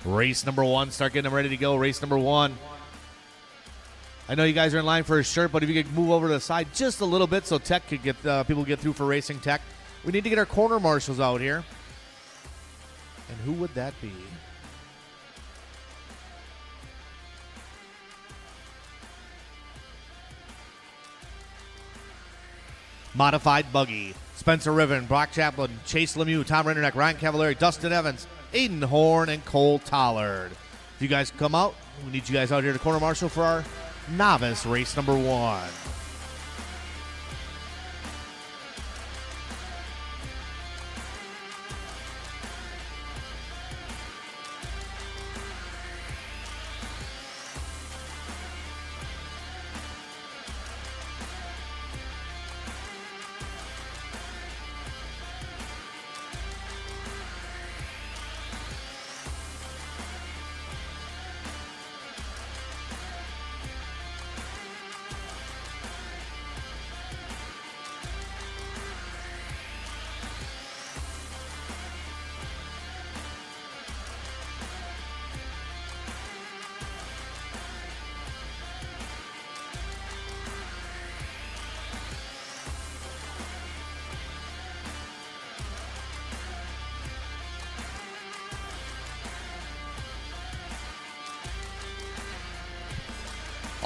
Race number 1. Start getting them ready to go. Race number 1. I know you guys are in line for a shirt, but if you could move over to the side just a little bit so tech could get people get through for racing tech. We need to get our corner marshals out here. And who would that be? Modified Buggy. Spencer Riven, Brock Chaplin, Chase Lemieux, Tom Rennerneck, Ryan Cavallari, Dustin Evans, Aiden Horn, and Cole Tollard. If you guys come out, we need you guys out here to corner marshal for our novice race number 1.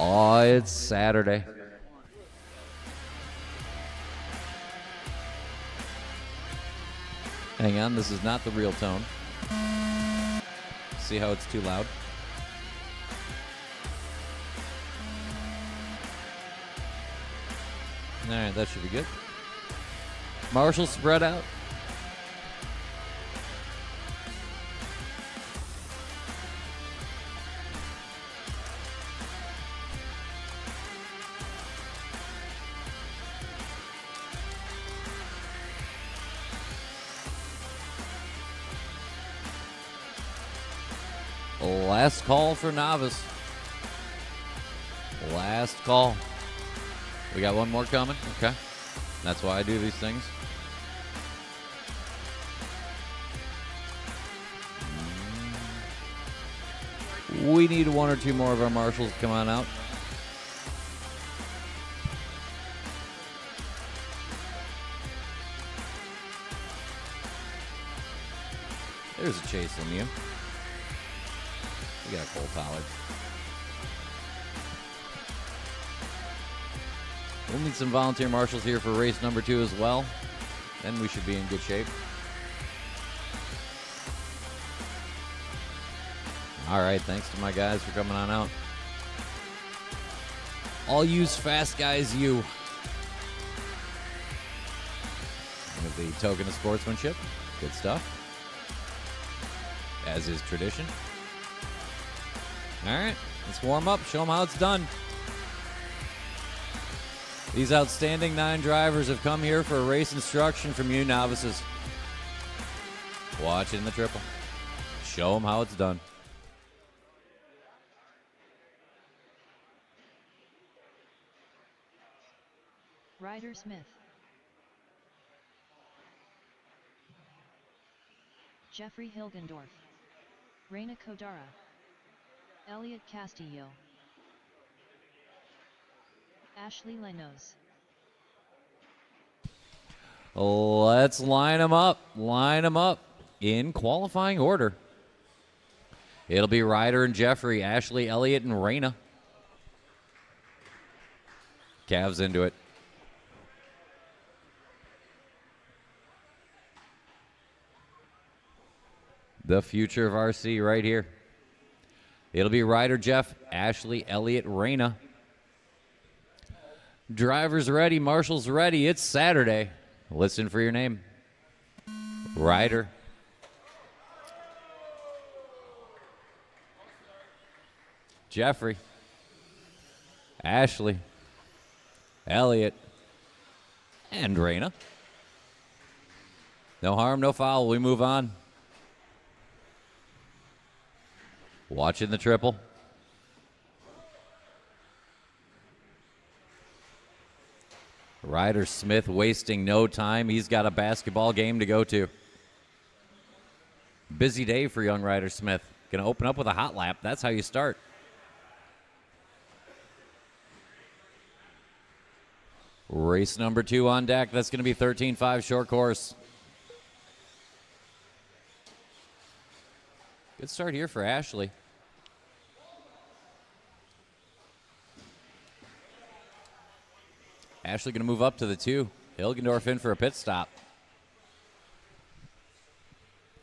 Oh, it's Saturday. Hang on, this is not the real tone. See how it's too loud? All right, that should be good. Marshall spread out. Last call for novice. Last call. We got one more coming. Okay. That's why I do these things. We need one or two more of our marshals to come on out. There's a Chase Lemieux. We got Cole Tollard. We'll need some volunteer marshals here for race number 2 as well. Then we should be in good shape. All right, thanks to my guys for coming on out. I'll use fast guys you. With the token of sportsmanship. Good stuff. As is tradition. All right, let's warm up. Show them how it's done. These outstanding 9 drivers have come here for a race instruction from you novices. Watch it in the triple. Show them how it's done. Ryder Smith. Jeffrey Hilgendorf. Reina Kodara. Elliot Castillo. Ashley Lenos. Let's line them up. Line them up in qualifying order. It'll be Ryder and Jeffrey, Ashley, Elliot, and Reina. Cavs into it. The future of RC right here. It'll be Ryder, Jeff, Ashley, Elliot, Reina. Drivers ready, marshals ready. It's Saturday. Listen for your name. Ryder. Jeffrey. Ashley. Elliot. And Reina. No harm, no foul. We move on. Watching the triple. Ryder Smith wasting no time. He's got a basketball game to go to. Busy day for young Ryder Smith. Going to open up with a hot lap. That's how you start. Race number 2 on deck. That's going to be 13.5 short course. Good start here for Ashley. Ashley going to move up to the 2. Hilgendorf in for a pit stop.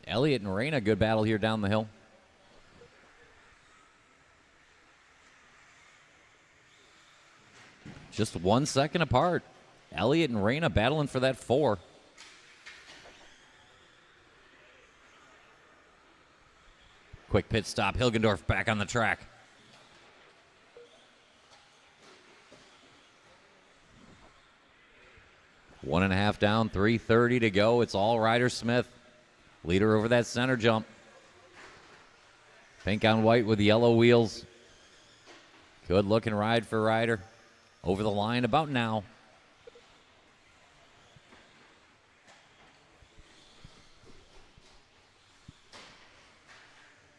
Elliott and Reyna, good battle here down the hill. Just 1 second apart. Elliott and Reyna battling for that 4. Quick pit stop. Hilgendorf back on the track. One and a half down, 3:30 to go. It's all Ryder Smith. Leader over that center jump. Pink on white with yellow wheels. Good looking ride for Ryder. Over the line about now.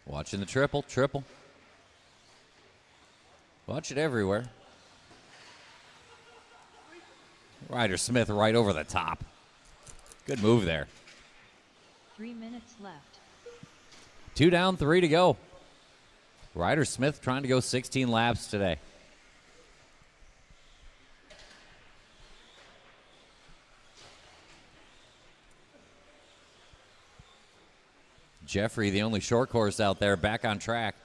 Watching the triple. Watch it everywhere. Ryder Smith right over the top. Good move there. 3 minutes left. 2 down, 3 to go. Ryder Smith trying to go 16 laps today. Jeffrey, the only short course out there, back on track.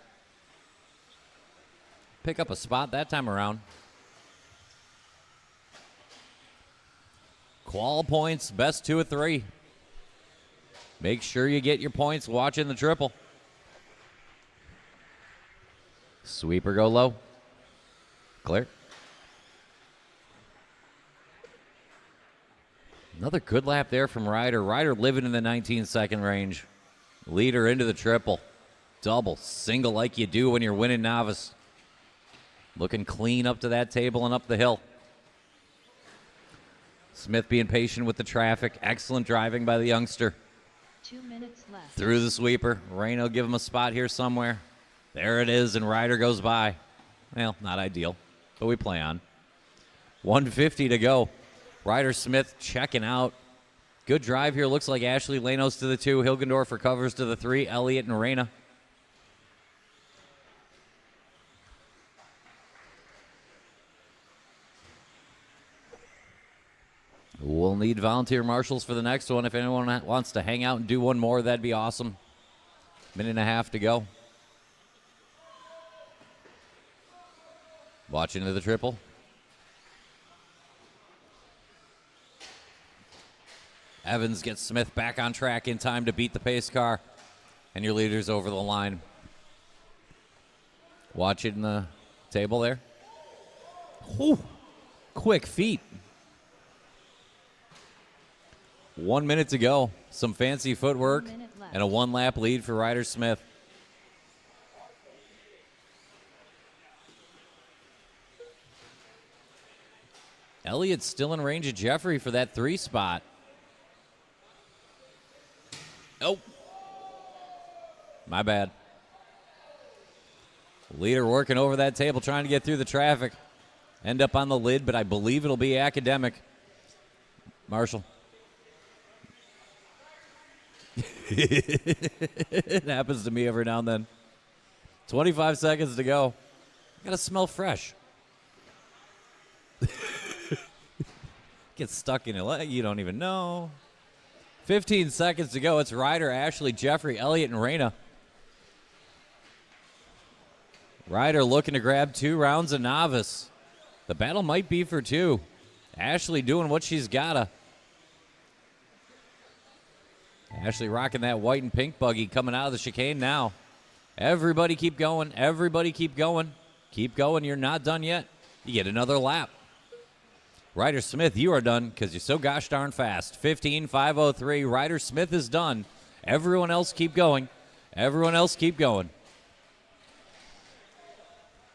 Pick up a spot that time around. Qual points, best 2 of 3. Make sure you get your points watching the triple. Sweeper go low. Clear. Another good lap there from Ryder. Ryder living in the 19-second range. Leader into the triple. Double, single like you do when you're winning Novice. Looking clean up to that table and up the hill. Smith being patient with the traffic. Excellent driving by the youngster. 2 minutes left. Through the sweeper. Rain will give him a spot here somewhere. There it is, and Ryder goes by. Well, not ideal, but we play on. 1:50 to go. Ryder Smith checking out. Good drive here. Looks like Ashley Lanos to the 2. Hilgendorf recovers to the 3. Elliott and Reyna. We'll need volunteer marshals for the next one. If anyone wants to hang out and do one more, that'd be awesome. Minute and a half to go. Watching to the triple. Evans gets Smith back on track in time to beat the pace car. And your leader's over the line. Watching the table there. Whew. Quick feet. 1 minute to go. Some fancy footwork and a 1-lap lead for Ryder Smith. Elliott's still in range of Jeffrey for that 3 spot. Oh. My bad. Leader working over that table, trying to get through the traffic. End up on the lid, but I believe it'll be academic. Marshall. It happens to me every now and then. 25 seconds to go. Gotta smell fresh. Get stuck in your leg, you don't even know. 15 seconds to go. It's Ryder, Ashley, Jeffrey, Elliott, and Reyna. Ryder looking to grab 2 rounds of Novice. The battle might be for 2. Ashley doing what she's gotta. Ashley rocking that white and pink buggy coming out of the chicane now. Everybody keep going. Everybody keep going. Keep going. You're not done yet. You get another lap. Ryder Smith, you are done because you're so gosh darn fast. 15.503. Ryder Smith is done. Everyone else keep going. Everyone else keep going.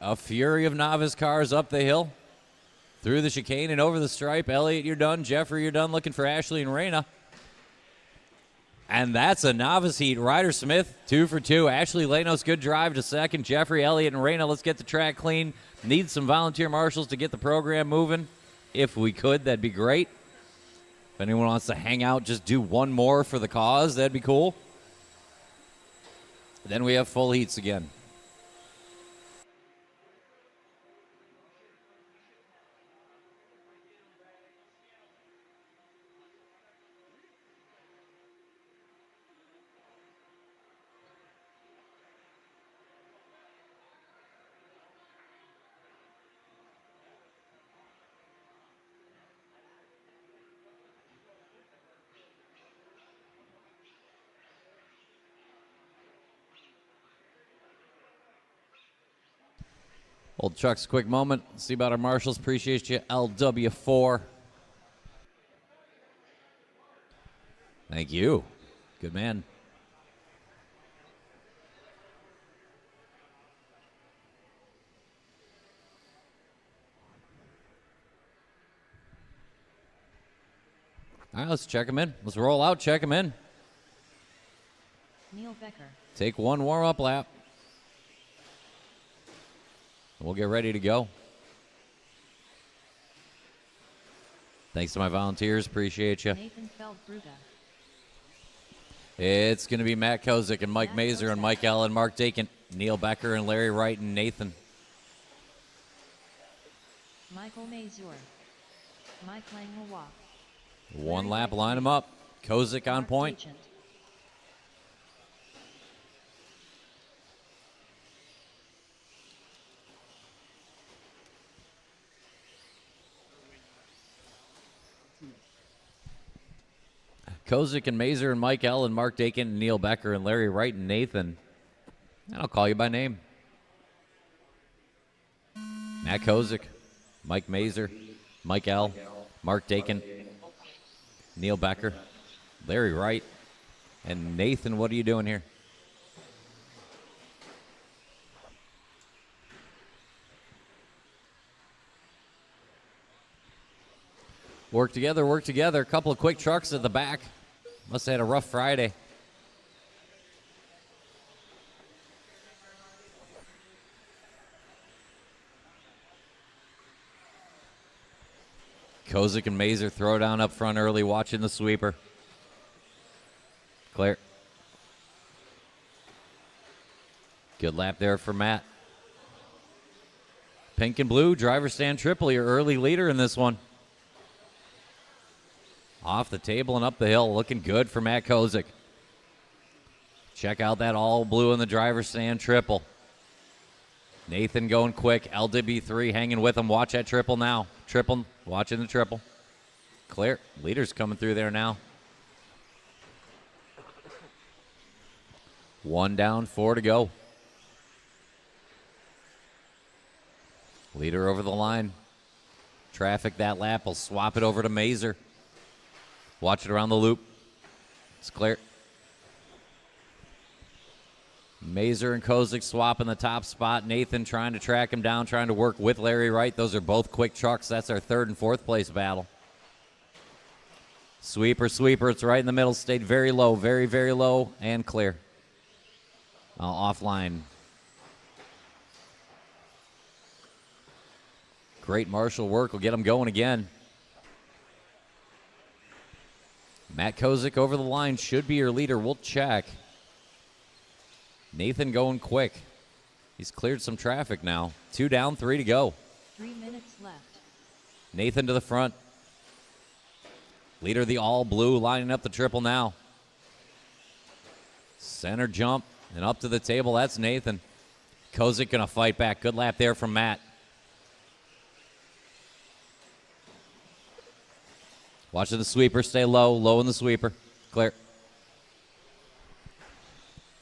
A fury of Novice cars up the hill. Through the chicane and over the stripe. Elliott, you're done. Jeffrey, you're done. Looking for Ashley and Reyna. And that's a novice heat. Ryder Smith, 2 for 2. Ashley Lanos, good drive to second. Jeffrey, Elliott, and Reyna, let's get the track clean. Need some volunteer marshals to get the program moving. If we could, that'd be great. If anyone wants to hang out, just do one more for the cause, that'd be cool. Then we have full heats again. Old Chuck's quick moment. See about our marshals. Appreciate you. LW4. Thank you. Good man. All right, let's check him in. Let's roll out, check him in. Neil Becker. Take one warm-up lap. We'll get ready to go. Thanks to my volunteers. Appreciate you. Nathan Feldbruga. It's going to be Matt Kozik and Mike Mazer and Mike L. and Mark Dakin. Neil Becker and Larry Wright and Nathan. Michael Mazur. Mike Langlois. One lap, line them up. Kozik on Mark point. Agent. Kozik and Mazer and Mike L. and Mark Dakin and Neil Becker and Larry Wright and Nathan. And I'll call you by name. Matt Kozik, Mike Mazer, Mike L., Mark Dakin, Neil Becker, Larry Wright, and Nathan. What are you doing here? Work together, work together. A couple of quick trucks at the back. Must have had a rough Friday. Kozik and Mazer throw down up front early, watching the sweeper. Clear. Good lap there for Matt. Pink and blue, driver stand triple, your early leader in this one. Off the table and up the hill, looking good for Matt Kozik. Check out that all blue in the driver's stand triple. Nathan going quick, LW3 hanging with him. Watch that triple now. Triple, watching the triple. Clear, leader's coming through there now. 1 down, 4 to go. Leader over the line. Traffic that lap, will swap it over to Mazer. Watch it around the loop. It's clear. Mazer and Kozik swapping the top spot. Nathan trying to track him down, trying to work with Larry Wright. Those are both quick trucks. That's our 3rd and 4th place battle. Sweeper, sweeper. It's right in the middle. Stayed very low, very, very low, and clear. Offline. Great marshal work. Will get him going again. Matt Kozik over the line should be your leader. We'll check. Nathan going quick. He's cleared some traffic now. 2 down, 3 to go. 3 minutes left. Nathan to the front. Leader of the all blue lining up the triple now. Center jump and up to the table. That's Nathan. Kozik going to fight back. Good lap there from Matt. Watching the sweeper stay low. Low in the sweeper. Clear.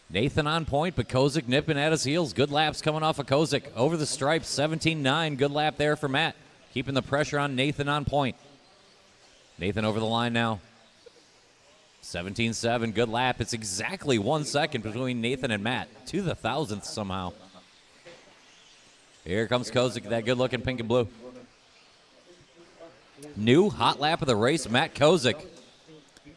Nathan on point, but Kozik nipping at his heels. Good laps coming off of Kozik. Over the stripes, 17-9. Good lap there for Matt. Keeping the pressure on Nathan on point. Nathan over the line now. 17-7. Good lap. It's exactly 1 second between Nathan and Matt. To the thousandth somehow. Here comes Kozik, that good-looking pink and blue. New hot lap of the race, Matt Kozik.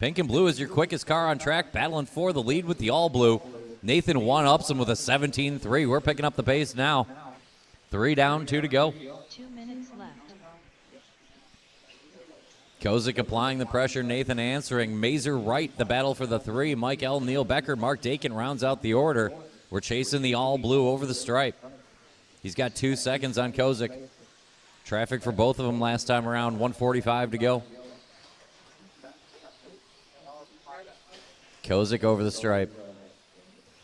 Pink and blue is your quickest car on track, battling for the lead with the all blue. Nathan one-ups him with a 17-3. We're picking up the pace now. 3 down, 2 to go. 2 minutes left. Kozik applying the pressure, Nathan answering. Mazer right, the battle for the 3. Mike L., Neil Becker, Mark Dakin rounds out the order. We're chasing the all blue over the stripe. He's got 2 seconds on Kozik. Traffic for both of them last time around, 1:45 to go. Kozik over the stripe.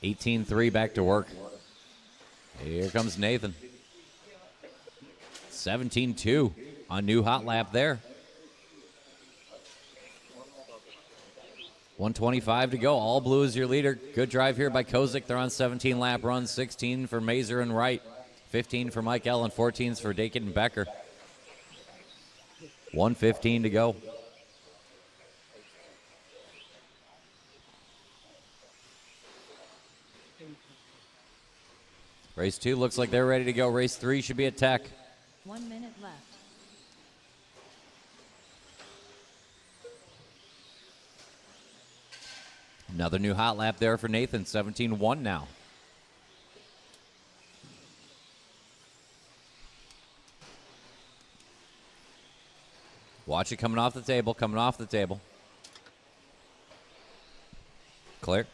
18-3 back to work. Here comes Nathan. 17-2 on new hot lap there. 1:25 to go. All blue is your leader. Good drive here by Kozik. They're on 17 lap runs. 16 for Mazer and Wright. 15 for Mike L. and 14s for Dakin and Becker. 1:15 to go. Race 2 looks like they're ready to go. Race 3 should be at Tech. 1 minute left. Another new hot lap there for Nathan. 17-1 now. Watch it coming off the table, coming off the table. Clear.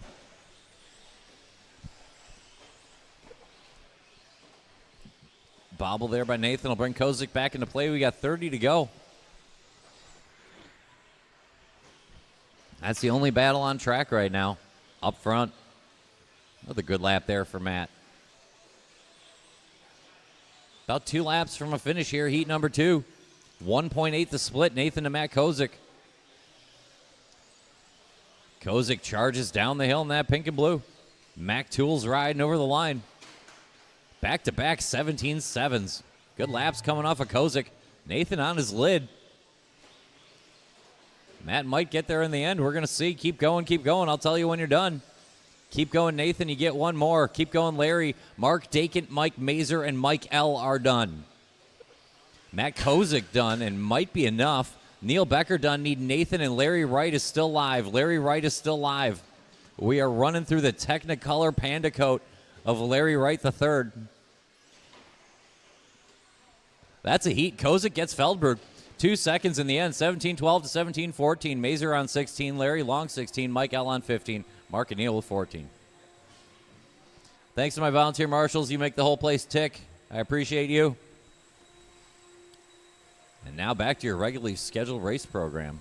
Bobble there by Nathan will bring Kozik back into play. We got 30 to go. That's the only battle on track right now. Up front. Another good lap there for Matt. About 2 laps from a finish here, heat number 2. 1.8 the split, Nathan to Matt Kozik. Kozik charges down the hill in that pink and blue. Mac Tools riding over the line. Back-to-back 17-7s. Good laps coming off of Kozik. Nathan on his lid. Matt might get there in the end. We're going to see. Keep going, keep going. I'll tell you when you're done. Keep going, Nathan. You get one more. Keep going, Larry. Mark Dakin, Mike Mazer, and Mike L. are done. Matt Kozik done, and might be enough. Neil Becker done. Need Nathan, and Larry Wright is still live. Larry Wright is still live. We are running through the Technicolor Panda coat of Larry Wright III. That's a heat. Kozik gets Feldberg. 2 seconds in the end. 17-12 to 17-14. Mazer on 16. Larry Long 16. Mike L on 15. Mark and Neil with 14. Thanks to my volunteer marshals. You make the whole place tick. I appreciate you. And now back to your regularly scheduled race program.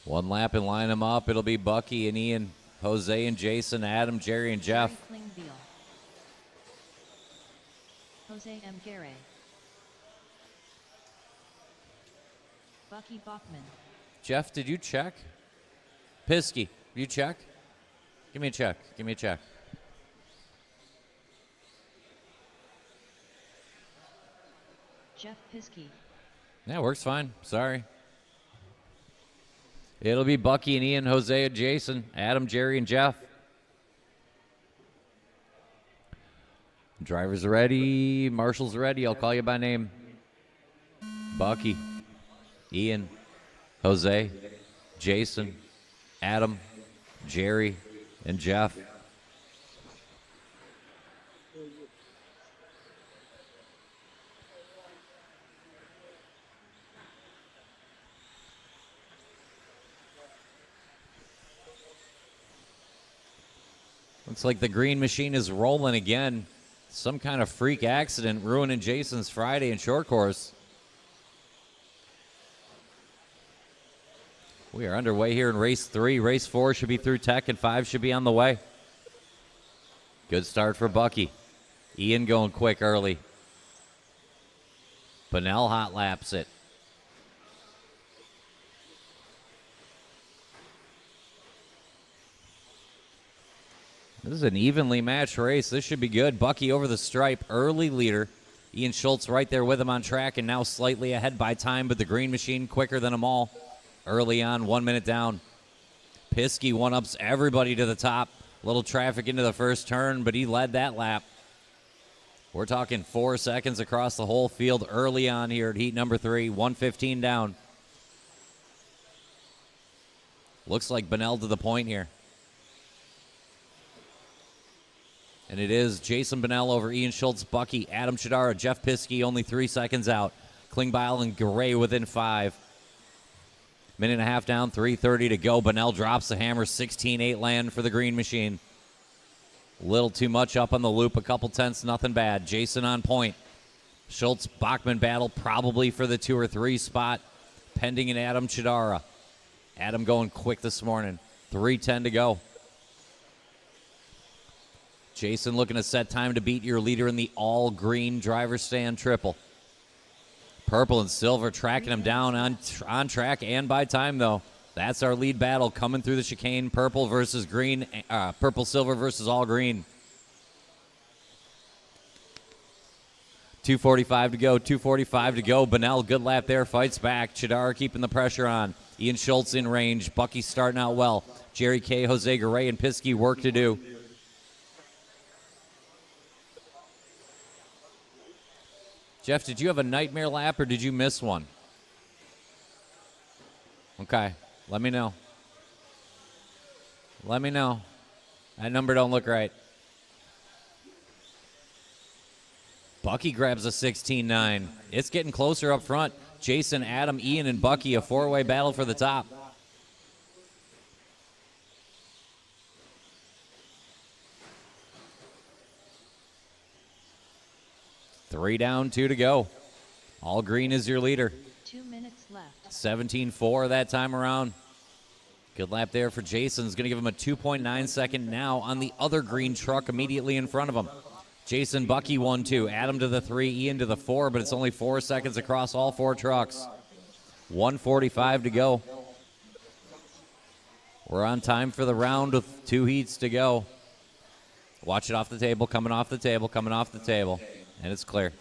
One lap and line them up. It'll be Bucky and Ian, Jose and Jason, Adam, Jerry, and Jeff. Jerry Klingbeil. Jose M. Garay. Bucky Bachman. Jeff, did you check? Piskey, you check? Give me a check. Give me a check. Jeff Piskey. Yeah, works fine. Sorry. It'll be Bucky and Ian, Jose and Jason, Adam, Jerry, and Jeff. Drivers are ready. Marshals are ready. I'll call you by name. Bucky, Ian, Jose, Jason, Adam, Jerry, and Jeff. Looks like the green machine is rolling again. Some kind of freak accident ruining Jason's Friday in short course. We are underway here in race 3. Race 4 should be through tech, and 5 should be on the way. Good start for Bucky. Ian going quick early. Bunnell hot laps it. This is an evenly matched race. This should be good. Bucky over the stripe, early leader. Ian Schultz right there with him on track and now slightly ahead by time, but the green machine quicker than them all. Early on, 1 minute down. Piskey one-ups everybody to the top. Little traffic into the first turn, but he led that lap. We're talking 4 seconds across the whole field early on here at heat number 3, 1:15 down. Looks like Bunnell to the point here. And it is Jason Bunnell over Ian Schultz, Bucky, Adam Chidara, Jeff Piskey only 3 seconds out. Klingbeil and Garay within 5. Minute and a half down, 3:30 to go. Bunnell drops the hammer, 16-8 land for the green machine. Little too much up on the loop, a couple tenths, nothing bad. Jason on point. Schultz-Bachman battle probably for the 2 or 3 spot, pending an Adam Chidara. Adam going quick this morning, 3:10 to go. Jason looking to set time to beat your leader in the all-green driver stand triple. Purple and silver tracking him down on track and by time, though. That's our lead battle coming through the chicane. Purple versus green. Purple, silver versus all green. 2:45 to go. 2:45 to go. Bunnell, good lap there. Fights back. Chidara keeping the pressure on. Ian Schultz in range. Bucky starting out well. Jerry K., Jose Garay, and Piskey work to do. Jeff, did you have a nightmare lap or did you miss one? Okay, let me know. Let me know. That number don't look right. Bucky grabs a 16-9. It's getting closer up front. Jason, Adam, Ian, and Bucky, a 4-way battle for the top. Three down, 2 to go. All green is your leader. 2 minutes left. 17-4 that time around. Good lap there for Jason. Is going to give him a 2.9 second now on the other green truck immediately in front of him. Jason, Bucky 1-2. Adam to the 3, Ian to the 4, but it's only 4 seconds across all 4 trucks. 1:45 to go. We're on time for the round with 2 heats to go. Watch it off the table, coming off the table, coming off the table. And it's clear.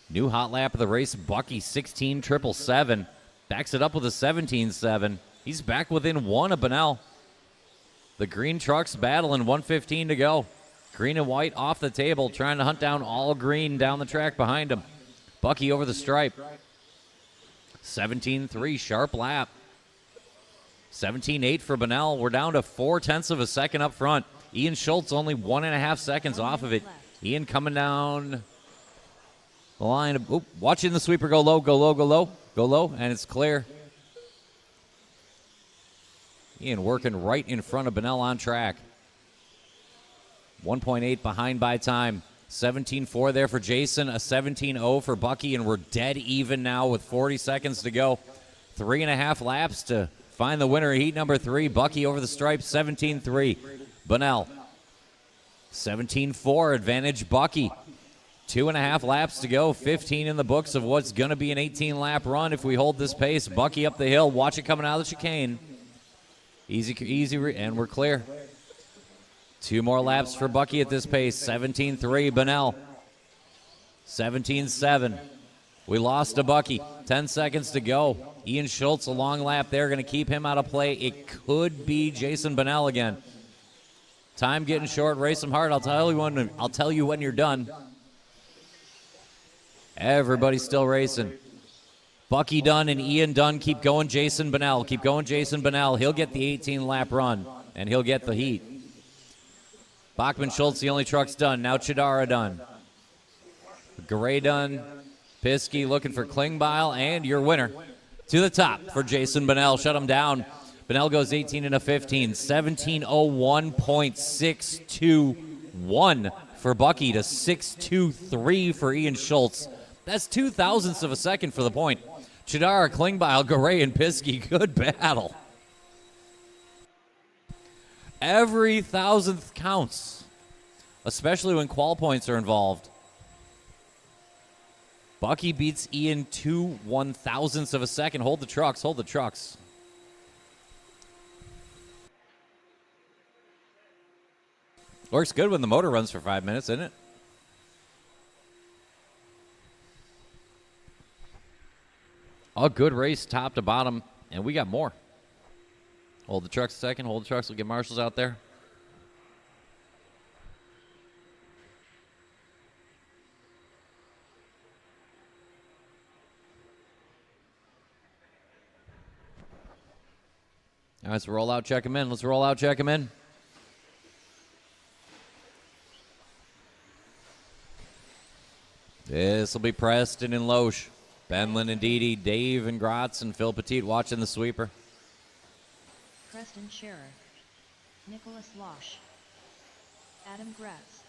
New hot lap of the race, Bucky 16.777. Backs it up with a 17.7. He's back within 1 of Bunnell. The green trucks battling, 1:15 to go. Green and white off the table, trying to hunt down all green down the track behind him. Bucky over the stripe. 17.3, sharp lap. 17.8 for Bunnell. We're down to 0.4 of a second up front. Ian Schultz only 1.5 seconds off of it. Ian coming down the line. Watching the sweeper go low, go low, go low, go low, and it's clear. Ian working right in front of Bunnell on track. 1.8 behind by time. 17.4 there for Jason, a 17.0 for Bucky, and we're dead even now with 40 seconds to go. 3.5 laps to find the winner of heat number 3. Bucky over the stripe, 17.3. Bunnell, 17.4, advantage Bucky. 2.5 laps to go, 15 in the books of what's going to be an 18-lap run if we hold this pace. Bucky up the hill, watch it coming out of the chicane. Easy, and we're clear. 2 more laps for Bucky at this pace, 17.3, Bunnell. 17.7. We lost to Bucky. 10 seconds to go. Ian Schultz, a long lap there, going to keep him out of play. It could be Jason Bunnell again. Time getting short. Race them hard. I'll tell you when you're done. Everybody's still racing. Bucky Dunn and Ian Dunn keep going. Jason Bonnell. Keep going, Jason Bonnell. He'll get the 18-lap run, and he'll get the heat. Bachman Schultz, the only truck's done. Now Chidara done. Garay done. Piskey looking for Klingbeil, and your winner to the top for Jason Bonnell. Shut him down. Bonnell goes 18 and a 15. 17:01.621 for Bucky to 6:23 for Ian Schultz. That's 0.02 of a second for the point. Chidara, Klingbeil, Garay, and Piskey. Good battle. Every thousandth counts, especially when qual points are involved. Bucky beats Ian 2/1000ths of a second. Hold the trucks, hold the trucks. Works good when the motor runs for 5 minutes, isn't it? A good race top to bottom, and we got more. Hold the trucks a second. Hold the trucks. We'll get marshals out there. All right, let's roll out, check them in. Let's roll out, check them in. This will be Preston and Loesch. Benlin and Didi, Dave and Gratz, and Phil Petit watching the sweeper. Preston Scherer, Nicholas Loesch, Adam Gratz,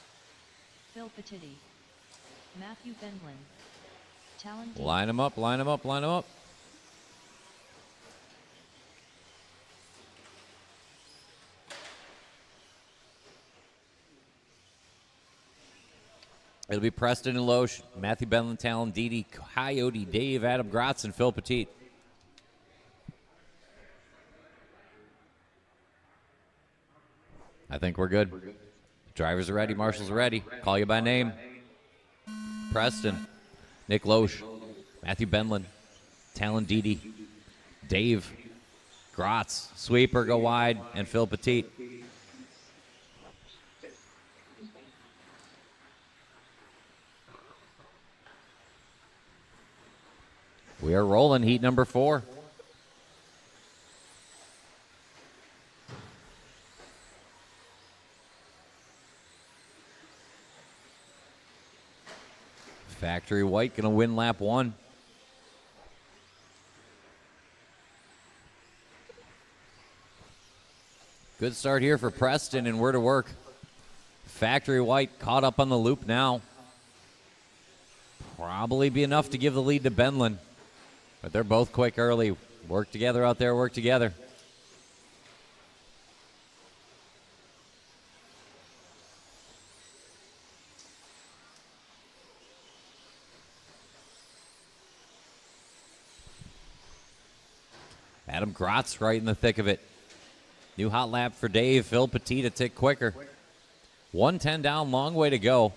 Phil Petiti, Matthew Benlin, Talon D. Line them up, line them up, line them up. It'll be Preston and Loesch, Matthew Benlin, Talon Didi, Coyote, Dave, Adam Gratz, and Phil Petit. I think we're good. Drivers are ready. Marshals are ready. Call you by name. Preston, Nick Loesch, Matthew Benlin, Talon Didi, Dave, Gratz, sweeper, go wide, and Phil Petit. We are rolling heat number 4. Factory White going to win lap 1. Good start here for Preston, and we're to work. Factory White caught up on the loop now. Probably be enough to give the lead to Benlin. But they're both quick early. Work together out there, work together. Adam Gratz right in the thick of it. New hot lap for Dave. Phil Petit a tick quicker. 110 down, long way to go.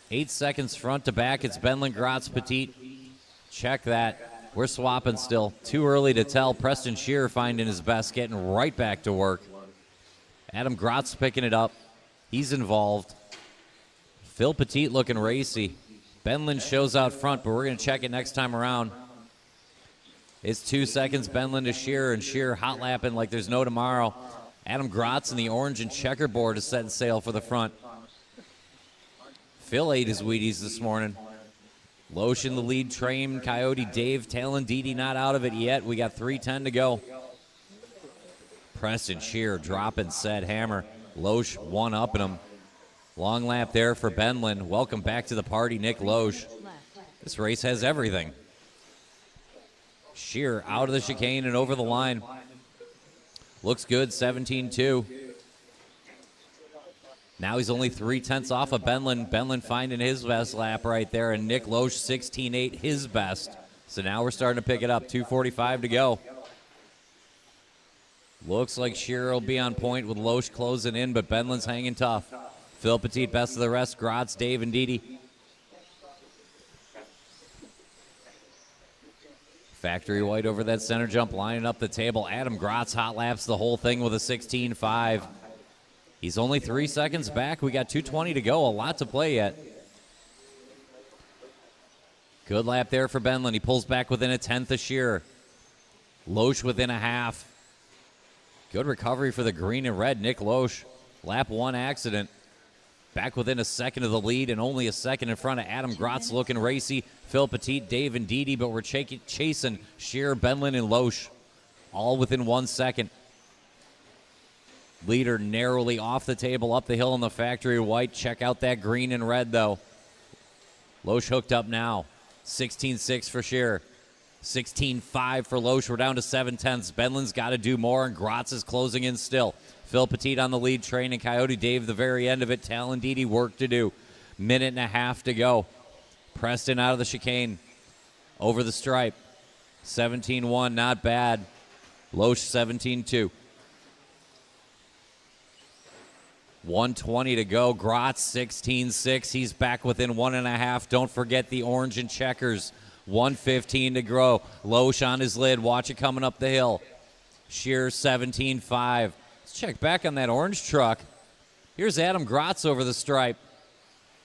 8 seconds front to back. It's Benlin, Gratz, Petit. Check that. We're swapping still. Too early to tell. Preston Scherer finding his best, getting right back to work. Adam Gratz picking it up. He's involved. Phil Petit looking racy. Benlin shows out front, but we're going to check it next time around. It's 2 seconds, Benlin to Scherer, and Scherer hot lapping like there's no tomorrow. Adam Gratz in the orange and checkerboard is setting sail for the front. Phil ate his Wheaties this morning. Loesch in the lead, Train, Coyote, Dave, Talon, Didi not out of it yet. We got 3:10 to go. Preston Scherer dropping set hammer. Loesch one-upping him. Long lap there for Benlin. Welcome back to the party, Nick Loesch. This race has everything. Scherer out of the chicane and over the line. Looks good, 17-2. Now he's only 3/10 off of Benlin. Benlin finding his best lap right there, and Nick Loesch 16.8, his best. So now we're starting to pick it up, 2:45 to go. Looks like Scherer will be on point with Loesch closing in, but Benlin's hanging tough. Phil Petit best of the rest, Gratz, Dave, and Didi. Factory White over that center jump, lining up the table. Adam Gratz hot laps the whole thing with a 16.5. He's only 3 seconds back. We got 2:20 to go. A lot to play yet. Good lap there for Benlin. He pulls back within a tenth of Shearer. Loesch within a half. Good recovery for the green and red. Nick Loesch. Lap 1 accident. Back within a second of the lead and only a second in front of Adam Grotz, looking racy. Phil Petit, Dave, and Didi, but we're chasing Shearer, Benlin, and Loesch. All within 1 second. Leader narrowly off the table, up the hill in the factory white. Check out that green and red, though. Loesch hooked up now. 16.6 for Shearer. 16.5 for Loesch. We're down to 7/10. Benlin's got to do more, and Grotz is closing in still. Phil Petit on the lead train, and Coyote Dave the very end of it. Talon Didi work to do. Minute and a half to go. Preston out of the chicane. Over the stripe. 17-1, not bad. Loesch 17-2. 1:20 to go. Grotz 16.6. He's back within 1.5. Don't forget the orange and checkers. 1:15 to go. Loesch on his lid. Watch it coming up the hill. Shearer 17.5. Let's check back on that orange truck. Here's Adam Grotz over the stripe.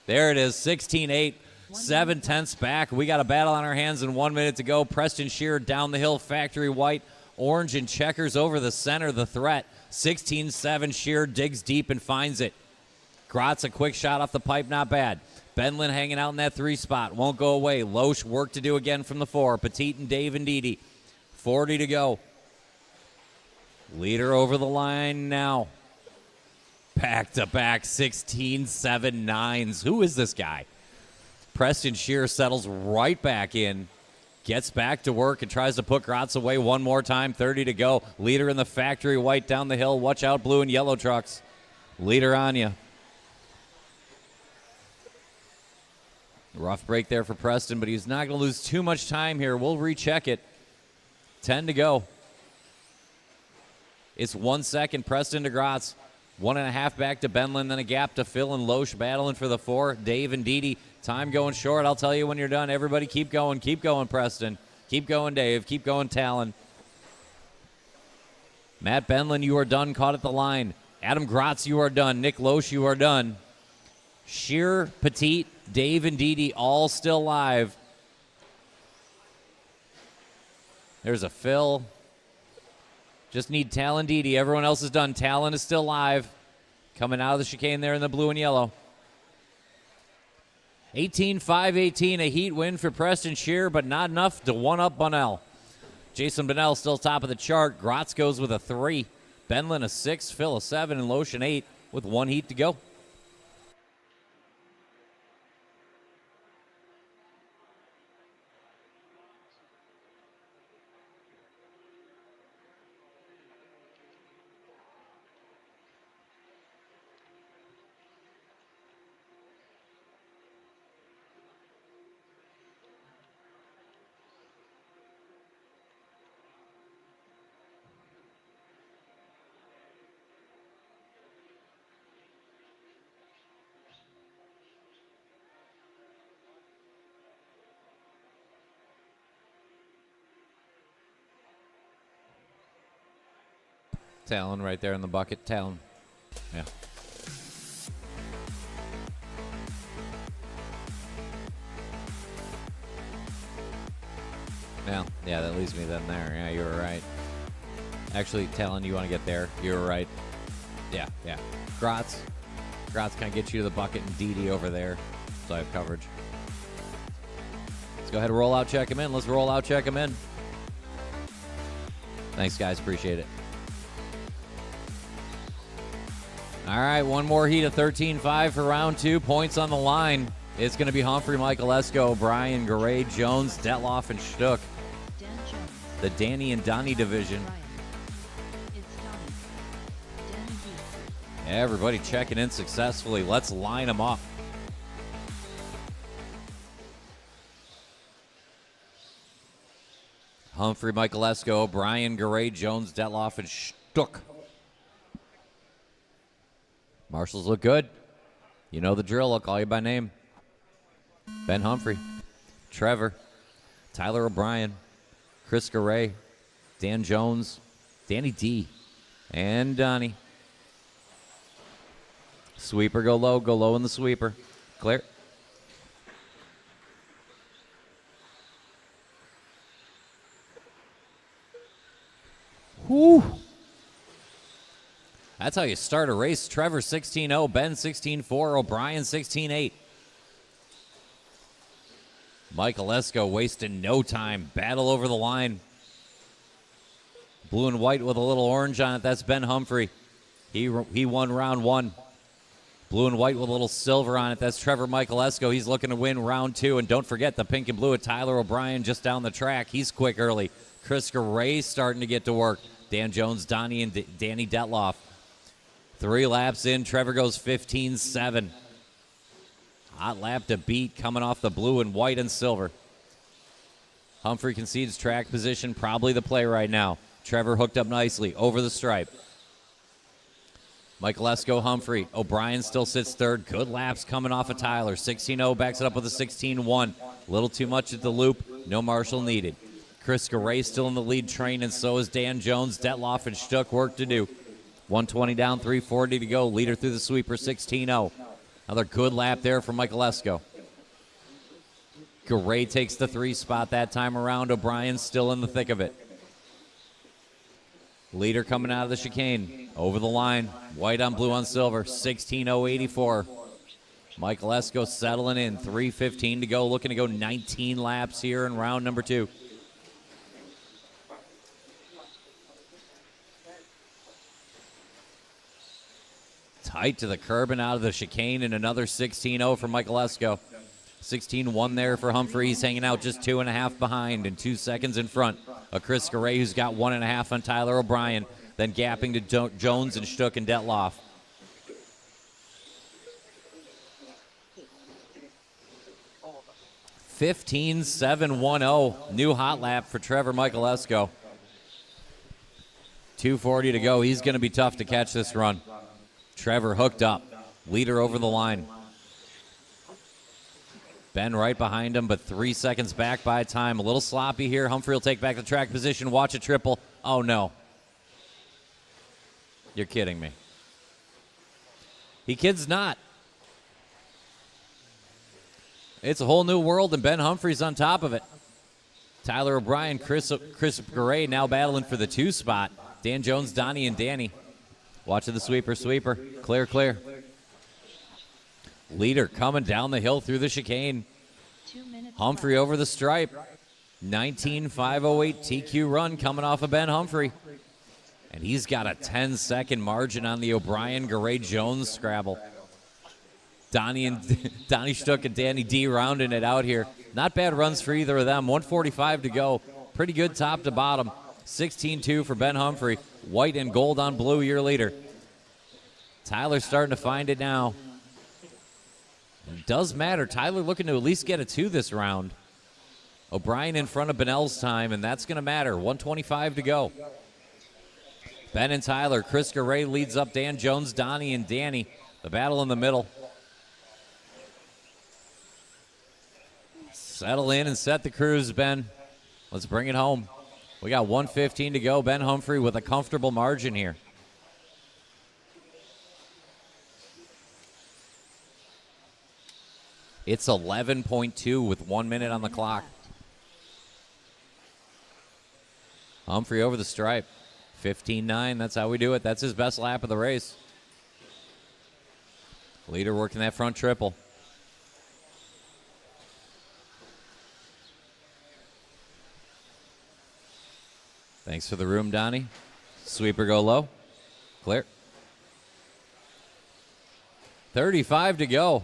There it is. 16.8. 7/10 back. We got a battle on our hands in 1 minute to go. Preston Shearer down the hill. Factory white. Orange and checkers over the center. The threat. 16.7. Shearer digs deep and finds it. Grotz a quick shot off the pipe. Not bad. Benlin hanging out in that 3 spot. Won't go away. Loesch work to do again from the 4. Petit and Dave and Didi. 40 to go. Leader over the line now. Back-to-back 16.7.9s. Who is this guy? Preston Shearer settles right back in. Gets back to work and tries to put Grotz away one more time. 30 to go. Leader in the factory white down the hill. Watch out, blue and yellow trucks. Leader on you. Rough break there for Preston, but he's not going to lose too much time here. We'll recheck it. 10 to go. It's 1 second. Preston to Grotz. 1.5 back to Benlin, then a gap to Phil and Loesch battling for the 4. Dave and Didi. Time going short. I'll tell you when you're done. Everybody keep going. Keep going, Preston. Keep going, Dave. Keep going, Talon. Matt Benlin, you are done. Caught at the line. Adam Grotz, you are done. Nick Loesch, you are done. Shearer, Petit, Dave, and Didi all still live. There's a Phil. Just need Talon Didi. Everyone else is done. Talon is still live. Coming out of the chicane there in the blue and yellow. 18-5-18, a heat win for Preston Shearer, but not enough to one-up Bunnell. Jason Bunnell still top of the chart. Grotz goes with a 3. Benlin a 6, Phil a 7, and Loesch an 8 with 1 heat to go. Talon right there in the bucket. Talon. Yeah. Yeah, that leaves me then there. Yeah, you were right. Actually, Talon, you want to get there. You were right. Yeah. Grotz. Grotz kind of gets you to the bucket, and Didi over there. So I have coverage. Let's go ahead and roll out, check him in. Let's roll out, check him in. Thanks, guys. Appreciate it. All right, one more heat of 13-5 for round 2. Points on the line. It's going to be Humphrey, Michael Esco, Brian, Garay, Jones, Detloff, and Stuck. Dan Jones. The Danny and Donnie division. Ryan. It's Donnie. Danny D. Everybody checking in successfully. Let's line them up. Humphrey, Michael Esco, Brian, Garay, Jones, Detloff, and Stuck. Marshals look good. You know the drill. I'll call you by name. Ben Humphrey, Trevor, Tyler O'Brien, Chris Garay, Dan Jones, Danny D, and Donnie. Sweeper, go low in the sweeper. Clear. Whew. That's how you start a race. Trevor 16-0, Ben 16-4, O'Brien 16-8. Michael Esco wasting no time. Battle over the line. Blue and white with a little orange on it. That's Ben Humphrey. He won round one. Blue and white with a little silver on it. That's Trevor Michael Esco. He's looking to win round two. And don't forget the pink and blue at Tyler O'Brien just down the track. He's quick early. Chris Garay starting to get to work. Dan Jones, Donnie, and Danny Detloff. 3 laps in. Trevor goes 15-7. Hot lap to beat coming off the blue and white and silver. Humphrey concedes track position. Probably the play right now. Trevor hooked up nicely over the stripe. Michael Esco, Humphrey. O'Brien still sits third. Good laps coming off of Tyler. 16-0 backs it up with a 16-1. A little too much at the loop. No marshal needed. Chris Garay still in the lead train, and so is Dan Jones. Detloff and Stuck work to do. 120 down, 340 to go. Leader through the sweeper, 16-0. Another good lap there for Michael Esco. Garay takes the 3 spot that time around. O'Brien still in the thick of it. Leader coming out of the chicane. Over the line. White on blue on silver. 16-0-84. Michael Esco settling in. 3:15 to go. Looking to go 19 laps here in round number 2. Tight to the curb and out of the chicane, and another 16-0 for Michael Esco. 16-1 there for Humphrey. He's hanging out just 2.5 behind and 2 seconds in front of Chris Garay, who's got 1.5 on Tyler O'Brien. Then gapping to Jones and Stuck and Detloff. (15-7-1-0). New hot lap for Trevor Michael Esco. 2:40 to go. He's going to be tough to catch this run. Trevor hooked up. Leader over the line. Ben right behind him, but 3 seconds back by time. A little sloppy here. Humphrey will take back the track position. Watch a triple. Oh, no. You're kidding me. He kids not. It's a whole new world, and Ben Humphrey's on top of it. Tyler O'Brien, Chris Garay now battling for the 2 spot. Dan Jones, Donnie, and Danny. Watching the sweeper. Clear. Leader coming down the hill through the chicane. 2 minutes. Humphrey over the stripe. 19.508 TQ run coming off of Ben Humphrey. And he's got a 10-second margin on the O'Brien-Garay-Jones scrabble. Donnie Stuck and Danny D rounding it out here. Not bad runs for either of them. 1:45 to go. Pretty good top to bottom. 16-2 for Ben Humphrey. White and gold on blue, your leader. Tyler starting to find it now. It does matter. Tyler looking to at least get a 2 this round. O'Brien in front of Bennell's time, and that's going to matter. 1:25 to go. Ben and Tyler. Chris Garay leads up Dan Jones, Donnie, and Danny. The battle in the middle. Settle in and set the cruise, Ben. Let's bring it home. We got 1:15 to go. Ben Humphrey with a comfortable margin here. It's 11.2 with 1 minute on the clock. Humphrey over the stripe. 15-9. That's how we do it. That's his best lap of the race. Leader working that front triple. Thanks for the room, Donnie. Sweeper go low. Clear. 35 to go.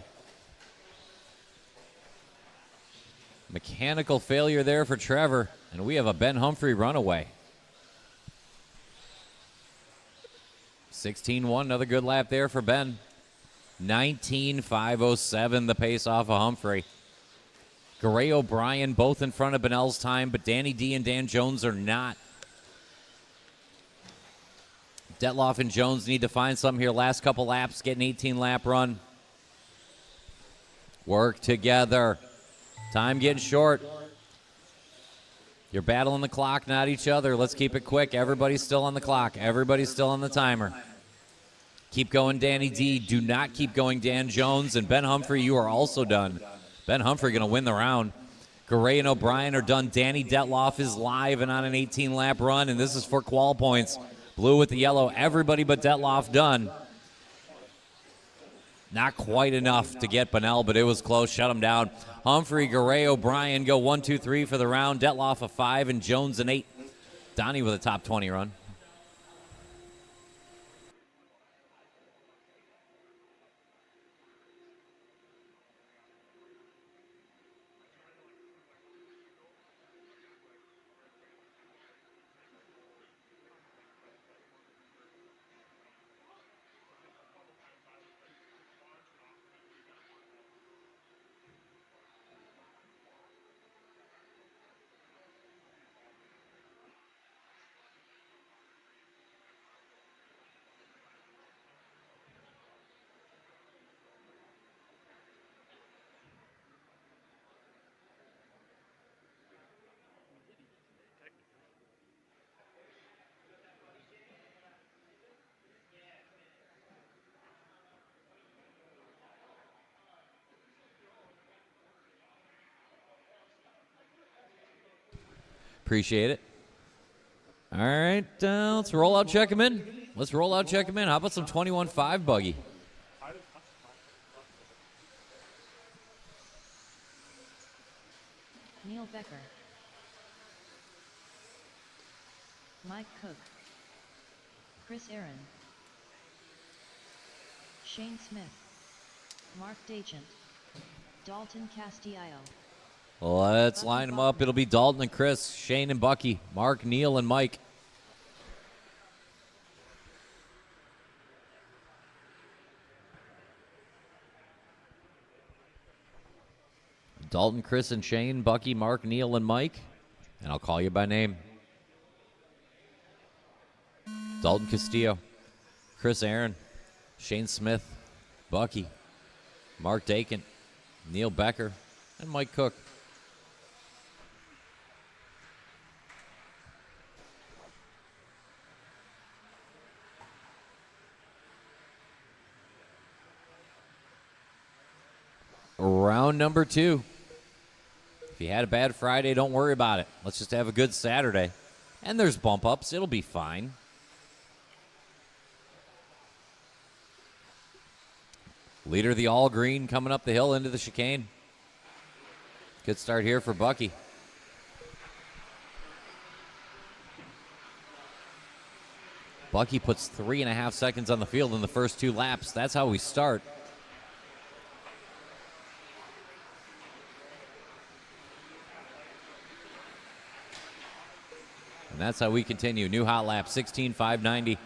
Mechanical failure there for Trevor, and we have a Ben Humphrey runaway. 16-1, another good lap there for Ben. 19.507, the pace off of Humphrey. Garay O'Brien both in front of Bennell's time, but Danny D and Dan Jones are not. Detloff and Jones need to find something here. Last couple laps, get an 18-lap run. Work together. Time getting short. You're battling the clock, not each other. Let's keep it quick. Everybody's still on the clock. Everybody's still on the timer. Keep going, Danny D. Do not keep going, Dan Jones. And Ben Humphrey, you are also done. Ben Humphrey going to win the round. Garay and O'Brien are done. Danny Detloff is live and on an 18-lap run, and this is for qual points. Blue with the yellow. Everybody but Detloff done. Not quite enough to get Bunnell, but it was close. Shut him down. Humphrey, Garay, O'Brien go 1, 2, 3 for the round. Detloff a 5 and Jones an 8. Donnie with a top 20 run. Appreciate it. All right, let's roll out, check him in. Let's roll out, check him in. How about some 21.5 buggy? Neil Becker. Mike Cook. Chris Aaron. Shane Smith. Mark Dagent. Dalton Castillo. Let's line them up. It'll be Dalton and Chris, Shane and Bucky, Mark, Neil, and Mike. Dalton, Chris, and Shane, Bucky, Mark, Neil, and Mike. And I'll call you by name. Dalton Castillo, Chris Aaron, Shane Smith, Bucky, Mark Dakin, Neil Becker, and Mike Cook. Round number 2. If you had a bad Friday, don't worry about it. Let's just have a good Saturday. And there's bump ups. It'll be fine. Leader of the all green coming up the hill into the chicane. Good start here for Bucky. Bucky puts 3.5 seconds on the field in the first 2 laps. That's how we start. And that's how we continue. New hot lap, 16.590.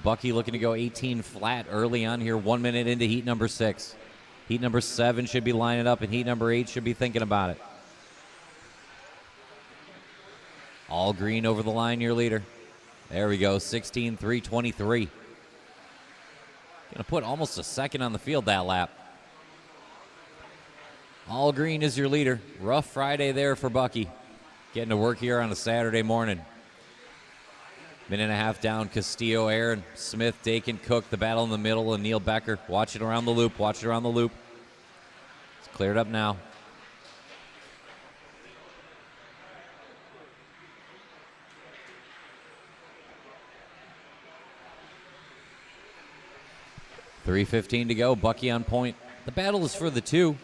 Bucky looking to go 18 flat early on here, 1 minute into heat number 6. Heat number 7 should be lining up, and heat number 8 should be thinking about it. All green over the line, your leader. There we go, 16.323. Going to put almost a second on the field that lap. All green is your leader. Rough Friday there for Bucky. Getting to work here on a Saturday morning. Minute and a half down, Castillo, Aaron, Smith, Dakin, Cook, the battle in the middle, and Neil Becker. Watch it around the loop, watch it around the loop. It's cleared up now. .315 to go, Bucky on point. The battle is for the 2.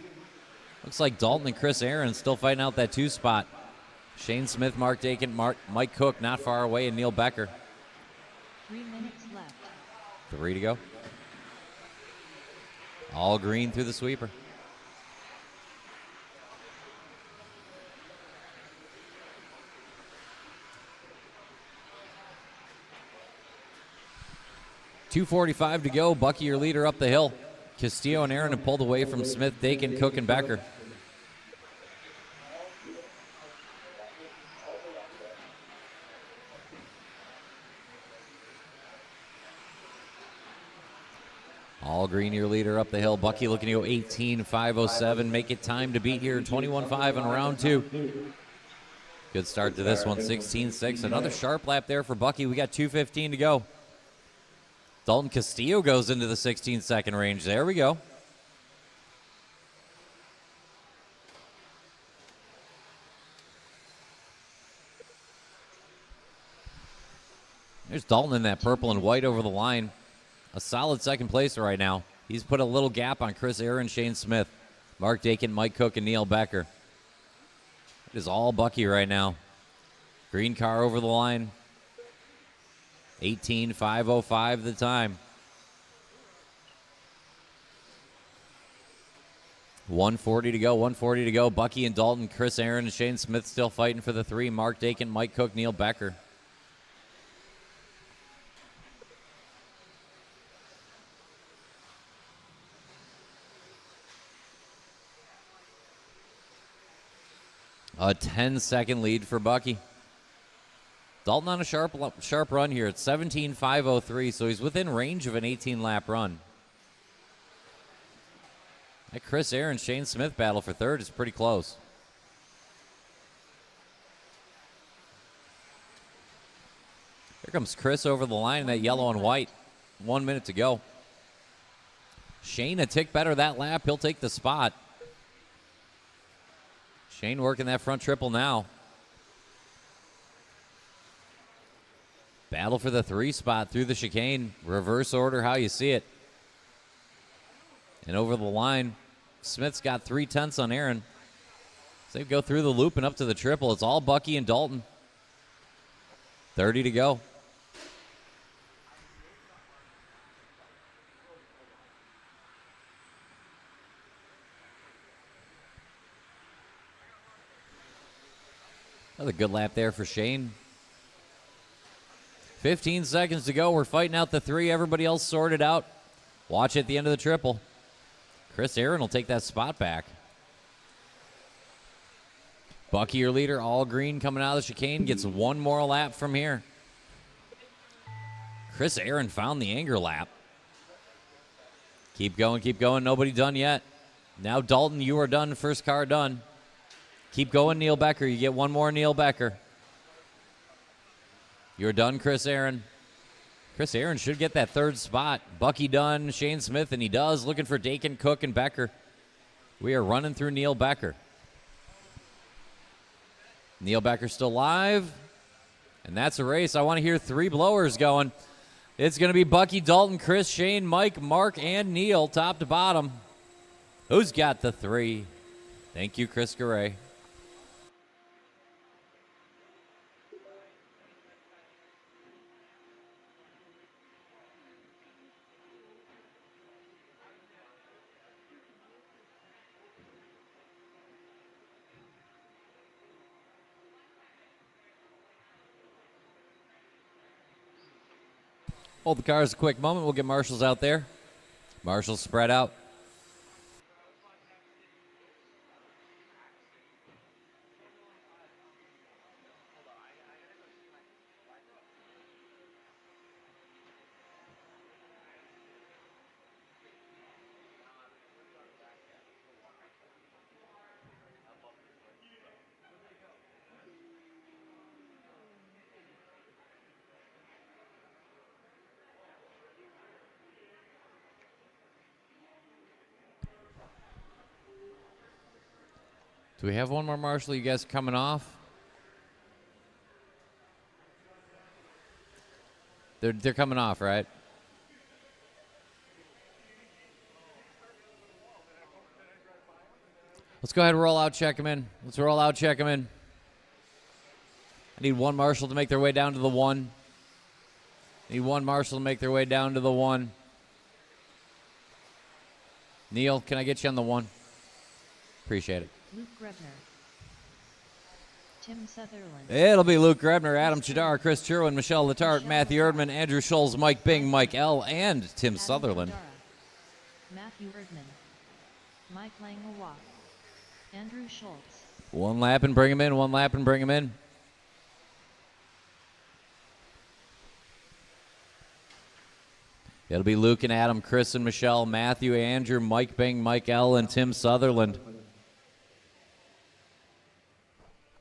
Looks like Dalton and Chris Aaron still fighting out that 2 spot. Shane Smith, Mark Dakin, Mike Cook not far away, and Neil Becker. 3 minutes left. 3 to go. All green through the sweeper. .245 to go. Bucky, your leader, up the hill. Castillo and Aaron have pulled away from Smith, Dakin, Cook, and Becker. All green, your leader, up the hill. Bucky looking to go 18.507. Make it time to beat here. 21.5 in round 2. Good start to this one. 16.6. Another sharp lap there for Bucky. We got 2:15 to go. Dalton Castillo goes into the 16-second range. There we go. There's Dalton in that purple and white over the line. A solid second place right now. He's put a little gap on Chris Aaron, Shane Smith, Mark Dakin, Mike Cook, and Neil Becker. It is all Bucky right now. Green car over the line. 18.505 the time. 140 to go, 140 to go. Bucky and Dalton, Chris Aaron, and Shane Smith still fighting for the 3. Mark Dakin, Mike Cook, Neil Becker. A 10-second lead for Bucky. Dalton on a sharp run here. It's 17.503, so he's within range of an 18-lap run. That Chris Aaron, Shane Smith battle for third is pretty close. Here comes Chris over the line in that yellow and white. 1 minute to go. Shane a tick better that lap. He'll take the spot. Shane working that front triple now. Battle for the 3 spot through the chicane. Reverse order how you see it. And over the line, Smith's got 3/10 on Aaron. So they go through the loop and up to the triple. It's all Bucky and Dalton. 30 to go. Another good lap there for Shane. 15 seconds to go. We're fighting out the 3. Everybody else sorted out. Watch at the end of the triple. Chris Aaron will take that spot back. Bucky, your leader, all green coming out of the chicane. Gets one more lap from here. Chris Aaron found the anger lap. Keep going, keep going. Nobody done yet. Now Dalton, you are done. First car done. Keep going, Neil Becker. You get one more, Neil Becker. You're done, Chris Aaron. Chris Aaron should get that 3rd spot. Bucky done, Shane Smith, and he does. Looking for Dakin, Cook, and Becker. We are running through Neil Becker. Neil Becker still live. And that's a race. I want to hear 3 blowers going. It's going to be Bucky, Dalton, Chris, Shane, Mike, Mark, and Neil, top to bottom. Who's got the 3? Thank you, Chris Garay. Hold the cars a quick moment. We'll get marshals out there. Marshals spread out. Do we have one more marshal? You guys coming off? They're coming off, right? Let's go ahead and roll out, check them in. Let's roll out, check them in. I need one marshal to make their way down to the 1. I need one marshal to make their way down to the 1. Neil, can I get you on the 1? Appreciate it. Luke Grebner. Tim Sutherland. It'll be Luke Grebner, Adam Chidar, Chris Cherwin, Michelle Letarte, Matthew Erdman, Andrew Scholes, Mike Bing, Mike L., and Tim Adam Sutherland. Bandara, Matthew Erdman. Mike Langawa. Andrew Schultz. One lap and bring him in, one lap and bring him in. It'll be Luke and Adam, Chris and Michelle, Matthew, Andrew, Mike Bing, Mike L., and Tim Sutherland.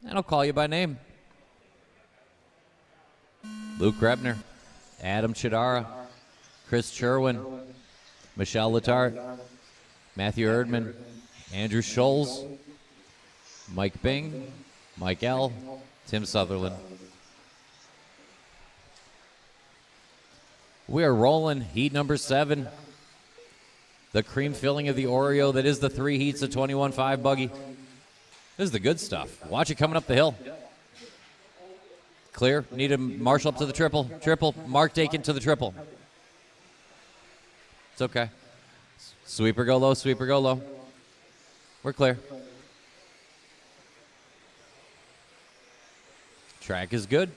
And I'll call you by name. Luke Grebner, Adam Chidara, Chris Sherwin, Michelle Letarte, Matthew Erdman, Andrew Scholes, Mike Bing, Mike L., Tim Sutherland. We are rolling heat number 7. The cream filling of the Oreo that is the 3 heats of 21.5 buggy. This is the good stuff. Watch it coming up the hill. Clear. Need to marshal up to the triple. Triple. Mark Dakin to the triple. It's okay. Sweeper go low. Sweeper go low. We're clear. Track is good.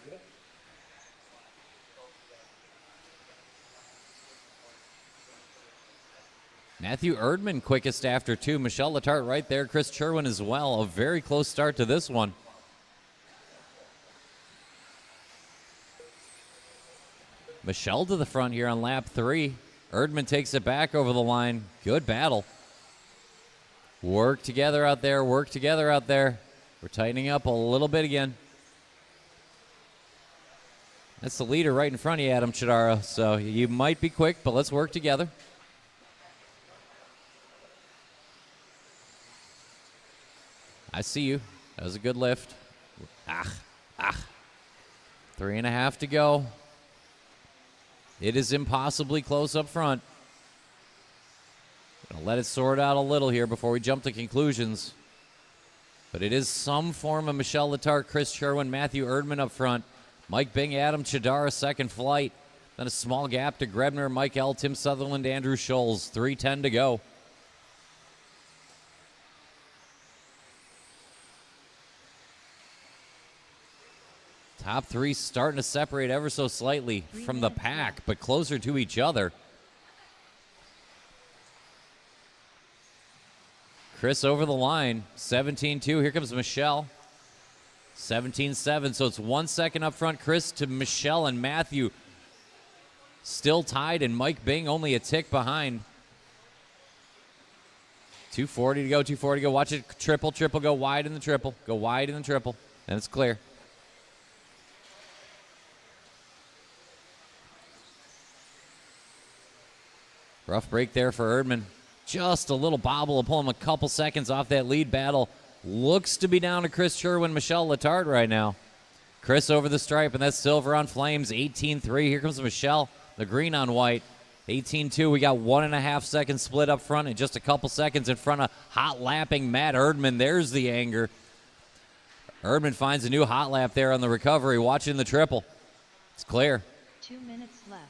Matthew Erdman quickest after 2. Michelle Letarte right there. Chris Sherwin as well. A very close start to this one. Michelle to the front here on lap 3. Erdman takes it back over the line. Good battle. Work together out there. Work together out there. We're tightening up a little bit again. That's the leader right in front of you, Adam Chidara. So you might be quick, but let's work together. I see you. That was a good lift. 3.5 to go. It is impossibly close up front. Gonna let it sort out a little here before we jump to conclusions. But it is some form of Michelle Letarte, Chris Sherwin, Matthew Erdman up front. Mike Bing, Adam Chidara, second flight. Then a small gap to Grebner, Mike L., Tim Sutherland, Andrew Scholes. 3:10 to go. Top 3 starting to separate ever so slightly from the pack, but closer to each other. Chris over the line, 17-2. Here comes Michelle, 17-7. So it's 1 second up front. Chris to Michelle and Matthew still tied, and Mike Bing only a tick behind. 2:40 to go, 2:40 to go. Watch it triple, go wide in the triple. Go wide in the triple, and it's clear. Rough break there for Erdman. Just a little bobble will pull him a couple seconds off that lead battle. Looks to be down to Chris Sherwin, Michelle Letarte right now. Chris over the stripe, and that's silver on flames. 18-3. Here comes Michelle, the green on white. 18-2. We got 1.5 second split up front and just a couple seconds in front of hot lapping Matt Erdman. There's the anger. Erdman finds a new hot lap there on the recovery. Watching the triple. It's clear. 2 minutes left.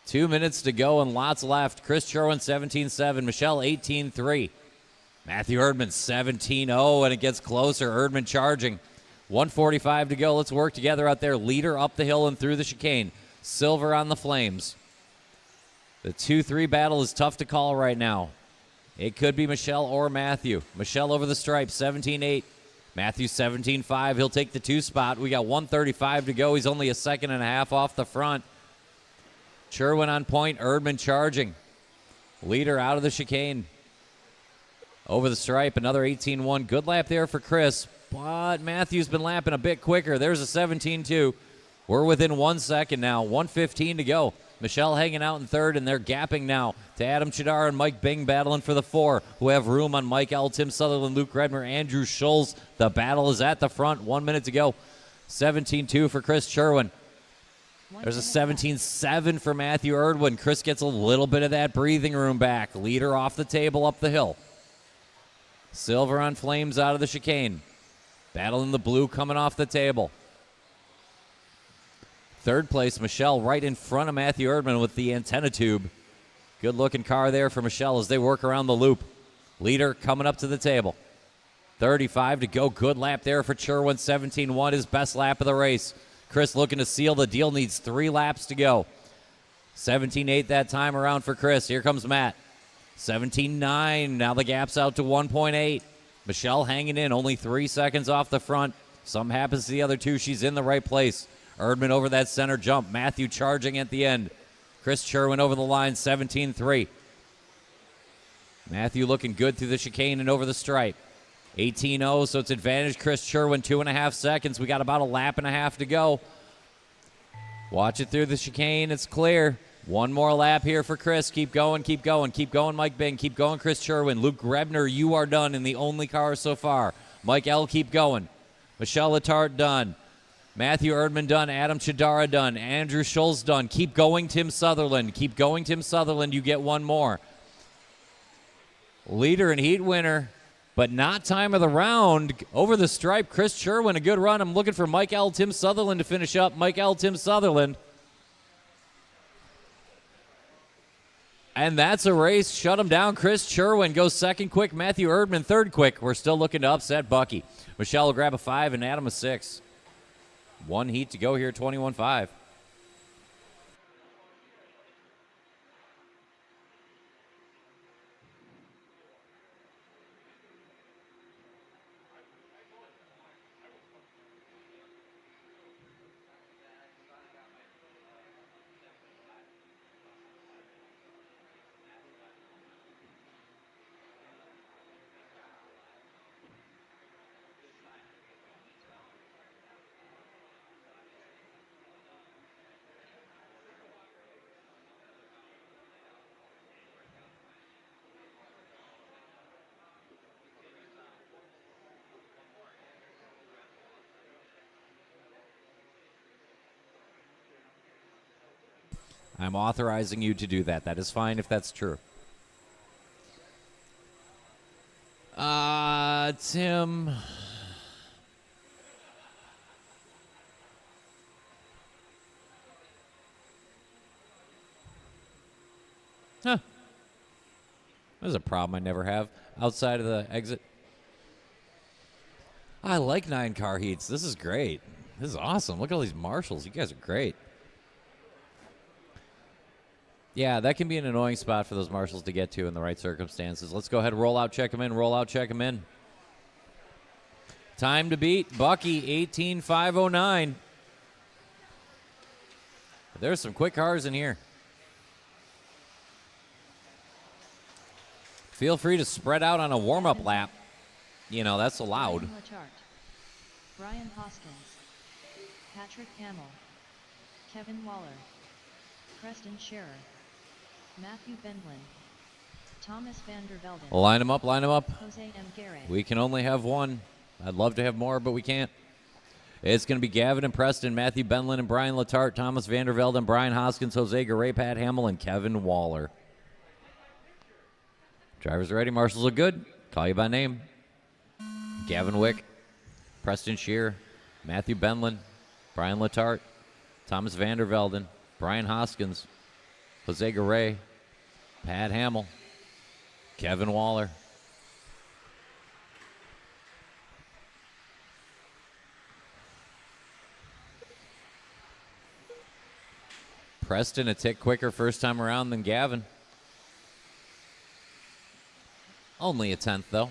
2 minutes to go and lots left. Chris Sherwin 17-7. Michelle 18-3. Matthew Erdman 17-0, and it gets closer. Erdman charging. 1:45 to go. Let's work together out there. Leader up the hill and through the chicane. Silver on the flames. The 2-3 battle is tough to call right now. It could be Michelle or Matthew. Michelle over the stripe, 17-8. Matthew 17-5. He'll take the 2 spot. We got 1:35 to go. He's only a second and a half off the front. Sherwin on point. Erdman charging. Leader out of the chicane. Over the stripe, another 18-1. Good lap there for Chris, but Matthew's been lapping a bit quicker. There's a 17-2. We're within 1 second now. 1:15 to go. Michelle hanging out in third, and they're gapping now to Adam Chidara and Mike Bing battling for the 4, who have room on Mike L., Tim Sutherland, Luke Redmer, Andrew Scholes. The battle is at the front. 1 minute to go. 17-2 for Chris Sherwin. There's a 17-7 for Matthew Erdwin. Chris gets a little bit of that breathing room back. Leader off the table up the hill. Silver on flames out of the chicane. Battle in the blue coming off the table. Third place, Michelle right in front of Matthew Erdman with the antenna tube. Good looking car there for Michelle as they work around the loop. Leader coming up to the table. 35 to go. Good lap there for Sherwin. 17-1, his best lap of the race. Chris looking to seal the deal, needs 3 laps to go. 17-8 that time around for Chris. Here comes Matt. 17-9, now the gap's out to 1.8. Michelle hanging in, only 3 seconds off the front. Something happens to the other 2, she's in the right place. Erdman over that center jump. Matthew charging at the end. Chris Sherwin over the line, 17-3. Matthew looking good through the chicane and over the stripe. 18-0, so it's advantage Chris Sherwin, 2.5 seconds. We got about a lap and a half to go. Watch it through the chicane. It's clear. One more lap here for Chris. Keep going, keep going, keep going, Mike Bing. Keep going, Chris Sherwin. Luke Grebner, you are done in the only car so far. Mike L, keep going. Michelle Letarte done. Matthew Erdman done. Adam Chidara done. Andrew Schultz done. Keep going, Tim Sutherland. Keep going, Tim Sutherland. You get one more. Leader and heat winner, but not time of the round. Over the stripe, Chris Sherwin, a good run. I'm looking for Mike L, Tim Sutherland to finish up. Mike L, Tim Sutherland. And that's a race. Shut him down. Chris Sherwin goes second quick. Matthew Erdman third quick. We're still looking to upset Bucky. Michelle will grab a 5 and Adam a 6. One heat to go here, 21-5. I'm authorizing you to do that. That is fine if that's true. Tim. Huh. There's a problem I never have outside of the exit. I like 9-car heats. This is great. This is awesome. Look at all these marshals. You guys are great. Yeah, that can be an annoying spot for those marshals to get to in the right circumstances. Let's go ahead and roll out, check them in, roll out, check them in. Time to beat Bucky, 18,509. There's some quick cars in here. Feel free to spread out on a warm-up lap. You know, that's allowed. Brian Letarte, Brian Hoskins, Patrick Hamill, Kevin Waller, Preston Scherer, Matthew Bendlin, Thomas van der Velden. Line them up, line them up. Jose M. Garay. We can only have one. I'd love to have more, but we can't. It's going to be Gavin and Preston, Matthew Bendlin and Brian Letarte, Thomas van der Velden, Brian Hoskins, Jose Garay, Pat Hamill, and Kevin Waller. Drivers are ready. Marshals are good. Call you by name. Gavin Wick, Preston Scheer, Matthew Bendlin, Brian Letarte, Thomas van der Velden, Brian Hoskins, Jose Garay, Pat Hamill, Kevin Waller. Preston a tick quicker first time around than Gavin. Only a tenth, though.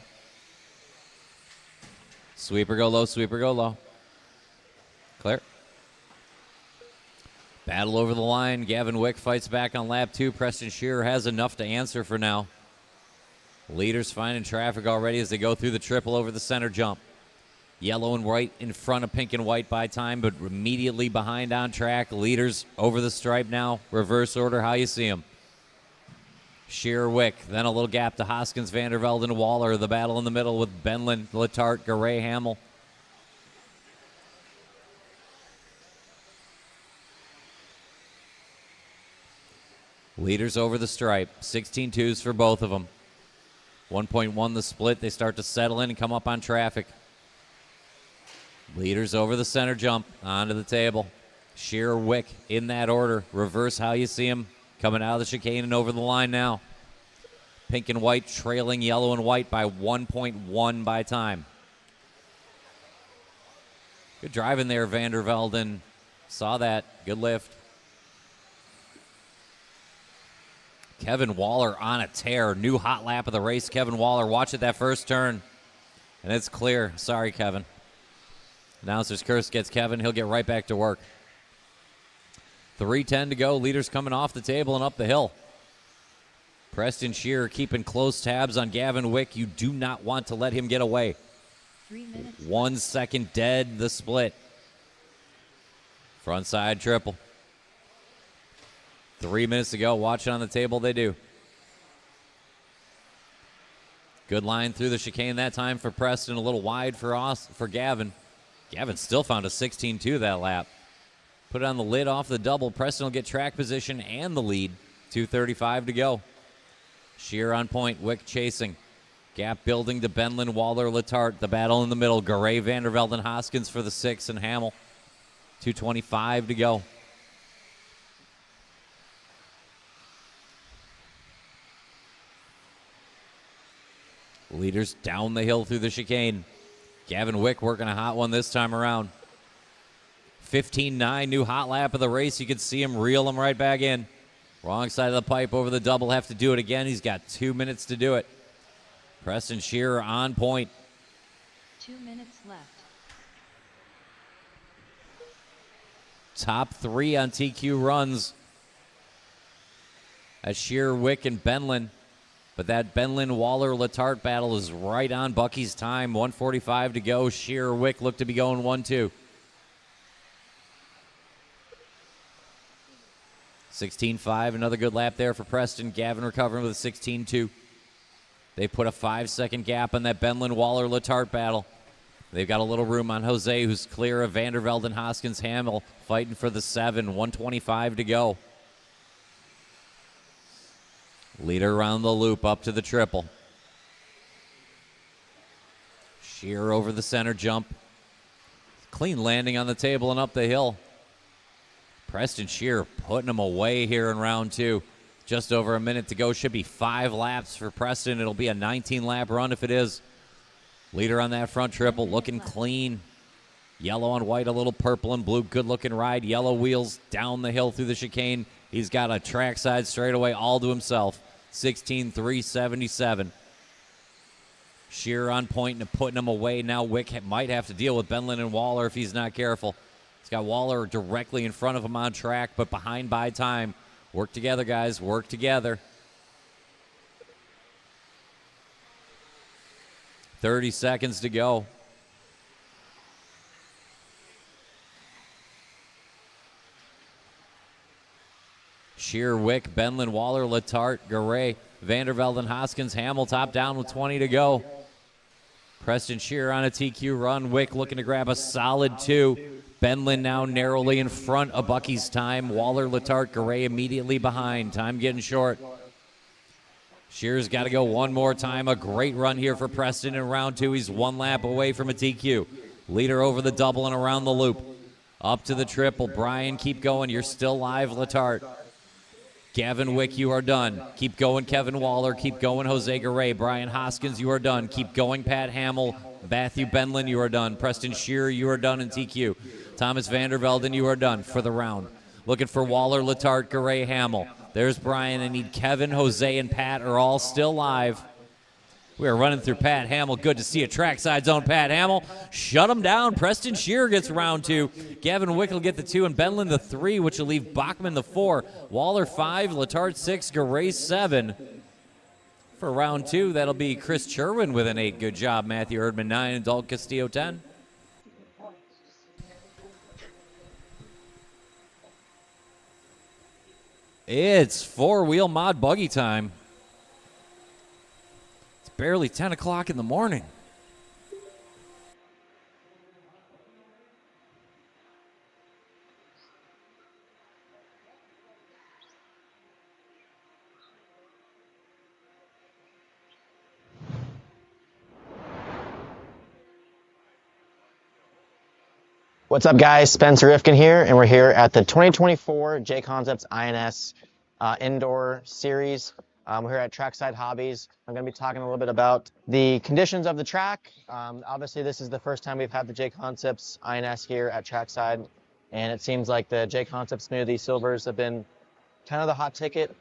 Sweeper go low, sweeper go low. Clear. Battle over the line. Gavin Wick fights back on lap 2. Preston Scherer has enough to answer for now. Leaders finding traffic already as they go through the triple over the center jump. Yellow and white in front of pink and white by time, but immediately behind on track. Leaders over the stripe now. Reverse order, how you see them. Scherer, Wick, then a little gap to Hoskins, van der Velden, Waller. The battle in the middle with Bendlin, Letarte, Garay, Hamill. Leaders over the stripe. 16-2s for both of them. 1.1 the split. They start to settle in and come up on traffic. Leaders over the center jump. Onto the table. Scherer, Wick in that order. Reverse how you see them. Coming out of the chicane and over the line now. Pink and white trailing yellow and white by 1.1 by time. Good driving there, van der Velden. Saw that. Good lift. Kevin Waller on a tear. New hot lap of the race. Kevin Waller, watch it that first turn. And it's clear. Sorry, Kevin. Announcer's curse gets Kevin. He'll get right back to work. 3:10 to go. Leaders coming off the table and up the hill. Preston Scherer keeping close tabs on Gavin Wick. You do not want to let him get away. 3 minutes. 1 second dead, the split. Front side triple. 3 minutes to go. Watch it on the table. They do. Good line through the chicane that time for Preston. A little wide for Gavin. Gavin still found a 16-2 that lap. Put it on the lid off the double. Preston will get track position and the lead. 2:35 to go. Shear on point. Wick chasing. Gap building to Benlin, Waller, Letarte. The battle in the middle. Garay, Vandervelde, and Hoskins for the 6, and Hamill. 2:25 to go. Leaders down the hill through the chicane. Gavin Wick working a hot one this time around. 15.9, new hot lap of the race. You can see him reel him right back in. Wrong side of the pipe over the double. Have to do it again. He's got 2 minutes to do it. Preston Shearer on point. 2 minutes left. Top 3 on TQ runs. That's Shearer, Wick, and Benlin. But that Benlin-Waller-Letarte battle is right on Bucky's time. 1:45 to go. Shearer, Wick look to be going 1-2. 16.5, another good lap there for Preston. Gavin recovering with a 16.2. They put a 5-second gap on that Benlin-Waller-Letarte battle. They've got a little room on Jose, who's clear of Vandervelde and Hoskins. Hamill fighting for the 7. 1:25 to go. Leader around the loop up to the triple. Shearer over the center jump. Clean landing on the table and up the hill. Preston Shearer putting him away here in round 2. Just over a minute to go. Should be 5 laps for Preston. It'll be a 19-lap run if it is. Leader on that front triple looking clean. Yellow on white, a little purple and blue. Good-looking ride. Yellow wheels down the hill through the chicane. He's got a trackside straightaway all to himself. 16.377. Shearer on point and putting him away. Now Wick might have to deal with Benlin and Waller if he's not careful. He's got Waller directly in front of him on track, but behind by time. Work together, guys. Work together. 30 seconds to go. Shearer, Wick, Benlin, Waller, Letarte, Garay, Vandervelde, and Hoskins. Hamill top down with 20 to go. Preston Shearer on a TQ run. Wick looking to grab a solid 2. Benlin now narrowly in front of Bucky's time. Waller, Letarte, Garay immediately behind. Time getting short. Shearer's got to go one more time. A great run here for Preston in round 2. He's 1 lap away from a TQ. Leader over the double and around the loop. Up to the triple. Brian, keep going. You're still live, Letarte. Gavin Wick, you are done. Keep going, Kevin Waller. Keep going, Jose Garay. Brian Hoskins, you are done. Keep going, Pat Hamill. Matthew Benlin, you are done. Preston Shearer, you are done in TQ. Thomas Vandervelden, you are done for the round. Looking for Waller, Letarte, Garay, Hamill. There's Brian. I need Kevin, Jose, and Pat are all still live. We are running through Pat Hamill. Good to see a trackside zone, Pat Hamill. Shut him down. Preston Shearer gets round 2. Gavin Wick will get the 2, and Benlin the 3, which will leave Bachman the 4. Waller 5, Letarte 6, Garay 7. For round 2, that'll be Chris Cherwin with an 8. Good job, Matthew Erdman 9, and Dalton Castillo 10. It's 4-wheel mod buggy time. Barely 10 o'clock in the morning. What's up, guys? Spencer Rifkin here, and we're here at the 2024 JConcepts INS Indoor Series. We're here at Trackside Hobbies. I'm going to be talking a little bit about the conditions of the track. Obviously, this is the first time we've had the JConcepts INS here at Trackside, and it seems like the JConcepts Smoothie Silvers have been kind of the hot ticket.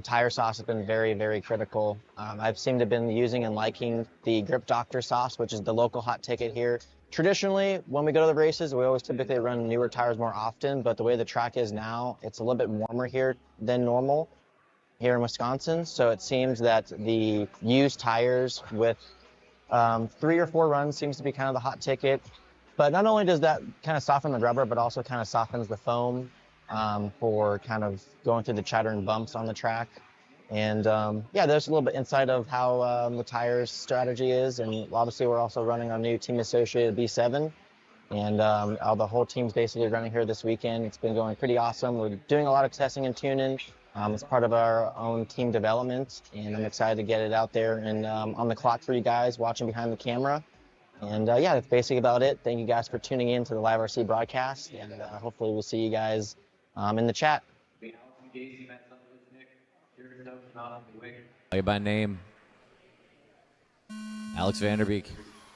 Tire sauce has been very, very critical. I've seemed to have been using and liking the Grip Doctor sauce, which is the local hot ticket here. Traditionally, when we go to the races, we always typically run newer tires more often, but the way the track is now, it's a little bit warmer here than normal here in Wisconsin. So it seems that the used tires with 3 or 4 runs seems to be kind of the hot ticket. But not only does that kind of soften the rubber, but also kind of softens the foam for kind of going through the chattering bumps on the track. And yeah, there's a little bit insight of how the tires strategy is. And obviously we're also running our new team associated B7. And the whole team's basically running here this weekend. It's been going pretty awesome. We're doing a lot of testing and tuning. It's part of our own team development, and I'm excited to get it out there and on the clock for you guys watching behind the camera. And yeah, that's basically about it. Thank you guys for tuning in to the Live RC broadcast, and hopefully we'll see you guys in the chat. By name, Alex Vanderbeek,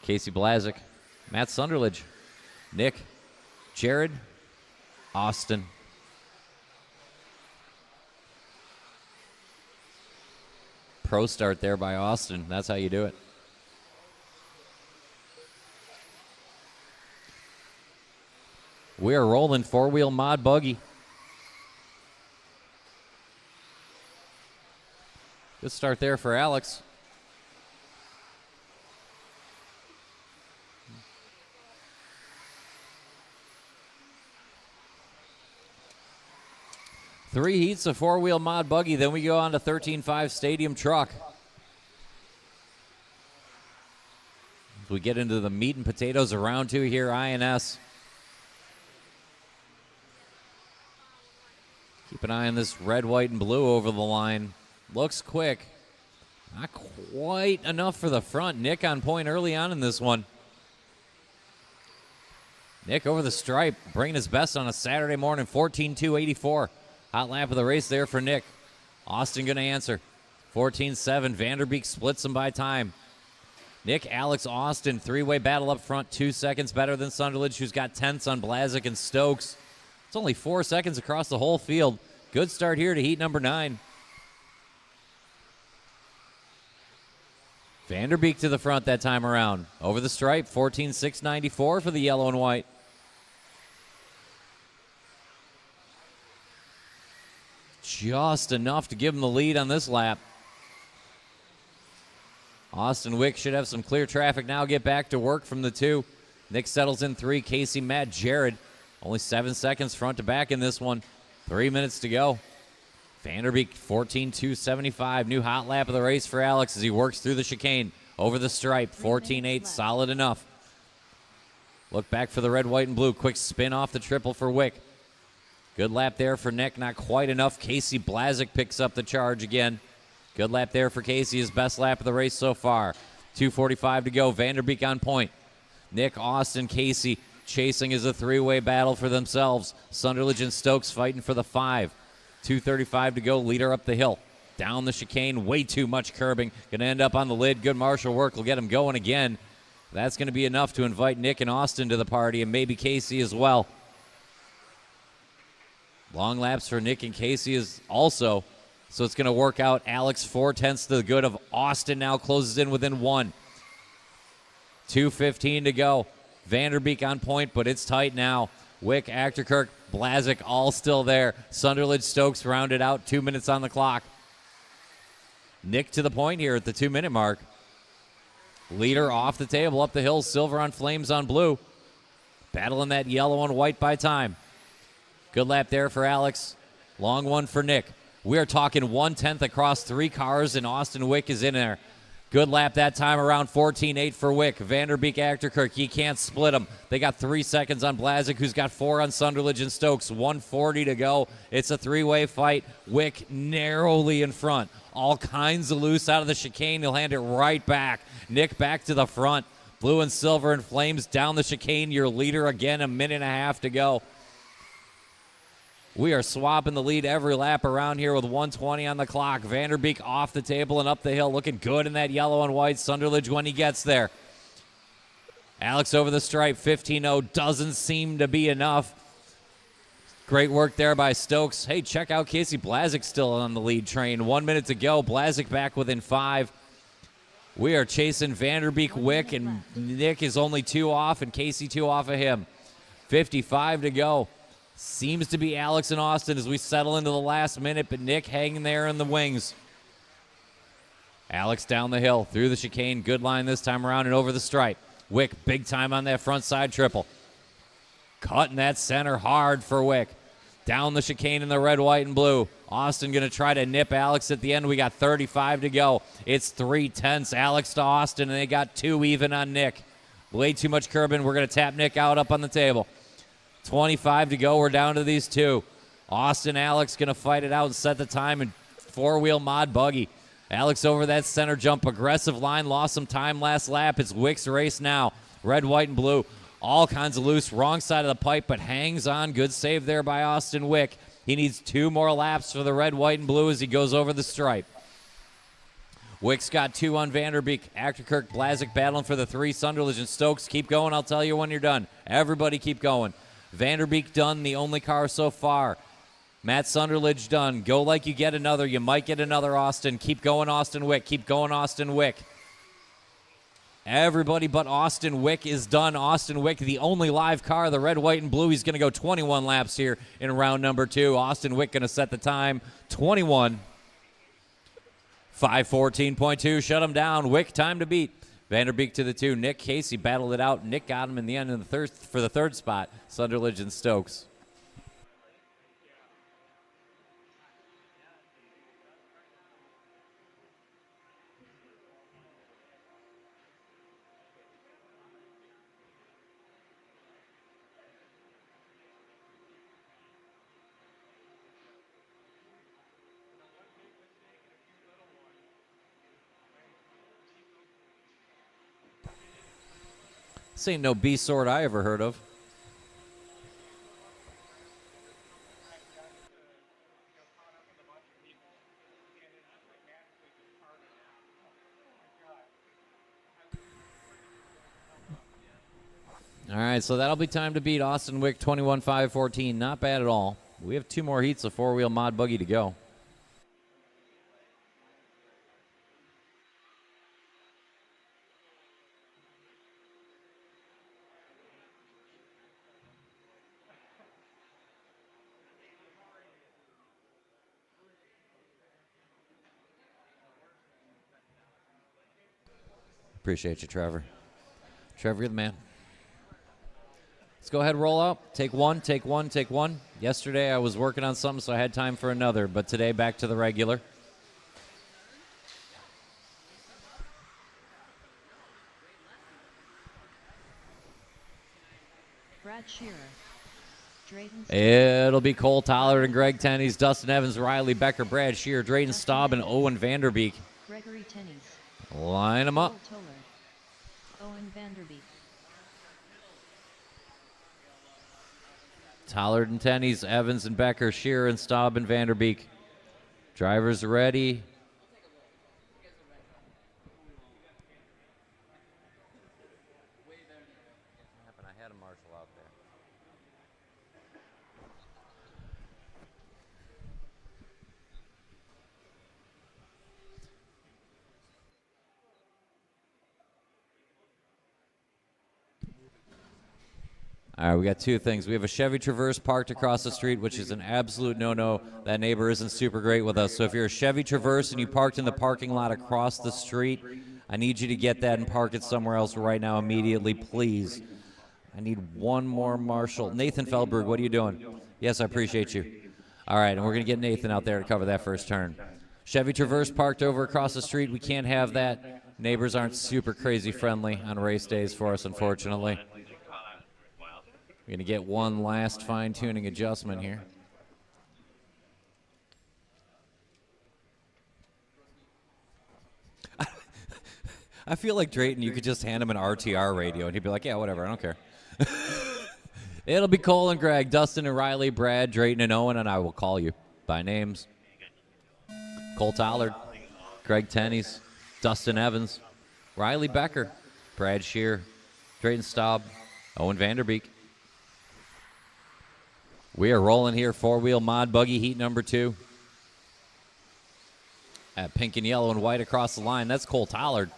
Casey Blazik, Matt Sunderledge, Nick, Jared, Austin. Pro start there by Austin. That's how you do it. We are rolling four-wheel mod buggy. Good start there for Alex. Three heats of four-wheel mod buggy. Then we go on to 13.5 stadium truck. As we get into the meat and potatoes of round two here, INS. Keep an eye on this red, white, and blue over the line. Looks quick. Not quite enough for the front. Nick on point early on in this one. Nick over the stripe, bringing his best on a Saturday morning, 14.284. Hot lap of the race there for Nick. Austin going to answer. 14.7. Vanderbeek splits them by time. Nick, Alex, Austin, three-way battle up front. 2 seconds better than Sunderledge, who's got tenths on Blazik and Stokes. It's only 4 seconds across the whole field. Good start here to heat number 9. Vanderbeek to the front that time around. Over the stripe, 14.694 for the yellow and white. Just enough to give him the lead on this lap. Austin Wick should have some clear traffic now. Get back to work from the 2. Nick settles in 3. Casey, Matt, Jared. Only 7 seconds front to back in this one. 3 minutes to go. Vanderbeek 14.275. New hot lap of the race for Alex as he works through the chicane. Over the stripe. 14.8. Solid enough. Look back for the red, white, and blue. Quick spin off the triple for Wick. Good lap there for Nick, not quite enough. Casey Blazik picks up the charge again. Good lap there for Casey, his best lap of the race so far. 2:45 to go, Vanderbeek on point. Nick, Austin, Casey chasing is a three-way battle for themselves. Sunderledge and Stokes fighting for the 5. 2:35 to go, leader up the hill. Down the chicane, way too much curbing. Going to end up on the lid. Good marshal work will get him going again. That's going to be enough to invite Nick and Austin to the party, and maybe Casey as well. Long laps for Nick and Casey is also, so it's going to work out. Alex 4/10 to the good of Austin now closes in within 1. 2:15 to go. Vanderbeek on point, but it's tight now. Wick, Achterkirk, Blazik all still there. Sunderledge, Stokes rounded out. 2 minutes on the clock. Nick to the point here at the 2-minute mark. Leader off the table, up the hill, silver on flames on blue. Battling that yellow and white by time. Good lap there for Alex. Long one for Nick. We are talking 1/10 across 3 cars, and Austin Wick is in there. Good lap that time around, 14.8 for Wick. Vanderbeek, Achterkirk, he can't split them. They got 3 seconds on Blazik, who's got 4 on Sunderledge and Stokes. 1:40 to go. It's a 3-way fight. Wick narrowly in front. All kinds of loose out of the chicane. He'll hand it right back. Nick back to the front. Blue and silver and flames down the chicane. Your leader again, 1.5 minutes to go. We are swapping the lead every lap around here with 1:20 on the clock. Vanderbeek off the table and up the hill, looking good in that yellow and white. Sunderledge when he gets there. Alex over the stripe, 15.0. Doesn't seem to be enough. Great work there by Stokes. Hey, check out Casey Blazik still on the lead train. 1 minute to go. Blazik back within 5. We are chasing Vanderbeek, Wick, and Nick is only 2 off, and Casey 2 off of him. 55 to go. Seems to be Alex and Austin as we settle into the last minute, but Nick hanging there in the wings. Alex down the hill, through the chicane. Good line this time around and over the stripe. Wick, big time on that front side triple. Cutting that center hard for Wick. Down the chicane in the red, white, and blue. Austin going to try to nip Alex at the end. We got 35 to go. It's 3/10, Alex to Austin, and they got 2 even on Nick. Way too much curbing. We're going to tap Nick out up on the table. 25 to go. We're down to these 2. Austin, Alex going to fight it out and set the time in 4-wheel mod buggy. Alex over that center jump. Aggressive line. Lost some time last lap. It's Wick's race now. Red, white, and blue. All kinds of loose. Wrong side of the pipe, but hangs on. Good save there by Austin Wick. He needs 2 more laps for the red, white, and blue as he goes over the stripe. Wick's got 2 on Vanderbeek. Achterkirk, Blazik battling for the 3. Sunderledge and Stokes. Keep going. I'll tell you when you're done. Everybody keep going. Vanderbeek done, the only car so far. Matt Sunderledge done. Go like you get another. You might get another, Austin. Keep going, Austin Wick. Keep going, Austin Wick. Everybody but Austin Wick is done. Austin Wick, the only live car, the red, white, and blue. He's going to go 21 laps here in round number 2. Austin Wick going to set the time, 21. 5:14.2, shut him down. Wick, time to beat. Vanderbeek to the 2. Nick Casey battled it out. Nick got him in the end of the third, for the 3rd spot. Sunderledge and Stokes. This ain't no B sword I ever heard of. All right, so that'll be time to beat Austin Wick 21-5-14. Not bad at all. We have 2 more heats of 4-wheel mod buggy to go. Appreciate you, Trevor. Trevor, you're the man. Let's go ahead and roll out. Take one, take one, take one. Yesterday I was working on something, so I had time for another, but today back to the regular. Brad Shearer. Drayton It'll be Cole Tollard and Greg Tenney's, Dustin Evans, Riley Becker, Brad Shearer, Drayton Staub, and Owen Vanderbeek. Gregory Tenney's. Line them up. Cole Tollard. Owen Vanderbeek. Tollard and Tenney's, Evans and Becker, Shearer and Staub and Vanderbeek. Drivers ready. I had a marshal out there. All right, we got 2 things. We have a Chevy Traverse parked across the street, which is an absolute no-no. That neighbor isn't super great with us. So if you're a Chevy Traverse and you parked in the parking lot across the street, I need you to get that and park it somewhere else right now immediately, please. I need one more marshal. Nathan Feldberg, what are you doing? Yes, I appreciate you. All right, and we're going to get Nathan out there to cover that first turn. Chevy Traverse parked over across the street. We can't have that. Neighbors aren't super crazy friendly on race days for us, unfortunately. We're going to get one last fine-tuning adjustment here. I feel like Drayton, you could just hand him an RTR radio, and he'd be like, yeah, whatever, I don't care. It'll be Cole and Greg, Dustin and Riley, Brad, Drayton and Owen, and I will call you by names. Cole Tollard, Greg Tenney's, Dustin Evans, Riley Becker, Brad Shearer, Drayton Staub, Owen Vanderbeek. We are rolling here, 4-wheel mod buggy heat number 2. At pink and yellow and white across the line. That's Cole Tollard.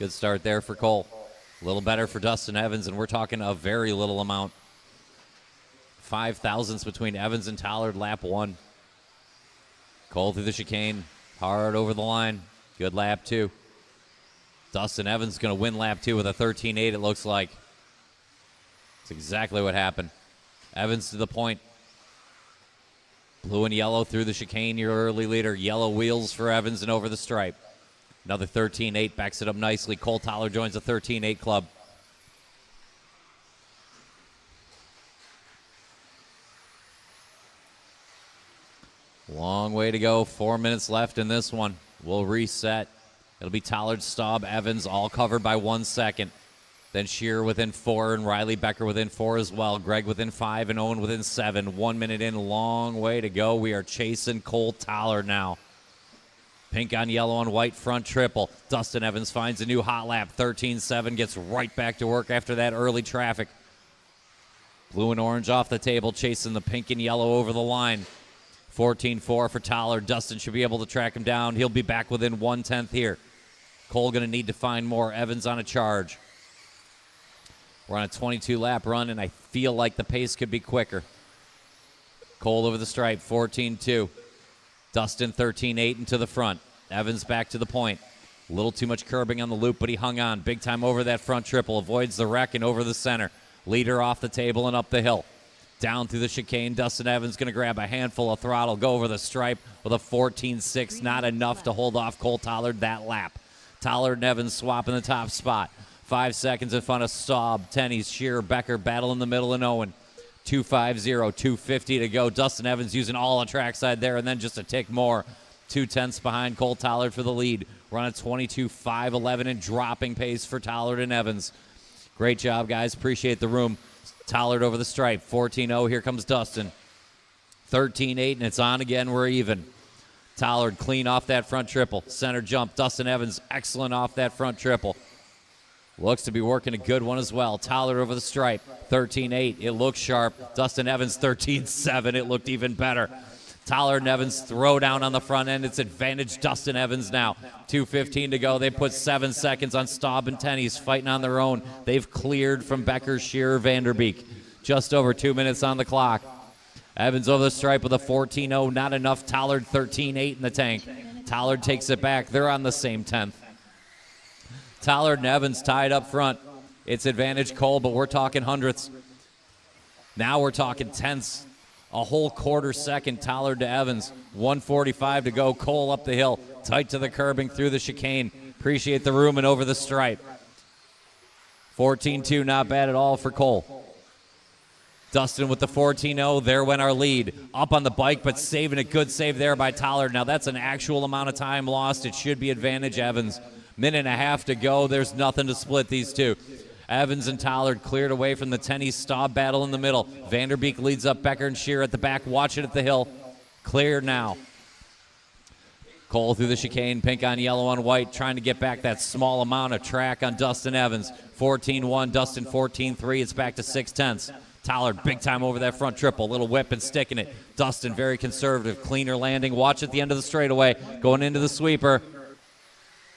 Good start there for Cole. A little better for Dustin Evans, and we're talking a very little amount. 5 thousandths between Evans and Tollard, lap 1. Cole through the chicane, hard over the line. Good lap 2. Dustin Evans going to win lap 2 with a 13.8, it looks like. That's exactly what happened. Evans to the point. Blue and yellow through the chicane, your early leader. Yellow wheels for Evans and over the stripe. Another 13-8, backs it up nicely. Cole Toller joins the 13-8 club. Long way to go. 4 minutes left in this one. We'll reset. It'll be Tollard, Staub, Evans, all covered by 1 second. Then Shearer within 4 and Riley Becker within 4 as well. Greg within 5 and Owen within 7. 1 minute in, long way to go. We are chasing Cole Tollard now. Pink on yellow on white front triple. Dustin Evans finds a new hot lap. 13-7, gets right back to work after that early traffic. Blue and orange off the table, chasing the pink and yellow over the line. 14-4 for Tollard. Dustin should be able to track him down. He'll be back within 1/10 here. Cole going to need to find more. Evans on a charge. We're on a 22-lap run, and I feel like the pace could be quicker. Cole over the stripe, 14-2. Dustin 13-8 into the front. Evans back to the point. A little too much curbing on the loop, but he hung on. Big time over that front triple. Avoids the wreck and over the center. Leader off the table and up the hill. Down through the chicane. Dustin Evans going to grab a handful of throttle, go over the stripe with a 14-6. Not enough to hold off Cole Tollard that lap. Tollard and Evans swapping the top spot. 5 seconds in front of Staub, Tenney's, Shearer, Becker, battle in the middle, and Owen. 2:50, 2:50 to go. Dustin Evans using all of Trackside there, and then just a tick more. 2/10 behind Cole Tollard for the lead. We're on a 22-5-11 and dropping pace for Tollard and Evans. Great job, guys. Appreciate the room. Tollard over the stripe. 14-0. Here comes Dustin. 13-8, and it's on again. We're even. Tollard clean off that front triple. Center jump. Dustin Evans excellent off that front triple. Looks to be working a good one as well. Tollard over the stripe. 13-8. It looks sharp. Dustin Evans 13-7. It looked even better. Tollard and Evans throw down on the front end. It's advantage Dustin Evans now. 2:15 to go. They put 7 seconds on Staub and Tenney's fighting on their own. They've cleared from Becker, Shearer, Vanderbeek. Just over 2 minutes on the clock. Evans over the stripe with a 14-0. Not enough. Tollard 13-8 in the tank. Tollard takes it back. They're on the same 10th. Tollard and Evans tied up front. It's advantage Cole, but we're talking hundredths. Now we're talking tenths. A whole quarter second, Tollard to Evans. 1:45 to go. Cole up the hill. Tight to the curbing through the chicane. Appreciate the room and over the stripe. 14-2, not bad at all for Cole. Dustin with the 14-0. There went our lead. Up on the bike, but saving a good save there by Tollard. Now that's an actual amount of time lost. It should be advantage Evans. Minute and a half to go. There's nothing to split these two. Evans and Tollard cleared away from the Tenney Staub battle in the middle. Vanderbeek leads up Becker and Shearer at the back. Watch it at the hill. Cleared now. Cole through the chicane. Pink on yellow on white. Trying to get back that small amount of track on Dustin Evans. 14-1. Dustin 14-3. It's back to 6/10. Tollard big time over that front triple. Little whip and sticking it. Dustin very conservative. Cleaner landing. Watch at the end of the straightaway. Going into the sweeper.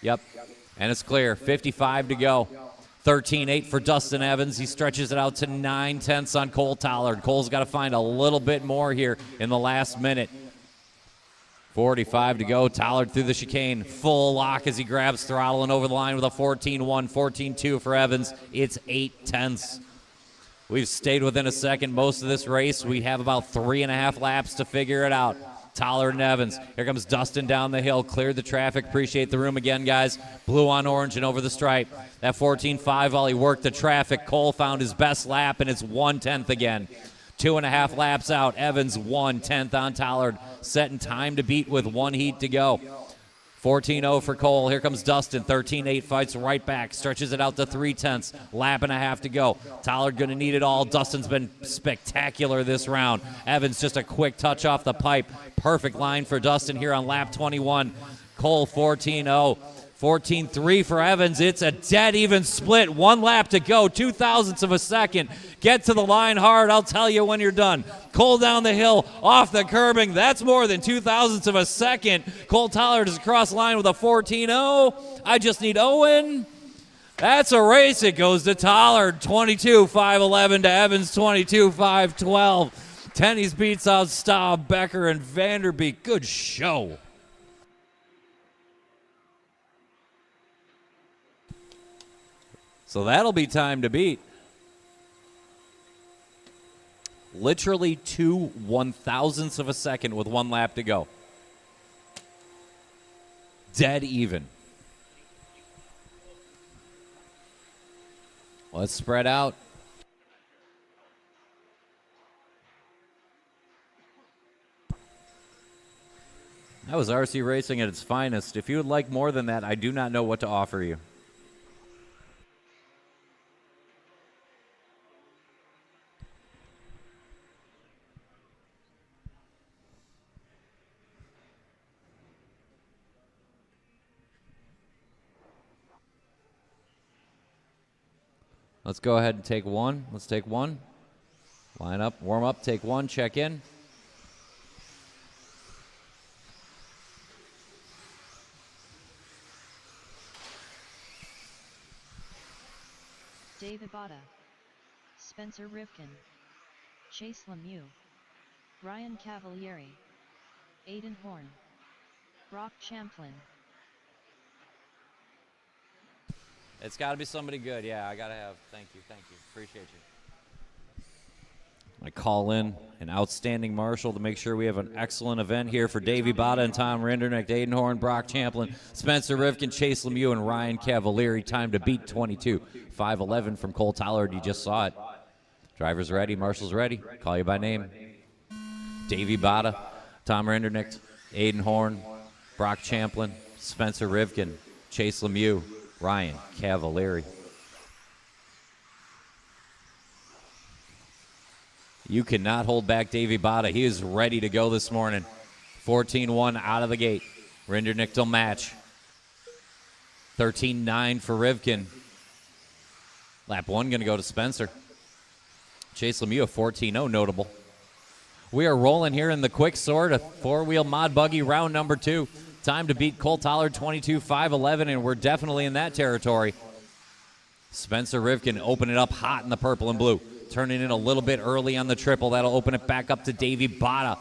Yep. And it's clear. 55 to go. 13-8 for Dustin Evans. He stretches it out to 9/10 on Cole Tollard. Cole's got to find a little bit more here in the last minute. 45 to go. Tollard through the chicane. Full lock as he grabs throttle and over the line with a 14-1, 14-2 for Evans. It's 8/10. We've stayed within a second most of this race. We have about 3.5 laps to figure it out. Tollard and Evans. Here comes Dustin down the hill. Cleared the traffic. Appreciate the room again, guys. Blue on orange and over the stripe. That 14-5 while he worked the traffic. Cole found his best lap, and it's 1/10 again. 2.5 laps out. Evans 1/10 on Tollard. Setting time to beat with 1 heat to go. 14-0 for Cole. Here comes Dustin. 13-8 fights right back. Stretches it out to 3/10. Lap and a half to go. Tollard going to need it all. Dustin's been spectacular this round. Evans just a quick touch off the pipe. Perfect line for Dustin here on lap 21. Cole 14-0. 14-3 for Evans. It's a dead even split. 1 lap to go. 0.02 of a second. Get to the line hard. I'll tell you when you're done. Cole down the hill, off the curbing. That's more than 0.02 of a second. Cole Tollard is across line with a 14-0. I just need Owen. That's a race. It goes to Tollard. 22-5-11 to Evans. 22-5-12. Tenney's beats out Staub, Becker, and Vanderbeek. Good show. So that'll be time to beat. Literally 2/1000ths of a second with 1 lap to go. Dead even. Let's spread out. That was RC Racing at its finest. If you would like more than that, I do not know what to offer you. Let's go ahead and take one. Let's take one. Line up, warm up, take one, check in. David Botta, Spencer Rivkin, Chase Lemieux, Ryan Cavalieri, Aiden Horn, Brock Champlin. It's got to be somebody good. Yeah, I got to have. Thank you. Appreciate you. I call in an outstanding marshal to make sure we have an excellent event here for Davey Botta and Tom Rinderknecht, Aiden Horn, Brock Champlin, Spencer Rivkin, Chase Lemieux, and Ryan Cavalieri. Time to beat 22:5:11 from Cole Tollard. You just saw it. Drivers ready, marshals ready. Call you by name. Davey Botta, Tom Rinderknecht, Aiden Horn, Brock Champlin, Spencer Rivkin, Chase Lemieux, Ryan Cavalieri. You cannot hold back Davey Botta. He is ready to go this morning. 14-1 out of the gate. Rinderknecht will match. 13-9 for Rivkin. Lap 1 going to go to Spencer. Chase Lemieux, 14-0, notable. We are rolling here in the quick sort, a four-wheel mod buggy, round number 2. Time to beat Cole Tollard 22:5:11, and we're definitely in that territory. Spencer Rivkin open it up hot in the purple and blue. Turning in a little bit early on the triple. That'll open it back up to Davey Botta.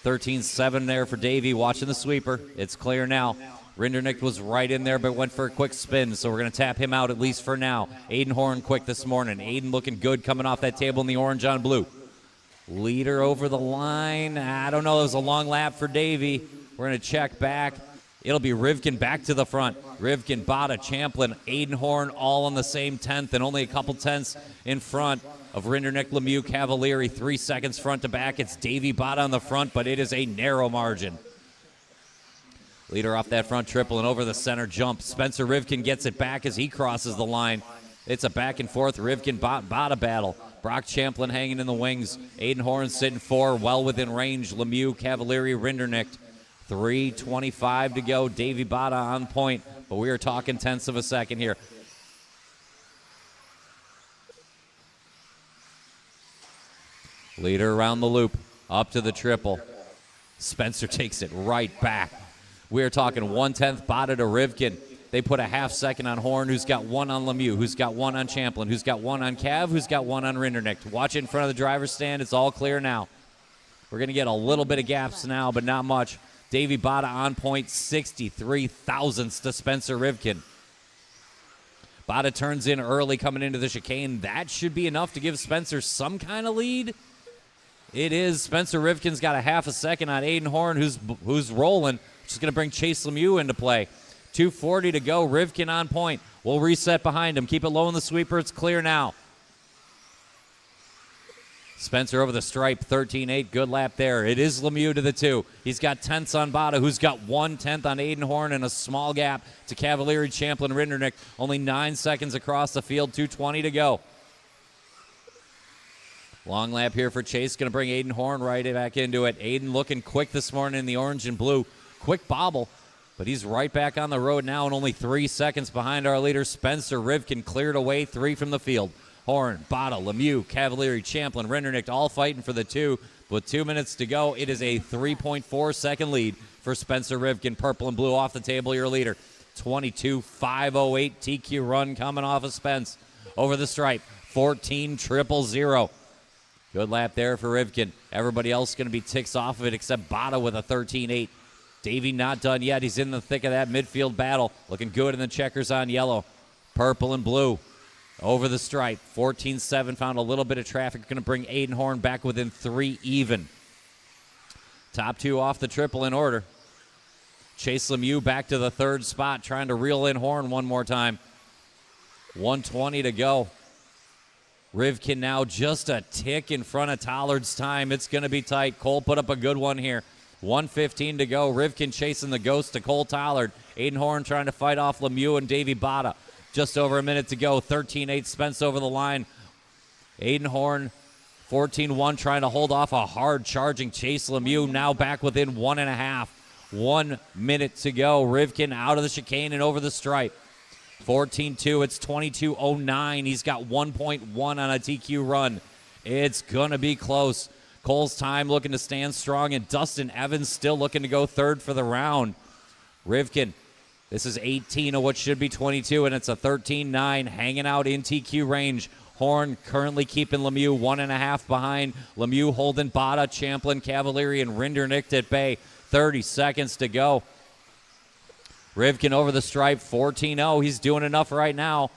13-7 there for Davey. Watching the sweeper. It's clear now. Rinderknecht was right in there, but went for a quick spin, so we're going to tap him out at least for now. Aiden Horn quick this morning. Aiden looking good coming off that table in the orange on blue. Leader over the line. I don't know. It was a long lap for Davey. We're going to check back. It'll be Rivkin back to the front. Rivkin, Botta, Champlin, Aiden Horn all on the same 10th and only a couple tenths in front of Rinderknecht, Lemieux, Cavalieri. 3 seconds front to back. It's Davey Botta on the front, but it is a narrow margin. Leader off that front triple and over the center jump. Spencer Rivkin gets it back as he crosses the line. It's a back and forth Rivkin-Botta battle. Brock Champlin hanging in the wings. Aiden Horn sitting 4, well within range. Lemieux, Cavalieri, Rinderknecht. 3:25 to go. Davey Botta on point, but we are talking tenths of a second here. Leader around the loop, up to the triple. Spencer takes it right back. We are talking 1/10 Botta to Rivkin. They put a half second on Horn, who's got 1 on Lemieux, who's got 1 on Champlin, who's got 1 on Cav, who's got 1 on Rinderknecht. Watch it in front of the driver's stand. It's all clear now. We're going to get a little bit of gaps now, but not much. Davey Botta on point, 63 thousandths to Spencer Rivkin. Botta turns in early coming into the chicane. That should be enough to give Spencer some kind of lead. It is. Spencer Rivkin's got a half a second on Aiden Horn, who's rolling, which is going to bring Chase Lemieux into play. 2:40 to go. Rivkin on point. We'll reset behind him. Keep it low in the sweeper. It's clear now. Spencer over the stripe, 13-8, good lap there. It is Lemieux to the 2. He's got tenths on Botta, who's got 1/10 on Aiden Horn and a small gap to Cavalieri, Champlin, Rinderknecht. Only 9 seconds across the field, 2:20 to go. Long lap here for Chase, going to bring Aiden Horn right back into it. Aiden looking quick this morning in the orange and blue. Quick bobble, but he's right back on the road now and only 3 seconds behind our leader, Spencer Rivkin, cleared away 3 from the field. Horn, Botta, Lemieux, Cavalieri, Champlin, Rinderknecht all fighting for the 2. With 2 minutes to go, it is a 3.4-second lead for Spencer Rivkin. Purple and blue off the table, your leader. 22:5:08 TQ run coming off of Spence. Over the stripe, 14,000. Good lap there for Rivkin. Everybody else going to be ticks off of it except Botta with a 13-8. Davey not done yet. He's in the thick of that midfield battle. Looking good in the checkers on yellow. Purple and blue. over the stripe. 14-7, found a little bit of traffic. Going to bring Aiden Horn back within 3 even. Top 2 off the triple in order. Chase Lemieux back to the 3rd spot, trying to reel in Horn one more time. 1:20 to go. Rivkin now just a tick in front of Tollard's time. It's going to be tight. Cole put up a good one here. 1:15 to go. Rivkin chasing the ghost to Cole Tollard. Aiden Horn trying to fight off Lemieux and Davey Bada. Just over a minute to go. 13-8 Spence over the line. Aiden Horn 14-1 trying to hold off a hard charging Chase Lemieux. Now back within 1.5. 1 minute to go. Rivkin out of the chicane and over the stripe. 14-2. It's 22:09. He's got 1.1 on a TQ run. It's going to be close. Cole's time looking to stand strong, and Dustin Evans still looking to go 3rd for the round. Rivkin, this is 18 of what should be 22, and it's a 13-9 hanging out in TQ range. Horn currently keeping Lemieux 1.5 behind. Lemieux holding Bada, Champlin, Cavalieri, and Rinderknecht at bay. 30 seconds to go. Rivkin over the stripe, 14-0. He's doing enough right now.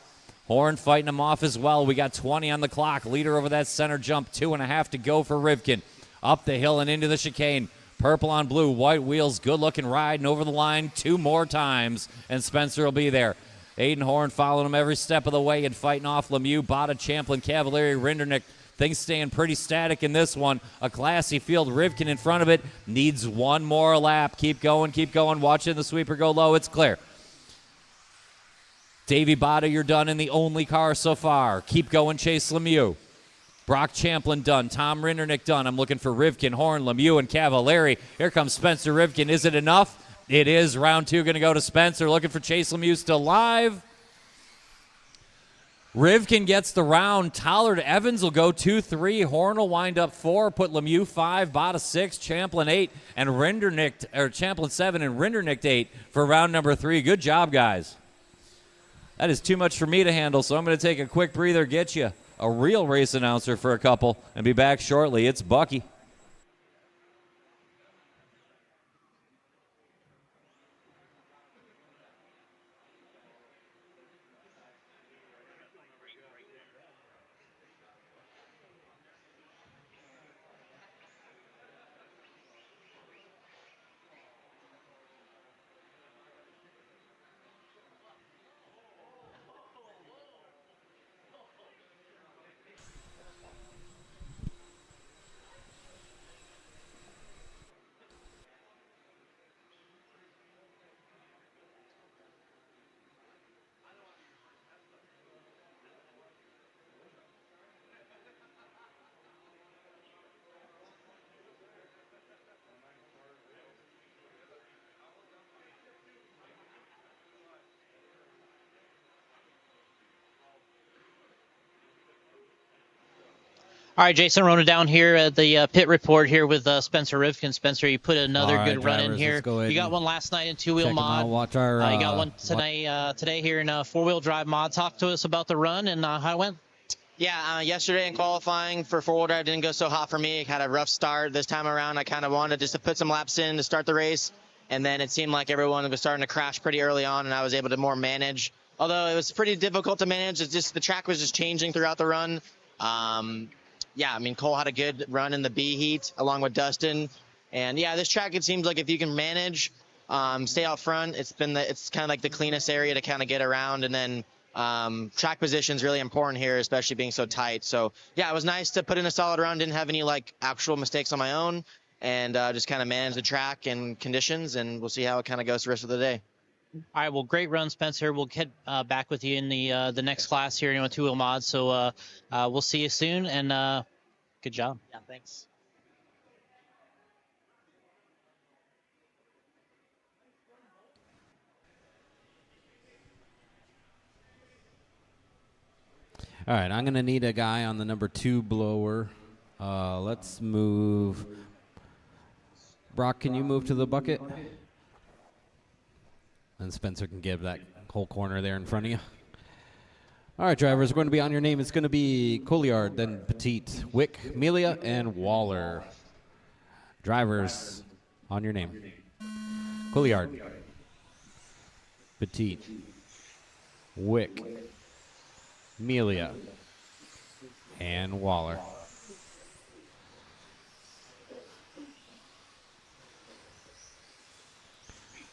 Horn fighting him off as well. We got 20 on the clock. Leader over that center jump. 2.5 to go for Rivkin. Up the hill and into the chicane. Purple on blue, white wheels. Good-looking ride and over the line 2 more times, and Spencer will be there. Aiden Horn following him every step of the way and fighting off Lemieux, Bada, Champlin, Cavalieri, Rinderknecht. Things staying pretty static in this one. A classy field. Rivkin in front of it. Needs 1 more lap. Keep going, keep going. Watching the sweeper go low. It's clear. Davey Bada, you're done in the only car so far. Keep going, Chase Lemieux. Brock Champlin done. Tom Rinderknecht done. I'm looking for Rivkin, Horn, Lemieux, and Cavalieri. Here comes Spencer Rivkin. Is it enough? It is. Round 2 going to go to Spencer. Looking for Chase Lemieux still live. Rivkin gets the round. Tollard Evans will go 2-3. Horn will wind up 4. Put Lemieux 5, Bada 6, Champlin 8, and Rinderknecht, or Champlin 7 and Rinderknecht 8 for round number 3. Good job, guys. That is too much for me to handle, so I'm going to take a quick breather, get you a real race announcer for a couple, and be back shortly. It's Bucky. All right, Jason, running down here at the pit report here with Spencer Rivkin. Spencer, you put another good run in here. You got one last night in 2-wheel mod. Watch our, you got one today here in 4-wheel drive mod. Talk to us about the run and how it went. Yeah, yesterday in qualifying for 4-wheel drive didn't go so hot for me. I had a rough start. This time around, I kind of wanted just to put some laps in to start the race, and then it seemed like everyone was starting to crash pretty early on, and I was able to more manage. Although it was pretty difficult to manage, it's just the track was just changing throughout the run. Yeah, I mean, Cole had a good run in the B heat along with Dustin. And, yeah, this track, it seems like if you can manage, stay out front, it's kind of like the cleanest area to kind of get around. And then track position is really important here, especially being so tight. So, yeah, it was nice to put in a solid run. Didn't have any, like, actual mistakes on my own. And just kind of manage the track and conditions. And we'll see how it kind of goes the rest of the day. All right, well, great run, Spencer. We'll get back with you in the next class here in 2-wheel mod. So we'll see you soon, and good job. Yeah, thanks. All right, I'm going to need a guy on the number 2 blower. Let's move. Brock, can you move to the bucket? And Spencer can give that whole corner there in front of you. All right, drivers, we're going to be on your name. It's going to be Colliard, then Petit, Wick, Melia, and Waller. Drivers, on your name. Colliard, Petit, Wick, Melia, and Waller.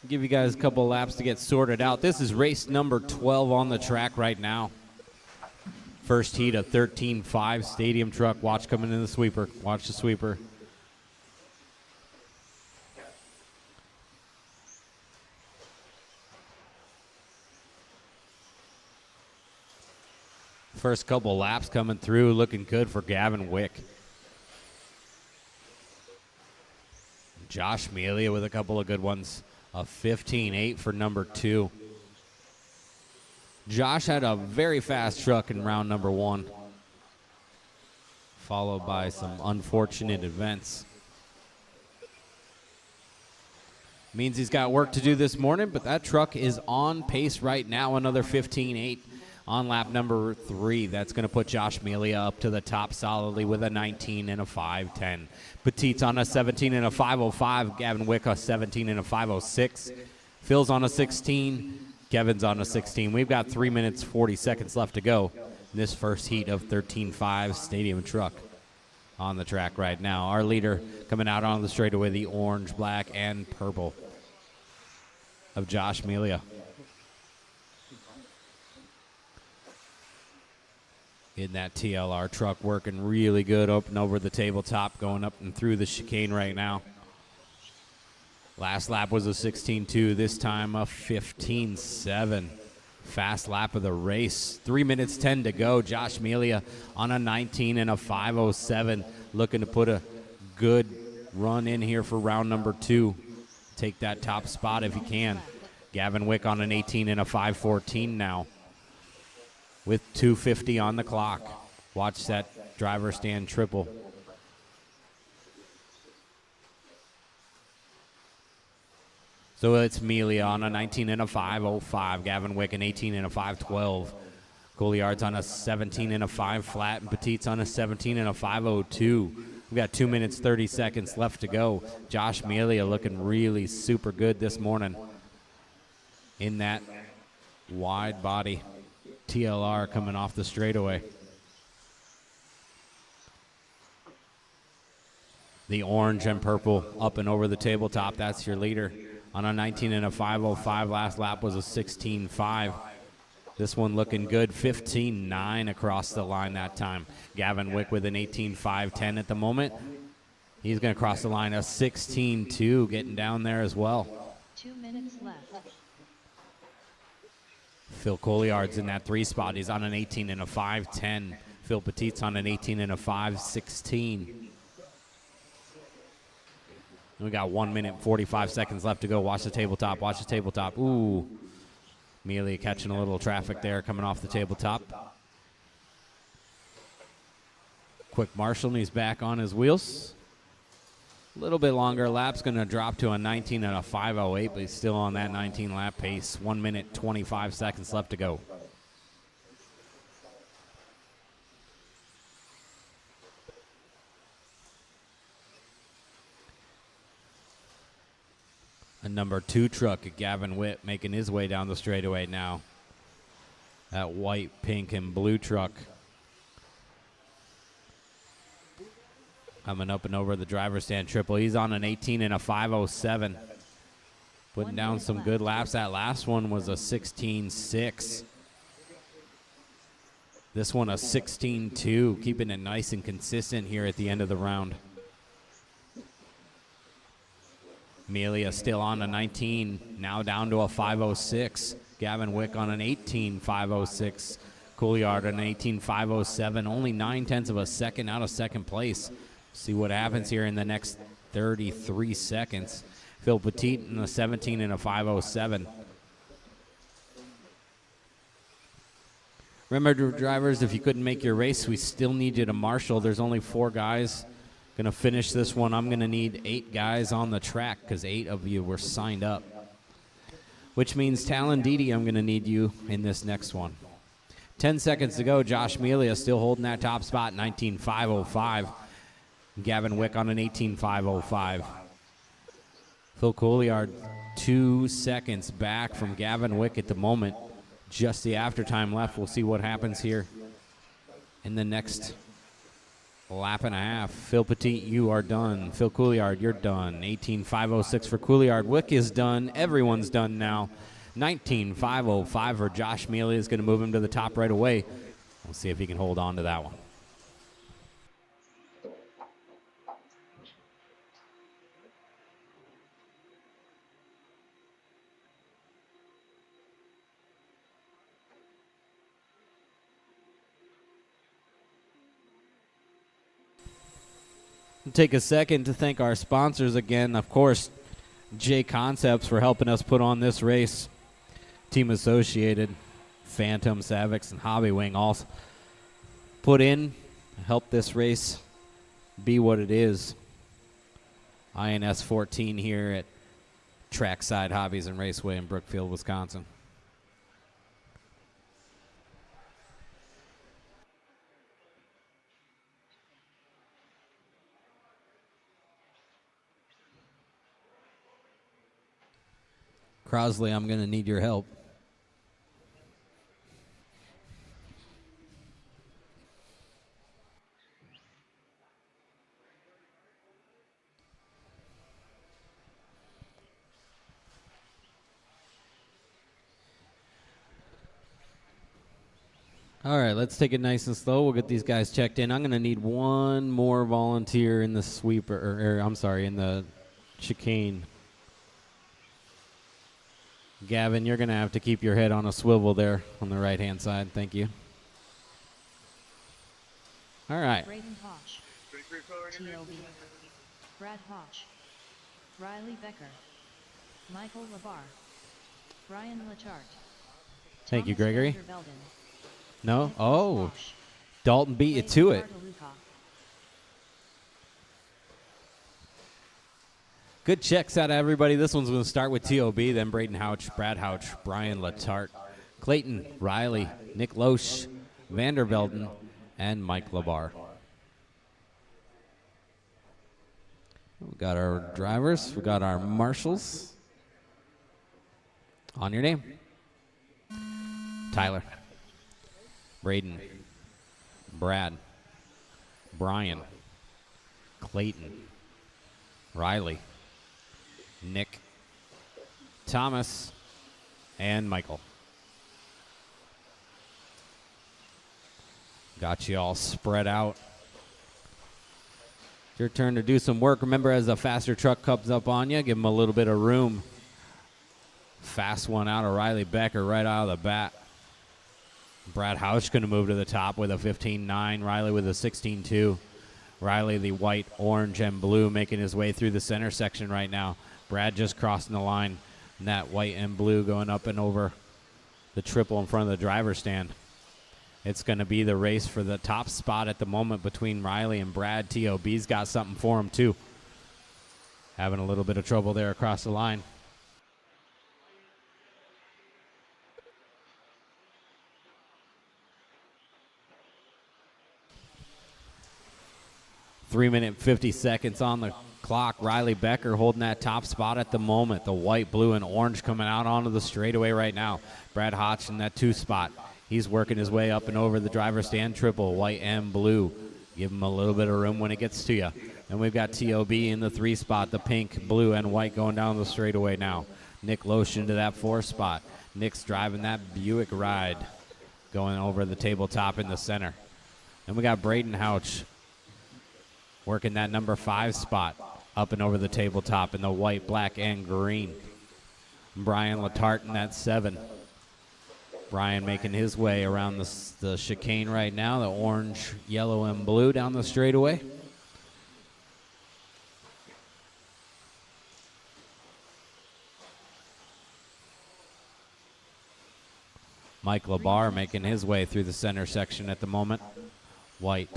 Give you guys a couple laps to get sorted out. This is race number 12 on the track right now. First heat of 13.5 stadium truck. Watch coming in the sweeper. Watch the sweeper. First couple laps coming through, looking good for Gavin Wick. Josh Melia with a couple of good ones. A 15.8 for number 2. Josh had a very fast truck in round number 1, followed by some unfortunate events. Means he's got work to do this morning, but that truck is on pace right now. Another 15.8 on lap number 3. That's going to put Josh Melia up to the top solidly with a 19 and a 5.10. Petit's on a 17 and a 5.05. Gavin Wick a 17 and a 5.06. Phil's on a 16. Kevin's on a 16. We've got 3 minutes, 40 seconds left to go in this first heat of 13.5 stadium truck on the track right now. Our leader coming out on the straightaway, the orange, black, and purple of Josh Melia. In that TLR truck, working really good, up and over the tabletop, going up and through the chicane right now. Last lap was a 16.2, this time a 15.7. Fast lap of the race. 3 minutes 10 to go. Josh Melia on a 19 and a 5.07, looking to put a good run in here for round number 2. Take that top spot if he can. Gavin Wick on an 18 and a 5.14 now, with 2:50 on the clock. Watch that driver stand triple. So it's Melia on a 19 and a 5.05. Gavin Wick an 18 and a 5.12. Couliard's on a 17 and a 5 flat, and Petit's on a 17 and a 5.02. We've got 2 minutes, 30 seconds left to go. Josh Melia looking really super good this morning in that wide body TLR coming off the straightaway. The orange and purple up and over the tabletop. That's your leader on a 19 and a 5.05. Last lap was a 16.5. This one looking good. 15.9 across the line that time. Gavin Wick with an 18.5.10 at the moment. He's going to cross the line a 16.2, getting down there as well. 2 minutes left. Phil Couliard's in that 3 spot. He's on an 18 and a 5.10. Phil Petit's on an 18 and a 5.16. We got 1 minute, 45 seconds left to go. Watch the tabletop. Watch the tabletop. Ooh. Melia catching a little traffic there coming off the tabletop. Quick Marshall, and he's back on his wheels. A little bit longer lap's going to drop to a 19 and a 5.08, but he's still on that 19 lap pace. 1 minute, 25 seconds left to go. A number 2 truck, Gavin Witt, making his way down the straightaway now. That white, pink, and blue truck. Coming up and over the driver's stand triple. He's on an 18 and a 5.07. Putting down some good laps. That last one was a 16.6. This one a 16.2. Keeping it nice and consistent here at the end of the round. Melia still on a 19, now down to a 5.06. Gavin Wick on an 18, 5.06. Couliard on an 18, 5.07. Only 9/10 of a second out of second place. See what happens here in the next 33 seconds. Phil Petit in a 17 and a 5.07. Remember, drivers, if you couldn't make your race, we still need you to marshal. There's only 4 guys going to finish this one. I'm going to need 8 guys on the track because 8 of you were signed up, which means Talon Didi, I'm going to need you in this next one. 10 seconds to go. Josh Melia still holding that top spot, 19.5.05. Gavin Wick on an 18.5.05. Phil Couliard 2 seconds back from Gavin Wick at the moment. just the after time left. We'll see what happens here in the next lap and a half. Phil Petit, you are done. Phil Couillard, you're done. 18.506 for Couillard. Wick is done. Everyone's done now. 19.505 for Josh Mealy is going to move him to the top right away. We'll see if he can hold on to that one. Take a second to thank our sponsors again. Of course, JConcepts for helping us put on this race. Team Associated, Phantom, Savix, and Hobby Wing all put in to help this race be what it is. INS 14 here at Trackside Hobbies and Raceway in Brookfield, Wisconsin. Crosley, I'm going to need your help. All right, let's take it nice and slow. We'll get these guys checked in. I'm going to need one more volunteer in the sweeper, or I'm sorry, in the chicane. Gavin, you're going to have to keep your head on a swivel there on the right-hand side. Thank you. All right. Braden Hodge, T.O.B., Brad Hodge, Riley Becker, Michael Labar, Brian Latart. Thank you, Thomas Gregory. Vandervelden, No? Nicholas Oh, Walsh, Dalton beat you Clayton to it. Bartoluca. Good checks out of everybody. This one's going to start with T.O.B., then Braden Houch, Brad Houch, Brian Latart, Clayton, Riley, Nick Loesch, Vandervelden, and Mike Labar. We got our drivers. We got our marshals. On your name. Tyler, Braden, Brad, Brian, Clayton, Riley, Nick, Thomas, and Michael. Got you all spread out. It's your turn to do some work. Remember, as the faster truck comes up on you, give them a little bit of room. Fast one out of Riley Becker right out of the bat. Brad Houch going to move to the top with a 15.9. Riley with a 16.2. Riley, the white, orange, and blue, making his way through the center section right now. Brad just crossing the line. And that white and blue going up and over the triple in front of the driver's stand. It's going to be the race for the top spot at the moment between Riley and Brad. T.O.B.'s got something for him, too. Having a little bit of trouble there across the line. Three-minute 50 seconds on the clock. Riley Becker holding that top spot at the moment. The white, blue, and orange coming out onto the straightaway right now. Brad Hotch in that 2 spot. He's working his way up and over the driver's stand triple, white and blue. Give him a little bit of room when it gets to you. And we've got T.O.B. in the 3 spot, the pink, blue, and white going down the straightaway now. Nick Loesch into that 4 spot. Nick's driving that Buick ride going over the tabletop in the center. And we got Braden Houch working that number 5 spot up and over the tabletop in the white, black, and green. Brian Latart in that 7. Brian making his way around the chicane right now, the orange, yellow, and blue down the straightaway. Mike Labar making his way through the center section at the moment. White.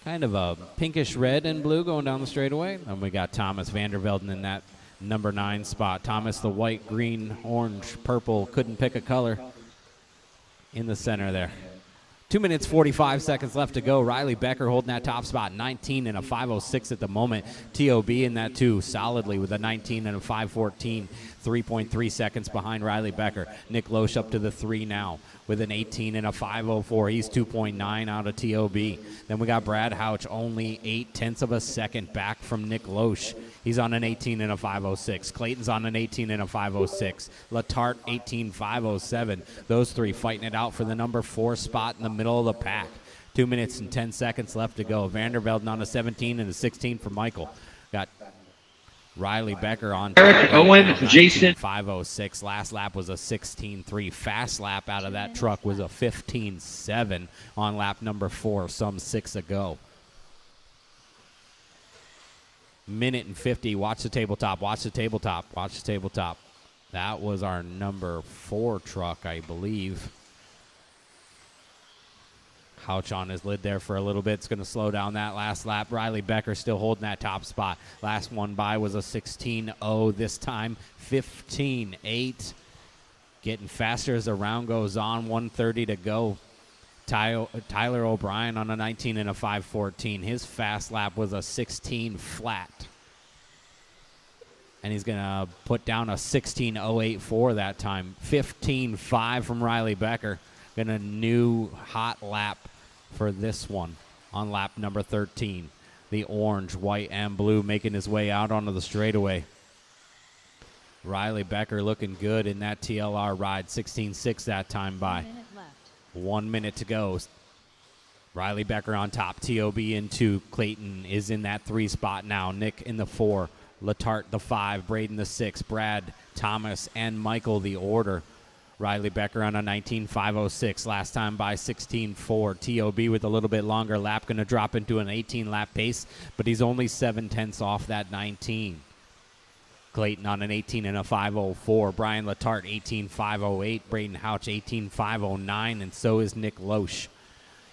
Kind of a pinkish red and blue going down the straightaway. And we got Thomas Vandervelden in that number 9 spot. Thomas, the white, green, orange, purple, couldn't pick a color in the center there. 2 minutes, 45 seconds left to go. Riley Becker holding that top spot, 19 and a 5:06 at the moment. TOB in that too, solidly with a 19 and a 5:14, 3.3 seconds behind Riley Becker. Nick Loesch up to the 3 now with an 18 and a 5:04. He's 2.9 out of TOB. Then we got Brad Houch, only 0.8 of a second back from Nick Loesch. He's on an 18 and a 5:06. Clayton's on an 18 and a 5:06. Latart 18.507. Those three fighting it out for the number 4 spot in the middle of the pack. 2 minutes and 10 seconds left to go. Vandervelde on a 17 and a 16 for Michael. Got Riley Becker on Eric Owen, Jason 5:06. Last lap was a 16.3. Fast lap out of that truck was a 15.7 on lap number 4, some 6 ago. Minute and 50. Watch the tabletop. Watch the tabletop. Watch the tabletop. That was our number 4 truck, I believe. Houch on his lid there for a little bit. It's going to slow down that last lap. Riley Becker still holding that top spot. Last one by was a 16.0. This time 15.8. Getting faster as the round goes on. 1:30 to go. Tyler O'Brien on a 19 and a 5:14. His fast lap was a 16 flat. And he's going to put down a 16.084 that time. 15.5 from Riley Becker. Going a new hot lap for this one on lap number 13. The orange, white, and blue making his way out onto the straightaway. Riley Becker looking good in that TLR ride. 16.6 that time by. 1 minute to go. Riley Becker on top. TOB in 2. Clayton is in that 3 spot now. Nick in the 4. Latart the 5. Braden the 6. Brad, Thomas, and Michael the order. Riley Becker on a 19.506. Last time by 16.4. TOB with a little bit longer lap. Going to drop into an 18-lap pace, but he's only 7/10 off that 19. Clayton on an 18 and a 5:04. Brian Latart 18.508. Braden Houch 18.509, and so is Nick Loesch.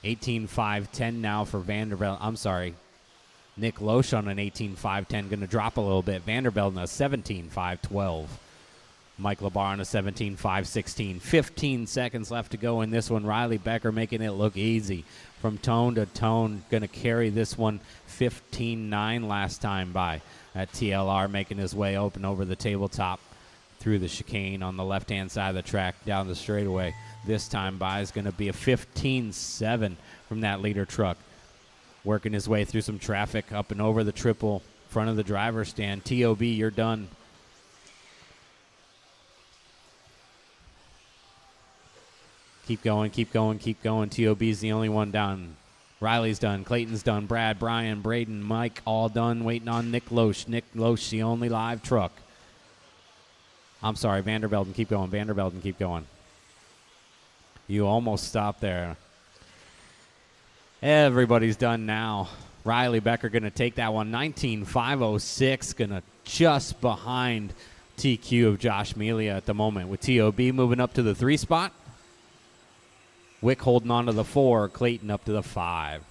18.510 now for Vandervelde. I'm sorry. Nick Loesch on an 18.510, going to drop a little bit. Vandervelde on a 17.512. Mike Labar on a 17.516. 15 seconds left to go in this one. Riley Becker making it look easy. From tone to tone, going to carry this one 15.9 last time by. That TLR making his way open over the tabletop through the chicane on the left-hand side of the track down the straightaway. This time by is going to be a 15.7 from that leader truck. Working his way through some traffic up and over the triple front of the driver's stand. TOB, you're done. Keep going, keep going, keep going. TOB's the only one down. Riley's done. Clayton's done. Brad, Brian, Braden, Mike, all done. Waiting on Nick Loesch. Nick Loesch, the only live truck. I'm sorry, Vandervelde, keep going. Vandervelde, keep going. You almost stopped there. Everybody's done now. Riley Becker going to take that one. 19.506, going to just behind TQ of Josh Melia at the moment, with TOB moving up to the 3 spot. Wick holding on to the 4. Clayton up to the 5.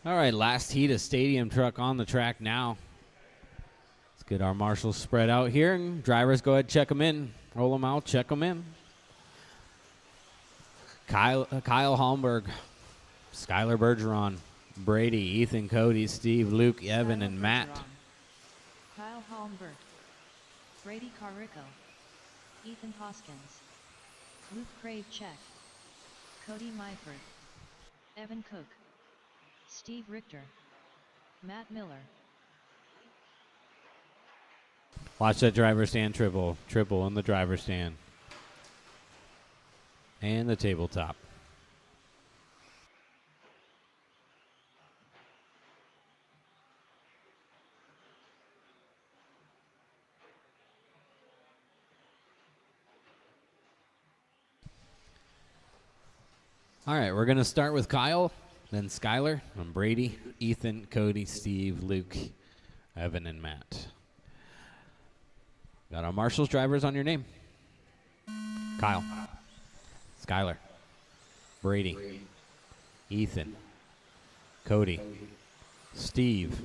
All right, last heat of stadium truck on the track now. Let's get our marshals spread out here, and drivers go ahead, check them in. Roll them out, check them in. Kyle Holmberg, Skylar Bergeron, Brady, Ethan, Cody, Steve, Luke, Evan, and Matt. Kyle Holmberg, Brady Carrico, Ethan Hoskins, Luke Kravchek, Cody Myford, Evan Cook, Steve Richter, Matt Miller. Watch that driver stand triple in the driver stand. And the tabletop. All right, we're going to start with Kyle, then Skylar, and Brady, Ethan, Cody, Steve, Luke, Evan, and Matt. Got our Marshall's drivers on your name. Kyle, Skylar, Brady, Ethan, Cody, Steve,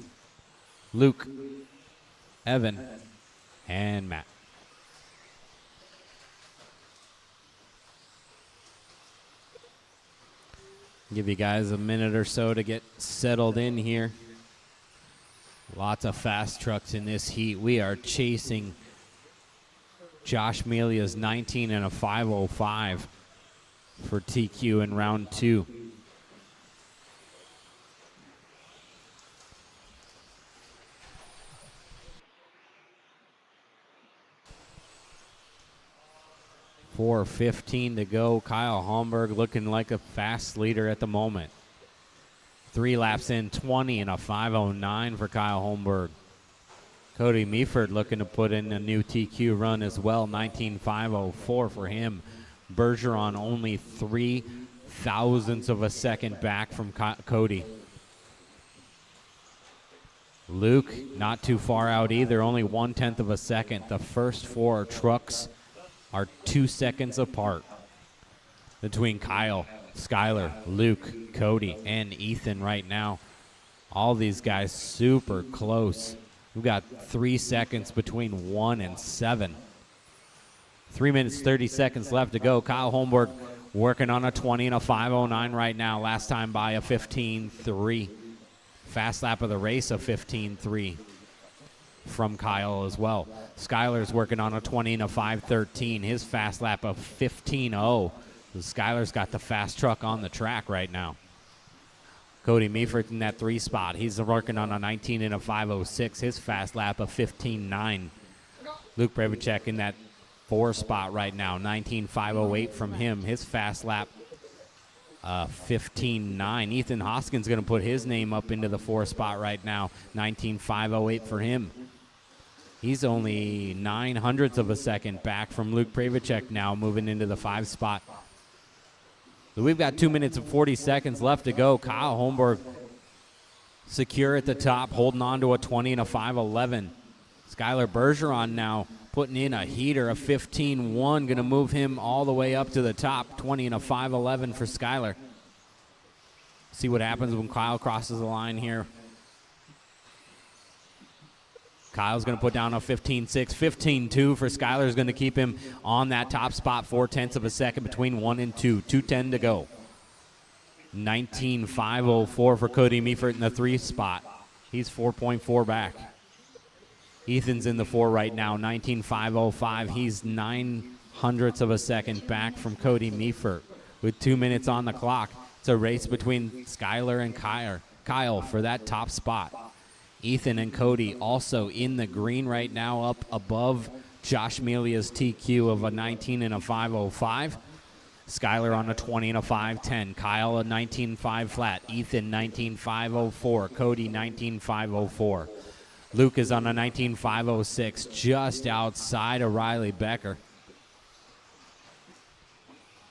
Luke, Evan, and Matt. Give you guys a minute or so to get settled in here. Lots of fast trucks in this heat. We are chasing Josh Melia's 19 and a 505 for TQ in round 2. .4:15 to go. Kyle Holmberg looking like a fast leader at the moment. 3 laps in, 20 and a 509 for Kyle Holmberg. Cody Meaford looking to put in a new TQ run as well. 19.504 for him. Bergeron only 3 thousandths of a second back from Cody. Luke not too far out either, only 1/10 of a second. The first 4 trucks are 2 seconds apart between Kyle, Skylar, Luke, Cody, and Ethan right now. All these guys super close. We've got 3 seconds between 1 and 7. 3 minutes, 30 seconds left to go. Kyle Holmberg working on a 20 and a 509 right now. Last time by a 15.3. Fast lap of the race, a 15.3 from Kyle as well. Skylar's working on a 20 and a 513. His fast lap of 15.0. So Skylar's got the fast truck on the track right now. Cody Meaford in that 3 spot. He's working on a 19 and a 506. His fast lap of 15.9. Luke Prevacek in that 4 spot right now. 19.508 from him. His fast lap 15.9. Ethan Hoskins going to put his name up into the 4 spot right now. 19.508 for him. He's only 900ths of a second back from Luke Prevacek now, moving into the 5 spot. So we've got 2 minutes and 40 seconds left to go. Kyle Holmberg secure at the top, holding on to a 20 and a 511. Skylar Bergeron now putting in a heater, a 15.1, going to move him all the way up to the top. 20 and a 511 for Skylar. See what happens when Kyle crosses the line here. Kyle's going to put down a 15.6, 15.2 for Skylar is going to keep him on that top spot, 0.4 of a second between 1 and 2. 2:10 to go. 19.504 for Cody Meaford in the 3 spot. He's 4.4 back. Ethan's in the 4 right now, 19.505. He's 900ths of a second back from Cody Meaford with 2 minutes on the clock. It's a race between Skylar and Kyle for that top spot. Ethan and Cody also in the green right now, up above Josh Melia's TQ of a 19 and a 505. Skylar on a 20 and a 510. Kyle a 19.5 flat. Ethan 19.504. Cody 19.504. Luke is on a 19.506, just outside of Riley Becker.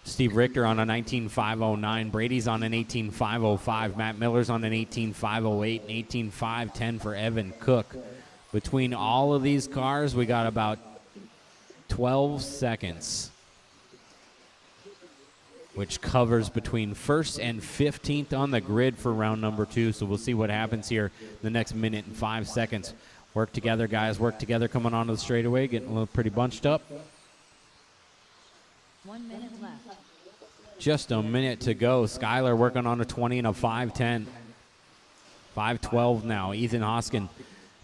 Steve Richter on a 19.509. Brady's on an 18.505. Matt Miller's on an 18.508 and 18.510 for Evan Cook. Between all of these cars, we got about 12 seconds, which covers between 1st and 15th on the grid for round number 2. So we'll see what happens here in the next minute and 5 seconds. Work together, guys. Work together coming onto the straightaway, getting a little pretty bunched up. 1 minute left. Just a minute to go. Skylar working on a 20 and a 510. 512 now. Ethan Hoskin,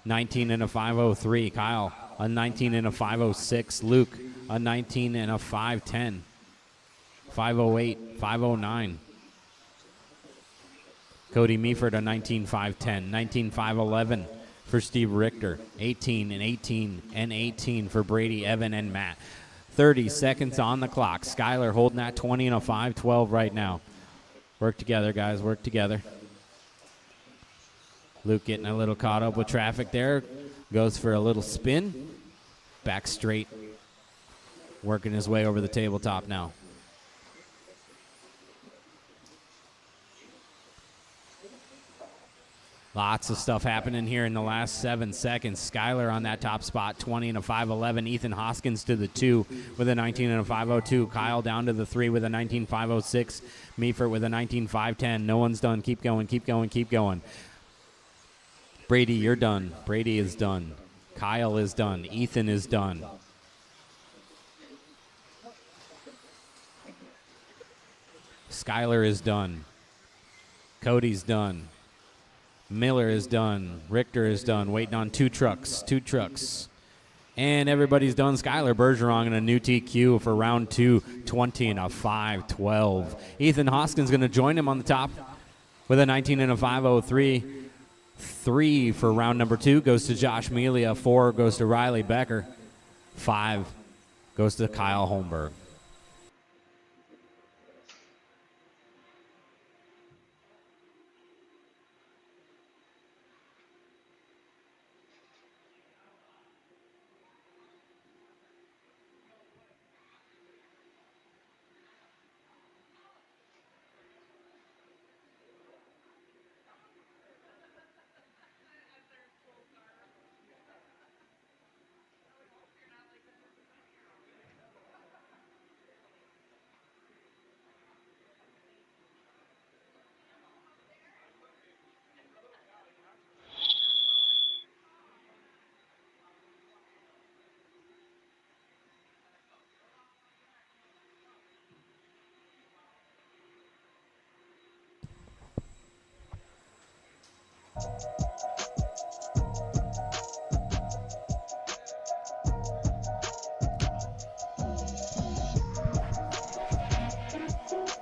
19 and a 503. Kyle, a 19 and a 506. Luke, a 19 and a 510. 508, 509. Cody Meaford, a 19.510. 19.511 for Steve Richter. 18 and 18 and 18 for Brady, Evan, and Matt. 30 seconds on the clock. Skylar holding that 20 and a 512 right now. Work together, guys. Work together. Luke getting a little caught up with traffic there. Goes for a little spin. Back straight. Working his way over the tabletop now. Lots of stuff happening here in the last 7 seconds. Skyler on that top spot, 20 and a 5.11. Ethan Hoskins to the 2 with a 19 and a 5.02. Kyle down to the 3 with a 19.506. Meefert with a 19.510. No one's done. Keep going, keep going, keep going. Brady, you're done. Brady is done. Kyle is done. Ethan is done. Skyler is done. Cody's done. Miller is done. Richter is done. Waiting on two trucks. And everybody's done. Skyler Bergeron in a new TQ for round 2, 20 and a 5.12. Ethan Hoskins going to join him on the top with a 19 and a 5.03. 3 for round number 2 goes to Josh Melia. 4 goes to Riley Becker. 5 goes to Kyle Holmberg.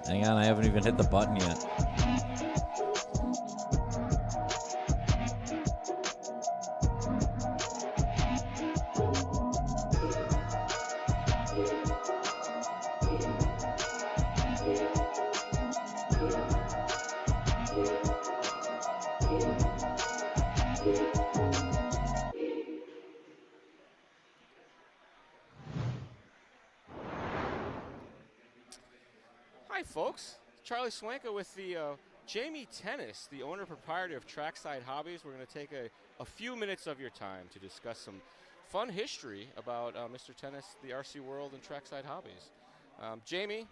Hang on, I haven't even hit the button yet. Hi, folks. Charlie Swanka with the Jamie Tennis, the owner proprietor of Trackside Hobbies. We're going to take a few minutes of your time to discuss some fun history about Mr. Tennis, the RC world, and Trackside Hobbies. Jamie,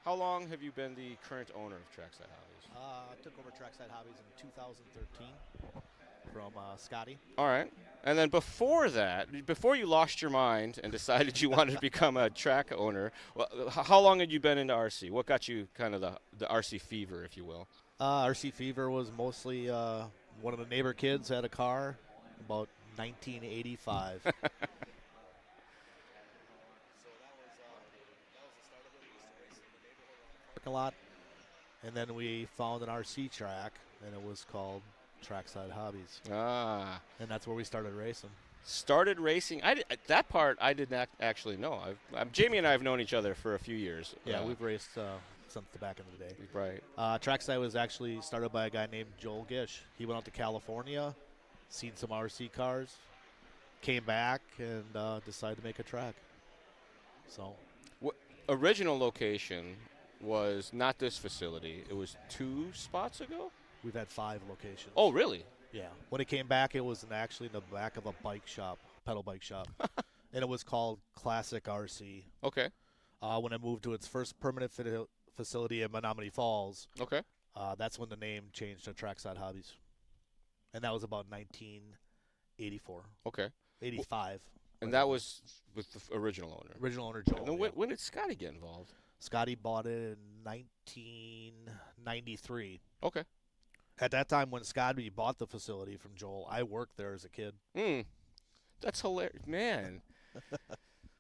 how long have you been the current owner of Trackside Hobbies? I took over Trackside Hobbies in 2013 from Scotty. All right. And then before that, before you lost your mind and decided you wanted to become a track owner, well, how long had you been into RC? What got you kind of the RC fever, if you will? RC fever was mostly one of the neighbor kids had a car about 1985. A lot, and then we found an RC track, and it was called Trackside Hobbies. And that's where we started racing. Started racing. That part I did not actually know. Jamie and I have known each other for a few years. Yeah, we've raced since the back in the day. Right. Trackside was actually started by a guy named Joel Gish. He went out to California, seen some RC cars, came back, and decided to make a track. So, original location was not this facility. It was 2 spots ago? We've had 5 locations. Oh, really? Yeah. When it came back, it was actually in the back of a bike shop, pedal bike shop. And it was called Classic RC. Okay. When it moved to its first permanent facility in Menominee Falls, okay, that's when the name changed to Trackside Hobbies. And that was about 1984. Okay. 85. And that was with the original owner? Original owner, Joel. And when did Scotty get involved? Scotty bought it in 1993. Okay. At that time, when Scotty bought the facility from Joel, I worked there as a kid. That's hilarious. Man.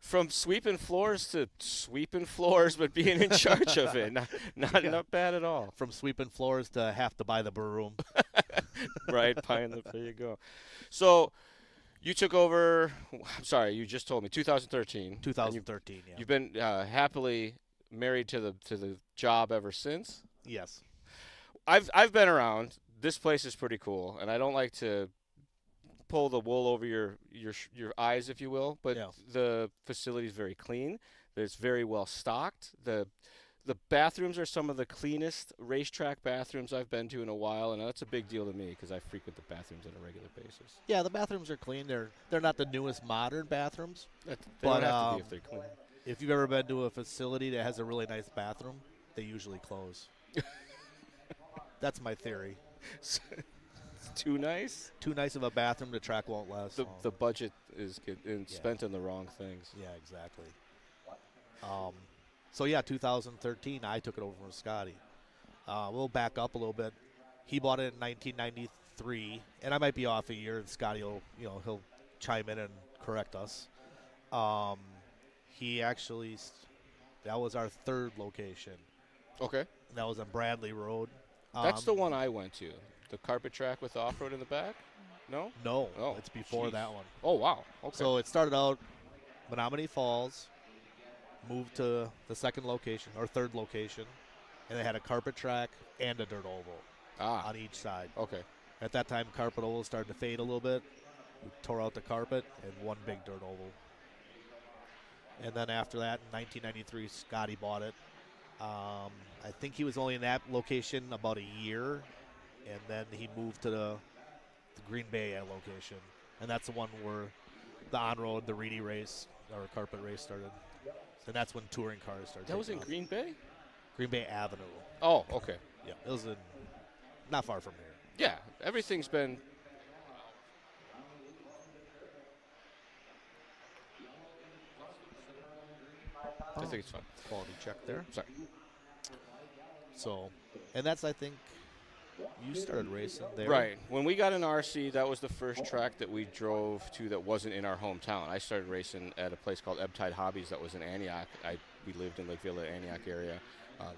From sweeping floors to sweeping floors, but being in charge of it. Not bad at all. From sweeping floors to have to buy the broom. Right. There you go. So you took over, I'm sorry, you just told me, 2013. 2013, yeah. You've been happily married to the job ever since? Yes. I've been around. This place is pretty cool, and I don't like to pull the wool over your eyes, if you will, but the facility is very clean. It's very well stocked. The The bathrooms are some of the cleanest racetrack bathrooms I've been to in a while, and that's a big deal to me because I frequent the bathrooms on a regular basis. Yeah, the bathrooms are clean. They're not the newest modern bathrooms. They But, don't have to be if they're clean. If you've ever been to a facility that has a really nice bathroom, they usually close. That's my theory. It's too nice. Too nice of a bathroom, the track won't last long. The budget is spent on the wrong things. Yeah, exactly. So yeah, 2013, I took it over from Scotty. We'll back up a little bit. He bought it in 1993, and I might be off a year, and Scotty will, he'll chime in and correct us. He actually, that was our third location. Okay. That was on Bradley Road. That's the one I went to. The carpet track with the off-road in the back? No? No, Oh, it's before geez. that one. Oh, wow. Okay. So it started out Menominee Falls, moved to the second location, or third location, and they had a carpet track and a dirt oval on each side. Okay. At that time, carpet oval started to fade a little bit. We tore out the carpet and one big dirt oval. And then after that, in 1993, Scotty bought it. I think he was only in that location about a year, and then he moved to the Green Bay location. And that's the one where the on-road, the Reedy race, or carpet race started. And that's when touring cars started. That was in taking off. Green Bay? Green Bay Avenue. Oh, okay. Yeah, it was not far from here. Yeah, everything's been. I think it's fine. Quality check there. Sorry. So, and that's, I think, you started racing there. Right. When we got an RC, that was the first track that we drove to that wasn't in our hometown. I started racing at a place called Hobbies that was in Antioch. We lived in Lake Villa, Antioch area,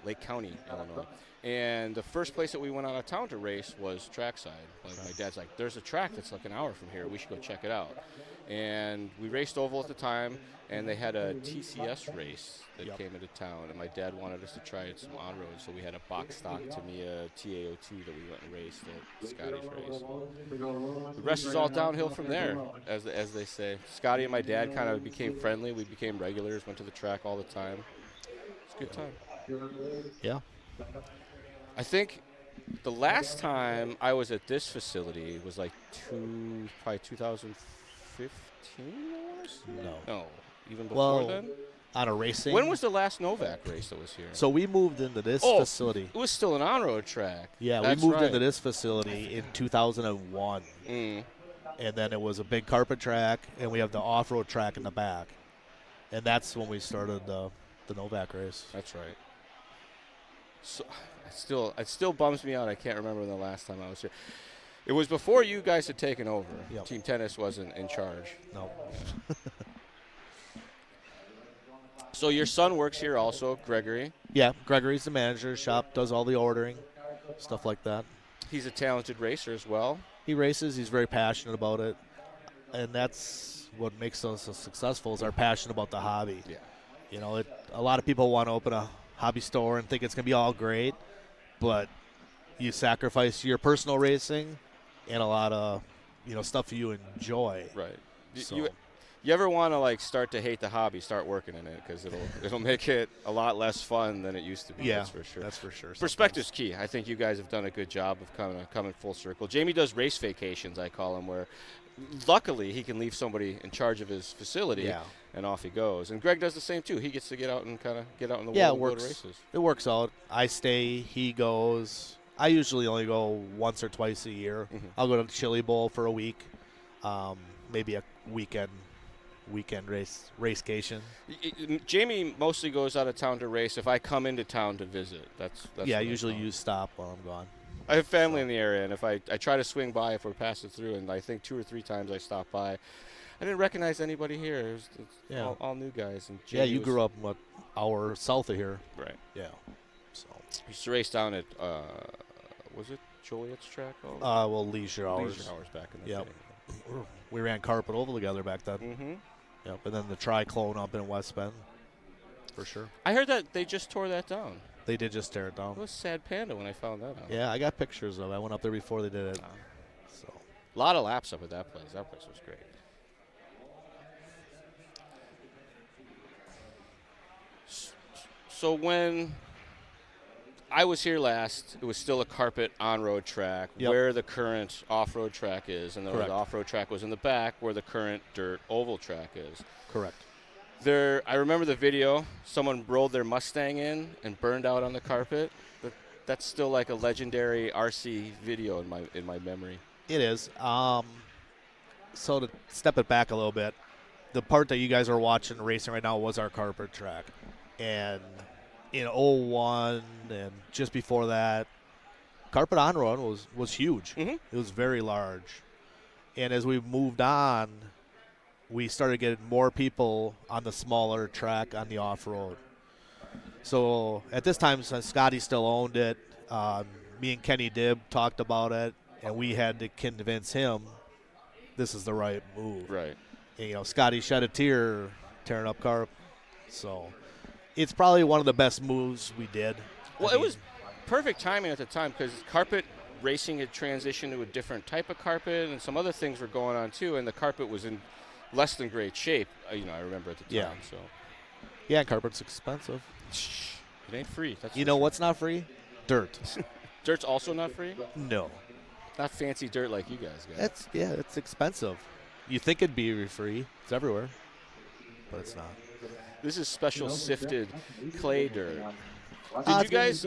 Lake County, Illinois. And the first place that we went out of town to race was Trackside. Like my dad's like, there's a track that's like an hour from here. We should go check it out. And we raced oval at the time, and they had a TCS race that came into town, and my dad wanted us to try it some on-road, so we had a box stock Tamiya TAO2 that we went and raced at Scotty's race. The rest is all downhill from there, as they say. Scotty and my dad kind of became friendly. We became regulars, went to the track all the time. It's a good time. Yeah. I think the last time I was at this facility was like probably 2015. No, even before then. On a racing. When was the last Novak race that was here? So we moved into this facility. It was still an on-road track. Yeah, That's we moved right. into this facility in 2001. And then it was a big carpet track, and we have the off-road track in the back. And that's when we started the Novak race. That's right. So it still bums me out. I can't remember the last time I was here. It was before you guys had taken over. Yep. Team Tennis wasn't in charge. No. So your son works here also, Gregory. Yeah, Gregory's the manager of the shop, does all the ordering, stuff like that. He's a talented racer as well. He races. He's very passionate about it. And that's what makes us so successful is our passion about the hobby. Yeah. You know, a lot of people want to open a hobby store and think it's going to be all great, but you sacrifice your personal racing and a lot of, stuff you enjoy. Right. So. You ever want to start to hate the hobby? Start working in it because it'll make it a lot less fun than it used to be. Yeah, that's for sure. That's for sure. Perspective's key. I think you guys have done a good job of coming full circle. Jamie does race vacations, I call them, where luckily he can leave somebody in charge of his facility, and off he goes. And Greg does the same too. He gets to get out and kind of get out in the world and go to races. It works out. I stay. He goes. I usually only go once or twice a year. Mm-hmm. I'll go to Chili Bowl for a week, maybe a weekend racecation. Jamie mostly goes out of town to race. If I come into town to visit, that's yeah. Usually you stop while I'm gone. I have family in the area, and if I try to swing by if we're passing through, and I think 2 or 3 times I stopped by, I didn't recognize anybody here. It was all new guys. And yeah, you grew up an hour south of here. Right. Yeah. So used to race down at was it Joliet's track? Leisure Hours. Leisure Hours back in the day. We ran carpet oval together back then. Mm-hmm. Yep, and then the Triclone up in West Bend, for sure. I heard that they just tore that down. They did just tear it down. It was Sad Panda when I found that out. Yeah, I got pictures of it. I went up there before they did it. So a lot of laps up at that place. That place was great. So when I was here last. It was still a carpet on-road track where the current off-road track is, and the off-road track was in the back where the current dirt oval track is. Correct. I remember the video. Someone rolled their Mustang in and burned out on the carpet. That's still like a legendary RC video in my memory. It is. So to step it back a little bit, the part that you guys are watching racing right now was our carpet track. And in 01 and just before that, carpet on-road was huge. Mm-hmm. It was very large. And as we moved on, we started getting more people on the smaller track on the off-road. So at this time, since Scotty still owned it, me and Kenny Dibb talked about it, and we had to convince him this is the right move. Right. And, Scotty shed a tear tearing up carp. So it's probably one of the best moves we did. Well, it was perfect timing at the time because carpet racing had transitioned to a different type of carpet, and some other things were going on too, and the carpet was in less than great shape, I remember at the time. Yeah. So. Yeah, carpet's expensive. It ain't free. That's what's not free? Dirt. Dirt's also not free? No. Not fancy dirt like you guys got. It's expensive. You think it'd be free. It's everywhere. But it's not. This is special sifted clay dirt. Did you guys,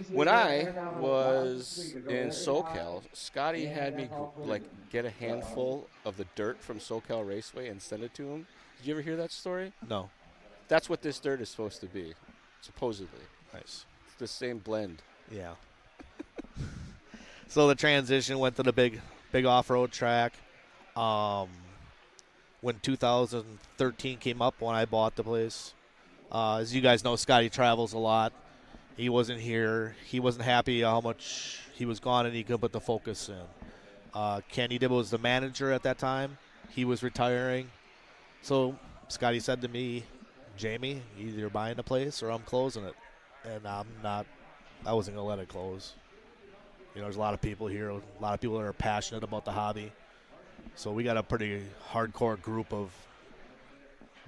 when I was in SoCal, Scotty had me get a handful of the dirt from SoCal Raceway and send it to him. Did you ever hear that story? No. That's what this dirt is supposed to be, supposedly. Nice. It's the same blend. Yeah. So the transition went to the big off-road track. When 2013 came up, when I bought the place, as you guys know, Scotty travels a lot. He wasn't here. He wasn't happy how much he was gone, and he couldn't put the focus in. Kenny Dibb was the manager at that time. He was retiring. So Scotty said to me, Jamie, either you're buying the place or I'm closing it. And I wasn't going to let it close. There's a lot of people here, a lot of people that are passionate about the hobby. So we got a pretty hardcore group of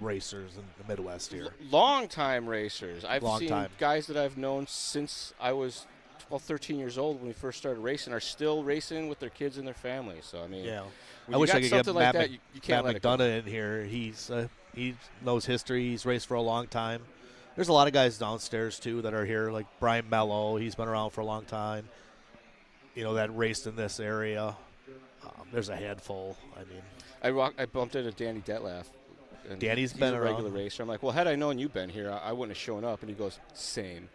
racers in the Midwest here. Long-time racers. I've Long seen time. Guys that I've known since I was 12, 13 years old when we first started racing are still racing with their kids and their families. So, yeah. when I you wish got I could something get like Matt, that, you can't Matt let it go. McDonough in here. He knows history. He's raced for a long time. There's a lot of guys downstairs, too, that are here, like Brian Mello. He's been around for a long time, that raced in this area. There's a handful. I bumped into Danny Detlaff. And Danny's he's been a around. regular racer. I'm like, well, had I known you'd been here, I wouldn't have shown up. And he goes, same.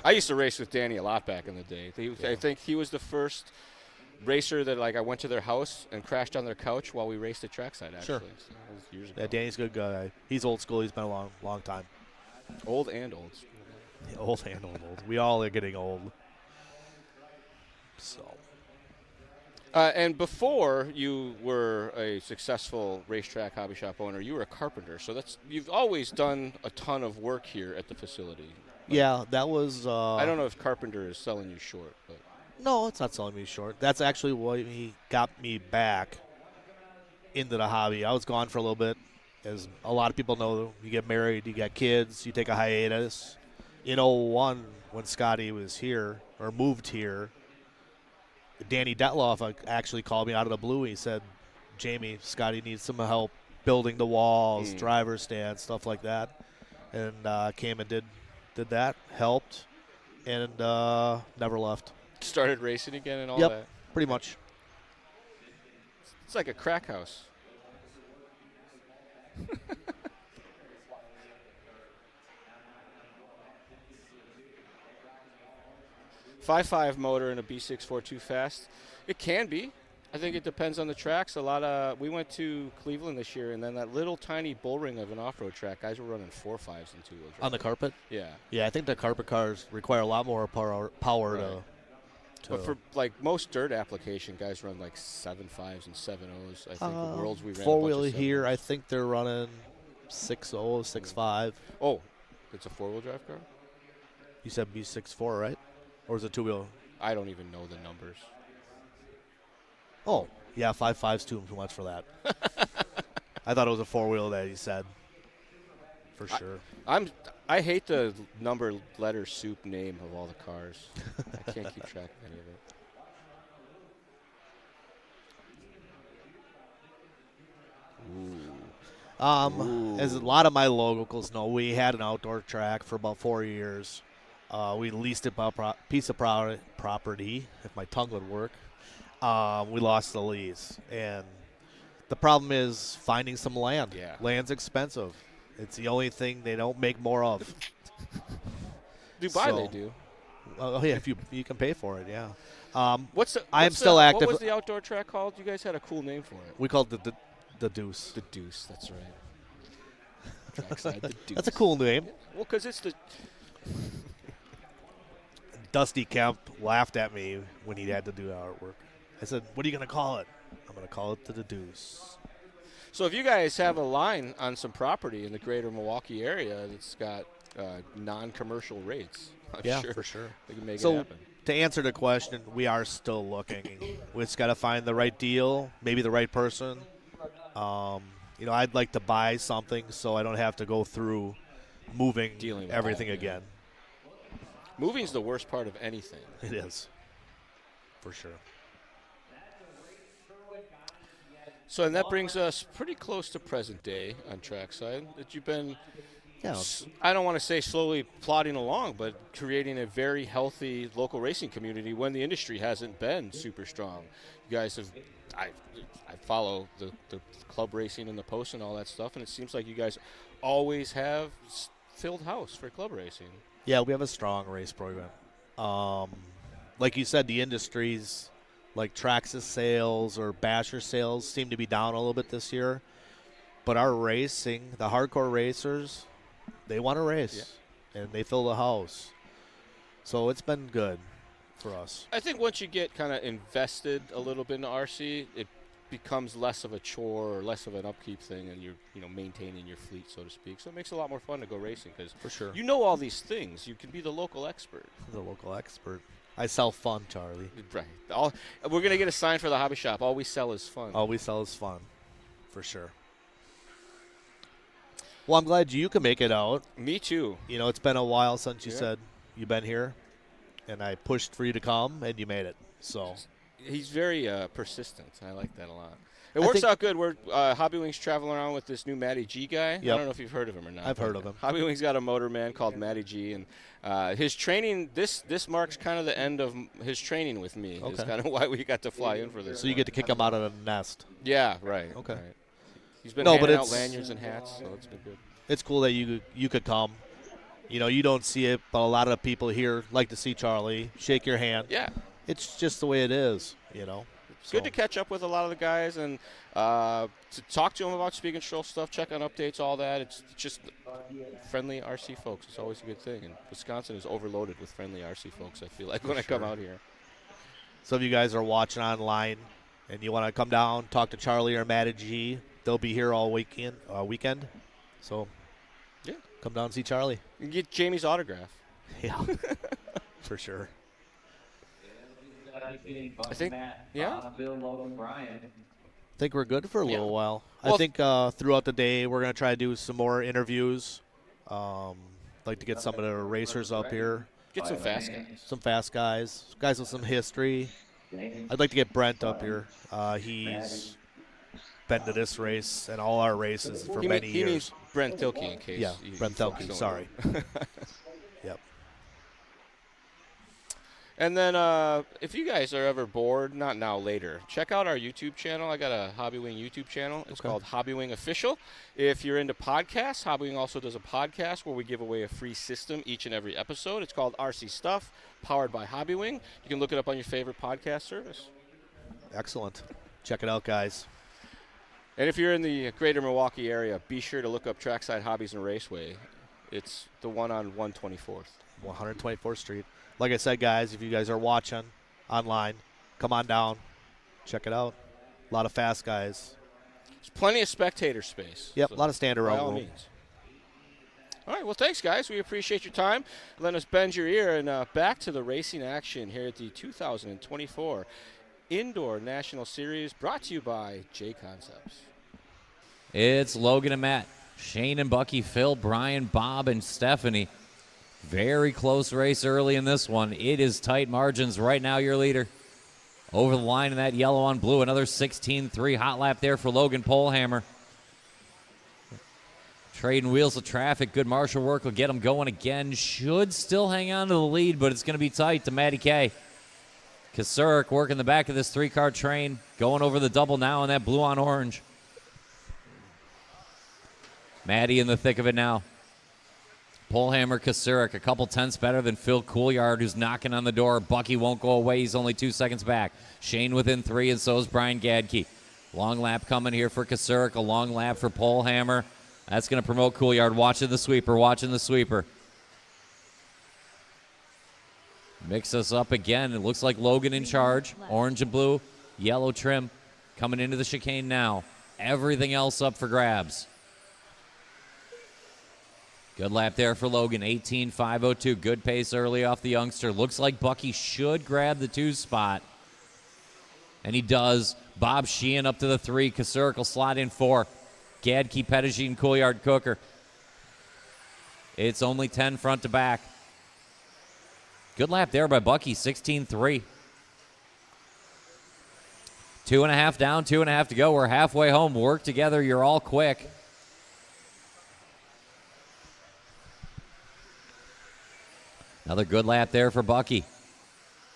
I used to race with Danny a lot back in the day. I think he was the first racer that I went to their house and crashed on their couch while we raced at Trackside. Actually, Sure. So that was years ago. Yeah, Danny's a good guy. He's old school. He's been a long time. Old and old. Old and old. We all are getting old. So. And before you were a successful racetrack hobby shop owner, you were a carpenter. So you've always done a ton of work here at the facility. Yeah, that was. I don't know if carpenter is selling you short, but no, it's not selling me short. That's actually what he got me back into the hobby. I was gone for a little bit, as a lot of people know. You get married, you got kids, you take a hiatus. In 01, when Scotty was here or moved here, Danny Detloff actually called me out of the blue. He said, Jamie, Scotty needs some help building the walls, driver's stand, stuff like that. And came and did that, helped, and never left. started racing again and all Yep, that. pretty much. It's like a crack house. .55 motor and a B642 fast. It can be. I think it depends on the tracks. We went to Cleveland this year, and then that little tiny bull ring of an off-road track, guys were running 4.5s and 2-wheel drive. On the carpet? Yeah. Yeah, I think the carpet cars require a lot more power Right. to But for like most dirt application, guys run like 7.5s and 7.0s. I think the worlds we ran. four-wheel here, I think they're running 6.0, 6.5. Oh, it's a four-wheel drive car? You said B6.4, right? Or is it two-wheel? I don't even know the numbers. Oh, yeah, 5.5's too much for that. I thought it was a four-wheel that he said. for sure. I hate the number letter soup name of all the cars. I can't keep track of any of it. As a lot of my locals know, we had an outdoor track for about 4 years. We leased a piece of property, if my tongue would work. We lost the lease. And the problem is finding some land. Yeah. Land's expensive. It's the only thing they don't make more of. Dubai, they do. Oh, yeah, if you can pay for it, yeah. I'm still active. What was the outdoor track called? You guys had a cool name for it. We called it the Deuce. The Deuce, that's right. Trackside, the Deuce. That's a cool name. Yeah. Well, because it's the... Dusty Kemp laughed at me when he had to do artwork. I said, what are you going to call it? I'm going to call it the Deuce. So if you guys have a line on some property in the greater Milwaukee area that's got non-commercial rates, I'm sure for sure. we can make it So happen. to answer the question, we are still looking. We just got to find the right deal, maybe the right person. I'd like to buy something so I don't have to go through Dealing with everything that, again. Moving's the worst part of anything. It is, for sure. So, and that brings us pretty close to present day on Trackside. That you've been, I don't want to say slowly plodding along, but creating a very healthy local racing community when the industry hasn't been super strong. You guys have, I follow the club racing and the posts and all that stuff, and it seems like you guys always have filled house for club racing. Yeah, we have a strong race program. Like you said, the industries like Traxxas sales or Basher sales seem to be down a little bit this year. But our racing, the hardcore racers, they want to race, and they fill the house. So it's been good for us. I think once you get kind of invested a little bit in RC, it becomes less of a chore or less of an upkeep thing, and you're maintaining your fleet, so to speak. So it makes it a lot more fun to go racing because for sure you know all these things. You can be the local expert. The local expert. I sell fun, Charlie. Right. We're gonna get a sign for the hobby shop. All we sell is fun. All we sell is fun, for sure. Well, I'm glad you can make it out. Me too. It's been a while since you said you've been here, and I pushed for you to come, and you made it. So he's very persistent. I like that a lot. It works out good. We're Hobby Wing's traveling around with this new Matty G guy. Yep. I don't know if you've heard of him or not. I've heard of him. Hobby Wing's got a motorman called Matty G, and his training. This marks kind of the end of his training with me. Okay. It's kind of why we got to fly in for this. So you get to kick him out of the nest. Yeah. Right. Okay. Right. He's been handing out lanyards and hats, so it's been good. It's cool that you could come. You don't see it, but a lot of people here like to see Charlie, shake your hand. Yeah. It's just the way it is, It's good to catch up with a lot of the guys and to talk to them about speed control stuff, check on updates, all that. It's just friendly RC folks. It's always a good thing. And Wisconsin is overloaded with friendly RC folks, I feel like, when I come out here. So if you guys are watching online and you want to come down, talk to Charlie or Matty G, they'll be here all weekend. So come down and see Charlie. You can get Jamie's autograph. Yeah, for sure. I think, I think we're good for a little while. Well, I think throughout the day we're going to try to do some more interviews. Like to get some of the racers up here. Get some fast guys. Some fast guys. Guys with some history. I'd like to get Brent up here. He's been to this race and all our races for many years. He means Brent Tilke in case. Yeah, Brent Tilke, sorry. Yep. And then if you guys are ever bored, not now, later, check out our YouTube channel. I got a Hobby Wing YouTube channel. It's called Hobby Wing Official. If you're into podcasts, Hobby Wing also does a podcast where we give away a free system each and every episode. It's called RC Stuff, powered by Hobby Wing. You can look it up on your favorite podcast service. Excellent. Check it out, guys. And if you're in the greater Milwaukee area, be sure to look up Trackside Hobbies and Raceway. It's the one on 124th. 124th Street. Like I said, guys, if you guys are watching online, come on down. Check it out. A lot of fast guys. There's plenty of spectator space. Yep, a lot of stand around. By all means. All right, well, thanks, guys. We appreciate your time. Letting us bend your ear. And back to the racing action here at the 2024 Indoor National Series, brought to you by JConcepts. It's Logan and Matt Shane and Bucky, Phil, Brian, Bob, and Stephanie. Very close race early in this one. It is tight margins. Right now, your leader. Over the line in that yellow on blue. Another 16-3 hot lap there for Logan Polehammer. Trading wheels of traffic. Good marshal work will get him going again. Should still hang on to the lead, but it's going to be tight to Matty K. Kasurik working the back of this 3-car train. Going over the double now in that blue on orange. Matty in the thick of it now. Polehammer, Kasurik, a couple tenths better than Phil Couillard, who's knocking on the door. Bucky won't go away. He's only 2 seconds back. Shane within 3, and so is Brian Gadke. Long lap coming here for Kasurik. A long lap for Polehammer. That's going to promote Couillard. Watching the sweeper, watching the sweeper. Mix us up again. It looks like Logan in charge. Orange and blue, yellow trim. Coming into the chicane now. Everything else up for grabs. Good lap there for Logan, 18.502. Good pace early off the youngster. Looks like Bucky should grab the 2 spot. And he does. Bob Sheehan up to the 3. Kasurik will slide in 4. Gadke, Pettigene, Couillard, Cooker. It's only 10 front to back. Good lap there by Bucky, 16.3. 2.5 down, 2.5 to go. We're halfway home. Work together. You're all quick. Another good lap there for Bucky.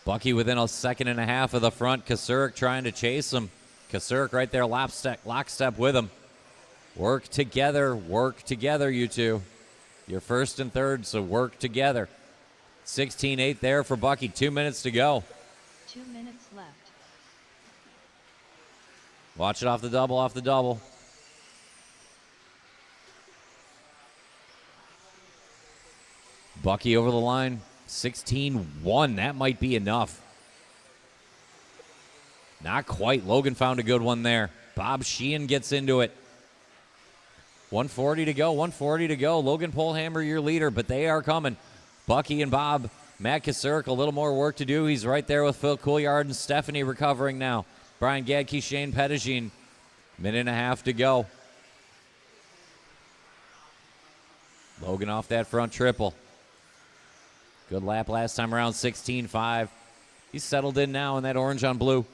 Bucky within a 1.5 seconds of the front. Kasurik trying to chase him. Kasurik right there, lockstep with him. Work together, you two. You're first and third, so work together. 16.8 there for Bucky. 2 minutes to go. 2 minutes left. Watch it off the double, off the double. Bucky over the line, 16-1. That might be enough. Not quite. Logan found a good one there. Bob Sheehan gets into it. 140 to go, 140 to go. Logan Polehammer, your leader, but they are coming. Bucky and Bob, Matt Kasurik, a little more work to do. He's right there with Phil Couillard and Stephanie recovering now. Brian Gadke, Shane Pettigene. 1.5 to go. Logan off that front triple. Good lap last time around, 16.5. He's settled in now in that orange on blue.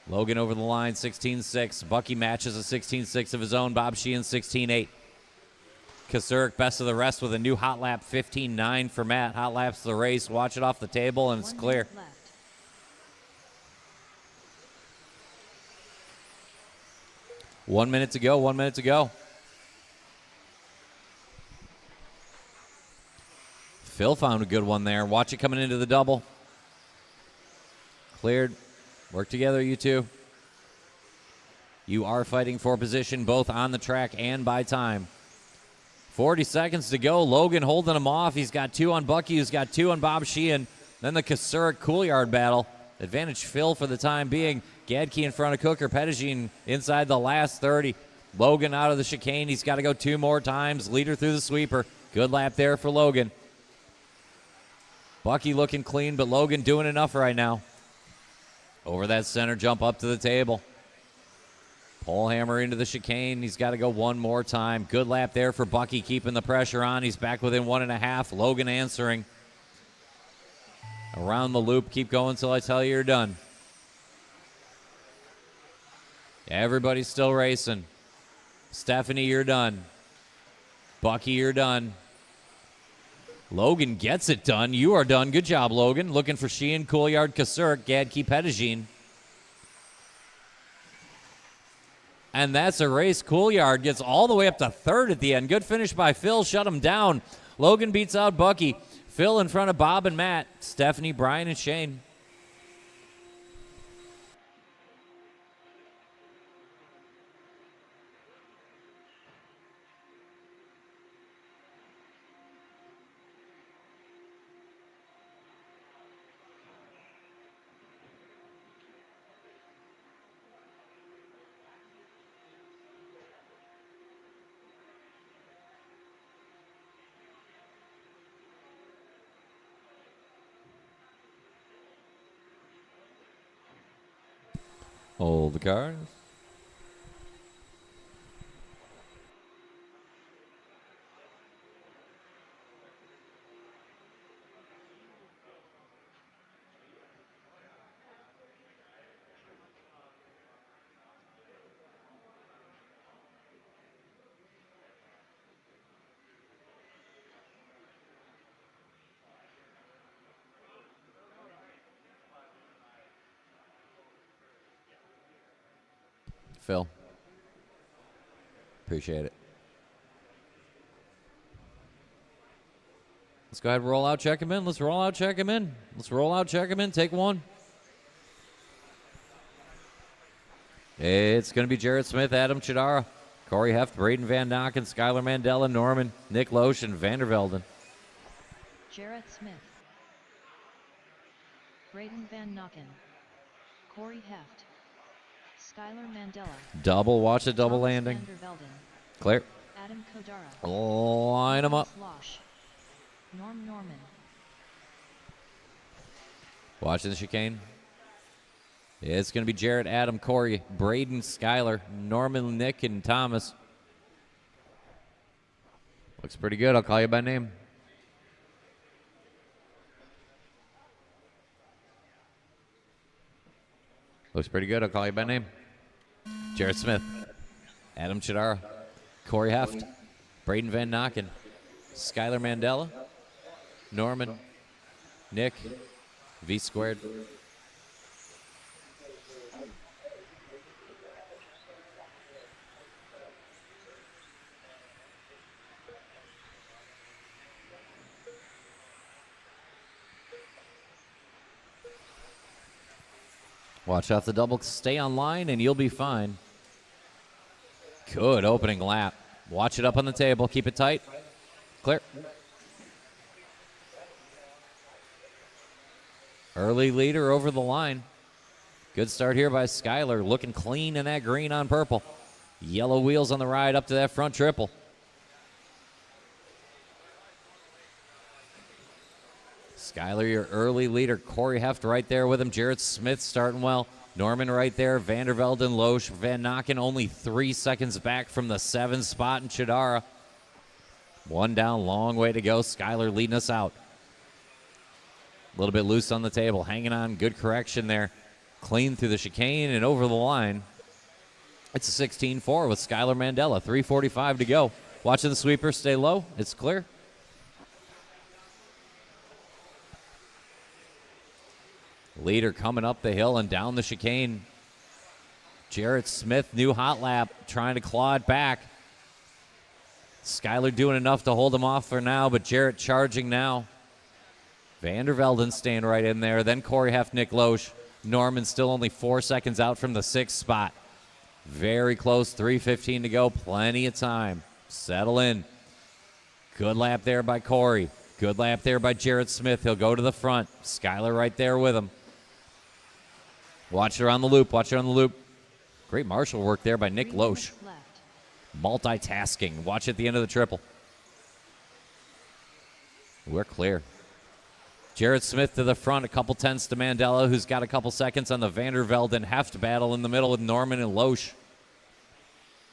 Logan over the line, 16.6. Bucky matches a 16.6 of his own. Bob Sheehan, 16.8. Kasurik, best of the rest with a new hot lap, 15.9 for Matt. Hot laps the race. Watch it off the table, and it's clear. 1 minute left. 1 minute to go, 1 minute to go. Phil found a good one there. Watch it coming into the double. Cleared. Work together, you two. You are fighting for position both on the track and by time. 40 seconds to go. Logan holding him off. He's got 2 on Bucky. He's got 2 on Bob Sheehan. Then the Kasurik Couillard battle. Advantage Phil for the time being. Gadke in front of Cooker. Pettigene inside the last 30. Logan out of the chicane. He's got to go 2 more times. Leader through the sweeper. Good lap there for Logan. Bucky looking clean, but Logan doing enough right now. Over that center jump up to the table. Polehammer into the chicane. He's got to go 1 more time. Good lap there for Bucky, keeping the pressure on. He's back within 1.5. Logan answering. Around the loop. Keep going until I tell you you're done. Everybody's still racing. Stephanie, you're done. Bucky, you're done. Logan gets it done. You are done. Good job, Logan. Looking for Sheehan, Couillard, Kasurik, Gadke, Pettigene. And that's a race. Couillard gets all the way up to third at the end. Good finish by Phil. Shut him down. Logan beats out Bucky. Phil in front of Bob and Matt. Stephanie, Brian, and Shane. Hold the cars. Phil. Appreciate it. Let's go ahead and roll out, check him in. Let's roll out, check him in. Let's roll out, check him in. Take one. It's going to be Jarrett Smith, Adam Chidara, Corey Heft, Braden Van Nocken, Skylar Mandela, Norman, Nick Loesch, and Vandervelden. Jarrett Smith, Braden Van Nocken, Corey Heft, Skylar Mandela. Double, watch the double Thomas landing. Vandervelden, Clear. Adam Kodara. Line them up. Loesch, Norm Norman. Watching the chicane. It's going to be Jarrett, Adam, Corey, Braden, Skylar, Norman, Nick, and Thomas. Looks pretty good. I'll call you by name. Looks pretty good. I'll call you by name. Jarrett Smith, Adam Chidara, Corey Heft, Braden Van Nocken, Skylar Mandela, Norman, Nick, V squared. Watch out the double, stay on line, and you'll be fine. Good opening lap. Watch it up on the table. Keep it tight. Clear. Early leader over the line. Good start here by Skylar. Looking clean in that green on purple. Yellow wheels on the ride up to that front triple. Skylar, your early leader. Corey Heft right there with him. Jarrett Smith starting well. Norman right there. Vandervelden, Loesch, Van Nocken only 3 seconds back from the 7th spot in Chidara. One down, long way to go. Skylar leading us out. A little bit loose on the table. Hanging on. Good correction there. Clean through the chicane and over the line. It's a 16-4 with Skylar Mandela. 3:45 to go. Watching the sweeper stay low. It's clear. Leader coming up the hill and down the chicane. Jarrett Smith, new hot lap, trying to claw it back. Skylar doing enough to hold him off for now, but Jarrett charging now. Vandervelden staying right in there. Then Corey Heft, Nick Loesch. Norman still only 4 seconds out from the 6th spot. Very close, 3:15 to go. Plenty of time. Settle in. Good lap there by Corey. Good lap there by Jarrett Smith. He'll go to the front. Skylar right there with him. Watch her on the loop. Watch her on the loop. Great marshal work there by Nick Loesch. Multitasking. Watch at the end of the triple. We're clear. Jarrett Smith to the front. A couple tenths to Mandela, who's got a couple seconds on the Vandervelden Heft battle in the middle with Norman and Loesch.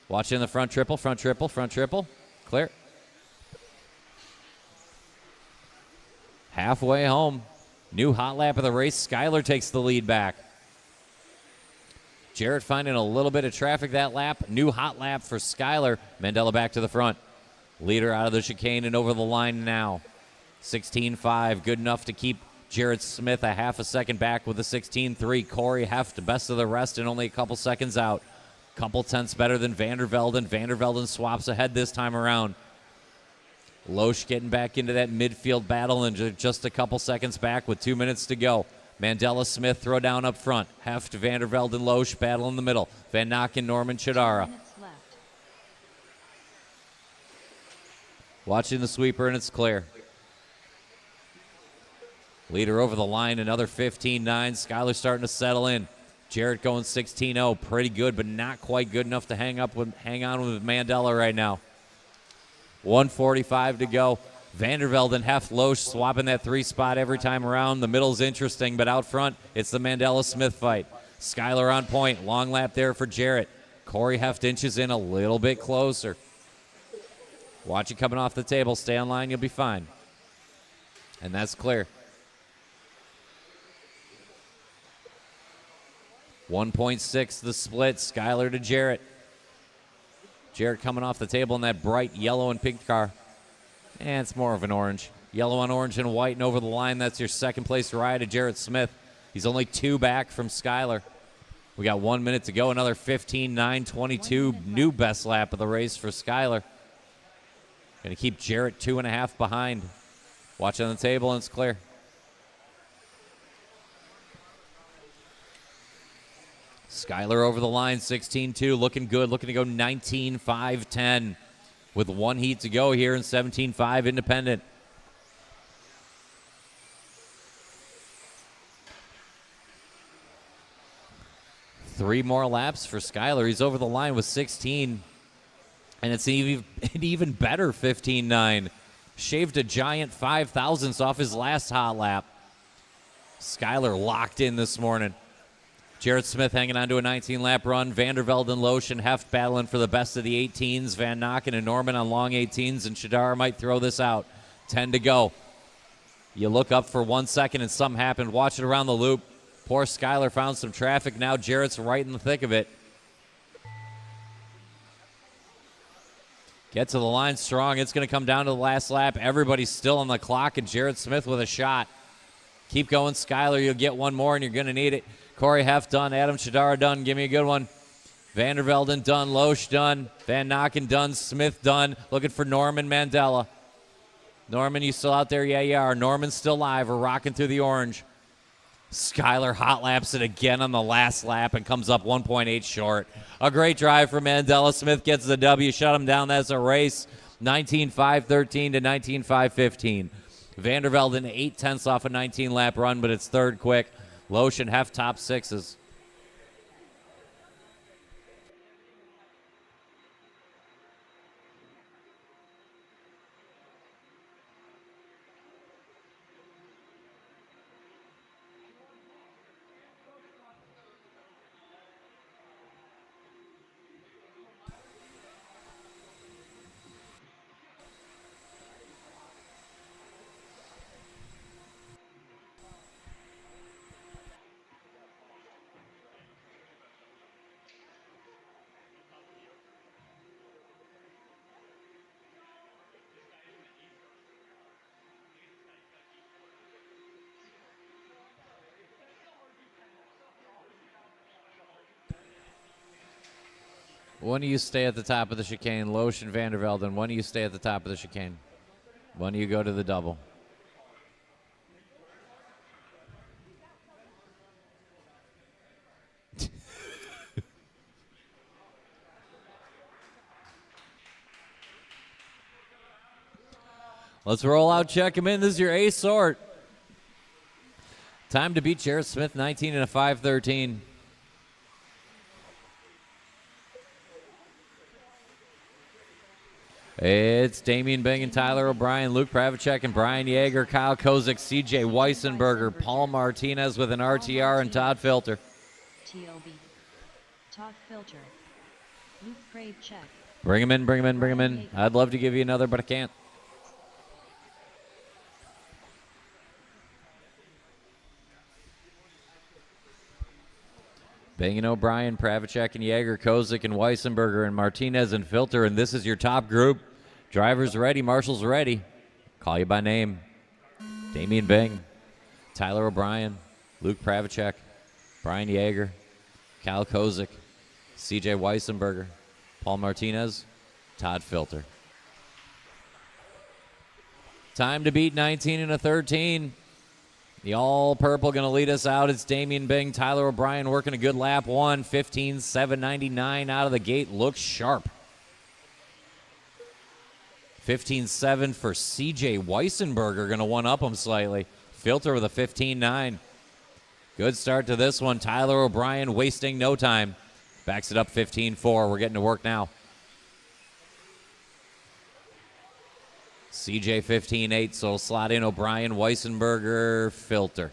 Watching the front triple, front triple, front triple. Clear. Halfway home. New hot lap of the race. Skylar takes the lead back. Jarrett finding a little bit of traffic that lap. New hot lap for Skylar. Mandela back to the front. Leader out of the chicane and over the line now. 16-5. Good enough to keep Jarrett Smith a half a second back with a 16-3. Corey Heft, best of the rest and only a couple seconds out. Couple tenths better than Vandervelden. Vandervelden swaps ahead this time around. Loesch getting back into that midfield battle and just a couple seconds back with 2 minutes to go. Mandela Smith throw down up front. Heft, Vandervelden, Loesch battle in the middle. Van Nocken, Norman, Chidara. Watching the sweeper and it's clear. Leader over the line, another 15-9. Skylar starting to settle in. Jarrett going 16-0. Pretty good, but not quite good enough to hang on with Mandela right now. 1:45 to go. Vandervelden, Heft, Loesch swapping that 3 spot every time around. The middle's interesting, but out front, it's the Mandela-Smith fight. Skylar on point. Long lap there for Jarrett. Corey Heft inches in a little bit closer. Watch it coming off the table. Stay on line. You'll be fine. And that's clear. 1.6 the split. Skylar to Jarrett. Jarrett coming off the table in that bright yellow and pink car. And it's more of an orange. Yellow on orange and white and over the line. That's your second place ride to Jarrett Smith. He's only 2 back from Skylar. We got 1 minute to go. Another 15:9:22. New best lap of the race for Skylar. Going to keep Jarrett 2.5 behind. Watch on the table, and it's clear. Skylar over the line, 16-2, looking good, looking to go 19-5-10 with 1 heat to go here in 17-5 independent. Three more laps for Skylar. He's over the line with 16, and it's an even better 15-9. Shaved a giant 5 thousandths off his last hot lap. Skylar locked in this morning. Jarrett Smith hanging on to a 19-lap run. Vandervelde and Loesch and Heft battling for the best of the 18s. Van Nokken and Norman on long 18s, and Shadar might throw this out. 10 to go. You look up for 1 second and something happened. Watch it around the loop. Poor Skylar found some traffic. Now Jarrett's right in the thick of it. Get to the line strong. It's going to come down to the last lap. Everybody's still on the clock, and Jarrett Smith with a shot. Keep going, Skylar. You'll get one more, and you're going to need it. Corey Heft done. Adam Shadara done. Give me a good one. Vandervelden done. Loesch done. Van Nokken done. Smith done. Looking for Norman Mandela. Norman, you still out there? Yeah, you are. Norman's still live. We're rocking through the orange. Skylar hot laps it again on the last lap and comes up 1.8 short. A great drive for Mandela. Smith gets the W. Shut him down. That's a race. 19-5-13 to 19-5-15. Vandervelden 0.8 off a 19-lap run, but it's third quick. Loesch and Heft top sixes. When do you stay at the top of the chicane? Loesch and Vandervelden. When do you stay at the top of the chicane? When do you go to the double? Let's roll out, check him in. This is your A sort. Time to beat Jarrett Smith, 19 and a 5:13. It's Damian Bing and Tyler O'Brien, Luke Pravacek and Brian Yeager, Kyle Kozik, CJ Weissenberger, Paul Martinez with an RTR, and Todd Filter. TOB. Todd Filter. Luke Pravacek. Bring him in, bring him in, bring him in. I'd love to give you another, but I can't. Bing and O'Brien, Pravacek and Yeager, Kozik and Weissenberger and Martinez and Filter, and this is your top group. Drivers ready, marshals ready. Call you by name. Damian Bing, Tyler O'Brien, Luke Pravacek, Brian Yeager, Kyle Kozik, CJ Weissenberger, Paul Martinez, Todd Filter. Time to beat 19 and a 13. The all-purple going to lead us out. It's Damian Bing, Tyler O'Brien working a good lap one. 15.799 out of the gate. Looks sharp. 15.7 for CJ Weissenberger. Going to one-up him slightly. Filter with a 15.9. Good start to this one. Tyler O'Brien wasting no time. Backs it up 15.4. We're getting to work now. CJ 15.8, so slot in O'Brien, Weissenberger, Filter.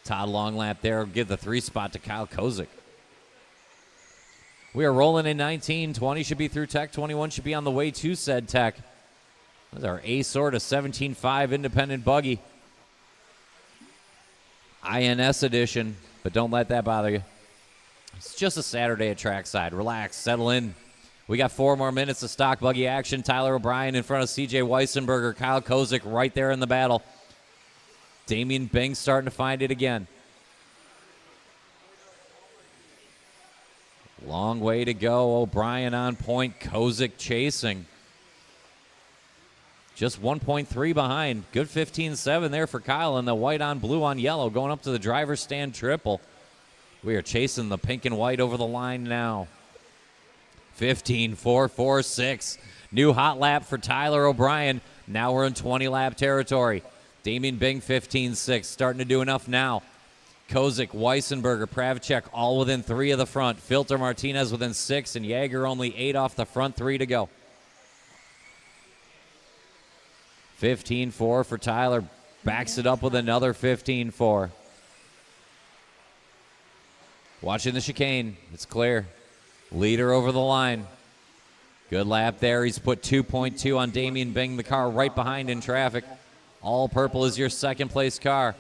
Todd long lap there. Give the 3 spot to Kyle Kozik. We are rolling in 19. 20 should be through tech. 21 should be on the way to said tech. That's our A sort of 17.5 independent buggy. INS edition, but don't let that bother you. It's just a Saturday at Trackside. Relax, settle in. We got 4 more minutes of stock buggy action. Tyler O'Brien in front of CJ Weissenberger. Kyle Kozik right there in the battle. Damian Bing starting to find it again. Long way to go. O'Brien on point. Kozik chasing. Just 1.3 behind. Good 15-7 there for Kyle. And the white on blue on yellow going up to the driver's stand triple. We are chasing the pink and white over the line now. 15-4-4-6. New hot lap for Tyler O'Brien. Now we're in 20-lap territory. Damian Bing 15-6. Starting to do enough now. Kozik, Weissenberger, Pravacek all within 3 of the front. Filter Martinez within 6, and Jaeger only 8 off the front 3 to go. 15-4 for Tyler. Backs it up with another 15-4. Watching the chicane. It's clear. Leader over the line. Good lap there. He's put 2.2 on Damian Bing, the car right behind in traffic. All purple is your second place car.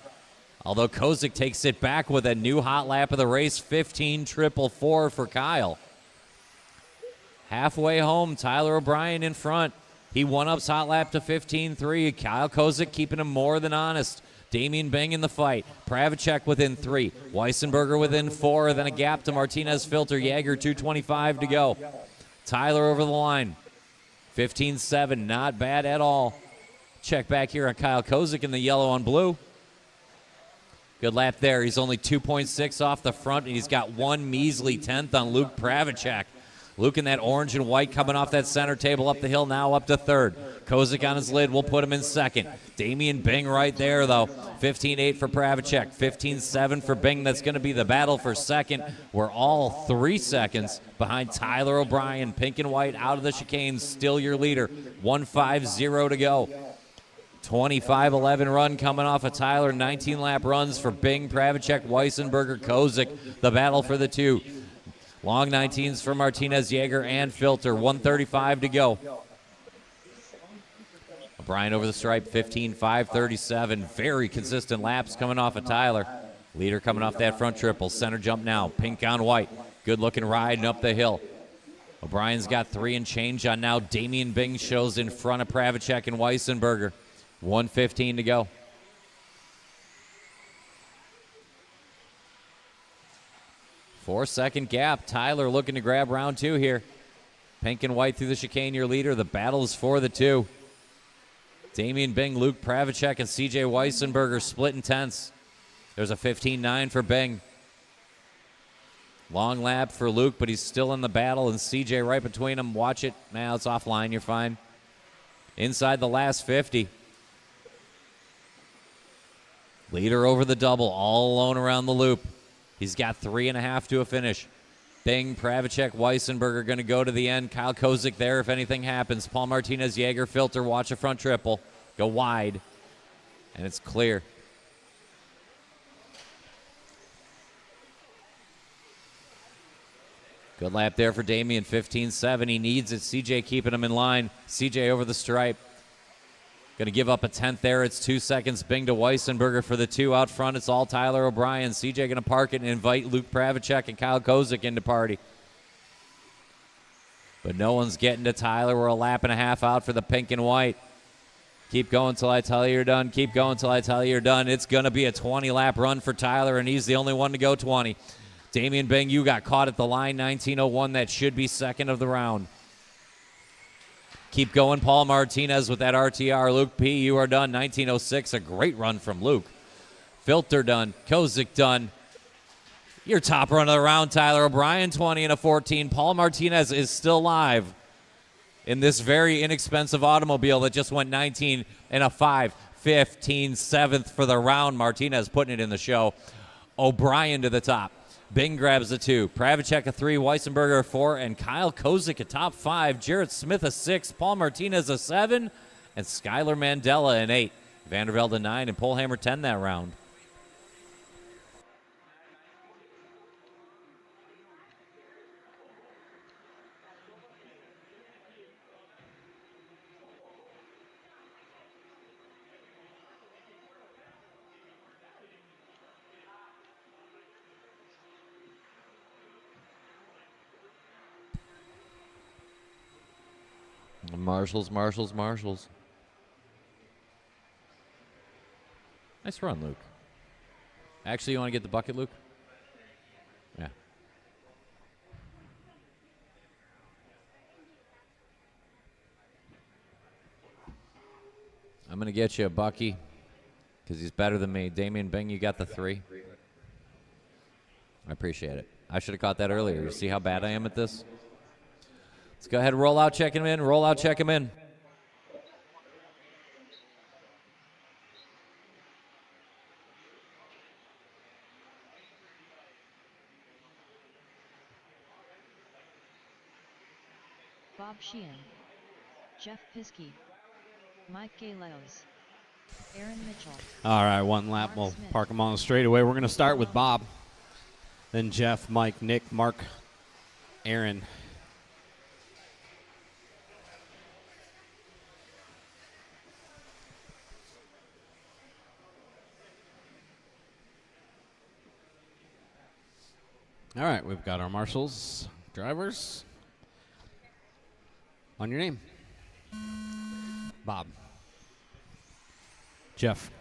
Although Kozik takes it back with a new hot lap of the race, 15-4-4 for Kyle. Halfway home, Tyler O'Brien in front. He one-ups hot lap to 15-3. Kyle Kozik keeping him more than honest. Damian Bing in the fight. Pravacek within 3. Weissenberger within 4. Then a gap to Martinez, Filter, Jaeger, 2:25 to go. Tyler over the line. 15-7, not bad at all. Check back here on Kyle Kozik in the yellow on blue. Good lap there. He's only 2.6 off the front, and he's got 1 measly 10th on Luke Pravacek. Luke in that orange and white coming off that center table up the hill, now up to 3rd. Kozik on his lid will put him in 2nd. Damian Bing right there, though. 15-8 for Pravacek. 15-7 for Bing. That's going to be the battle for 2nd. We're all 3 seconds behind Tyler O'Brien. Pink and white out of the chicane. Still your leader. 1:50 to go. 25-11 run coming off of Tyler. 19-lap runs for Bing, Pravacek, Weissenberger, Kozik. The battle for the 2. Long 19s for Martinez, Jaeger, and Filter. 1:35 to go. O'Brien over the stripe, 15-5-37. Very consistent laps coming off of Tyler. Leader coming off that front triple. Center jump now. Pink on white. Good looking riding up the hill. O'Brien's got 3 and change on now. Damian Bing shows in front of Pravacek and Weissenberger. 1:15 to go. Four-second gap. Tyler looking to grab round 2 here. Pink and white through the chicane, your leader. The battle is for the 2. Damian Bing, Luke Pravacek, and CJ Weissenberger splitting tenths. There's a 15-9 for Bing. Long lap for Luke, but he's still in the battle, and CJ right between them. Watch it. Now it's offline. You're fine. Inside the last 50. Leader over the double, all alone around the loop. He's got 3.5 to a finish. Bing, Pravacek, Weissenberger going to go to the end. Kyle Kozik there if anything happens. Paul Martinez, Jaeger, Filter, watch a front triple. Go wide. And it's clear. Good lap there for Damian, 15-7. He needs it. CJ keeping him in line. CJ over the stripe. Going to give up a 10th there. It's 2 seconds. Bing to Weissenberger for the 2 out front. It's all Tyler O'Brien. CJ going to park it and invite Luke Pravacek and Kyle Kozik into party. But no one's getting to Tyler. We're a lap and a half out for the pink and white. Keep going till I tell you you're done. Keep going till I tell you you're done. It's going to be a 20-lap run for Tyler, and he's the only one to go 20. Damian Bing, you got caught at the line, 19:01. That should be 2nd of the round. Keep going, Paul Martinez with that RTR. Luke P., you are done, 19:06. A great run from Luke. Filter done. Kozik done. Your top run of the round, Tyler O'Brien, 20:14. Paul Martinez is still live in this very inexpensive automobile that just went 19 and a 5. 15, 7th for the round. Martinez putting it in the show. O'Brien to the top. Bing grabs a 2. Pravacek a 3. Weissenberger a 4. And Kyle Kozik a top 5. Jarrett Smith a 6. Paul Martinez a 7. And Skylar Mandela an 8. Vandervelde a 9. And Polhammer 10 that round. Marshals. Nice run, Luke. Actually, you want to get the bucket, Luke? Yeah. I'm going to get you a Bucky because he's better than me. Damian Bing, you got the 3. I appreciate it. I should have caught that earlier. You see how bad I am at this? Let's go ahead and roll out, check him in. Roll out, check him in. Bob Sheehan, Jeff Piskey, Mike Galeos, Aaron Mitchell. All right, one lap. We'll park them on the straightaway. We're going to start with Bob, then Jeff, Mike, Nick, Mark, Aaron. All right, we've got our marshals, drivers. On your name. Bob. Jeff.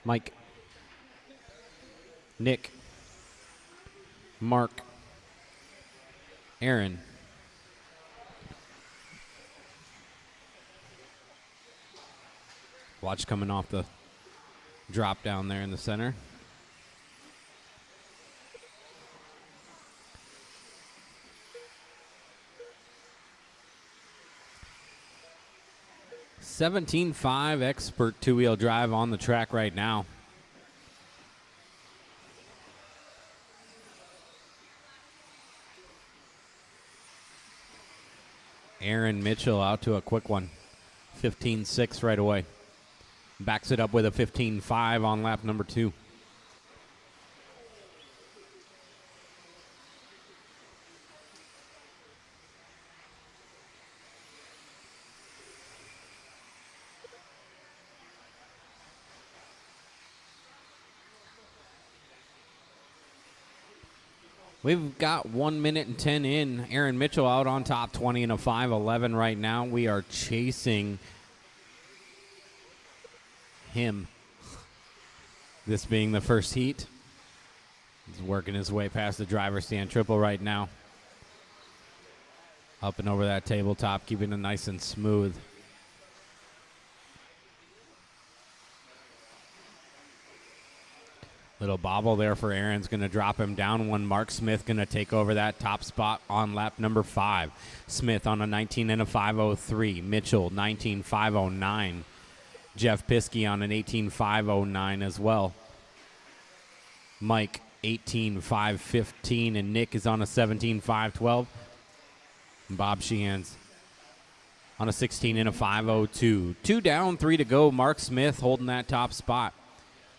Mike. Nick. Mark. Aaron. Watch coming off the drop down there in the center. $17.5 expert two-wheel drive on the track right now. Aaron Mitchell out to a quick one. 15.6 right away. Backs it up with a 15.5 on lap number 2. We've got 1 minute and 10 in. Aaron Mitchell out on top, 20 and a 5.11 right now. We are chasing him. This being the first heat. He's working his way past the driver's stand triple right now. Up and over that tabletop, keeping it nice and smooth. Little bobble there for Aaron's going to drop him down one. Mark Smith going to take over that top spot on lap number 5. Smith on a 19 and a 5.03. Mitchell 19.509. Jeff Piskey on an 18.509 as well. Mike 18.515 and Nick is on a 17.512. Bob Sheehan's on a 16 and a 5.02. 2 down, 3 to go. Mark Smith holding that top spot.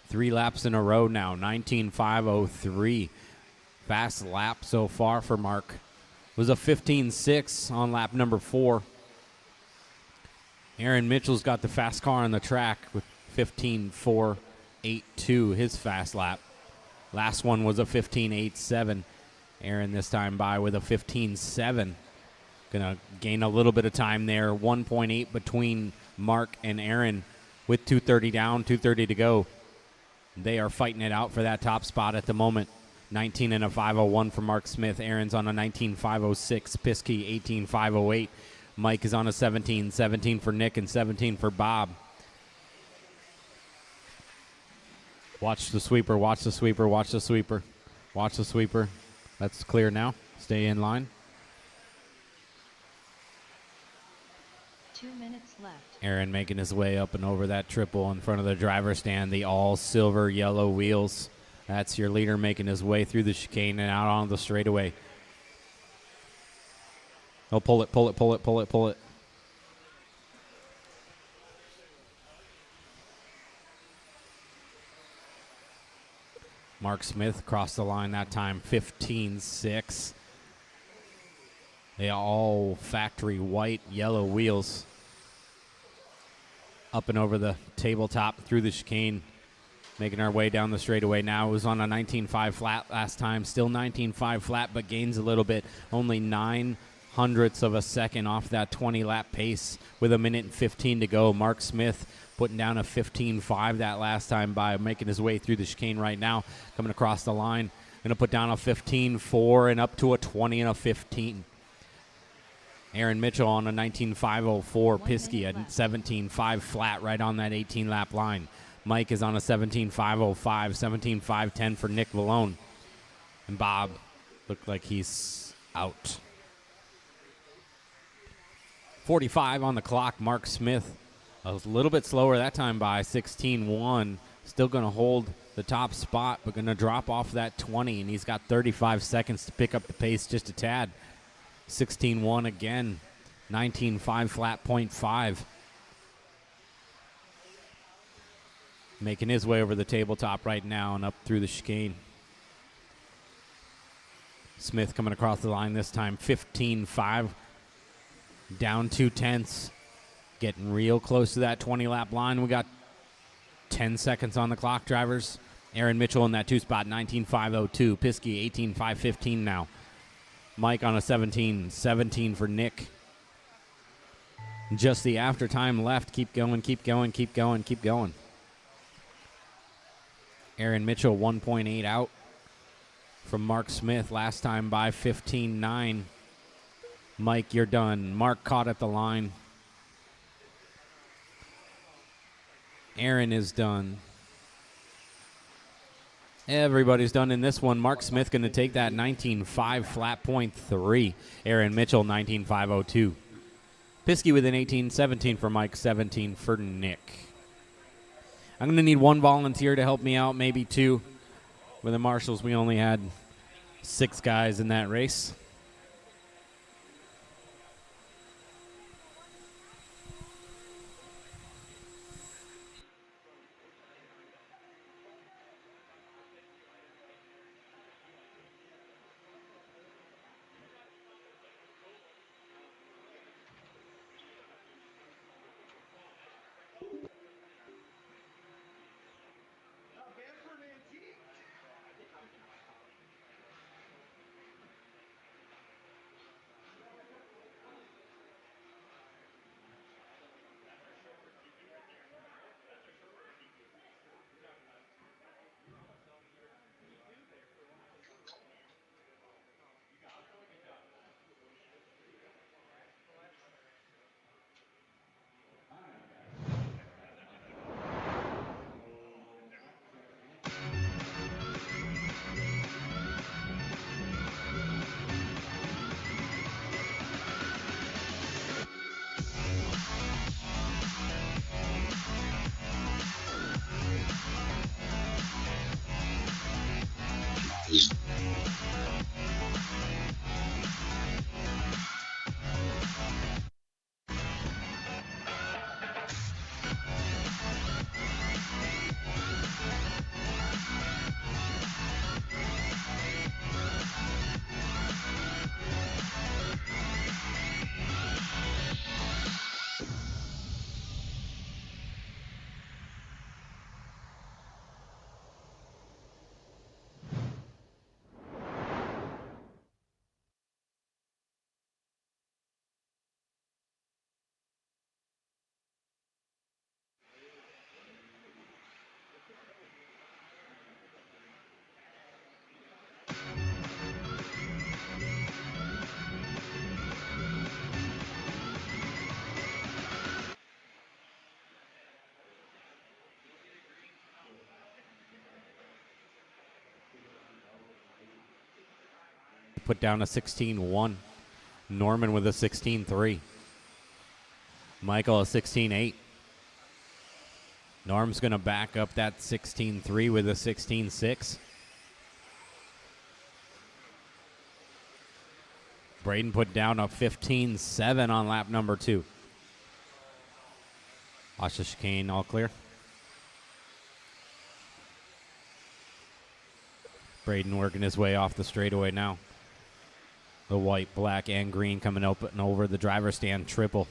3 laps in a row now, 19.503. Fast lap so far for Mark. Was a 15.6 on lap number 4. Aaron Mitchell's got the fast car on the track with 15.482, his fast lap. Last one was a 15.87. Aaron this time by with a 15.7. Going to gain a little bit of time there. 1.8 between Mark and Aaron with 2:30 down, 2:30 to go. They are fighting it out for that top spot at the moment. 19 and a 5.01 for Mark Smith. Aaron's on a 19.506. Piskey 18.508. Mike is on a 17 for Nick and 17 for Bob. Watch the sweeper, watch the sweeper, watch the sweeper. Watch the sweeper. That's clear now. Stay in line. 2 minutes left. Aaron making his way up and over that triple in front of the driver's stand. The all silver yellow wheels. That's your leader making his way through the chicane and out on the straightaway. Oh, pull it, pull it, pull it, pull it, pull it. Mark Smith crossed the line that time, 15.6. They all factory white, yellow wheels. Up and over the tabletop through the chicane. Making our way down the straightaway now. It was on a 19.5 flat last time. Still 19.5 flat, but gains a little bit. Only 0.09 of a second off that 20-lap pace with 1 minute and 15 to go. Mark Smith putting down a 15.5 that last time by making his way through the chicane right now. Coming across the line. Going to put down a 15.4 and up to a 20 and a 15. Aaron Mitchell on a 19.504. Piskey at 17.5 flat right on that 18-lap line. Mike is on a 17.505, 17.510 for Nick Vallone. And Bob looked like he's out. 45 on the clock. Mark Smith a little bit slower that time by 16.1. Still going to hold the top spot, but going to drop off that 20, and he's got 35 seconds to pick up the pace just a tad. 16.1 again. 19.5 flat, 0.5. Making his way over the tabletop right now and up through the chicane. Smith coming across the line this time, 15.5. Down 2/10. Getting real close to that 20-lap line. We got 10 seconds on the clock, drivers. Aaron Mitchell in that 2 spot, 19.502. Piskey, 18.515 now. Mike on a 17.17 for Nick. Just the after time left. Keep going, keep going, keep going, keep going. Aaron Mitchell, 1.8 out from Mark Smith. Last time by 15.9. Mike, you're done. Mark caught at the line. Aaron is done. Everybody's done in this one. Mark Smith going to take that 19.5 flat, 0.3. Aaron Mitchell, 19.502. Piskey with an 18.17 for Mike, 17 for Nick. I'm going to need one volunteer to help me out, maybe two. With the Marshals, we only had 6 guys in that race. Put down a 16.1. Norman with a 16.3. Michael a 16.8. Norm's going to back up that 16.3 with a 16.6. Braden put down a 15.7 on lap number 2. Watch the chicane, all clear. Braden working his way off the straightaway now. The white, black, and green coming open over the driver's stand triple.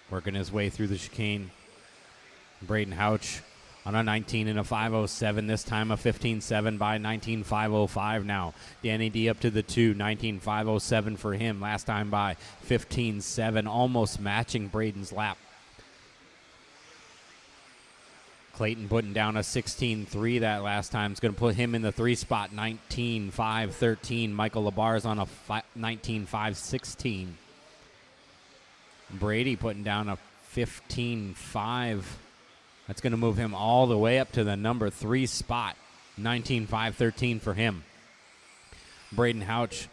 Working his way through the chicane. Braden Houch on a 19 and a 5.07. This time a 15.7 by 19.505 now. Danny D up to the 2. 19.507 for him. Last time by 15.7. Almost matching Braden's lap. Clayton putting down a 16-3 that last time. It's going to put him in the 3 spot, 19-5-13. Michael Labar's on a 19-5-16. Brady putting down a 15-5. That's going to move him all the way up to the number 3 spot, 19-5-13 for him. Braden Houch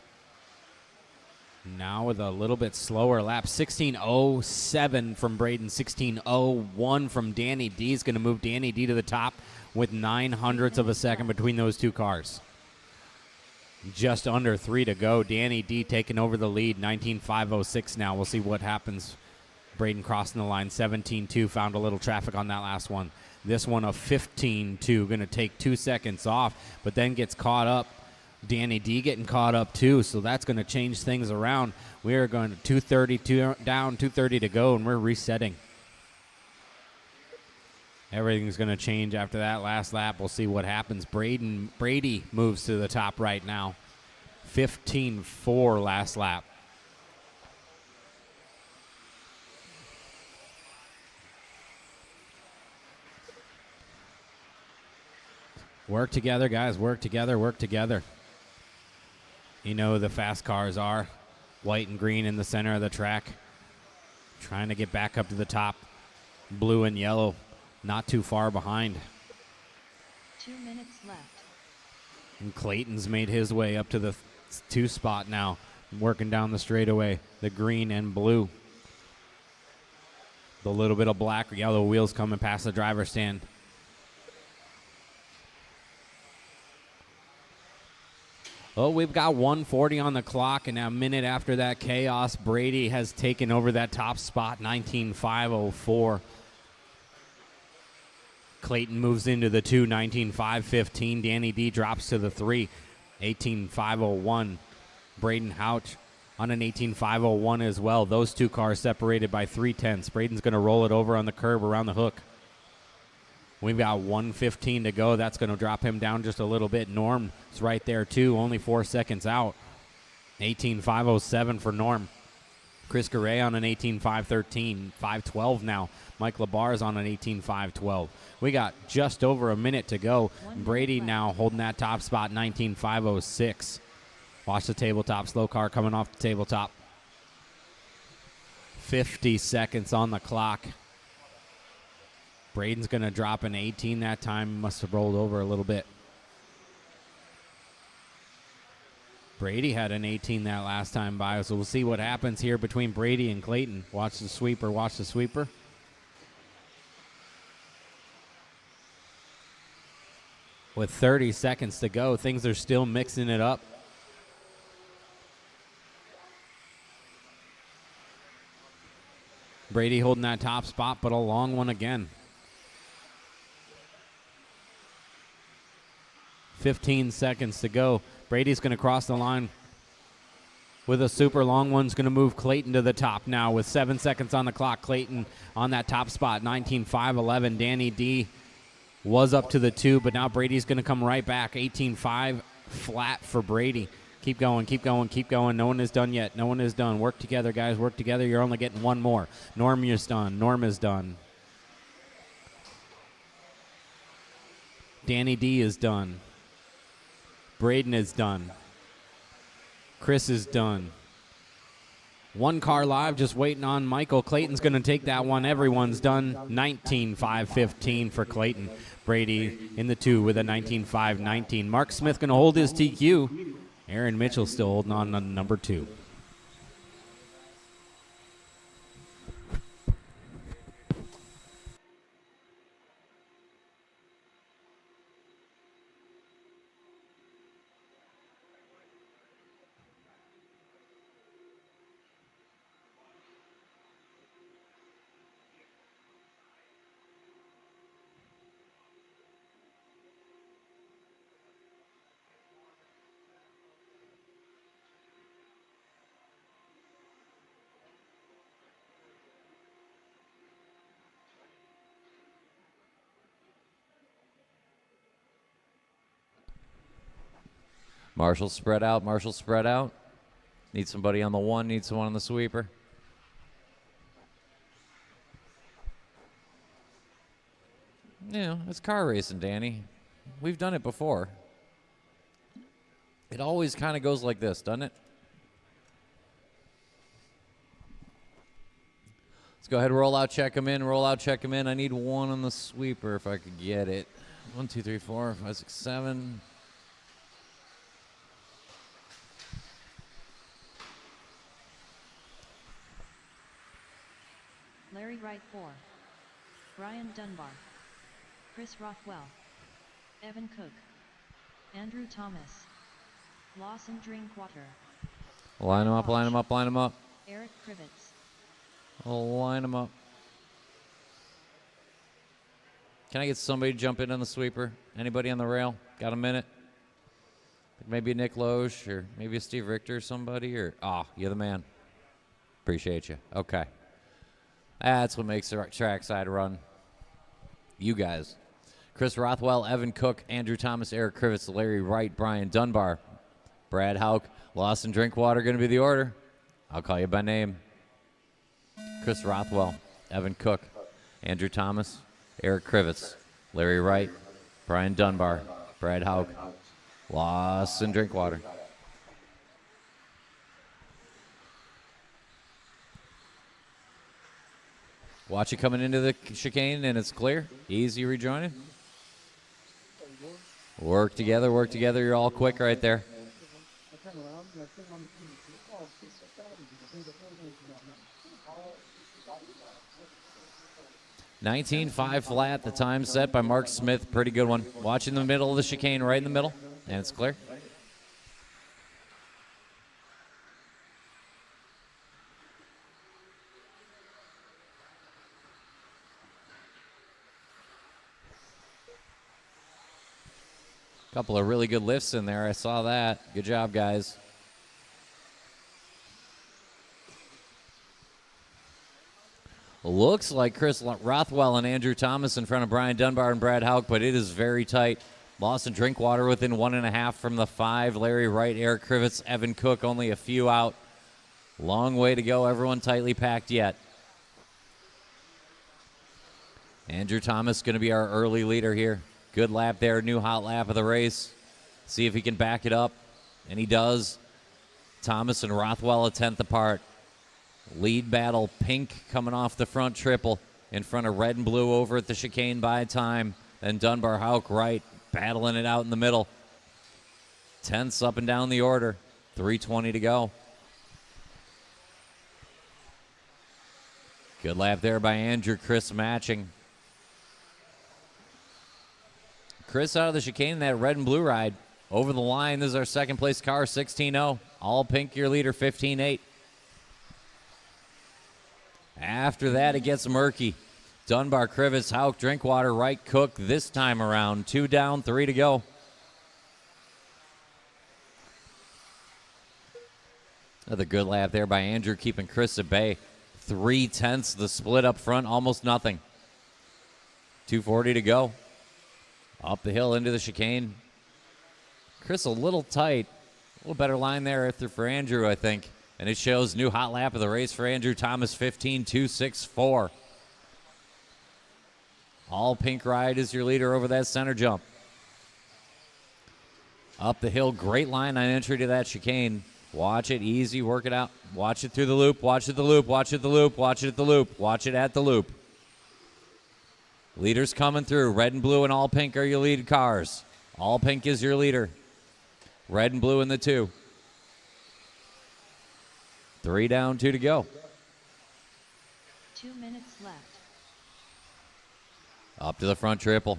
now with a little bit slower lap. 16.07 from Braden, 16.01 from Danny D. Is going to move Danny D to the top with 0.09 of a second between those two cars. Just under 3 to go. Danny D taking over the lead, 19.506 now. We'll see what happens. Braden crossing the line, 17.2. Found a little traffic on that last one. This one a 15.2. Going to take 2 seconds off, but then gets caught up. Danny D getting caught up too, so that's going to change things around. We are going to 2:30 down, 2:30 to go, and we're resetting. Everything's going to change after that last lap. We'll see what happens. Brady moves to the top right now. 15.4 last lap. Work together, guys. Work together, work together. You know the fast cars are. White and green in the center of the track. Trying to get back up to the top. Blue and yellow not too far behind. 2 minutes left. And Clayton's made his way up to the 2 spot now. Working down the straightaway. The green and blue. The little bit of black or yellow wheels coming past the driver's stand. Oh, we've got 1:40 on the clock, and now a minute after that chaos, Brady has taken over that top spot, 19.504. Clayton moves into the 2, 19.515. Danny D drops to the 3, 18.501. Braden Houch on an 18.501 as well. Those two cars separated by 0.3. Braden's going to roll it over on the curb around the hook. We've got 1:15 to go. That's going to drop him down just a little bit. Norm's right there, too. Only 4 seconds out. 18.507 for Norm. Chris Garay on an 18.513. 5:12 now. Mike Labar's on an 18.512. We got just over a minute to go. Brady now holding that top spot, 19.506. Watch the tabletop. Slow car coming off the tabletop. 50 seconds on the clock. Braden's going to drop an 18 that time. Must have rolled over a little bit. Brady had an 18 that last time by, so we'll see what happens here between Brady and Clayton. Watch the sweeper, watch the sweeper. With 30 seconds to go, things are still mixing it up. Brady holding that top spot, but a long one again. 15 seconds to go. Brady's going to cross the line with a super long one. Is going to move Clayton to the top now with 7 seconds on the clock. Clayton on that top spot, 19.511. Danny D was up to the 2, but now Brady's going to come right back. 18.5 flat for Brady. Keep going, keep going, keep going. No one is done yet. No one is done. Work together, guys. Work together. You're only getting one more. Norm is done. Norm is done. Danny D is done. Braden is done. Chris is done. One car live, just waiting on Michael. Clayton's going to take that one. Everyone's done. 19.515 for Clayton. Brady in the 2 with a 19.519. Mark Smith going to hold his TQ. Aaron Mitchell still holding on to number 2. Marshall spread out. Marshall spread out. Need somebody on the 1. Need someone on the sweeper. it's car racing, Danny. We've done it before. It always kind of goes like this, doesn't it? Let's go ahead and roll out, check them in, roll out, check them in. I need one on the sweeper if I could get it. 1, 2, 3, 4, 5, 6, 7. Larry Wright 4. Brian Dunbar. Chris Rothwell. Evan Cook. Andrew Thomas. Lawson Drinkwater. Line them up, line them up, line them up. Eric Krivitz. Line them up. Can I get somebody to jump in on the sweeper? Anybody on the rail? Got a minute? Maybe Nick Loesch or maybe a Steve Richter or somebody? Or you're the man. Appreciate you. Okay. That's what makes the trackside run. You guys. Chris Rothwell, Evan Cook, Andrew Thomas, Eric Krivitz, Larry Wright, Brian Dunbar, Brad Hauk, Lawson Drinkwater going to be the order. I'll call you by name. Chris Rothwell, Evan Cook, Andrew Thomas, Eric Krivitz, Larry Wright, Brian Dunbar, Brad Hauk, Lawson Drinkwater. Watch it coming into the chicane and it's clear. Easy rejoining. Work together, work together. You're all quick right there. $19.5 flat, the time set by Mark Smith. Pretty good one. Watch in the middle of the chicane, right in the middle, and it's clear. Couple of really good lifts in there. I saw that. Good job, guys. Looks like Chris Rothwell and Andrew Thomas in front of Brian Dunbar and Brad Hauk, but it is very tight. Lawson Drinkwater within 1.5 from the 5. Larry Wright, Eric Krivitz, Evan Cook only a few out. Long way to go. Everyone tightly packed yet. Andrew Thomas going to be our early leader here. Good lap there, new hot lap of the race. See if he can back it up, and he does. Thomas and Rothwell a 10th apart. Lead battle, Pink coming off the front triple in front of red and blue over at the chicane by time. Then Dunbar, Hauk, Wright battling it out in the middle. 10ths up and down the order. 3:20 to go. Good lap there by Andrew. Chris matching. Chris out of the chicane in that red and blue ride. Over the line, this is our second place car, 16-0. All Pink, your leader, 15-8. After that, it gets murky. Dunbar, Krivitz, Hauk, Drinkwater, Wright, Cook this time around. 2 down, 3 to go. Another good lap there by Andrew, keeping Chris at bay. 3/10, the split up front, almost nothing. 2:40 to go. Up the hill into the chicane. Chris a little tight. A little better line there for Andrew, I think. And it shows new hot lap of the race for Andrew Thomas, 15.264. All Pink ride is your leader over that center jump. Up the hill, great line on entry to that chicane. Watch it, easy, work it out. Watch it through the loop, watch it the loop, watch it the loop, watch it at the loop, watch it at the loop. Leaders coming through. Red and blue and All Pink are your lead cars. All Pink is your leader. Red and blue in the 2. 3 down, 2 to go. 2 minutes left. Up to the front triple.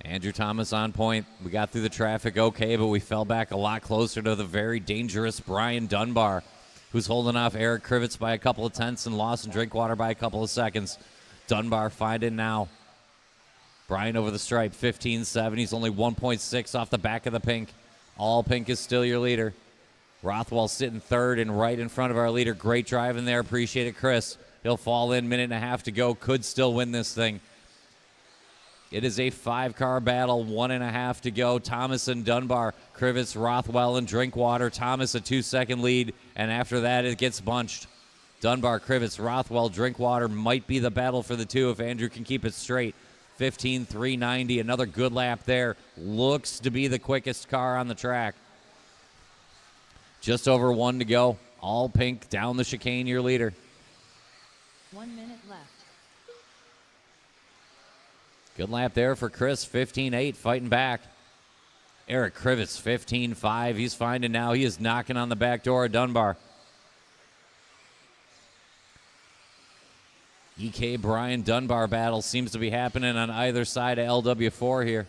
Andrew Thomas on point. We got through the traffic okay, but we fell back a lot closer to the very dangerous Brian Dunbar, who's holding off Eric Krivitz by a couple of tenths and Lawson Drinkwater by a couple of seconds. Dunbar finding now. Brian over the stripe, 15.7. He's only 1.6 off the back of the Pink. All Pink is still your leader. Rothwell sitting third and right in front of our leader. Great driving there. Appreciate it, Chris. He'll fall in, 1.5 to go. Could still win this thing. It is a 5-car battle, 1.5 to go. Thomas and Dunbar, Krivitz, Rothwell, and Drinkwater. Thomas a 2-second lead, and after that it gets bunched. Dunbar, Krivitz, Rothwell, Drinkwater might be the battle for the 2 if Andrew can keep it straight. 15.390. Another good lap there. Looks to be the quickest car on the track. Just over 1 to go. All pink down the chicane, your leader. 1 minute left. Good lap there for Chris. 15.8, fighting back. Eric Krivitz, 15.5. He's finding now. He is knocking on the back door of Dunbar. EK Brian Dunbar battle seems to be happening on either side of LW4 here.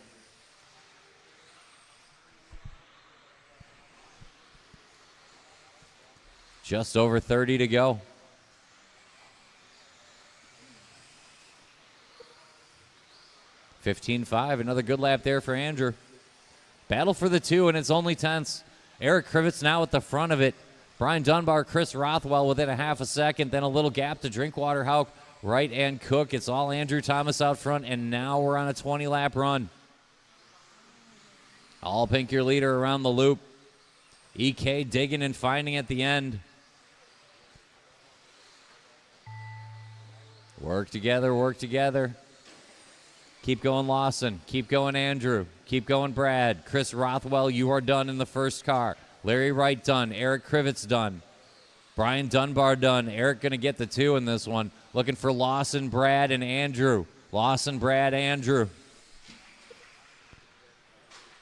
Just over 30 to go. $15.5, another good lap there for Andrew. Battle for the 2, and it's only tenths. Eric Krivitz now at the front of it. Brian Dunbar, Chris Rothwell within a half a second, then a little gap to Drinkwater, Hauk, Wright, and Cook. It's all Andrew Thomas out front, and now we're on a 20-lap run. All pink your leader around the loop. EK digging and finding at the end. Work together, work together. Keep going, Lawson. Keep going, Andrew. Keep going, Brad. Chris Rothwell, you are done in the first car. Larry Wright done. Eric Krivitz done. Brian Dunbar done. Eric going to get the 2 in this one. Looking for Lawson, Brad, and Andrew. Lawson, Brad, Andrew.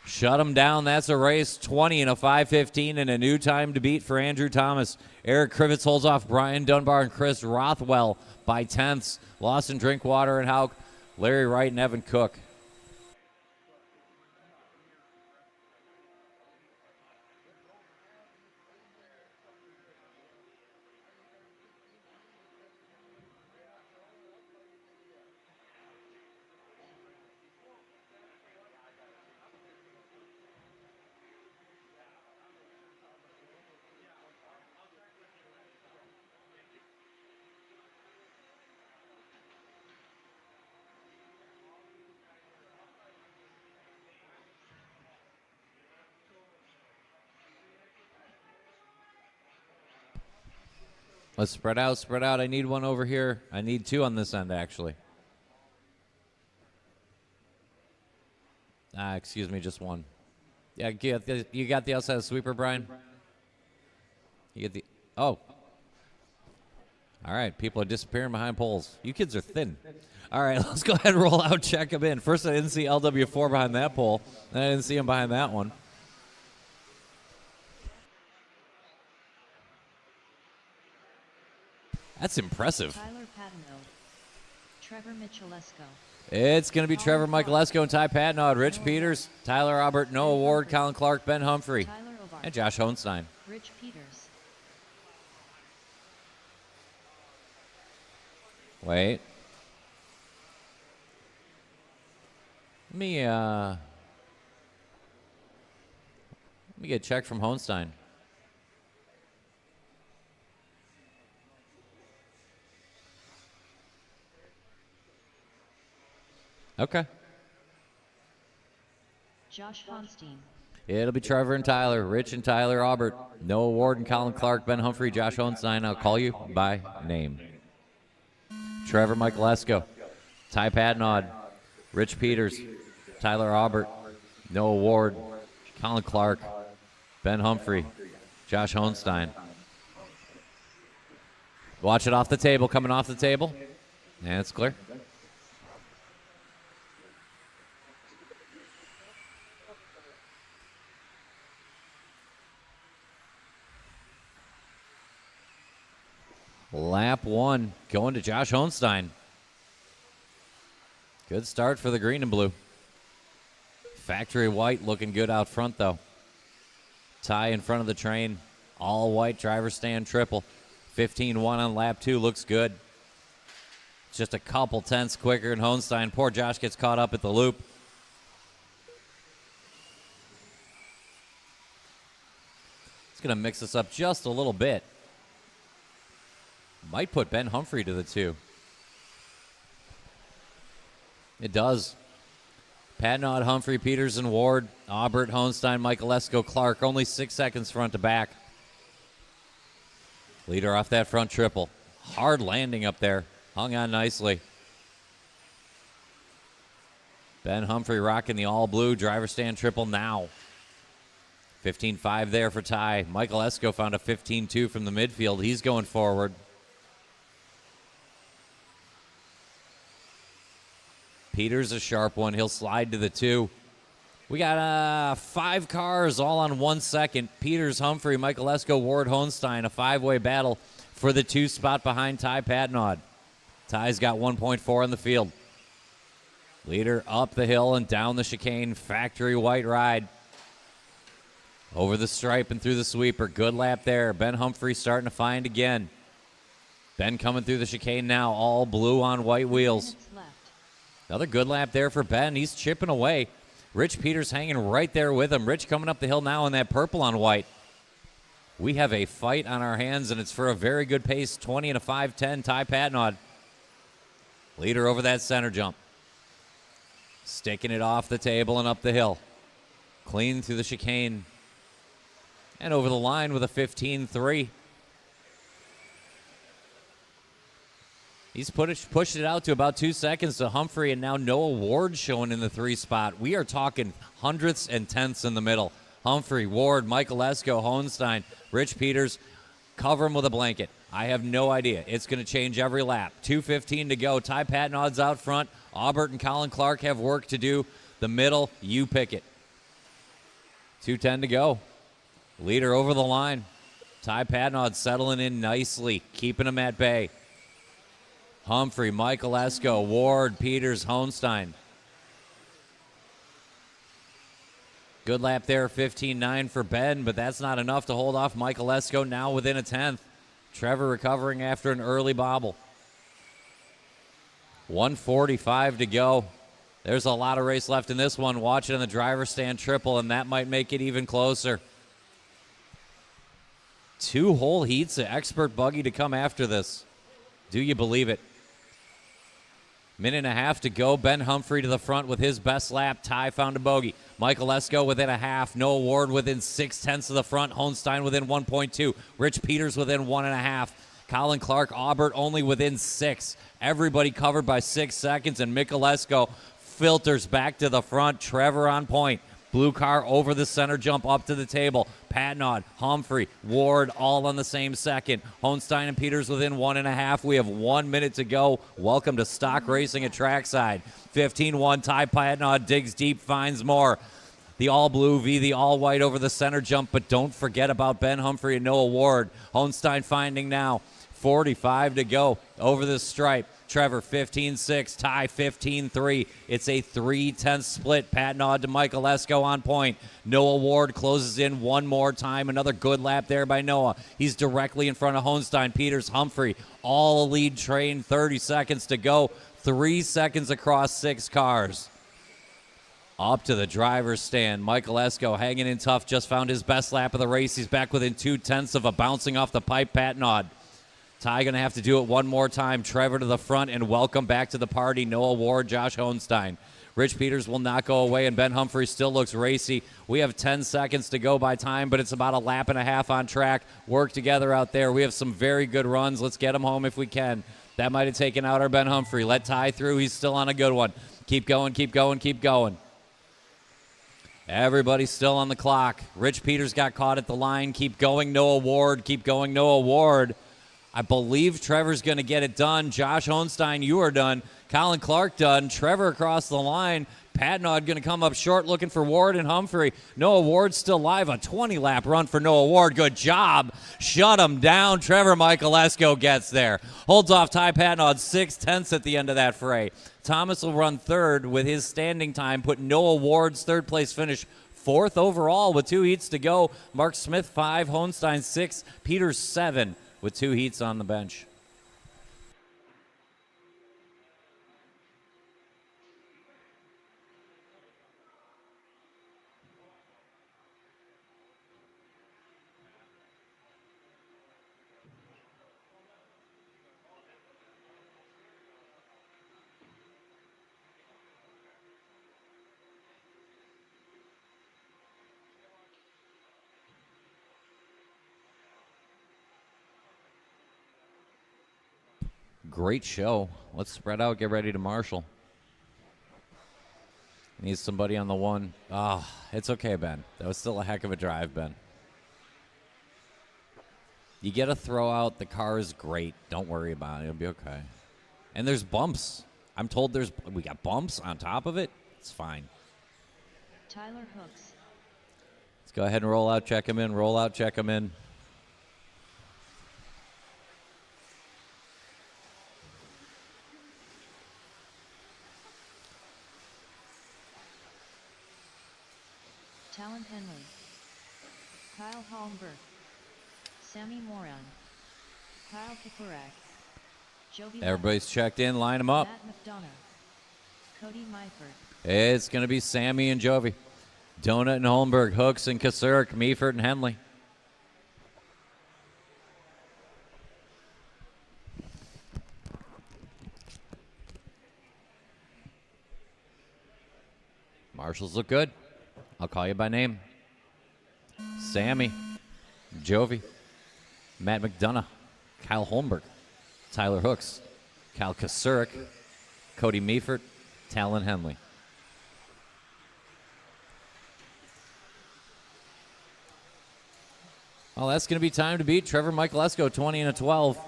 Shut him down. That's a race. 20 and a 5:15 and a new time to beat for Andrew Thomas. Eric Krivitz holds off Brian Dunbar and Chris Rothwell by tenths. Lawson, Drinkwater, and Hauk. Larry Wright and Evan Cook. Let's spread out, spread out. I need one over here. I need 2 on this end, actually. Excuse me, just 1. Yeah, you got the outside sweeper, Brian? You get the... Oh. All right, people are disappearing behind poles. You kids are thin. All right, let's go ahead and roll out, check them in. First, I didn't see LW4 behind that pole. Then I didn't see him behind that one. That's impressive. Tyler Patino. Trevor Michalesco. It's going to be Trevor Michalesco and Ty Patnod, Rich Peters, Tyler Robert, Noah Ward, Colin Clark, Ben Humphrey, Tyler Ovar. and Josh Hohenstein. Rich Peters. Wait. Let me get a check from Hohenstein. Okay. Josh Honstein. It'll be Trevor and Tyler, Rich and Tyler Aubert, Noah Ward and Colin Clark, Ben Humphrey, Josh Hohenstein. I'll call you by name. Trevor Michalesco, Ty Patnod, Rich Peters, Tyler Aubert, Noah Ward, Colin Clark, Ben Humphrey, Josh Hohenstein. Watch it off the table, coming off the table. And it's clear. Lap 1 going to Josh Hohenstein. Good start for the green and blue. Factory white looking good out front, though. Ty in front of the train. All white driver stand triple. 15-1 on lap 2 looks good. Just a couple tenths quicker than Hohenstein. Poor Josh gets caught up at the loop. It's going to mix this up just a little bit. Might put Ben Humphrey to the 2. It does. Patnod, Humphrey, Peters, and Ward. Aubert, Hohenstein, Michalesco, Clark. Only 6 seconds front to back. Leader off that front triple. Hard landing up there. Hung on nicely. Ben Humphrey rocking the all blue driver stand triple now. 15-5 there for Ty. Michael Esco found a 15-2 from the midfield. He's going forward. Peters a sharp one. He'll slide to the 2. We got 5 cars all on 1 second. Peters, Humphrey, Michael Esco, Ward, Hohenstein. A 5-way battle for the 2 spot behind Ty Patnod. Ty's got 1.4 in the field. Leader up the hill and down the chicane. Factory white ride. Over the stripe and through the sweeper. Good lap there. Ben Humphrey starting to find again. Ben coming through the chicane now. All blue on white wheels. Another good lap there for Ben. He's chipping away. Rich Peters hanging right there with him. Rich coming up the hill now in that purple on white. We have a fight on our hands, and it's for a very good pace. 20 and a 5:10. Ty Patnod. Leader over that center jump. Sticking it off the table and up the hill. Clean through the chicane. And over the line with a 15-3. He's pushed it out to about 2 seconds to Humphrey, and now Noah Ward showing in the 3 spot. We are talking hundredths and tenths in the middle. Humphrey, Ward, Michael Esco, Hohenstein, Rich Peters, cover him with a blanket. I have no idea. It's going to change every lap. 2:15 to go. Ty Patnod's out front. Aubert and Colin Clark have work to do. The middle, you pick it. 2:10 to go. Leader over the line. Ty Patnod settling in nicely, keeping him at bay. Humphrey, Michael Esco, Ward, Peters, Hohenstein. Good lap there, 15-9 for Ben, but that's not enough to hold off Michael Esco, now within a 10th. Trevor recovering after an early bobble. 1:45 to go. There's a lot of race left in this one. Watch it on the driver's stand triple, and that might make it even closer. 2 whole heats of expert buggy to come after this. Do you believe it? Minute and a half to go. Ben Humphrey to the front with his best lap. Ty found a bogey. Michael Esco within a half. Noah Ward within 0.6 of the front. Hohenstein within 1.2. Rich Peters within 1.5. Colin Clark, Aubert only within 6. Everybody covered by 6 seconds, and Michael Esco filters back to the front. Trevor on point. Blue car over the center jump up to the table. Patnod, Humphrey, Ward all on the same second. Hohenstein and Peters within 1.5. We have 1 minute to go. Welcome to stock racing at Trackside. 15-1. Ty Patnod digs deep, finds more. The all blue v the all white over the center jump, but don't forget about Ben Humphrey and Noah Ward. Hohenstein finding now. 45 to go over the stripe. Trevor 15-6, Ty 15-3. It's a 3-10 split. Patnod to Michael Esco on point. Noah Ward closes in one more time. Another good lap there by Noah. He's directly in front of Hohenstein, Peters, Humphrey. All lead train, 30 seconds to go. 3 seconds across 6 cars. Up to the driver's stand. Michael Esco hanging in tough. Just found his best lap of the race. He's back within 0.2 of a bouncing off the pipe. Patnod. Ty going to have to do it one more time. Trevor to the front, and welcome back to the party. Noah Ward, Josh Hohenstein. Rich Peters will not go away, and Ben Humphrey still looks racy. We have 10 seconds to go by time, but it's about a lap and a half on track. Work together out there. We have some very good runs. Let's get them home if we can. That might have taken out our Ben Humphrey. Let Ty through. He's still on a good one. Keep going, keep going, keep going. Everybody's still on the clock. Rich Peters got caught at the line. Keep going, Noah Ward. Keep going, Noah Ward. I believe Trevor's going to get it done. Josh Hohenstein, you are done. Colin Clark done. Trevor across the line. Patnod going to come up short looking for Ward and Humphrey. Noah Ward still live. A 20-lap run for Noah Ward. Good job. Shut him down. Trevor Michael Esco gets there. Holds off Ty Patnod 6/10 at the end of that fray. Thomas will run third with his standing time. Put Noah Ward's third place finish 4th overall with 2 heats to go. Mark Smith 5, Hohenstein 6, Peters 7. With 2 heats on the bench. Great show. Let's spread out, get ready to marshal. Needs somebody on the one. Oh, it's okay, Ben. That was still a heck of a drive, Ben. You get a throw out. The car is great. Don't worry about it. It'll be okay. And there's bumps. I'm told we got bumps on top of it. It's fine. Tyler Hooks. Let's go ahead and roll out, check him in. Roll out, check him in. Talon Henley. Kyle Holmberg. Sammy Moran. Kyle Kapurak. Jovi Everybody's checked in. Line them up. Matt McDonough. Cody Myford. It's going to be Sammy and Jovi. Donut and Holmberg. Hooks and Kasurek. Meaford and Henley. Marshals look good. I'll call you by name. Sammy, Jovi, Matt McDonough, Kyle Holmberg, Tyler Hooks, Kyle Kasurek, Cody Meaford, Talon Henley. Well, that's going to be time to beat. Trevor Michaelesco, 20 and a 12.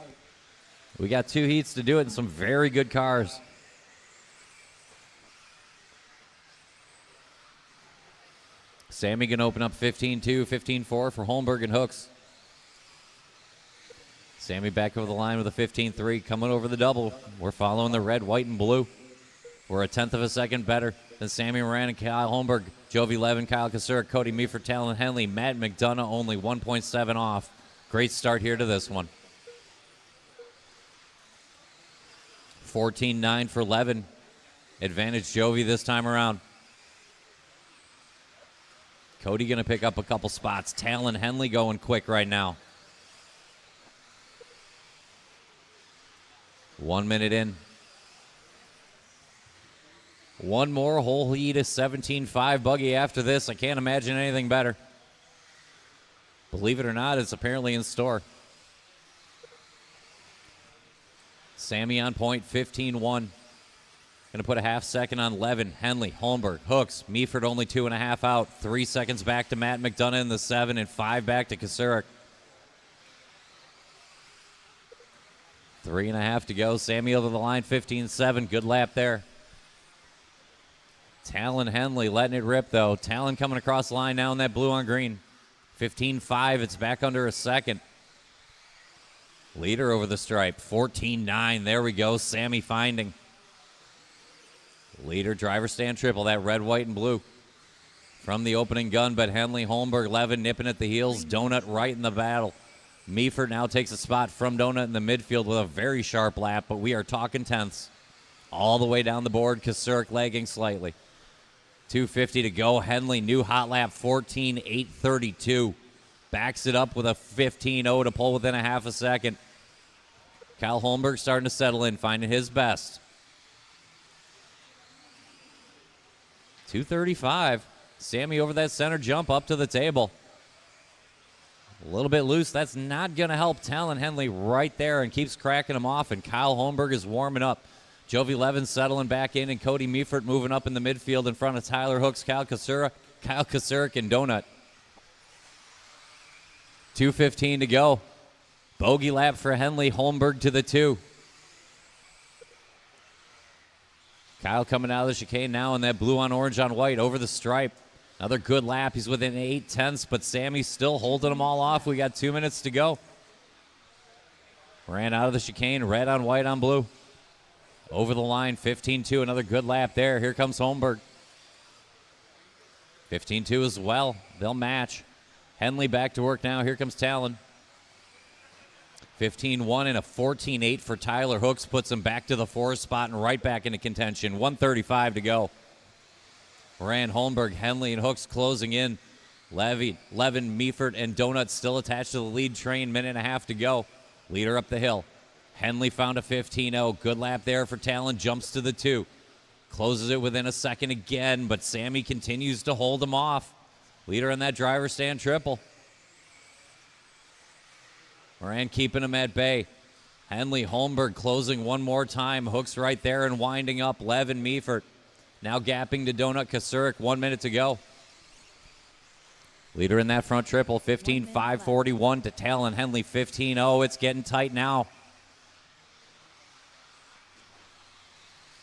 We got 2 heats to do it and some very good cars. Sammy going to open up 15-2, 15-4 for Holmberg and Hooks. Sammy back over the line with a 15-3, coming over the double. We're following the red, white, and blue. We're a tenth of a second better than Sammy Moran and Kyle Holmberg. Jovi Levin, Kyle Kasurek, Cody Meaford, Talon Henley, Matt McDonough only 1.7 off. Great start here to this one. 14-9 for Levin. Advantage Jovi this time around. Cody going to pick up a couple spots. Talon Henley going quick right now. 1 minute in. One more whole heat is 17-5 buggy after this. I can't imagine anything better. Believe it or not, it's apparently in store. Sammy on point, 15-1. Going to put a half second on Levin, Henley, Holmberg, Hooks. Meaford only 2.5 out. 3 seconds back to Matt McDonough in the 7 and 5 back to Kasurek. 3.5 to go. Sammy over the line, 15-7. Good lap there. Talon Henley letting it rip, though. Talon coming across the line now in that blue on green. 15-5. It's back under a second. Leader over the stripe. 14-9. There we go. Sammy finding. Leader, driver stand triple. That red, white, and blue. From the opening gun, but Henley, Holmberg, Levin nipping at the heels. Donut right in the battle. Meaford now takes a spot from Donut in the midfield with a very sharp lap, but we are talking tenths. All the way down the board. Kasurek lagging slightly. 2:50 to go. Henley, new hot lap, 14.832. Backs it up with a 15-0 to pull within a half a second. Kyle Holmberg starting to settle in, finding his best. 2:35. Sammy over that center jump up to the table. A little bit loose. That's not going to help Talon Henley right there and keeps cracking him off. And Kyle Holmberg is warming up. Jovi Levin settling back in and Cody Meaford moving up in the midfield in front of Tyler Hooks, Kyle Kasurek, and Donut. 2:15 to go. Bogey lap for Henley. Holmberg to the 2. Kyle coming out of the chicane now in that blue on orange on white over the stripe. Another good lap. He's within 8/10, but Sammy's still holding them all off. We got 2 minutes to go. Ran out of the chicane, red on white on blue. Over the line, 15-2. Another good lap there. Here comes Holmberg. 15-2 as well. They'll match. Henley back to work now. Here comes Talon. 15-1 and a 14-8 for Tyler Hooks. Puts him back to the 4 spot and right back into contention. 1:35 to go. Moran, Holmberg, Henley, and Hooks closing in. Levin, Meaford, and Donut still attached to the lead train. Minute and a half to go. Leader up the hill. Henley found a 15-0. Good lap there for Talon. Jumps to the 2. Closes it within a second again, but Sammy continues to hold him off. Leader in that driver stand triple. Moran keeping him at bay. Henley, Holmberg closing one more time. Hooks right there and winding up. Levin, Meaford. Now gapping to Donut Kasurik. 1 minute to go. Leader in that front triple, 15.541 to Talon Henley, 15.0. It's getting tight now.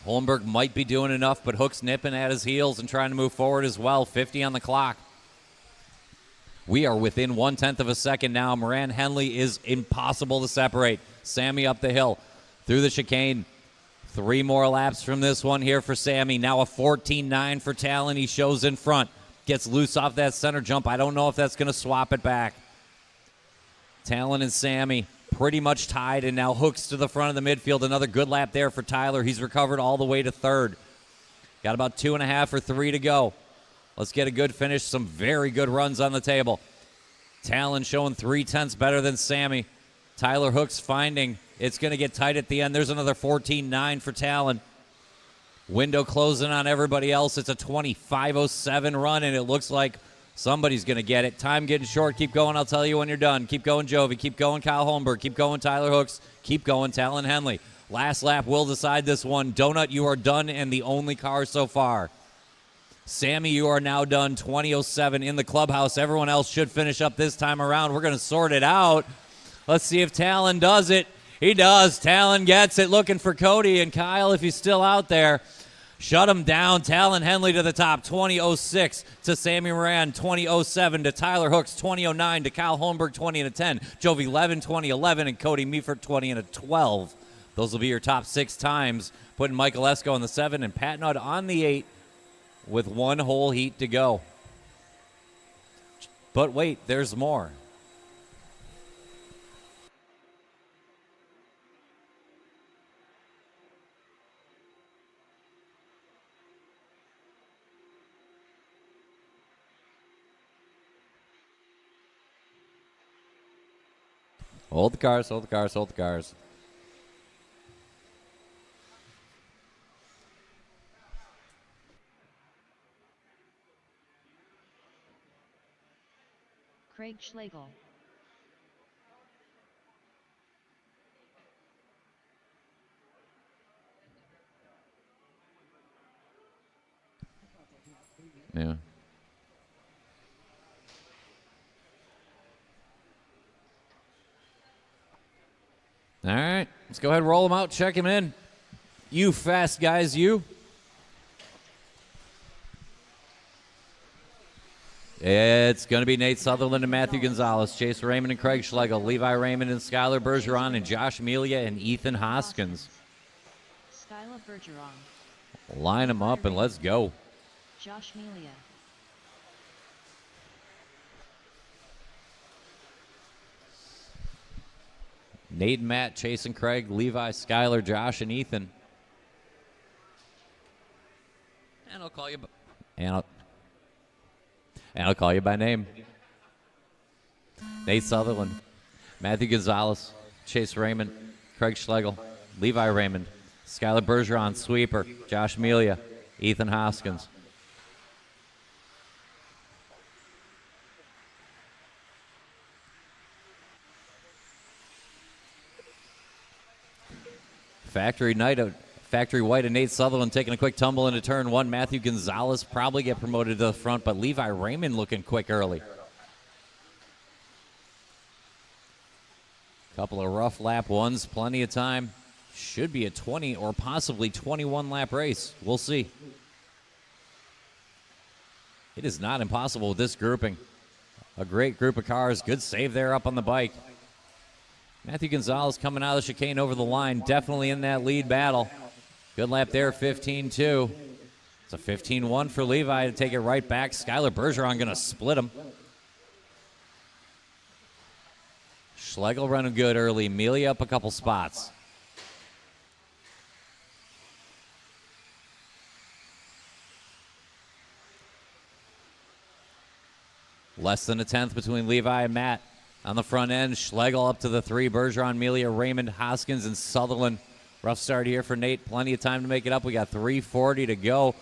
Holmberg might be doing enough, but Hook's nipping at his heels and trying to move forward as well. 50 on the clock. We are within 1/10 of a second now. Moran Henley is impossible to separate. Sammy up the hill through the chicane. 3 more laps from this one here for Sammy. Now a 14.9 for Talon. He shows in front. Gets loose off that center jump. I don't know if that's going to swap it back. Talon and Sammy pretty much tied, and now Hooks to the front of the midfield. Another good lap there for Tyler. He's recovered all the way to third. Got about 2.5 or 3 to go. Let's get a good finish. Some very good runs on the table. Talon showing 0.3 better than Sammy. Tyler Hooks finding it's going to get tight at the end. There's another 14.9 for Talon. Window closing on everybody else. It's a 25.07 run, and it looks like somebody's going to get it. Time getting short. Keep going. I'll tell you when you're done. Keep going, Jovi. Keep going, Kyle Holmberg. Keep going, Tyler Hooks. Keep going, Talon Henley. Last lap will decide this one. Donut, you are done and the only car so far. Sammy, you are now done. 20.07 in the clubhouse. Everyone else should finish up this time around. We're going to sort it out. Let's see if Talon does it. He does. Talon gets it. Looking for Cody and Kyle if he's still out there. Shut him down. Talon Henley to the top. 20.06 to Sammy Moran. 20.07 to Tyler Hooks. 20.09 to Kyle Holmberg. 20.10. Jovi Levin. 20.11 and Cody Meefert. 20.12. Those will be your top 6 times. Putting Michael Esco on the 7 and Pat Nudd on the 8 with 1 whole heat to go. But wait, there's more. Hold the cars, hold the cars, hold the cars. Craig Schlegel. Yeah. All right, let's go ahead and roll him out, check him in. You fast guys, you. It's going to be Nate Sutherland and Matthew Gonzalez, Chase Raymond and Craig Schlegel, Levi Raymond and Skylar Bergeron, and Josh Melia and Ethan Hoskins. Skylar Bergeron. Line them up and let's go. Josh Melia. Nate and Matt, Chase and Craig, Levi, Skylar, Josh, and Ethan. And I'll call you. And I'll call you by name. Nate Sutherland, Matthew Gonzalez, Chase Raymond, Craig Schlegel, Levi Raymond, Skylar Bergeron, sweeper, Josh Melia, Ethan Hoskins. Factory White and Nate Sutherland taking a quick tumble into turn 1. Matthew Gonzalez probably get promoted to the front, but Levi Raymond looking quick early. Couple of rough lap ones, plenty of time. Should be a 20 or possibly 21 lap race. We'll see. It is not impossible with this grouping. A great group of cars. Good save there up on the bike. Matthew Gonzalez coming out of the chicane over the line, definitely in that lead battle. Good lap there, 15.2. It's a 15.1 for Levi to take it right back. Skylar Bergeron going to split him. Schlegel running good early. Mealy up a couple spots. Less than a tenth between Levi and Matt. On the front end, Schlegel up to the 3. Bergeron, Melia, Raymond, Hoskins, and Sutherland. Rough start here for Nate. Plenty of time to make it up. We got 3:40 to go.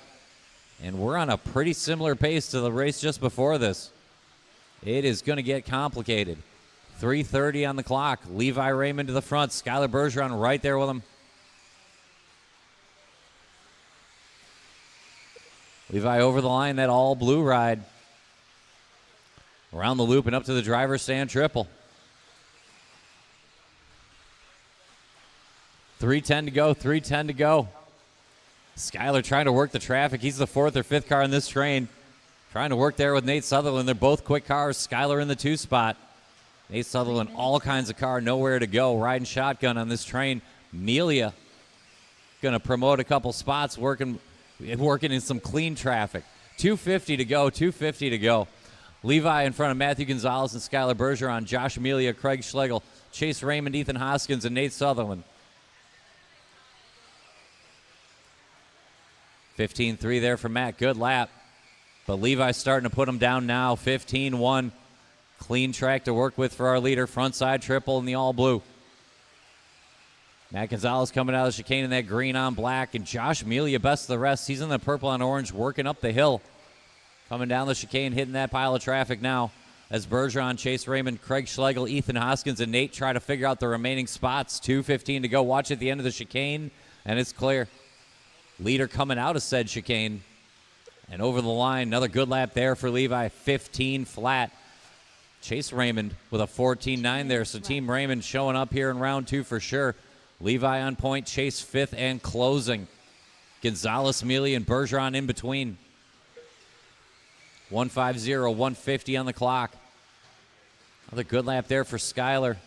And we're on a pretty similar pace to the race just before this. It is going to get complicated. 3:30 on the clock. Levi Raymond to the front. Skylar Bergeron right there with him. Levi over the line, that all blue ride. Around the loop and up to the driver's stand triple. 3:10 to go, 3:10 to go. Skyler trying to work the traffic. He's the 4th or 5th car in this train. Trying to work there with Nate Sutherland. They're both quick cars. Skyler in the 2 spot. Nate Sutherland, all kinds of car, nowhere to go. Riding shotgun on this train. Melia going to promote a couple spots, working in some clean traffic. 2:50 to go, 2:50 to go. Levi in front of Matthew Gonzalez and Skylar Bergeron. Josh Melia, Craig Schlegel, Chase Raymond, Ethan Hoskins, and Nate Sutherland. 15-3 there for Matt. Good lap. But Levi's starting to put him down now. 15-1. Clean track to work with for our leader. Front side triple in the all blue. Matt Gonzalez coming out of the chicane in that green on black. And Josh Melia, best of the rest. He's in the purple on orange, working up the hill. Coming down the chicane, hitting that pile of traffic now. As Bergeron, Chase Raymond, Craig Schlegel, Ethan Hoskins, and Nate try to figure out the remaining spots. 2:15 to go. Watch at the end of the chicane, and it's clear. Leader coming out of said chicane. And over the line, another good lap there for Levi. 15 flat. Chase Raymond with a 14.9 there. So Team Raymond showing up here in round 2 for sure. Levi on point, Chase 5th and closing. Gonzalez, Mealy, and Bergeron in between. 150, 150 on the clock. Another good lap there for Skyler.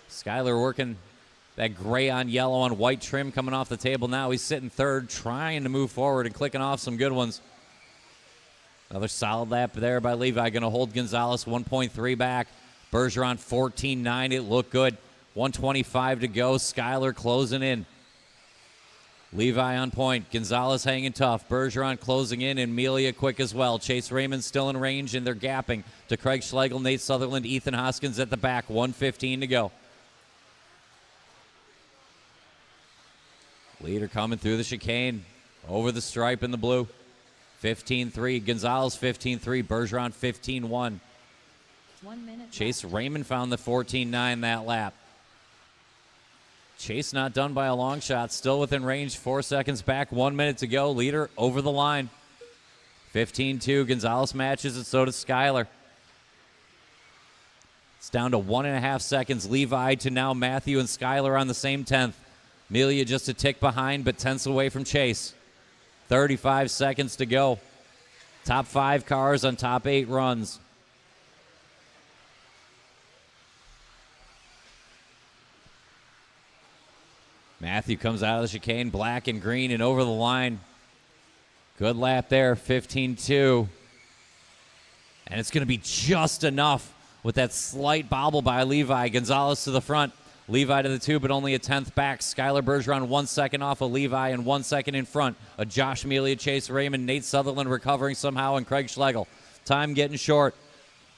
Skyler working that gray on yellow on white trim coming off the table now. He's sitting 3rd, trying to move forward and clicking off some good ones. Another solid lap there by Levi. Going to hold Gonzalez 1.3 back. Bergeron 14.9. It looked good. 125 to go. Skyler closing in. Levi on point. Gonzalez hanging tough. Bergeron closing in, and Melia quick as well. Chase Raymond still in range, and they're gapping to Craig Schlegel, Nate Sutherland, Ethan Hoskins at the back. 1:15 to go. Leader coming through the chicane. Over the stripe in the blue. 15-3. Gonzalez 15-3. Bergeron 15-1. 1 minute. Chase Raymond found the 14.9 that lap. Chase not done by a long shot. Still within range. 4 seconds back. 1 minute to go. Leader over the line. 15-2. Gonzalez matches it. So does Skyler. It's down to 1.5 seconds. Levi to now Matthew and Skyler on the same 10th. Melia just a tick behind, but tenths away from Chase. 35 seconds to go. Top 5 cars on top 8 runs. Matthew comes out of the chicane, black and green, and over the line. Good lap there, 15-2. And it's going to be just enough with that slight bobble by Levi. Gonzalez to the front. Levi to the 2, but only a 10th back. Skyler Bergeron 1 second off of Levi and 1 second in front of Josh Mealy, Chase Raymond, Nate Sutherland recovering somehow, and Craig Schlegel. Time getting short.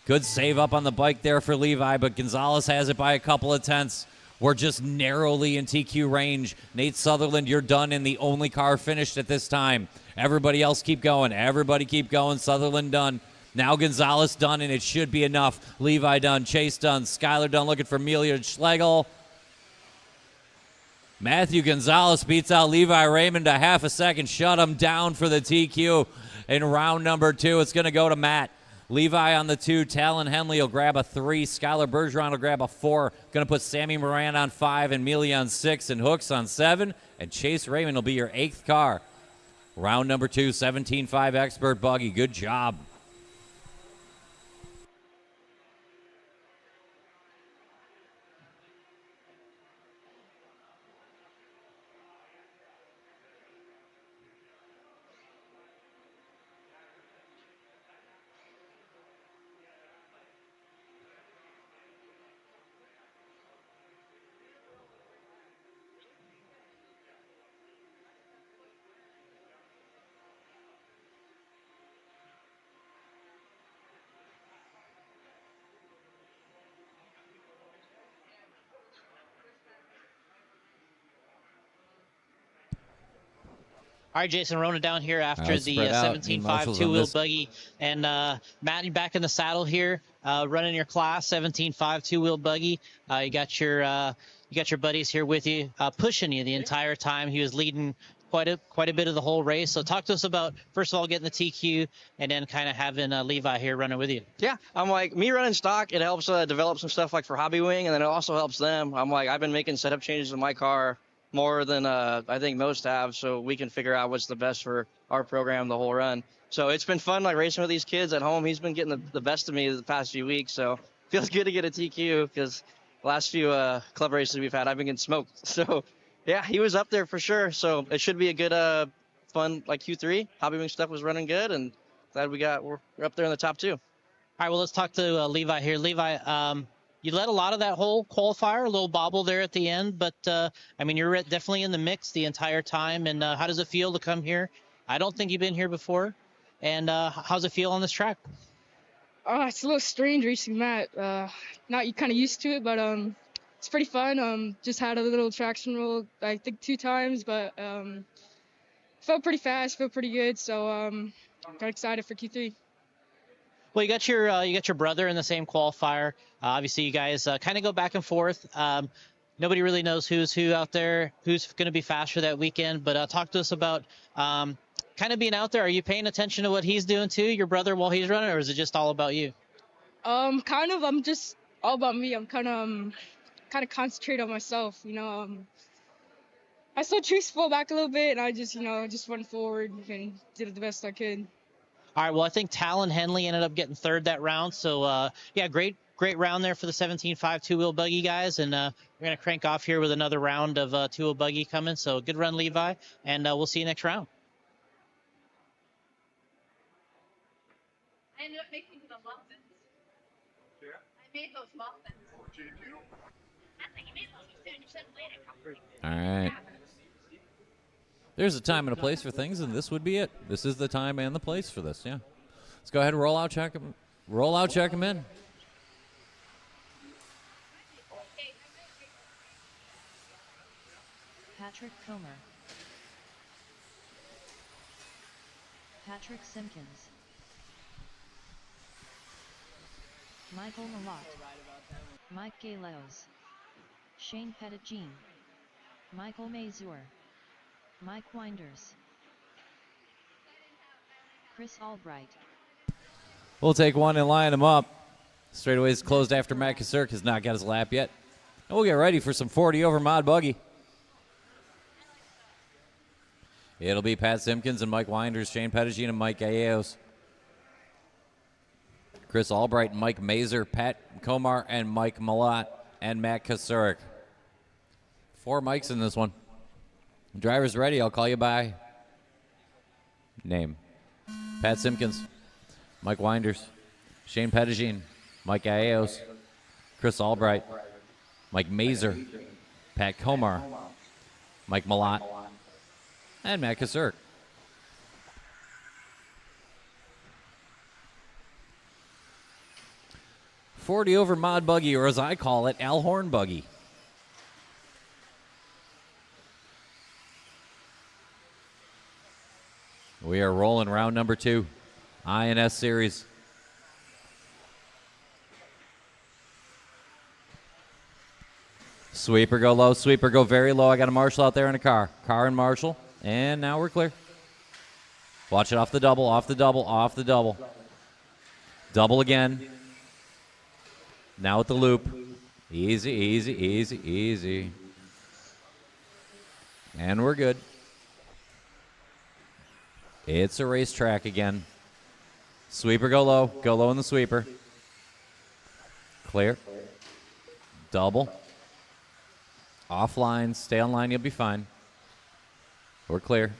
Good save up on the bike there for Levi, but Gonzalez has it by a couple of tenths. We're just narrowly in TQ range. Nate Sutherland, you're done, and the only car finished at this time. Everybody else keep going. Everybody keep going. Sutherland done. Now Gonzalez done, and it should be enough. Levi done. Chase done. Skyler done, looking for Mealy and Schlegel. Matthew Gonzalez beats out Levi Raymond a half a second. Shut him down for the TQ in round number 2. It's going to go to Matt. Levi on the 2. Talon Henley will grab a 3. Skyler Bergeron will grab a 4. Going to put Sammy Moran on 5 and Mealy on 6 and Hooks on 7. And Chase Raymond will be your 8th car. Round number 2, 17.5 expert buggy. Good job. All right, Jason, rolling down here after the spread out. 17.5 two-wheel buggy. And Matt, you're back in the saddle here, running your class, 17.5 two-wheel buggy. You got your buddies here with you, pushing you the entire time. He was leading quite a bit of the whole race. So talk to us about, first of all, getting the TQ and then kind of having Levi here running with you. Yeah, I'm like, me running stock, it helps develop some stuff like for Hobby Wing, and then it also helps them. I'm like, I've been making setup changes in my car more than I think most have, so we can figure out what's the best for our program the whole run. So it's been fun, like racing with these kids at home. He's been getting the best of me the past few weeks, so feels good to get a TQ because the last few club races we've had, I've been getting smoked. So yeah, he was up there for sure. So it should be a good, fun like Q3. Hobby Wing stuff was running good, and glad we're up there in the top 2. All right, well, let's talk to Levi here. Levi, you led a lot of that whole qualifier, a little bobble there at the end, but, I mean, you're definitely in the mix the entire time, and how does it feel to come here? I don't think you've been here before, and how's it feel on this track? It's a little strange racing that. Not kind of used to it, but it's pretty fun. Just had a little traction roll, I think 2 times, but felt pretty fast, felt pretty good, so got excited for Q3. Well, you got your brother in the same qualifier. Obviously, you guys kind of go back and forth. Nobody really knows who's who out there, who's going to be faster that weekend. But talk to us about kind of being out there. Are you paying attention to what he's doing too, your brother, while he's running, or is it just all about you? Kind of. I'm just all about me. I'm kind of concentrate on myself. I still truthful back a little bit, and I just just went forward and did the best I could. All right, well, I think Talon Henley ended up getting third that round. So, yeah, great round there for the 17.5 two-wheel buggy guys. And we're going to crank off here with another round of two-wheel buggy coming. So good run, Levi, and we'll see you next round. I ended up making the muffins. Yeah? I made those muffins. Oh, did you? I think you made those. You said later. All right. There's a time and a place for things, and this would be it. This is the time and the place for this, yeah. Let's go ahead and roll out, check them in. Patrick Comer. Patrick Simpkins. Michael Malott. Mike Galeos. Shane Pettigene. Michael Mazur. Mike Winders. Chris Albright. We'll take one and line him up. Straightaway's closed after Matt Kasurk has not got his lap yet. And we'll get ready for some 40 over mod buggy. It'll be Pat Simpkins and Mike Winders, Shane Pettigene and Mike Gallegos. Chris Albright and Mike Mazur, Pat Komar and Mike Malott, and Matt Kasurk. 4 mics in this one. Driver's ready. I'll call you by name. Pat Simpkins, Mike Winders, Shane Pettigene, Mike Gallegos, Chris Albright, Mike Mazur, Pat Komar, Mike Malott, and Matt Kasurk. .40 over mod buggy, or as I call it, Al Horn buggy. We are rolling round number 2, INS series. Sweeper go low, sweeper go very low. I got a Marshall out there in a car. Car and Marshall, and now we're clear. Watch it off the double, off the double, off the double. Double again. Now with the loop. Easy, easy, easy, easy. And we're good. It's a racetrack again. Sweeper go low in the sweeper. Clear. Double. Offline, stay on line, you'll be fine. We're clear.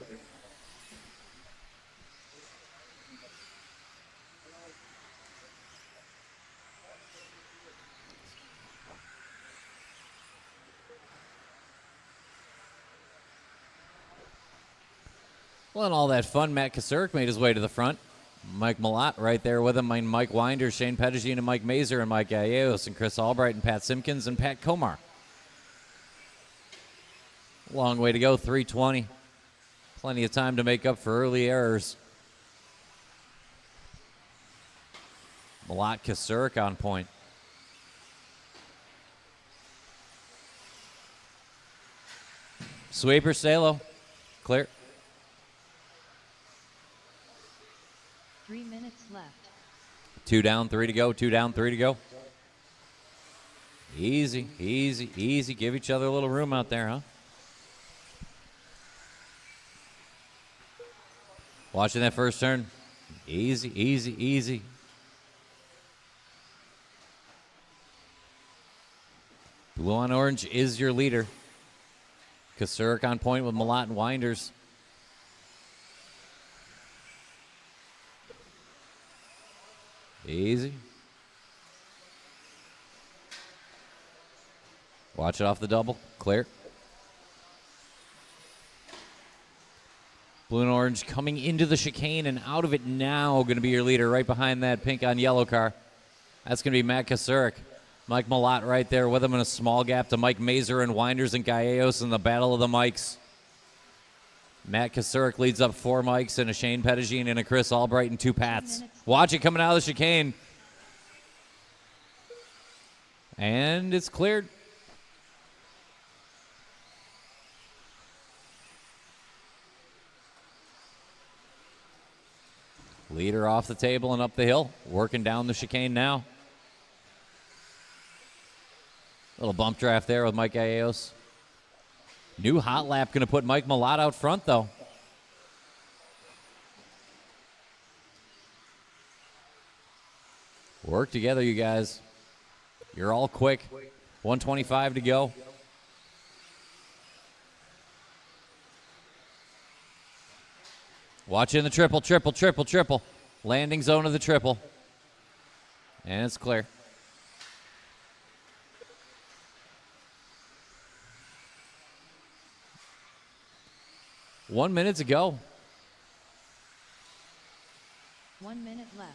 Well, and all that fun, Matt Kasurk made his way to the front. Mike Malott right there with him, and Mike Winders, Shane Pettigene, and Mike Mazur, and Mike Gallegos, and Chris Albright, and Pat Simpkins, and Pat Komar. Long way to go, 3:20. Plenty of time to make up for early errors. Malott, Kasurk on point. Sweeper, stay low. Clear. 3 minutes left. 2 down, 3 to go. 2 down, 3 to go. Easy, easy, easy. Give each other a little room out there, huh? Watching that first turn. Easy, easy, easy. Blue on orange is your leader. Kasurik on point with Malott and Winders. Easy. Watch it off the double. Clear. Blue and orange coming into the chicane and out of it now. Going to be your leader right behind that pink on yellow car. That's going to be Matt Kasurik. Mike Malott right there with him in a small gap to Mike Mazer and Winders and Gallegos in the battle of the mics. Matt Kasurik leads up 4 mics and a Shane Pettigene and a Chris Albright and 2 Pats. Watch it coming out of the chicane. And it's cleared. Leader off the table and up the hill. Working down the chicane now. Little bump draft there with Mike Gallegos. New hot lap going to put Mike Malott out front, though. Work together, you guys. You're all quick. 125 to go. Watch in the triple, triple, triple, triple. Landing zone of the triple. And it's clear. One minute to go. 1 minute left.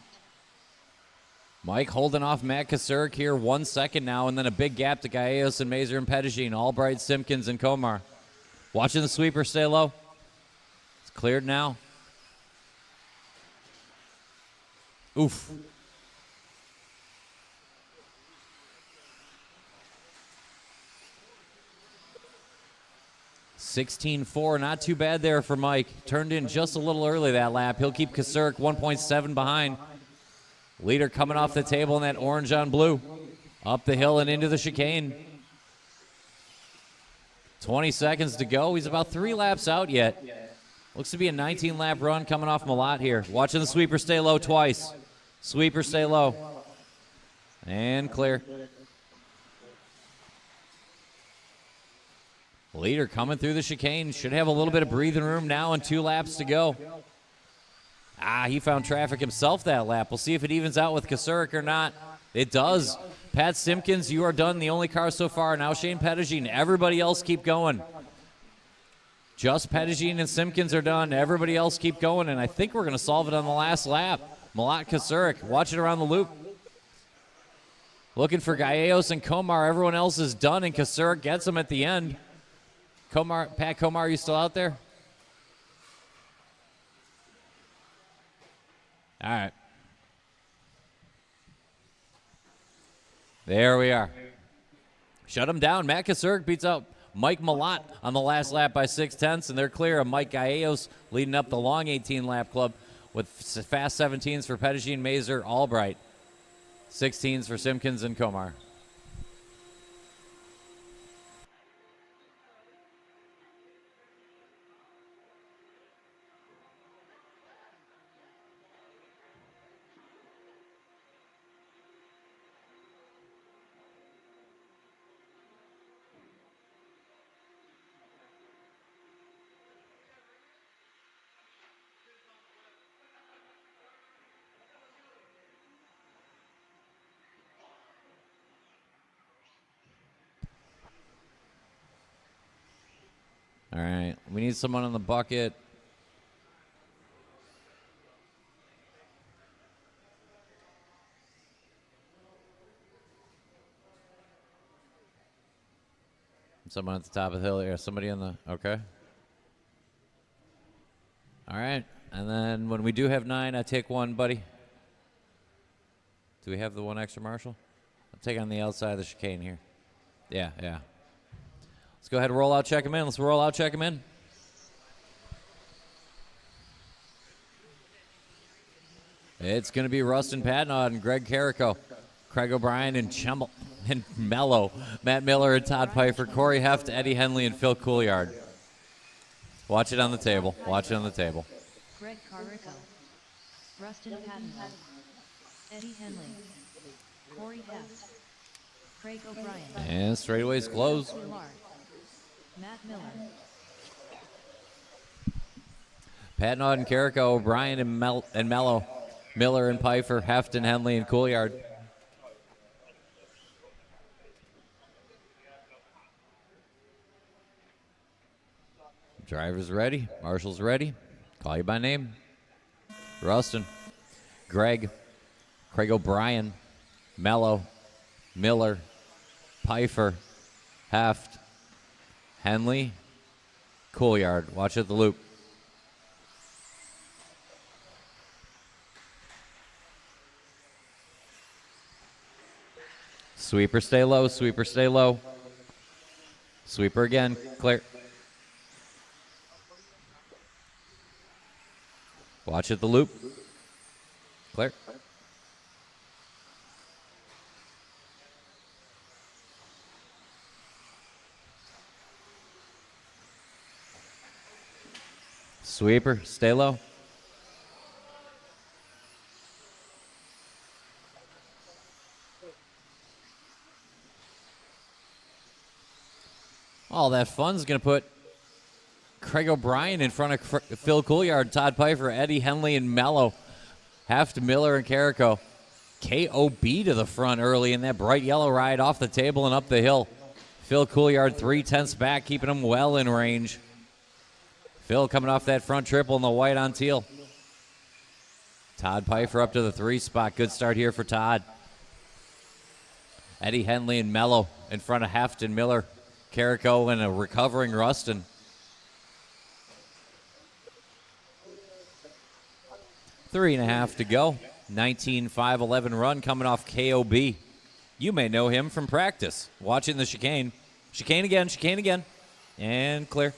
Mike holding off Matt Kasurik here 1 second now, and then a big gap to Gallegos and Mazer and Pettigene, Albright, Simpkins, and Komar. Watching the sweeper stay low. It's cleared now. Oof. $16.4, not too bad there for Mike. Turned in just a little early that lap. He'll keep Kasurik 1.7 behind. Leader coming off the table in that orange on blue. Up the hill and into the chicane. 20 seconds to go. He's about 3 laps out yet. Looks to be a 19-lap run coming off Malott here. Watching the sweeper stay low twice. Sweeper stay low. And clear. Leader coming through the chicane. Should have a little bit of breathing room now and 2 laps to go. He found traffic himself that lap. We'll see if it evens out with Kasurik or not. It does. Pat Simpkins, you are done. The only car so far. Now Shane Pettigene. Everybody else keep going. Just Pettigene and Simpkins are done. Everybody else keep going, and I think we're going to solve it on the last lap. Malott Kasurik, watch it around the loop. Looking for Gallegos and Komar. Everyone else is done, and Kasurik gets them at the end. Pat Komar, are you still out there? All right. There we are. Shut him down. Matt Kasurik beats out Mike Malott on the last lap by 0.6, and they're clear of Mike Gallegos leading up the long 18-lap club with fast 17s for Pettigene, Mazer, Albright. 16s for Simpkins and Komar. All right, we need someone on the bucket. Someone at the top of the hill here. Somebody on the, okay. All right, and then when we do have 9, I take 1, buddy. Do we have the 1 extra marshal? I'll take on the outside of the chicane here. Yeah. Let's go ahead and roll out, check him in. Let's roll out, check him in. It's going to be Rustin Patnod and Greg Carrico, Craig O'Brien and Mello, Matt Miller and Todd Pfeiffer, Corey Heft, Eddie Henley, and Phil Couillard. Watch it on the table. Watch it on the table. Greg Carrico, Rustin Patton, Eddie Henley, Corey Heft, Craig O'Brien, And straightaways close. Matt Miller, Patnod and Carrico, O'Brien and Mello, Miller and Pfeiffer, Heft and Henley and Couillard. Driver's ready. Marshall's ready. Call you by name. Rustin, Greg, Craig O'Brien, Mello, Miller, Pfeiffer, Heft, Henley, Couillard. Watch at the loop. Sweeper, stay low. Sweeper, stay low. Sweeper again. Clear. Watch at the loop. Clear. Sweeper, stay low. All that fun's going to put Craig O'Brien in front of Phil Couillard, Todd Pfeiffer, Eddie Henley, and Mello. Heft, Miller, and Carrico. KOB to the front early in that bright yellow ride off the table and up the hill. Phil Couillard 3/10 back, keeping him well in range. Phil coming off that front triple in the white on teal. Todd Pfeiffer up to the 3 spot. Good start here for Todd. Eddie Henley and Mello in front of Heft and Miller. Carrico and a recovering Rustin. 3.5 to go. 19.511 run coming off KOB. You may know him from practice. Watching the chicane. Chicane again. And clear.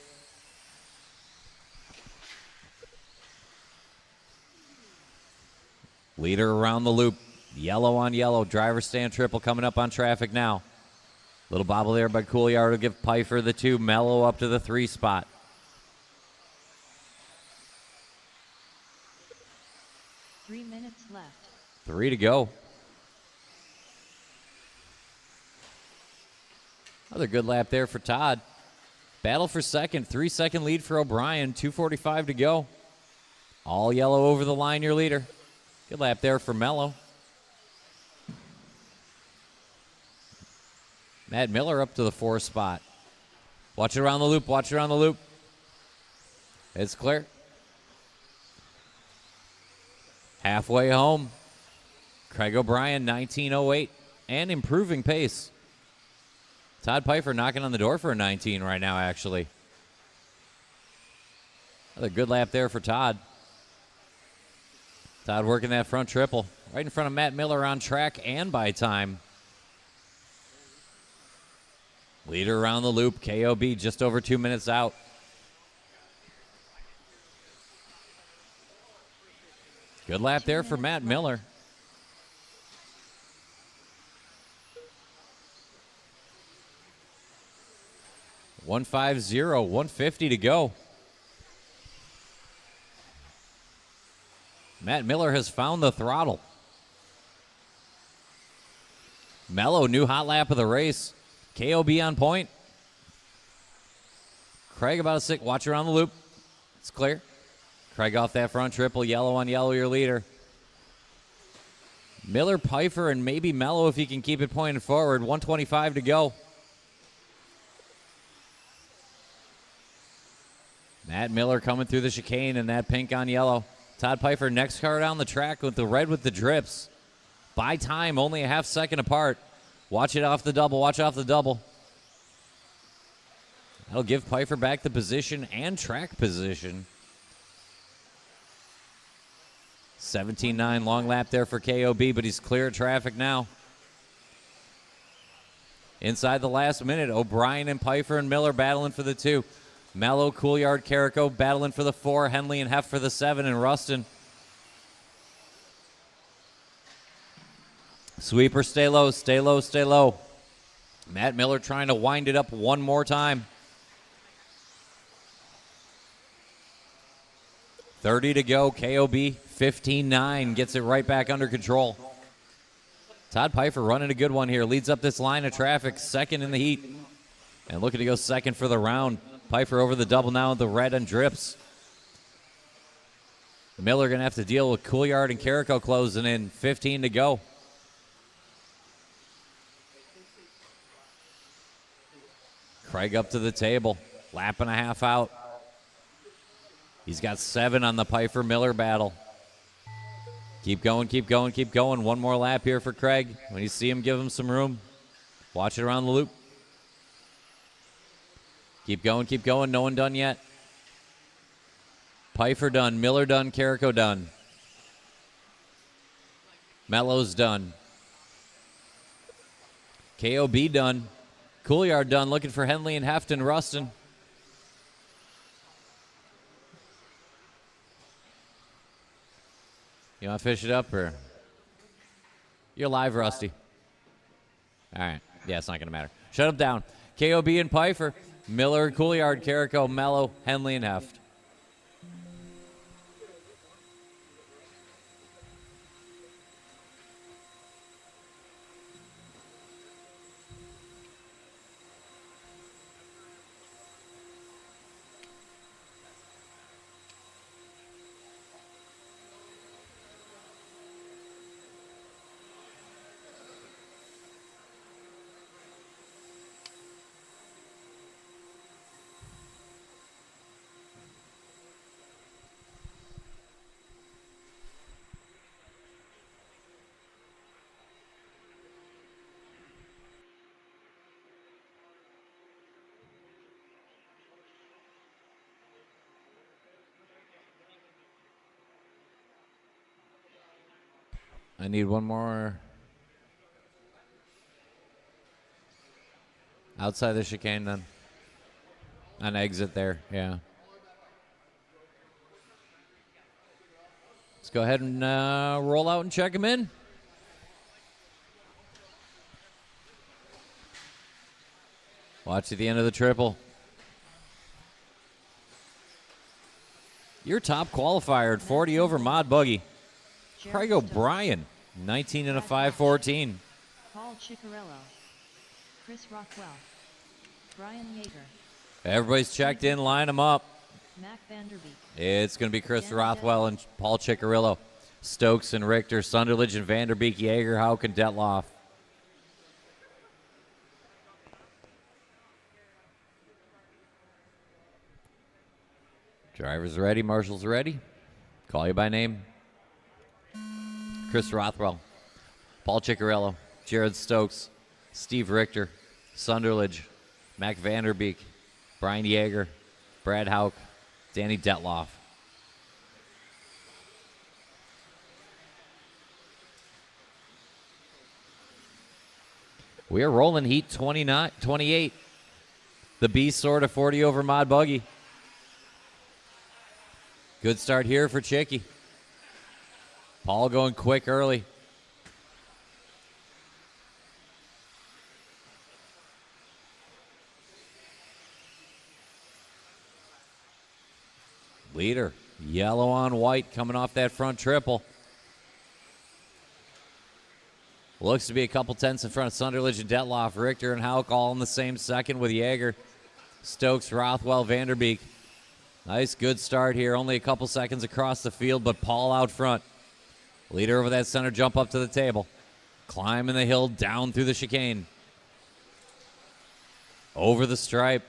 Leader around the loop. Yellow on yellow. Driver stand triple coming up on traffic now. Little bobble there by Couillard will give Pfeiffer the 2. Mello up to the 3 spot. Three minutes left. 3 to go. Another good lap there for Todd. Battle for second. 3-second lead for O'Brien. 2:45 to go. All yellow over the line, your leader. Good lap there for Mello. Matt Miller up to the 4 spot. Watch it around the loop. Watch it around the loop. It's clear. Halfway home. Craig O'Brien, 19.08. And improving pace. Todd Pfeiffer knocking on the door for a 19 right now, actually. Another good lap there for Todd. Todd working that front triple. Right in front of Matt Miller on track and by time. Leader around the loop. KOB just over 2 minutes out. Good lap there for Matt Miller. .150, 150 to go. Matt Miller has found the throttle. Mello, new hot lap of the race. KOB on point. Craig about a 6. Watch around the loop. It's clear. Craig off that front triple. Yellow on yellow, your leader. Miller, Pfeiffer, and maybe Mello if he can keep it pointed forward. 125 to go. Matt Miller coming through the chicane in that pink on yellow. Todd Pfeiffer next car down the track with the red with the drips. By time, only a half second apart. Watch it off the double. Watch off the double. That'll give Pfeiffer back the position and track position. 17.9 long lap there for KOB, but he's clear of traffic now. Inside the last minute, O'Brien and Pfeiffer and Miller battling for the 2. Mello, Couillard, Carrico battling for the 4. Henley and Heft for the 7, and Rustin. Sweeper, stay low, stay low, stay low. Matt Miller trying to wind it up one more time. 30 to go. KOB 15-9 gets it right back under control. Todd Pfeiffer running a good one here. Leads up this line of traffic, second in the heat. And looking to go second for the round. Pfeiffer over the double now with the red and drips. Miller going to have to deal with Couillard and Carrico closing in. 15 to go. Craig up to the table. Lap and a half out. He's got 7 on the Pfeiffer-Miller battle. Keep going, keep going, keep going. One more lap here for Craig. When you see him, give him some room. Watch it around the loop. Keep going, keep going. No one done yet. Pfeiffer done. Miller done. Carrico done. Mello's done. KOB done. Couillard done. Looking for Henley and Hefton. Rustin. You want to fish it up, or you're live, Rusty? All right. Yeah, it's not going to matter. Shut him down. KOB and Pfeiffer. Miller, Couillard, Carrico, Mello, Henley, and Heft. I need one more outside the chicane then. An exit there, yeah. Let's go ahead and roll out and check him in. Watch at the end of the triple. Your top qualifier at 40 over Mod Buggy. Craig O'Brien, 19 and a 5.14. Paul Ciccarello. Chris Rockwell. Brian Yeager. Everybody's checked in. Line them up. Mac Vanderbeek. It's going to be Chris Rothwell and Paul Ciccarello. Stokes and Richter, Sunderledge and Vanderbeek, Yeager, Hauk, and Detloff. Drivers ready, marshals ready. Call you by name. Chris Rothwell, Paul Ciccarello, Jared Stokes, Steve Richter, Sunderledge, Mac Vanderbeek, Brian Yeager, Brad Hauk, Danny Detloff. We are rolling heat 28. The B sort of 40 over Mod Buggy. Good start here for Chicky. Paul going quick early. Leader, yellow on white coming off that front triple. Looks to be a couple tenths in front of Sunderledge and Detloff. Richter and Hauk all in the same second with Yeager. Stokes, Rothwell, Vanderbeek. Nice, good start here. Only a couple seconds across the field, but Paul out front. Leader over that center jump up to the table. Climbing the hill down through the chicane. Over the stripe.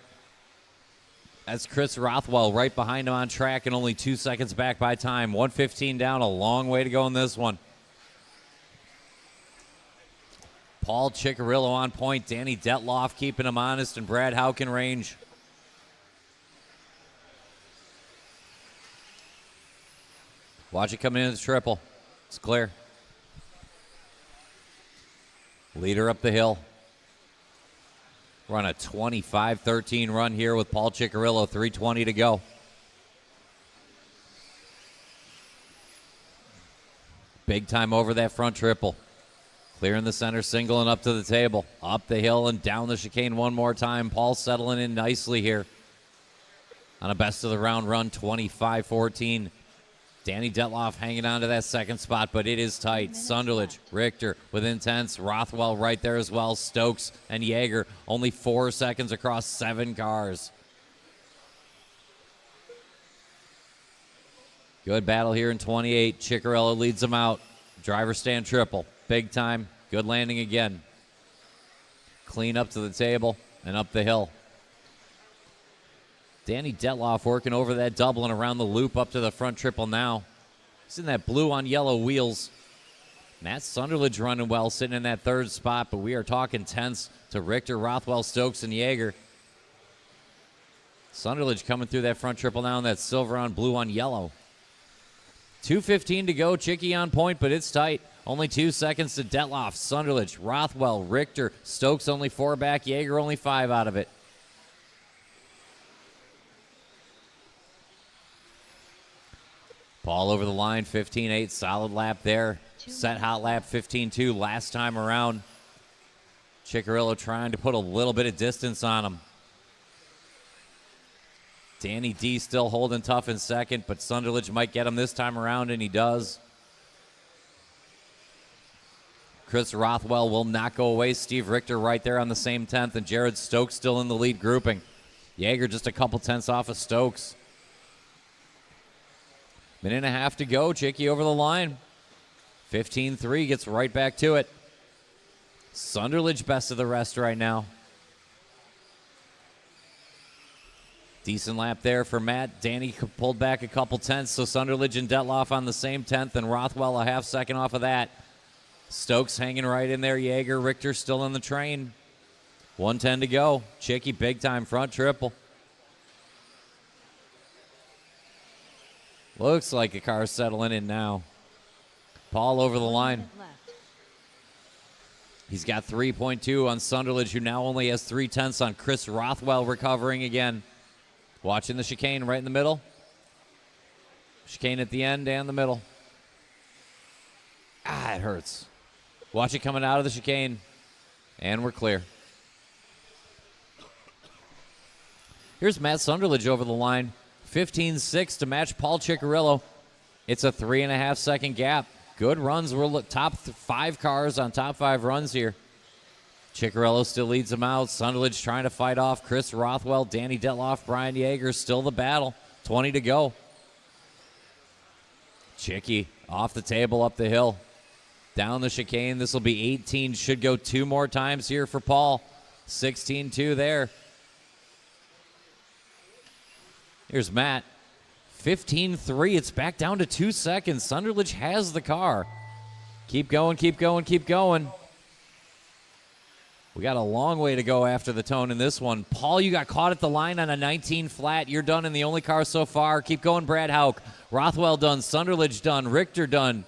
That's Chris Rothwell right behind him on track and only 2 seconds back by time. 1:15 down, a long way to go in this one. Paul Ciccarello on point. Danny Detloff keeping him honest, and Brad Hauk in range. Watch it come into the triple. It's clear. Leader up the hill. Run a 25-13 run here with Paul Ciccarello. 3:20 to go. Big time over that front triple. Clearing the center single and up to the table. Up the hill and down the chicane one more time. Paul settling in nicely here on a best of the round run, 25-14. Danny Detloff hanging on to that second spot, but it is tight. Sunderledge, Richter with intense. Rothwell right there as well. Stokes and Yeager only 4 seconds across 7 cars. Good battle here in 28. Ciccarello leads them out. Driver stand triple. Big time. Good landing again. Clean up to the table and up the hill. Danny Detloff working over that double and around the loop up to the front triple now. He's in that blue on yellow wheels. Matt Sunderledge running well, sitting in that third spot, but we are talking tenths to Richter, Rothwell, Stokes, and Yeager. Sunderledge coming through that front triple now in that silver on blue on yellow. 2:15 to go. Chicky on point, but it's tight. Only 2 seconds to Detloff, Sunderledge, Rothwell, Richter, Stokes only 4 back, Yeager only 5 out of it. Paul over the line, 15-8, solid lap there. Set hot lap, 15-2 last time around. Ciccarello trying to put a little bit of distance on him. Danny D still holding tough in second, but Sunderledge might get him this time around, and he does. Chris Rothwell will not go away. Steve Richter right there on the same 10th, and Jared Stokes still in the lead grouping. Yeager just a couple tenths off of Stokes. Minute and a half to go. Chicky over the line. 15-3, gets right back to it. Sunderledge best of the rest right now. Decent lap there for Matt. Danny pulled back a couple tenths, so Sunderledge and Detloff on the same 10th, and Rothwell a half second off of that. Stokes hanging right in there. Yeager, Richter still in the train. 1:10 to go. Chicky big time front triple. Looks like the car's settling in now. Paul over the line. He's got 3.2 on Sunderledge, who now only has 3 tenths on Chris Rothwell, recovering again. Watching the chicane right in the middle. Chicane at the end and the middle. It hurts. Watch it coming out of the chicane. And we're clear. Here's Matt Sunderledge over the line. 15-6 to match Paul Ciccarello. It's a 3.5 second gap. Good runs. We're top 5 cars on top 5 runs here. Ciccarello still leads them out. Sunderledge trying to fight off Chris Rothwell, Danny Detloff, Brian Yeager. Still the battle. 20 to go. Chicky off the table, up the hill. Down the chicane. This will be 18. Should go 2 more times here for Paul. 16-2 there. Here's Matt. 15-3. It's back down to 2 seconds. Sunderledge has the car. Keep going, keep going, keep going. We got a long way to go after the tone in this one. Paul, you got caught at the line on a 19 flat. You're done in the only car so far. Keep going, Brad Hauk. Rothwell done. Sunderledge done. Richter done.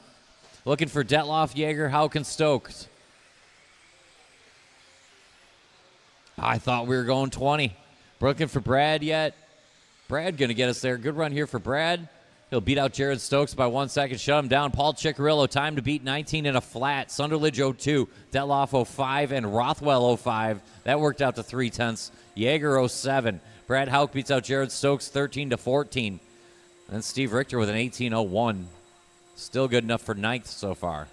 Looking for Detloff, Yeager, Hauk, and Stokes. I thought we were going 20. Looking for Brad yet. Brad going to get us there. Good run here for Brad. He'll beat out Jared Stokes by 1 second. Shut him down. Paul Ciccarello, time to beat 19 in a flat. Sunderledge 02, Detloff 05, and Rothwell 05. That worked out to 3 tenths. Yeager 07. Brad Hauk beats out Jared Stokes 13-14. And Steve Richter with an 18-01. Still good enough for 9th so far.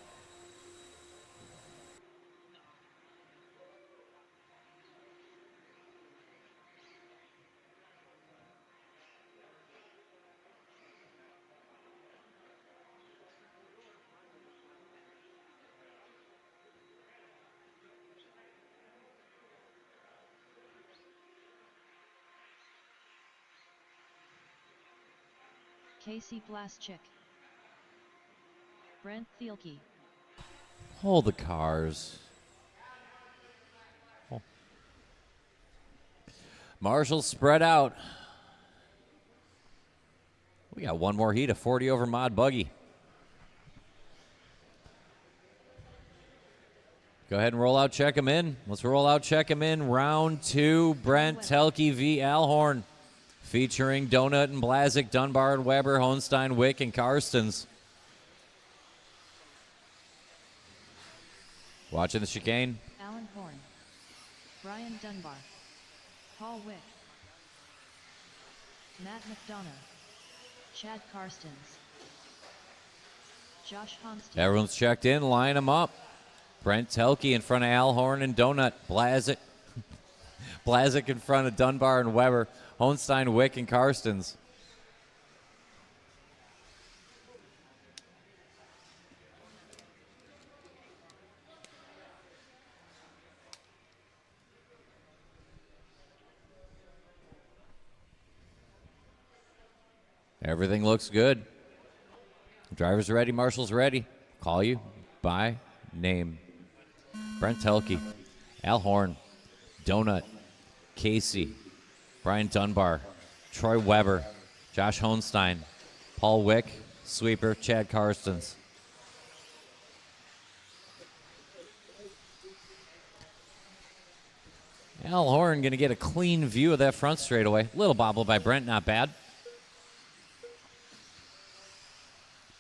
Casey Blaschik. Brent Thielke. Hold the cars. Oh. Marshall spread out. We got one more heat, a 40 over mod buggy. Go ahead and roll out, check him in. Let's roll out, check him in. Round 2, Brent Thielke v. Alhorn. Featuring Donut and Blazik, Dunbar and Weber, Hohenstein, Wick, and Karstens. Watching the chicane. Alan Horn, Brian Dunbar, Paul Wick, Matt McDonough, Chad Karstens, Josh Homstead. Everyone's checked in. Line them up. Brent Telke in front of Al Horn and Donut. Blazik. Blazik in front of Dunbar and Weber. Hohenstein, Wick, and Karstens. Everything looks good. Driver's ready, marshal's ready. Call you by name. Brent Telke, Al Horn, Donut, Casey, Brian Dunbar, Troy Weber, Josh Hohenstein, Paul Wick, Sweeper, Chad Karstens. Al Horn going to get a clean view of that front straightaway. Little bobble by Brent, not bad.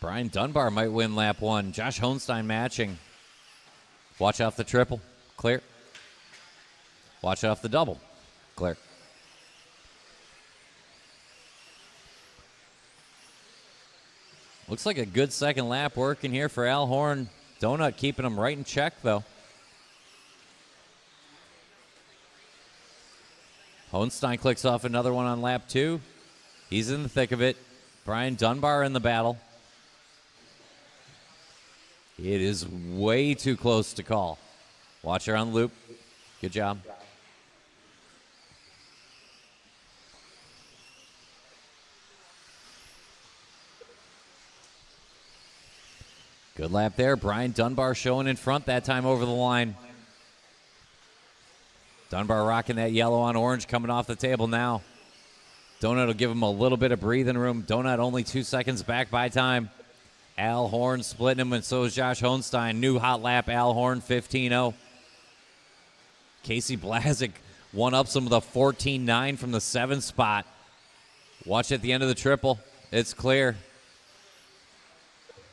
Brian Dunbar might win lap one. Josh Hohenstein matching. Watch off the triple. Clear. Watch off the double. Clear. Looks like a good second lap working here for Al Horn. Donut keeping him right in check, though. Hohenstein clicks off another one on lap two. He's in the thick of it. Brian Dunbar in the battle. It is way too close to call. Watch her on the loop. Good job. Good lap there. Brian Dunbar showing in front that time over the line. Dunbar rocking that yellow on orange coming off the table now. Donut will give him a little bit of breathing room. Donut only 2 seconds back by time. Al Horn splitting him, and so is Josh Hohenstein. New hot lap, Al Horn, 15-0. Casey Blazik one-ups him with a 14-9 from the 7 spot. Watch at the end of the triple. It's clear.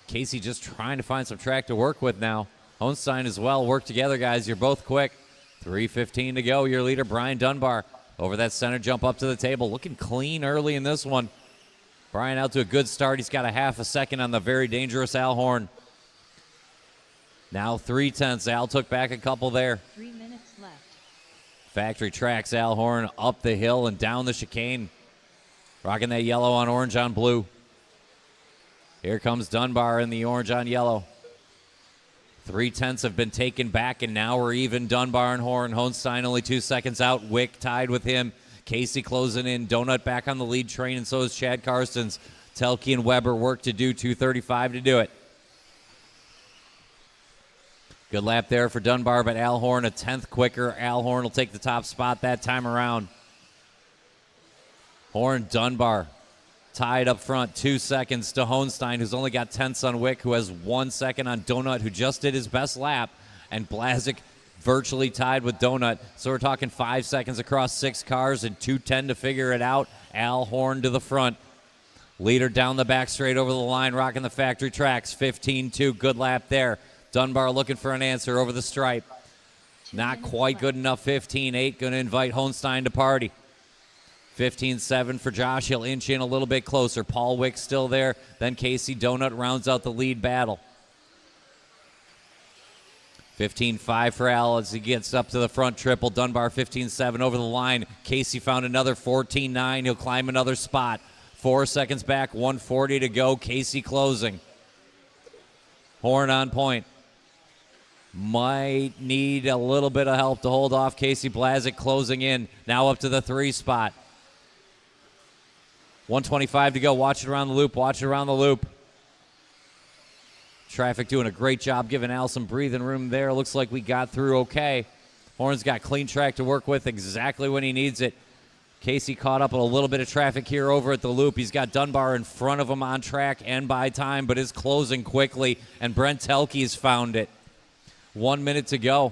Casey just trying to find some track to work with now. Hohenstein as well. Work together, guys. You're both quick. 3:15 to go. Your leader, Brian Dunbar, over that center jump up to the table. Looking clean early in this one. Brian out to a good start. He's got a half a second on the very dangerous Al Horn. Now 3/10. Al took back a couple there. 3 minutes left. Factory tracks Al Horn up the hill and down the chicane. Rocking that yellow on orange on blue. Here comes Dunbar in the orange on yellow. 3/10 have been taken back, and now we're even. Dunbar and Horn. Hohenstein only 2 seconds out. Wick tied with him. Casey closing in. Donut back on the lead train, and so is Chad Karstens. Telke and Weber work to do. 2:35 to do it. Good lap there for Dunbar, but Al Horn a 10th quicker. Al Horn will take the top spot that time around. Horn, Dunbar tied up front. 2 seconds to Hohenstein, who's only got tenths on Wick, who has 1 second on Donut, who just did his best lap. And Blazik virtually tied with Donut. So we're talking 5 seconds across 6 cars and 2:10 to figure it out. Al Horn to the front. Leader down the back straight over the line, rocking the factory tracks. 15-2, good lap there. Dunbar looking for an answer over the stripe. Not quite good enough. 15-8, going to invite Hohenstein to party. 15-7 for Josh. He'll inch in a little bit closer. Paul Wick still there. Then Casey. Donut rounds out the lead battle. 15-5 for Al as he gets up to the front triple. Dunbar 15-7 over the line. Casey found another 14-9. He'll climb another spot. 4 seconds back, 1:40 to go. Casey closing. Horn on point. Might need a little bit of help to hold off Casey. Blazik closing in. Now up to the 3 spot. 1:25 to go. Watch it around the loop. Watch it around the loop. Traffic doing a great job giving Al some breathing room there. Looks like we got through okay. Horn's got clean track to work with exactly when he needs it. Casey caught up with a little bit of traffic here over at the loop. He's got Dunbar in front of him on track and by time, but is closing quickly, and Brent Telke's found it. 1 minute to go.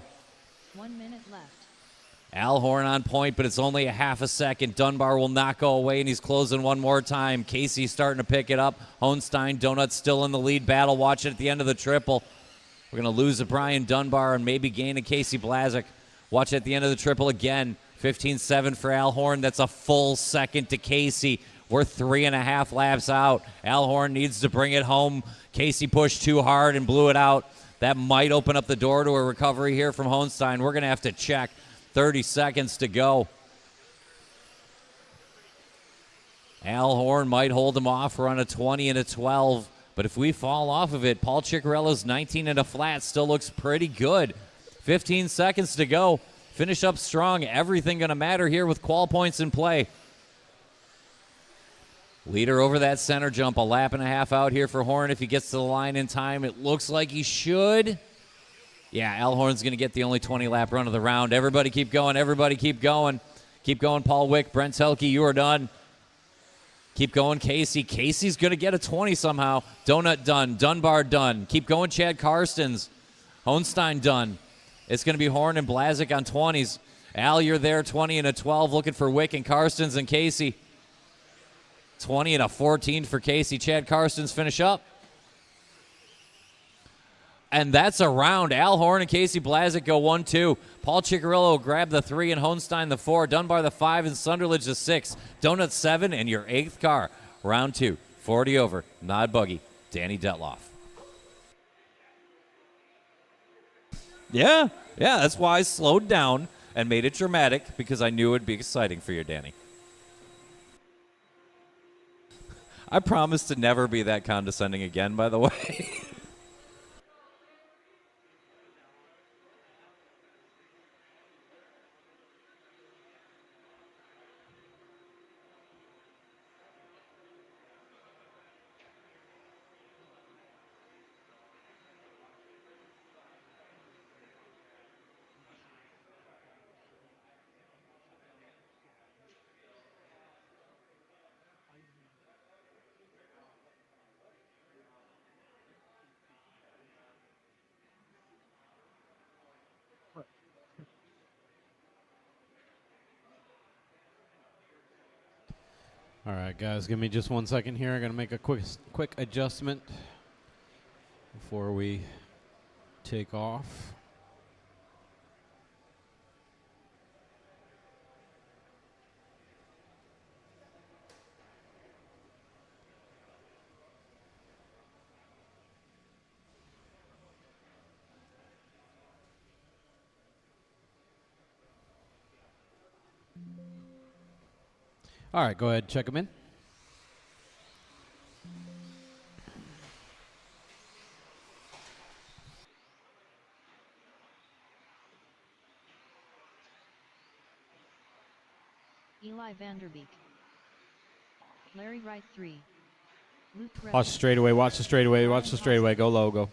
1 minute left. Al Horn on point, but it's only a half a second. Dunbar will not go away, and he's closing one more time. Casey's starting to pick it up. Hohenstein, Donut still in the lead battle. Watch it at the end of the triple. We're going to lose a Brian Dunbar and maybe gain a Casey Blazik. Watch at the end of the triple again. 15-7 for Al Horn. That's a full second to Casey. We're 3.5 laps out. Al Horn needs to bring it home. Casey pushed too hard and blew it out. That might open up the door to a recovery here from Hohenstein. We're going to have to check. 30 seconds to go. Al Horn might hold him off. We're on a 20 and a 12. But if we fall off of it, Paul Ciccarello's 19 and a flat still looks pretty good. 15 seconds to go. Finish up strong. Everything going to matter here with qual points in play. Leader over that center jump. A lap and a half out here for Horn. If he gets to the line in time, it looks like he should. Yeah, Al Horn's going to get the only 20-lap run of the round. Everybody keep going. Everybody keep going. Keep going, Paul Wick. Brent Helke, you are done. Keep going, Casey. Casey's going to get a 20 somehow. Donut done. Dunbar done. Keep going, Chad Karstens. Hohenstein done. It's going to be Horn and Blazik on 20s. Al, you're there, 20 and a 12, looking for Wick and Karstens and Casey. 20 and a 14 for Casey. Chad Karstens finish up. And that's a round. Al Horn and Casey Blazik go 1-2. Paul Ciccarello will grab the 3 and Hohenstein the 4. Dunbar the 5 and Sunderledge the 6. Donut 7 and your 8th car. Round 2. 40 over. Not buggy. Danny Detloff. Yeah, that's why I slowed down and made it dramatic, because I knew it would be exciting for you, Danny. I promise to never be that condescending again, by the way. All right, guys, give me just 1 second here. I'm going to make a quick adjustment before we take off. All right, go ahead, check them in. Eli Vanderbeek. Larry Wright 3. Luke Watch the straightaway, watch the straightaway, watch the straightaway. Go low, go.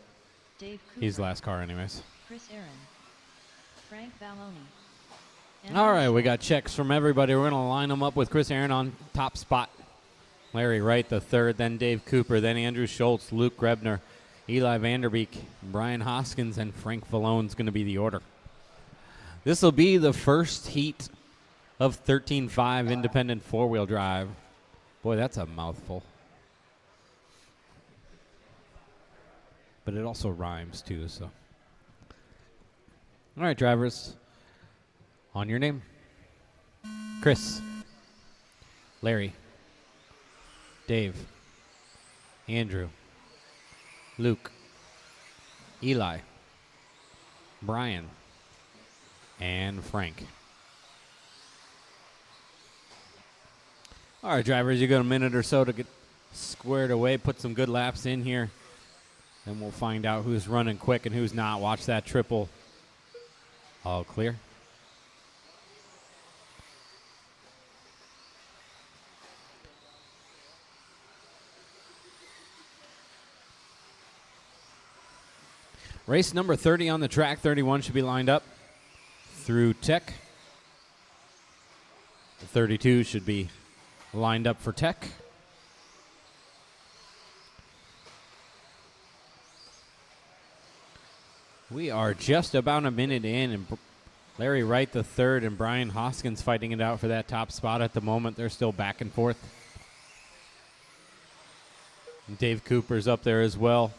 Dave Cooper. He's the last car anyways. Chris Aaron. Frank Balloni. All right, we got checks from everybody. We're going to line them up with Chris Aaron on top spot. Larry Wright the third, then Dave Cooper, then Andrew Schultz, Luke Grebner, Eli Vanderbeek, Brian Hoskins, and Frank Vallone's going to be the order. This will be the first heat of 13.5 independent four-wheel drive. Boy, that's a mouthful. But it also rhymes, too, so. All right, drivers. On your name. Chris. Larry. Dave. Andrew. Luke. Eli. Brian. And Frank. All right, drivers, you got a minute or so to get squared away, put some good laps in here. Then we'll find out who's running quick and who's not. Watch that triple. All clear. Race number 30 on the track. 31 should be lined up through Tech. 32 should be lined up for Tech. We are just about a minute in, and Larry Wright the third and Brian Hoskins fighting it out for that top spot at the moment. They're still back and forth. And Dave Cooper's up there as well.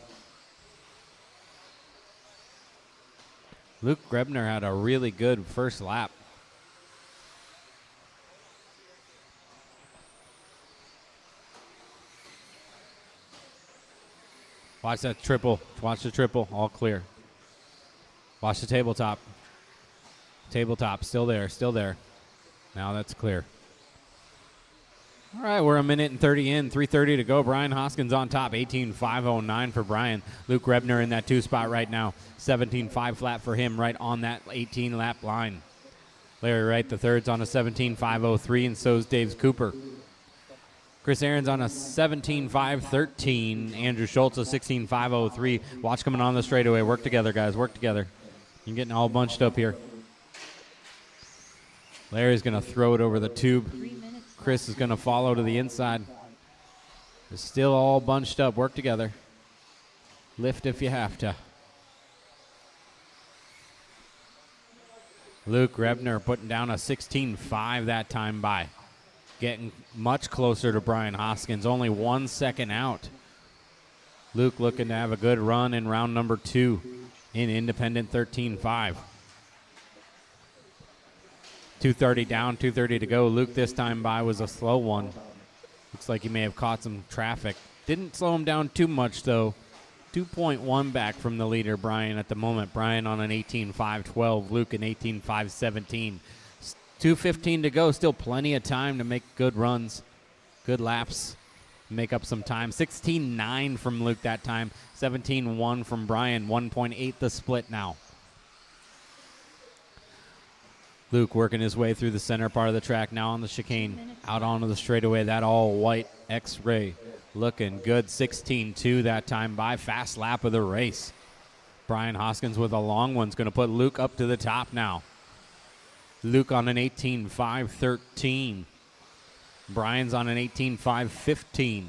Luke Grebner had a really good first lap. Watch that triple. Watch the triple. All clear. Watch the tabletop. Tabletop. Still there. Still there. Now that's clear. All right, we're a minute and 30 in. 3:30 to go. Brian Hoskins on top. 18.509 for Brian. Luke Grebner in that 2 spot right now. 17.5 flat for him right on that 18 lap line. Larry Wright, the third's on a 17.503, and so's Dave Cooper. Chris Aaron's on a 17.513. Andrew Schultz a 16.503. Watch coming on the straightaway. Work together, guys. Work together. You're getting all bunched up here. Larry's going to throw it over the tube. Chris is going to follow to the inside. They're still all bunched up. Work together. Lift if you have to. Luke Grebner putting down a 16.5 that time by. Getting much closer to Brian Hoskins. Only 1 second out. Luke looking to have a good run in round number 2 in independent 13.5. 2:30 down, 2:30 to go. Luke this time by was a slow one. Looks like he may have caught some traffic. Didn't slow him down too much, though. 2.1 back from the leader, Brian, at the moment. Brian on an 18.512. Luke an 18.517. 2:15 to go. Still plenty of time to make good runs, good laps, make up some time. 16.9 from Luke that time. 17.1 from Brian. 1.8 the split now. Luke working his way through the center part of the track, now on the chicane, out onto the straightaway. That all-white X-ray looking good. 16.2 that time by. Fast lap of the race. Brian Hoskins with a long one's going to put Luke up to the top now. Luke on an 18.513. Brian's on an 18.515.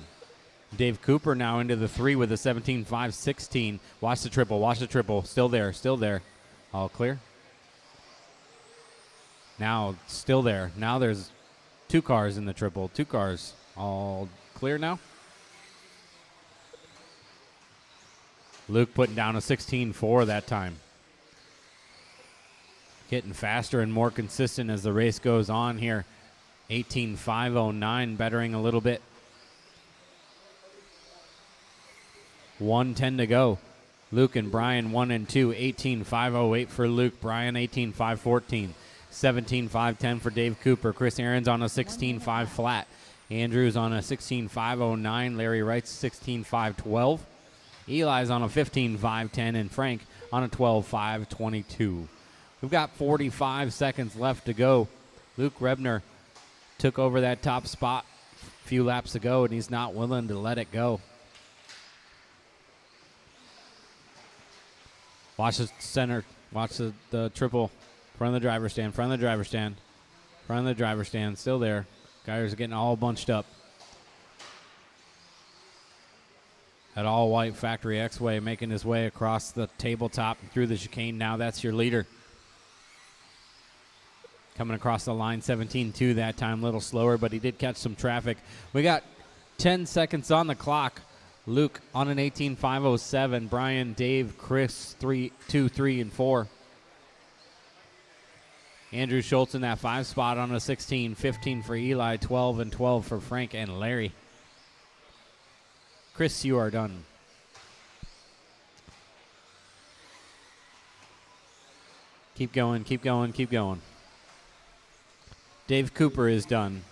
Dave Cooper now into the 3 with a 17.516. Watch the triple. Watch the triple. Still there. Still there. All clear. Now, still there. Now there's 2 cars in the triple. 2 cars. All clear now. Luke putting down a 16.4 that time. Getting faster and more consistent as the race goes on here. 18.509, bettering a little bit. 1:10 to go. Luke and Brian 1 and 2. 18.508 for Luke. Brian 18.514. 17.510 for Dave Cooper. Chris Aaron's on a 16.5 flat. Andrew's on a 16.509. Larry Wright's 16.512. Eli's on a 15.510. And Frank on a 12.522. We've got 45 seconds left to go. Luke Grebner took over that top spot a few laps ago, and he's not willing to let it go. Watch the center. Watch the triple. Front of the driver's stand. Front of the driver's stand. Front of the driver's stand. Still there. Guys are getting all bunched up. That all-white factory X-Way making his way across the tabletop and through the chicane. Now that's your leader. Coming across the line, 17.2 that time. A little slower, but he did catch some traffic. We got 10 seconds on the clock. Luke on an 18.507. Brian, Dave, Chris, 2, 3, and 4. Andrew Schultz in that 5 spot on a 16.15 for Eli. 12 and 12 for Frank and Larry. Chris, you are done. Keep going, keep going, keep going. Dave Cooper is done.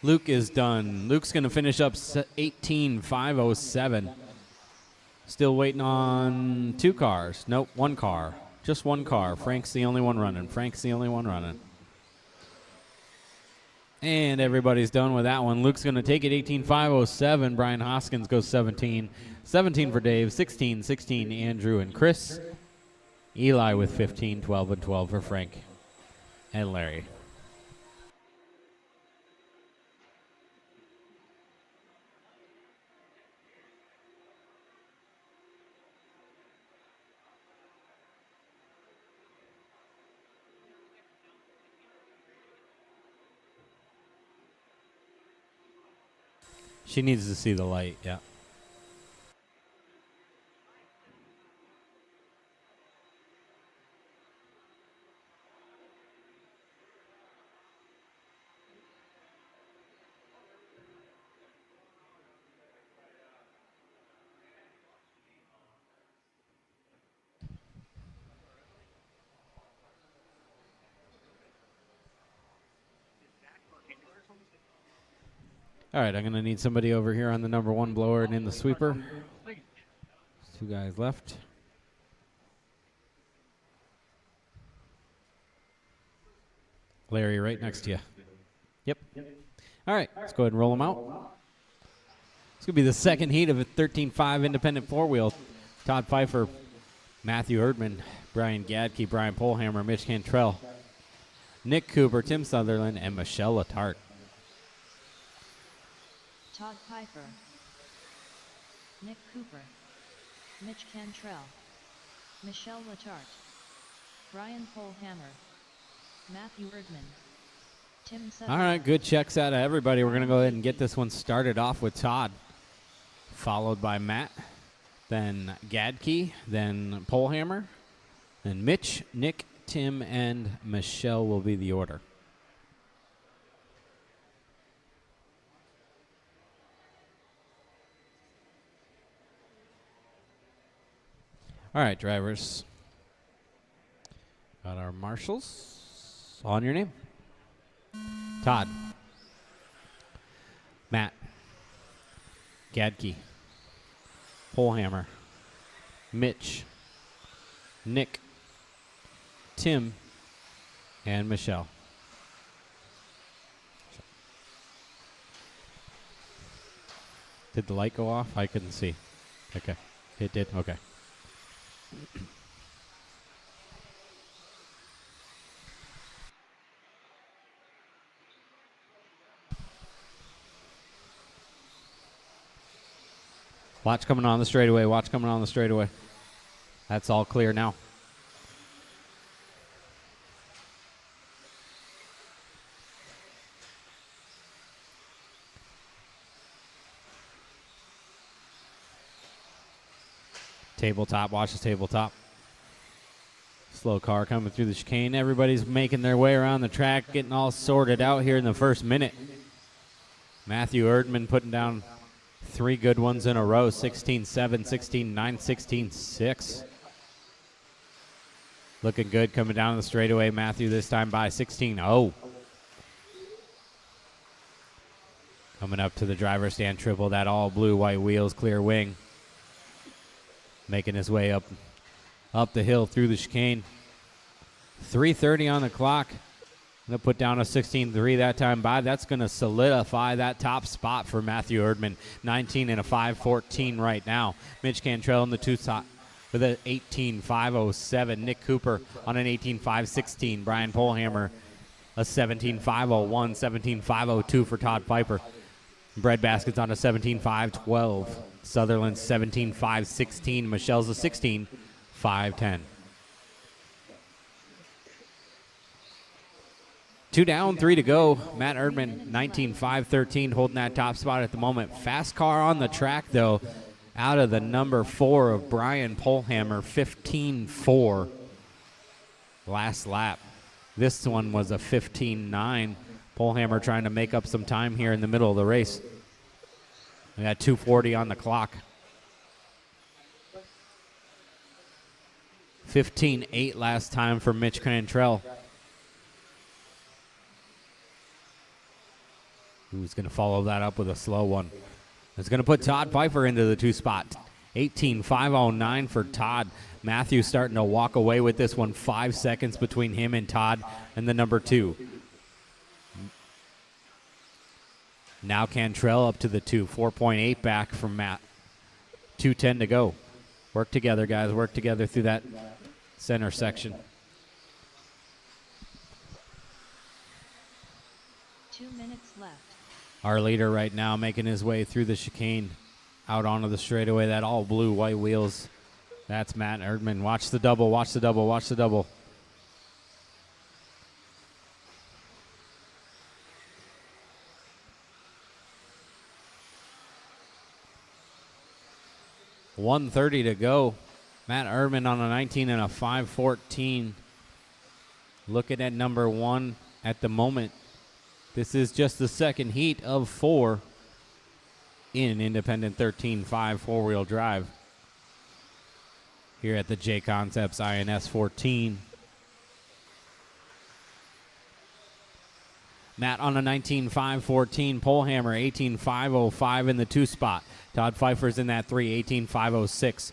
Luke is done. Luke's going to finish up 18.507. Still waiting on 2 cars. Nope, 1 car. Just 1 car. Frank's the only one running. Frank's the only one running. And everybody's done with that one. Luke's going to take it 18.507. Brian Hoskins goes 17. 17 for Dave. 16, 16 Andrew and Chris. Eli with 15, 12, and 12 for Frank and Larry. She needs to see the light, yeah. All right, I'm going to need somebody over here on the number 1 blower and in the sweeper. 2 guys left. Larry, right next to you. Yep. All right, let's go ahead and roll them out. It's going to be the second heat of a 13.5 independent four-wheel. Todd Pfeiffer, Matthew Erdman, Brian Gadke, Brian Polhammer, Mitch Cantrell, Nick Cooper, Tim Sutherland, and Michelle Latart. Todd Pfeiffer, Nick Cooper, Mitch Cantrell, Michelle Latart, Brian Polhammer, Matthew Erdman, Tim Sutherland. All right, good checks out of everybody. We're going to go ahead and get this one started off with Todd, followed by Matt, then Gadke, then Polhammer, then Mitch, Nick, Tim, and Michelle will be the order. All right, drivers. Got our marshals on your name. Todd. Matt. Gadke. Polhammer. Mitch. Nick. Tim. And Michelle. Did the light go off? I couldn't see. Okay. It did? Okay. Watch coming on the straightaway. Watch coming on the straightaway. That's all clear now. Tabletop. Watch the tabletop. Slow car coming through the chicane. Everybody's making their way around the track, getting all sorted out here in the first minute. Matthew Erdman putting down 3 good ones in a row, 16-7, 16-9, 16-6. Looking good coming down the straightaway. Matthew this time by 16-0. Coming up to the driver's stand triple, that all blue, white wheels, clear wing. Making his way up the hill through the chicane. 3:30 on the clock. Going to put down a 16-3 that time by. That's going to solidify that top spot for Matthew Erdman. 19 and a 5:14 right now. Mitch Cantrell in the 2 spot with an 18.507. Nick Cooper on an 18.516. Brian Polhammer a 17.501. 17.502 for Todd Pfeiffer. Breadbasket's on a 17.512. Sutherland 17.516. Michelle's a 16.510. 2 down, 3 to go. Matt Erdman, 19.513, holding that top spot at the moment. Fast car on the track, though, out of the number 4 of Brian Polhammer, 15.4 last lap. This one was a 15.9. Polhammer trying to make up some time here in the middle of the race. We got 2:40 on the clock. 15.8 last time for Mitch Cantrell. Who's going to follow that up with a slow one? It's going to put Todd Pfeiffer into the 2 spot. 18.509 for Todd. Matthew starting to walk away with this one. 5 seconds between him and Todd and the number 2. Now Cantrell up to the 2. 4.8 back from Matt. 2:10 to go. Work together, guys. Work together through that center section. 2 minutes left. Our leader right now making his way through the chicane out onto the straightaway. That all blue, white wheels. That's Matt Erdman. Watch the double, watch the double, watch the double. $1:30 to go. Matt Erdman on a 19 and a 5:14. Looking at number 1 at the moment. This is just the second heat of 4 in independent 13.5 four-wheel drive here at the JConcepts INS 14. Matt on a 19.5.14. Polehammer 18.5.05 in the 2 spot. Todd Pfeiffer's in that 3, 18.5.06.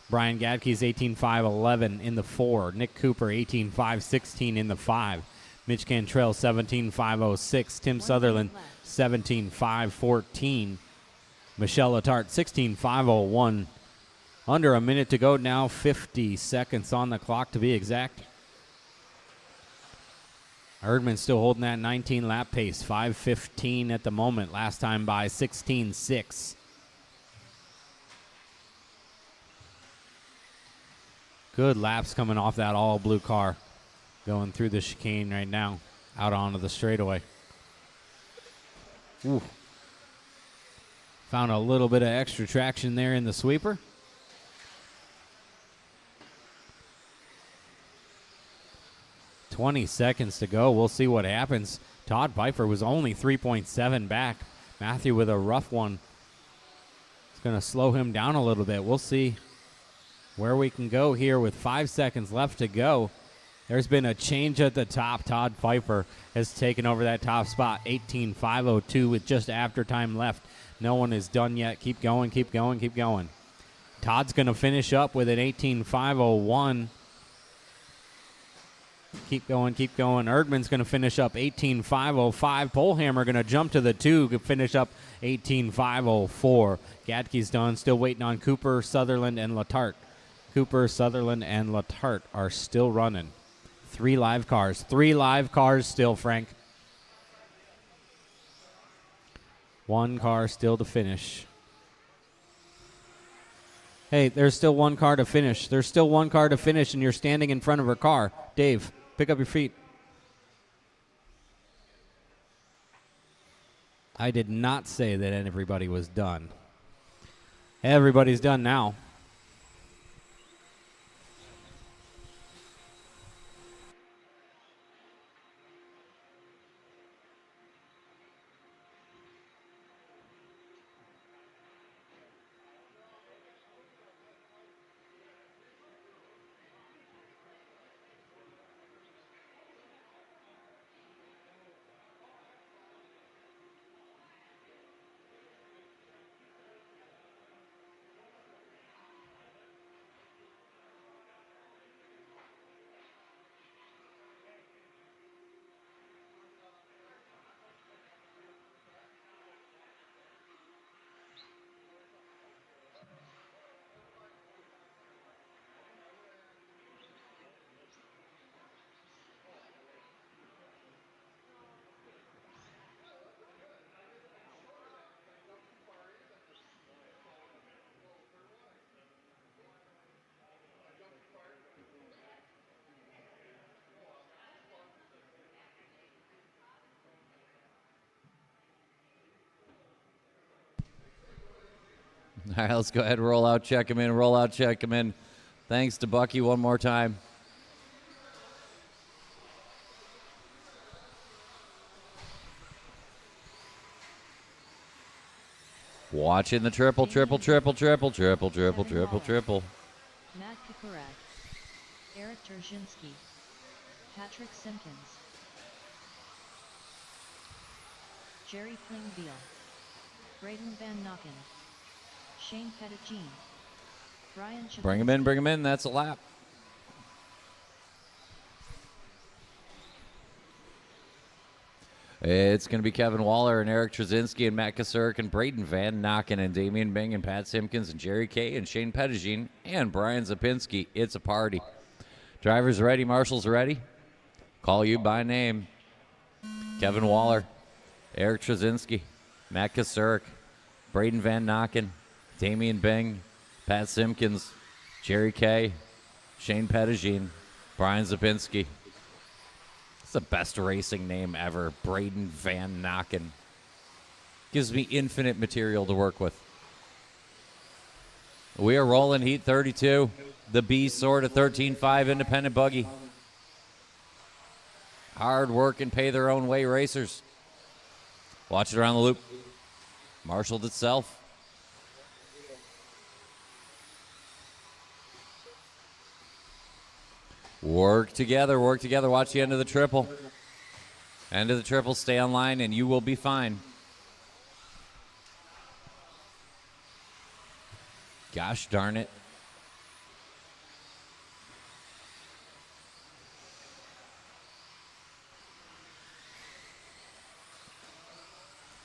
Brian Gadke's 18.5.11 in the 4. Nick Cooper 18.5.16 in the 5. Mitch Cantrell 17.5.06. Tim Sutherland 17.5.14. Michelle Latart 16.5.01. Under a minute to go now, 50 seconds on the clock to be exact. Erdman still holding that 19 lap pace, 5:15 at the moment. Last time by 16:06. Good laps coming off that all blue car. Going through the chicane right now, out onto the straightaway. Ooh. Found a little bit of extra traction there in the sweeper. "20 seconds to go. We'll see what happens. Todd Pfeiffer was only 3.7 back. Matthew with a rough one. It's going to slow him down a little bit. We'll see where we can go here with 5 seconds left to go. There's been a change at the top. Todd Pfeiffer has taken over that top spot, 18.5.02 with just after time left. No one is done yet. Keep going, keep going, keep going. Todd's going to finish up with an 18.5.01. Keep going, keep going. Erdman's going to finish up 18.5.05. Polehammer going to jump to the 2, finish up 18.5.04. Gadke's done. Still waiting on Cooper, Sutherland, and Latart. Cooper, Sutherland, and Latart are still running. 3 live cars. 3 live cars still, Frank. 1 car still to finish. Hey, there's still 1 car to finish. There's still 1 car to finish, and you're standing in front of her car. Dave, pick up your feet. I did not say that everybody was done. Everybody's done now. All right, let's go ahead and roll out, check him in, roll out, check him in. Thanks to Bucky one more time. Watching the triple, triple, triple, triple, triple, triple, triple, triple. Matt Kukurak, Eric Terzinski, Patrick Simpkins, Jerry Klingbeil, Braden Van Nocken, Shane Pettigene, Brian Chabot. Bring him in, bring him in. That's a lap. It's going to be Kevin Waller and Eric Trzynski and Matt Kasurek and Braden Van Nocken and Damian Bing and Pat Simpkins and Jerry Kay and Shane Pettigene and Brian Zapinski. It's a party. Drivers ready, marshals ready. Call you by name. Kevin Waller, Eric Trzynski, Matt Kasurek, Braden Van Nocken, Damian Bing, Pat Simpkins, Jerry Kay, Shane Pettigene, Brian Zapinski. It's the best racing name ever, Braden Van Nocken. Gives me infinite material to work with. We are rolling Heat 32. The B sort of 13.5 independent buggy. Hard work and pay their own way racers. Watch it around the loop. Marshaled itself. Work together, work together. Watch the end of the triple. End of the triple, stay on line, and you will be fine. Gosh darn it.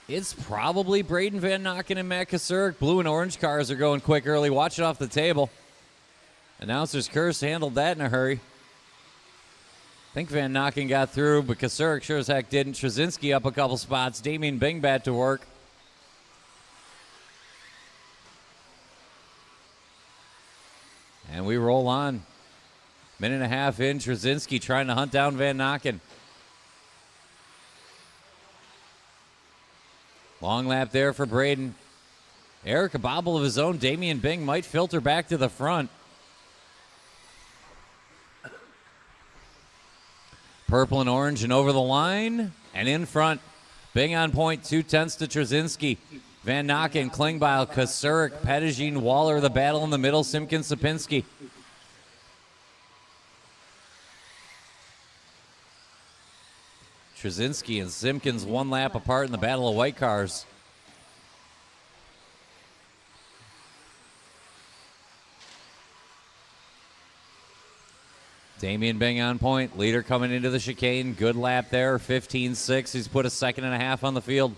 It's probably Braden Van Nocken and Matt Kasurek. Blue and orange cars are going quick early. Watch it off the table. Announcer's curse handled that in a hurry. I think Van Nocken got through, but Kasurek sure as heck didn't. Trzynski up a couple spots. Damien Bingbat to work. And we roll on. Minute and a half in. Trzynski trying to hunt down Van Nocken. Long lap there for Braden. Eric, a bobble of his own. Damien Bing might filter back to the front. Purple and orange and over the line and in front. Bing on point, 2/10 to Trzynski. Van Nocken, Klingbeil, Kasurek, Pettigene, Waller, the battle in the middle, Simpkins, Sapinski. Trzynski and Simpkins 1 lap apart in the battle of white cars. Damien Bing on point. Leader coming into the chicane. Good lap there. 15.6. He's put a 1.5 seconds on the field.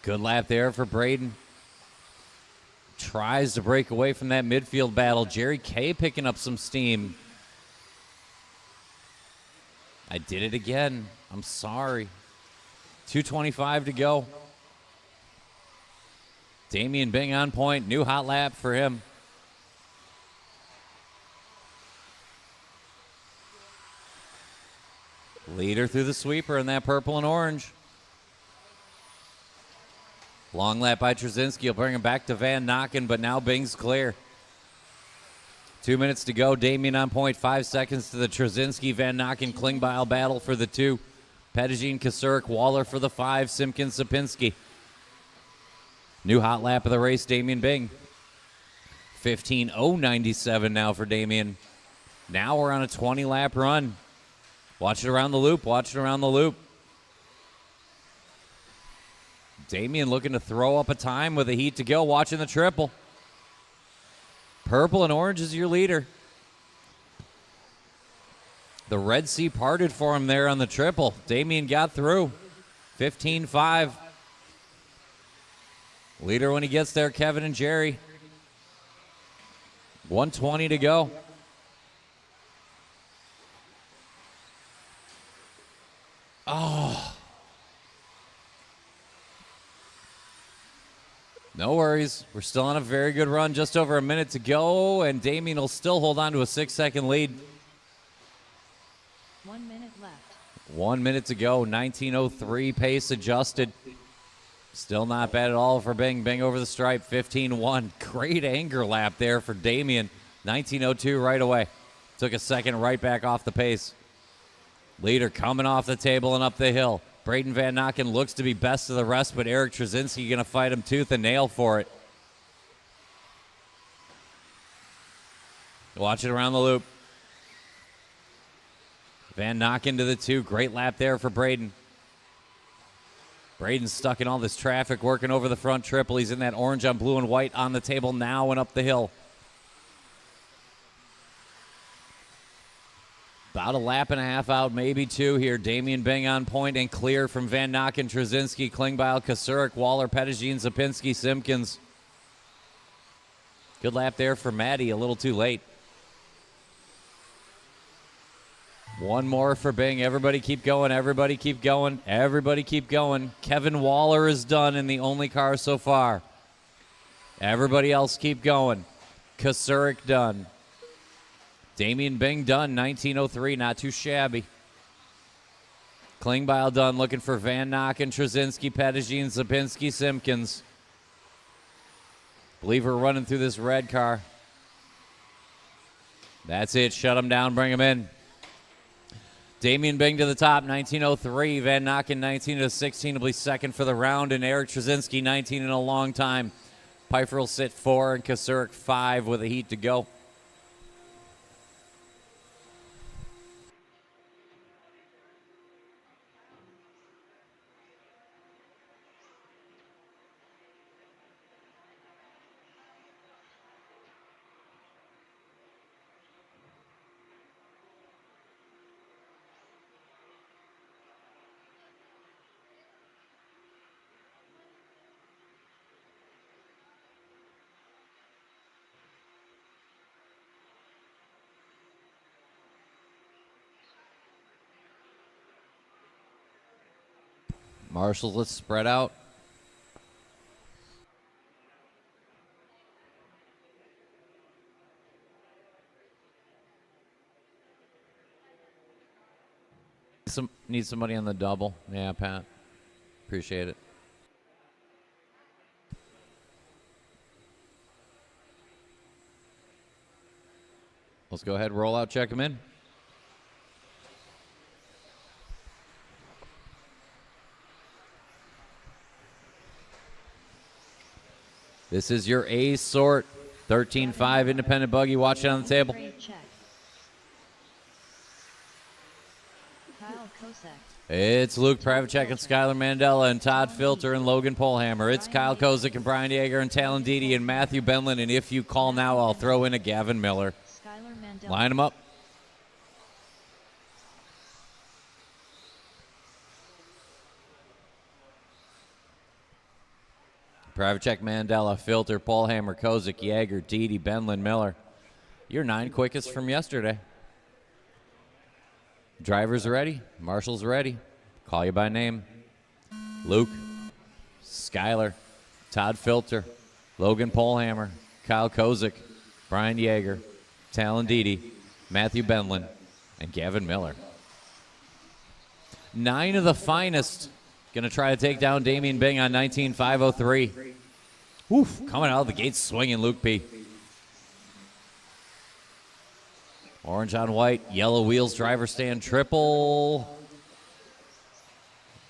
Good lap there for Braden. Tries to break away from that midfield battle. Jerry Kay picking up some steam. I did it again. I'm sorry. 2:25 to go. Damien Bing on point. New hot lap for him. Leader through the sweeper in that purple and orange. Long lap by Trzynski will bring him back to Van Nocken, but now Bing's clear. 2 minutes to go. Damien on point. 5 seconds to the Trzynski, Van Nocken, Klingbeil battle for the 2. Pettigene, Kasurek, Waller for the 5. Simpkins, Sapinski. New hot lap of the race, Damien Bing. 15:097 now for Damien. Now we're on a 20-lap run. Watch it around the loop. Watch it around the loop. Damien looking to throw up a time with a heat to go. Watching the triple. Purple and orange is your leader. The Red Sea parted for him there on the triple. Damien got through. 15.5. Leader when he gets there, Kevin and Jerry. 1:20 to go. Oh. No worries. We're still on a very good run. Just over a minute to go, and Damien will still hold on to a 6-second lead. 1 minute left. 1 minute to go. 19:03 pace adjusted. Still not bad at all for Bing. Bing over the stripe. 15.1. Great anger lap there for Damien. 19:02 right away. Took a second right back off the pace. Leader coming off the table and up the hill. Braden Van Nocken looks to be best of the rest, but Eric Trzynski going to fight him tooth and nail for it. Watch it around the loop. Van Nocken to the 2. Great lap there for Braden. Braden's stuck in all this traffic, working over the front triple. He's in that orange on blue and white on the table now and up the hill. About a lap and a half out, maybe 2 here. Damien Bing on point and clear from Van Nocken, Trzynski, Klingbeil, Kasurek, Waller, Pettigene, Sapinski, Simpkins. Good lap there for Maddie, a little too late. One more for Bing. Everybody keep going. Everybody keep going. Everybody keep going. Kevin Waller is done in the only car so far. Everybody else keep going. Kasurek done. Damien Bing done. 19:03. Not too shabby. Klingbeil done. Looking for Van Nocken, Trzynski, Pettigene, Sapinski, Simpkins. Believe we're running through this red car. That's it. Shut him down. Bring him in. Damien Bing to the top, 19:03. Van Nocken, 19:16, will be second for the round. And Eric Trzynski, 19 in a long time. Pfeiffer will sit 4 and Kasurek 5 with a heat to go. Marshall, let's spread out. Need somebody on the double. Yeah, Pat. Appreciate it. Let's go ahead, roll out, check them in. This is your A sort 13.5 independent buggy. Watch it on the table. It's Luke Pravacek and Skylar Mandela and Todd Filter and Logan Polhammer. It's Kyle Kozik and Brian Yeager and Talon Dede and Matthew Benlin. And if you call now, I'll throw in a Gavin Miller. Line them up. Pravacek, Mandela, Filter, Polhammer, Kozik, Yeager, Dede, Benlin, Miller. Your 9 quickest from yesterday. Drivers ready. Marshall's ready. Call you by name. Luke, Skylar, Todd Filter, Logan Polhammer, Kyle Kozik, Brian Yeager, Talon Dede, Matthew Benlin, and Gavin Miller. 9 of the finest. Going to try to take down Damian Bing on 19.503. Oof, coming out of the gates swinging Luke P. Orange on white, yellow wheels, driver stand triple.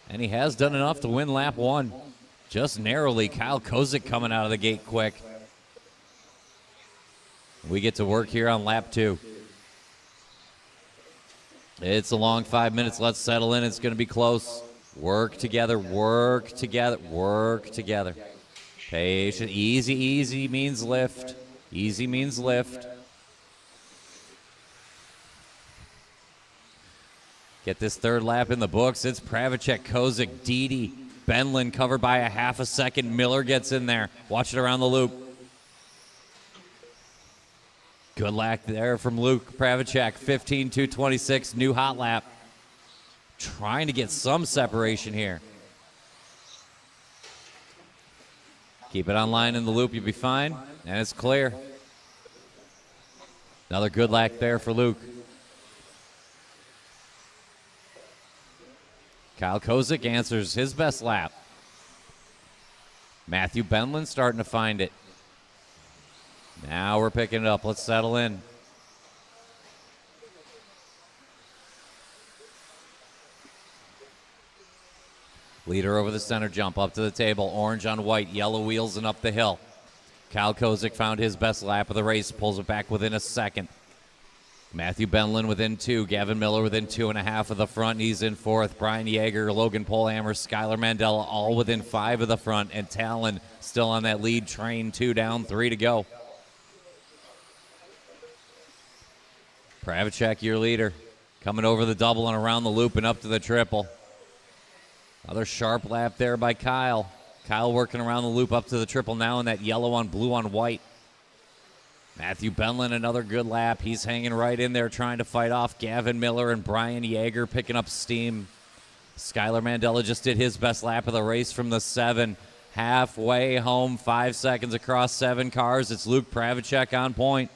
And he has done enough to win lap 1. Just narrowly, Kyle Kozik coming out of the gate quick. We get to work here on lap 2. It's a long 5 minutes. Let's settle in. It's going to be close. Work together, work together, work together. Patient. Easy, easy means lift. Easy means lift. Get this third lap in the books. It's Pravacek, Kozik, Dede, Benlin covered by a half a second. Miller gets in there. Watch it around the loop. Good lap there from Luke Pravacek. 15.226, new hot lap. Trying to get some separation here. Keep it on line in the loop, you'll be fine. And it's clear. Another good lap there for Luke. Kyle Kozik answers his best lap. Matthew Benlin starting to find it. Now we're picking it up. Let's settle in. Leader over the center jump, up to the table. Orange on white, yellow wheels and up the hill. Kyle Kozik found his best lap of the race, pulls it back within a second. Matthew Benlin within 2. Gavin Miller within 2.5 of the front. He's in 4th. Brian Yeager, Logan Polhammer, Skylar Mandela all within 5 of the front. And Talon still on that lead train. 2 down, 3 to go. Pravacek, your leader. Coming over the double and around the loop and up to the triple. Another sharp lap there by Kyle. Kyle working around the loop up to the triple now in that yellow on blue on white. Matthew Benlin, another good lap. He's hanging right in there trying to fight off Gavin Miller and Brian Yeager picking up steam. Skylar Mandela just did his best lap of the race from the 7. Halfway home, 5 seconds across 7 cars. It's Luke Pravacek on point.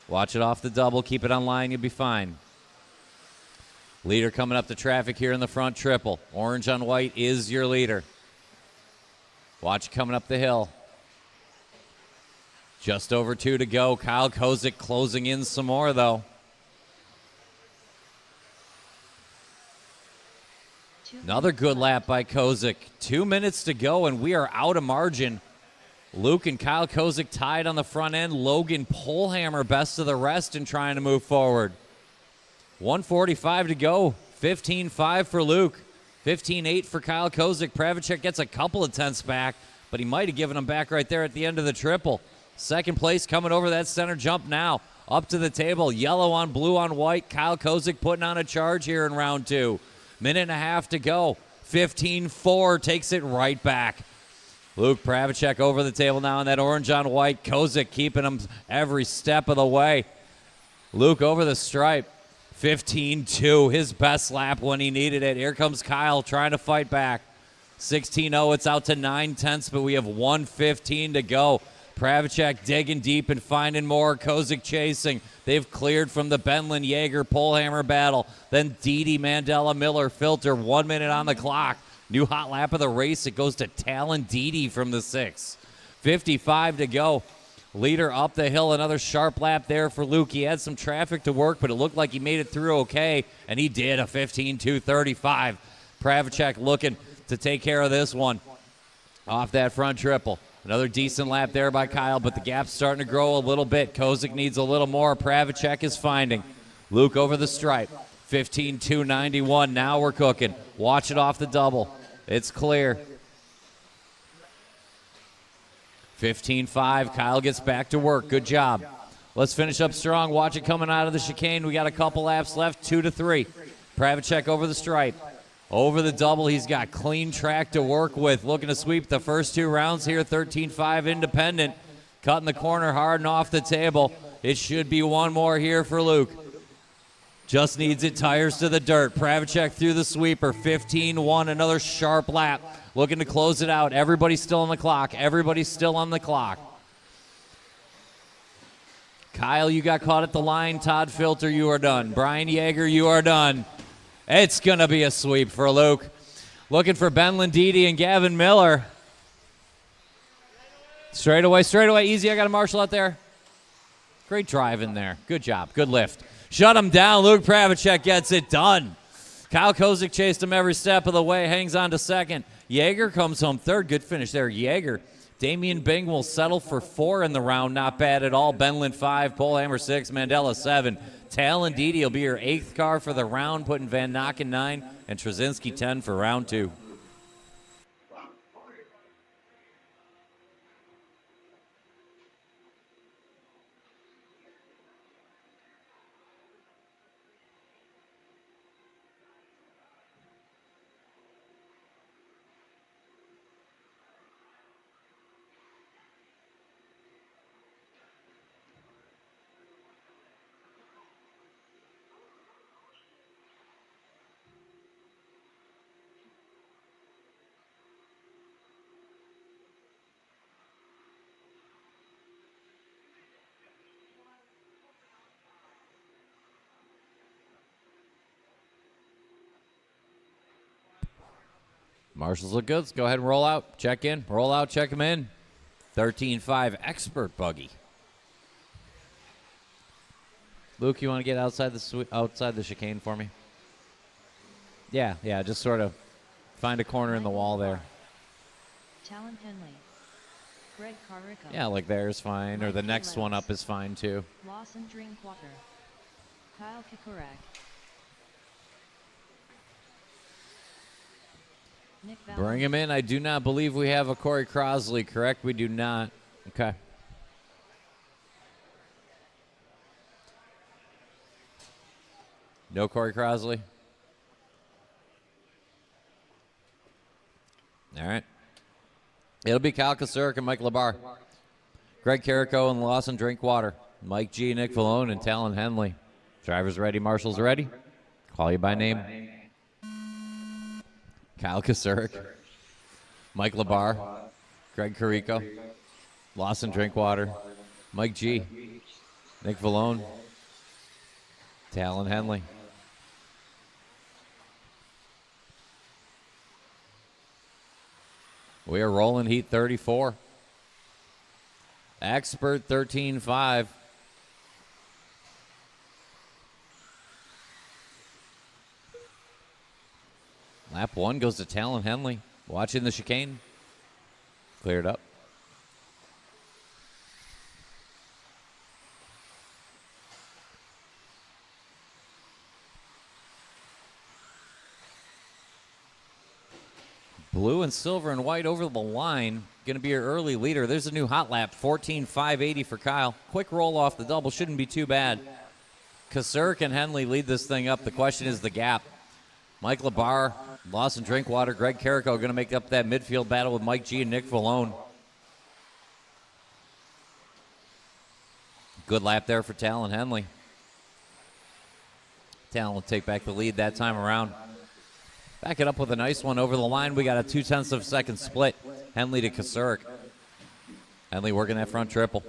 Watch it off the double. Keep it on line. You'll be fine. Leader coming up the traffic here in the front triple. Orange on white is your leader. Watch coming up the hill. Just over 2 to go. Kyle Kozik closing in some more, though. Another good lap by Kozik. 2 minutes to go, and we are out of margin. Luke and Kyle Kozik tied on the front end. Logan Polhammer best of the rest and trying to move forward. 1:45 to go. 15.5 for Luke. 15.8 for Kyle Kozik. Pravacek gets a couple of tenths back, but he might have given them back right there at the end of the triple. Second place coming over that center jump now. Up to the table. Yellow on blue on white. Kyle Kozik putting on a charge here in round 2. Minute and a half to go. 15.4 takes it right back. Luke Pravacek over the table now in that orange on white. Kozik keeping him every step of the way. Luke over the stripe. 15-2, his best lap when he needed it. Here comes Kyle trying to fight back. 16-0, it's out to 9/10, but we have 1:15 to go. Pravacek digging deep and finding more. Kozik chasing. They've cleared from the Benlin Jaeger pullhammer battle. Then Didi, Mandela, Miller, Filter. 1 minute on the clock. New hot lap of the race. It goes to Talon Didi from the 6. 55 to go. Leader up the hill. Another sharp lap there for Luke. He had some traffic to work, but it looked like he made it through okay, and he did. A 15-2-35. Pravacek looking to take care of this one off that front triple. Another decent lap there by Kyle, but the gap's starting to grow a little bit. Kozik needs a little more. Pravacek is finding. Luke over the stripe. 15-2-91. Now we're cooking. Watch it off the double. It's clear. 15-5. Kyle gets back to work. Good job. Let's finish up strong. Watch it coming out of the chicane. We got a couple laps left. 2-3. Pravacek over the stripe. Over the double, he's got clean track to work with. Looking to sweep the first 2 rounds here. 13-5 independent. Cutting the corner hard and off the table. It should be one more here for Luke. Just needs it. Tires to the dirt. Pravacek through the sweeper. 15-1. Another sharp lap. Looking to close it out. Everybody's still on the clock. Everybody's still on the clock. Kyle, you got caught at the line. Todd Filter, you are done. Brian Yeager, you are done. It's going to be a sweep for Luke. Looking for Ben Lindidi and Gavin Miller. Straight away. Easy. I got a marshal out there. Great drive in there. Good job. Good lift. Shut him down. Luke Pravacek gets it done. Kyle Kozik chased him every step of the way. Hangs on to second. Yeager comes home third. Good finish there. Yeager. Damian Bing will settle for 4 in the round. Not bad at all. Benlin 5. Polehammer 6. Mandela 7. Talon Didi will be your 8th car for the round, putting Van Nokken 9 and Trzynski 10 for round 2. Marshals look good. Let's go ahead and roll out. Check in. Roll out. Check them in. 13-5 expert buggy. Luke, you want to get outside the chicane for me? Yeah. Just sort of find a corner in the wall there. Talon Henley. Greg Carico. Yeah, like there's fine. Or the next one up is fine too. Lawson Drinkwater. Kyle Kikurak. Bring him in. I do not believe we have a Corey Crosley, correct? We do not. Okay. No Corey Crosley? All right. It'll be Kyle Kasurek and Mike Labar. Greg Carrico and Lawson Drinkwater. Mike G, Nick Vallone, and Talon Henley. Drivers ready, marshals ready. Call you by name. Kyle Kasurek, Mike Labar, Greg Carrico, Lawson Drinkwater, Mike G, Nick Vallone, Talon Henley. We are rolling heat 34. Expert 13-5. Lap 1 goes to Talon Henley. Watching the chicane. Cleared up. Blue and silver and white over the line. Going to be your early leader. There's a new hot lap. 14.580 for Kyle. Quick roll off the double. Shouldn't be too bad. Kasurek and Henley lead this thing up. The question is the gap. Mike Labar, Lawson Drinkwater, Greg Carrico are going to make up that midfield battle with Mike G and Nick Vallone. Good lap there for Talon Henley. Talon will take back the lead that time around. Back it up with a nice one over the line. We got a 0.2 of a second split. Henley to Kasurik. Henley working that front triple.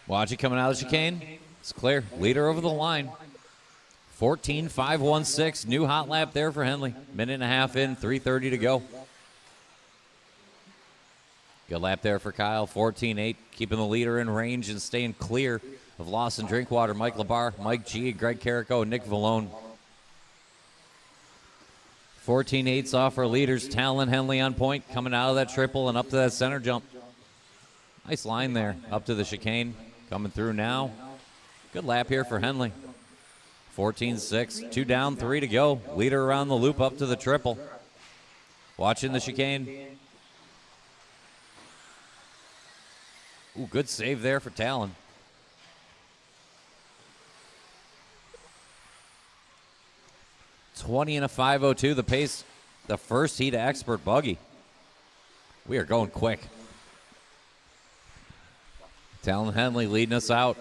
Watch it coming out of the chicane. It's clear. Leader over the line. 14.516. New hot lap there for Henley. Minute and a half in, 3:30 to go. Good lap there for Kyle. 14.8. Keeping the leader in range and staying clear of Lawson Drinkwater, Mike Labar, Mike G, Greg Carrico, and Nick Vallone. 14.8's off our leaders. Talon Henley on point, coming out of that triple and up to that center jump. Nice line there, up to the chicane. Coming through now. Good lap here for Henley. 14.6, 2 down, 3 to go. Leader around the loop up to the triple. Watching the chicane. Ooh, good save there for Talon. 20 and a 5:02, the pace, the first heat of Expert Buggy. We are going quick. Talon Henley leading us out.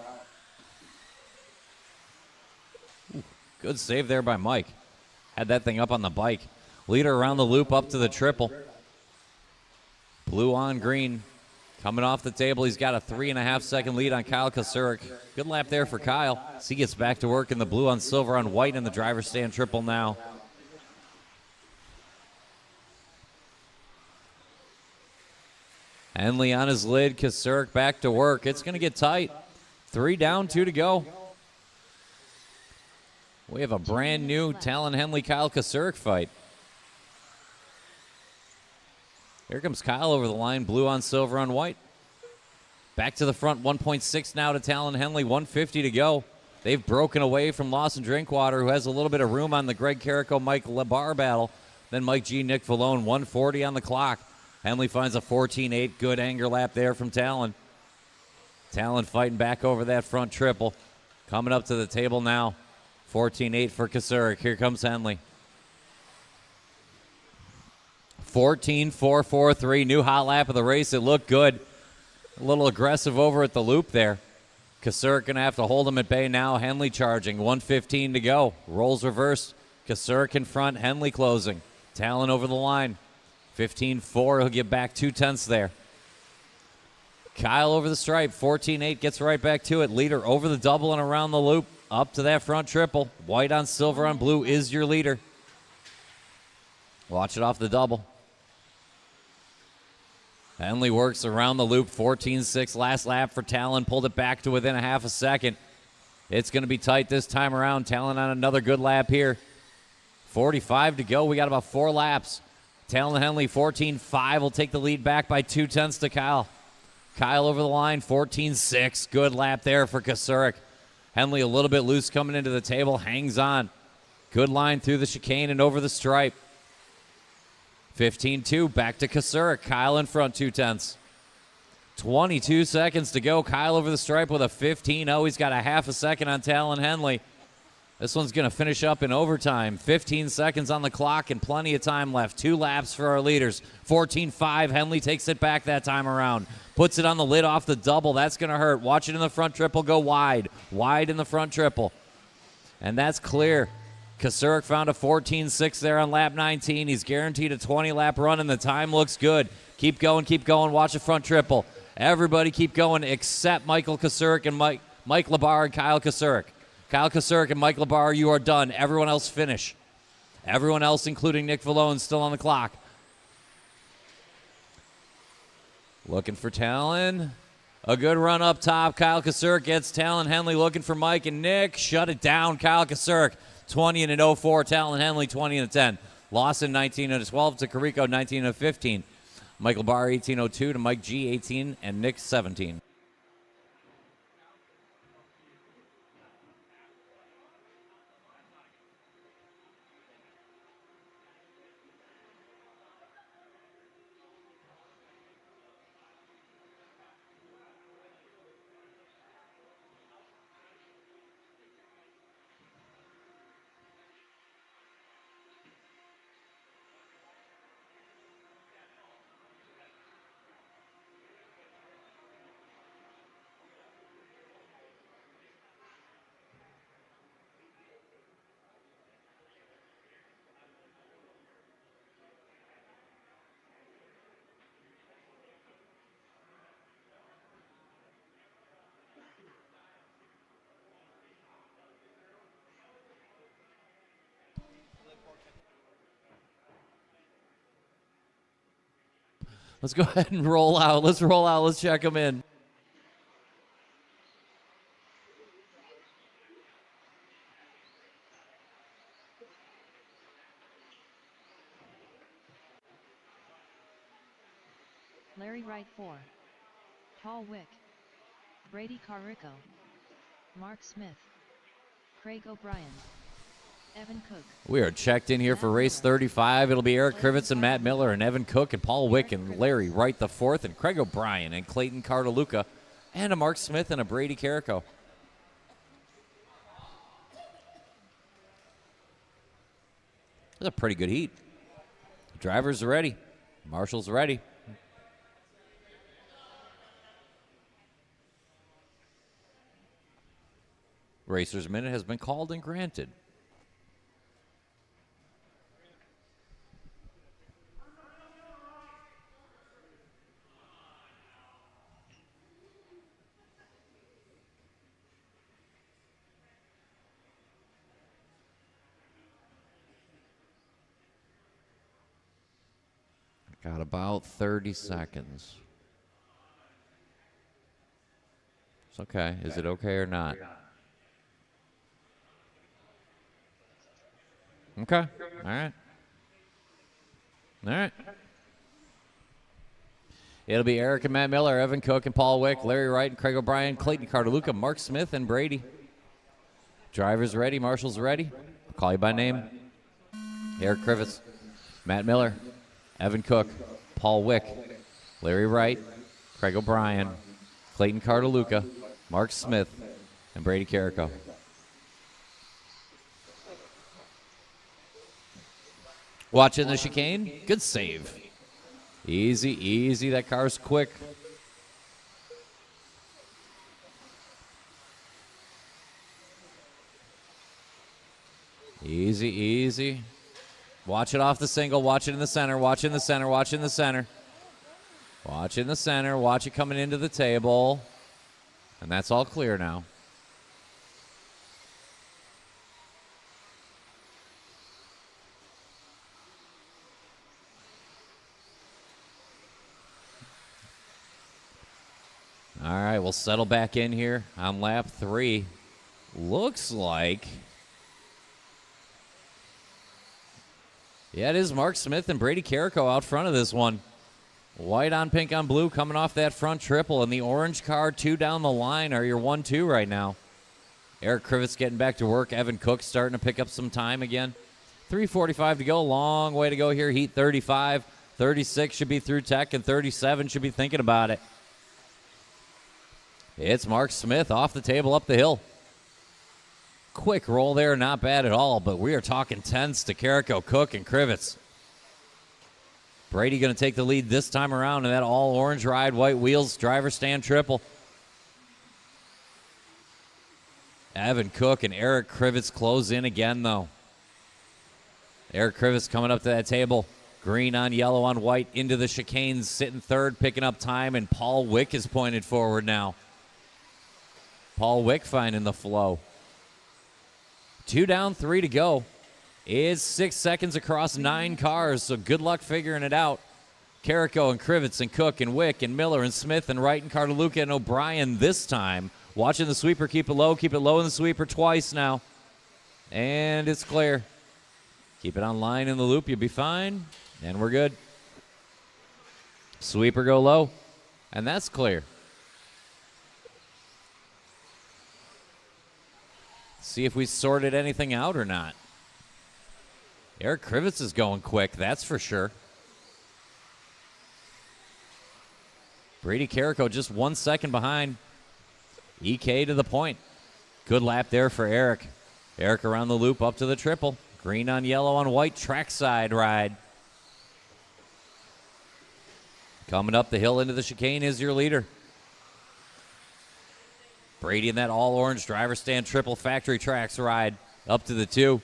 Ooh, good save there by Mike. Had that thing up on the bike. Leader around the loop up to the triple. Blue on green. Coming off the table, he's got a 3.5 second lead on Kyle Kasurik. Good lap there for Kyle. As he gets back to work in the blue on silver on white in the driver's stand triple now. Henley on his lid, Kasurik back to work. It's going to get tight. 3 down, 2 to go. We have a brand new Talon Henley Kyle Kasurik fight. Here comes Kyle over the line, blue on silver on white. Back to the front, 1.6 now to Talon Henley, 150 to go. They've broken away from Lawson Drinkwater, who has a little bit of room on the Greg Carrico, Mike Labar battle. Then Mike G, Nick Vallone, 140 on the clock. Henley finds a 14.8, good anger lap there from Talon. Talon fighting back over that front triple. Coming up to the table now, 14.8 for Kasurik. Here comes Henley. 14.443, new hot lap of the race. It looked good. A little aggressive over at the loop there. Kasurik going to have to hold him at bay now. Henley charging, 1:15 to go. Rolls reversed. Kasurik in front, Henley closing. Talon over the line. 15.4, he'll get back 0.2 there. Kyle over the stripe, 14.8, gets right back to it. Leader over the double and around the loop. Up to that front triple. White on silver on blue is your leader. Watch it off the double. Henley works around the loop, 14.6, last lap for Talon, pulled it back to within a half a second. It's going to be tight this time around. Talon on another good lap here. 45 to go. We got about 4 laps. Talon Henley, 14.5, will take the lead back by 0.2 to Kyle. Kyle over the line, 14.6. Good lap there for Kasurik. Henley a little bit loose coming into the table, hangs on. Good line through the chicane and over the stripe. 15.2, back to Kasurik. Kyle in front, 0.2. 22 seconds to go. Kyle over the stripe with a 15.0. He's got a half a second on Talon Henley. This one's going to finish up in overtime. 15 seconds on the clock and plenty of time left. 2 laps for our leaders. 14.5. Henley takes it back that time around. Puts it on the lid off the double. That's going to hurt. Watch it in the front triple go wide. Wide in the front triple. And that's clear. Kasurik found a 14.6 there on lap 19. He's guaranteed a 20-lap run, and the time looks good. Keep going, keep going. Watch the front triple. Everybody keep going except Michael Kasurik and Mike Labar and Kyle Kasurik. Kyle Kasurik and Mike Labar, you are done. Everyone else finish. Everyone else, including Nick Vallone, still on the clock. Looking for Talon. A good run up top. Kyle Kasurik gets Talon Henley looking for Mike and Nick. Shut it down, Kyle Kasurik. 20 and an 04. Talon Henley, 20 and a 10. Lawson, 19 and a 12 to Carrico, 19 and a 15. Michael Barr, 18.02 to Mike G, 18, and Nick, 17. Let's go ahead and roll out. Let's roll out. Let's check them in. Larry Wright 4. Paul Wick. Brady Carrico. Mark Smith. Craig O'Brien. Evan Cook. We are checked in here for race 35. It'll be Eric Krivitz and Matt Miller and Evan Cook and Paul Wick and Larry Wright the fourth and Craig O'Brien and Clayton Cartaluca and a Mark Smith and a Brady Carrico. That's a pretty good heat. Drivers are ready. Marshall's ready. Racer's Minute has been called and granted. Got about 30 seconds. It's okay. Is it okay or not? Okay. All right. All right. It'll be Eric and Matt Miller, Evan Cook and Paul Wick, Larry Wright and Craig O'Brien, Clayton Cartaluca, Mark Smith and Brady. Drivers ready. Marshall's ready. I'll call you by name. Eric Krivitz, Matt Miller, Evan Cook, Paul Wick, Larry Wright, Craig O'Brien, Clayton Cartaluca, Mark Smith, and Brady Carrico. Watching the chicane. Good save. Easy, easy. That car's quick. Easy, easy. Watch it off the single. Watch it in the center. Watch it in the center. Watch it in the center. Watch it in the center. Watch it coming into the table. And that's all clear now. All right, we'll settle back in here on lap 3. Looks like... yeah, it is Mark Smith and Brady Carrico out front of this one. White on pink on blue coming off that front triple. And the orange car 2 down the line are your 1-2 right now. Eric Krivitz getting back to work. Evan Cook starting to pick up some time again. 3:45 to go. Long way to go here. Heat 35. 36 should be through tech. And 37 should be thinking about it. It's Mark Smith off the table up the hill. Quick roll there, not bad at all, but we are talking tenths to Carrico, Cook, and Krivitz. Brady going to take the lead this time around in that all-orange ride, white wheels, driver stand triple. Evan Cook and Eric Krivitz close in again, though. Eric Krivitz coming up to that table. Green on yellow on white into the chicanes, sitting third, picking up time, and Paul Wick is pointed forward now. Paul Wick finding the flow. 2 down, 3 to go. It's 6 seconds across 9 cars, so good luck figuring it out. Carrico and Krivitz and Cook and Wick and Miller and Smith and Wright and Cartaluca and O'Brien this time. Watching the sweeper, keep it low in the sweeper twice now. And it's clear. Keep it on line in the loop, you'll be fine. And we're good. Sweeper go low, and that's clear. See if we sorted anything out or not. Eric Krivitz is going quick, that's for sure. Brady Carrico just 1 second behind. EK to the point. Good lap there for Eric. Eric around the loop up to the triple. Green on yellow on white, trackside ride. Coming up the hill into the chicane is your leader. Brady in that all-orange driver stand triple factory tracks ride up to the 2.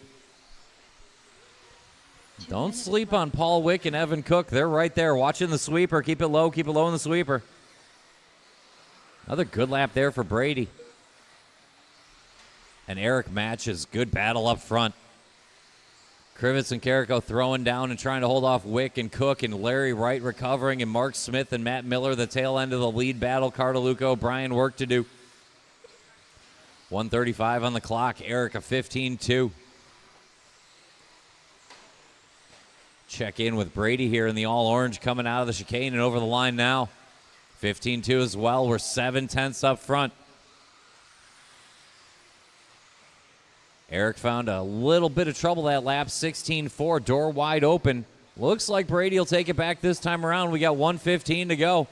Don't sleep on Paul Wick and Evan Cook. They're right there watching the sweeper. Keep it low in the sweeper. Another good lap there for Brady. And Eric matches. Good battle up front. Krivitz and Carrico throwing down and trying to hold off Wick and Cook, and Larry Wright recovering, and Mark Smith and Matt Miller, the tail end of the lead battle. Cardaluca O'Brien work to do. 1:35 on the clock. Eric a 15-2. Check in with Brady here in the all-orange coming out of the chicane and over the line now. 15-2 as well. We're 7/10 up front. Eric found a little bit of trouble that lap. 16-4, door wide open. Looks like Brady will take it back this time around. We got 1:15 to go.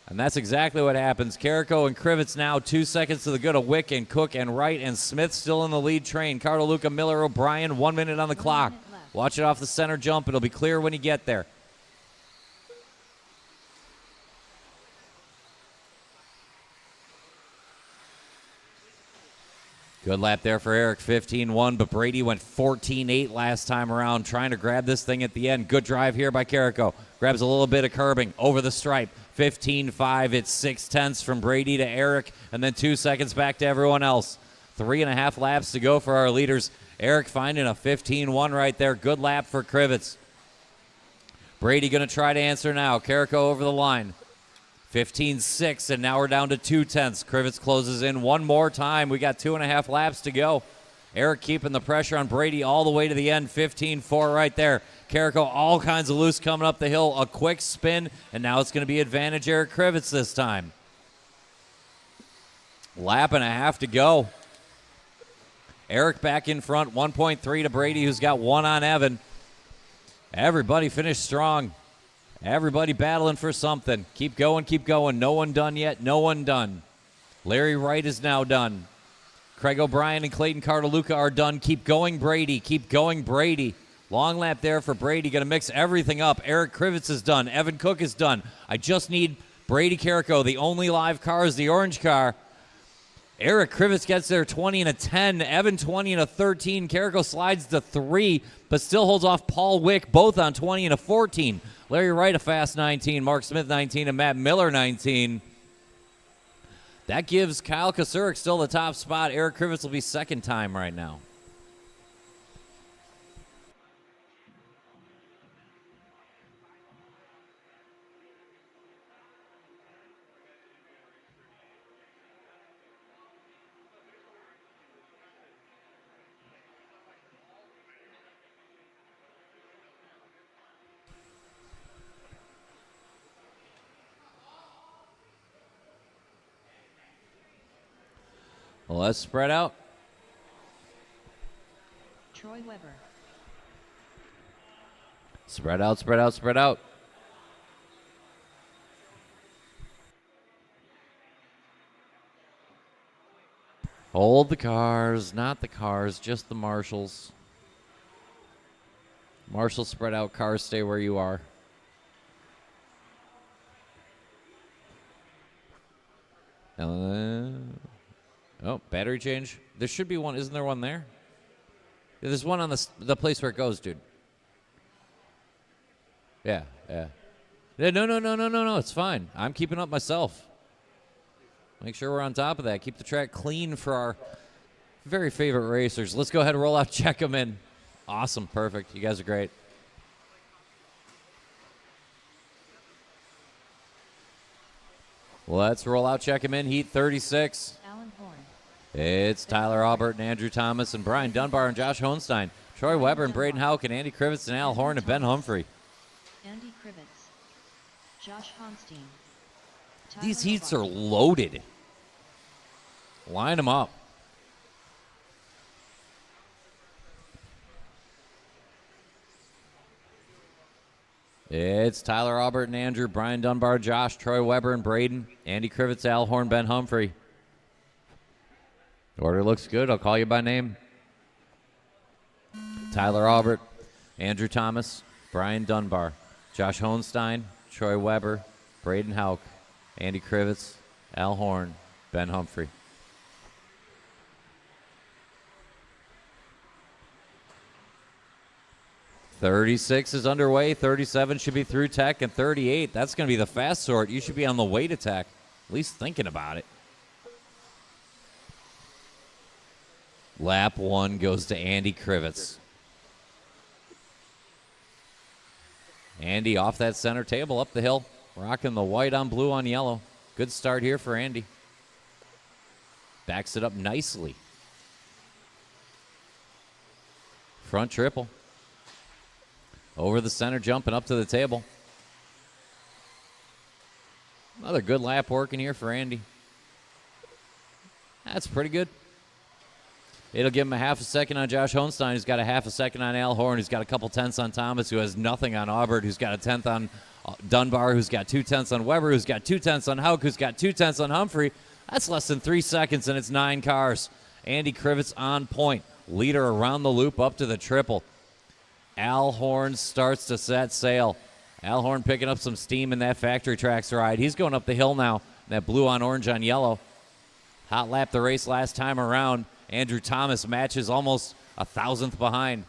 And that's exactly what happens. Carrico and Krivitz now 2 seconds to the good of Wick and Cook and Wright, and Smith still in the lead train. Cardaluca, Miller, O'Brien, 1 minute on the clock. Watch it off the center jump. It'll be clear when you get there. Good lap there for Eric, 15-1, but Brady went 14-8 last time around, trying to grab this thing at the end. Good drive here by Carrico. Grabs a little bit of curbing over the stripe. 15-5, it's 6/10 from Brady to Eric, and then 2 seconds back to everyone else. 3.5 laps to go for our leaders. Eric finding a 15-1 right there. Good lap for Krivitz. Brady going to try to answer now. Carrico over the line. 15-6, and now we're down to 2/10. Krivitz closes in one more time. We got 2.5 laps to go. Eric keeping the pressure on Brady all the way to the end. 15-4 right there. Carrico all kinds of loose coming up the hill. A quick spin, and now it's going to be advantage Eric Krivitz this time. Lap and a half to go. Eric back in front, 1.3 to Brady, who's got 1 on Evan. Everybody finished strong. Everybody battling for something. Keep going, keep going. No one done yet. No one done. Larry Wright is now done. Craig O'Brien and Clayton Cardaluca are done. Keep going, Brady. Keep going, Brady. Long lap there for Brady. Going to mix everything up. Eric Krivitz is done. Evan Cook is done. I just need Brady Carrico. The only live car is the orange car. Eric Krivitz gets there 20 and a 10. Evan 20 and a 13. Carrico slides to 3, but still holds off Paul Wick, both on 20 and a 14. Larry Wright a fast 19. Mark Smith 19 and Matt Miller 19. That gives Kyle Kasurik still the top spot. Eric Krivitz will be second time right now. Well, let's spread out. Troy Weber. Spread out, spread out, spread out. Hold the cars, not the cars, just the marshals. Marshals spread out, cars stay where you are. Oh, battery change. There should be one. Isn't there one there? Yeah, there's one on the place where it goes, dude. Yeah. No. It's fine. I'm keeping up myself. Make sure we're on top of that. Keep the track clean for our very favorite racers. Let's go ahead and roll out, check them in. Awesome. Perfect. You guys are great. Let's roll out, check him in. Heat 36. Alan Horn. It's Tyler Albert and Andrew Thomas and Brian Dunbar and Josh Hohenstein. Troy Weber and Braden Houck and Andy Krivitz and Al Horn and Ben Humphrey. Andy Krivitz. Josh Honstein. These heats are loaded. Line them up. It's Tyler Albert and Andrew, Brian Dunbar, Josh, Troy Weber and Braden, Andy Krivitz, Al Horn, Ben Humphrey. Order looks good. I'll call you by name. Tyler Albert, Andrew Thomas, Brian Dunbar, Josh Hohenstein, Troy Weber, Braden Houck, Andy Krivitz, Al Horn, Ben Humphrey. '36 is underway. 37 should be through tech, and 38, that's going to be the fast sort. You should be on the way to tech, at least thinking about it. Lap 1 goes to Andy Krivitz. Andy off that center table, up the hill, rocking the white on blue on yellow. Good start here for Andy. Backs it up nicely. Front triple. Over the center jump and up to the table. Another good lap working here for Andy. That's pretty good. It'll give him a half a second on Josh Hohenstein, who's got a half a second on Al Horn, who's got a couple tenths on Thomas, who has nothing on Aubert, who's got a tenth on Dunbar, who's got 2 tenths on Weber, who's got 2 tenths on Hauk, who's got 2 tenths on Humphrey. That's less than 3 seconds, and it's 9 cars. Andy Krivitz on point. Leader around the loop up to the triple. Al Horn starts to set sail. Al Horn picking up some steam in that factory tracks ride. He's going up the hill now. That blue on orange on yellow. Hot lap the race last time around. Andrew Thomas matches almost a thousandth behind.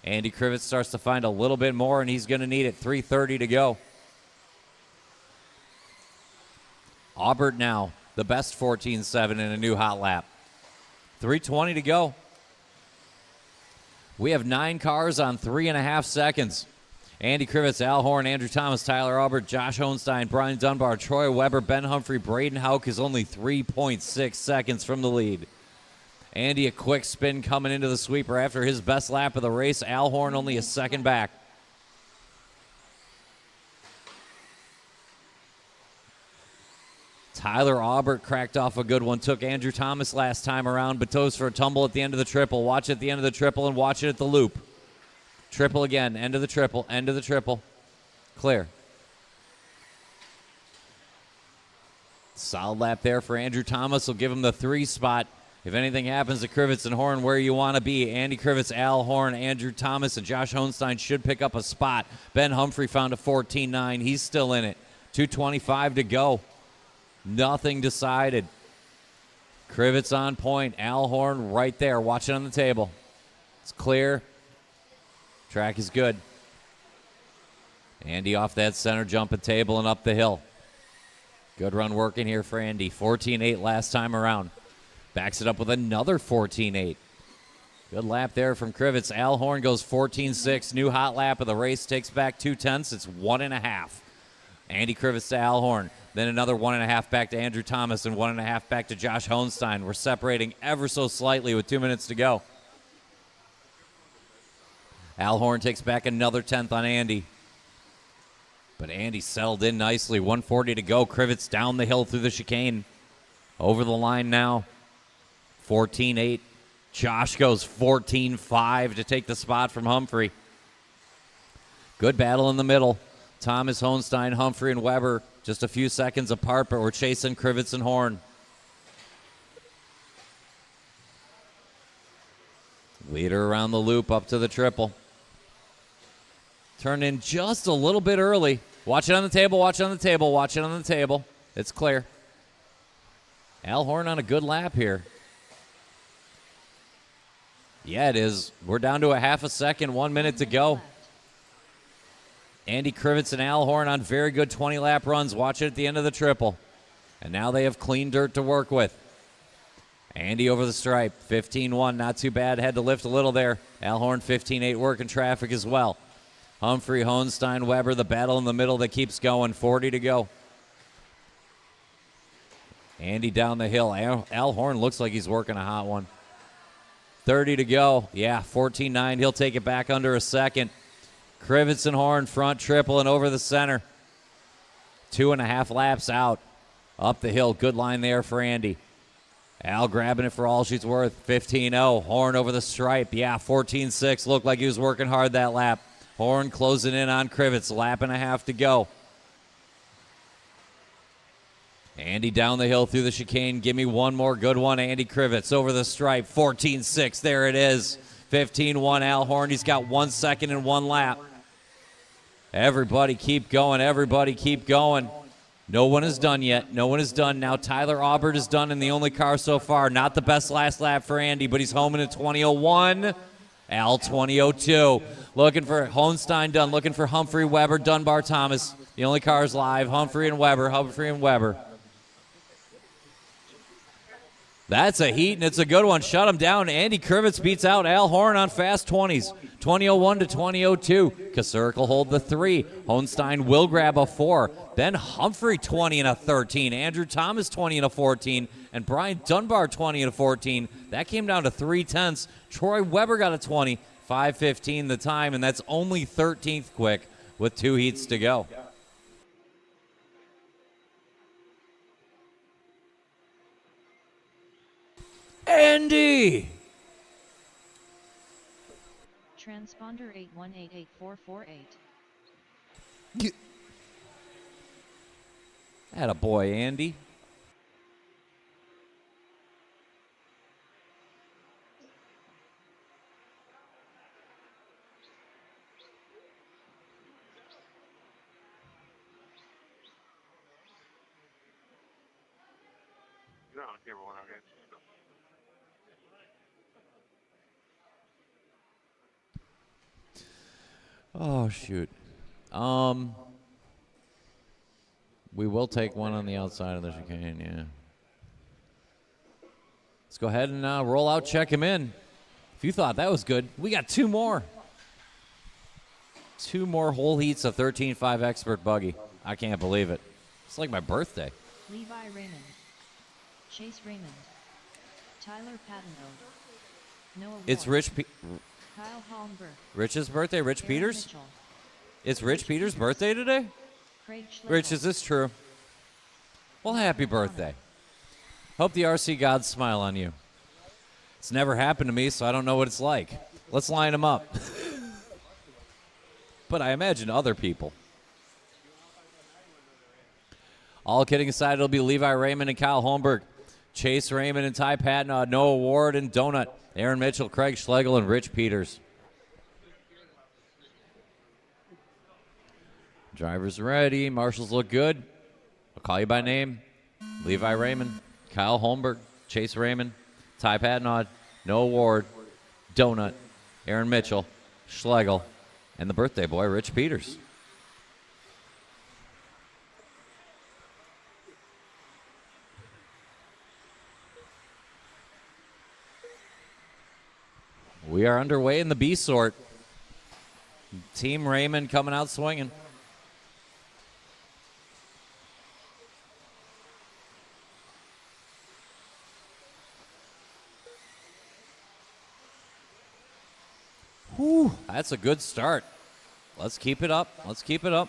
Andy Krivitz starts to find a little bit more, and he's going to need it. 3:30 to go. Aubert now, the best 14.7 in a new hot lap. 3:20 to go. We have 9 cars on 3.5 seconds. Andy Krivitz, Al Horn, Andrew Thomas, Tyler Aubert, Josh Hohenstein, Brian Dunbar, Troy Weber, Ben Humphrey, Braden Hauk is only 3.6 seconds from the lead. Andy, a quick spin coming into the sweeper after his best lap of the race. Al Horn only a second back. Tyler Aubert cracked off a good one. Took Andrew Thomas last time around, but goes for a tumble at the end of the triple. Watch it at the end of the triple and watch it at the loop. Triple again, end of the triple, end of the triple. Clear. Solid lap there for Andrew Thomas. Will give him the 3 spot. If anything happens to Krivitz and Horn where you want to be, Andy Krivitz, Al Horn, Andrew Thomas, and Josh Hohenstein should pick up a spot. Ben Humphrey found a 14.9. He's still in it. 2:25 to go. Nothing decided. Krivitz on point. Al Horn right there. Watch it on the table. It's clear. Track is good. Andy off that center jump and table and up the hill. Good run working here for Andy. 14.8 last time around. Backs it up with another 14.8. Good lap there from Krivitz. Al Horn goes 14.6. New hot lap of the race. Takes back 2 tenths. It's 1.5. Andy Krivitz to Al Horn. Then another 1.5 back to Andrew Thomas and 1.5 back to Josh Hohenstein. We're separating ever so slightly with 2 minutes to go. Al Horn takes back another tenth on Andy. But Andy settled in nicely. 1:40 to go. Krivitz down the hill through the chicane. Over the line now. 14.8. Josh goes 14.5 to take the spot from Humphrey. Good battle in the middle. Thomas, Hohenstein, Humphrey, and Weber just a few seconds apart, but we're chasing Krivitz and Horn. Leader around the loop up to the triple. Turned in just a little bit early. Watch it on the table, watch it on the table, watch it on the table. It's clear. Al Horn on a good lap here. Yeah, it is. We're down to a half a second, 1 minute to go. Andy Krivitz and Al Horn on very good 20-lap runs. Watch it at the end of the triple. And now they have clean dirt to work with. Andy over the stripe, 15.1, not too bad. Had to lift a little there. Al Horn, 15.8, working traffic as well. Humphrey, Hohenstein, Weber, the battle in the middle that keeps going. 40 to go. Andy down the hill. Al Horn looks like he's working a hot one. 30 to go. Yeah, 14.9. He'll take it back under a second. Krivitz and Horn front triple and over the center. 2.5 laps out. Up the hill. Good line there for Andy. Al grabbing it for all she's worth. 15.0. Horn over the stripe. Yeah, 14.6. Looked like he was working hard that lap. Horn closing in on Krivitz. Lap and a half to go. Andy down the hill through the chicane. Give me one more good one. Andy Krivitz over the stripe. 14.6. There it is. 15.1. Al Horn. He's got 1 second and 1 lap. Everybody keep going. Everybody keep going. No one is done yet. No one is done. Now Tyler Aubert is done in the only car so far. Not the best last lap for Andy, but he's home in a 20.01. Al 20.02. Looking for Hohenstein done. Looking for Humphrey, Weber, Dunbar, Thomas. The only cars live. Humphrey and Weber. Humphrey and Weber. That's a heat, and it's a good one. Shut him down. Andy Krivitz beats out Al Horn on fast 20s. 20:01 to 20:02. Kasurk will hold the 3. Hohenstein will grab a 4. Ben Humphrey 20 and a 13. Andrew Thomas 20 and a 14. And Brian Dunbar 20 and a 14. That came down to 3/10. Troy Weber got a 20. 5:15 the time, and that's only 13th quick with 2 heats to go. Andy! Transponder 8188448. Attaboy, Andy. Oh, shoot. We will take one on the outside of the chicane, yeah. Let's go ahead and roll out, check him in. If you thought that was good, we got 2 more. 2 more whole heats of 13.5 expert buggy. I can't believe it. It's like my birthday. Levi Raymond. Chase Raymond. Tyler Patino. Noah It's Ward. Kyle Holmberg. Rich's birthday, Rich Aaron Peters? Mitchell. It's Rich Peters' birthday today? Craig Schlegel. Rich, is this true? Well, happy birthday. Hope the RC gods smile on you. It's never happened to me, so I don't know what it's like. Let's line them up. But I imagine other people. All kidding aside, it'll be Levi Raymond and Kyle Holmberg. Chase Raymond and Ty Patton, Noah Ward and Donut. Aaron Mitchell, Craig Schlegel, and Rich Peters. Drivers ready. Marshals look good. I'll call you by name. Levi Raymond, Kyle Holmberg, Chase Raymond, Ty Patton, Noah Ward, Donut, Aaron Mitchell, Schlegel, and the birthday boy, Rich Peters. We are underway in the B sort. Team Raymond coming out swinging. Whew, that's a good start. Let's keep it up. Let's keep it up.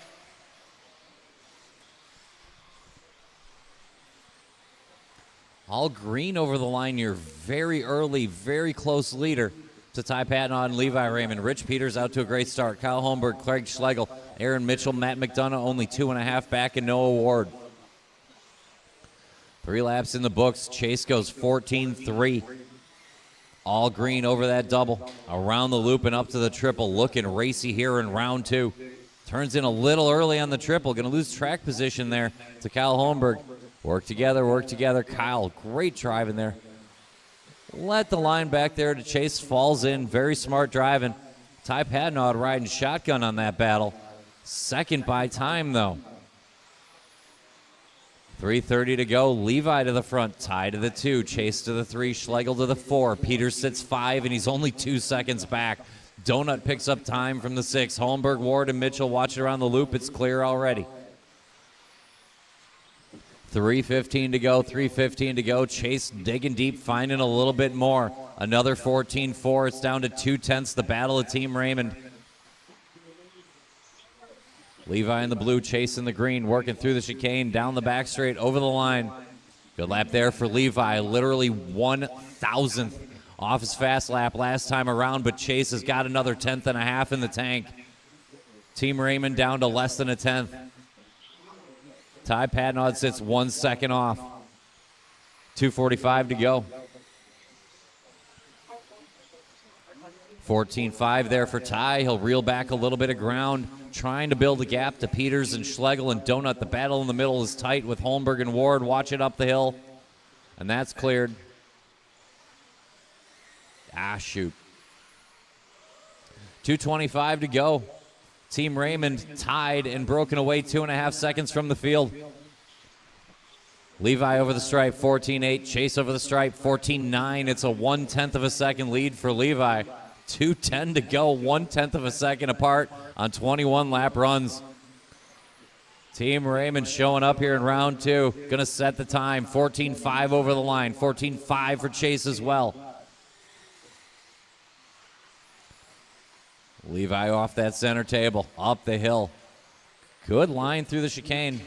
All green over the line. Your very early, very close leader to Ty Patton and Levi Raymond. Rich Peters out to a great start. Kyle Holmberg, Craig Schlegel, Aaron Mitchell, Matt McDonough only 2.5 back, and Noah Ward. 3 laps in the books. Chase goes 14-3. All green over that double. Around the loop and up to the triple. Looking racy here in round 2. Turns in a little early on the triple. Going to lose track position there to Kyle Holmberg. Work together, work together. Kyle, great driving there. Let the line back there to Chase. Falls in. Very smart driving. Ty Patton riding shotgun on that battle. Second by time, though. 3:30 to go. Levi to the front. Ty to the 2. Chase to the 3. Schlegel to the 4. Peters sits 5, and he's only 2 seconds back. Donut picks up time from the 6. Holmberg, Ward, and Mitchell watch it around the loop. It's clear already. 3:15 to go. 3:15 to go. Chase digging deep, finding a little bit more. Another 14-4. It's down to 2/10. The battle of Team Raymond. Levi in the blue, Chase in the green, working through the chicane, down the back straight, over the line. Good lap there for Levi, literally 1,000th off his fast lap last time around, but Chase has got another 10th and a half in the tank. Team Raymond down to less than a 10th. Ty Patton sits 1 second off. 2:45 to go. 14-5 there for Ty. He'll reel back a little bit of ground, trying to build a gap to Peters and Schlegel and Donut. The battle in the middle is tight with Holmberg and Ward. Watch it up the hill. And that's cleared. Shoot. 2:25 to go. Team Raymond tied and broken away 2.5 seconds from the field. Levi over the stripe, 14-8. Chase over the stripe, 14-9. It's a 1/10 of a second lead for Levi. 2:10 to go, 1/10 of a second apart on 21 lap runs. Team Raymond showing up here in round 2. Gonna set the time, 14-5 over the line, 14-5 for Chase as well. Levi off that center table, up the hill. Good line through the chicane.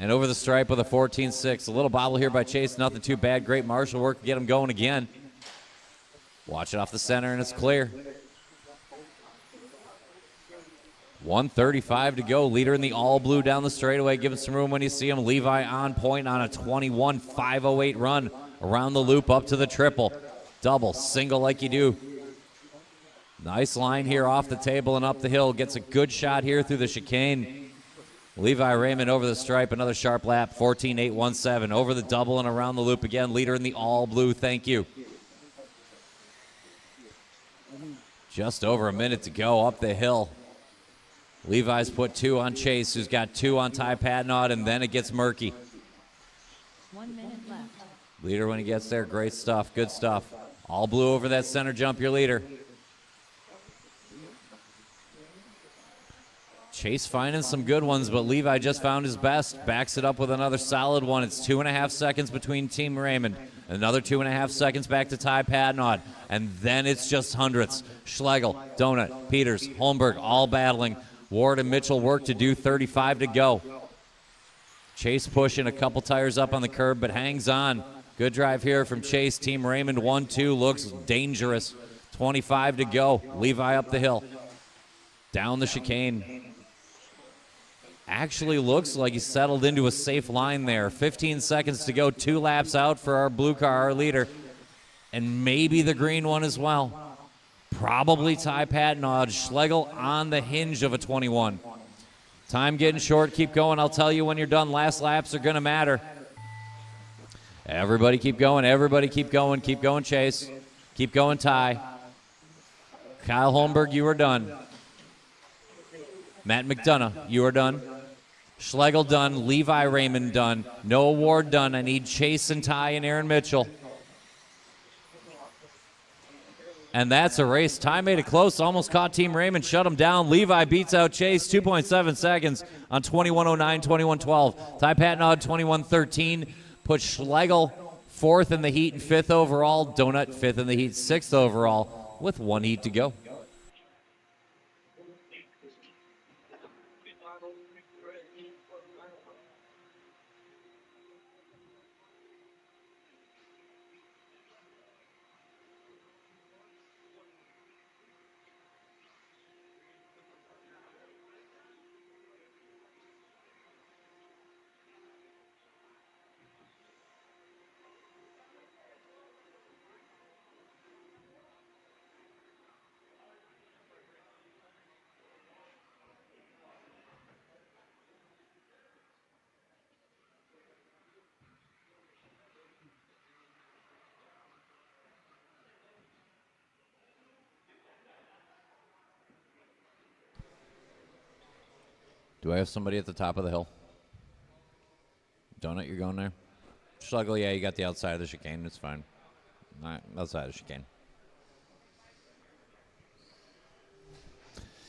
And over the stripe with a 14-6. A little bobble here by Chase, nothing too bad. Great marshal work to get him going again. Watch it off the center and it's clear. 1:35 to go. Leader in the all blue down the straightaway. Give him some room when you see him. Levi on point on a 21.508 run around the loop up to the triple. Double, single like you do. Nice line here off the table and up the hill. Gets a good shot here through the chicane. Levi Raymond over the stripe, another sharp lap, 14.817. Over the double and around the loop again. Leader in the all blue, thank you. Just over a minute to go up the hill. Levi's put 2 on Chase, who's got 2 on Ty Patnod, and then it gets murky. 1 minute left. Leader when he gets there, great stuff, good stuff. All blue over that center jump, your leader. Chase finding some good ones, but Levi just found his best. Backs it up with another solid one. It's 2.5 seconds between Team Raymond. Another 2.5 seconds back to Ty Patnod. And then it's just hundredths. Schlegel, Donut, Peters, Holmberg, all battling. Ward and Mitchell work to do, 35 to go. Chase pushing a couple tires up on the curb, but hangs on. Good drive here from Chase. Team Raymond 1-2 looks dangerous. 25 to go. Levi up the hill. Down the chicane. Actually looks like he settled into a safe line there. 15 seconds to go, 2 laps out for our blue car, our leader. And maybe the green one as well. Probably Ty Patnod. Schlegel on the hinge of a 21. Time getting short. Keep going. I'll tell you when you're done. Last laps are going to matter. Everybody keep going. Everybody keep going. Keep going, Chase. Keep going, Ty. Kyle Holmberg, you are done. Matt McDonough, you are done. Schlegel done. Levi Raymond done. Noah Ward done. I need Chase and Ty and Aaron Mitchell. And that's a race. Ty made it close. Almost caught Team Raymond. Shut him down. Levi beats out Chase. 2.7 seconds on 21:09, 21:12. Ty Patnod, 21:13. Put Schlegel 4th in the heat and 5th overall. Donut 5th in the heat, 6th overall with 1 heat to go. Do I have somebody at the top of the hill? Donut, you're going there? Schlegel, yeah, you got the outside of the chicane. It's fine. All right, outside of the chicane.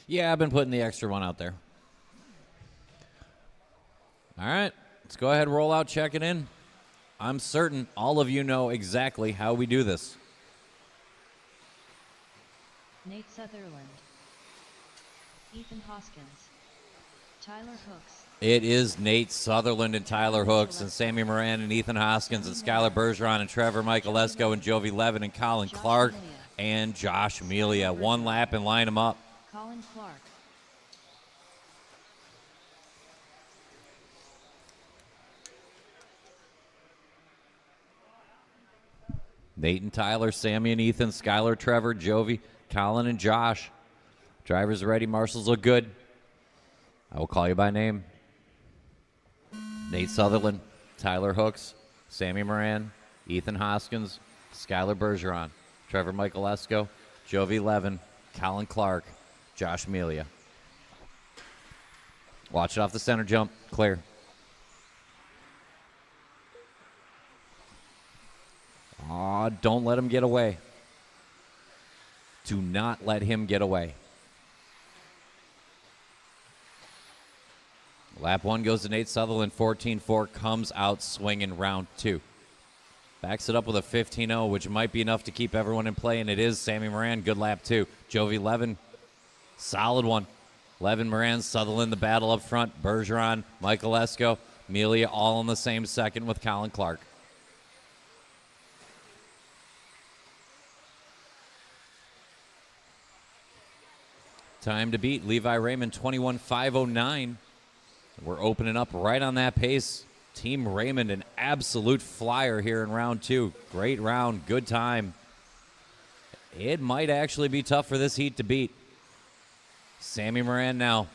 Yeah, I've been putting the extra one out there. All right, let's go ahead and roll out, check it in. I'm certain all of you know exactly how we do this. Nate Sutherland. Ethan Hoskins. Tyler Hooks. It is Nate Sutherland and Tyler Hooks and Sammy Moran and Ethan Hoskins and Skylar Bergeron and Trevor Michaelesco and Jovi Levin and Colin Clark and Josh Melia. 1 lap and line them up. Colin Clark. Nate and Tyler, Sammy and Ethan, Skylar, Trevor, Jovi, Colin and Josh. Drivers ready. Marshals look good. I will call you by name. Nate Sutherland, Tyler Hooks, Sammy Moran, Ethan Hoskins, Skylar Bergeron, Trevor Michaelesco, Jovi Levin, Colin Clark, Josh Melia. Watch it off the center jump. Clear. crowd. Don't let him get away. Do not let him get away. Lap 1 goes to Nate Sutherland. 14-4 comes out swinging round 2. Backs it up with a 15-0, which might be enough to keep everyone in play, and it is. Sammy Moran, good lap 2. Jovi Levin, solid one. Levin, Moran, Sutherland, the battle up front. Bergeron, Michael Esco, Amelia all in the same second with Colin Clark. Time to beat Levi Raymond, 21:509. We're opening up right on that pace. Team Raymond, an absolute flyer here in round 2. Great round, good time. It might actually be tough for this heat to beat. Sammy Moran now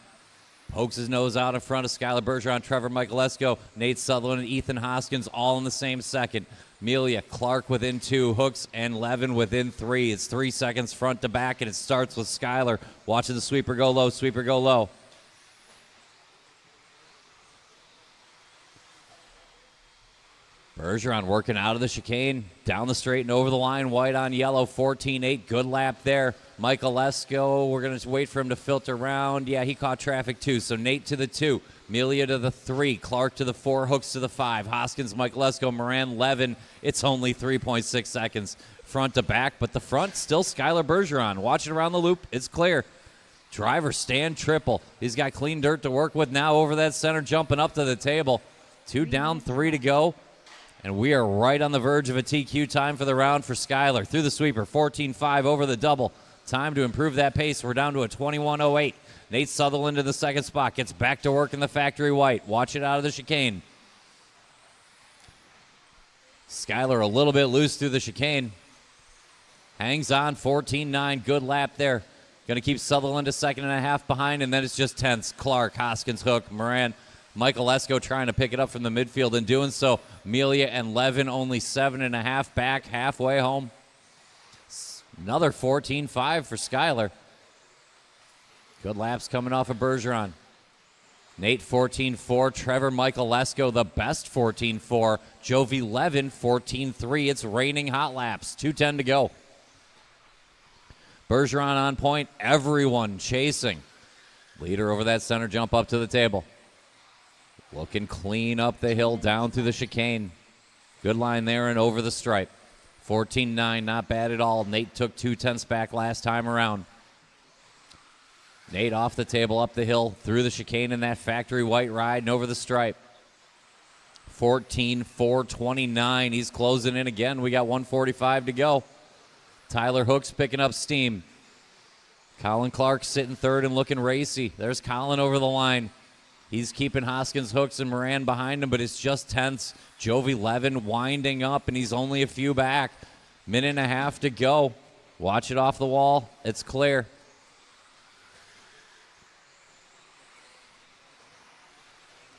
pokes his nose out in front of Skylar Bergeron, Trevor Michaelesco, Nate Sutherland, and Ethan Hoskins all in the same second. Amelia Clark within 2, Hooks and Levin within 3. It's 3 seconds front to back, and it starts with Skylar watching the sweeper go low, sweeper go low. Bergeron working out of the chicane, down the straight and over the line, white on yellow, 14-8, good lap there. Michael Lesko, we're going to wait for him to filter around. Yeah, he caught traffic too, so Nate to the 2, Amelia to the 3, Clark to the 4, Hooks to the 5, Hoskins, Michael Lesko, Moran, Levin. It's only 3.6 seconds front to back, but the front still Skylar Bergeron. Watch it around the loop, it's clear. Driver stand triple. He's got clean dirt to work with now over that center, jumping up to the table. 2 down, 3 to go. And we are right on the verge of a TQ time for the round for Skylar. Through the sweeper, 14-5 over the double. Time to improve that pace. We're down to a 21:08. Nate Sutherland in the second spot. Gets back to work in the factory white. Watch it out of the chicane. Skylar a little bit loose through the chicane. Hangs on, 14-9. Good lap there. Going to keep Sutherland a second and a half behind, and then it's just tense. Clark, Hoskins, Hook, Moran, Michael Lesko trying to pick it up from the midfield and doing so. Amelia and Levin only 7.5 back, halfway home. Another 14-5 for Skylar. Good laps coming off of Bergeron. Nate 14-4, Trevor Michael Lesko the best 14-4. Jovi Levin 14-3. It's raining hot laps. 2:10 to go. Bergeron on point. Everyone chasing. Leader over that center jump up to the table. Looking clean up the hill, down through the chicane. Good line there and over the stripe. 14-9, not bad at all. Nate took 2/10 back last time around. Nate off the table, up the hill, through the chicane in that factory white ride and over the stripe. 14-4-29. He's closing in again. We got 1:45 to go. Tyler Hooks picking up steam. Colin Clark sitting third and looking racy. There's Colin over the line. He's keeping Hoskins, Hooks, and Moran behind him, but it's just tense. Jovi Levin winding up, and he's only a few back. Minute and a half to go. Watch it off the wall. It's clear.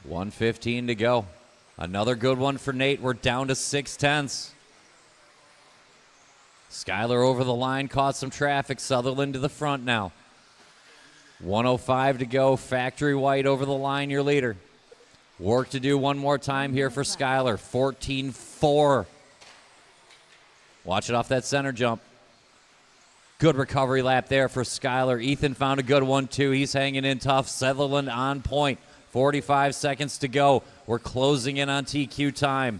$1:15 to go. Another good one for Nate. We're down to 6/10. Skylar over the line, caught some traffic. Sutherland to the front now. 1:05 to go. Factory white over the line, your leader. Work to do one more time here for Skylar. 14-4. Watch it off that center jump. Good recovery lap there for Skylar. Ethan found a good one, too. He's hanging in tough. Sutherland on point. 45 seconds to go. We're closing in on TQ time.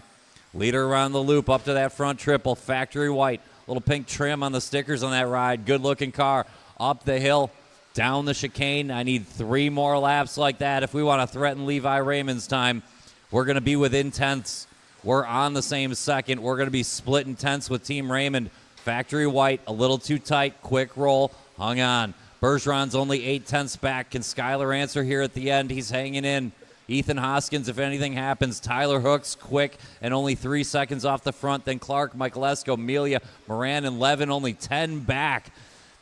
Leader around the loop up to that front triple. Factory white. Little pink trim on the stickers on that ride. Good-looking car. Up the hill. Down the chicane. I need 3 more laps like that if we want to threaten Levi Raymond's time. We're going to be within tenths. We're on the same second. We're going to be splitting tenths with Team Raymond. Factory white, a little too tight. Quick roll. Hung on. Bergeron's only 8/10 back. Can Skylar answer here at the end? He's hanging in. Ethan Hoskins, if anything happens. Tyler Hooks, quick, and only 3 seconds off the front. Then Clark, Michaelesco, Amelia, Moran, and Levin only 10 back.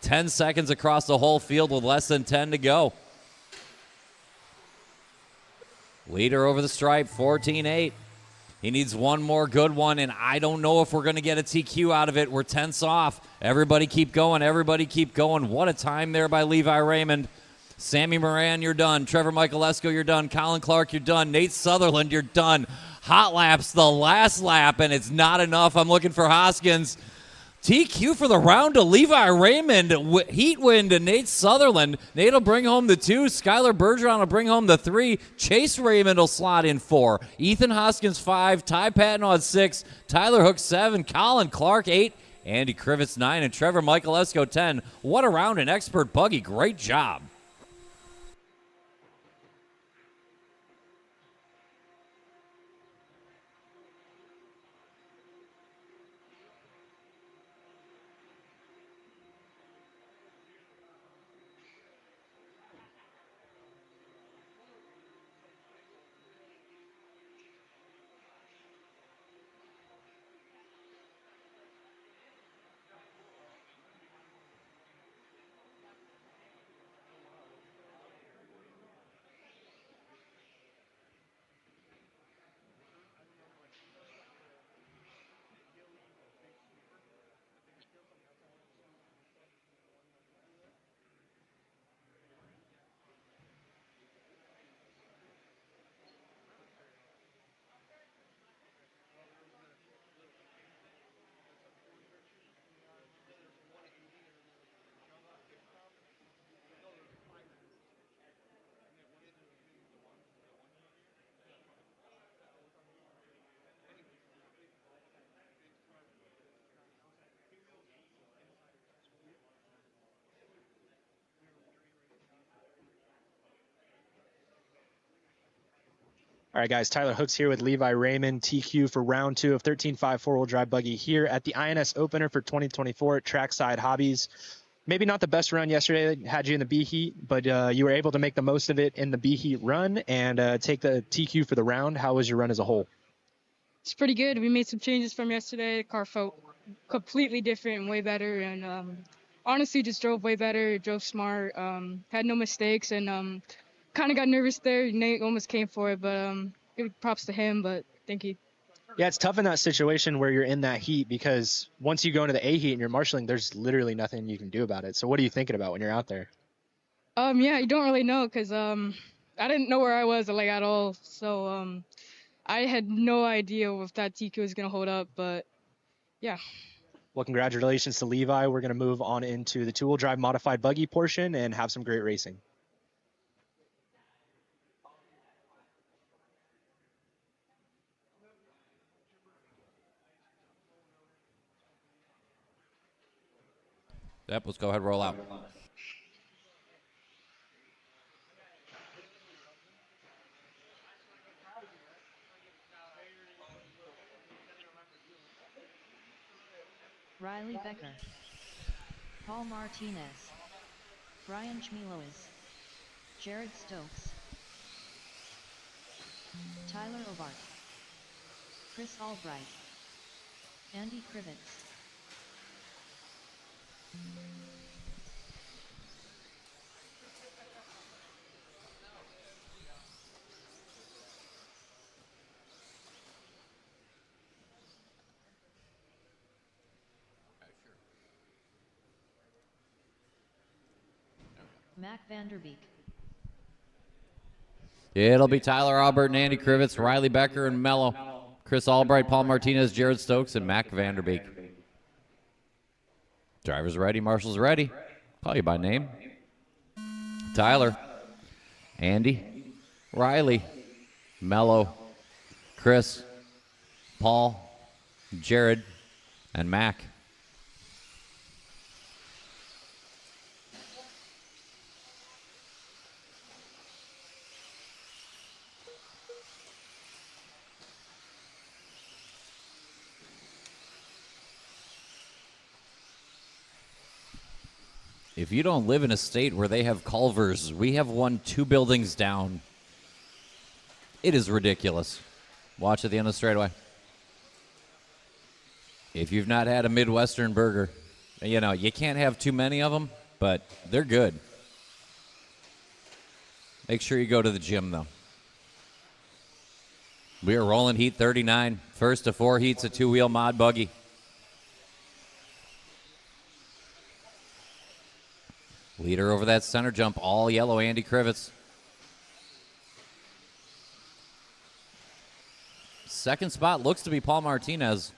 10 seconds across the whole field with less than 10 to go. Leader over the stripe, 14-8. He needs one more good one, and I don't know if we're going to get a TQ out of it. We're tenths off. Everybody keep going. Everybody keep going. What a time there by Levi Raymond. Sammy Moran, you're done. Trevor Michaelesco, you're done. Colin Clark, you're done. Nate Sutherland, you're done. Hot laps, the last lap, and it's not enough. I'm looking for Hoskins. TQ for the round to Levi Raymond. Heat win to Nate Sutherland. Nate will bring home the 2. Skylar Bergeron will bring home the 3. Chase Raymond will slot in 4. Ethan Hoskins 5. Ty Patton 6. Tyler Hook 7. Colin Clark 8. Andy Krivitz 9. And Trevor Michaelesco 10. What a round in expert buggy. Great job. All right, guys, Tyler Hooks here with Levi Raymond, TQ for round 2 of 13.5 four-wheel drive buggy here at the INS opener for 2024 at Trackside Hobbies. Maybe not the best run yesterday, had you in the B heat, but you were able to make the most of it in the B heat run and take the TQ for the round. How was your run as a whole? It's pretty good. We made some changes from yesterday. The car felt completely different and way better. And honestly, just drove way better. Drove smart. Had no mistakes. And kind of got nervous there. Nate almost came for it, but give props to him. But thank you. Yeah, it's tough in that situation where you're in that heat because once you go into the A heat and you're marshaling, there's literally nothing you can do about it. So what are you thinking about when you're out there? Yeah, you don't really know because I didn't know where I was like at all. So I had no idea if that TQ was gonna hold up. But yeah. Well, congratulations to Levi. We're gonna move on into the two-wheel drive modified buggy portion and have some great racing. Yep, let's go ahead and roll out. Riley Becker, Paul Martinez, Brian Chmielowicz, Jared Stokes, Tyler Obart, Chris Albright, Andy Krivitz. Mac Vanderbeek. It'll be Tyler Albert and Andy Krivitz, Riley Becker and Mello, Chris Albright, Paul Martinez, Jared Stokes, and Mac Vanderbeek. Drivers ready, marshals ready. Call you by name. Tyler, Andy, Riley, Mello, Chris, Paul, Jared, and Mac. If you don't live in a state where they have Culvers, we have one 2 buildings down. It is ridiculous. Watch at the end of the straightaway. If you've not had a Midwestern burger, you know, you can't have too many of them, but they're good. Make sure you go to the gym, though. We are rolling heat 39. First of 4 heats, a 2-wheel mod buggy. Leader over that center jump, all yellow, Andy Krivitz. Second spot looks to be Paul Martinez.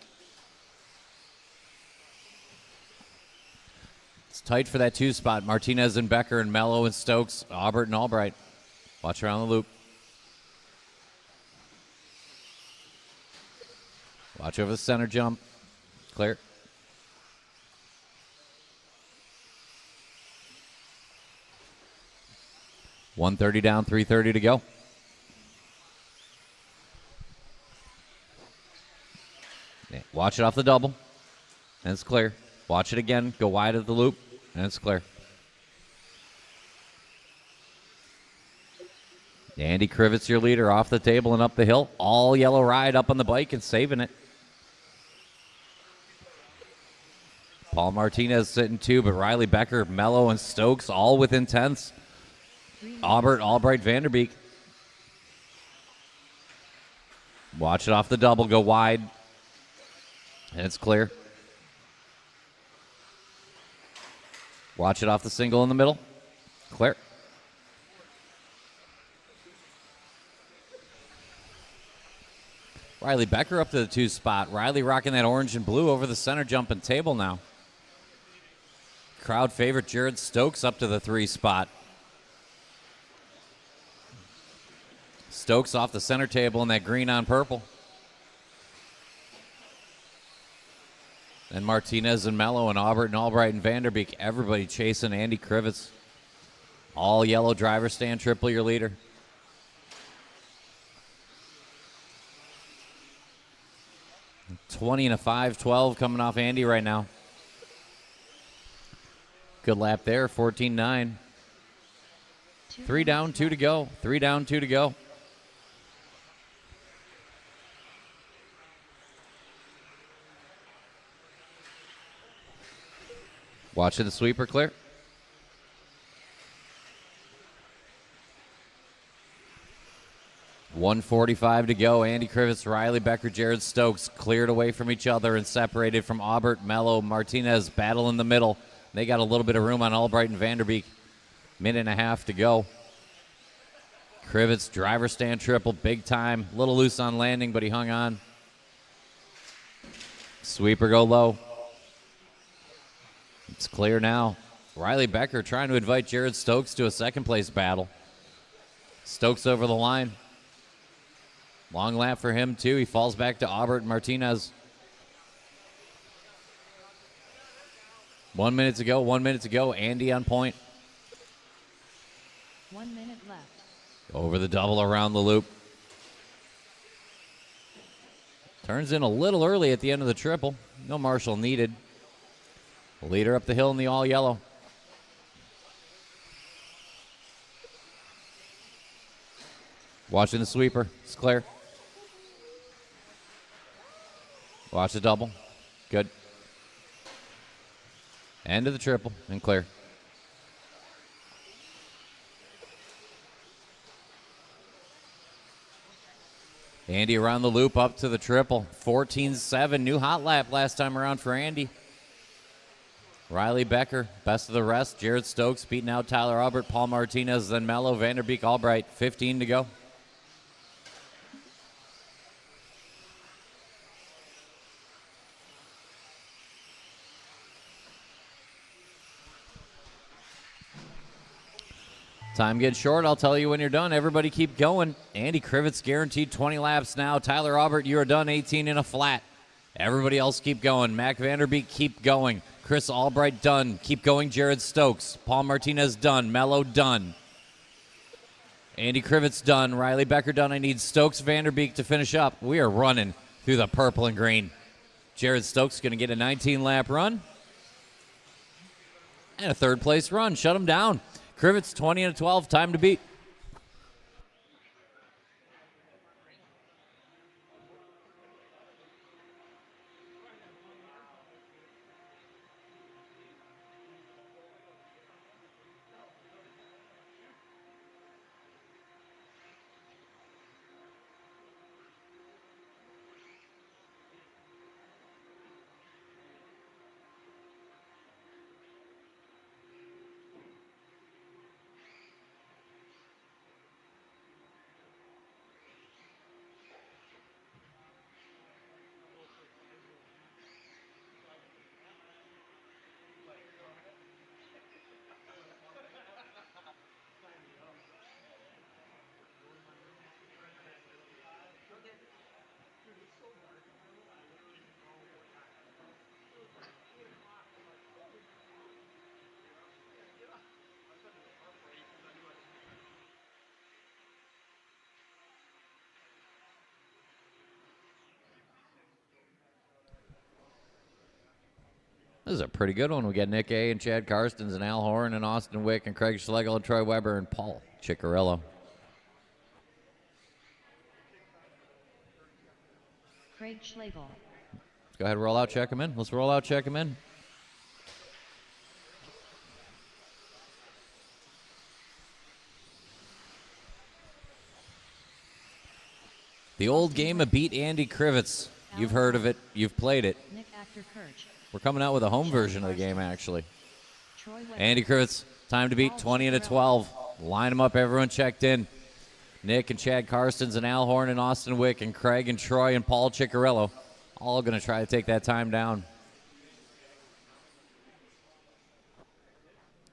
It's tight for that 2 spot. Martinez and Becker and Mello and Stokes, Aubert and Albright. Watch around the loop. Watch over the center jump. Clear. $130 down, $330 to go. Yeah, watch it off the double, and it's clear. Watch it again, go wide of the loop, and it's clear. Andy Krivitz, your leader, off the table and up the hill. All yellow ride up on the bike and saving it. Paul Martinez sitting 2, but Riley Becker, Mello, and Stokes all within tenths. Aubert, Albright, Vanderbeek. Watch it off the double, go wide, and it's clear. Watch it off the single in the middle. Clear. Riley Becker up to the 2 spot. Riley rocking that orange and blue over the center jump and table now. Crowd favorite Jared Stokes up to the 3 spot. Stokes off the center table in that green on purple. And Martinez and Mello and Aubert and Albright and Vanderbeek. Everybody chasing Andy Krivitz. All yellow driver stand triple your leader. $20 and a 5-12 coming off Andy right now. Good lap there, 14-9. 3 down, 2 to go. 3 down, 2 to go. Watching the sweeper clear. $145 to go. Andy Krivitz, Riley Becker, Jared Stokes cleared away from each other and separated from Aubert, Mello, Martinez. Battle in the middle. They got a little bit of room on Albright and Vanderbeek. Minute and a half to go. Krivitz, driver stand triple, big time. A little loose on landing, but he hung on. Sweeper go low. It's clear now. Riley Becker trying to invite Jared Stokes to a second place battle. Stokes over the line. Long lap for him, too. He falls back to Aubert and Martinez. 1 minute to go, 1 minute to go. Andy on point. 1 minute left. Over the double around the loop. Turns in a little early at the end of the triple. No marshal needed. Leader up the hill in the all yellow. Watching the sweeper. It's clear. Watch the double. Good. End of the triple and clear. Andy around the loop up to the triple. 14-7. New hot lap last time around for Andy. Riley Becker, best of the rest. Jared Stokes beating out Tyler Aubert, Paul Martinez, then Mello, Vanderbeek, Albright. 15 to go. Time gets short. I'll tell you when you're done. Everybody keep going. Andy Krivitz guaranteed 20 laps now. Tyler Aubert, you are done 18 in a flat. Everybody else keep going. Mac Vanderbeek, keep going. Chris Albright, done. Keep going, Jared Stokes. Paul Martinez, done. Mello, done. Andy Krivitz, done. Riley Becker, done. I need Stokes Vanderbeek to finish up. We are running through the purple and green. Jared Stokes going to get a 19-lap run. And a third-place run. Shut him down. Krivitz, 20 and a 12. Time to beat. is a pretty good one. We got Nick A. and Chad Karstens and Al Horn and Austin Wick and Craig Schlegel and Troy Weber and Paul Ciccarello. Craig Schlegel. Let's go ahead and roll out, check him in. Let's roll out, check him in. The old game of Beat Andy Krivitz. You've heard of it. You've played it. Nick Actor Kirch. We're coming out with a home version of the game, actually. Troy Weber. Andy Krivitz, time to beat 20 and a 12. Line them up, everyone checked in. Nick and Chad Karstens and Al Horn and Austin Wick and Craig and Troy and Paul Ciccarello. All going to try to take that time down.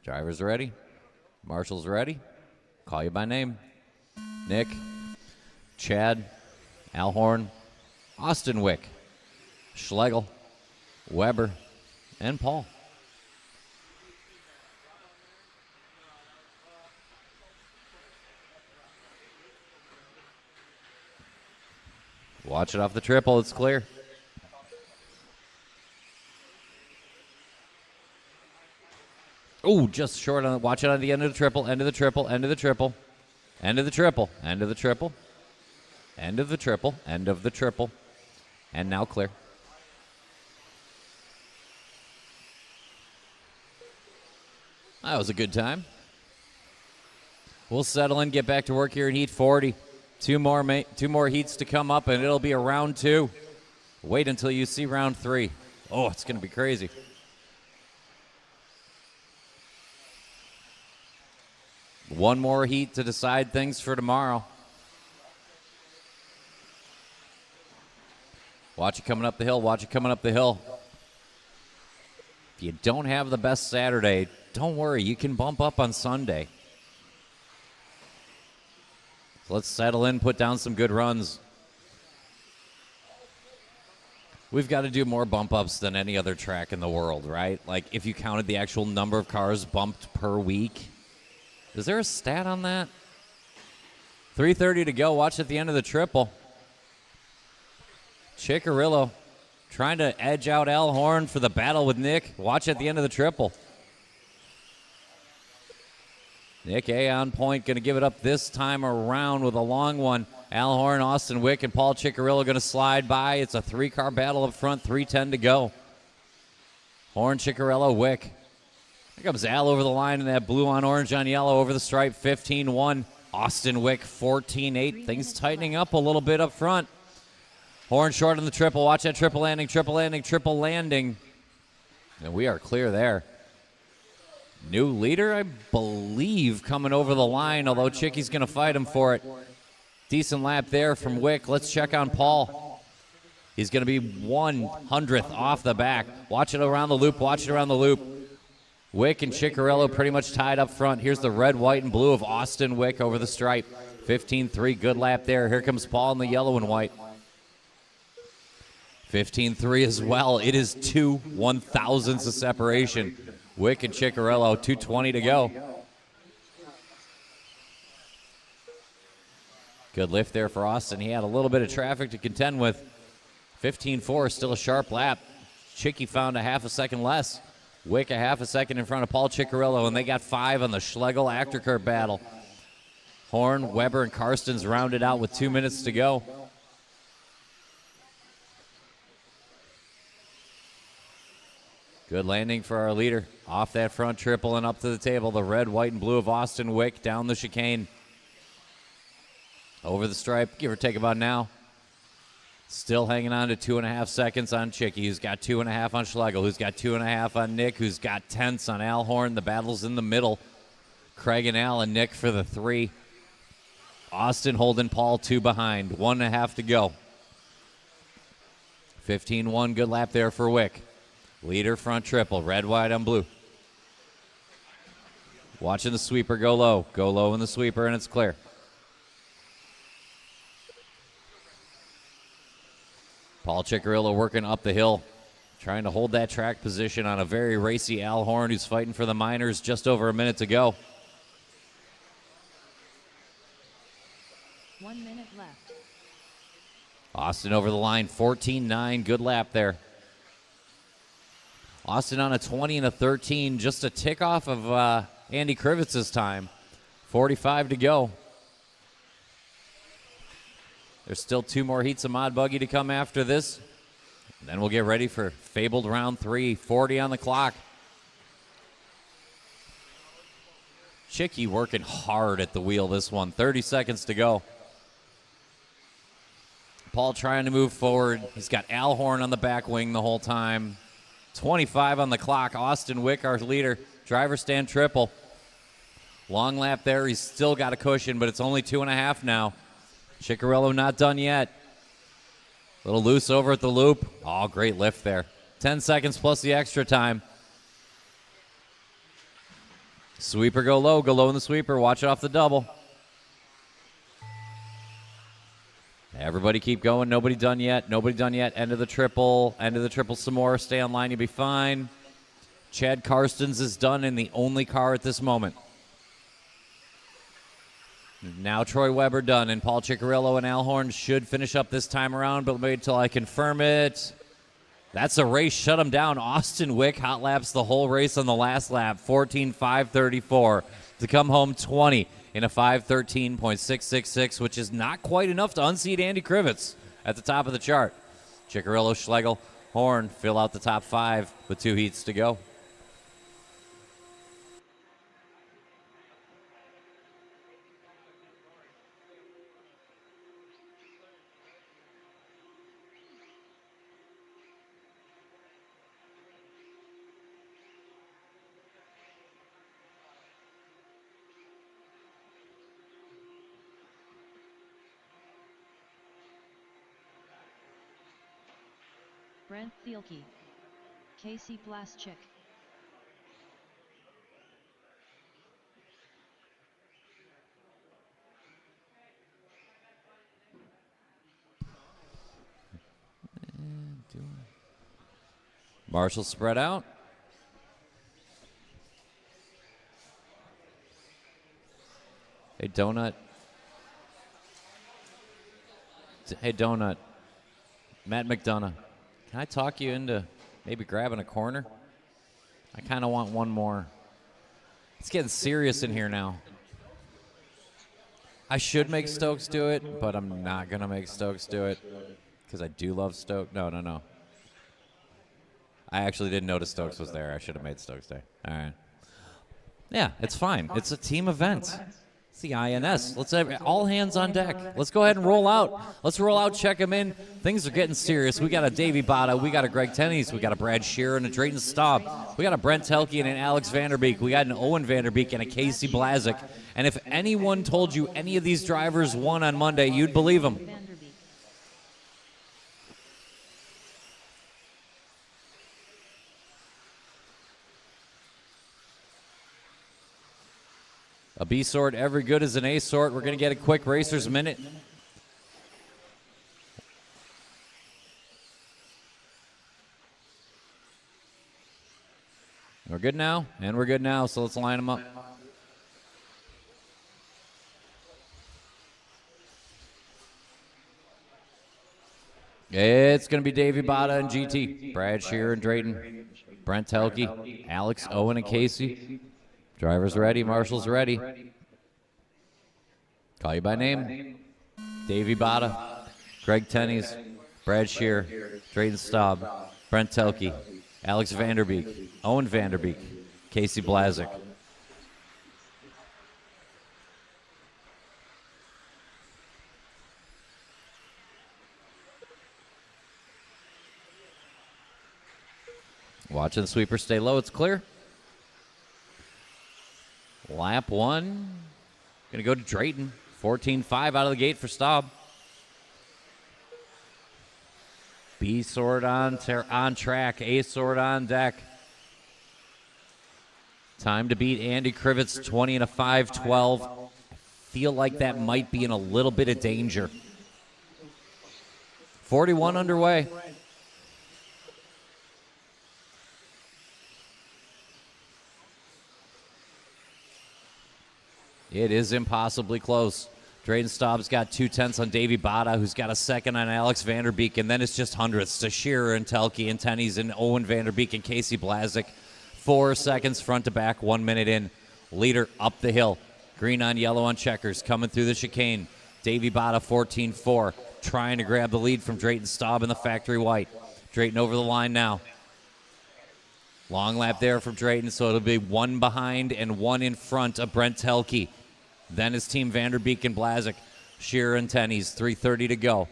Drivers ready. Marshals ready. Call you by name. Nick, Chad, Al Horn, Austin Wick, Schlegel, Weber, and Paul. Watch it off the triple. It's clear. Oh, just short on it. Watch it on the end of the triple, end of the triple, end of the triple, end of the triple, end of the triple, end of the triple, end of the triple, and now clear. That was a good time. We'll settle in, get back to work here in Heat 40. Two more heats to come up, and it'll be a round 2. Wait until you see round 3. Oh, it's going to be crazy. One more heat to decide things for tomorrow. Watch it coming up the hill. Watch it coming up the hill. If you don't have the best Saturday, don't worry. You can bump up on Sunday. So let's settle in, put down some good runs. We've got to do more bump ups than any other track in the world, right? Like if you counted the actual number of cars bumped per week. Is there a stat on that? 3:30 to go. Watch at the end of the triple. Ciccarello trying to edge out Al Horn for the battle with Nick. Watch at the end of the triple. Nick A on point, going to give it up this time around with a long one. Al Horn, Austin Wick, and Paul Ciccarello going to slide by. It's a 3-car battle up front, 3:10 to go. Horn, Ciccarello, Wick. Here comes Al over the line in that blue on orange on yellow over the stripe, 15-1. Austin Wick, 14-8. Things tightening up a little bit up front. Horn short on the triple. Watch that triple landing, triple landing, triple landing. And we are clear there. New leader, I believe, coming over the line, although Chicky's going to fight him for it. Decent lap there from Wick. Let's check on Paul. He's going to be 100th off the back. Watch it around the loop. Watch it around the loop. Wick and Ciccarello pretty much tied up front. Here's the red, white, and blue of Austin Wick over the stripe. 15-3, good lap there. Here comes Paul in the yellow and white. 15-3 as well. It is 2 1,000ths of separation. Wick and Ciccarello, 2:20 to go. Good lift there for Austin. He had a little bit of traffic to contend with. 15-4, still a sharp lap. Chicky found a half a second less. Wick a half a second in front of Paul Ciccarello, and they got 5 on the Schlegel-Achterkurt battle. Horn, Weber, and Karstens rounded out with 2 minutes to go. Good landing for our leader. Off that front triple and up to the table. The red, white, and blue of Austin Wick down the chicane. Over the stripe, give or take about now. Still hanging on to 2.5 seconds on Chicky, who's got 2.5 on Schlegel, who's got 2.5 on Nick, who's got 10ths on Al Horn. The battle's in the middle. Craig and Al and Nick for the 3. Austin holding Paul 2 behind. 1.5 to go. 15-1, good lap there for Wick. Leader front triple, red, white, and blue. Watching the sweeper go low. Go low in the sweeper, and it's clear. Paul Ciccarello working up the hill, trying to hold that track position on a very racy Al Horn, who's fighting for the minors. Just over a minute to go. 1 minute left. Austin over the line, 14-9. Good lap there. Austin on a 20 and a 13, just a tick off of Andy Krivitz's time. 45 to go. There's still 2 more heats of Mod Buggy to come after this. And then we'll get ready for Fabled round 3, 40 on the clock. Chicky working hard at the wheel this one, 30 seconds to go. Paul trying to move forward. He's got Al Horn on the back wing the whole time. 25 on the clock. Austin Wick, our leader. Driver stand triple. Long lap there. He's still got a cushion, but it's only 2.5 now. Ciccarello not done yet. Little loose over at the loop. Oh, great lift there. 10 seconds plus the extra time. Sweeper go low in the sweeper. Watch it off the double. Everybody keep going. Nobody done yet. End of the triple some more. Stay on line. You'll be fine. Chad Karstens is done in the only car at this moment. Now Troy Weber done, and Paul Ciccarello and Al Horn should finish up this time around, but wait till I confirm it. That's a race. Shut him down. Austin Wick hot laps the whole race on the last lap. 14.534 to come home 20 in a 5:13.666, which is not quite enough to unseat Andy Krivitz at the top of the chart. Ciccarello, Schlegel, Horn fill out the top 5 with 2 heats to go. Brent Thielke. Casey Blaschik. Marshall spread out. Hey, Donut. Hey, Donut. Matt McDonough. Can I talk you into maybe grabbing a corner? I kind of want one more. It's getting serious in here now. I should make Stokes do it, but I'm not going to make Stokes do it because I do love Stokes. No. I actually didn't notice Stokes was there. I should have made Stokes there. All right. Yeah, it's fine. It's a team event. It's the INS. Let's have all hands on deck. Let's go ahead and roll out. Let's roll out, check them in. Things are getting serious. We got a Davey Botta. We got a Greg Tenney's. We got a Brad Shearer and a Drayton Staub. We got a Brent Telke and an Alex Vanderbeek. We got an Owen Vanderbeek and a Casey Blazik. And if anyone told you any of these drivers won on Monday, you'd believe them. A B sort, every good as an A sort. We're going to get a quick Racer's Minute. We're good now, and we're good now, so let's line them up. It's going to be Davey Botta and GT. Brad Shearer and Drayton. Brent Telke, Alex, Owen, and Casey. Driver's ready. Marshall's ready. Call you by name. Davey Botta, Greg Tenney's, Brad Shearer, Drayton Staub, Brent Telke, Alex Vanderbeek, Owen Vanderbeek, Casey Blazik. Watching the sweeper stay low. It's clear. Lap 1. Going to go to Drayton. 14.5 out of the gate for Staub. B sort on track. A sort on deck. Time to beat Andy Krivitz. 20 and a 5:12. I feel like that might be in a little bit of danger. 41 underway. It is impossibly close. Drayden Staub's got 2/10 on Davey Bada, who's got a second on Alex Vanderbeek, and then it's just hundredths to Shearer and Telke and Tenney's and Owen Vanderbeek and Casey Blazik. 4 seconds front to back, 1 minute in. Leader up the hill. Green on yellow on checkers, coming through the chicane. Davey Bada 14-4, trying to grab the lead from Drayton Staub in the factory white. Drayton over the line now. Long lap there from Drayton, so it'll be 1 behind and 1 in front of Brent Telke. Then his team Vanderbeek and Blazik. Shearer and Tenney's, 3:30 to go.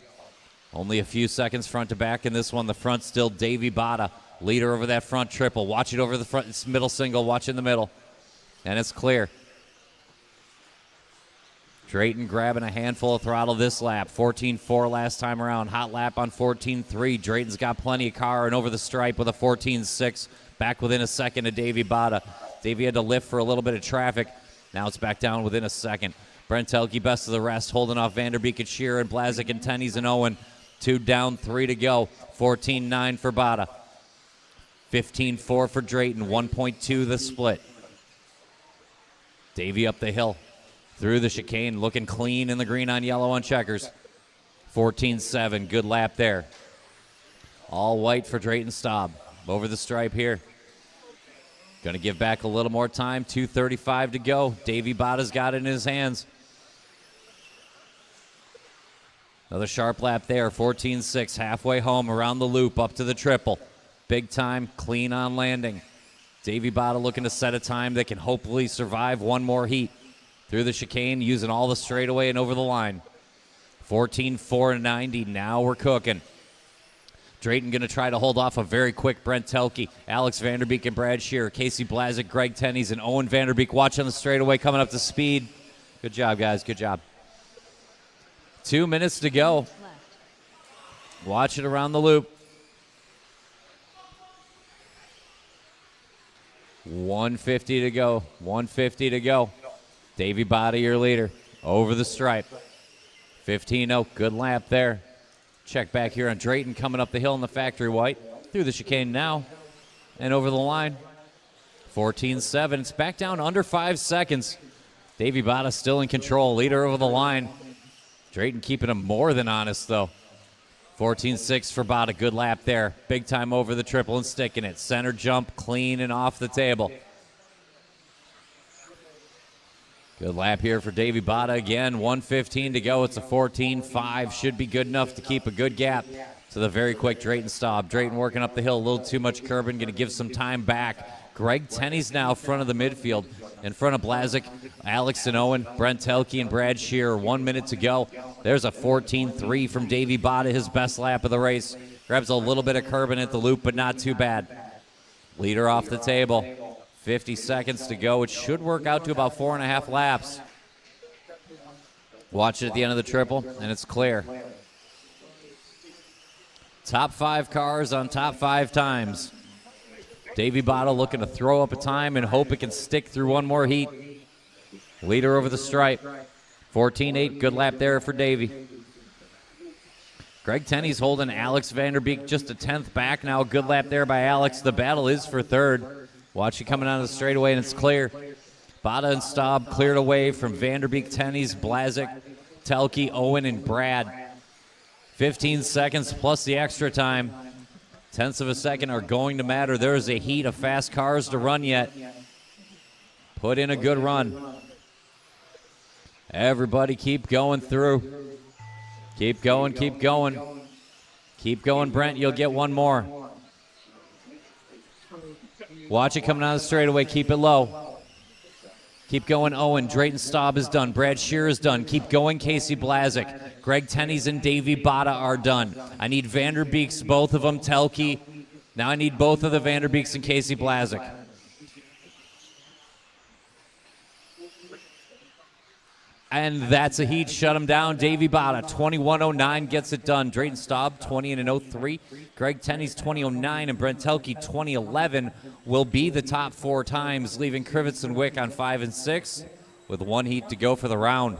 Only a few seconds front to back in this one. The front still Davey Bada, leader over that front triple. Watch it over the front, it's middle single, watch in the middle. And it's clear. Drayton grabbing a handful of throttle this lap. 14-4 last time around. Hot lap on 14-3. Drayton's got plenty of car and over the stripe with a 14-6. Back within a second of Davey Bada. Davey had to lift for a little bit of traffic. Now it's back down within a second. Brent Telke, best of the rest, holding off Vanderbeek and Shearer and Blazik and Tenney's and Owen. 2 down, 3 to go. 14-9 for Bada. 15-4 for Drayton. 1.2 the split. Davey up the hill. Through the chicane, looking clean in the green on yellow on checkers. 14-7, good lap there. All white for Drayton Staub. Over the stripe here. Going to give back a little more time. 2:35 to go. Davey Bada's got it in his hands. Another sharp lap there. 14-6, halfway home around the loop up to the triple. Big time, clean on landing. Davey Bada looking to set a time that can hopefully survive one more heat. Through the chicane, using all the straightaway and over the line. 14-4-90, now we're cooking. Drayton going to try to hold off a very quick Brent Telke, Alex Vanderbeek and Brad Shearer, Casey Blazik, Greg Tenney's, and Owen Vanderbeek watching the straightaway, coming up to speed. Good job, guys. Good job. 2 minutes to go. Watch it around the loop. 150 to go. 150 to go. Davey Bada, your leader, over the stripe. 15-0, good lap there. Check back here on Drayton coming up the hill in the factory white. Through the chicane now and over the line. 14-7, it's back down under 5 seconds. Davey Bada still in control, leader over the line. Drayton keeping him more than honest, though. 14-6 for Bada, good lap there. Big time over the triple and sticking it. Center jump, clean and off the table. Good lap here for Davey Bada again. 1:15 to go. It's a 14-5. Should be good enough to keep a good gap to the very quick Drayton Staub. Drayton working up the hill, a little too much curbing, going to give some time back. Greg Tenney's now front of the midfield, in front of Blazik, Alex and Owen, Brent Telke, and Brad Shearer. 1 minute to go. There's a 14-3 from Davey Bada, his best lap of the race. Grabs a little bit of curbing at the loop, but not too bad. Leader off the table. 50 seconds to go. It should work out to about 4.5 laps. Watch it at the end of the triple, and it's clear. Top 5 cars on top 5 times. Davey Bada looking to throw up a time and hope it can stick through one more heat. Leader over the stripe. 14-8, good lap there for Davey. Greg Tenney's holding Alex Vanderbeek just a 10th back now. Good lap there by Alex. The battle is for third. Watch it coming out of the straightaway, and it's clear. Bada and Staub cleared away from Vanderbeek, Tenney's, Blazik, Telke, Owen, and Brad. 15 seconds plus the extra time. Tenths of a second are going to matter. There is a heat of fast cars to run yet. Put in a good run. Everybody keep going through. Keep going, keep going. Keep going, Brent. You'll get one more. Watch it coming out of the straightaway. Keep it low. Keep going, Owen. Drayton Staub is done. Brad Shearer is done. Keep going, Casey Blazik. Greg Tenney's and Davey Bada are done. I need Vanderbeeks, both of them. Telke. Now I need both of the Vanderbeeks and Casey Blazik. And that's a heat. Shut him down. Davey Bada, 21:09 gets it done. Drayton Staub, 20:03. Greg Tenney's 20:09, and Brent Telke, 20:11, will be the top 4 times, leaving Krivitz and Wick on 5 and 6 with 1 heat to go for the round.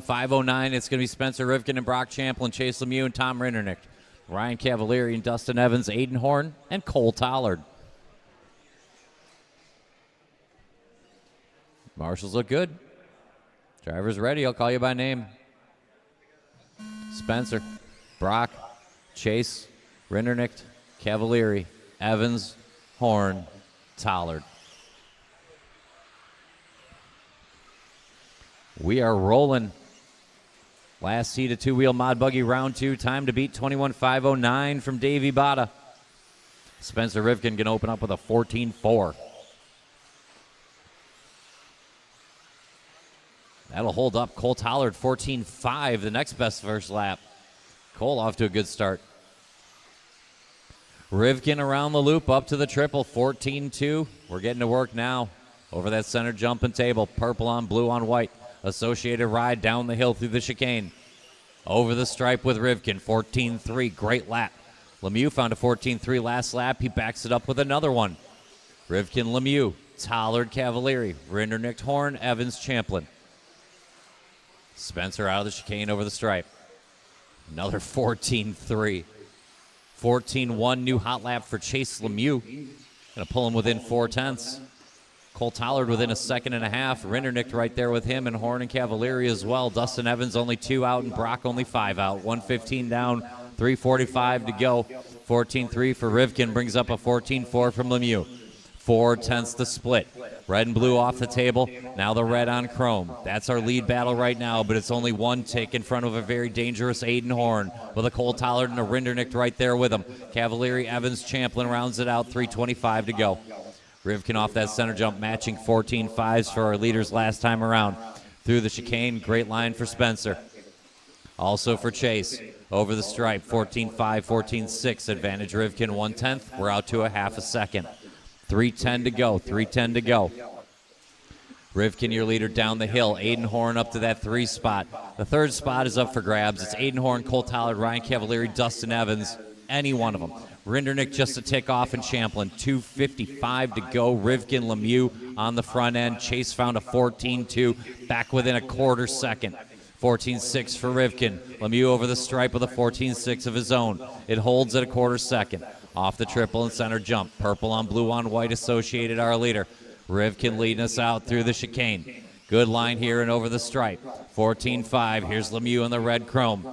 .509, it's going to be Spencer Rivkin and Brock Champlin, Chase Lemieux and Tom Rindernick, Ryan Cavalieri and Dustin Evans, Aiden Horn, and Cole Tollard. Marshals look good. Drivers ready. I'll call you by name. Spencer, Brock, Chase, Rindernick, Cavalieri, Evans, Horn, Tollard. We are rolling. Last heat of two-wheel mod buggy round 2. Time to beat 21.509 from Davey Bada. Spencer Rivkin can open up with a 14.4. That'll hold up. Cole Tollard 14.5, the next best first lap. Cole off to a good start. Rivkin around the loop up to the triple, 14.2. We're getting to work now. Over that center jumping table, purple on blue on white. Associated ride down the hill through the chicane. Over the stripe with Rivkin, 14.3, great lap. Lemieux found a 14.3 last lap. He backs it up with another one. Rivkin, Lemieux, Tollard, Cavalieri, Rindernick, Horn, Evans, Champlin. Spencer out of the chicane over the stripe. Another 14.3. 14.1, new hot lap for Chase Lemieux. Gonna pull him within 4/10. Cole Tollard within a second and a half. Rindernick right there with him, and Horn and Cavalieri as well. Dustin Evans only 2 out, and Brock only 5 out. 1:15 down, 3:45 to go. 14.3 for Rivkin brings up a 14.4 from Lemieux. 4/10 the split. Red and blue off the table. Now the red on chrome. That's our lead battle right now, but it's only one tick in front of a very dangerous Aiden Horn with a Cole Tollard and a Rindernick right there with him. Cavalieri, Evans, Champlin rounds it out. 3:25 to go. Rivkin off that center jump, matching 14.5s for our leaders last time around. Through the chicane, great line for Spencer. Also for Chase. Over the stripe, 14.5, 14.6. Advantage Rivkin 1/10. We're out to a half a second. 3:10 to go, 3:10 to go. Rivkin, your leader down the hill. Aiden Horn up to that 3 spot. The 3rd spot is up for grabs. It's Aiden Horn, Cole Tollard, Ryan Cavalieri, Dustin Evans. Any one of them. Rindernick just a tick off in Champlin. 2:55 to go. Rivkin, Lemieux on the front end. Chase found a 14.2, back within a quarter second. 14.6 for Rivkin. Lemieux over the stripe with a 14.6 of his own. It holds at a quarter second. Off the triple and center jump. Purple on blue on white associated our leader. Rivkin leading us out through the chicane. Good line here and over the stripe. 14.5. Here's Lemieux in the red chrome.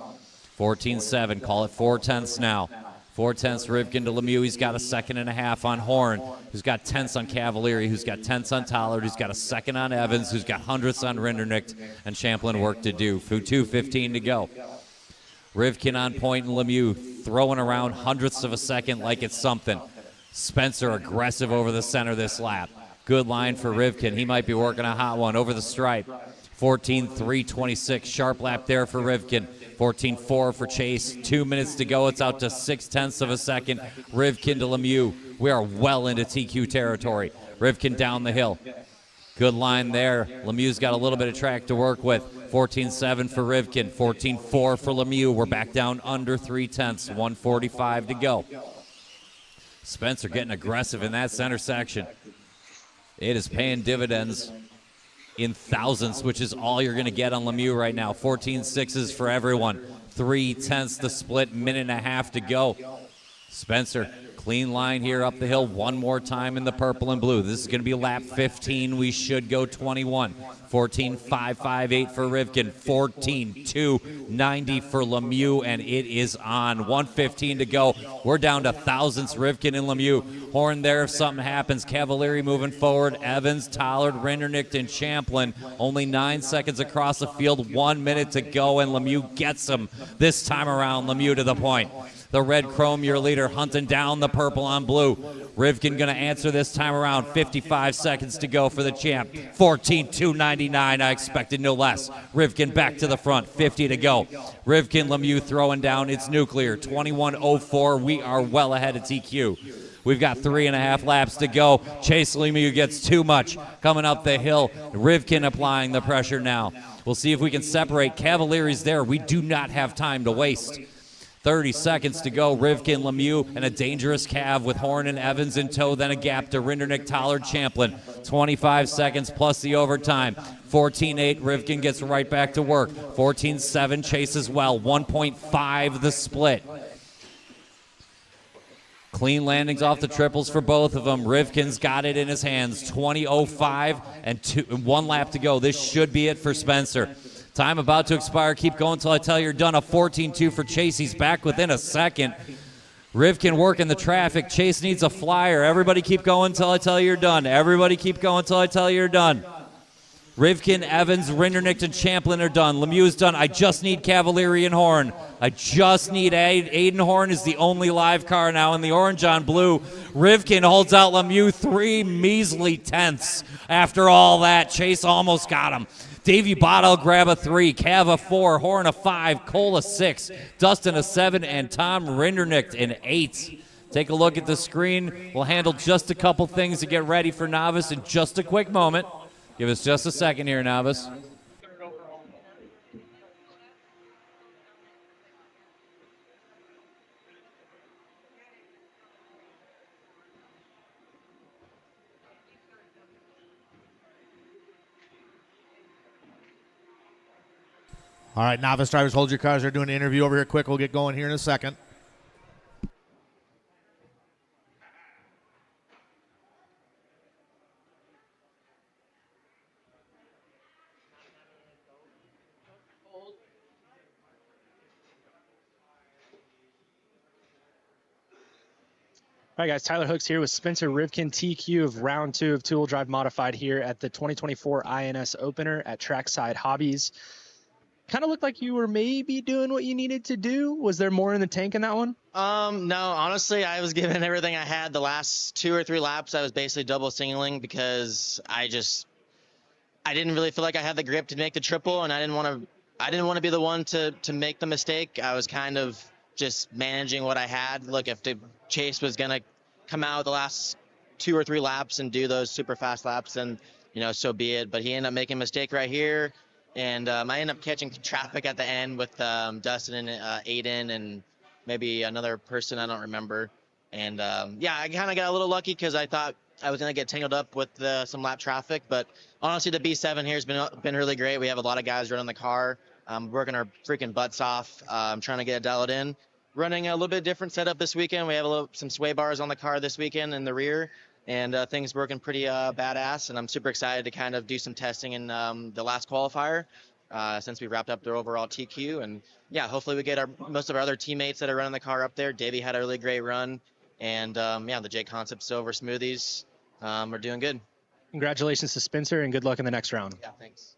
14.7. Call it 4/10 now. 4/10 Rivkin to Lemieux. He's got a second and a half on Horn, who's got 10ths on Cavalieri, who's got 10ths on Tollard, who's got a second on Evans, who's got 100ths on Rindernick, and Champlin work to do. 2:15 to go. Rivkin on point and Lemieux throwing around 100ths of a second like it's something. Spencer aggressive over the center this lap. Good line for Rivkin. He might be working a hot one over the stripe. 14.326. Sharp lap there for Rivkin. 14.4 for Chase. 2 minutes to go. It's out to 0.6 of a second. Rivkin to Lemieux. We are well into TQ territory. Rivkin down the hill. Good line there. Lemieux's got a little bit of track to work with. 14.7 for Rivkin. 14.4 for Lemieux. We're back down under 3/10. 1:45 to go. Spencer getting aggressive in that center section. It is paying dividends in thousands, which is all you're going to get on Lemieux right now. 14.6s for everyone. 3/10 the split, minute and a half to go. Spencer Clean line here up the hill one more time in the purple and blue. This is going to be lap 15. We should go 21. 14.558 for Rivkin. 14.290 for Lemieux, and it is on. 1:15 to go. We're down to thousandths. Rivkin and Lemieux. Horn there if something happens. Cavalieri moving forward. Evans, Tollard, Rinderknecht, and Champlin. Only 9 seconds across the field. 1 minute to go, and Lemieux gets him this time around. Lemieux to the point. The red chrome, your leader, hunting down the purple on blue. Rivkin going to answer this time around. 55 seconds to go for the champ. 14.299. I expected no less. Rivkin back to the front. 50 to go. Rivkin, Lemieux throwing down. It's nuclear. 21.04. We are well ahead of TQ. We've got 3.5 laps to go. Chase Lemieux gets too much coming up the hill. Rivkin applying the pressure now. We'll see if we can separate. Cavalieri's there. We do not have time to waste. 30 seconds to go. Rivkin, Lemieux, and a dangerous Cav with Horn and Evans in tow. Then a gap to Rinderknecht, Tollard, Champlin. 25 seconds plus the overtime. 14.8. Rivkin gets right back to work. 14.7. Chase as well. 1.5 the split. Clean landings off the triples for both of them. Rivkin's got it in his hands. 20.05 and 1 lap to go. This should be it for Spencer. Time about to expire. Keep going until I tell you you're done. A 14.2 for Chase. He's back within a second. Rivkin working the traffic. Chase needs a flyer. Everybody keep going until I tell you you're done. Everybody keep going until I tell you you're done. Rivkin, Evans, Rinderknecht, and Champlin are done. Lemieux is done. I just need Cavalieri and Horn. I just need Aiden Horn is the only live car now in the orange on blue. Rivkin holds out Lemieux 3 measly tenths. After all that, Chase almost got him. Davey Bottle grab a 3, Cav a 4, Horn a 5, Cole a 6, Dustin a 7, and Tom Rinderknecht an 8. Take a look at the screen. We'll handle just a couple things to get ready for Novice in just a quick moment. Give us just a second here, Novice. All right, Novice drivers, hold your cars. They're doing an interview over here quick. We'll get going here in a second. All right, guys, Tyler Hooks here with Spencer Rivkin, TQ of round 2 of two-wheel drive modified here at the 2024 INS opener at Trackside Hobbies. Kind of looked like you were maybe doing what you needed to do. Was there more in the tank in that one? No, honestly, I was giving everything I had. The last 2 or 3 laps, I was basically double singling because I didn't really feel like I had the grip to make the triple, and I didn't want to be the one to make the mistake. I was kind of just managing what I had. Look, if the Chase was gonna come out the last 2 or 3 laps and do those super fast laps, then so be it. But he ended up making a mistake right here. And I ended up catching traffic at the end with Dustin and Aiden and maybe another person I don't remember. And, yeah, I kind of got a little lucky because I thought I was going to get tangled up with some lap traffic. But honestly, the B7 here has been really great. We have a lot of guys running the car, working our freaking butts off, trying to get it dialed in. Running a little bit different setup this weekend. We have some sway bars on the car this weekend in the rear. And things working pretty badass, and I'm super excited to kind of do some testing in the last qualifier since we wrapped up their overall TQ. And yeah, hopefully we get most of our other teammates that are running the car up there. Davey had a really great run, and yeah, the JConcepts Silver Smoothies are doing good. Congratulations to Spencer, and good luck in the next round. Yeah, thanks.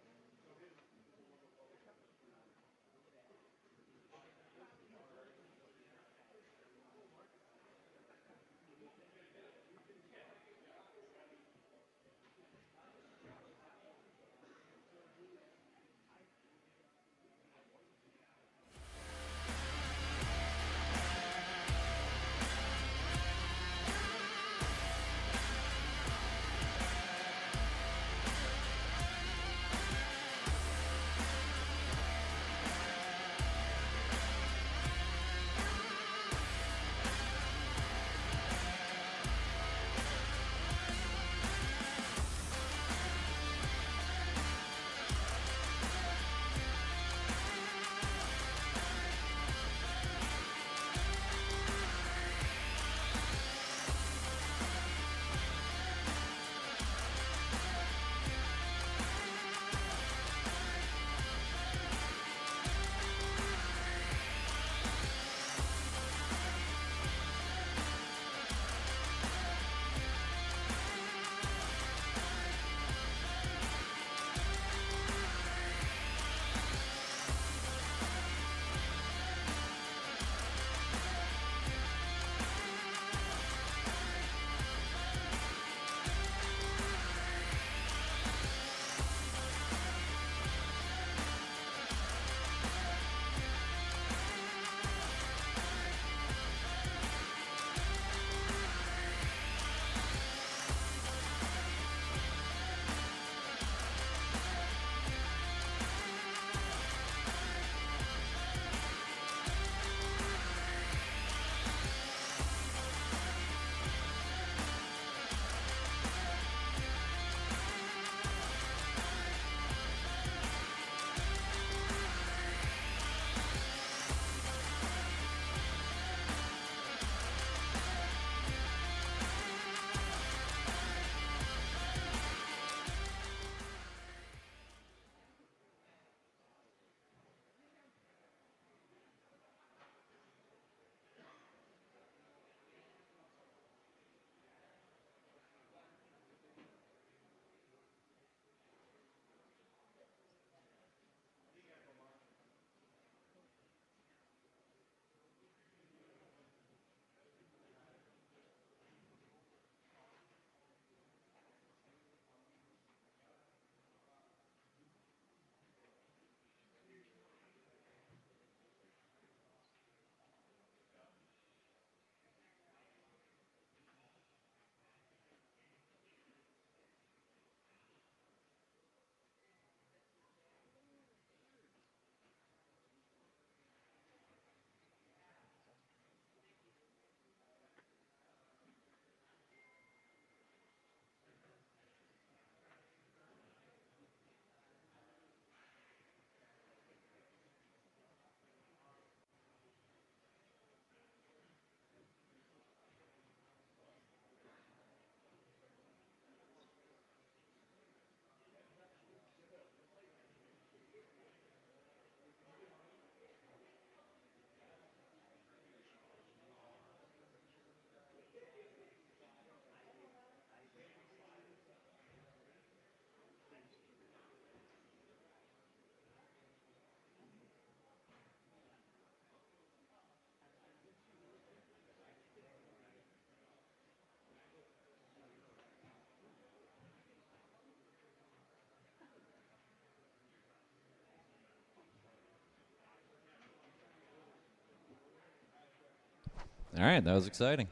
All right, that was exciting.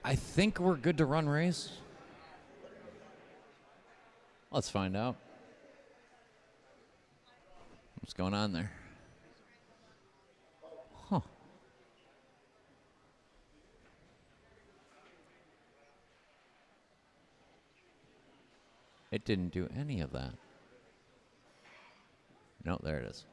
I think we're good to run race. Let's find out. What's going on there? Huh. It didn't do any of that. No, there it is.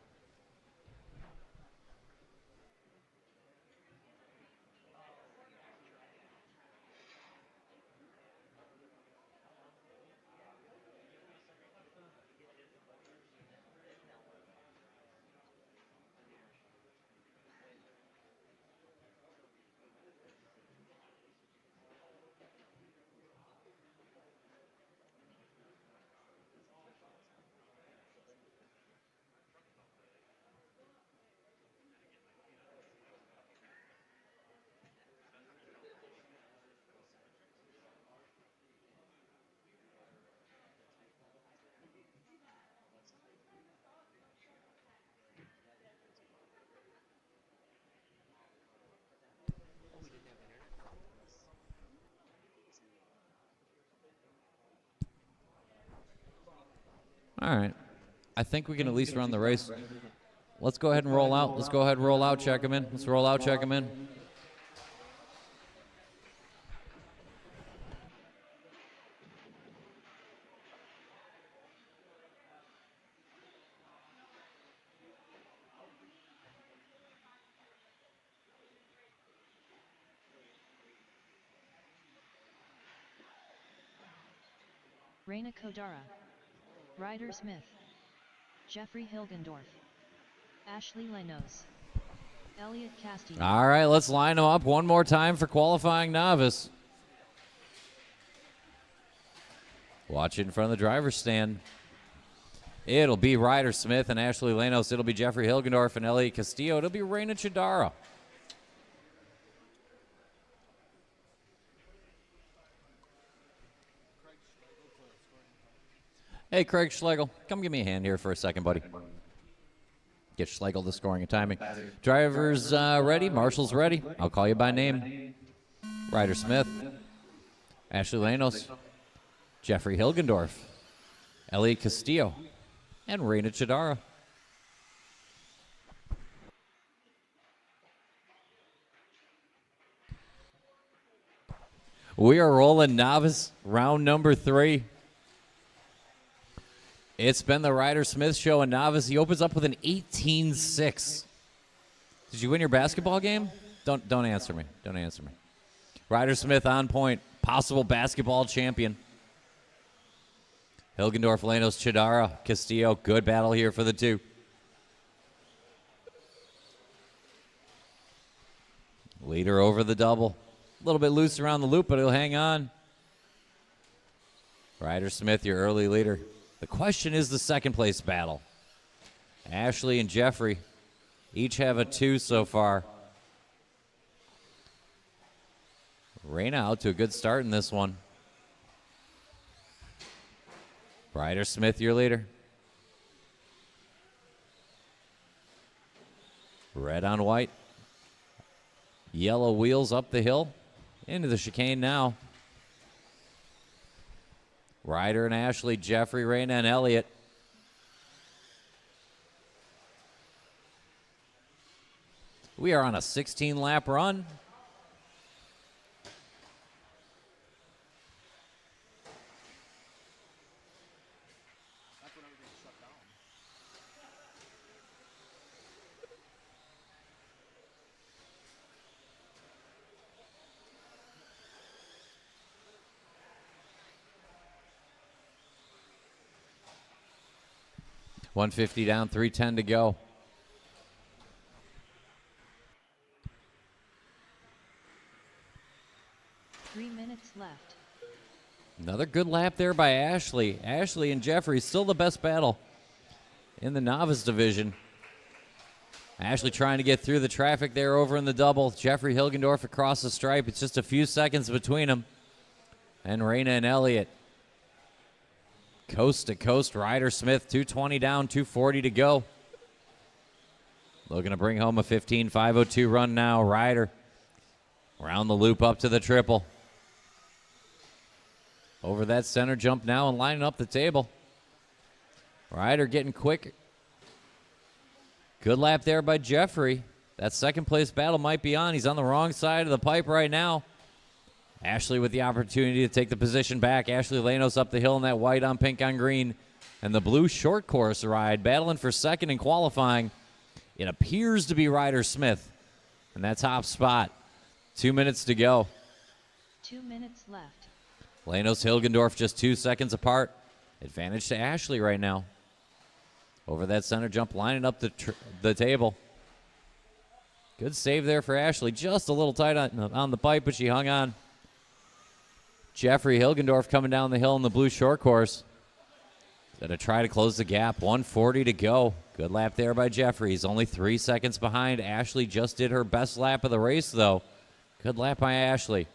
All right. I think we can at least run the race. Let's go ahead and roll out. Let's go ahead and roll out, check them in. Let's roll out, check them in. Raina Kodara, Ryder Smith, Jeffrey Hilgendorf, Ashley Lenos, Elliot Castillo. All right, let's line them up one more time for qualifying novice. Watch it in front of the driver's stand. It'll be Ryder Smith and Ashley Lenos. It'll be Jeffrey Hilgendorf and Elliot Castillo. It'll be Raina Chidara. Hey, Craig Schlegel, come give me a hand here for a second, buddy. Get Schlegel the scoring and timing. Drivers ready, marshals ready. I'll call you by name. Ryder Smith, Ashley Lenos, Jeffrey Hilgendorf, Elliot Castillo, and Raina Chidara. We are rolling novice round number 3. It's been the Ryder Smith show in novice. He opens up with an 18-6. Did you win your basketball game? Don't answer me. Don't answer me. Ryder Smith on point. Possible basketball champion. Hilgendorf, Lenos, Chidara, Castillo. Good battle here for the two. Leader over the double. A little bit loose around the loop, but he'll hang on. Ryder Smith, your early leader. The question is the second place battle. Ashley and Jeffrey each have a 2 so far. Raina out to a good start in this one. Ryder Smith, your leader. Red on white. Yellow wheels up the hill. Into the chicane now. Ryder and Ashley, Jeffrey, Raina, and Elliot. We are on a 16-lap run. $150 down, $310 to go. Three minutes left. Another good lap there by Ashley. Ashley and Jeffrey, still the best battle in the novice division. Ashley trying to get through the traffic there over in the double. Jeffrey Hilgendorf across the stripe. It's just a few seconds between them. And Raina and Elliot. Coast to coast, Ryder Smith, 220 down, 240 to go. Looking to bring home a 15.502 run now. Ryder around the loop up to the triple. Over that center jump now and lining up the table. Ryder getting quick. Good lap there by Jeffrey. That second place battle might be on. He's on the wrong side of the pipe right now. Ashley with the opportunity to take the position back. Ashley Lanos up the hill in that white on pink on green. And the blue short course ride battling for second in qualifying. It appears to be Ryder Smith in that top spot. 2 minutes to go. 2 minutes left. Lanos Hilgendorf just 2 seconds apart. Advantage to Ashley right now. Over that center jump, lining up the table. Good save there for Ashley. Just a little tight on the pipe, but she hung on. Jeffrey Hilgendorf coming down the hill in the blue short course. Going to try to close the gap. 1:40 to go. Good lap there by Jeffrey. He's only 3 seconds behind. Ashley just did her best lap of the race, though. Good lap by Ashley.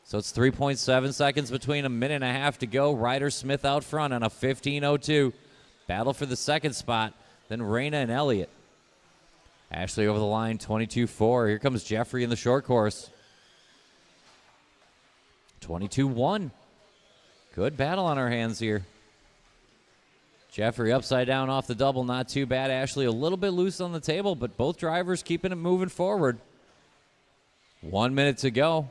So it's 3.7 seconds between, a minute and a half to go. Ryder Smith out front on a 15.02. Battle for the second spot. Then Raina and Elliott. Ashley over the line, 22.4. Here comes Jeffrey in the short course. 22.1. Good battle on our hands here. Jeffrey upside down off the double, not too bad. Ashley a little bit loose on the table, but both drivers keeping it moving forward. 1 minute to go.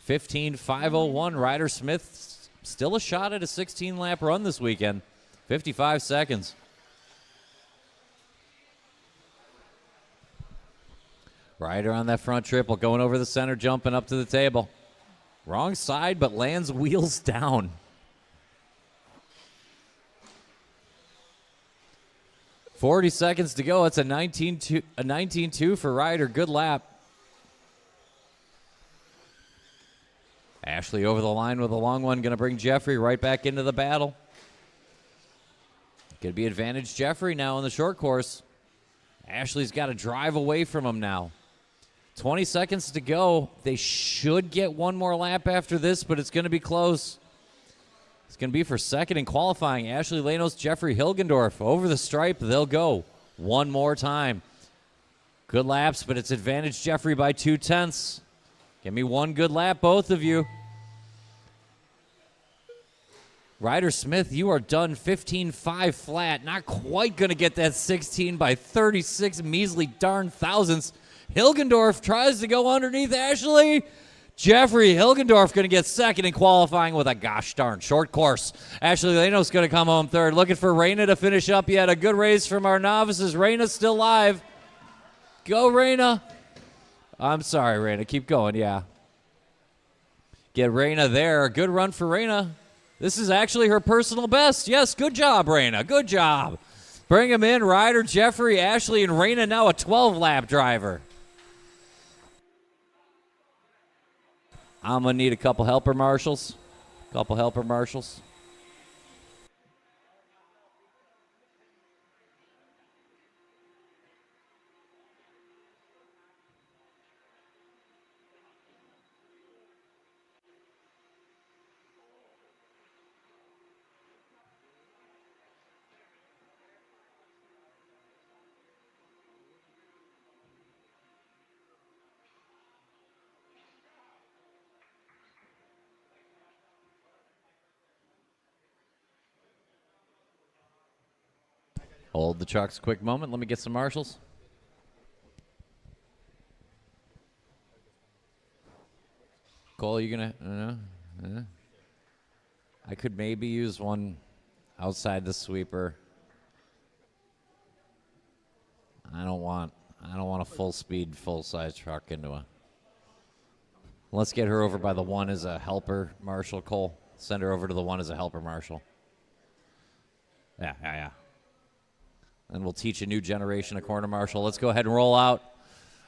15.501. Ryder Smith still a shot at a 16-lap run this weekend. 55 seconds. Ryder on that front triple, going over the center, jumping up to the table. Wrong side, but lands wheels down. $40 seconds to go. It's a 19.2 for Ryder. Good lap. Ashley over the line with a long one. Going to bring Jeffrey right back into the battle. Going to be advantage Jeffrey now in the short course. Ashley's got to drive away from him now. 20 seconds to go. They should get one more lap after this, but it's going to be close. It's going to be for second in qualifying. Ashley Lanos, Jeffrey Hilgendorf. Over the stripe, they'll go one more time. Good laps, but it's advantage Jeffrey by 0.2. Give me one good lap, both of you. Ryder Smith, you are done 15.5 flat. Not quite going to get that 16 by 36 measly darn thousandths. Hilgendorf tries to go underneath Ashley. Jeffrey Hilgendorf going to get second in qualifying with a gosh darn short course. Ashley Lanos going to come home third. Looking for Raina to finish up yet. A good race from our novices. Raina's still live. Go, Raina. I'm sorry, Raina. Keep going, yeah. Get Raina there. Good run for Raina. This is actually her personal best. Yes, good job, Raina. Good job. Bring him in. Ryder, Jeffrey, Ashley, and Raina now a 12-lap driver. I'm going to need a couple helper marshals. Hold the trucks a quick moment. Let me get some marshals. Cole, you going to... I could maybe use one outside the sweeper. I don't want a full-speed, full-size truck into a... Let's get her over by the one as a helper marshal, Cole. Send her over to the one as a helper marshal. Yeah. And we'll teach a new generation of corner marshal. Let's go ahead and roll out.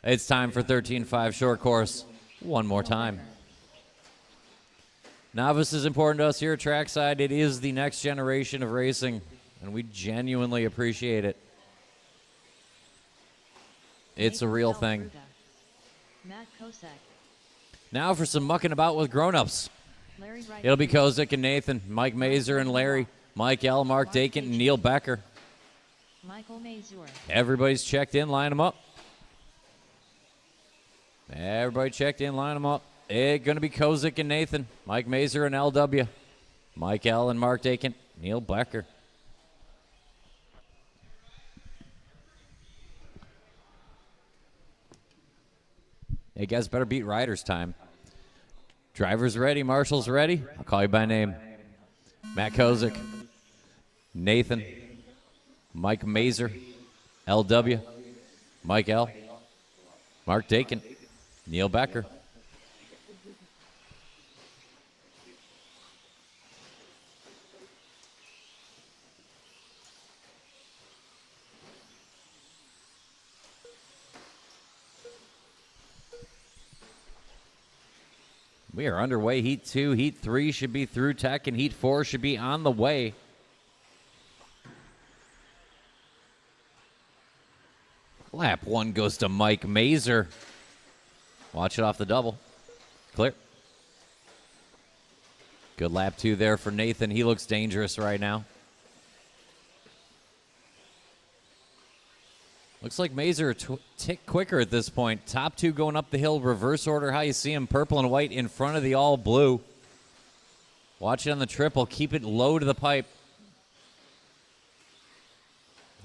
It's time for 13.5 short course. One more time. Novice is important to us here at Trackside. It is the next generation of racing, and we genuinely appreciate it. It's a real thing. Matt Kosek. Now for some mucking about with grown-ups. It'll be Kozik and Nathan, Mike Mazer and Larry, Mike L., Mark Dakin, and Neil Becker. Michael Mazur. Everybody's checked in. Line them up. Everybody checked in, line them up. It's going to be Kozik and Nathan. Mike Mazer and LW. Mike L. and Mark Dakin. Neil Becker. Hey, guys, better beat Ryder's time. Driver's ready. Marshall's ready. I'll call you by name. Matt Kozik. Nathan. Mike Mazer. LW. Mike L. Mark Dakin. Neil Becker. We are underway. Heat 2, Heat 3 should be through tech, and Heat 4 should be on the way. Lap 1 goes to Mike Mazer. Watch it off the double. Clear. Good lap 2 there for Nathan. He looks dangerous right now. Looks like Mazer a tick quicker at this point. Top 2 going up the hill, reverse order. How you see him, purple and white in front of the all blue. Watch it on the triple. Keep it low to the pipe.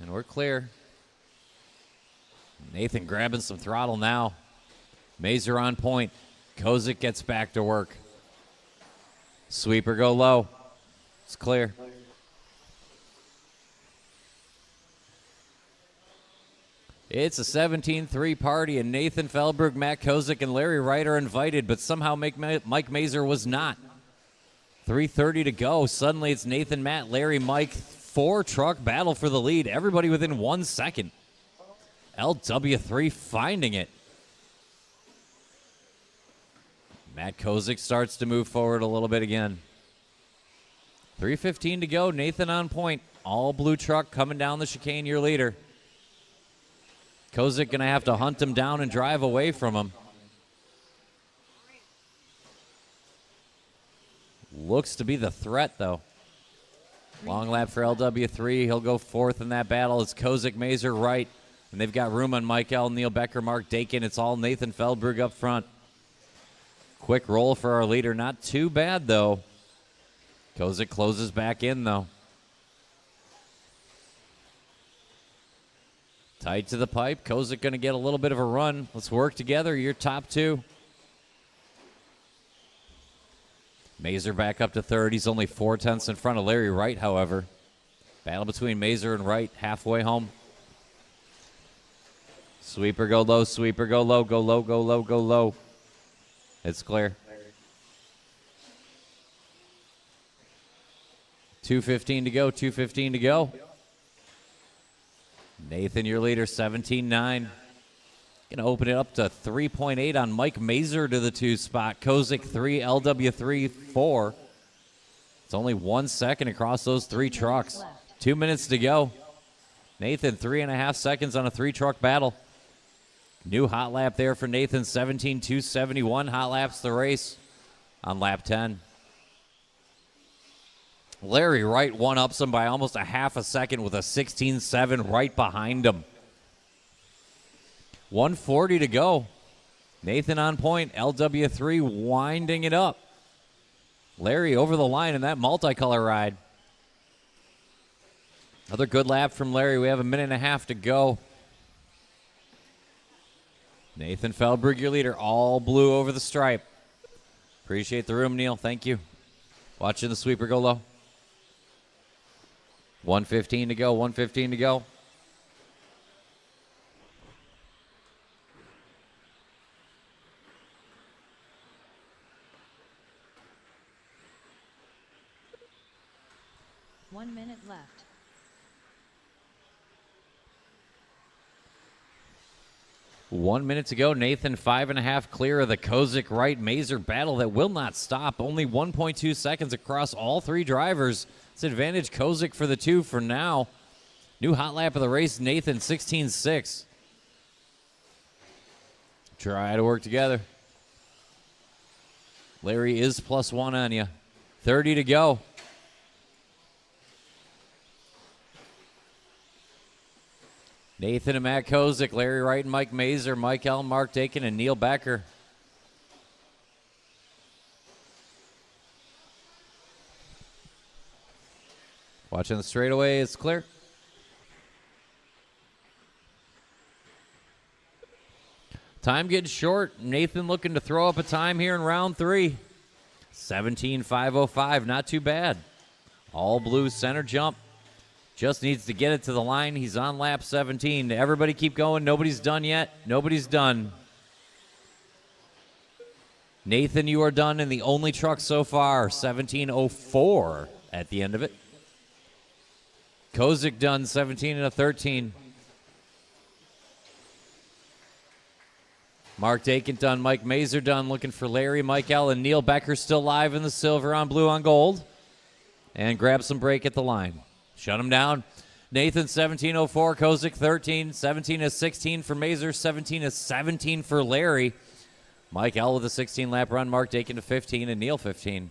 And we're clear. Nathan grabbing some throttle now. Mazer on point. Kozik gets back to work. Sweeper go low. It's clear. It's a 17-3 party, and Nathan Feldberg, Matt Kozik, and Larry Wright are invited, but somehow Mike Mazer was not. 3:30 to go. Suddenly it's Nathan, Matt, Larry, Mike. 4-truck battle for the lead. Everybody within 1 second. LW3 finding it. Matt Kozik starts to move forward a little bit again. 3:15 to go. Nathan on point. All blue truck coming down the chicane, your leader. Kozik going to have to hunt him down and drive away from him. Looks to be the threat, though. Long lap for LW3. He'll go fourth in that battle. It's Kozik, Mazer, Wright. And they've got room on Mike L., Neil Becker, Mark Dakin. It's all Nathan Feldberg up front. Quick roll for our leader. Not too bad, though. Kozik closes back in, though. Tight to the pipe. Kozik going to get a little bit of a run. Let's work together. You're top 2. Mazer back up to third. He's only 4/10 in front of Larry Wright, however. Battle between Mazer and Wright halfway home. Sweeper go low. Sweeper go low. Go low, go low, go low. It's clear. 2:15 to go. 2:15 to go. Nathan, your leader, 17-9. Going to open it up to 3.8 on Mike Mazer to the 2 spot. Kozik 3, LW3 4. It's only 1 second across those 3 trucks. 2 minutes to go. Nathan, 3.5 seconds on a 3-truck battle. New hot lap there for Nathan, 17.271. Hot laps the race on lap 10. Larry Wright one-ups him by almost a half a second with a 16.7 right behind him. 1:40 to go. Nathan on point. LW3 winding it up. Larry over the line in that multicolor ride. Another good lap from Larry. We have a minute and a half to go. Nathan Feldberg, your leader, all blue over the stripe. Appreciate the room, Neil. Thank you. Watching the sweeper go low. 1:15 to go. 1:15 to go. One minute left. One minute to go. Nathan 5.5 clear of the Kozik Wright Mazer battle that will not stop. Only 1.2 seconds across all 3 drivers. It's advantage Kozik for the 2 for now. New hot lap of the race, Nathan 16.6. Try to work together. Larry is +1 on you. 30 to go. Nathan and Matt Kozik, Larry Wright and Mike Mazer, Mike L, Mark Dakin, and Neil Becker. Watching the straightaway, it's clear. Time getting short. Nathan looking to throw up a time here in round 3. 17.505, not too bad. All blue center jump. Just needs to get it to the line. He's on lap 17. Everybody keep going. Nobody's done yet. Nobody's done. Nathan, you are done in the only truck so far. 17.04 at the end of it. Kozik done 17.13. Mark Dakin done. Mike Mazer done. Looking for Larry, Mike L, and Neil Becker still live in the silver on blue on gold. And grab some break at the line. Shut him down. Nathan 17.04. Kozik 13. 17.16 for Mazer. 17.17 for Larry. Mike L with a 16-lap run. Mark Dakin to 15 and Neil 15.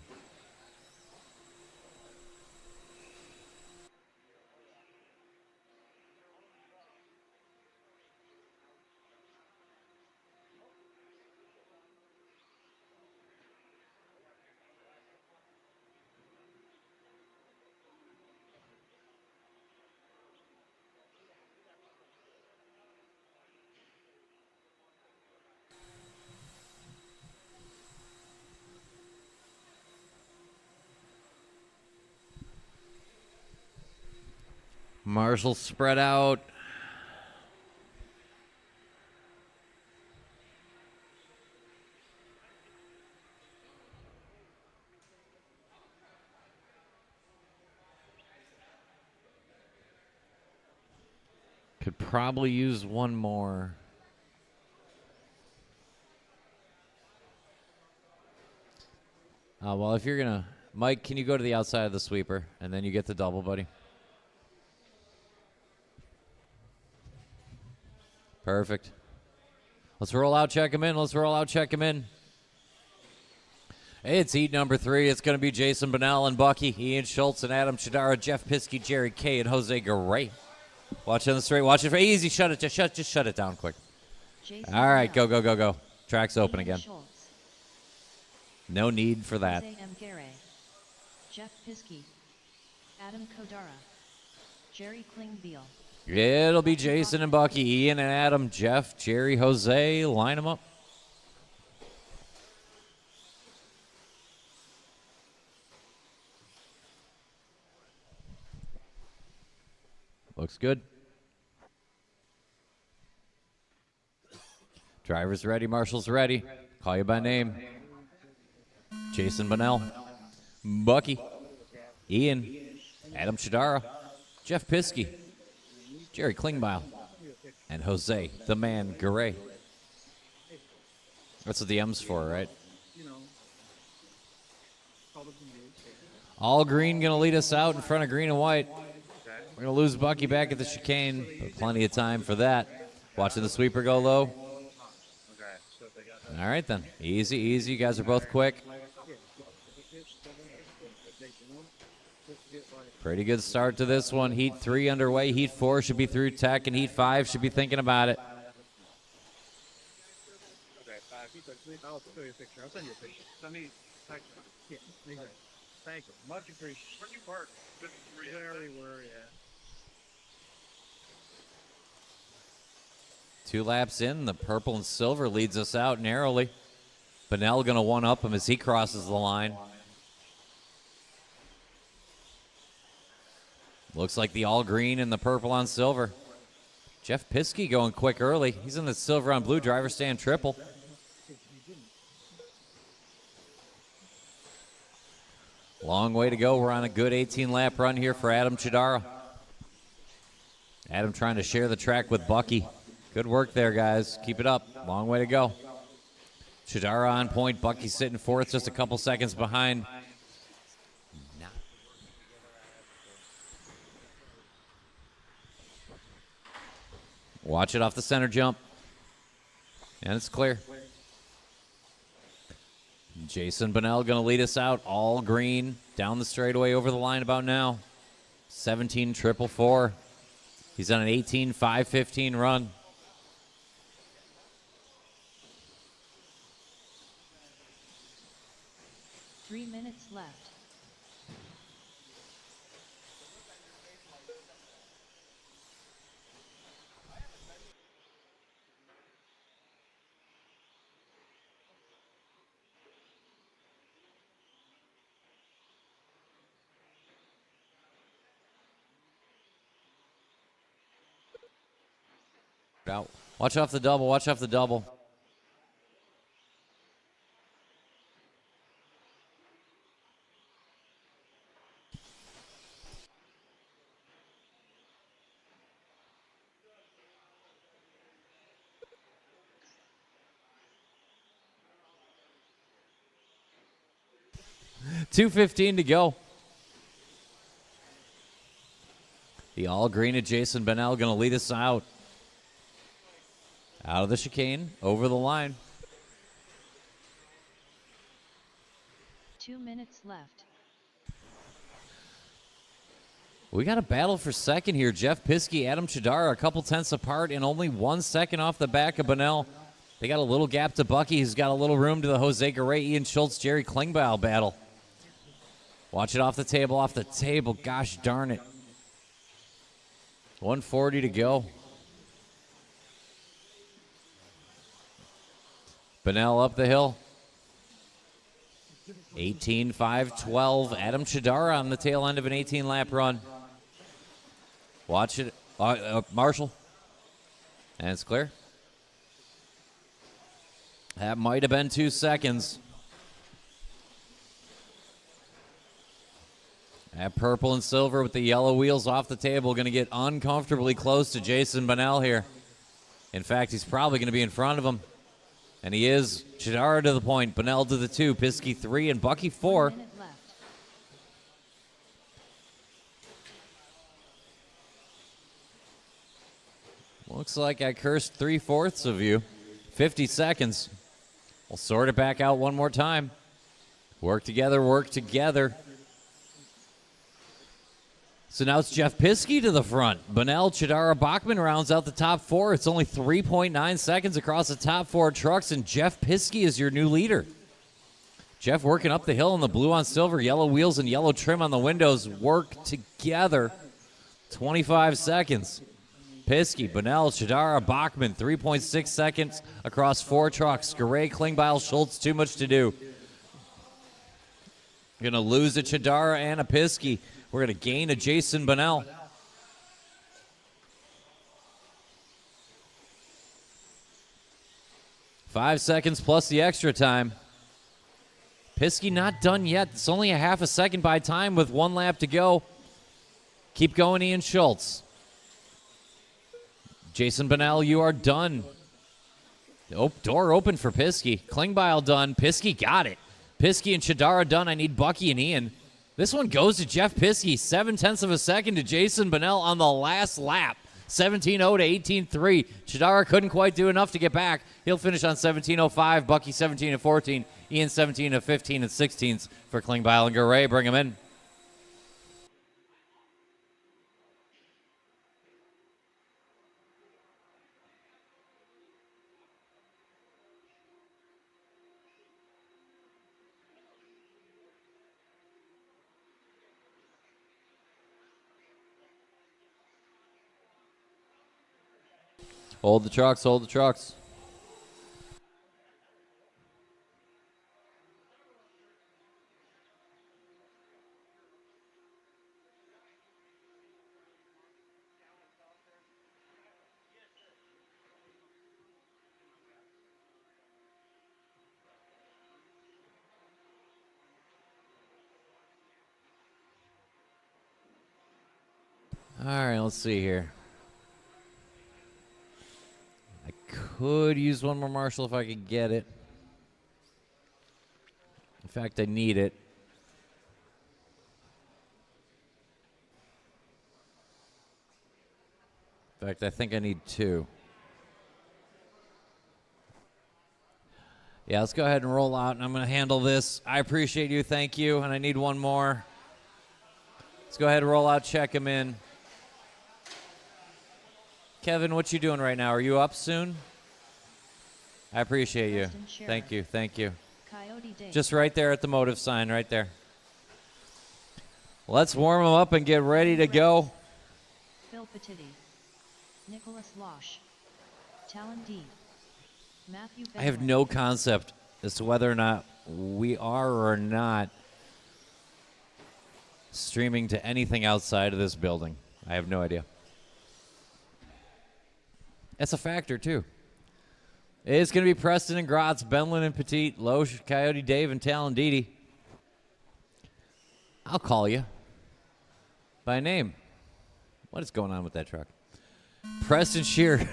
Marshall spread out. Could probably use one more. Well, if you're going to... Mike, can you go to the outside of the sweeper, and then you get the double, buddy? Perfect. Let's roll out, check him in. Let's roll out, check him in. It's heat number 3. It's going to be Jason Bonnell and Bucky, Ian Schultz and Adam Chidara, Jeff Piskey, Jerry Kay, and Jose Garay. Watch on the straight. Watch it for easy. Shut it. Just shut it down quick. Jason All right, Bonnell, go, go, go, go. Track's open Ian again. Schultz, No need for that. Jose M. Garay, Jeff Piskey, Adam Kodara, Jerry Klingbeil. It'll be Jason and Bucky, Ian and Adam, Jeff, Jerry, Jose. Line them up. Looks good. Driver's ready, Marshall's ready. Call you by name. Jason Bonnell, Bucky, Ian, Adam Chidara, Jeff Piskey, Jerry Klingbeil, and Jose, the man, Garay. That's what the M's for, right? All green going to lead us out in front of green and white. We're going to lose Bucky back at the chicane, but plenty of time for that. Watching the sweeper go low. All right, then. Easy, easy. You guys are both quick. Pretty good start to this one. Heat 3 underway. Heat 4 should be through tech, and Heat 5 should be thinking about it. I'll show you a picture. I'll send you a picture. Send me text. Yeah, exactly. Thank you. Much appreciated. Where'd you park? There we were, yeah. 2 laps in, the purple and silver leads us out narrowly. Bonnell going to one-up him as he crosses the line. Looks like the all green and the purple on silver. Jeff Piskey going quick early. He's in the silver on blue driver stand triple. Long way to go. We're on a good 18-lap run here for Adam Chidara. Adam trying to share the track with Bucky. Good work there, guys. Keep it up. Long way to go. Chidara on point. Bucky sitting fourth, just a couple seconds behind. Watch it off the center jump. And it's clear. Jason Bonnell going to lead us out. All green. Down the straightaway over the line about now. 17.444. He's on an 18-5-15 run. Three minutes left. Out. Watch off the double. Watch off the double. $2:15 to go. The all green of Jason Bennell going to lead us out. Out of the chicane, over the line. 2 minutes left. We got a battle for second here. Jeff Piskey, Adam Chidara, a couple tenths apart and only 1 second off the back of Bennell. They got a little gap to Bucky, who's got a little room to the Jose Garay, Ian Schultz, Jerry Klingbeil battle. Watch it off the table. Gosh darn it. 140 to go. Bennell up the hill. 18-5-12. Adam Chidara on the tail end of an 18-lap run. Watch it. Marshall. And it's clear. That might have been 2 seconds. That purple and silver with the yellow wheels off the table going to get uncomfortably close to Jason Bennell here. In fact, he's probably going to be in front of him. And he is. Chidara to the point. Bennell to the 2. Piskey 3 and Bucky 4. Looks like I cursed 3/4 of you. 50 seconds. We'll sort it back out one more time. Work together, work together. So now it's Jeff Piskey to the front. Bennell, Chidara, Bachman rounds out the top 4. It's only 3.9 seconds across the top 4 trucks, and Jeff Piskey is your new leader. Jeff working up the hill in the blue on silver, yellow wheels and yellow trim on the windows. Work together. 25 seconds. Piskey, Bennell, Chidara, Bachman, 3.6 seconds across 4 trucks. Garay, Klingbeil, Schultz, too much to do. Going to lose a Chidara and a Piskey. We're going to gain a Jason Bennell. Five seconds plus the extra time. Piskey not done yet. It's only a half a second by time with 1 lap to go. Keep going, Ian Schultz. Jason Bennell, you are done. Oh, door open for Piskey. Klingbeil done. Piskey got it. Piskey and Chidara done. I need Bucky and Ian. This one goes to Jeff Piskey. 0.7 of a second to Jason Bennell on the last lap. 17.0 to 18.3. Chidara couldn't quite do enough to get back. He'll finish on 17.05. Bucky 17 and 14. Ian 17 and 15 and 16s for Klingbeil and Garay. Bring him in. Hold the trucks, hold the trucks. All right, let's see here. I could use one more Marshall if I could get it. In fact, I need it. In fact, I think I need 2. Yeah, let's go ahead and roll out, and I'm going to handle this. I appreciate you. Thank you. And I need one more. Let's go ahead and roll out, check him in. Kevin, what you doing right now? Are you up soon? I appreciate you. Thank you. Thank you. Coyote Dave. Just right there at the motive sign right there. Let's warm them up and get ready to go. Phil Petiti. Nicholas Losh. Talon D. Matthew I have no concept as to whether or not we are or not streaming to anything outside of this building. I have no idea. That's a factor, too. It's going to be Preston and Gratz, Benlin and Petit, Loesch, Coyote Dave, and Talon Didi. I'll call you by name. What is going on with that truck? Preston Shear,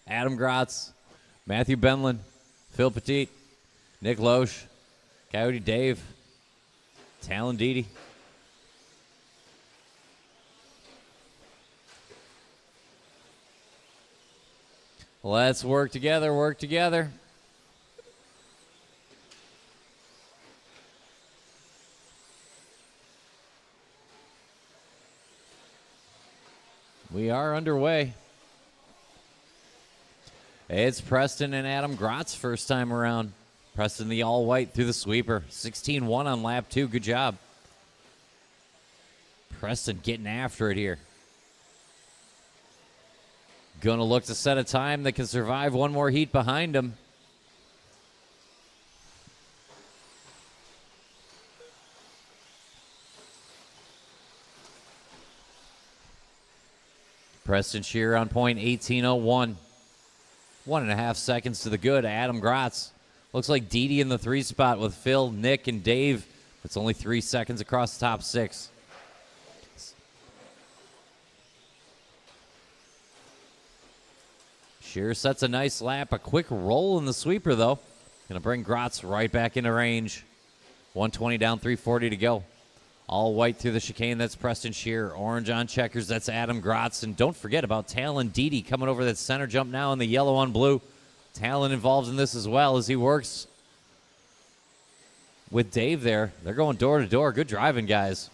Adam Gratz, Matthew Benlin, Phil Petit, Nick Loesch, Coyote Dave, Talon Didi. Let's work together, work together. We are underway. It's Preston and Adam Gratz first time around. Preston the all-white through the sweeper. 16-1 on lap 2. Good job. Preston getting after it here. Going to look to set a time that can survive one more heat behind him. Preston Shear on point, 18:01. 1.5 seconds to the good. Adam Gratz. Looks like Didi in the 3 spot with Phil, Nick, and Dave. It's only 3 seconds across the top 6. Shear sets a nice lap. A quick roll in the sweeper, though. Going to bring Gratz right back into range. 120 down, 340 to go. All white through the chicane, that's Preston Shear. Orange on checkers, that's Adam Gratz. And don't forget about Talon Didi coming over that center jump now in the yellow on blue. Talon involved in this as well as he works with Dave there. They're going door to door. Good driving, guys.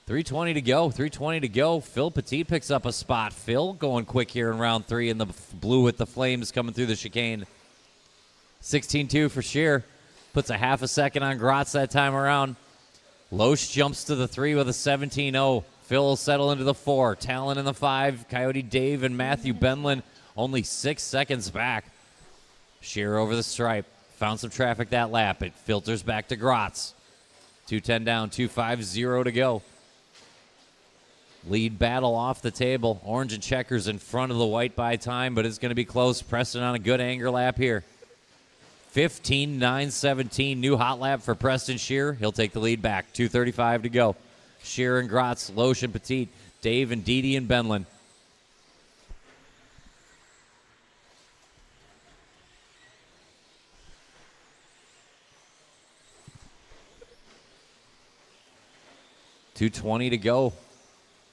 3:20 to go. 3:20 to go. Phil Petit picks up a spot. Phil going quick here in round 3 in the blue with the flames coming through the chicane. 16-2 for Shear. Puts a half a second on Gratz that time around. Loesch jumps to the 3 with a 17-0. Phil will settle into the 4. Talon in the 5. Coyote Dave and Matthew Benlin only 6 seconds back. Shear over the stripe. Found some traffic that lap. It filters back to Gratz. 2:10 down, 2:50 to go. Lead battle off the table. Orange and checkers in front of the white by time, but it's going to be close. Preston on a good anger lap here. 15:9:17. New hot lap for Preston Shear. He'll take the lead back. 2:35 to go. Shear and Gratz, Loesch and Petit, Dave and Didi and Benlin. $2:20 to go.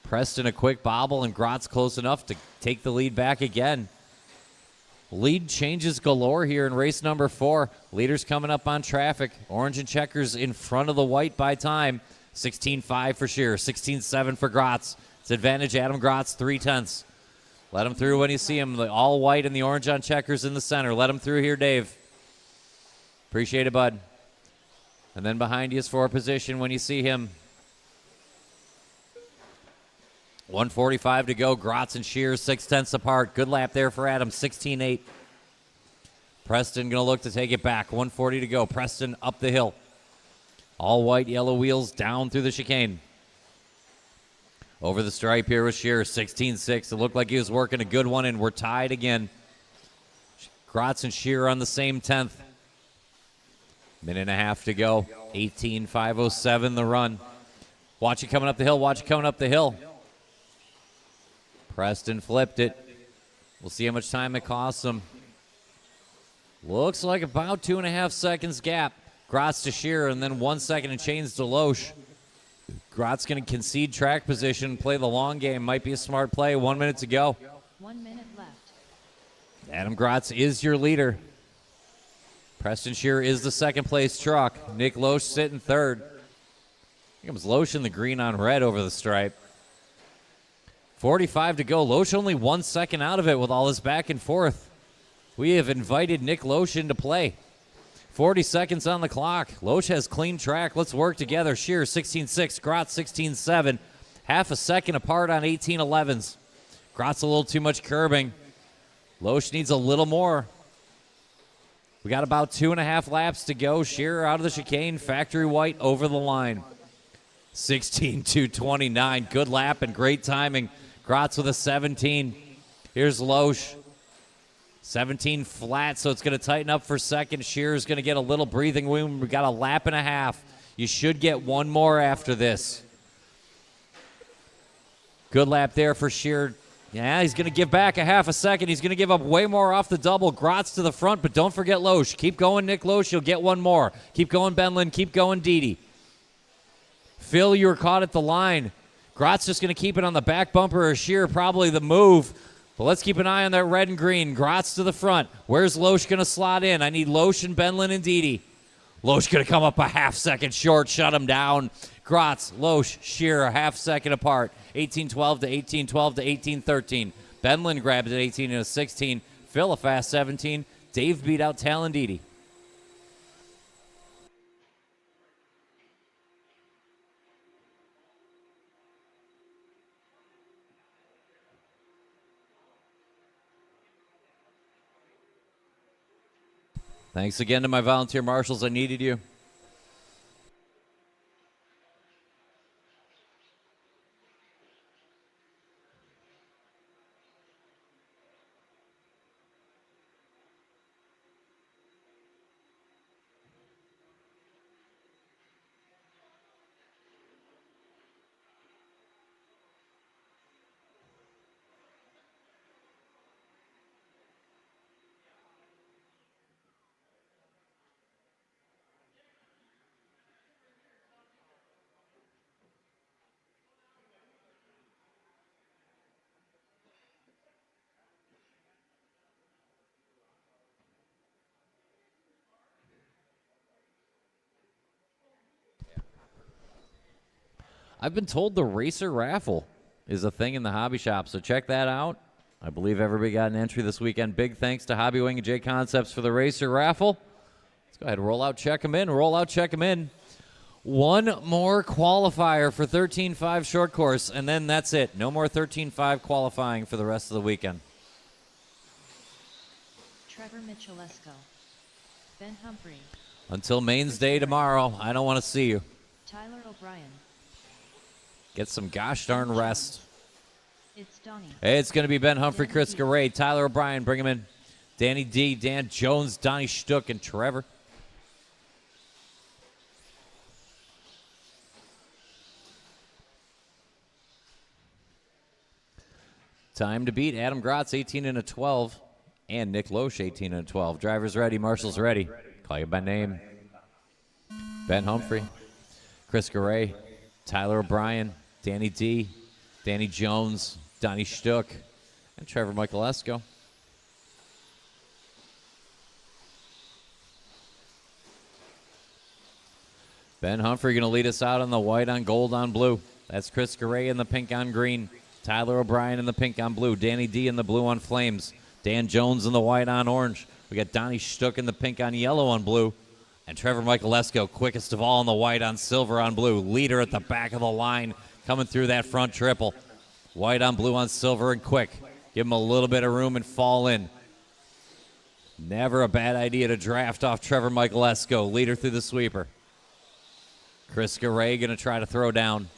Preston a quick bobble and Gratz close enough to take the lead back again. Lead changes galore here in race number 4. Leaders coming up on traffic. Orange and checkers in front of the white by time. 16-5 for Shear, 16-7 for Gratz. It's advantage Adam Gratz, 3/10. Let him through when you see him. The all white and the orange on checkers in the center. Let him through here, Dave. Appreciate it, bud. And then behind you is for position when you see him. 1:45 to go. Gratz and Shear 6/10 apart. Good lap there for Adam. 16-8. Preston going to look to take it back. 1:40 to go. Preston up the hill. All white, yellow wheels down through the chicane. Over the stripe here with Shear. 16-6. It looked like he was working a good one, and we're tied again. Gratz and Shear on the same 10th. Minute and a half to go. 18:5:07 the run. Watch it coming up the hill. Watch it coming up the hill. Preston flipped it. We'll see how much time it costs him. Looks like about 2.5 seconds gap. Gratz to Shear, and then 1 second and change to Loesch. Gratz going to concede track position, play the long game. Might be a smart play. 1 minute to go. 1 minute left. Adam Gratz is your leader. Preston Shear is the second place truck. Nick Loesch sitting third. Here comes Loesch in the green on red over the stripe. 45 to go. Loesch only 1 second out of it with all this back and forth. We have invited Nick Loesch into play. 40 seconds on the clock. Loesch has clean track. Let's work together. Shearer 16.6, Grotz 16.7. Half a second apart on 18.11s. Grotz a little too much curbing. Loesch needs a little more. We got about 2.5 laps to go. Shearer out of the chicane. Factory white over the line. 16.229. Good lap and great timing. Grotz with a 17. Here's Loesch. 17 flat, so it's going to tighten up for second. Shearer's going to get a little breathing room. We got a lap and a half. You should get one more after this. Good lap there for Shearer. Yeah, he's going to give back a half a second. He's going to give up way more off the double. Grotz to the front, but don't forget Loesch. Keep going, Nick Loesch. You'll get one more. Keep going, Benlin. Keep going, Didi. Phil, you were caught at the line. Grotz just going to keep it on the back bumper of Shearer, probably the move. But let's keep an eye on that red and green. Grotz to the front. Where's Loesch going to slot in? I need Loesch and Benlin and Didi. Loesch going to come up a half second short, shut him down. Grotz, Loesch, Shearer, a half second apart. 18-12 to 18-12 to 18-13. Benlin grabs at 18 and a 16. Phil a fast 17. Dave beat out Talon Didi. Thanks again to my volunteer marshals. I needed you. I've been told the racer raffle is a thing in the hobby shop, so check that out. I believe everybody got an entry this weekend. Big thanks to Hobby Wing and JConcepts for the racer raffle. Let's go ahead and roll out, check them in. Roll out, check them in. One more qualifier for 13.5 short course, and then that's it. No more 13.5 qualifying for the rest of the weekend. Trevor Michalesco. Ben Humphrey. Until Mains Day tomorrow, I don't want to see you. Tyler O'Brien. Get some gosh darn rest. It's Donnie. Hey, it's going to be Ben Humphrey, Chris Garay, Tyler O'Brien, bring him in. Danny D, Dan Jones, Donnie Stuck, and Trevor. Time to beat Adam Grotz, 18 and a 12, and Nick Loesch, 18 and a 12. Drivers ready, marshals ready. Call you by name. Ben Humphrey, Chris Garay, Tyler O'Brien, Danny D, Danny Jones, Donnie Stuck, and Trevor Michalesco. Ben Humphrey going to lead us out on the white on gold on blue. That's Chris Garay in the pink on green. Tyler O'Brien in the pink on blue. Danny D in the blue on flames. Dan Jones in the white on orange. We got Donnie Stuck in the pink on yellow on blue. And Trevor Michalesco, quickest of all in the white on silver on blue. Leader at the back of the line coming through that front triple. White on blue on silver and quick. Give him a little bit of room and fall in. Never a bad idea to draft off Trevor Michalesco, leader through the sweeper. Chris Garay going to try to throw down.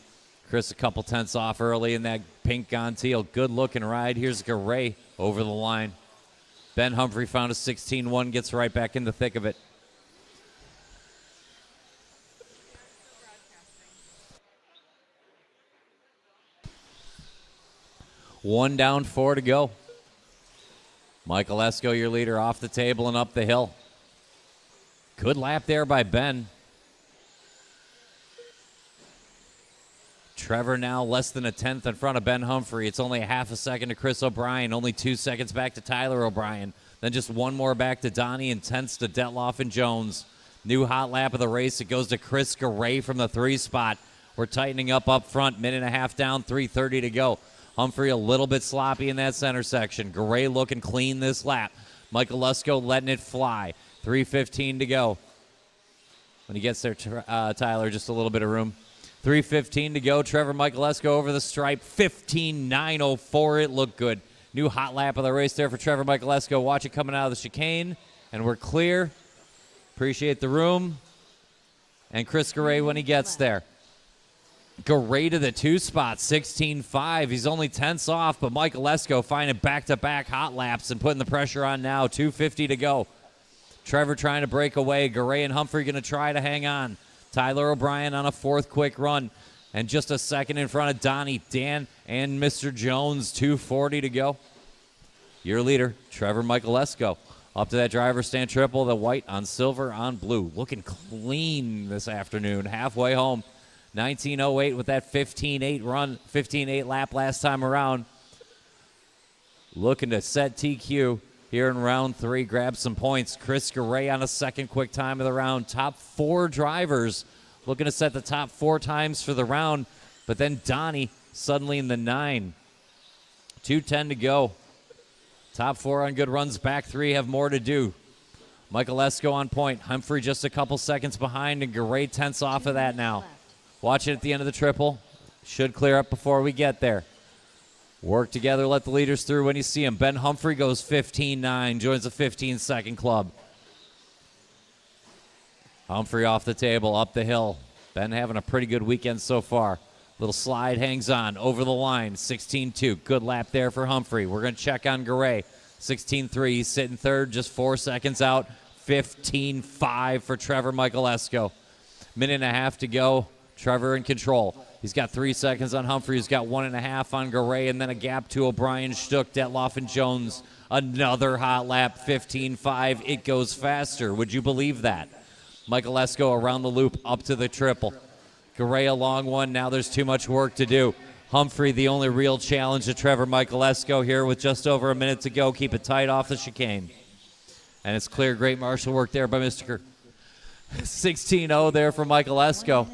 Chris a couple tenths off early in that pink on teal. Good looking ride. Here's Garay over the line. Ben Humphrey found a 16-1, gets right back in the thick of it. One down, 4 to go. Michalesco, your leader, off the table and up the hill. Good lap there by Ben. Trevor now less than a tenth in front of Ben Humphrey. It's only a half a second to Chris O'Brien, only 2 seconds back to Tyler O'Brien. Then just one more back to Donnie and tenths to Detloff and Jones. New hot lap of the race. It goes to Chris Garay from the 3 spot. We're tightening up front. Minute and a half down, 3:30 to go. Humphrey a little bit sloppy in that center section. Gray looking clean this lap. Michael Lesko letting it fly. 3:15 to go. When he gets there, Tyler, just a little bit of room. 3:15 to go. Trevor Michaelesco over the stripe. 15.904. It looked good. New hot lap of the race there for Trevor Michaelesco. Watch it coming out of the chicane. And we're clear. Appreciate the room. And Chris Garay when he gets there. Garay to the 2 spot. 16.5. He's only tenths off, but Michaelesco finding back-to-back hot laps and putting the pressure on now. 2:50 to go. Trevor trying to break away. Garay and Humphrey going to try to hang on. Tyler O'Brien on a 4th quick run. And just a second in front of Donnie, Dan, and Mr. Jones. 2:40 to go. Your leader, Trevor Michaelesco. Up to that driver's stand triple, the white on silver on blue. Looking clean this afternoon. Halfway home. 19:08 with that 15.8 run, 15.8 lap last time around. Looking to set TQ here in round 3, grab some points. Chris Garay on a 2nd quick time of the round. Top 4 drivers looking to set the top 4 times for the round. But then Donnie suddenly in the 9. 2:10 to go. Top 4 on good runs. Back 3 have more to do. Michaelesco on point. Humphrey just a couple seconds behind, and Garay tenths off of that now. Watch it at the end of the triple. Should clear up before we get there. Work together, let the leaders through when you see them. Ben Humphrey goes 15.9, joins the 15-second club. Humphrey off the table, up the hill. Ben having a pretty good weekend so far. Little slide hangs on, over the line, 16.2. Good lap there for Humphrey. We're going to check on Garay. 16.3, he's sitting 3rd, just 4 seconds out. 15.5 for Trevor Michaelesco. Minute and a half to go. Trevor in control. He's got 3 seconds on Humphrey. He's got 1.5 on Garay, and then a gap to O'Brien, Stuck, Detloff, and Jones. Another hot lap, 15.5. It goes faster. Would you believe that? Michaelesco around the loop, up to the triple. Garay a long one. Now there's too much work to do. Humphrey, the only real challenge to Trevor Michaelesco here with just over a minute to go. Keep it tight off the chicane. And it's clear. Great marshal work there by Mr. 16.0 there for Michaelesco.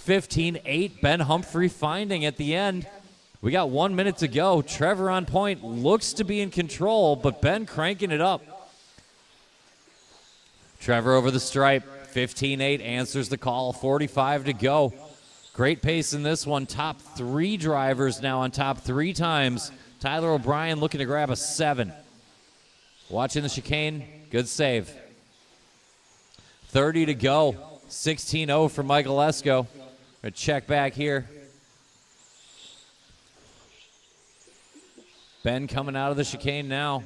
15.8, Ben Humphrey finding at the end. We got 1 minute to go. Trevor on point, looks to be in control, but Ben cranking it up. Trevor over the stripe, 15.8, answers the call, 45 to go. Great pace in this one. Top 3 drivers now on top 3 times. Tyler O'Brien looking to grab a 7. Watching the chicane, good save. 30 to go, 16.0 for Michaelesco. Gonna check back here. Ben coming out of the chicane now.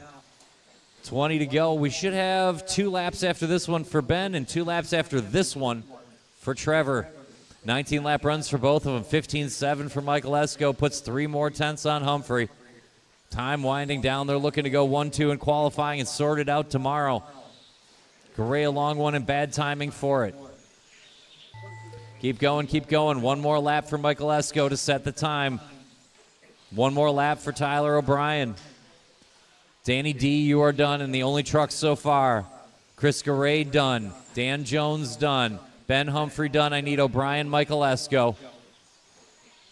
20 to go. We should have 2 laps after this one for Ben and 2 laps after this one for Trevor. 19 lap runs for both of them. 15.7 for Michaelesco. Puts 3 more tenths on Humphrey. Time winding down. They're looking to go 1-2 in qualifying and sort it out tomorrow. Garay a long one and bad timing for it. Keep going, keep going. 1 more lap for Michaelesco to set the time. 1 more lap for Tyler O'Brien. Danny D, you are done, and the only truck so far. Chris Garay done. Dan Jones done. Ben Humphrey done. I need O'Brien, Michaelesco.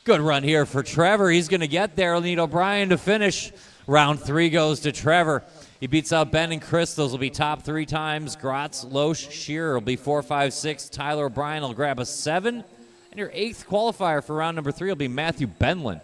Good run here for Trevor. He's going to get there. I'll need O'Brien to finish. Round 3 goes to Trevor. He beats out Ben and Chris. Those will be top 3 times. Gratz, Loesch, Shearer will be 4, 5, 6. Tyler O'Brien will grab a 7. And your 8th qualifier for round number 3 will be Matthew Benlin.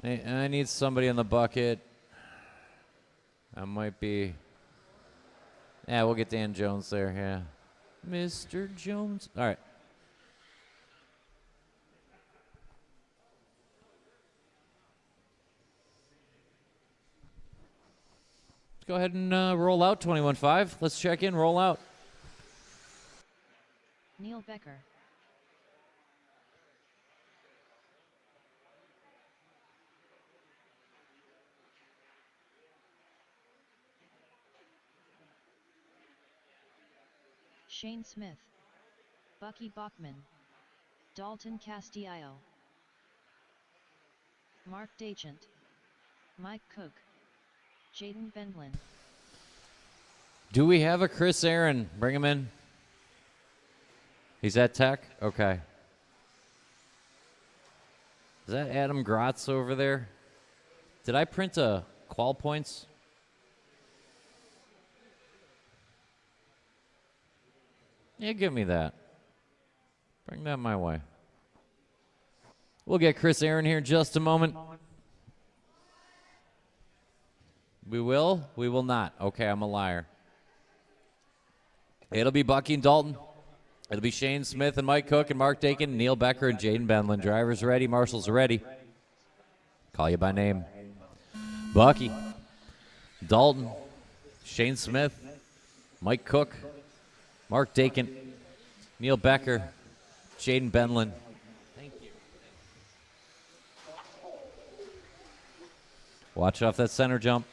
I need somebody in the bucket. That might be... Yeah, we'll get Dan Jones there, yeah. Mr. Jones. All right. Let's go ahead and roll out 21.5. Let's check in, roll out. Neil Becker. Shane Smith. Bucky Bachman. Dalton Castillo. Mark Dachant. Mike Cook. Jaden Bendlin. Do we have a Chris Aaron? Bring him in. He's at Tech? Okay. Is that Adam Gratz over there? Did I print a qual points? Yeah, give me that. Bring that my way. We'll get Chris Aaron here in just a moment. We will? We will not. Okay, I'm a liar. It'll be Bucky and Dalton. It'll be Shane Smith and Mike Cook and Mark Dakin, Neil Becker and Jaden Benlin. Drivers ready, marshals are ready. Call you by name. Bucky, Dalton, Shane Smith, Mike Cook, Mark Dakin, Neil Becker, Jaden Benlin. Thank you. Watch off that center jump.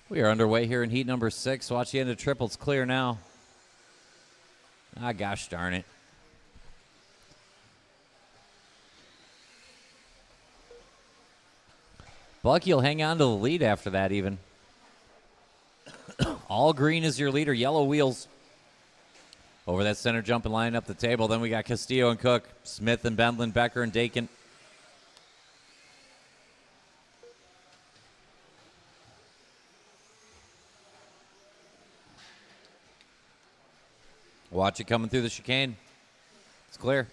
We are underway here in heat number 6. Watch the end of triples clear now. Ah, gosh darn it. Bucky will hang on to the lead after that even. All green is your leader. Yellow wheels. Over that center jump and line up the table. Then we got Castillo and Cook, Smith and Bendlin, Becker and Dakin. Watch it coming through the chicane. It's clear.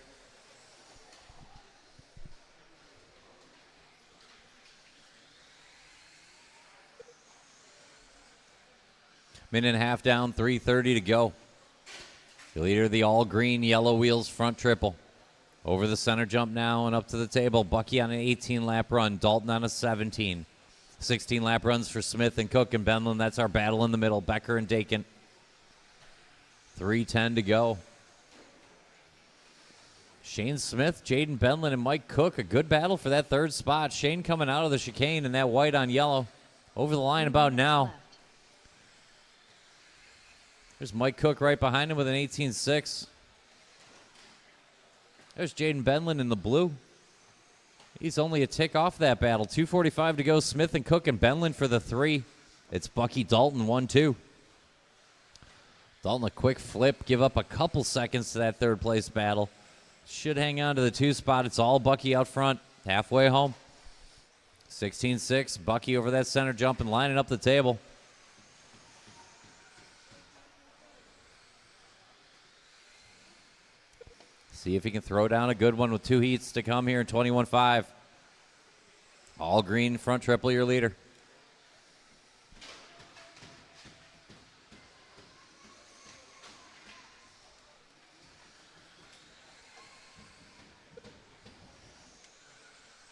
Minute and a half down, 3:30 to go. The leader of the all-green, yellow wheels front triple. Over the center jump now and up to the table. Bucky on an 18-lap run. Dalton on a 17. 16-lap runs for Smith and Cook and Benlin. That's our battle in the middle. Becker and Dakin. 3:10 to go. Shane Smith, Jaden Benlin, and Mike Cook. A good battle for that third spot. Shane coming out of the chicane in that white on yellow. Over the line about now. There's Mike Cook right behind him with an 18.6. There's Jaden Benlin in the blue. He's only a tick off that battle. 2:45 to go. Smith and Cook and Benlin for the 3. It's Bucky Dalton 1-2. Dalton a quick flip, give up a couple seconds to that third place battle. Should hang on to the 2 spot. It's all Bucky out front, halfway home. 16.6, Bucky over that center jump and lining up the table. See if he can throw down a good one with 2 heats to come here in 21.5. All green front triple, your leader.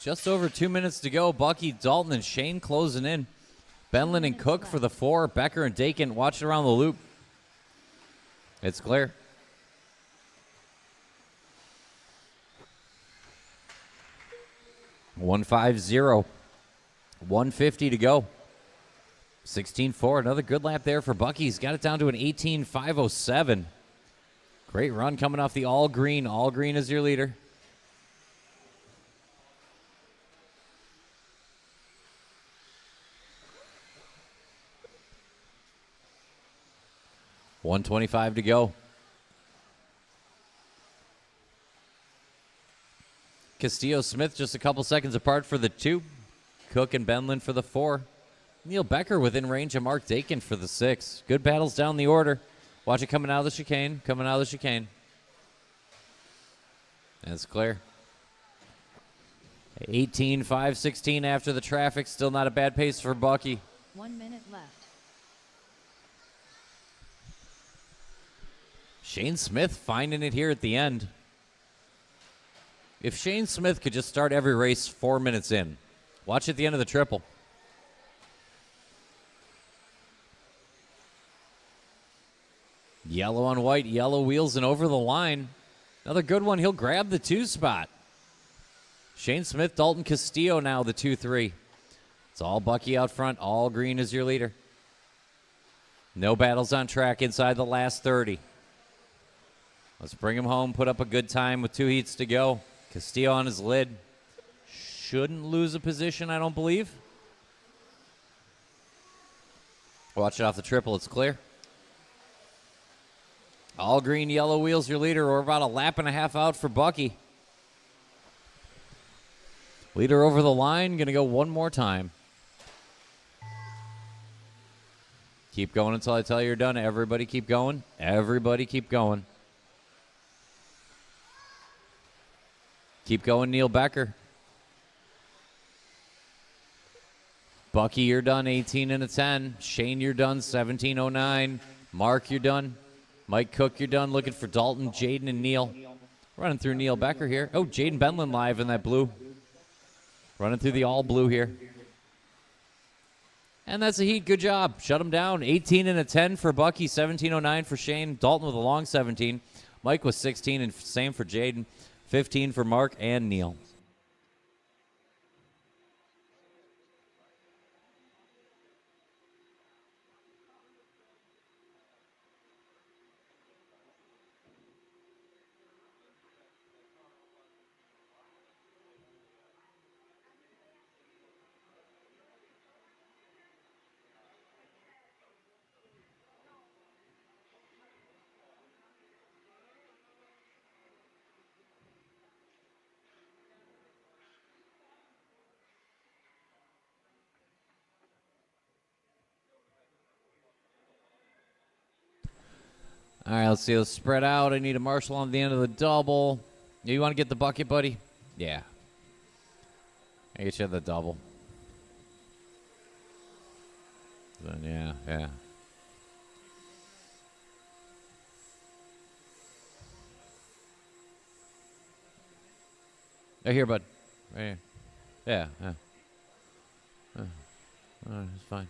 Just over 2 minutes to go. Bucky, Dalton, and Shane closing in. Benlin and Cook for the 4. Becker and Dakin watching around the loop. It's clear. $150. 150 to go. 16.4. Another good lap there for Bucky. He's got it down to an 18.507. Great run coming off the all green. All green is your leader. $125 to go. Castillo Smith just a couple seconds apart for the 2. Cook and Benlin for the 4. Neil Becker within range of Mark Dakin for the 6. Good battles down the order. Watch it coming out of the chicane. Coming out of the chicane. That's clear. 18, 5, 16 after the traffic. Still not a bad pace for Bucky. 1 minute left. Shane Smith finding it here at the end. If Shane Smith could just start every race 4 minutes in. Watch at the end of the triple. Yellow on white, yellow wheels and over the line. Another good one. He'll grab the 2 spot. Shane Smith, Dalton Castillo now the 2-3. It's all Bucky out front. All green is your leader. No battles on track inside the last 30. Let's bring him home. Put up a good time with 2 heats to go. Castillo on his lid. Shouldn't lose a position, I don't believe. Watch it off the triple. It's clear. All green, yellow wheels your leader. We're about a lap and a half out for Bucky. Leader over the line. Going to go one more time. Keep going until I tell you you're done. Everybody keep going. Everybody keep going. Keep going, Neil Becker. Bucky, you're done, 18 and a 10. Shane, you're done, 17:09. Mark, you're done. Mike Cook, you're done. Looking for Dalton, Jaden, and Neil. Running through Neil Becker here. Oh, Jaden Benlin live in that blue. Running through the all blue here. And that's a heat. Good job. Shut him down. 18 and a 10 for Bucky, 17:09 for Shane. Dalton with a long 17. Mike was 16, and same for Jaden. 15 for Mark and Neil. All right, let's see. Let's spread out. I need a marshal on the end of the double. You want to get the bucket, buddy? Yeah. I get you the double. Then, yeah. Right here, bud. Right here. Yeah. All right, it's fine.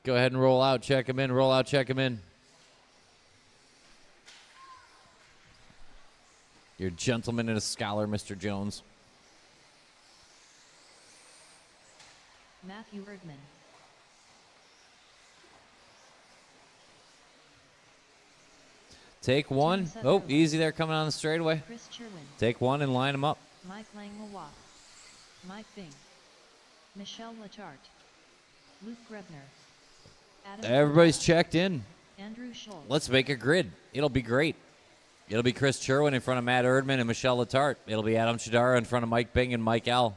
Go ahead and roll out, check him in, roll out, check him in. You're a gentleman and a scholar, Mr. Jones. Matthew Erdman. Take one. Oh, easy there coming on the straightaway. Chris Sherwin. Take one and line him up. Mike Langlois. Mike Bing. Michelle Latarte. Luke Grebner. Adam Everybody's checked in. Andrew Schultz. Let's make a grid. It'll be great. It'll be Chris Sherwin in front of Matt Erdman and Michelle Latarte. It'll be Adam Chidara in front of Mike Bing and Mike L.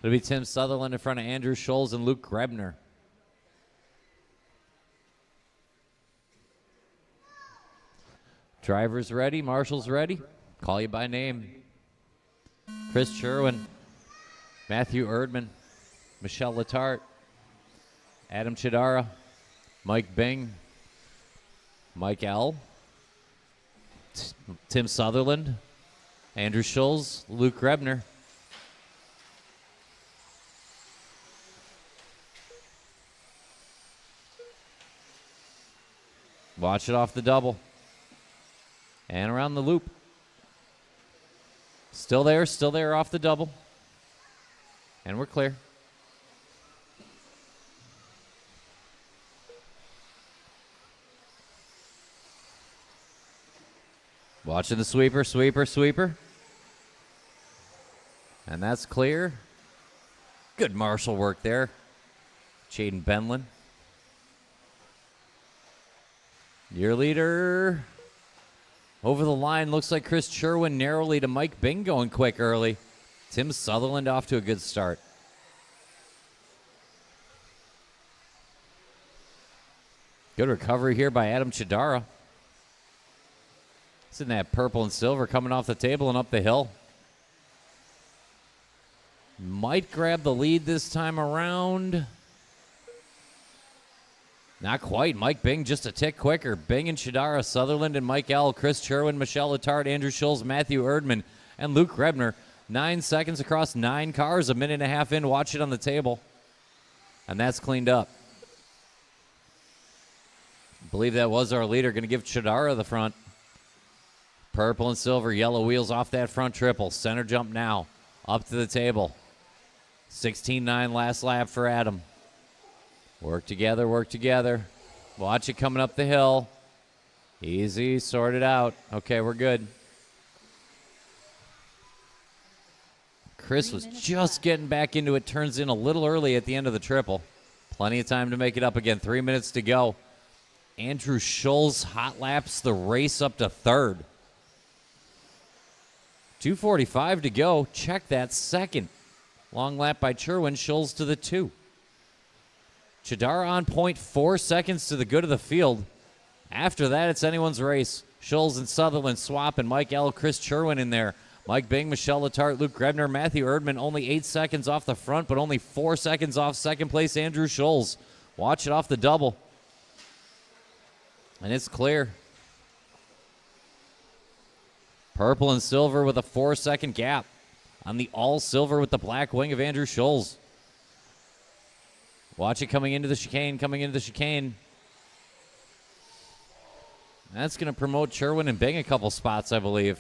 It'll be Tim Sutherland in front of Andrew Scholes and Luke Grebner. Drivers ready. Marshals ready. Call you by name. Chris Sherwin. Matthew Erdman. Michelle Latarte. Adam Chidara. Mike Bing. Mike L. Tim Sutherland. Andrew Scholes. Luke Grebner. Watch it off the double. And around the loop. Still there off the double. And we're clear. Watching the sweeper, sweeper. And that's clear. Good marshal work there. Jaden Benlin. Your leader. Over the line, looks like Chris Sherwin narrowly to Mike Bing going quick early. Tim Sutherland off to a good start. Good recovery here by Adam Chidara. It's in that purple and silver coming off the table and up the hill. Might grab the lead this time around. Not quite. Mike Bing just a tick quicker. Bing and Chidara, Sutherland and Mike L., Chris Sherwin, Michelle Letarte, Andrew Schulz, Matthew Erdman, and Luke Rebner. 9 seconds across 9 cars, a minute and a half in. Watch it on the table. And that's cleaned up. I believe that was our leader. Going to give Chidara the front. Purple and silver, yellow wheels off that front triple. Center jump now. Up to the table. 16-9 last lap for Adam. Work together, work together. Watch it coming up the hill. Easy, sort it out. Okay, we're good. Chris was just getting back into it. Turns in a little early at the end of the triple. Plenty of time to make it up again. 3 minutes to go. Andrew Schulz hot laps the race up to third. 2:45 to go. Check that second. Long lap by Sherwin. Schulz to the 2. Chidara on point, 4 seconds to the good of the field. After that, it's anyone's race. Schulz and Sutherland swap, and Mike L., Chris Sherwin in there. Mike Bing, Michelle Letarte, Luke Grebner, Matthew Erdman, only 8 seconds off the front, but only 4 seconds off second place, Andrew Schulz. Watch it off the double. And it's clear. Purple and silver with a 4-second gap on the all silver with the black wing of Andrew Schulz. Watch it coming into the chicane, coming into the chicane. That's going to promote Sherwin and Bing a couple spots, I believe.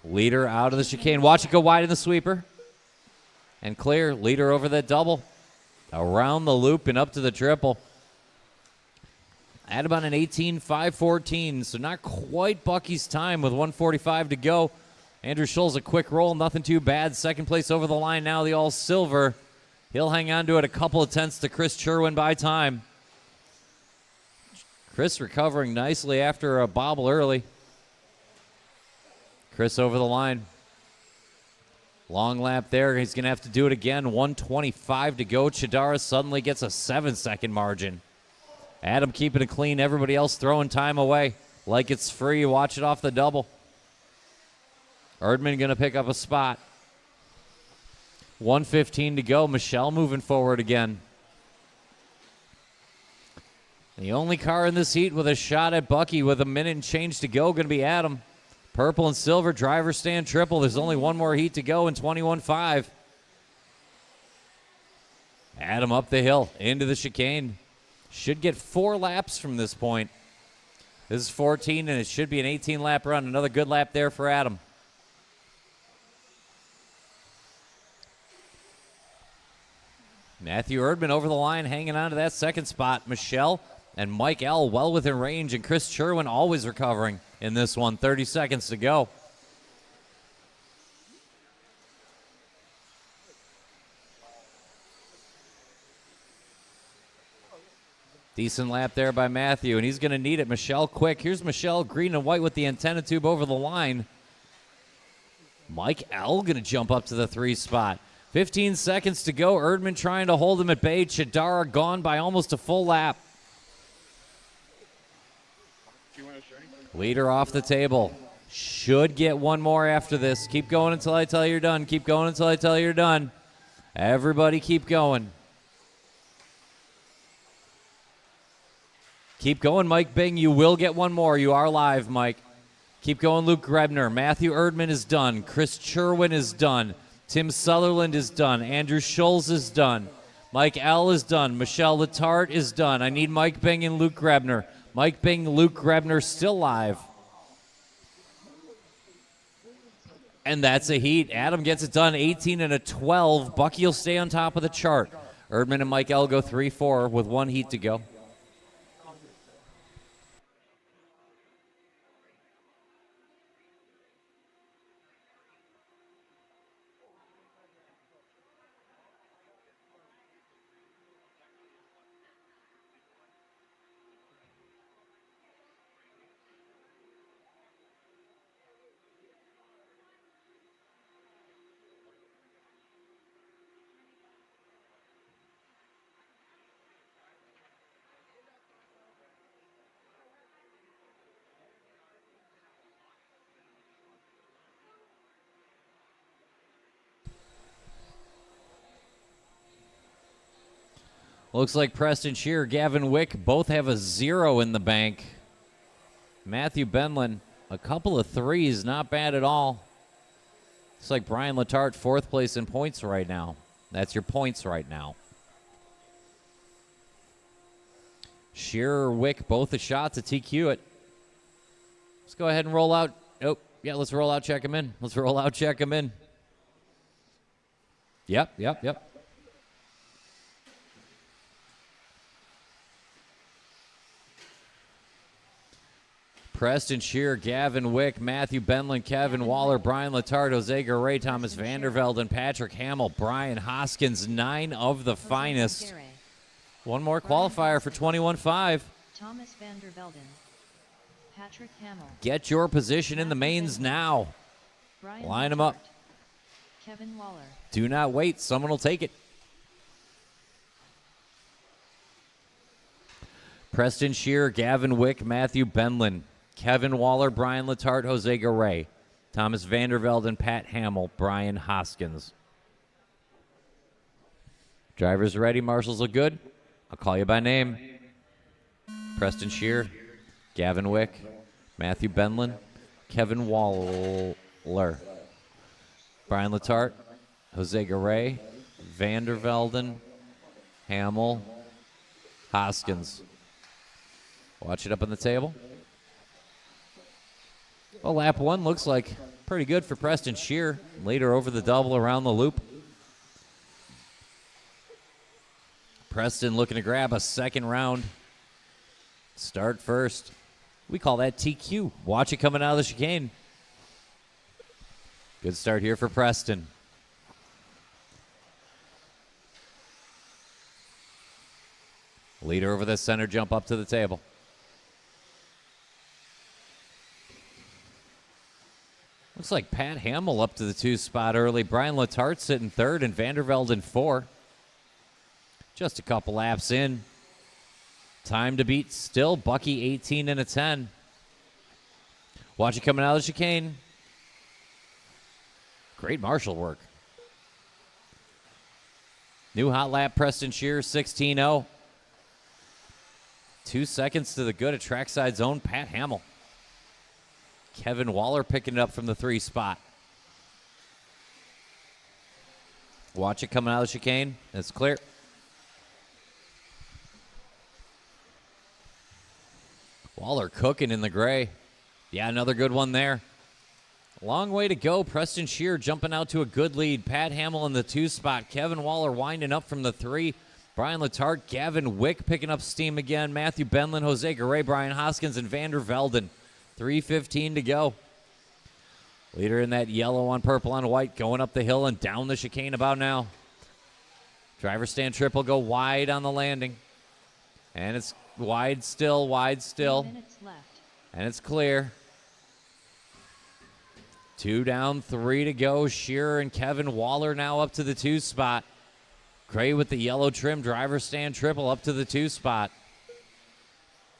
Leader out of the chicane. Watch it go wide in the sweeper. And clear. Leader over that double. Around the loop and up to the triple. At about an 18.514, so not quite Bucky's time with 1:45 to go. Andrew Schulz, a quick roll, nothing too bad. Second place over the line now, the all silver. He'll hang on to it a couple of tenths to Chris Sherwin by time. Chris recovering nicely after a bobble early. Chris over the line. Long lap there. He's going to have to do it again. 1:25 to go. Chidara suddenly gets a 7-second margin. Adam keeping it clean. Everybody else throwing time away like it's free. Watch it off the double. Erdman going to pick up a spot. 1:15 to go. Michelle moving forward again. The only car in this heat with a shot at Bucky with a minute and change to go going to be Adam. Purple and silver driver stand triple. There's only one more heat to go in 21.5. Adam up the hill into the chicane. Should get 4 laps from this point. This is 14, and it should be an 18-lap run. Another good lap there for Adam. Matthew Erdman over the line, hanging on to that second spot. Michelle and Mike L. well within range, and Chris Sherwin always recovering in this one. 30 seconds to go. Decent lap there by Matthew, and he's going to need it. Michelle quick. Here's Michelle, green and white with the antenna tube over the line. Mike L. going to jump up to the 3 spot. 15 seconds to go. Erdman trying to hold him at bay. Chidara gone by almost a full lap. Leader off the table. Should get one more after this. Keep going until I tell you you're done. Keep going until I tell you you're done. Everybody keep going. Keep going, Mike Bing. You will get one more. You are live, Mike. Keep going, Luke Grebner. Matthew Erdman is done. Chris Sherwin is done. Tim Sutherland is done. Andrew Schulz is done. Mike L. is done. Michelle Letarte is done. I need Mike Bing and Luke Grebner. Mike Bing, Luke Grebner still live. And that's a heat. Adam gets it done, 18 and a 12. Bucky will stay on top of the chart. Erdman and Mike L. go 3-4 with 1 heat to go. Looks like Preston Shear, Gavin Wick both have a 0 in the bank. Matthew Benlin, a couple of 3s, not bad at all. Looks like Brian Letarte, 4th place in points right now. That's your points right now. Shearer, Wick, both a shot to TQ it. Let's go ahead and roll out. Oh, yeah, let's roll out, check him in. Let's roll out, check him in. Yep. Preston Shear, Gavin Wick, Matthew Benlin, Kevin Waller, Brian Letarte, Jose Garay, Thomas Vandervelde, and Patrick Hamill. Brian Hoskins, 9 of the finest. One more qualifier for 21.5. Thomas Vandervelden. Patrick Hamill. Get your position in the mains now. Brian Line them up. Kevin Waller. Do not wait. Someone will take it. Preston Shear, Gavin Wick, Matthew Benlin, Kevin Waller, Brian Letarte, Jose Garay, Thomas Vandervelde, and Pat Hamill, Brian Hoskins. Drivers ready. Marshals look good. I'll call you by name. Preston Shear, Gavin Wick, Matthew Benlin, Kevin Waller, Brian Letarte, Jose Garay, Vandervelden, Hamill, Hoskins. Watch it up on the table. Well, lap 1 looks like pretty good for Preston Shear. Later over the double around the loop. Preston looking to grab a second round. Start first. We call that TQ. Watch it coming out of the chicane. Good start here for Preston. Leader over the center jump up to the table. Looks like Pat Hamill up to the 2 spot early. Brian Letarte sitting 3rd and Vandervelde in 4. Just a couple laps in. Time to beat still. Bucky 18 and a 10. Watch it coming out of the chicane. Great marshal work. New hot lap, Preston Shear, 16-0. 2 seconds to the good at Trackside's own Pat Hamill. Kevin Waller picking it up from the 3 spot. Watch it coming out of the chicane. It's clear. Waller cooking in the gray. Yeah, another good one there. Long way to go. Preston Shear jumping out to a good lead. Pat Hamill in the 2 spot. Kevin Waller winding up from the 3. Brian Letarte, Gavin Wick picking up steam again. Matthew Benlin, Jose Garay, Brian Hoskins, and Vandervelden. 3:15 to go. Leader in that yellow on purple on white going up the hill and down the chicane about now. Driver stand triple go wide on the landing. And it's wide still, wide still. 2 minutes left. And it's clear. 2 down, 3 to go. Shearer and Kevin Waller now up to the 2 spot. Gray with the yellow trim. Driver stand triple up to the 2 spot.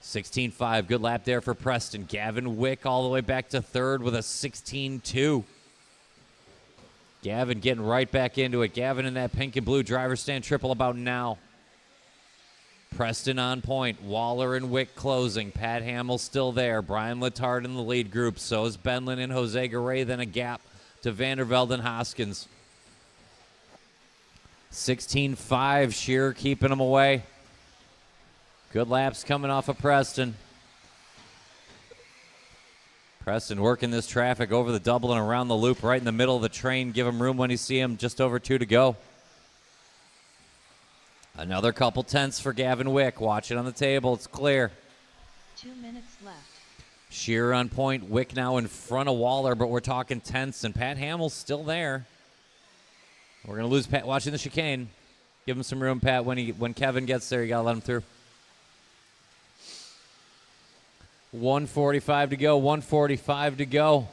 16.5. Good lap there for Preston. Gavin Wick all the way back to 3rd with a 16.2. Gavin getting right back into it. Gavin in that pink and blue driver stand triple about now. Preston on point. Waller and Wick closing. Pat Hamill still there. Brian Letarte in the lead group. So is Benlin and Jose Garay. Then a gap to Vandervelde and Hoskins. 16.5. Shearer keeping them away. Good laps coming off of Preston. Preston working this traffic over the double and around the loop right in the middle of the train. Give him room when you see him. Just over 2 to go. Another couple tenths for Gavin Wick. Watch it on the table. It's clear. 2 minutes left. Shearer on point. Wick now in front of Waller, but we're talking tenths, and Pat Hamill's still there. We're going to lose Pat watching the chicane. Give him some room, Pat. When Kevin gets there, you got to let him through. 1:45 to go. 1:45 to go.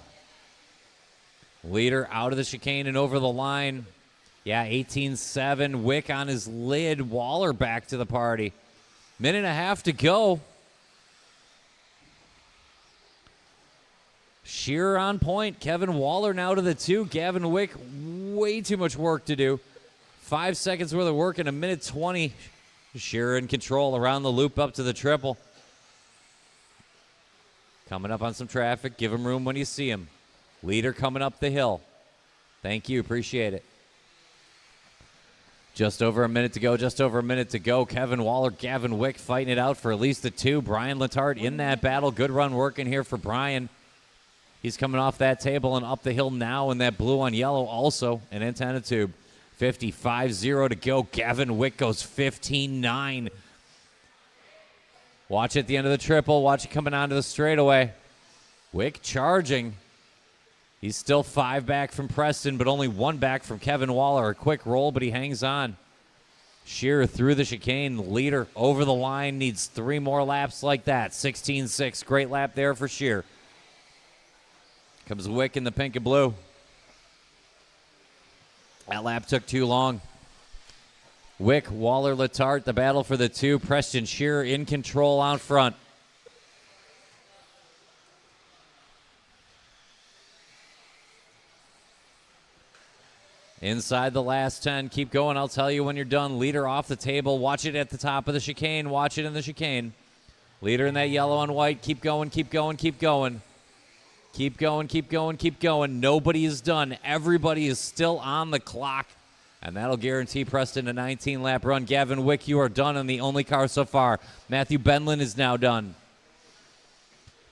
Leader out of the chicane and over the line. Yeah, 18.7. Wick on his lid. Waller back to the party. Minute and a half to go. Shearer on point. Kevin Waller now to the 2. Gavin Wick, way too much work to do. 5 seconds worth of work in a minute 20. Shearer in control around the loop up to the triple. Coming up on some traffic. Give him room when you see him. Leader coming up the hill. Thank you. Appreciate it. Just over a minute to go. Just over a minute to go. Kevin Waller, Gavin Wick fighting it out for at least the two. Brian Letarte in that battle. Good run working here for Brian. He's coming off that table and up the hill now in that blue on yellow also. An antenna tube. 55-0 to go. Gavin Wick goes 15-9. Watch at the end of the triple. Watch it coming onto the straightaway. Wick charging. He's still 5 back from Preston, but only 1 back from Kevin Waller. A quick roll, but he hangs on. Shearer through the chicane. Leader over the line. Needs 3 more laps like that. 16-6. Great lap there for Shearer. Comes Wick in the pink and blue. That lap took too long. Wick, Waller, Letarte, the battle for the 2. Preston Shearer in control out front. Inside the last 10. Keep going. I'll tell you when you're done. Leader off the table. Watch it at the top of the chicane. Watch it in the chicane. Leader in that yellow and white. Keep going, keep going, keep going. Keep going, keep going, keep going. Nobody is done. Everybody is still on the clock. And that'll guarantee Preston a 19-lap run. Gavin Wick, you are done on the only car so far. Matthew Benlin is now done.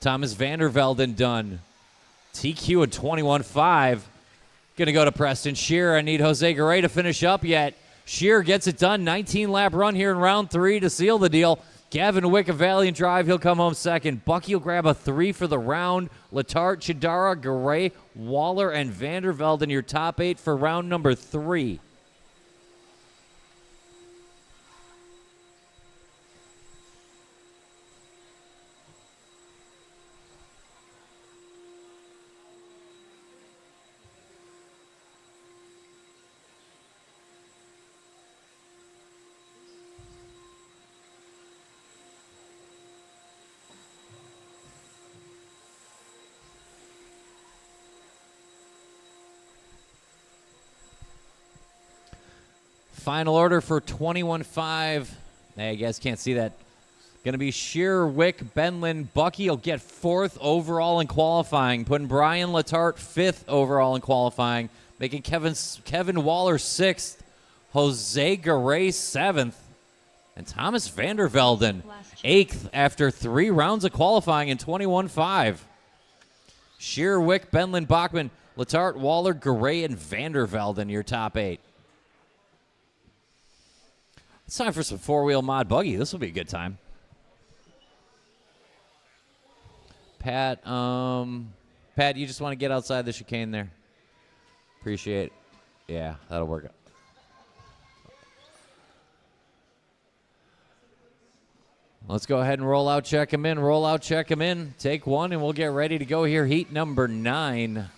Thomas Vandervelden done. TQ at 21.5. Going to go to Preston Shearer. I need Jose Garay to finish up yet. Shearer gets it done. 19-lap run here in round 3 to seal the deal. Gavin Wick, a valiant drive. He'll come home second. Bucky will grab a 3 for the round. Letarte, Chidara, Garay, Waller, and Vandervelden, your top 8 for round number 3. Final order for 21.5. Hey, you guys can't see that. Going to be Shearer, Wick, Benlin. Bucky will get 4th overall in qualifying, putting Brian Letarte 5th overall in qualifying, making Kevin Waller 6th, Jose Garay 7th, and Thomas Vandervelden 8th after 3 rounds of qualifying in 21.5. Shearer, Wick, Benlin, Bachman, Letarte, Waller, Garay, and Vandervelden, your top 8. It's time for some 4-wheel mod buggy. This will be a good time. Pat, you just want to get outside the chicane there. Appreciate it. Yeah, that'll work. Let's go ahead and roll out, check him in. Roll out, check him in. Take 1, and we'll get ready to go here. Heat number 9.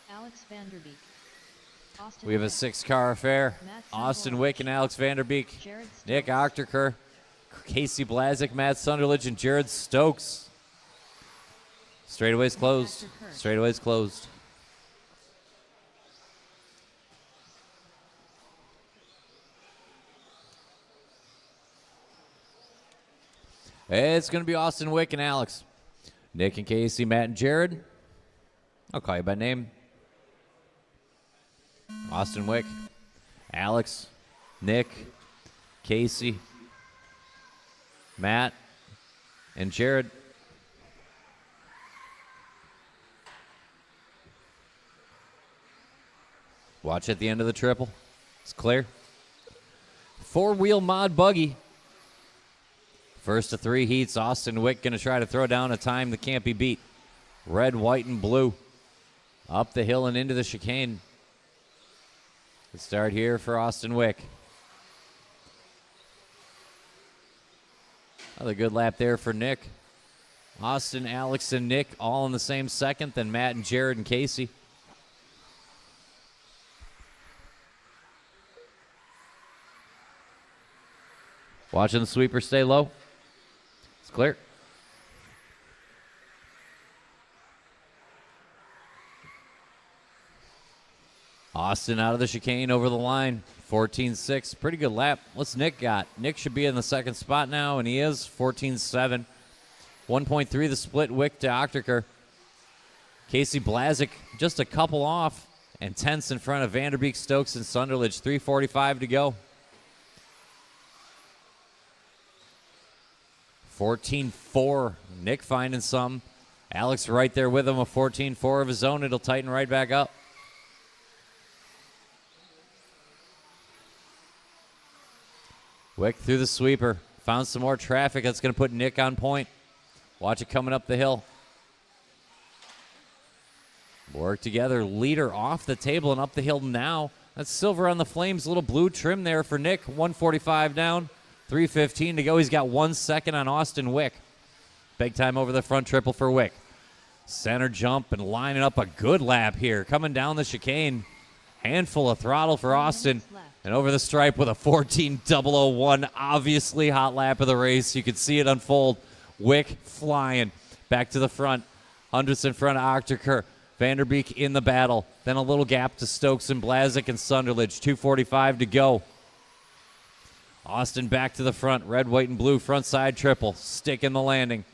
Alex Vanderbeek. Austin We have a Wick. 6-car affair. Matt Austin Sunderland. Wick and Alex Vanderbeek. Jared Nick Ochterker, Casey Blazik, Matt Sunderlich, and Jared Stokes. Straightaway's closed. Straightaway's closed. It's going to be Austin Wick and Alex. Nick and Casey, Matt and Jared. I'll call you by name. Austin Wick, Alex, Nick, Casey, Matt, and Jared. Watch at the end of the triple. It's clear. 4-wheel mod buggy. First of 3 heats. Austin Wick going to try to throw down a time that can't be beat. Red, white, and blue. Up the hill and into the chicane. Let's start here for Austin Wick. Another good lap there for Nick. Austin, Alex, and Nick all in the same second. Then Matt and Jared and Casey. Watching the sweeper stay low. It's clear. Austin out of the chicane over the line. 14.6. Pretty good lap. What's Nick got? Nick should be in the second spot now, and he is. 14.7. 1.3 the split. Wick to Ochterker. Casey Blazik just a couple off, and tenths in front of Vanderbeek, Stokes, and Sunderledge. 3:45 to go. 14.4. Nick finding some. Alex right there with him, a 14.4 of his own. It'll tighten right back up. Wick through the sweeper. Found some more traffic. That's going to put Nick on point. Watch it coming up the hill. Work together. Leader off the table and up the hill now. That's silver on the flames. A little blue trim there for Nick. 1:45 down. 3:15 to go. He's got 1 second on Austin Wick. Big time over the front triple for Wick. Center jump and lining up a good lap here. Coming down the chicane. Handful of throttle for Austin. And over the stripe with a 14.001. Obviously hot lap of the race. You could see it unfold. Wick flying. Back to the front. Hundredths in front of Ochterker. Vanderbeek in the battle. Then a little gap to Stokes and Blazik and Sunderledge. 2:45 to go. Austin back to the front. Red, white, and blue front side triple. Stick in the landing.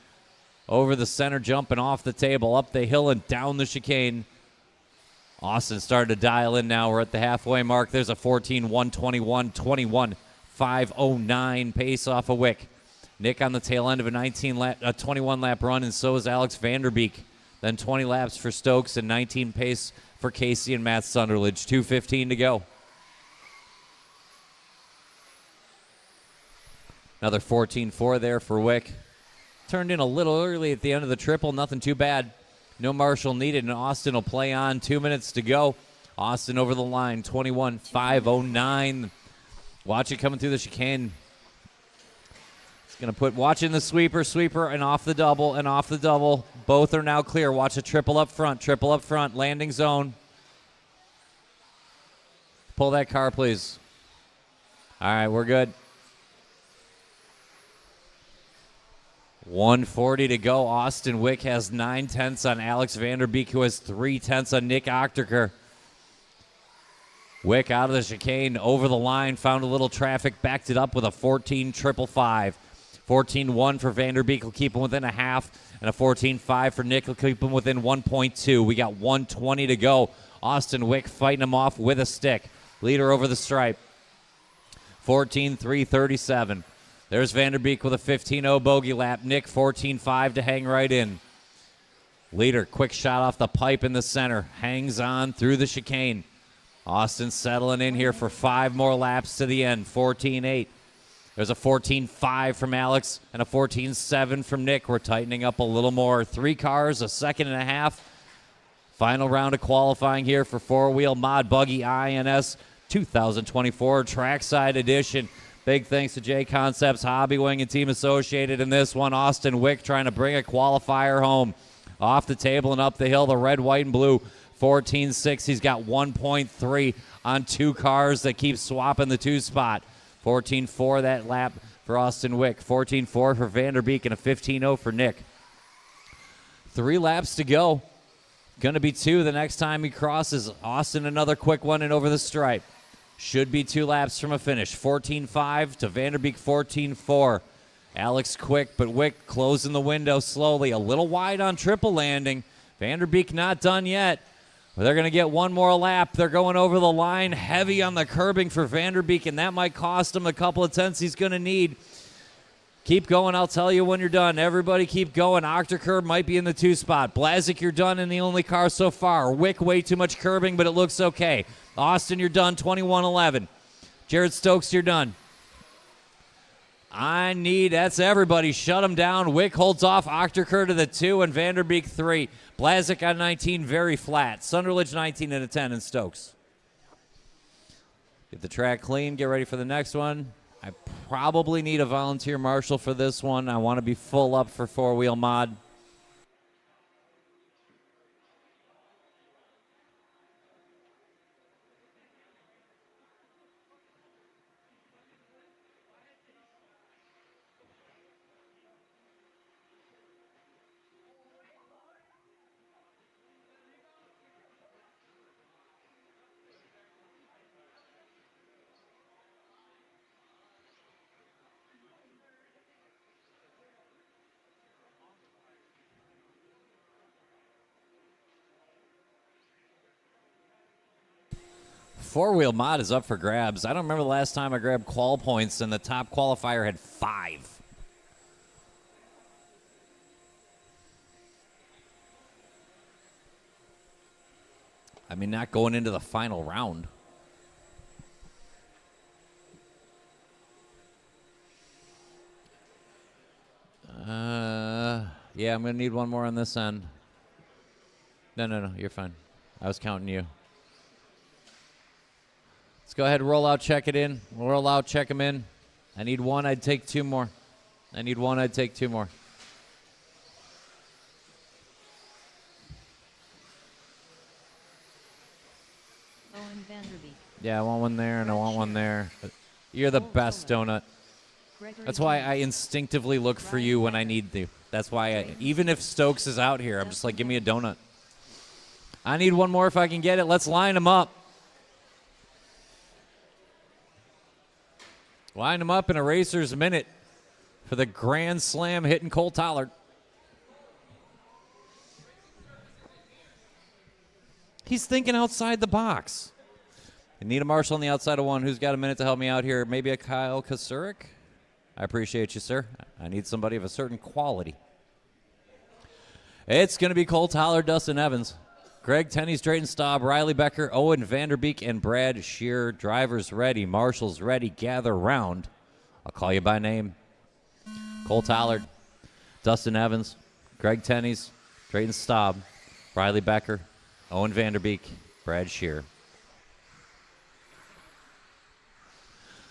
Over the center jump and off the table. Up the hill and down the chicane. Austin started to dial in now. We're at the halfway mark. There's a 14.121, 21.509 pace off of Wick. Nick on the tail end of a 21-lap run, and so is Alex Vanderbeek. Then 20 laps for Stokes and 19 pace for Casey and Matt Sunderledge. 2:15 to go. Another 14.4 there for Wick. Turned in a little early at the end of the triple. Nothing too bad. No Marshall needed, and Austin will play on. 2 minutes to go. Austin over the line. 21.509. Watch it coming through the chicane. Going to put, watching the sweeper, and off the double, and off the double. Both are now clear. Watch a triple up front, landing zone. Pull that car, please. All right, we're good. 1:40 to go. Austin Wick has 9/10 on Alex Vanderbeek, who has 3/10 on Nick Ochterker. Wick out of the chicane, over the line, found a little traffic, backed it up with a 14.555. 14.1 for Vanderbeek will keep him within a half, and a 14.5 for Nick will keep him within 1.2. We got 1:20 to go. Austin Wick fighting him off with a stick. Leader over the stripe. 14.337. There's Vanderbeek with a 15.0 bogey lap. Nick 14.5 to hang right in. Leader, quick shot off the pipe in the center. Hangs on through the chicane. Austin settling in here for 5 more laps to the end. 14.8. There's a 14.5 from Alex and a 14.7 from Nick. We're tightening up a little more. 3 cars, a second and a half. Final round of qualifying here for four-wheel mod buggy INS 2024 Trackside Edition. Big thanks to JConcepts, Hobby Wing, and Team Associated in this one. Austin Wick trying to bring a qualifier home. Off the table and up the hill, the red, white, and blue. 14.6. He's got 1.3 on 2 cars that keep swapping the 2 spot. 14.4 that lap for Austin Wick. 14.4 for Vanderbeek and a 15.0 for Nick. 3 laps to go. Going to be 2 the next time he crosses. Austin another quick one and over the stripe. Should be 2 laps from a finish. 14.5 to Vanderbeek 14.4. Alex quick, but Wick closing the window slowly. A little wide on triple landing. Vanderbeek not done yet. They're going to get 1 more lap. They're going over the line. Heavy on the curbing for Vanderbeek, and that might cost him a couple of tenths he's going to need. Keep going. I'll tell you when you're done. Everybody keep going. Ochterker might be in the 2 spot. Blazik, you're done in the only car so far. Wick, way too much curbing, but it looks okay. Austin, you're done. 21.11. Jared Stokes, you're done. That's everybody. Shut him down. Wick holds off. Ochterker to the 2 and Vanderbeek 3. Blazik on 19, very flat. Sunderledge 19 and a 10 and Stokes. Get the track clean. Get ready for the next one. I probably need a volunteer marshal for this one. I want to be full up for 4-wheel mod. Four-wheel mod is up for grabs. I don't remember the last time I grabbed qual points and the top qualifier had 5. I mean, not going into the final round. Yeah, I'm going to need one more on this end. No, you're fine. I was counting you. Let's go ahead and roll out, check it in. Roll out, check them in. I need one, I'd take 2 more. I need one, I'd take 2 more. Owen Vanderbeek. Yeah, I want one there and I want one there. You're the best, Donut. That's why I instinctively look for you when I need to. That's why, even if Stokes is out here, I'm just like, give me a donut. I need one more if I can get it. Let's line them up. Line them up in a racer's minute for the Grand Slam hitting Cole Tollard. He's thinking outside the box. I need a marshal on the outside of one. Who's got a minute to help me out here? Maybe a Kyle Kasurik? I appreciate you, sir. I need somebody of a certain quality. It's going to be Cole Tollard, Dustin Evans, Greg Tenney's, Drayton Staub, Riley Becker, Owen Vanderbeek, and Brad Shear. Drivers ready, marshals ready, gather round. I'll call you by name. Cole Tollard, Dustin Evans, Greg Tenney's, Drayton Staub, Riley Becker, Owen Vanderbeek, Brad Shear.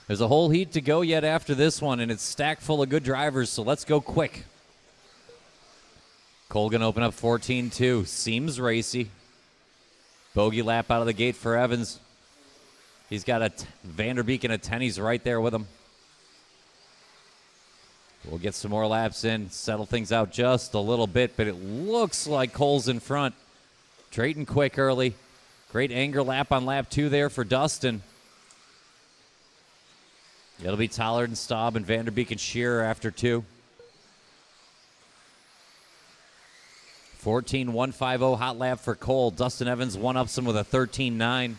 There's a whole heat to go yet after this one, and it's stacked full of good drivers, so let's go quick. Cole going to open up 14-2. Seems racy. Bogey lap out of the gate for Evans. He's got a Vanderbeek and a Tenney's right there with him. We'll get some more laps in, settle things out just a little bit, but it looks like Cole's in front. Drayton quick early. Great anger lap on lap 2 there for Dustin. It'll be Tollard and Staub and Vanderbeek and Shearer after 2. 14-150 hot lap for Cole. Dustin Evans one-ups him with a 13-9.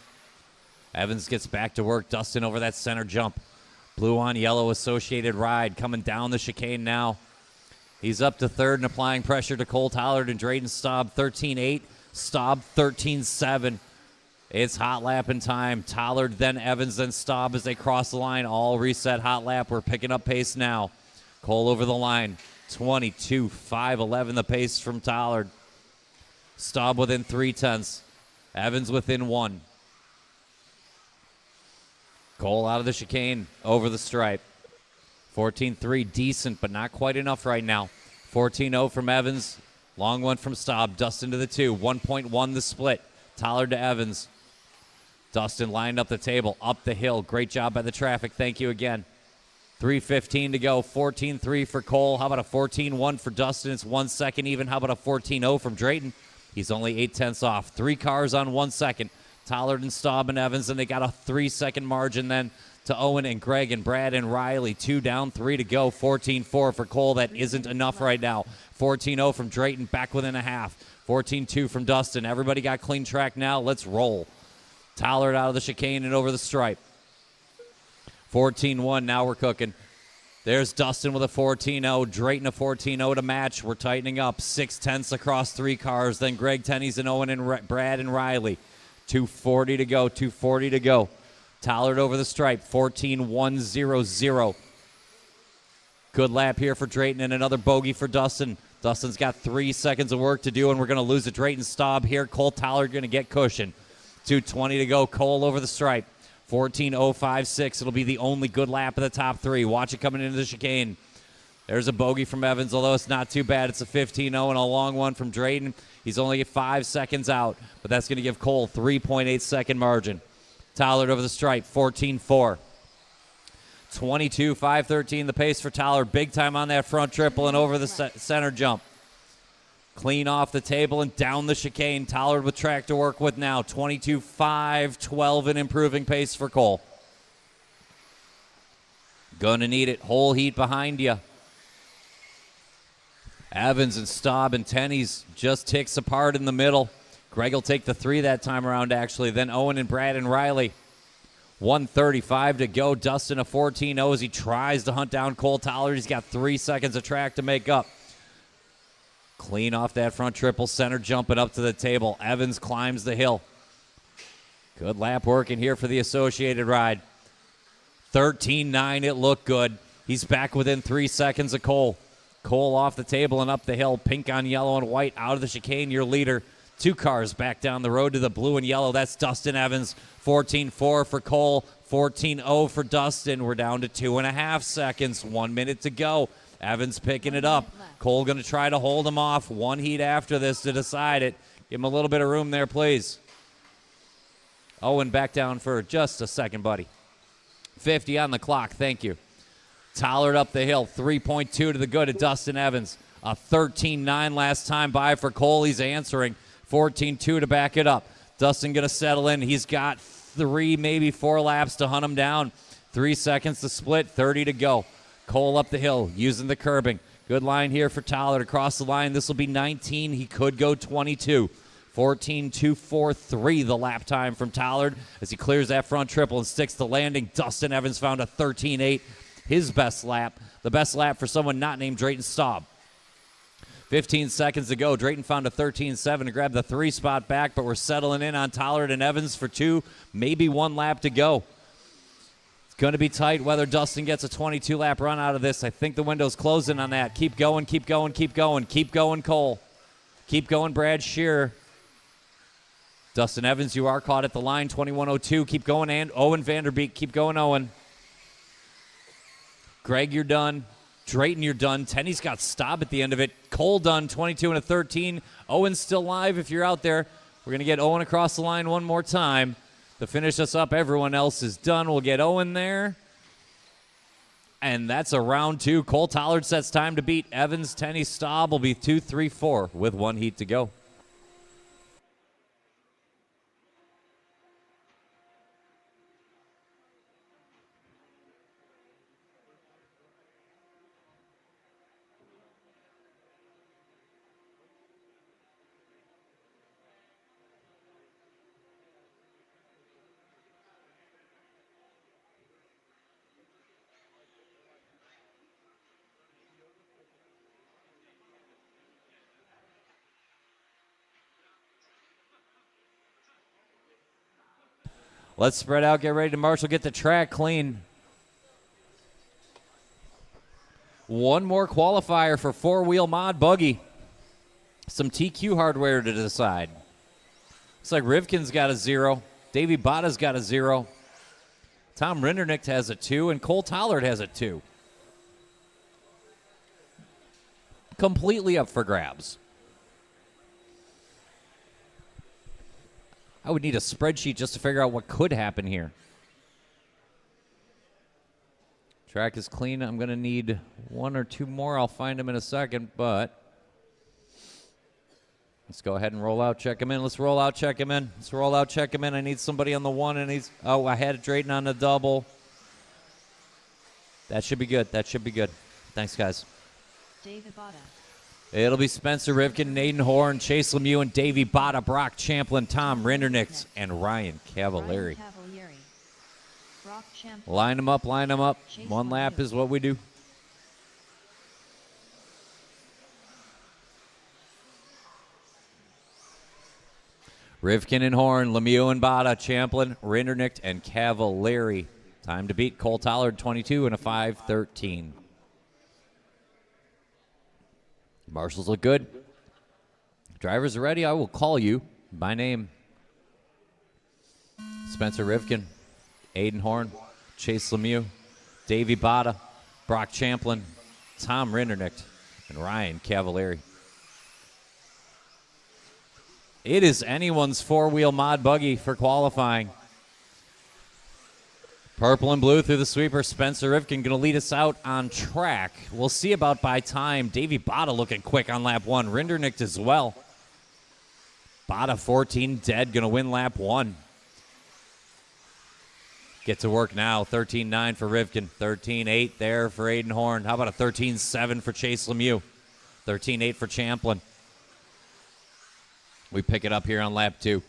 Evans gets back to work. Dustin over that center jump. Blue on yellow associated ride coming down the chicane now. He's up to third and applying pressure to Cole Tollard and Drayton Staub. 13-8. Staub 13-7. It's hot lap in time. Tollard, then Evans, then Staub as they cross the line. All reset hot lap. We're picking up pace now. Cole over the line. 22-5-11 the pace from Tollard. Staub within 0.3. Evans within 1. Cole out of the chicane, over the stripe. 14-3, decent, but not quite enough right now. 14-0 from Evans. Long one from Staub. Dustin to the 2. 1.1 the split. Tollard to Evans. Dustin lined up the table, up the hill. Great job by the traffic. Thank you again. 3:15 to go. 14-3 for Cole. How about a 14-1 for Dustin? It's 1 second even. How about a 14-0 from Drayton? He's only 0.8 off. 3 cars on 1 second. Tollard and Staub and Evans, and they got a 3-second margin then to Owen and Greg and Brad and Riley. 2 down, 3 to go. 14-4 for Cole. That isn't enough right now. 14-0 from Drayton, back within a half. 14-2 from Dustin. Everybody got clean track now. Let's roll. Tollard out of the chicane and over the stripe. 14-1, now we're cooking. There's Dustin with a 14-0. Drayton a 14-0 to match. We're tightening up. 0.6 across 3 cars. Then Greg Tenney's and Owen and Brad and Riley. 2:40 to go. 2:40 to go. Tollard over the stripe. 14-1-0-0. Good lap here for Drayton and another bogey for Dustin. Dustin's got 3 seconds of work to do, and we're going to lose a Drayton Staub here. Cole Tollard going to get cushion. 2:20 to go. Cole over the stripe. 14-0-5-6. It'll be the only good lap of the top 3. Watch it coming into the chicane. There's a bogey from Evans, although it's not too bad. It's a 15-0 and a long one from Drayton. He's only 5 seconds out, but that's going to give Cole 3.8 second margin. Tollard over the stripe. 14-4. 22-5-13 the pace for Tollard. Big time on that front triple and over the center jump. Clean off the table and down the chicane. Tollard with track to work with now. 22-5-12 and improving pace for Cole. Gonna need it. Whole heat behind you. Evans and Staub and Tenney's just ticks apart in the middle. Greg will take the 3 that time around, actually. Then Owen and Brad and Riley. 1:35 to go. Dustin a 14-0 as he tries to hunt down Cole Tollard. He's got 3 seconds of track to make up. Clean off that front triple, center jumping up to the table. Evans climbs the hill. Good lap working here for the Associated ride. 13-9, it looked good. He's back within 3 seconds of Cole. Cole off the table and up the hill. Pink on yellow and white out of the chicane, your leader. 2 cars back down the road to the blue and yellow. That's Dustin Evans. 14-4 for Cole. 14-0 for Dustin. We're down to 2.5 seconds. 1 minute to go. Evans picking it up. Cole going to try to hold him off. 1 heat after this to decide it. Give him a little bit of room there, please. Owen back down for just a second, buddy. 50 on the clock. Thank you. Tollard up the hill. 3.2 to the good of Dustin Evans. A 13-9 last time by for Cole. He's answering. 14-2 to back it up. Dustin going to settle in. He's got 3, maybe 4 laps to hunt him down. 3 seconds to split. 30 to go. Cole up the hill using the curbing. Good line here for Tollard across the line. This will be 19. He could go 22. 14-2-4-3 the lap time from Tollard as he clears that front triple and sticks the landing. Dustin Evans found a 13-8. His best lap. The best lap for someone not named Drayton Staub. 15 seconds to go. Drayton found a 13-7 to grab the 3 spot back, but we're settling in on Tollard and Evans for 2, maybe 1 lap to go. It's going to be tight whether Dustin gets a 22-lap run out of this. I think the window's closing on that. Keep going, keep going, keep going. Keep going, Cole. Keep going, Brad Shearer. Dustin Evans, you are caught at the line, 21:02. Keep going, and Owen Vanderbeek. Keep going, Owen. Greg, you're done. Drayton, you're done. Tenney's got Staub at the end of it. Cole done, 22 and a 13. Owen's still live if you're out there. We're going to get Owen across the line one more time. To finish us up, everyone else is done. We'll get Owen there. And that's a round 2. Cole Tollard sets time to beat Evans. Tenney, Staub will be 2, 3, 4 with 1 heat to go. Let's spread out, get ready to marshal, get the track clean. One more qualifier for 4-wheel mod buggy. Some TQ hardware to decide. Looks like Rivkin's got a 0. Davey Botta's got a 0. Tom Rindernicht has a 2, and Cole Tollard has a 2. Completely up for grabs. I would need a spreadsheet just to figure out what could happen here. Track is clean. I'm going to need 1 or 2 more. I'll find them in a second, but let's go ahead and roll out, check him in. Let's roll out, check him in. Let's roll out, check him in. I need somebody on the 1, and he's, oh, I had Drayton on the double. That should be good. That should be good. Thanks, guys. David Botta. It'll be Spencer Rivkin, Naden Horn, Chase Lemieux, and Davey Botta, Brock Champlin, Tom Rindernicht, and Ryan Cavallari. Line them up, line them up. Chase 1 lap is what we do. Rivkin and Horn, Lemieux and Botta, Champlin, Rindernicht, and Cavallari. Time to beat Cole Tollard, 22 and a 5:13. Marshals look good. Drivers are ready. I will call you by name. Spencer Rivkin, Aiden Horn, Chase Lemieux, Davey Botta, Brock Champlin, Tom Rindernicht, and Ryan Cavallari. It is anyone's 4-wheel mod buggy for qualifying. Purple and blue through the sweeper. Spencer Rivkin going to lead us out on track. We'll see about by time. Davey Botta looking quick on lap 1. Rindernicht as well. Botta 14 dead, going to win lap 1. Get to work now. 13-9 for Rivkin. 13-8 there for Aiden Horn. How about a 13-7 for Chase Lemieux? 13-8 for Champlin. We pick it up here on lap 2.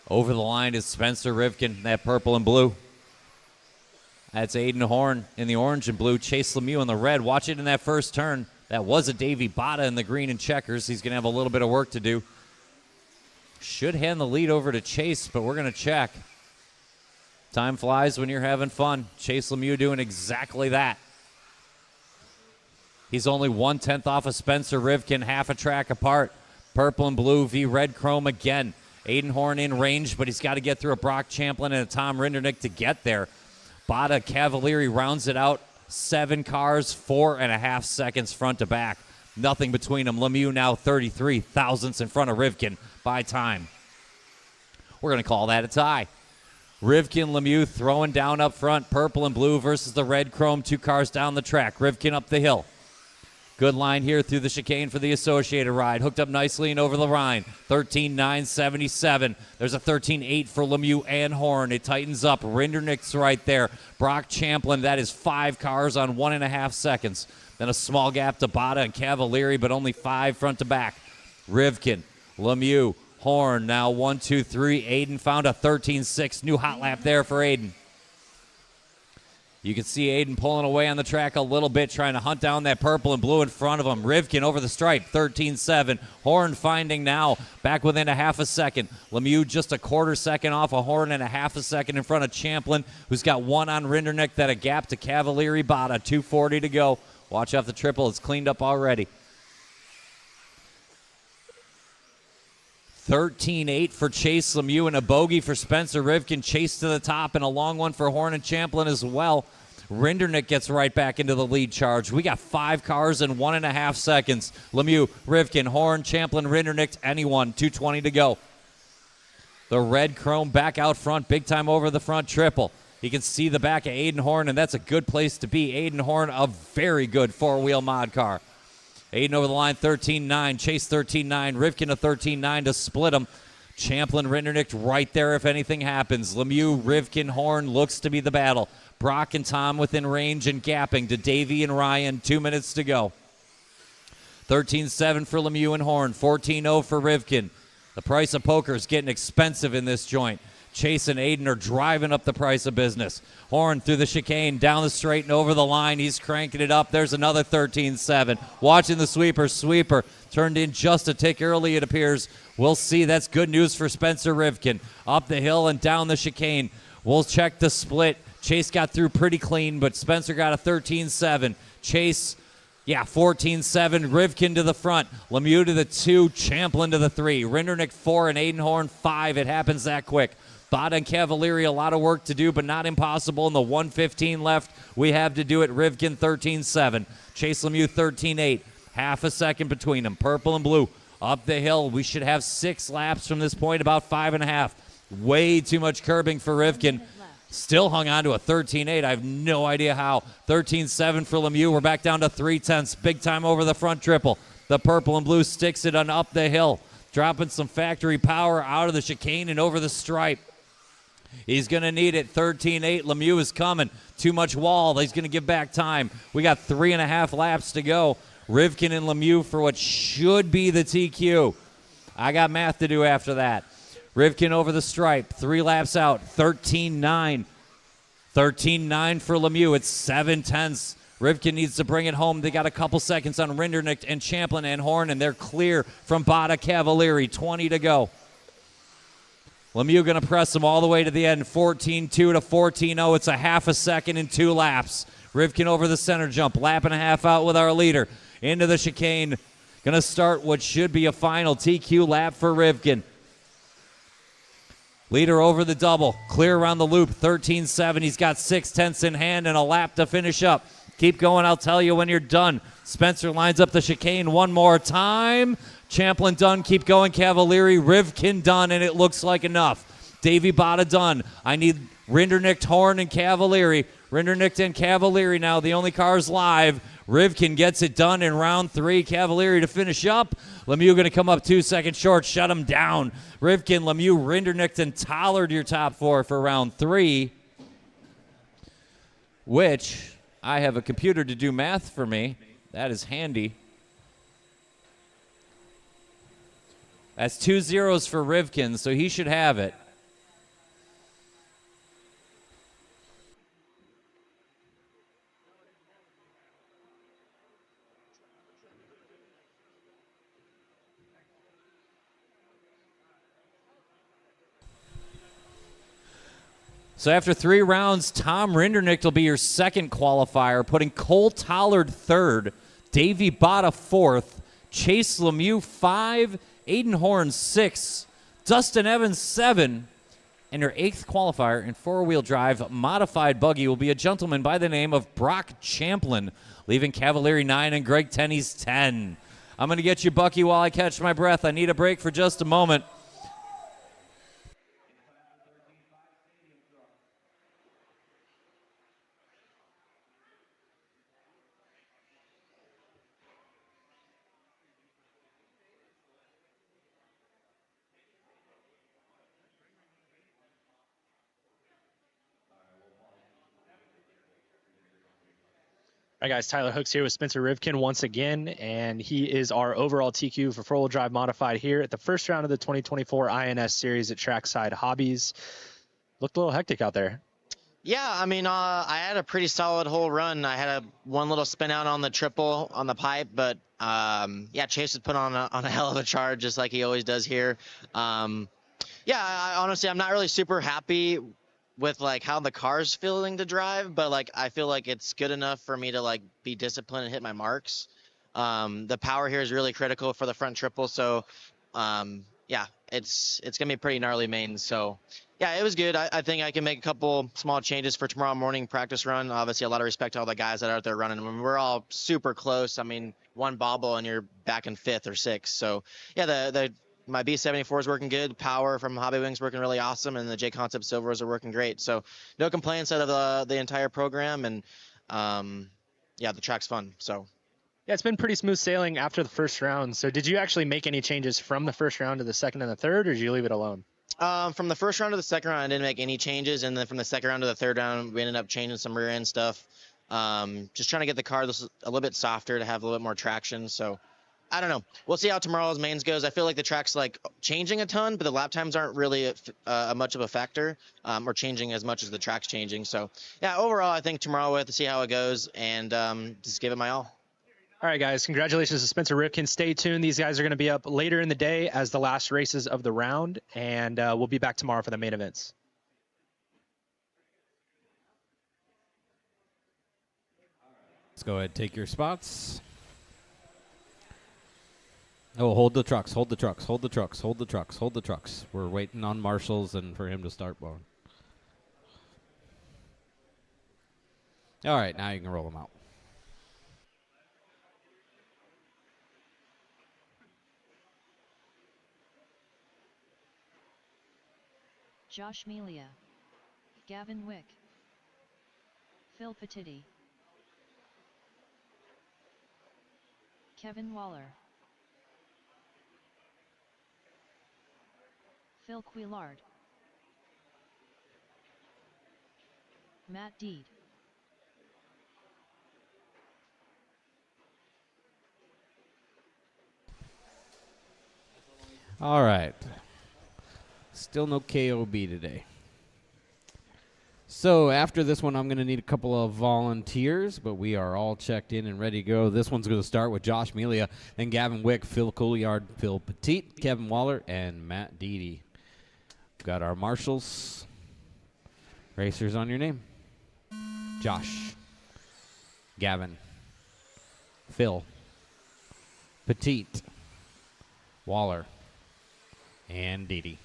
Over the line is Spencer Rivkin, that purple and blue. That's Aiden Horn in the orange and blue. Chase Lemieux in the red. Watch it in that first turn. That was a Davey Bada in the green and checkers. He's going to have a little bit of work to do. Should hand the lead over to Chase, but we're going to check. Time flies when you're having fun. Chase Lemieux doing exactly that. He's only 1/10 off of Spencer Rivkin, half a track apart. Purple and blue v red chrome again. Aiden Horn in range, but he's got to get through a Brock Champlin and a Tom Rindernick to get there. Bada Cavalieri rounds it out. 7 cars, 4.5 seconds front to back. Nothing between them. Lemieux now 33 thousandths in front of Rivkin by time. We're going to call that a tie. Rivkin, Lemieux throwing down up front. Purple and blue versus the red chrome. 2 cars down the track. Rivkin up the hill. Good line here through the chicane for the Associated ride. Hooked up nicely and over the line. 13.977. There's a 13.8 for Lemieux and Horn. It tightens up. Rindernick's right there. Brock Champlin, that is 5 cars on 1.5 seconds. Then a small gap to Bada and Cavalieri, but only 5 front to back. Rivkin, Lemieux, Horn, now 1, 2, 3. Aiden found a 13.6. New hot lap there for Aiden. You can see Aiden pulling away on the track a little bit, trying to hunt down that purple and blue in front of him. Rivkin over the stripe, 13.7. Horn finding now, back within a half a second. Lemieux just a quarter second off a Horn and a half a second in front of Champlin, who's got 1 on Rindernick, that a gap to Cavalieri Bada, 2:40 to go. Watch off the triple, it's cleaned up already. 13.8 for Chase Lemieux and a bogey for Spencer Rivkin. Chase to the top and a long one for Horn and Champlin as well. Rindernick gets right back into the lead charge. We got 5 cars in 1.5 seconds. Lemieux, Rivkin, Horn, Champlin, Rindernick, anyone. 2:20 to go. The red chrome back out front, big time over the front triple. You can see the back of Aiden Horn, and that's a good place to be. Aiden Horn, a very good 4-wheel mod car. Aiden over the line, 13.9. Chase 13.9. Rivkin a 13.9 to split them. Champlin, Rindernick right there if anything happens. Lemieux, Rivkin, Horn looks to be the battle. Brock and Tom within range and gapping to Davey and Ryan. 2 minutes to go. 13.7 for Lemieux and Horn. 14.0 for Rivkin. The price of poker is getting expensive in this joint. Chase and Aiden are driving up the price of business. Horn through the chicane, down the straight and over the line. He's cranking it up. There's another 13.7. Watching the sweeper. Sweeper turned in just a tick early, it appears. We'll see. That's good news for Spencer Rivkin. Up the hill and down the chicane. We'll check the split. Chase got through pretty clean, but Spencer got a 13.7. Chase, 14.7. Rivkin to the front. Lemieux to the 2. Champlin to the 3. Rindernick 4 and Aiden Horn 5. It happens that quick. Bada and Cavalieri, a lot of work to do, but not impossible. In the 1:15 left, we have to do it. Rivkin 13.7. Chase Lemieux 13.8. Half a second between them. Purple and blue up the hill. We should have 6 laps from this point, about 5.5. Way too much curbing for Rivkin. Still hung on to a 13.8. I have no idea how. 13.7 for Lemieux. We're back down to 3/10. Big time over the front triple. The purple and blue sticks it on up the hill. Dropping some factory power out of the chicane and over the stripe. He's going to need it. 13.8. Lemieux is coming. Too much wall. He's going to give back time. We got 3.5 laps to go. Rivkin and Lemieux for what should be the TQ. I got math to do after that. Rivkin over the stripe. 3 laps out. 13.9. 13.9 for Lemieux. It's 7/10. Rivkin needs to bring it home. They got a couple seconds on Rindernick and Champlin and Horn, and they're clear from Bada Cavalieri. 20 to go. Lemieux going to press them all the way to the end. 14.2 to 14.0. It's a half a second in 2 laps. Rivkin over the center jump. Lap and a half out with our leader. Into the chicane. Going to start what should be a final TQ lap for Rivkin. Leader over the double. Clear around the loop. 13.7. He's got 6/10 in hand and a lap to finish up. Keep going. I'll tell you when you're done. Spencer lines up the chicane one more time. Champlin done. Keep going. Cavalieri. Rivkin done, and it looks like enough. Davey Bada done. I need Rindernick, Horn, and Cavalieri. Rindernick and Cavalieri now. The only cars live. Rivkin gets it done in round 3. Cavalieri to finish up. Lemieux going to come up 2 seconds short. Shut him down. Rivkin, Lemieux, Rindernick, and Tollard your top 4 for round 3. Which I have a computer to do math for me. That is handy. That's 2 zeros for Rivkin, so he should have it. So after 3 rounds, Tom Rindernick will be your second qualifier, putting Cole Tollard third, Davey Botta fourth, Chase Lemieux 5, Aiden Horn 6, Dustin Evans 7, and your 8th qualifier in four-wheel drive modified buggy will be a gentleman by the name of Brock Champlin, leaving Cavalieri 9 and Greg Tenney's 10. I'm going to get you, Bucky, while I catch my breath. I need a break for just a moment. All right, guys, Tyler Hooks here with Spencer Rivkin once again, and he is our overall TQ for four-wheel drive modified here at the first round of the 2024 INS Series at Trackside Hobbies. Looked a little hectic out there. Yeah, I mean, I had a pretty solid whole run. I had one little spin out on the triple on the pipe, but yeah, Chase has put on a hell of a charge, just like he always does here. Yeah, honestly, I'm not really super happy with like how the car's feeling to drive, but like I feel like it's good enough for me to like be disciplined and hit my marks. The power here is really critical for the front triple, so yeah, it's gonna be pretty gnarly mains. So yeah, it was good. I think I can make a couple small changes for tomorrow morning practice run. Obviously, a lot of respect to all the guys that are out there running. I mean, we're all super close. I mean, one bobble and you're back in 5th or 6th. So yeah, my B74 is working good. Power from Hobby Wings working really awesome, and the JConcepts Silvers are working great. So no complaints out of the entire program, and yeah, the track's fun. So yeah, it's been pretty smooth sailing after the first round. So did you actually make any changes from the first round to the second and the third, or did you leave it alone? From the first round to the second round, I didn't make any changes, and then from the second round to the third round, we ended up changing some rear end stuff. Just trying to get the car a little bit softer to have a little bit more traction. So I don't know. We'll see how tomorrow's mains goes. I feel like the track's like changing a ton, but the lap times aren't really much of a factor, or changing as much as the track's changing. So yeah, overall, I think tomorrow we'll have to see how it goes and just give it my all. All right, guys, congratulations to Spencer Rivkin. Stay tuned. These guys are going to be up later in the day as the last races of the round, and we'll be back tomorrow for the main events. Let's go ahead and take your spots. Oh, hold the trucks, hold the trucks, hold the trucks, hold the trucks, hold the trucks. We're waiting on Marshall's and for him to start blowing. All right, now you can roll them out. Josh Melia, Gavin Wick, Phil Petiti, Kevin Waller, Phil Quillard, Matt Deed, All right. Still no KOB today. So after this one, I'm going to need a couple of volunteers, but we are all checked in and ready to go. This one's going to start with Josh Melia, then Gavin Wick, Phil Couliard, Phil Petit, Kevin Waller, and Matt Deedy. Got our marshals. Racers on your name. Josh, Gavin, Phil, Petit, Waller, and Deedy.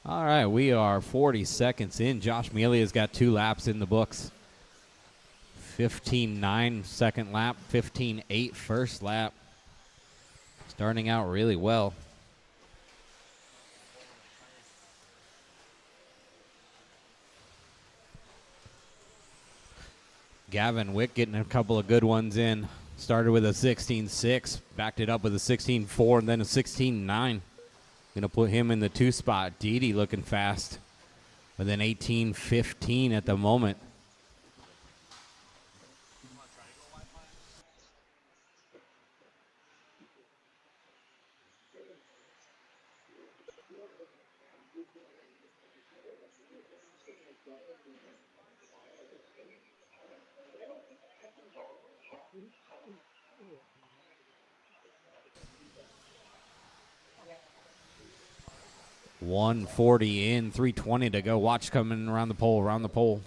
All right, we are 40 seconds in. Josh Melia's got 2 laps in the books. 15.9 second lap, 15.8 first lap. Starting out really well. Gavin Wick getting a couple of good ones in. Started with a 16.6, backed it up with a 16.4, and then a 16.9. Going to put him in the 2 spot. Deedy looking fast with an 18.15 at the moment. $140 in, $320 to go. Watch coming around the pole, Looks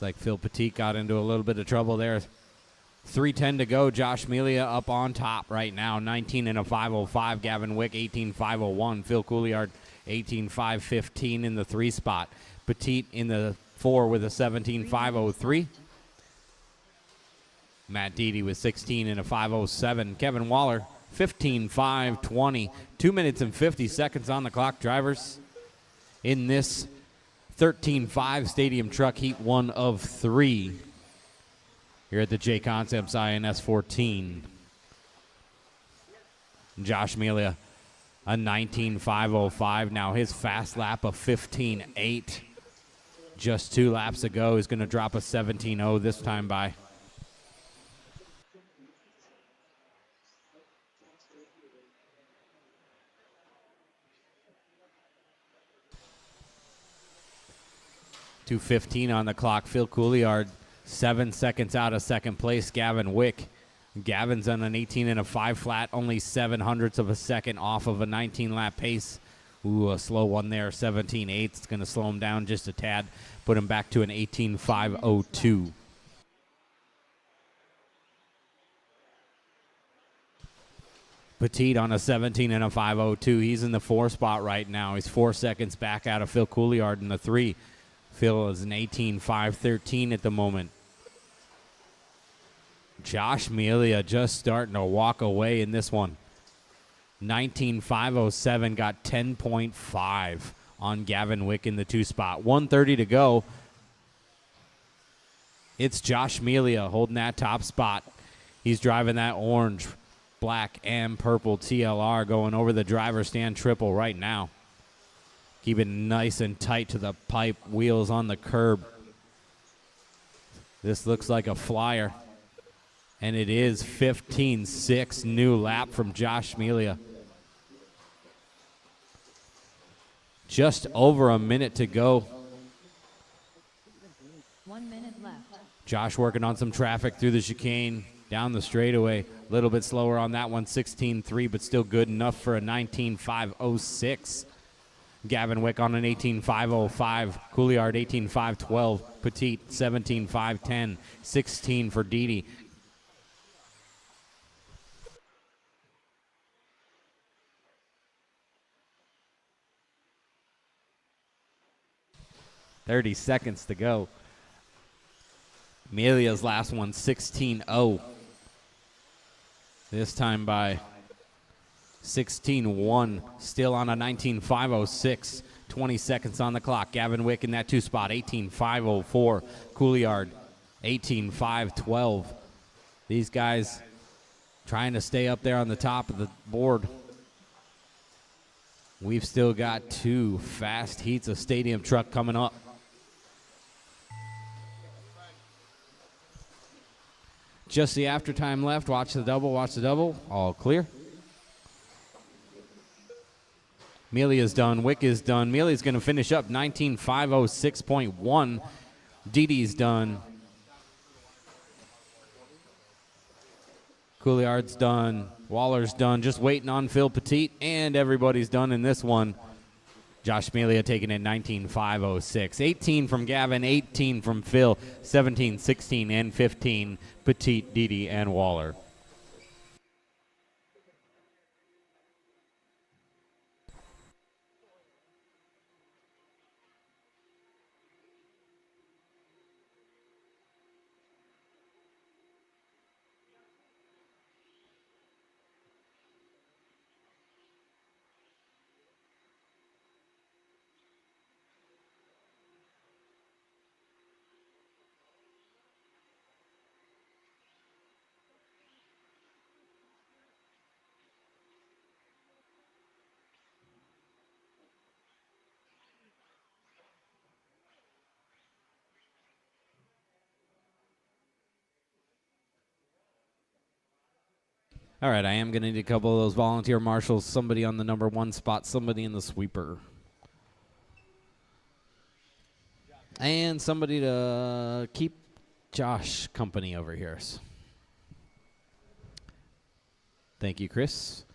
like Phil Petit got into a little bit of trouble there. $310 to go. Josh Melia up on top right now. 19 and a 505. Gavin Wick 18.501. Phil Couliard 18.515 in the 3 spot. Petit in the 4 with a 17.503. Matt Deedy with 16 and a 507. Kevin Waller 15.520. 2 minutes and 50 seconds on the clock, drivers, in this 13.5 Stadium Truck Heat 1 of 3 here at the JConcepts INS 14. Josh Melia, a 19.505. Now his fast lap of 15.8. Just 2 laps ago. He's going to drop a 17.0 this time by. .215 on the clock. Phil Couliard 7 seconds out of second place. Gavin Wick. Gavin's on an 18 and a 5 flat, only 0.07 of a second off of a 19 lap pace. Ooh, a slow one there, 17.8. It's going to slow him down just a tad, put him back to an 18.502. Petit on a 17 and a 502. He's in the 4 spot right now. He's 4 seconds back out of Phil Couliard in the 3. Phil is an 18.513 at the moment. Josh Melia just starting to walk away in this one. 19.507, got 10.5 on Gavin Wick in the 2 spot. 1:30 to go. It's Josh Melia holding that top spot. He's driving that orange, black, and purple TLR going over the driver's stand triple right now. Keeping nice and tight to the pipe, wheels on the curb. This looks like a flyer. And it is 15.6 new lap from Josh Melia. Just over a minute to go. 1 minute left. Josh working on some traffic through the chicane, down the straightaway. A little bit slower on that one, 16.3, but still good enough for a 19.506. Gavin Wick on an 18.505. Couliard 18.512. Petit 17.510. 16 for Deedy. .30 seconds to go. Melia's last one, 16.0. This time by 16.1. Still on a 19.506. 20 seconds on the clock. Gavin Wick in that 2 spot, 18.504. Couliard, 18.512. These guys trying to stay up there on the top of the board. We've still got 2 fast heats of Stadium Truck coming up. Just the after time left. Watch the double, watch the double. All clear. Melia's done. Wick is done. Melia's going to finish up 19.506.1. Deedee's done. Couliard's done. Waller's done. Just waiting on Phil Petit, and everybody's done in this one. Josh Melia taking it 19.506. 18 from Gavin, 18 from Phil, 17, 16, and 15, Petit, Deedy, and Waller. All right, I am going to need a couple of those volunteer marshals, somebody on the number 1 spot, somebody in the sweeper. And somebody to keep Josh company over here. Thank you, Chris.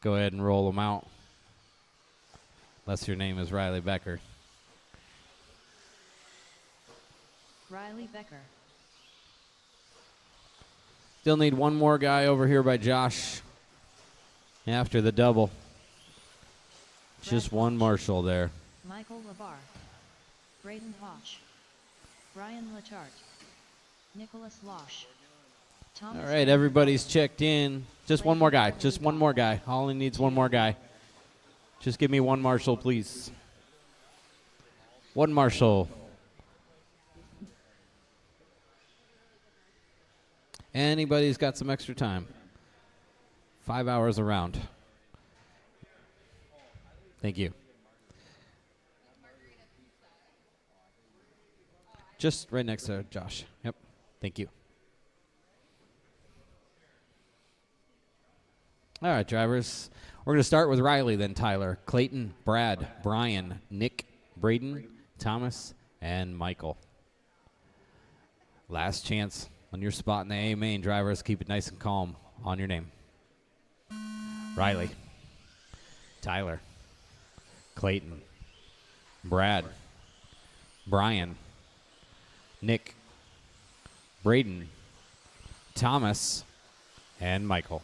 Go ahead and roll them out. Unless your name is Riley Becker. Riley Becker. Still need one more guy over here by Josh after the double. Just one marshal there. Michael Labar. Braden Hoch. Brian Latart. Nicholas Losh. Thomas All right, everybody's checked in. Just one more guy. Just one more guy. All he needs one more guy. Just give me one marshal, please. One marshal. Anybody's got some extra time. 5 hours around. Thank you. Just right next to Josh. Yep. Thank you. All right, drivers. We're going to start with Riley, then Tyler, Clayton, Brad, Brian, Nick, Braden, Thomas, and Michael. Last chance on your spot in the A main, drivers. Keep it nice and calm on your name. Riley, Tyler, Clayton, Brad, Brian, Nick, Braden, Thomas, and Michael.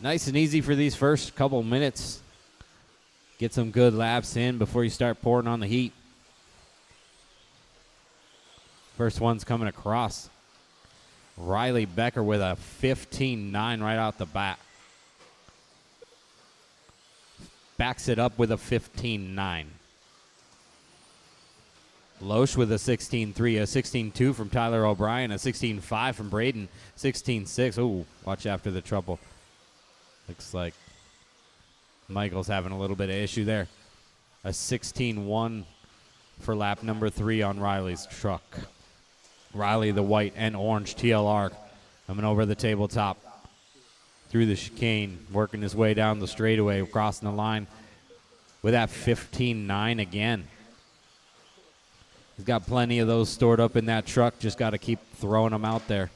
Nice and easy for these first couple minutes. Get some good laps in before you start pouring on the heat. First one's coming across. Riley Becker with a 15.9 right out the bat. Backs it up with a 15.9. Loesch with a 16.3, a 16.2 from Tyler O'Brien, a 16.5 from Braden, 16.6. Ooh, watch after the trouble. Looks like Michael's having a little bit of issue there. A 16.1 for lap number 3 on Riley's truck. Riley, the white and orange TLR, coming over the tabletop through the chicane, working his way down the straightaway, crossing the line with that 15.9 again. He's got plenty of those stored up in that truck. Just got to keep throwing them out there.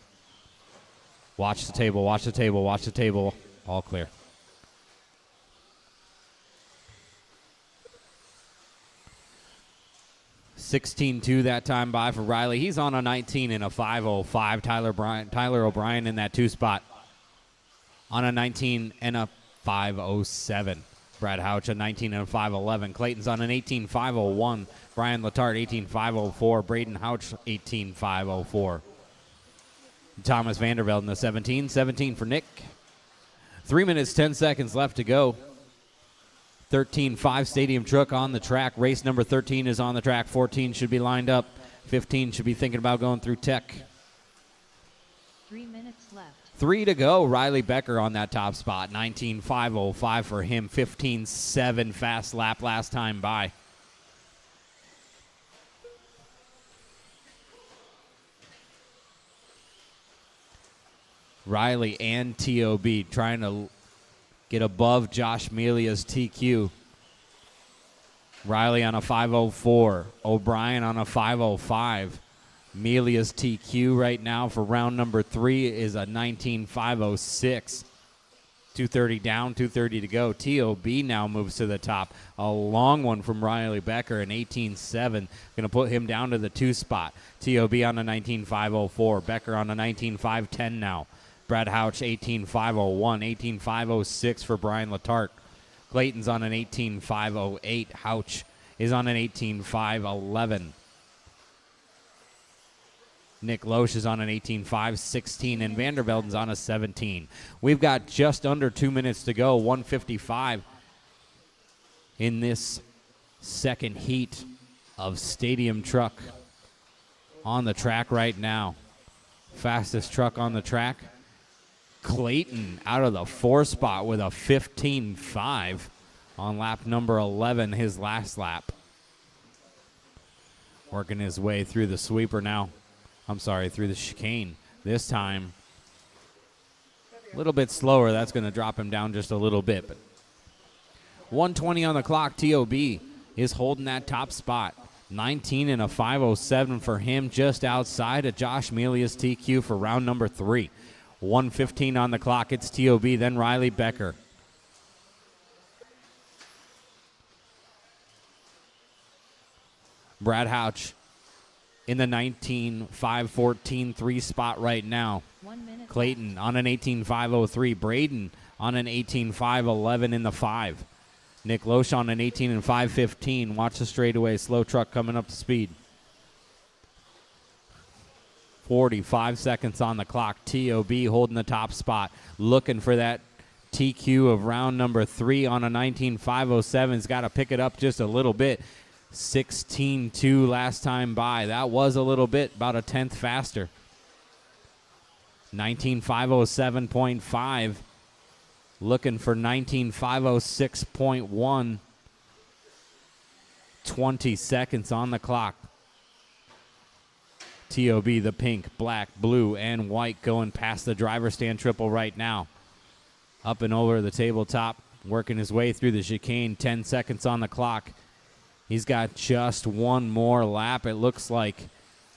Watch the table, watch the table, watch the table. All clear. $16.2 that time by for Riley. He's on a 19 and a 5.05. Tyler O'Brien in that 2 spot on a 19 and a 5.07. Brad Houch a 19 and a 5.11. Clayton's on an 18.501. Brian Latart 18.504. Braden Houch 18.504. Thomas Vandervelde in the 17 for Nick. 3 minutes, 10 seconds left to go. 13.5 stadium truck on the track. Race number 13 is on the track. 14 should be lined up. 15 should be thinking about going through tech. 3 minutes left. 3 to go. Riley Becker on that top spot. 19.505 for him. 15.7 fast lap last time by. Riley and TOB trying to get above Josh Melia's TQ. Riley on a 5.04. O'Brien on a 5.05. Melia's TQ right now for round number 3 is a 19.506. 230 down, 230 to go. TOB now moves to the top. A long one from Riley Becker, an 18.7. Going to put him down to the 2 spot. TOB on a 19.504. Becker on a 19.510 now. Brad Houch, 18.501. 18.506 for Brian Latart. Clayton's on an 18.508. Houch is on an 18.511. Nick Loesch is on an 18.516, and Vandervelden's on a 17. We've got just under 2 minutes to go, 1:55 in this second heat of stadium truck on the track right now. Fastest truck on the track. Clayton out of the 4 spot with a 15.5 on lap number 11, his last lap. Working his way through the sweeper now. I'm sorry, through the chicane. This time, a little bit slower. That's going to drop him down just a little bit. But 1:20 on the clock. TOB is holding that top spot. 19 and a 5:07 for him, just outside of Josh Melia's TQ for round number 3. 1:15 on the clock. It's TOB, then Riley Becker. Brad Houch in the 19.514 3 spot right now. 1 minute. Clayton on an 18.503. Braden on an 18.511 in the 5. Nick Loesch on an 18 and 5:15. Watch the straightaway. Slow truck coming up to speed. 45 seconds on the clock. TOB holding the top spot. Looking for that TQ of round number 3 on a 19.507. He's got to pick it up just a little bit. 16.2 last time by. That was a little bit, about a tenth faster. 19.507.5. Looking for 19.506.1. 20 seconds on the clock. TOB, the pink, black, blue, and white going past the driver stand triple right now. Up and over the tabletop, working his way through the chicane. 10 seconds on the clock. He's got just one more lap, it looks like,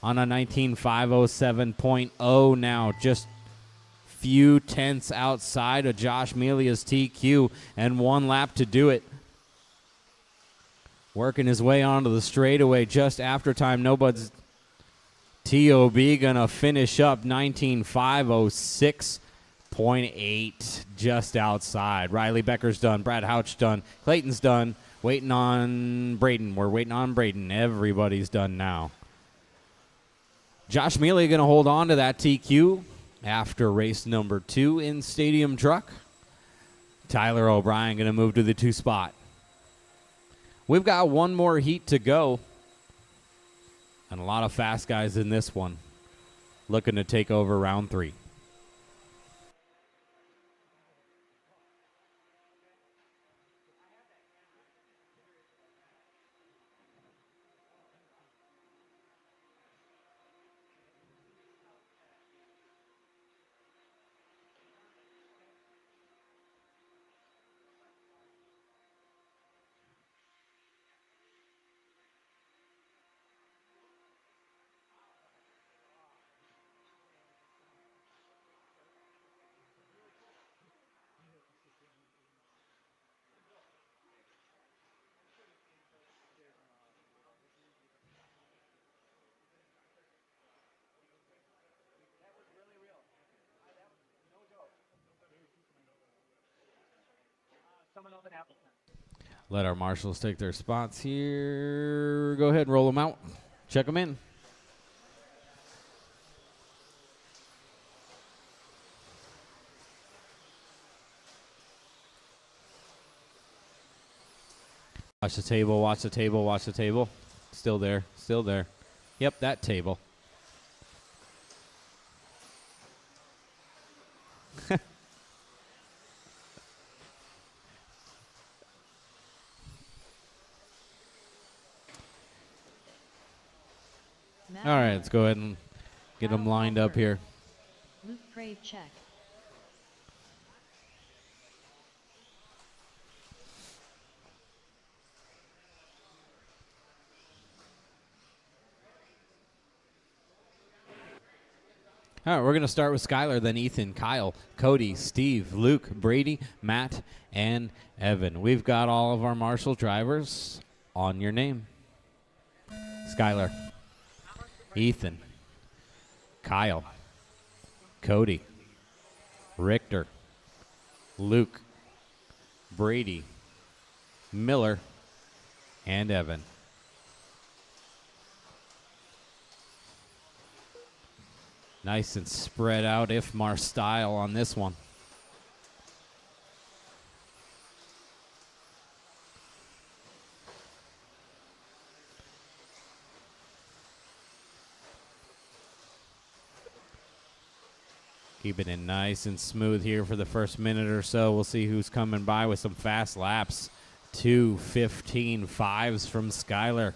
on a 19.507.0 now. Just few tenths outside of Josh Melia's TQ, and one lap to do it. Working his way onto the straightaway just after time. Nobody's TOB gonna finish up 19.506.8 just outside. Riley Becker's done. Brad Houch done. Clayton's done. Waiting on Braden. We're waiting on Braden. Everybody's done now. Josh Mealy going to hold on to that TQ after race number 2 in Stadium Truck. Tyler O'Brien going to move to the 2 spot. We've got one more heat to go. And a lot of fast guys in this one. Looking to take over round 3. Let our marshals take their spots here. Go ahead and roll them out. Check them in. Watch the table, watch the table, watch the table. Still there, still there. Yep, that table. All right, let's go ahead and get them lined up here. Luke Crave check. All right, we're going to start with Skylar, then Ethan, Kyle, Cody, Steve, Luke, Brady, Matt, and Evan. We've got all of our marshal drivers on your name. Skylar, Ethan, Kyle, Cody, Richter, Luke, Brady, Miller, and Evan. Nice and spread out IFMAR style on this one. Keeping it nice and smooth here for the first minute or so. We'll see who's coming by with some fast laps. 2:15.5s from Skylar.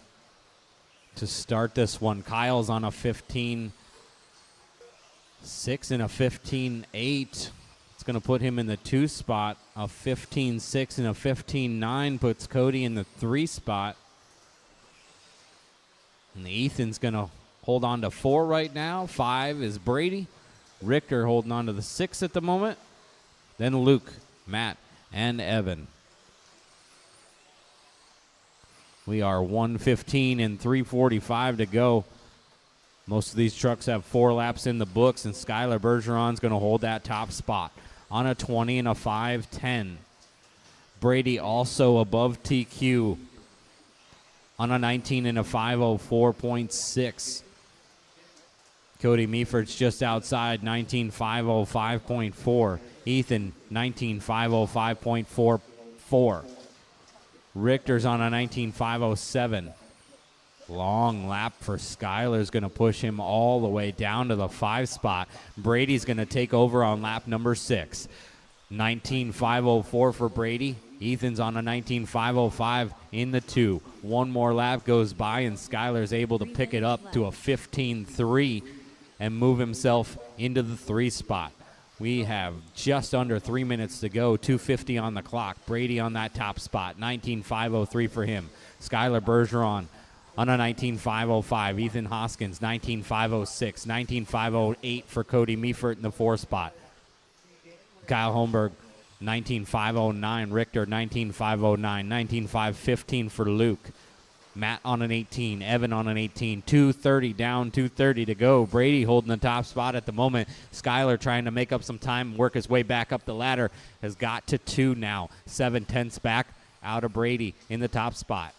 to start this one. Kyle's on a 15-6 and a 15-8. It's going to put him in the 2 spot. A 15-6 and a 15-9 puts Cody in the 3 spot. And Ethan's going to hold on to 4 right now. 5 is Brady. Richter holding on to the 6 at the moment. Then Luke, Matt, and Evan. We are 1:15 and 3:45 to go. Most of these trucks have 4 laps in the books, and Skylar Bergeron's going to hold that top spot on a 20 and a 5:10. Brady also above TQ on a 19 and a 5:04.6. Cody Meaford's just outside, 19.505.4. Ethan, 19.505.44. Richter's on a 19.507. Long lap for Skylar's going to push him all the way down to the 5 spot. Brady's going to take over on lap number 6. 19.504 for Brady. Ethan's on a 19.505 in the 2. One more lap goes by, and Skylar's able to pick it up to a 15.3 and move himself into the 3 spot. We have just under 3 minutes to go, 2:50 on the clock. Brady on that top spot, 19.503 for him. Skylar Bergeron on a 19.505. Ethan Hoskins, 19.506. 19.508 for Cody Meafort in the 4 spot. Kyle Holmberg, 19.509. Richter, 19.509. 19.515 for Luke. Matt on an 18, Evan on an 18, 2:30 down, 2:30 to go. Brady holding the top spot at the moment. Skylar trying to make up some time, work his way back up the ladder, has got to 2 now. 7/10 back out of Brady in the top spot.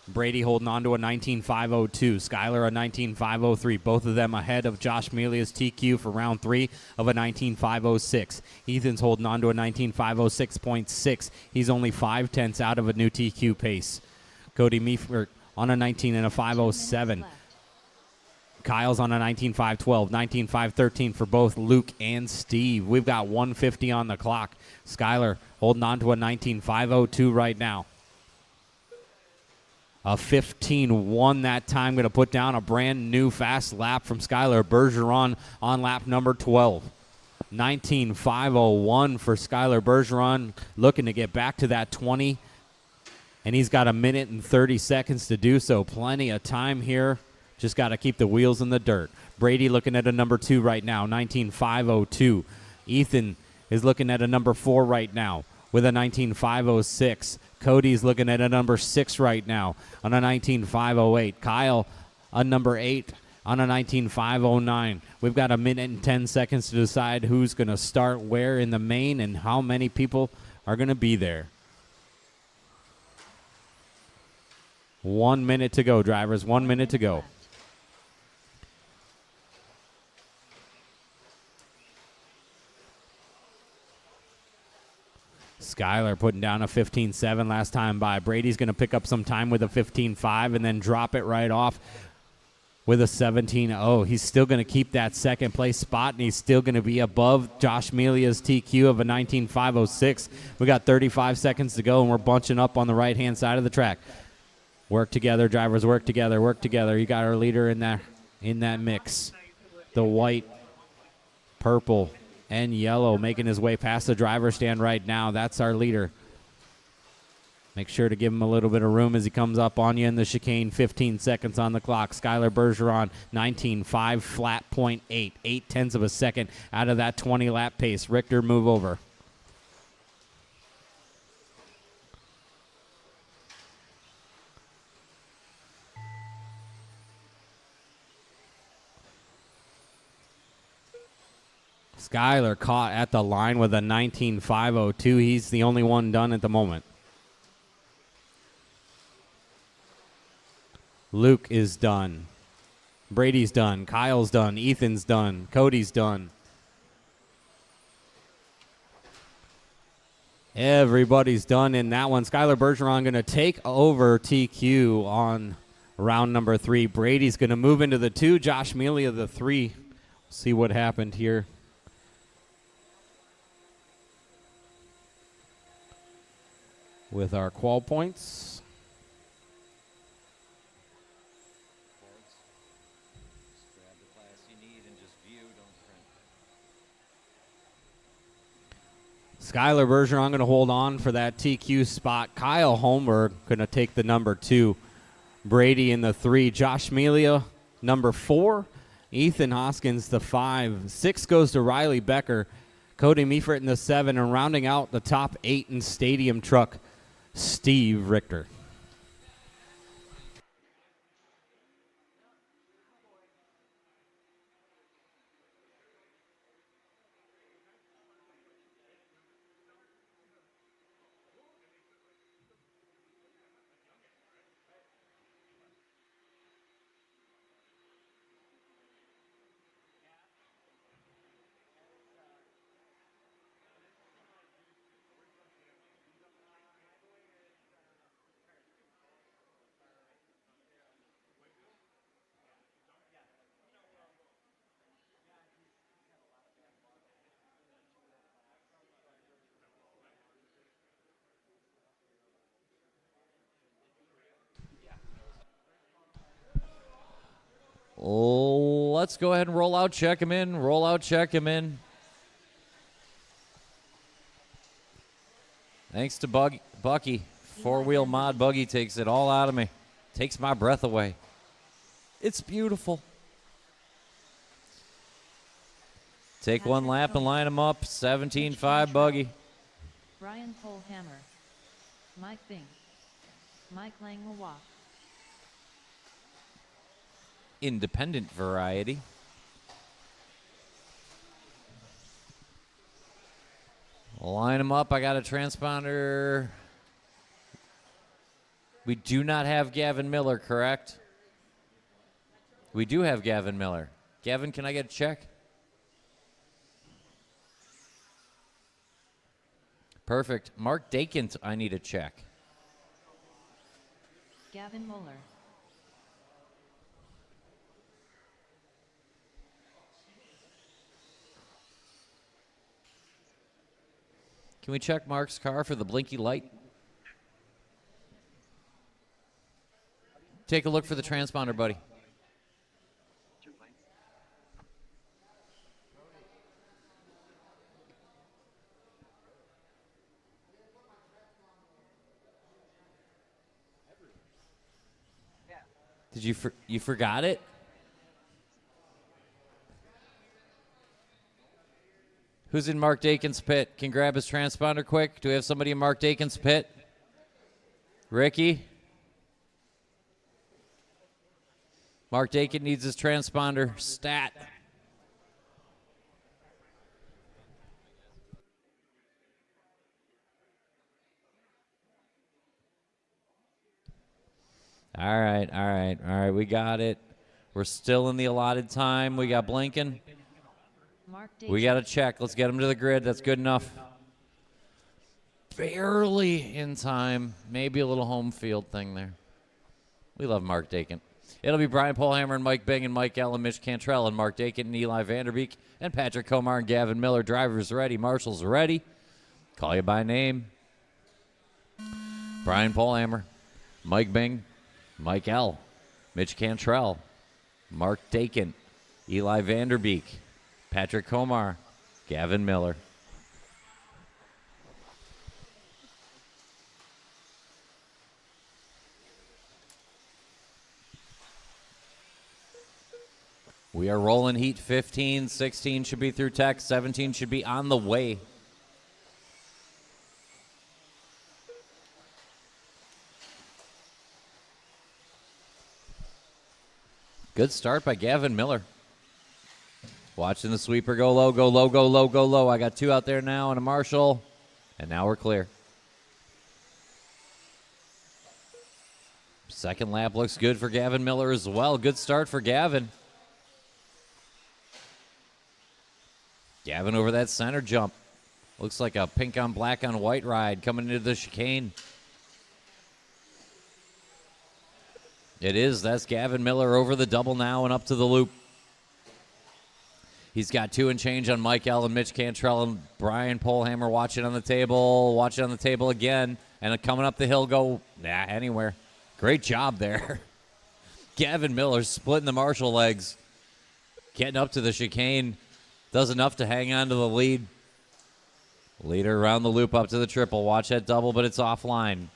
Brady holding on to a 19.502. Skylar a 19.503. Both of them ahead of Josh Melia's TQ for round 3 of a 19.506. Ethan's holding on to a 19.506.6. He's only 5/10 out of a new TQ pace. Cody Meafort on a 19 and a 507. Kyle's on a 19.512, 19.513 for both Luke and Steve. We've got 1:50 on the clock. Skylar holding on to a 19.502 right now. A 15-1 that time. Going to put down a brand new fast lap from Skylar Bergeron on lap number 12. 19.501 for Skylar Bergeron, looking to get back to that 20. And he's got 1 minute and 30 seconds to do so. Plenty of time here. Just got to keep the wheels in the dirt. Brady looking at a number 2 right now, 19.502. Ethan is looking at a number 4 right now with a 19.506. Cody's looking at a number 6 right now on a 19.508. Kyle, a number 8 on a 19.509. We've got 1 minute and 10 seconds to decide who's going to start where in the main and how many people are going to be there. 1 minute to go, drivers. 1 minute to go. Skylar putting down a 15.7 last time by. Brady's going to pick up some time with a 15.5 and then drop it right off with a 17.0. He's still going to keep that second place spot, and he's still going to be above Josh Melia's TQ of a 19.506. We got 35 seconds to go, and we're bunching up on the right-hand side of the track. Work together, drivers, work together, work together. You got our leader in that mix. The white, purple, and yellow making his way past the driver's stand right now. That's our leader. Make sure to give him a little bit of room as he comes up on you in the chicane. 15 seconds on the clock. Skylar Bergeron, 19.5 flat .8. 0.8 of a second out of that 20-lap pace. Richter, move over. Skylar caught at the line with a 19.502. He's the only one done at the moment. Luke is done. Brady's done. Kyle's done. Ethan's done. Cody's done. Everybody's done in that one. Skylar Bergeron going to take over TQ on round number 3. Brady's going to move into the 2. Josh Melia the 3. See what happened here. With our qual points. Skylar Bergeron going to hold on for that TQ spot. Kyle Holmberg going to take the number 2. Brady in the 3. Josh Melia, number 4. Ethan Hoskins, the 5. 6 goes to Riley Becker. Cody Meifert in the 7. And rounding out the top 8 in Stadium Truck, Steve Richter. Oh, let's go ahead and roll out, check him in. Roll out, check him in. Thanks to Bucky. 4-wheel mod buggy takes it all out of me. Takes my breath away. It's beautiful. Take one lap and line them up. 17.5 buggy. Brian Polhammer. Mike Bing. Mike Langlois. Independent variety. Line them up. I got a transponder. We do not have Gavin Miller, correct? We do have Gavin Miller. Gavin, can I get a check? Perfect. Mark Dakins, I need a check. Gavin Muller. Can we check Mark's car for the blinky light? Take a look for the transponder, buddy. Did you forgot it? Who's in Mark Dakin's pit? Can grab his transponder quick. Do we have somebody in Mark Dakin's pit? Ricky? Mark Dakin needs his transponder. Stat. All right. We got it. We're still in the allotted time. We got blinking. We got to check. Let's get him to the grid. That's good enough. Barely in time. Maybe a little home field thing there. We love Mark Dakin. It'll be Brian Polhammer and Mike Bing and Mike Allen, Mitch Cantrell and Mark Dakin and Eli Vanderbeek and Patrick Komar and Gavin Miller. Drivers ready. Marshals ready. Call you by name. Brian Polhammer, Mike Bing, Mike L., Mitch Cantrell, Mark Dakin, Eli Vanderbeek, Patrick Komar, Gavin Miller. We are rolling heat 15, 16 should be through tech, 17 should be on the way. Good start by Gavin Miller. Watching the sweeper go low, go low, go low, go low. I got two out there now and a Marshall, and now we're clear. Second lap looks good for Gavin Miller as well. Good start for Gavin. Gavin over that center jump. Looks like a pink on black on white ride coming into the chicane. It is. That's Gavin Miller over the double now and up to the loop. He's got 2 and change on Mike L. and Mitch Cantrell and Brian Polhammer watching on the table. Watching on the table again. And coming up the hill, go anywhere. Great job there. Gavin Miller splitting the Marshall legs. Getting up to the chicane. Does enough to hang on to the lead. Leader around the loop up to the triple. Watch that double, but it's offline.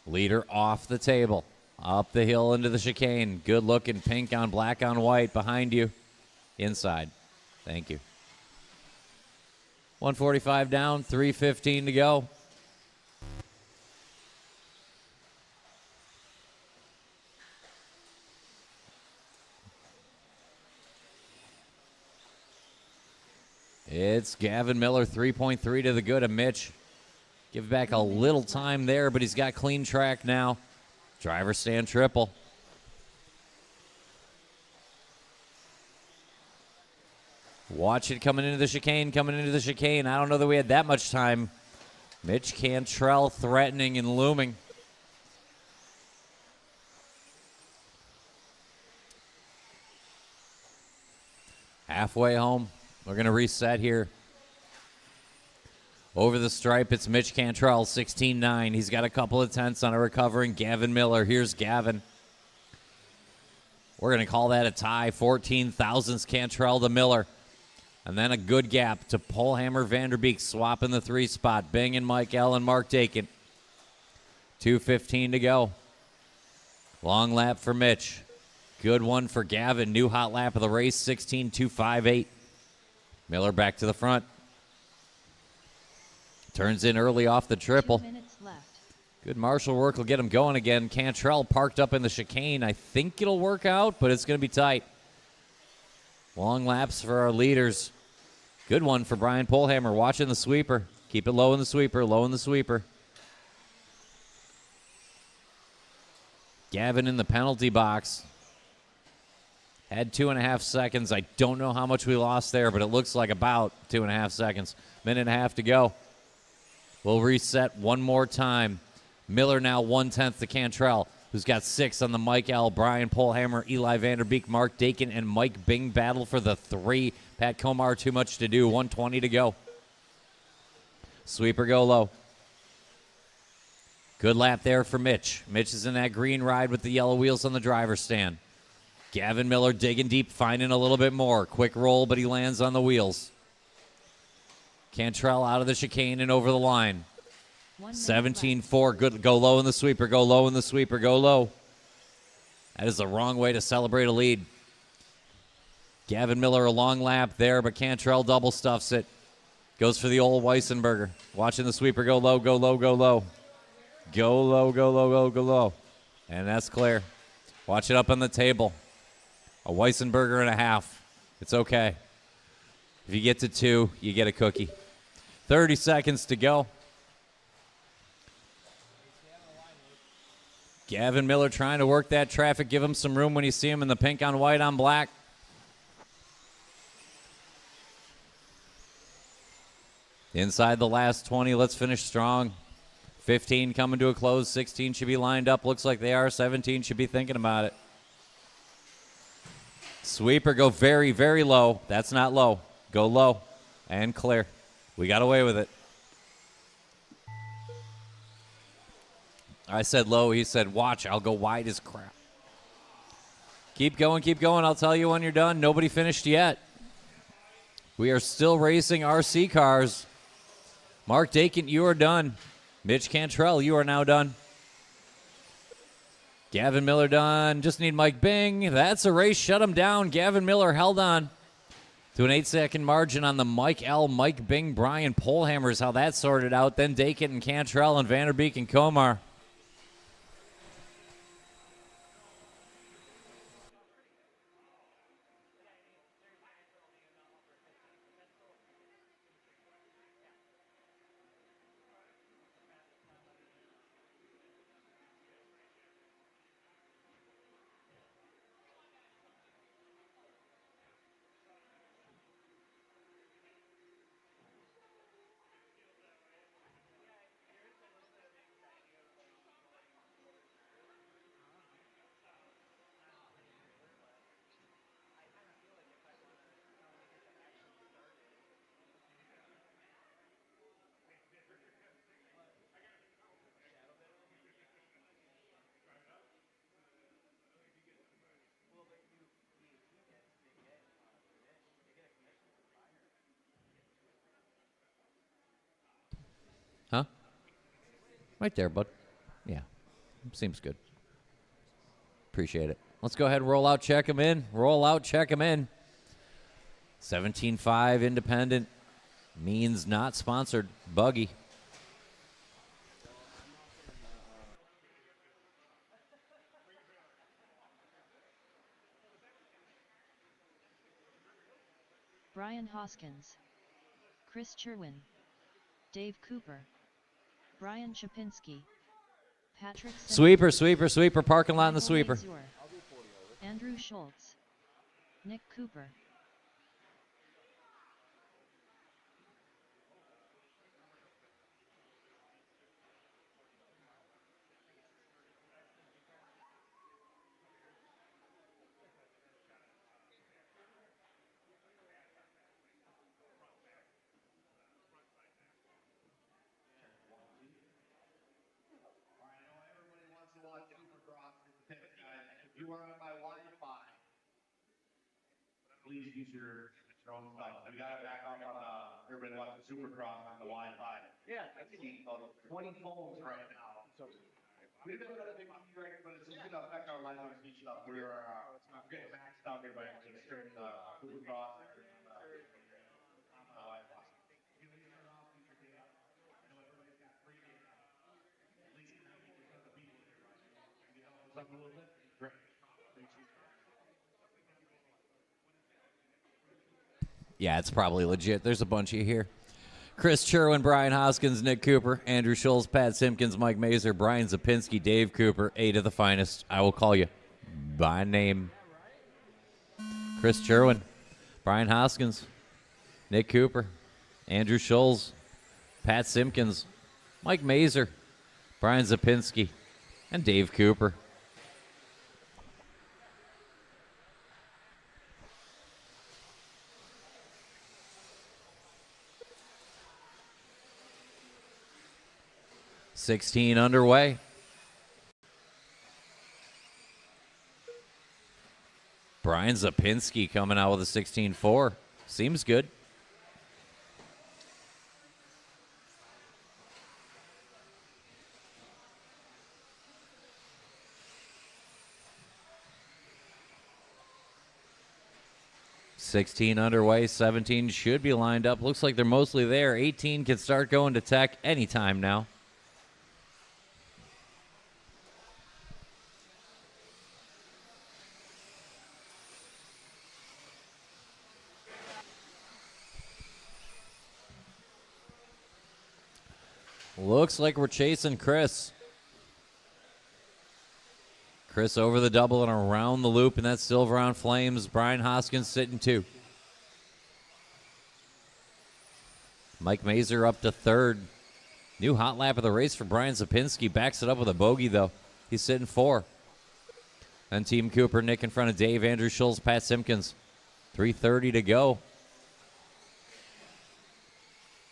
Leader off the table. Up the hill into the chicane. Good looking pink on black on white behind you. Inside. Thank you. 145 down, 3:15 to go. It's Gavin Miller, 3.3 to the good of Mitch. Give back a little time there, but he's got clean track now. Driver stand triple. Watch it coming into the chicane, I don't know that we had that much time. Mitch Cantrell threatening and looming. Halfway home. We're going to reset here. Over the stripe, it's Mitch Cantrell, 16-9. He's got a couple of tenths on a recovering Gavin Miller. Here's Gavin. We're going to call that a tie. 14 thousandths Cantrell to Miller. And then a good gap to Polhammer Vanderbeek, swapping the 3 spot. Bing and Mike L. and Mark Dakin. 2:15 to go. Long lap for Mitch. Good one for Gavin. New hot lap of the race, 16.258. Miller back to the front. Turns in early off the triple. 2 minutes left. Good marshal work will get him going again. Cantrell parked up in the chicane. I think it'll work out, but it's going to be tight. Long laps for our leaders. Good one for Brian Polhammer. Watching the sweeper. Keep it low in the sweeper, low in the sweeper. Gavin in the penalty box. Had 2.5 seconds. I don't know how much we lost there, but it looks like about 2.5 seconds. Minute and a half to go. We'll reset one more time. Miller now 1/10 to Cantrell, who's got 6 on the Mike L. Brian Polhammer, Eli Vanderbeek, Mark Dakin, and Mike Bing battle for the 3. Pat Komar, too much to do. 1:20 to go. Sweeper go low. Good lap there for Mitch. Mitch is in that green ride with the yellow wheels on the driver's stand. Gavin Miller digging deep, finding a little bit more. Quick roll, but he lands on the wheels. Cantrell out of the chicane and over the line. 17-4. Good. Go low in the sweeper. Go low in the sweeper. Go low. That is the wrong way to celebrate a lead. Gavin Miller a long lap there, but Cantrell double stuffs it. Goes for the old Weissenberger. Watching the sweeper go low, go low, go low. Go low, go low, go, go low. And that's clear. Watch it up on the table. A Weissenberger and a half. It's okay. If you get to 2, you get a cookie. 30 seconds to go. Gavin Miller trying to work that traffic. Give him some room when you see him in the pink on white on black. Inside the last 20, let's finish strong. 15 coming to a close. 16 should be lined up. Looks like they are. 17 should be thinking about it. Sweeper go very, very low. That's not low. Go low and clear. We got away with it. I said low. He said, watch. I'll go wide as crap. Keep going, keep going. I'll tell you when you're done. Nobody finished yet. We are still racing RC cars. Mark Dakin, you are done. Mitch Cantrell, you are now done. Gavin Miller done. Just need Mike Bing. That's a race. Shut him down. Gavin Miller held on to an 8-second margin on the Mike L. Mike Bing, Brian Polhammer is how that sorted out. Then Dakin and Cantrell and Vanderbeek and Komar. Right there, bud. Yeah. Seems good. Appreciate it. Let's go ahead and roll out, check him in. Roll out, check him in. 17.5 independent. Means not sponsored. Buggy. Brian Hoskins, Chris Cherwin, Dave Cooper, Brian Chapinski, Patrick Sweeper, sweeper, sweeper. Parking lot in the sweeper. Andrew Schultz, Nick Cooper. If you are on my Wi-Fi, please use your own stuff. We got it back up on everybody watching Supercross on the Wi-Fi. Yeah, I see 20 phones right now. We've been got a big right, but it's going to affect our live on speech stuff. We're getting maxed out here by during the Supercross on the Wi-Fi. Great. Yeah, it's probably legit. There's a bunch of you here. Chris Cherwin, Brian Hoskins, Nick Cooper, Andrew Schultz, Pat Simpkins, Mike Mazer, Brian Zapinski, Dave Cooper, 8 of the finest. I will call you by name. Chris Cherwin, Brian Hoskins, Nick Cooper, Andrew Schultz, Pat Simpkins, Mike Mazer, Brian Zapinski, and Dave Cooper. $16 underway. Brian Zapinski coming out with a 16.4. Seems good. $16 underway. 17 should be lined up. Looks like they're mostly there. 18 can start going to tech anytime now. Looks like we're chasing Chris. Chris over the double and around the loop, and that's Silver on Flames. Brian Hoskins sitting 2. Mike Mazer up to 3rd. New hot lap of the race for Brian Zapinski. Backs it up with a bogey, though. He's sitting 4. Then Team Cooper, Nick in front of Dave, Andrew Schultz, Pat Simpkins. 3:30 to go.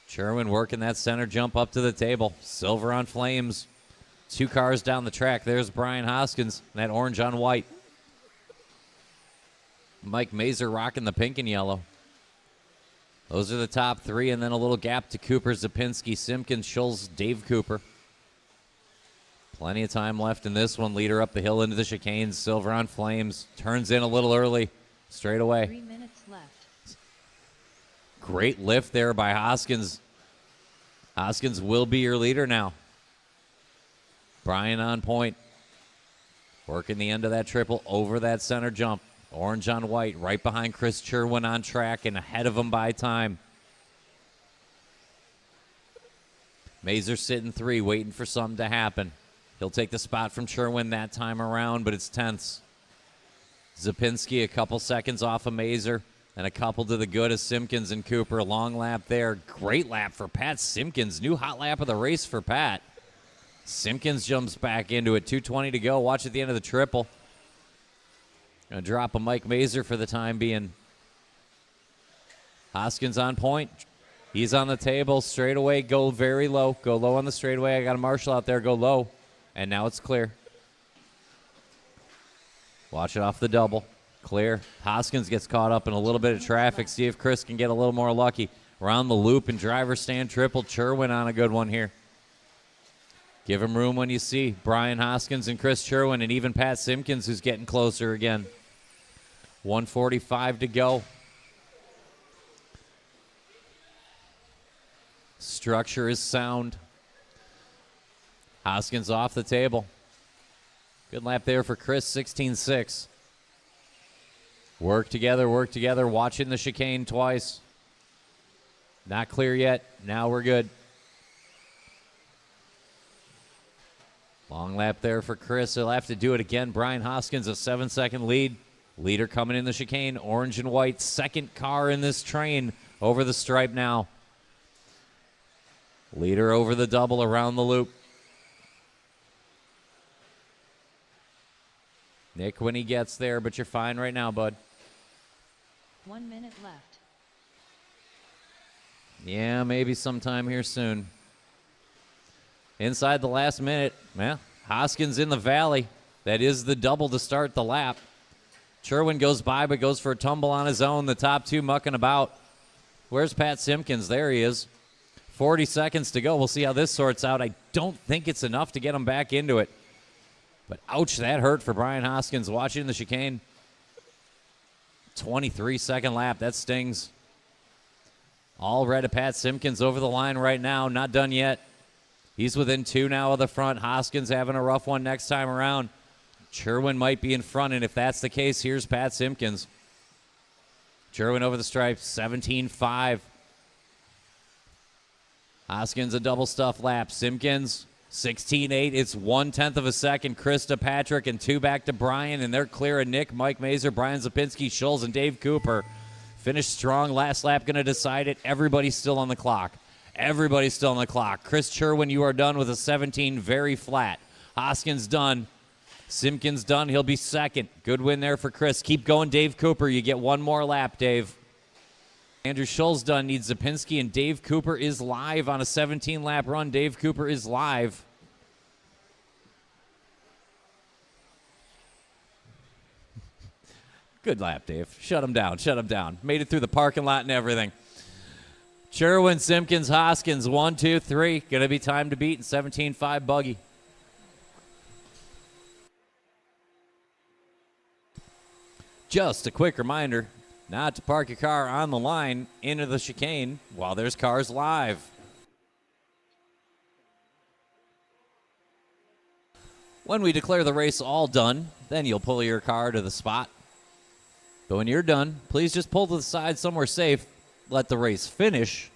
Sherwin working that center jump up to the table. Silver on Flames. 2 cars down the track. There's Brian Hoskins. That orange on white. Mike Mazer rocking the pink and yellow. Those are the top 3, and then a little gap to Cooper, Zapinski, Simpkins, Schultz, Dave Cooper. Plenty of time left in this one. Leader up the hill into the chicanes. Silver on Flames. Turns in a little early. Straight away. 3 minutes left. Great lift there by Hoskins. Hoskins will be your leader now. Brian on point. Working the end of that triple over that center jump. Orange on white, right behind Chris Cherwin on track and ahead of him by time. Mazer sitting 3, waiting for something to happen. He'll take the spot from Cherwin that time around, but it's tense. Zapinski a couple seconds off of Mazer. And a couple to the good of Simpkins and Cooper. Long lap there. Great lap for Pat Simpkins. New hot lap of the race for Pat. Simpkins jumps back into it. 2:20 to go. Watch at the end of the triple. Gonna drop a Mike Mazer for the time being. Hoskins on point. He's on the table. Straightaway, go very low. Go low on the straightaway. I got a Marshall out there. Go low. And now it's clear. Watch it off the double. Clear. Hoskins gets caught up in a little bit of traffic. See if Chris can get a little more lucky. Around the loop and driver stand triple. Cherwin on a good one here. Give him room when you see Brian Hoskins and Chris Sherwin, and even Pat Simpkins, who's getting closer again. 1:45 to go. Structure is sound. Hoskins off the table. Good lap there for Chris, 16.6. Work together, watching the chicane twice. Not clear yet. Now we're good. Long lap there for Chris. He'll have to do it again. Brian Hoskins, a 7-second lead. Leader coming in the chicane, orange and white. Second car in this train over the stripe now. Leader over the double around the loop. Nick when he gets there, but you're fine right now, bud. 1 minute left. Yeah, maybe sometime here soon. Inside the last minute, Hoskins in the valley. That is the double to start the lap. Sherwin goes by, but goes for a tumble on his own. The top two mucking about. Where's Pat Simpkins? There he is. 40 seconds to go. We'll see how this sorts out. I don't think it's enough to get him back into it. But ouch, that hurt for Brian Hoskins watching the chicane. 23-second lap. That stings. All red of Pat Simpkins over the line right now. Not done yet. He's within 2 now of the front. Hoskins having a rough one next time around. Sherwin might be in front, and if that's the case, here's Pat Simpkins. Sherwin over the stripe, 17.5. Hoskins a double stuff lap. Simpkins, 16.8. It's 1/10 of a second. Chris to Patrick and 2 back to Brian, and they're clear of Nick, Mike Mazer, Brian Zapinski, Schulz, and Dave Cooper. Finished strong. Last lap going to decide it. Everybody's still on the clock. Everybody's still on the clock. Chris Sherwin, you are done with a 17, very flat. Hoskins done. Simpkins done. He'll be second. Good win there for Chris. Keep going, Dave Cooper. You get one more lap, Dave. Andrew Schulz done. Needs Zapinski, and Dave Cooper is live on a 17-lap run. Dave Cooper is live. Good lap, Dave. Shut him down. Shut him down. Made it through the parking lot and everything. Sherwin, Simpkins, Hoskins, 1, 2, 3. Going to be time to beat in 17.5 buggy. Just a quick reminder not to park your car on the line into the chicane while there's cars live. When we declare the race all done, then you'll pull your car to the spot. But when you're done, please just pull to the side somewhere safe, let the race finish,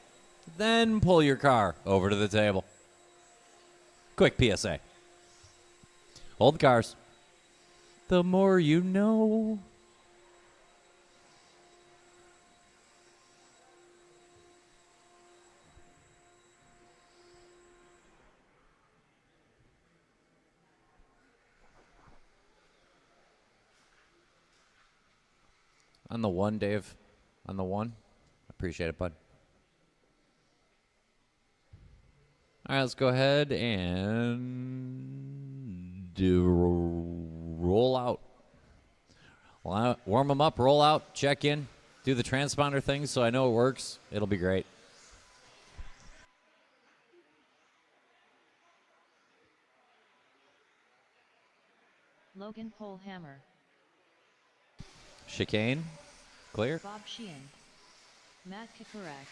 then pull your car over to the table. Quick PSA. Hold the cars. The more you know. On the one, Dave. On the one. Appreciate it, bud. All right, let's go ahead and roll out. Warm them up, roll out, check in, do the transponder thing so I know it works. It'll be great. Logan Polehammer. Chicane, clear. Bob Sheehan. Matt Kakurak.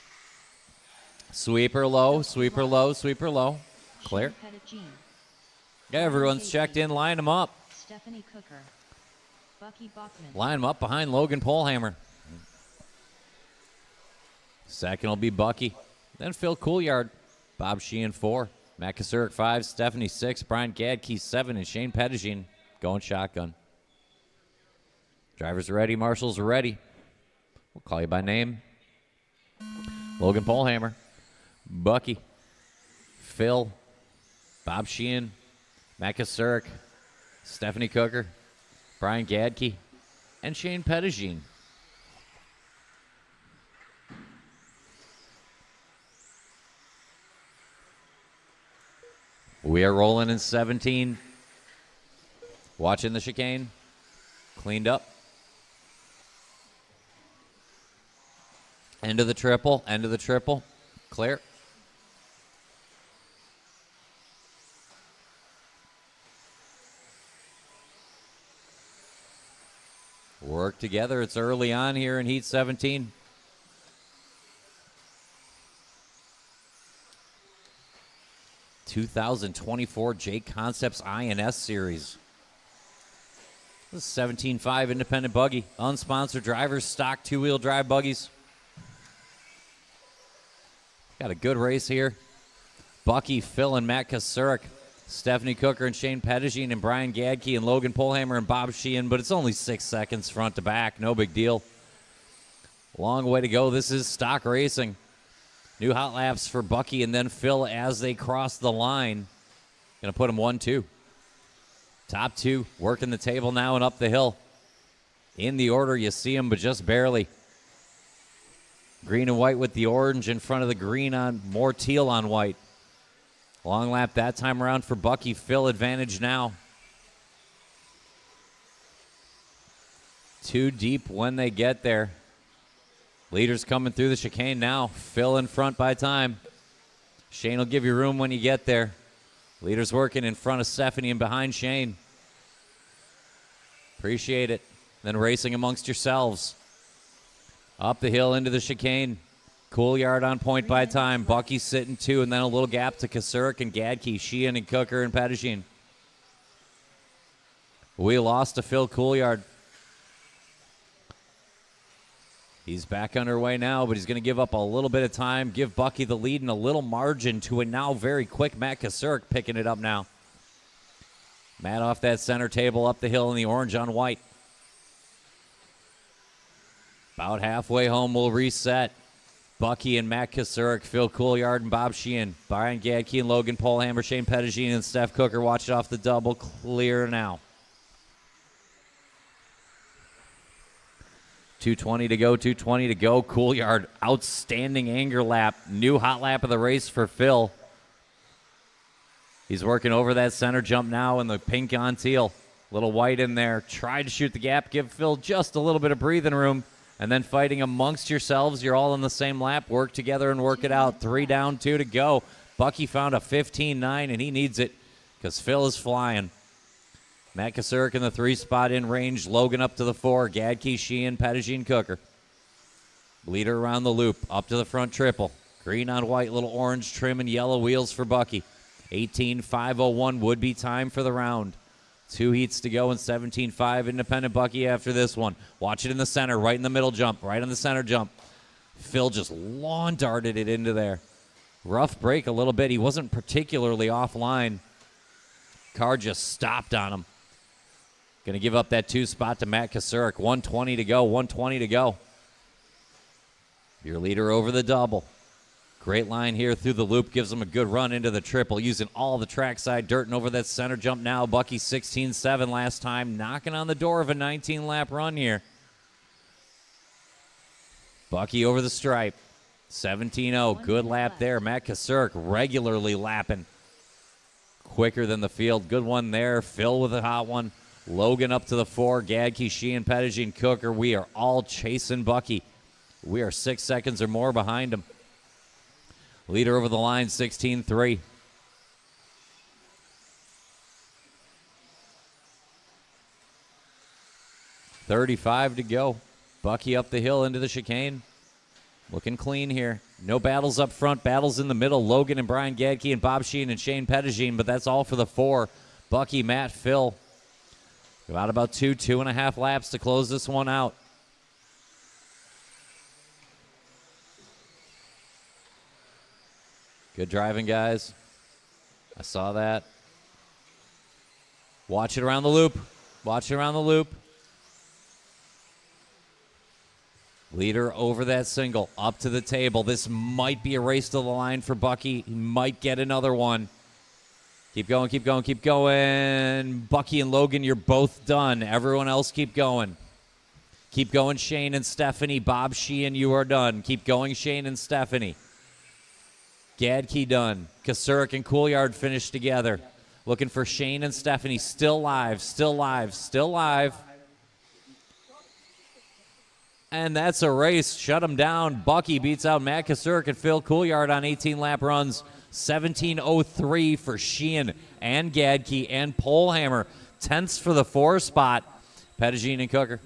Sweeper low, sweeper low, sweeper low. Clear. Yeah, everyone's checked in. Line them up. Stephanie Cooker. Bucky Bachman. Line them up behind Logan Polehammer. Second will be Bucky. Then Phil Couillard. Bob Sheehan 4. Matt Kasurik 5. Stephanie 6. Brian Gadke 7. And Shane Pettigene going shotgun. Drivers are ready. Marshals are ready. We'll call you by name. Logan Polehammer. Bucky. Phil. Bob Sheehan. Matt Kasurik. Stephanie Cooker. Brian Gadke. And Shane Pettigene. We are rolling in 17. Watching the chicane. Cleaned up. End of the triple. End of the triple. Clear. Work together. It's early on here in Heat 17. '24 JConcepts INS Series. This is 17.5 independent buggy. Unsponsored drivers, stock two-wheel drive buggies. Got a good race here. Bucky, Phil, and Matt Kasurik. Stephanie Cooker and Shane Pettigene and Brian Gadke and Logan Polhammer and Bob Sheehan, but it's only 6 seconds front to back. No big deal. Long way to go. This is stock racing. New hot laps for Bucky and then Phil as they cross the line. Going to put them 1-2. Top two working the table now and up the hill. In the order, you see them, but just barely. Green and white with the orange in front of the green on more teal on white. Long lap that time around for Bucky. Phil advantage now. Too deep when they get there. Leaders coming through the chicane now. Phil in front by time. Shane will give you room when you get there. Leaders working in front of Stephanie and behind Shane. Appreciate it. Then racing amongst yourselves. Up the hill into the chicane. Coolyard on point by time. Bucky sitting two, and then a little gap to Kasurik and Gadke, Sheehan and Cooker and Pettigene. We lost to Phil Coolyard. He's back underway now, but he's going to give up a little bit of time, give Bucky the lead and a little margin to a now very quick Matt Kasurik picking it up now. Matt off that center table, up the hill in the orange on white. About halfway home, we'll reset. Bucky and Matt Kasurik, Phil Coolyard and Bob Sheehan, Brian Gadke and Logan Polhammer, Shane Pettigene and Steph Cooker. Watch it off the double. Clear now. 2:20 to go, 2:20 to go. Coolyard, outstanding anger lap. New hot lap of the race for Phil. He's working over that center jump now in the pink on teal. Little white in there. Tried to shoot the gap, give Phil just a little bit of breathing room. And then fighting amongst yourselves. You're all in the same lap. Work together and work it out. 3 down, 2 to go. Bucky found a 15.9, and he needs it because Phil is flying. Matt Kasurik in the 3 spot in range. Logan up to the 4. Gadke, Sheehan, Pettigene, Cooker. Leader around the loop. Up to the front triple. Green on white, little orange trim and yellow wheels for Bucky. 18.501 would be time for the round. 2 heats to go and 17.5 independent Bucky after this one. Watch it in the center, right in the middle jump, right on the center jump. Phil just lawn darted it into there. Rough break a little bit. He wasn't particularly offline. Car just stopped on him. Going to give up that 2 spot to Matt Kasurik. 1:20 to go, 1:20 to go. Your leader over the double. Great line here through the loop. Gives him a good run into the triple. Using all the trackside dirt and over that center jump now. Bucky 16.7 last time. Knocking on the door of a 19-lap run here. Bucky over the stripe. 17.0. Good lap there. Matt Kasurik regularly lapping. Quicker than the field. Good one there. Phil with a hot one. Logan up to the 4. Gadke, Sheehan, Pettigene, Cooker. We are all chasing Bucky. We are 6 seconds or more behind him. Leader over the line, 16.3. $35 to go. Bucky up the hill into the chicane. Looking clean here. No battles up front, battles in the middle. Logan and Brian Gadke and Bob Sheehan and Shane Pettigene, but that's all for the 4. Bucky, Matt, Phil. About 2.5 laps to close this one out. Good driving, guys. I saw that. Watch it around the loop. Watch it around the loop. Leader over that single. Up to the table. This might be a race to the line for Bucky. He might get another one. Keep going, keep going, keep going. Bucky and Logan, you're both done. Everyone else keep going. Keep going, Shane and Stephanie. Bob Sheehan, you are done. Keep going, Shane and Stephanie. Gadke done. Kasurik and Coolyard finished together. Looking for Shane and Stephanie. Still live, still live, still live. And that's a race. Shut them down. Bucky beats out Matt Kasurik and Phil Coolyard on 18-lap runs. 17.03 for Sheehan and Gadke and Polhammer. 10ths for the 4 spot. Pettigene and Cooker.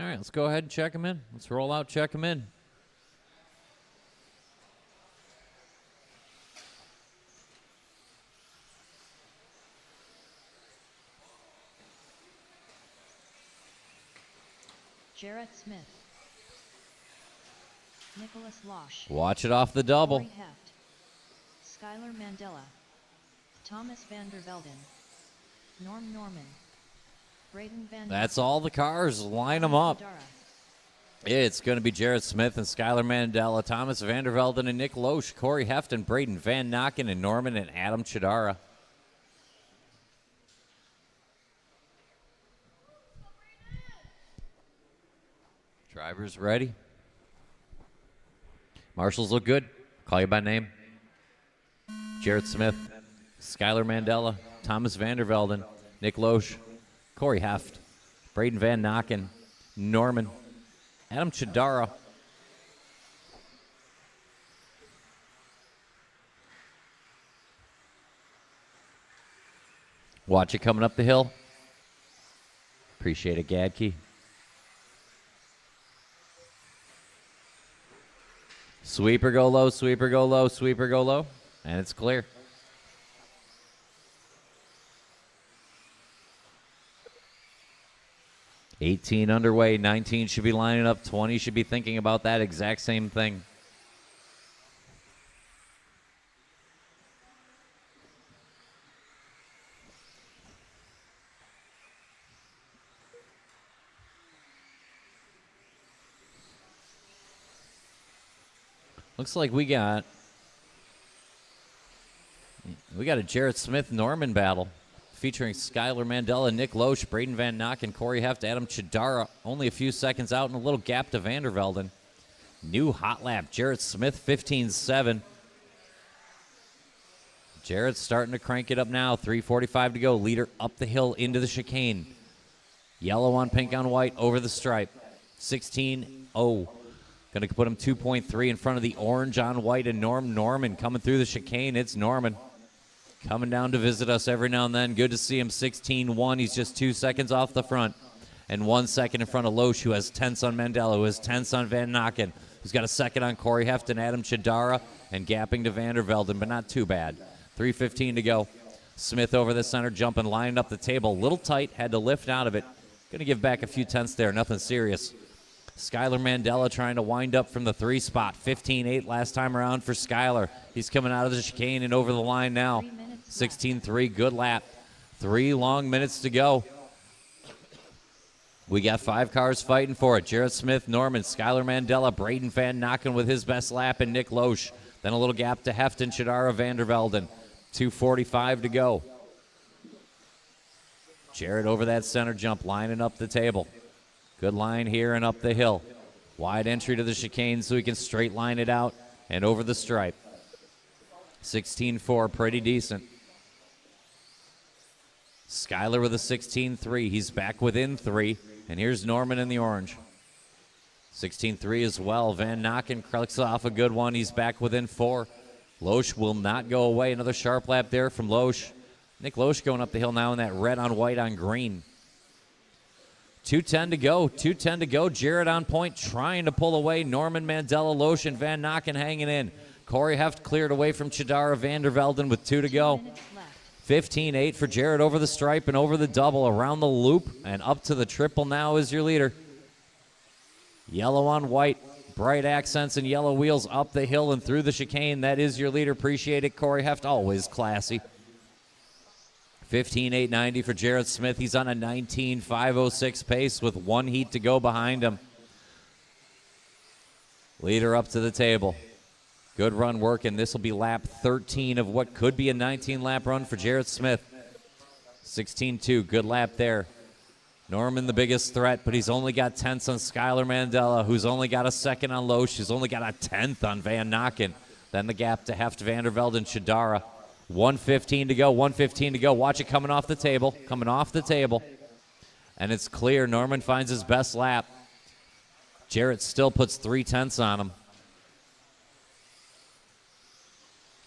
right, let's go ahead and check him in. Let's roll out, check him in. Jarrett Smith. Nicholas Losh. Watch it off the double. Corey Heft. Skylar Mandela. Thomas Vandervelden. Norm Norman. Braden Van. That's all the cars. Line them up. Dara. It's going to be Jarrett Smith and Skylar Mandela, Thomas Vandervelden and Nick Loesch, Corey Hefton, Braden Van Nocken, and Norman and Adam Chidara. Drivers ready. Marshals look good. Call you by name. Jarrett Smith, Skylar Mandela, Thomas Vandervelden, Nick Loesch, Corey Heft, Braden Van Nocken, Norman, Adam Chidara. Watch it coming up the hill. Appreciate it, Gadkey. Sweeper go low, sweeper go low, sweeper go low, and it's clear. $18 underway, 19 should be lining up, 20 should be thinking about that exact same thing. Looks like we got a Jarrett Smith-Norman battle featuring Skylar Mandela, Nick Loesch, Braden Van Nocken, Corey Heft, Adam Chidara. Only a few seconds out and a little gap to Vandervelden. New hot lap, Jarrett Smith, 15-7. Jarrett's starting to crank it up now. 3:45 to go. Leader up the hill into the chicane. Yellow on pink on white over the stripe. 16-0. Going to put him 2.3 in front of the orange on white and Norman coming through the chicane. It's Norman coming down to visit us every now and then. Good to see him. 16-1. He's just 2 seconds off the front and 1 second in front of Loesch, who has 10s on Mandela, who has 10s on Van Nocken, who's got a second on Corey Heft and Adam Chidara, and gapping to Vandervelden, but not too bad. 3:15 to go. Smith over the center, jumping, lining up the table. A little tight, had to lift out of it. Going to give back a few tenths there, nothing serious. Skylar Mandela trying to wind up from the 3 spot. 15-8 last time around for Skylar. He's coming out of the chicane and over the line now. 16-3, good lap. 3 long minutes to go. We got 5 cars fighting for it. Jarrett Smith, Norman, Skylar Mandela, Braden Van Nocken with his best lap, and Nick Loesch. Then a little gap to Hefton, Chidara, Vandervelden. 2:45 to go. Jarrett over that center jump, lining up the table. Good line here and up the hill. Wide entry to the chicane so he can straight line it out and over the stripe. 16-4, pretty decent. Skylar with a 16-3. He's back within 3. And here's Norman in the orange. 16-3 as well. Van Nocken clicks off a good one. He's back within 4. Loesch will not go away. Another sharp lap there from Loesch. Nick Loesch going up the hill now in that red on white on green. 2:10 to go. 2:10 to go. Jarrett on point, trying to pull away. Norman, Mandela, Loesch, and Van Nocken hanging in. Corey Heft cleared away from Chidara, Vandervelden with 2 to go. 15-8 for Jarrett over the stripe and over the double, around the loop, and up to the triple now is your leader. Yellow on white, bright accents and yellow wheels up the hill and through the chicane. That is your leader. Appreciate it, Corey Heft, always classy. 15-8-90 for Jarrett Smith. He's on a 19-506 pace with 1 heat to go behind him. Leader up to the table. Good run working. This will be lap 13 of what could be a 19-lap run for Jarrett Smith. 16-2, good lap there. Norman the biggest threat, but he's only got 10ths on Skylar Mandela, who's only got a second on Loesch, who's only got a 10th on Van Nocken. Then the gap to Heft, Vandervelden, Chidara. 1:15 to go, 1:15 to go. Watch it coming off the table, And it's clear. Norman finds his best lap. Jarrett still puts 3 tenths on him.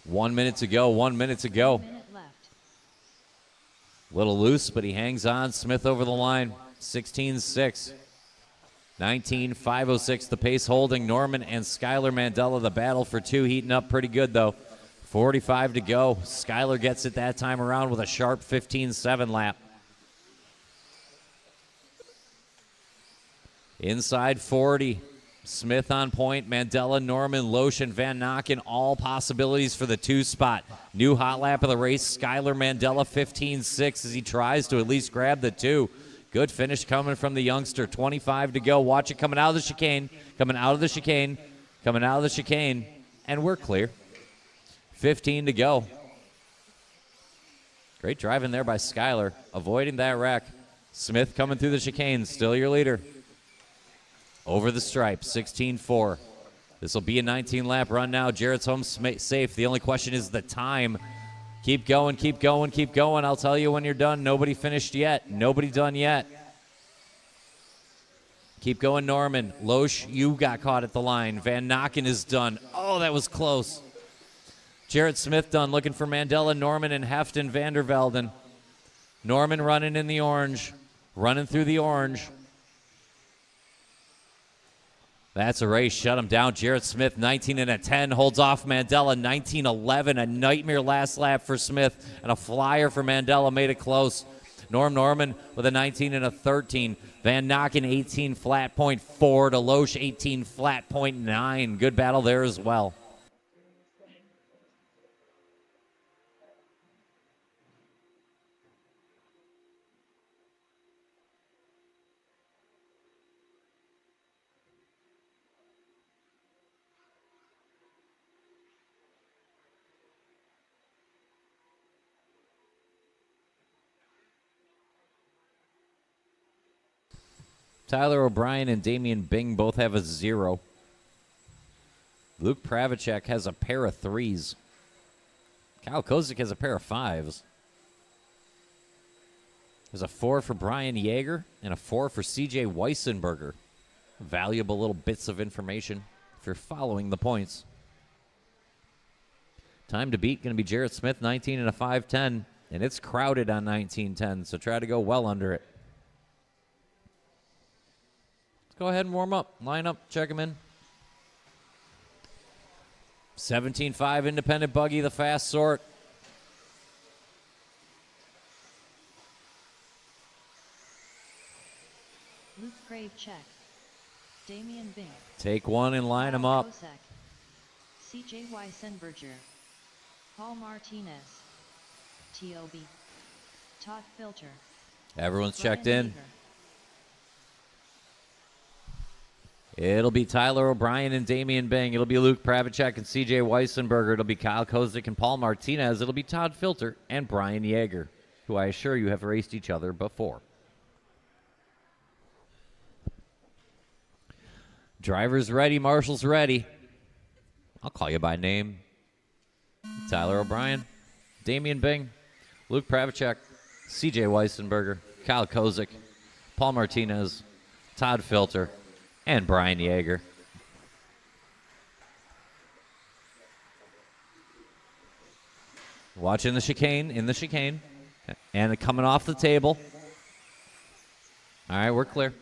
1 minute to go, 1 minute to go. Little loose, but he hangs on. Smith over the line, 16-6. 19.506 the pace holding. Norman and Skylar Mandela, the battle for 2, heating up pretty good, though. 45 to go. Skylar gets it that time around with a sharp 15.7 lap. Inside 40. Smith on point. Mandela, Norman, Loesch, and Van Nokken, all possibilities for the 2 spot. New hot lap of the race. Skylar Mandela 15.6 as he tries to at least grab the 2. Good finish coming from the youngster. 25 to go. Watch it coming out of the chicane. Coming out of the chicane. Coming out of the chicane. And we're clear. 15 to go. Great driving there by Skylar. Avoiding that wreck. Smith coming through the chicane. Still your leader. Over the stripe. 16.4. This will be a 19-lap run now. Jarrett's home safe. The only question is the time. Keep going, keep going, keep going. I'll tell you when you're done. Nobody finished yet. Nobody done yet. Keep going, Norman. Loesch, you got caught at the line. Van Nokken is done. Oh, that was close. Jarrett Smith done. Looking for Mandela, Norman, and Heft and Vandervelden. Norman running in the orange. Running through the orange. That's a race. Shut him down. Jarrett Smith, 19 and a 10, holds off Mandela, 19-11. A nightmare last lap for Smith, and a flyer for Mandela made it close. Norman with a 19 and a 13. Van Nokken, 18 flat point 4 to Loesch, 18 flat point 9. Good battle there as well. Tyler O'Brien and Damian Bing both have a 0. Luke Pravacek has a pair of 3s. Kyle Kozik has a pair of 5s. There's a 4 for Brian Yeager and a 4 for CJ Weissenberger. Valuable little bits of information if you're following the points. Time to beat going to be Jarrett Smith, 19 and a 5.10, and it's crowded on 19.10, so try to go well under it. Go ahead and warm up. Line up. Check them in. 17.5 independent buggy, the fast sort. Luke Crave check. Damian Bing. Take one and line them up. CJ Weissenberger. Paul Martinez. TOB. Todd Filter. Everyone's Brian checked in. Yeager. It'll be Tyler O'Brien and Damian Bing. It'll be Luke Pravacek and CJ Weissenberger. It'll be Kyle Kozik and Paul Martinez. It'll be Todd Filter and Brian Yeager, who I assure you have raced each other before. Drivers ready, marshals ready. I'll call you by name. Tyler O'Brien, Damian Bing, Luke Pravacek, CJ Weissenberger, Kyle Kozik, Paul Martinez, Todd Filter, and Brian Yeager. Watching the chicane, in the chicane, and coming off the table. All right, we're clear.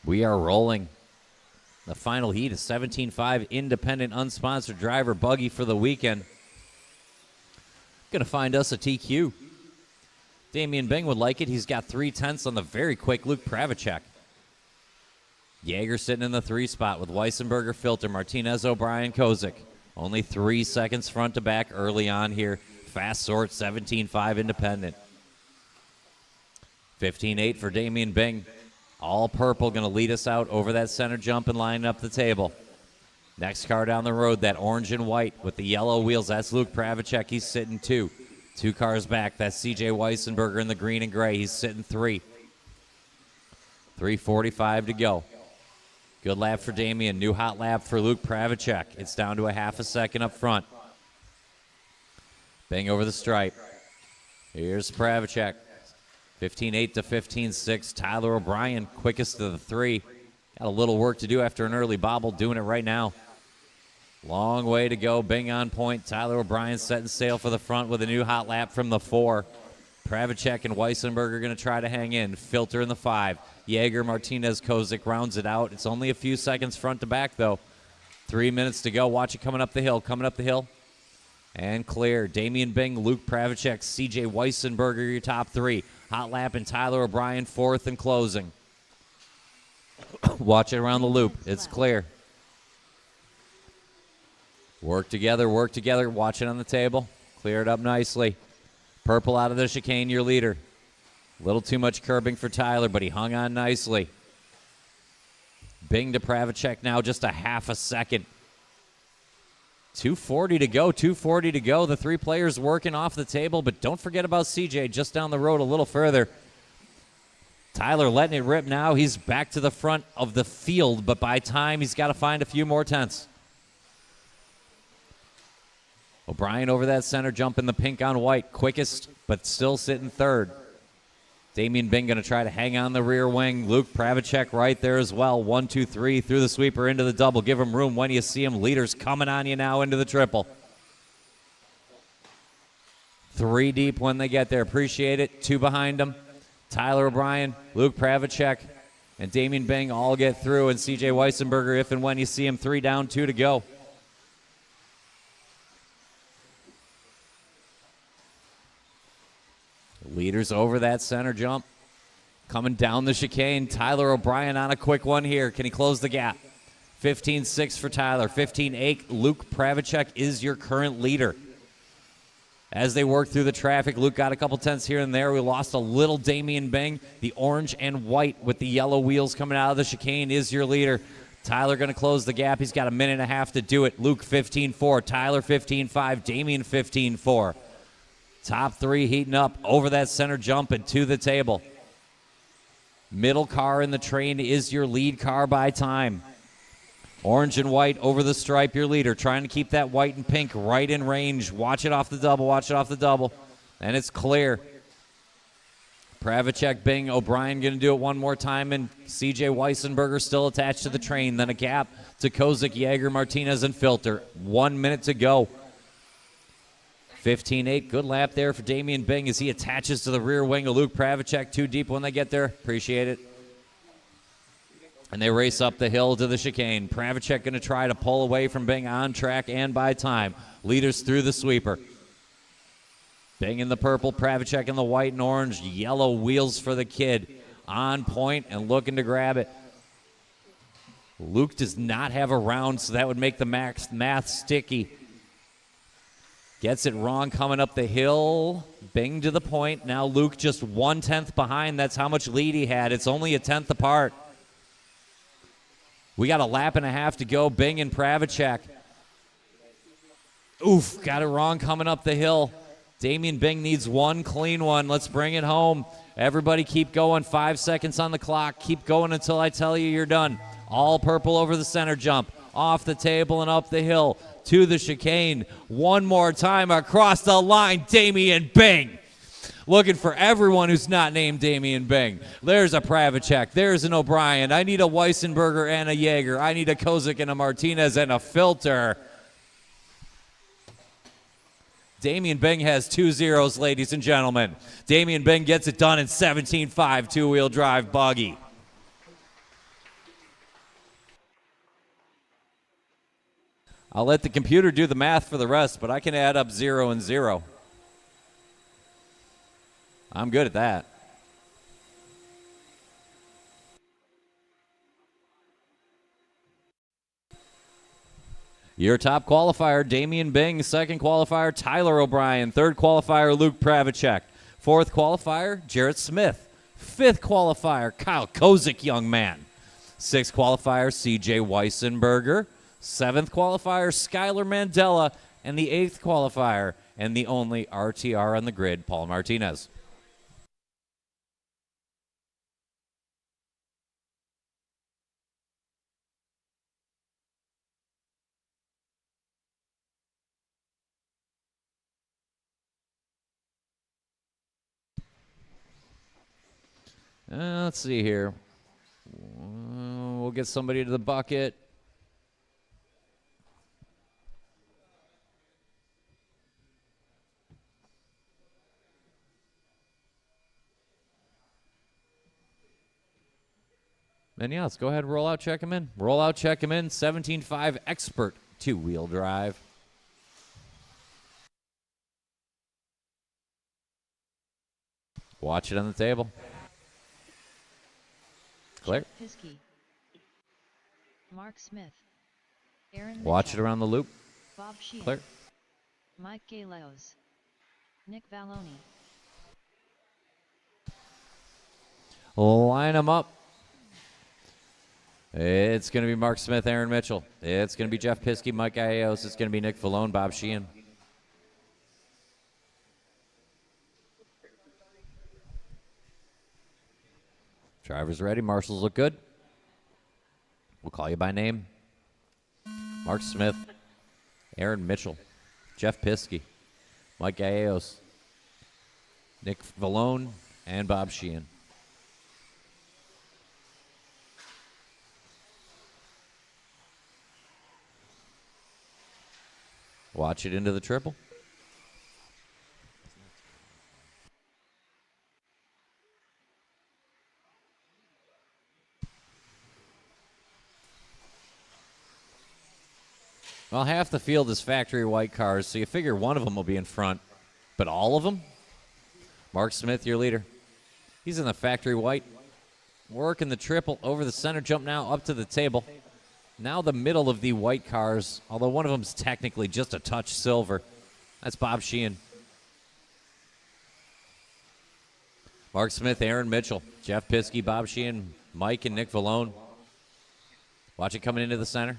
We are rolling. The final heat is 17.5 independent unsponsored driver buggy for the weekend. Going to find us a TQ. Damian Bing would like it. He's got 3/10 on the very quick Luke Pravacek. Yeager sitting in the 3 spot with Weissenberger, Filter, Martinez, O'Brien, Kozik. Only 3 seconds front to back early on here. Fast sort, 17.5 independent. 15.8 for Damian Bing. All purple, going to lead us out over that center jump and line up the table. Next car down the road, that orange and white with the yellow wheels, that's Luke Pravacek. He's sitting 2. 2 cars back, that's CJ Weissenberger in the green and gray. He's sitting 3. 3:45 to go. Good lap for Damian. New hot lap for Luke Pravacek. It's down to a half a second up front. Bang over the stripe. Here's Pravacek. 15.8 to 15.6. Tyler O'Brien, quickest of the 3. Got a little work to do after an early bobble, doing it right now. Long way to go. Bing on point. Tyler O'Brien setting sail for the front with a new hot lap from the 4. Pravacek and Weissenberg are going to try to hang in. Filter in the 5. Jaeger, Martinez, Kozik rounds it out. It's only a few seconds front to back, though. 3 minutes to go. Watch it coming up the hill. Coming up the hill. And clear. Damian Bing, Luke Pravacek, CJ Weissenberger, your top 3. Hot lap and Tyler O'Brien, 4th and closing. Watch it around the loop. It's clear. Work together, work together. Watch it on the table. Clear it up nicely. Purple out of the chicane, your leader. A little too much curbing for Tyler, but he hung on nicely. Bing to Pravacek now, just a half a second. 2:40 to go, 2:40 to go. The 3 players working off the table, but don't forget about CJ just down the road a little further. Tyler letting it rip now. He's back to the front of the field, but by time he's got to find a few more tenths. O'Brien over that center jump in the pink on white. Quickest, but still sitting 3rd. Damian Bing going to try to hang on the rear wing. Luke Pravacek right there as well. 1, 2, 3 through the sweeper into the double. Give him room when you see him. Leaders coming on you now into the triple. 3 deep when they get there. Appreciate it. 2 behind them. Tyler O'Brien, Luke Pravacek, and Damian Bing all get through. And CJ Weissenberger, if and when you see him, 3 down, 2 to go. Leaders over that center jump. Coming down the chicane. Tyler O'Brien on a quick one here. Can he close the gap? 15-6 for Tyler. 15-8. Luke Pravacek is your current leader. As they work through the traffic, Luke got a couple tenths here and there. We lost a little Damian Bing. The orange and white with the yellow wheels coming out of the chicane is your leader. Tyler going to close the gap. He's got a minute and a half to do it. Luke 15-4. Tyler 15-5. Damian 15-4. Top 3 heating up over that center jump and to the table. Middle car in the train is your lead car by time. Orange and white over the stripe, your leader. Trying to keep that white and pink right in range. Watch it off the double, watch it off the double. And it's clear. Pravacek, Bing, O'Brien going to do it one more time. And CJ Weissenberger still attached to the train. Then a gap to Kozik, Jaeger, Martinez, and Filter. 1 minute to go. 15-8, good lap there for Damian Bing as he attaches to the rear wing of Luke Pravacek. 2 deep when they get there. Appreciate it. And they race up the hill to the chicane. Pravacek going to try to pull away from Bing on track and by time. Leaders through the sweeper. Bing in the purple, Pravacek in the white and orange. Yellow wheels for the kid. On point and looking to grab it. Luke does not have a round, so that would make the math sticky. Gets it wrong coming up the hill. Bing to the point. Now Luke just 1/10 behind. That's how much lead he had. It's only a 10th apart. We got a lap and a half to go. Bing and Pravacek. Oof, got it wrong coming up the hill. Damian Bing needs 1 clean one. Let's bring it home. Everybody keep going. 5 seconds on the clock. Keep going until I tell you you're done. All purple over the center jump. Off the table and up the hill. To the chicane. One more time across the line. Damian Bing. Looking for everyone who's not named Damian Bing. There's a Pravacek. There's an O'Brien. I need a Weissenberger and a Jaeger. I need a Kozik and a Martinez and a Filter. Damian Bing has 2 zeros, ladies and gentlemen. Damian Bing gets it done in 17.5 two-wheel drive buggy. I'll let the computer do the math for the rest, but I can add up 0 and 0. I'm good at that. Your top qualifier, Damian Bing. Second qualifier, Tyler O'Brien. Third qualifier, Luke Pravacek. Fourth qualifier, Jarrett Smith. Fifth qualifier, Kyle Kozik, young man. Sixth qualifier, CJ Weissenberger. Seventh qualifier, Skylar Mandela. And the eighth qualifier, and the only RTR on the grid, Paul Martinez. Let's see here. We'll get somebody to the bucket. And yeah, let's go ahead and roll out, check him in. Roll out, check him in. 17.5 Expert 2-wheel drive. Watch it on the table. Clear. Piskey. Mark Smith. Aaron Watch Mitchell. it around the loop. Bob Sheehan. Clear. Mike Galeos. Nick Valloni. Line them up. It's going to be Mark Smith, Aaron Mitchell. It's going to be Jeff Piskey, Mike Galeos. It's going to be Nick Vallone, Bob Sheehan. Drivers ready. Marshals look good. We'll call you by name. Mark Smith, Aaron Mitchell, Jeff Piskey, Mike Galeos, Nick Vallone, and Bob Sheehan. Watch it into the triple. Well, half the field is factory white cars, so you figure one of them will be in front. But all of them? Mark Smith, your leader. He's in the factory white. Working the triple over the center jump now up to the table. Now the middle of the white cars, although one of them is technically just a touch silver. That's Bob Sheehan. Mark Smith, Aaron Mitchell, Jeff Piskey, Bob Sheehan, Mike, and Nick Vallone. Watch it coming into the center.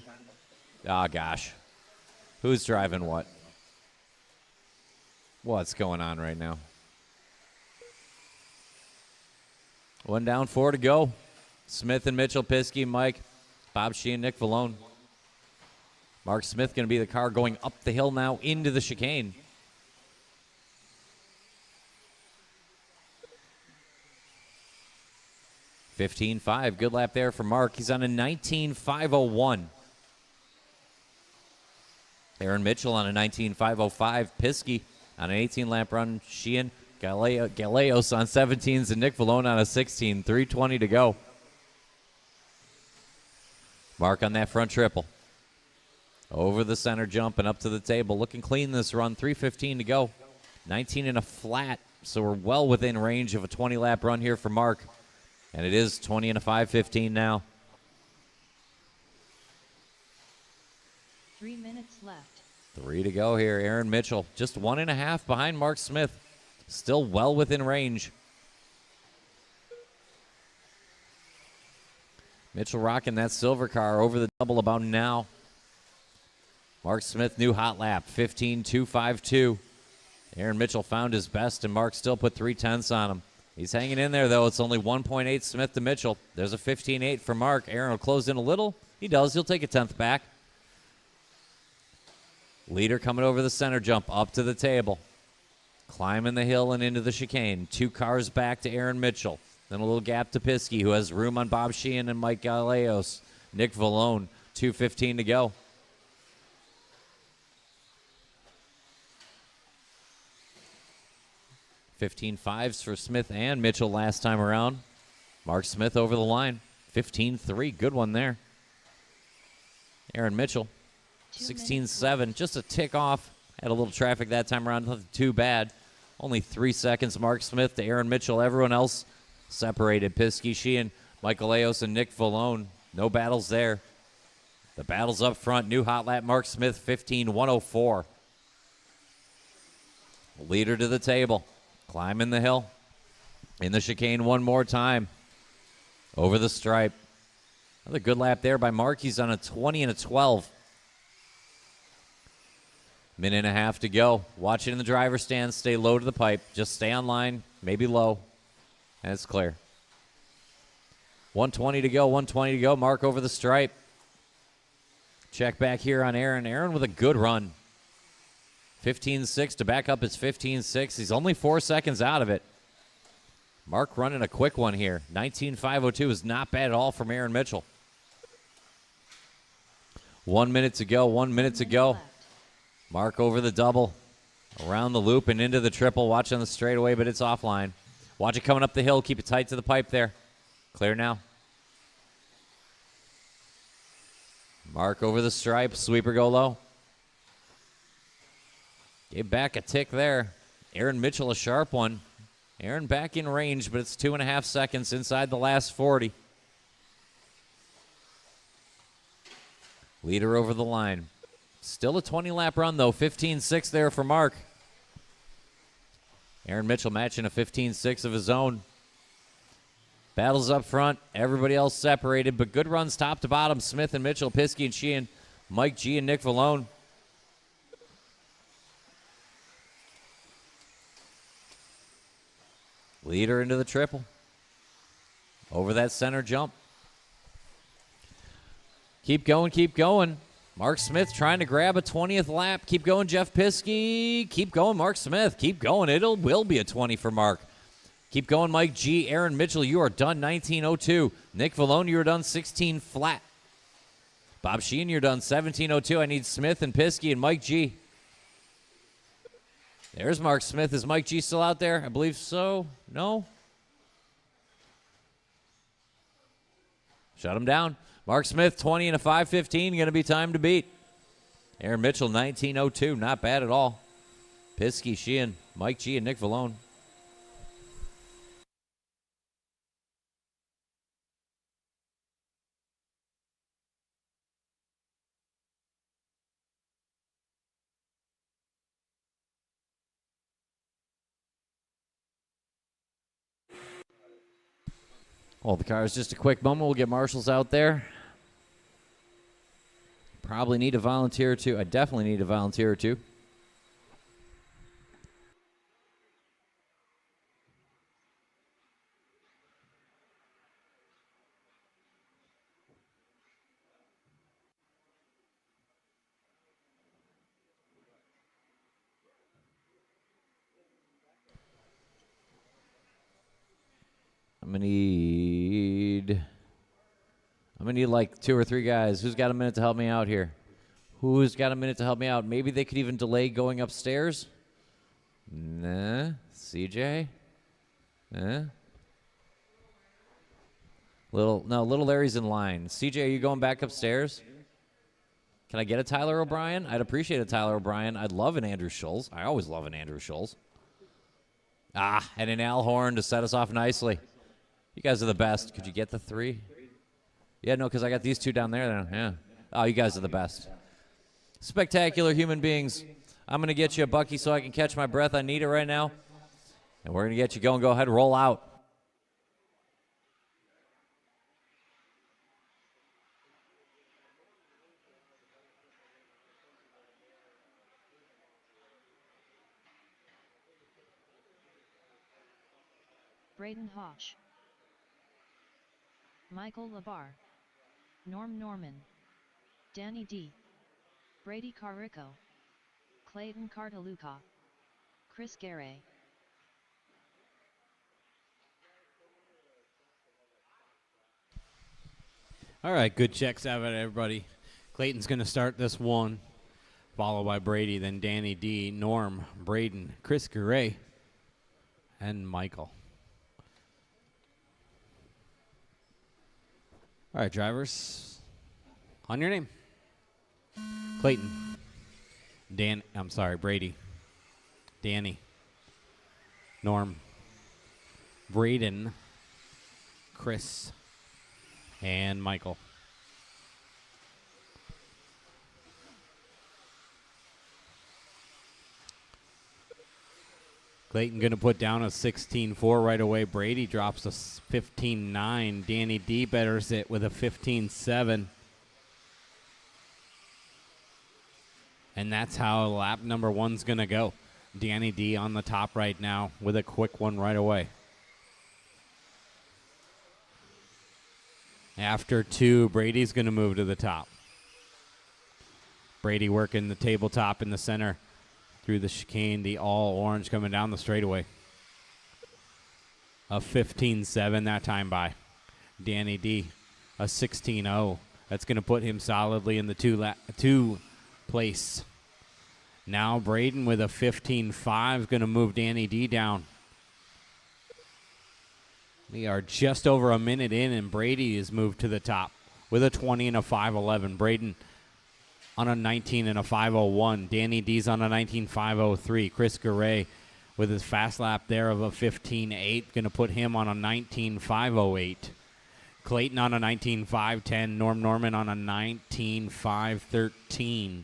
Oh, gosh. Who's driving what? What's going on right now? 1 down, 4 to go. Smith and Mitchell, Piskey, Mike, Bob Sheehan, Nick Vallone. Mark Smith going to be the car going up the hill now into the chicane. (15.5). Good lap there for Mark. He's on a 19.501. Aaron Mitchell on a 19.505. Piskey on an 18-lap run. Sheehan, Galeos on 17s, and Nick Vallone on a 16. 3:20 to go. Mark on that front triple. Over the center jump and up to the table. Looking clean this run. 3:15 to go. 19 and a flat, so we're well within range of a 20-lap run here for Mark. And it is 20 and a 5:15 now. 3 minutes left. 3 to go here. Aaron Mitchell just 1.5 behind Mark Smith. Still well within range. Mitchell rocking that silver car over the double about now. Mark Smith, new hot lap, 15.252. Aaron Mitchell found his best, and Mark still put 3/10 on him. He's hanging in there, though. It's only 1.8 Smith to Mitchell. There's a 15.8 for Mark. Aaron will close in a little. He does. He'll take a 10th back. Leader coming over the center jump, up to the table. Climbing the hill and into the chicane. 2 cars back to Aaron Mitchell. Then a little gap to Piskey, who has room on Bob Sheehan and Mike Galeos. Nick Vallone, 2:15 to go. (15.5s) for Smith and Mitchell last time around. Mark Smith over the line. 15.3. Good one there. Aaron Mitchell, 16.7. Just a tick off. Had a little traffic that time around. Nothing too bad. Only 3 seconds. Mark Smith to Aaron Mitchell. Everyone else separated. Piskey, Sheehan, Michael Leos, and Nick Vallone. No battles there. The battles up front. New hot lap. Mark Smith, 15.104. Leader to the table. Climbing the hill. In the chicane one more time. Over the stripe. Another good lap there by Mark. He's on a 20 and a 12. Minute and a half to go. Watch it in the driver's stand. Stay low to the pipe. Just stay on line. Maybe low. And it's clear. 120 to go. 120 to go. Mark over the stripe. Check back here on Aaron. Aaron with a good run. 15.6 to back up his 15.6. He's only 4 seconds out of it. Mark running a quick one here. 19.502 is not bad at all from Aaron Mitchell. 1 minute to go. 1 minute to go. Mark over the double. Around the loop and into the triple. Watch on the straightaway, but it's offline. Watch it coming up the hill. Keep it tight to the pipe there. Clear now. Mark over the stripe. Sweeper go low. Gave back a tick there. Aaron Mitchell, a sharp one. Aaron back in range, but it's 2.5 seconds inside the last 40. Leader over the line. Still a 20-lap run, though. 15.6 there for Mark. Aaron Mitchell matching a 15.6 of his own. Battles up front. Everybody else separated, but good runs top to bottom. Smith and Mitchell, Piskey and Sheehan, Mike G and Nick Vallone. Leader into the triple. Over that center jump. Keep going, keep going. Mark Smith trying to grab a 20th lap. Keep going, Jeff Piskey. Keep going, Mark Smith. Keep going. Will be a 20 for Mark. Keep going, Mike G. Aaron Mitchell, you are done 19.02. Nick Vallone, you are done 16 flat. Bob Sheehan, you're done 17.02. I need Smith and Piskey and Mike G. There's Mark Smith. Is Mike G still out there? I believe so. No? Shut him down. Mark Smith, 20 and a 5:15. Going to be time to beat. Aaron Mitchell, 19.02. Not bad at all. Piskey, Sheehan, Mike G, and Nick Vallone. Hold the cars just a quick moment. We'll get marshals out there. Probably need a volunteer or two. I definitely need a volunteer or two. I'm gonna need like 2 or 3 guys. Who's got a minute to help me out here? Who's got a minute to help me out? Maybe they could even delay going upstairs. Nah. CJ? Little Larry's in line. CJ, are you going back upstairs? Can I get a Tyler O'Brien? I'd appreciate a Tyler O'Brien. I'd love an Andrew Schultz. I always love an Andrew Schultz. And an Al Horn to set us off nicely. You guys are the best. Could you get the 3? Yeah, no, because I got these 2 down there. Then. Yeah. Oh, you guys are the best. Spectacular human beings. I'm going to get you a Bucky so I can catch my breath. I need it right now. And we're going to get you going. Go ahead, roll out. Braden Hodge, Michael Labar, Norm Norman, Danny D, Brady Carrico, Clayton Cartaluca, Chris Garay. All right, good checks out of everybody. Clayton's going to start this one, followed by Brady, then Danny D, Norm, Braden, Chris Garay, and Michael. All right, drivers, on your name. Clayton. Brady. Danny. Norm. Braden. Chris. And Michael. Clayton going to put down a 16.4 right away. Brady drops a 15.9. Danny D betters it with a 15.7. And that's how lap number 1's going to go. Danny D on the top right now with a quick one right away. After 2, Brady's going to move to the top. Brady working the tabletop in the center. Through the chicane, the all orange coming down the straightaway. A 15.7 that time by Danny D. A 16.0. That's going to put him solidly in the 2 place. Now Braden with a 15.5 is going to move Danny D down. We are just over a minute in, and Brady is moved to the top with a 20 and a 5.11. Braden on a 19 and a 5:01. Danny D's on a 19.503. Chris Garay with his fast lap there of a 15.8, going to put him on a 19.508. Clayton on a 19.510. Norm Norman on a 19.513.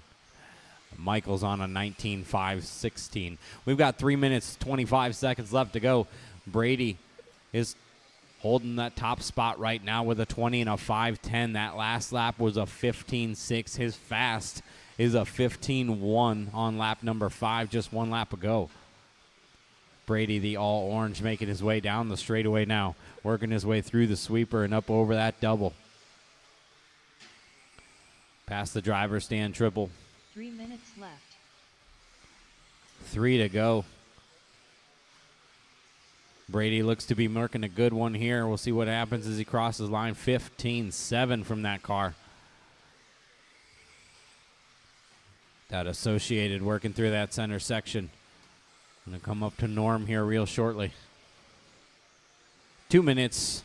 Michael's on a 19.516. We've got 3 minutes, 25 seconds left to go. Brady is holding that top spot right now with a 20 and a 5:10. That last lap was a 15.6. His fast is a 15.1 on lap number 5, just 1 lap ago. Brady, the all-orange, making his way down the straightaway now, working his way through the sweeper and up over that double. Past the driver's stand triple. 3 minutes left. 3 to go. Brady looks to be marking a good one here. We'll see what happens as he crosses line. 15.7 from that car. That Associated working through that center section. Going to come up to Norm here real shortly. 2 minutes,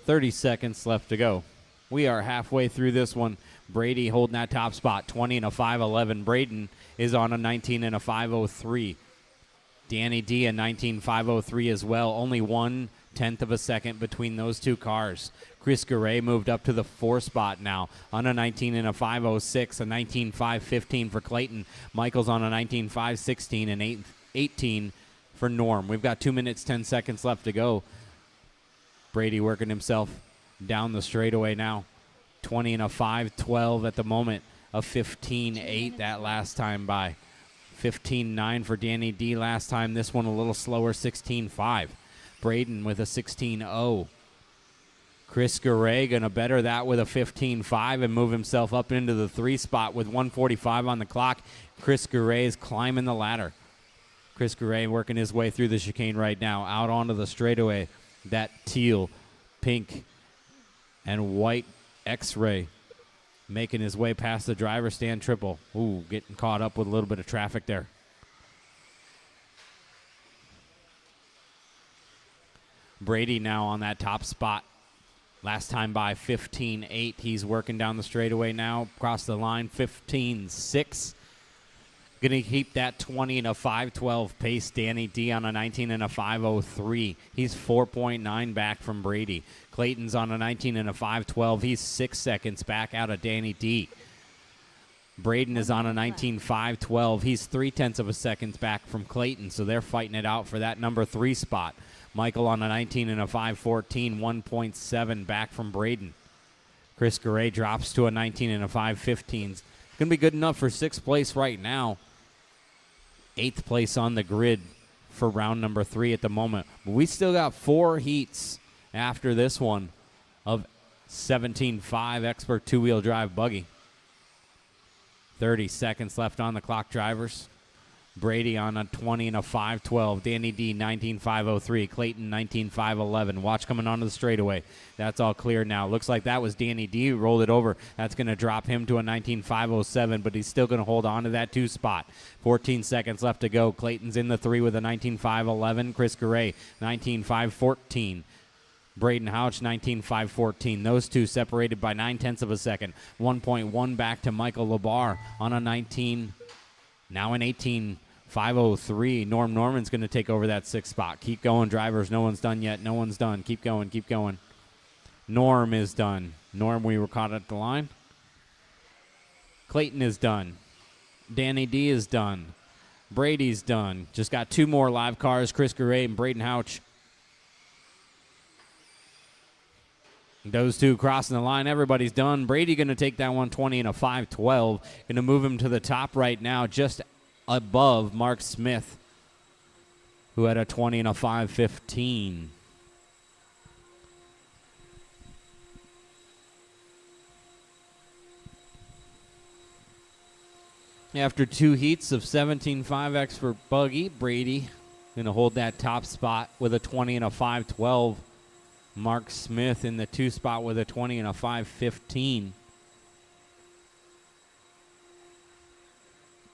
30 seconds left to go. We are halfway through this one. Brady holding that top spot, 20 and a 5:11. Braden is on a 19 and a 5:03. Danny D a 19.503 as well. Only 1/10 of a second between those two cars. Chris Garay moved up to the 4 spot now on a 19 and a 5:06, a 19.515 for Clayton. Michael's on a 19.516 and 18 for Norm. We've got 2 minutes, 10 seconds left to go. Brady working himself down the straightaway now. 20 and a 5:12 at the moment. A 15.8 that last time by. 15.9 for Danny D last time. This one a little slower, 16.5. Braden with a 16.0. Chris Garay going to better that with a 15.5 and move himself up into the 3 spot with 1:45 on the clock. Chris Garay is climbing the ladder. Chris Garay working his way through the chicane right now, out onto the straightaway. That teal, pink, and white X-ray making his way past the driver's stand triple. Ooh, getting caught up with a little bit of traffic there. Brady now on that top spot. Last time by 15.8. He's working down the straightaway now. Across the line, 15.6. Going to keep that 20 and a 5:12 pace. Danny D on a 19 and a 5:03. He's 4.9 back from Brady. Clayton's on a 19 and a 5:12. He's 6 seconds back out of Danny D. Braden is on a 19.5:12. He's 0.3 of a second back from Clayton, so they're fighting it out for that number 3 spot. Michael on a 19 and a 5:14, 1.7 back from Braden. Chris Garay drops to a 19 and a 5:15. It's going to be good enough for 6th place right now. 8th place on the grid for round number 3 at the moment. But we still got 4 heats after this one of 17.5 expert 2-wheel drive buggy. 30 seconds left on the clock, drivers. Brady on a 20 and a 5:12. Danny D 19.503. Clayton 19.511. Watch coming onto the straightaway. That's all clear now. Looks like that was Danny D who rolled it over. That's going to drop him to a 19.507, but he's still going to hold on to that 2 spot. 14 seconds left to go. Clayton's in the 3 with a 19.511. Chris Garay 19.514. Braden Houch 19.514. Those two separated by 0.9 of a second. 1.1 back to Michael Labar on a 19. Now an 18.503. Norm Norman's going to take over that 6th spot. Keep going, drivers. No one's done yet. No one's done. Keep going. Keep going. Norm is done. Norm, we were caught at the line. Clayton is done. Danny D is done. Brady's done. Just got 2 more live cars, Chris Garay and Braden Houch. Those two crossing the line. Everybody's done. Brady going to take that 120 and a 5:12. Going to move him to the top right now, just above Mark Smith, who had a 20 and a 5:15. After 2 heats of 17.5 expert buggy, Brady going to hold that top spot with a 20 and a 5:12. Mark Smith in the 2 spot with a 20 and a 5:15.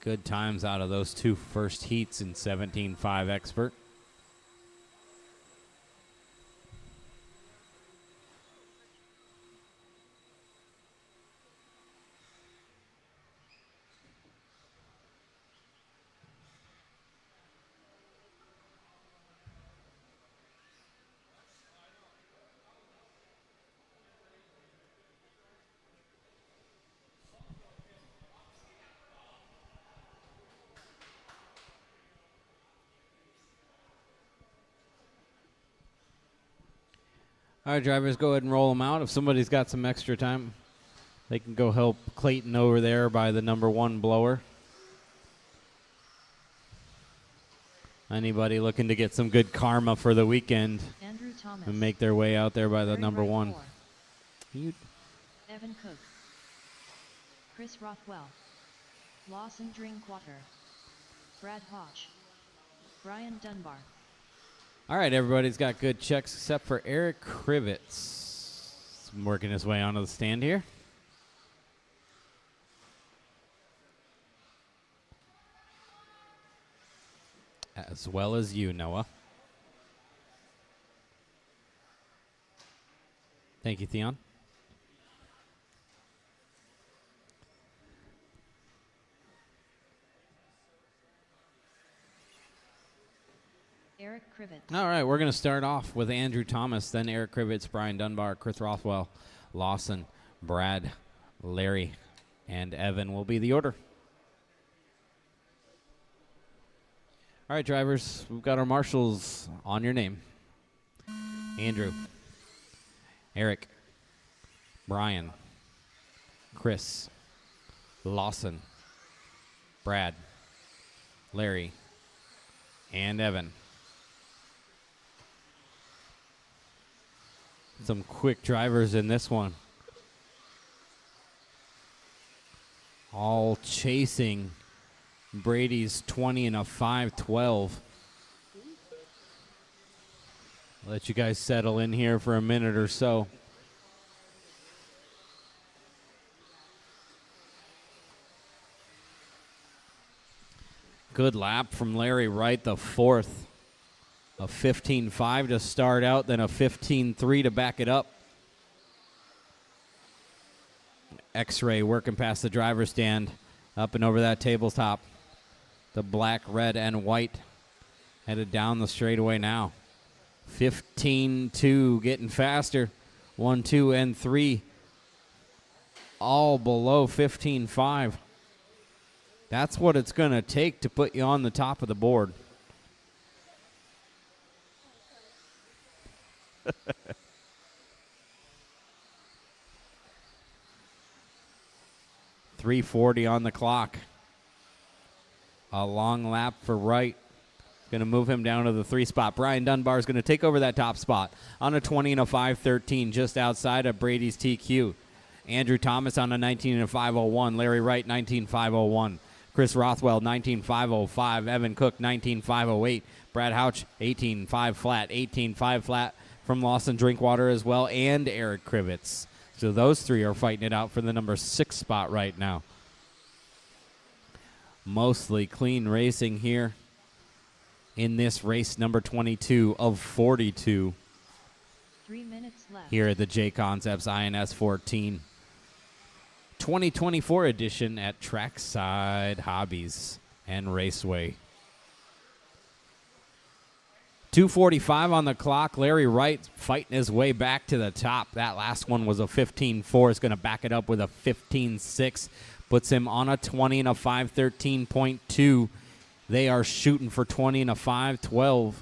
Good times out of those 2 first heats in 17.5 expert. All right, drivers, go ahead and roll them out. If somebody's got some extra time, they can go help Clayton over there by the number 1 blower. Anybody looking to get some good karma for the weekend Andrew Thomas. and make their way out there by the Larry number Wright 1. 4. Evan Cook. Chris Rothwell. Lawson Drinkwater. Brad Hodge. Brian Dunbar. All right, everybody's got good checks except for Eric Krivitz. He's working his way onto the stand here. As well as you, Noah. Thank you, Theon. Eric Krivitz. All right, we're going to start off with Andrew Thomas, then Eric Krivitz, Brian Dunbar, Chris Rothwell, Lawson, Brad, Larry, and Evan will be the order. All right, drivers, we've got our marshals on your name. Andrew, Eric, Brian, Chris, Lawson, Brad, Larry, and Evan. Some quick drivers in this one. All chasing Brady's 20 and a 5-12. Let you guys settle in here for a minute or so. Good lap from Larry Wright, the 4th. A 15.5 to start out, then a 15.3 to back it up. X-Ray working past the driver's stand, up and over that tabletop. The black, red, and white headed down the straightaway now. 15.2 getting faster. 1, 2, and 3 all below 15.5. That's what it's going to take to put you on the top of the board. 3:40 on the clock. A long lap for Wright. Going to move him down to the 3 spot. Brian Dunbar is going to take over that top spot on a 20 and a 5.13 just outside of Brady's TQ. Andrew Thomas on a 19 and a 5.01. Larry Wright 19.501. Chris Rothwell 19.505. Evan Cook 19.508. Brad Houch 18.5 flat. 18.5 flat from Lawson Drinkwater as well, and Eric Krivitz. So those 3 are fighting it out for the number 6 spot right now. Mostly clean racing here in this race number 22 of 42. 3 minutes left. Here at the JConcepts INS 14 2024 edition at Trackside Hobbies and Raceway. 2:45 on the clock. Larry Wright fighting his way back to the top. That last one was a 15.4. Is going to back it up with a 15.6. Puts him on a 20 and a 5.13.2. They are shooting for 20 and a 5.12.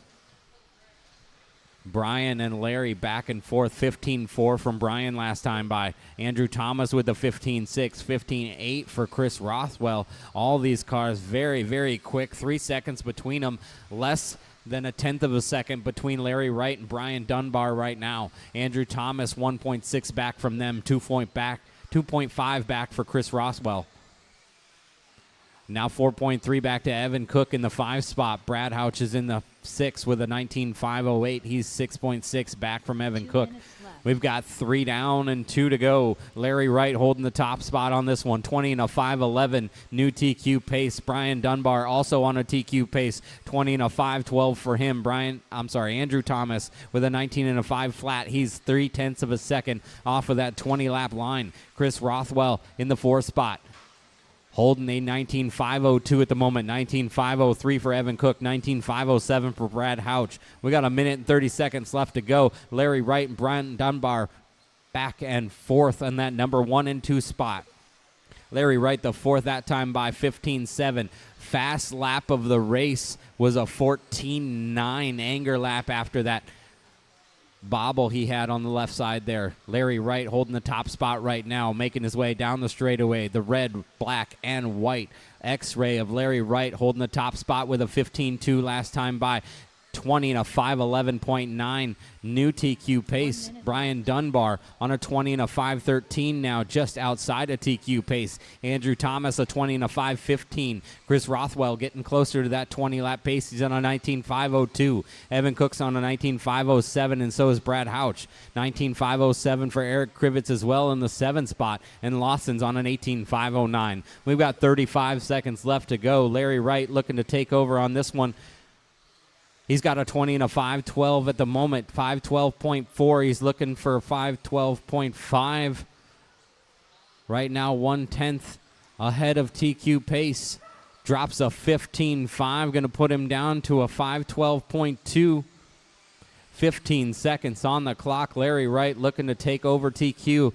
Brian and Larry back and forth. 15.4 from Brian last time by. Andrew Thomas with the 15.6. 15.8 for Chris Rothwell. All these cars very, very quick. 3 seconds between them. Less than a 1/10 of a second between Larry Wright and Brian Dunbar right now. Andrew Thomas 1.6 back from them. 2.5 back for Chris Rothwell. Now 4.3 back to Evan Cook in the 5 spot. Brad Houch is in the 6 with a 19.508. He's 6.6 back from Evan Cook. We've got 3 down and 2 to go. Larry Wright holding the top spot on this one. 20 and a 5.11. New TQ pace. Brian Dunbar also on a TQ pace. 20 and a 5.12 for him. Andrew Thomas with a 19 and a 5 flat. He's 0.3 of a second off of that 20 lap line. Chris Rothwell in the 4th spot. Holding a 19.502 at the moment. 19.503 for Evan Cook. 19.507 for Brad Houch. We got a minute and 30 seconds left to go. Larry Wright and Brian Dunbar back and forth on that number 1 and 2 spot. Larry Wright the 4th that time by 15.7. Fast lap of the race was a 14.9 anger lap after that bobble he had on the left side there. Larry Wright holding the top spot right now, making his way down the straightaway. The red, black, and white X-ray of Larry Wright holding the top spot with a 15.2 last time by. 20 and a 5:11.9 new TQ pace. Brian Dunbar on a 20 and a 5:13 now, just outside of TQ pace. Andrew Thomas a 20 and a 5:15. Chris Rothwell getting closer to that 20 lap pace. He's on a 19.502. Evan Cook's on a 19.507, and so is Brad Houch. 19.507 for Eric Krivitz as well in the 7th spot, and Lawson's on an 18.509. We've got 35 seconds left to go. Larry Wright looking to take over on this one. He's got a 20 and a 5:12 at the moment, 5:12.4. He's looking for a 5:12.5. Right now, 1/10 ahead of TQ pace. Drops a 15.5, going to put him down to a 5:12.2. 15 seconds on the clock. Larry Wright looking to take over TQ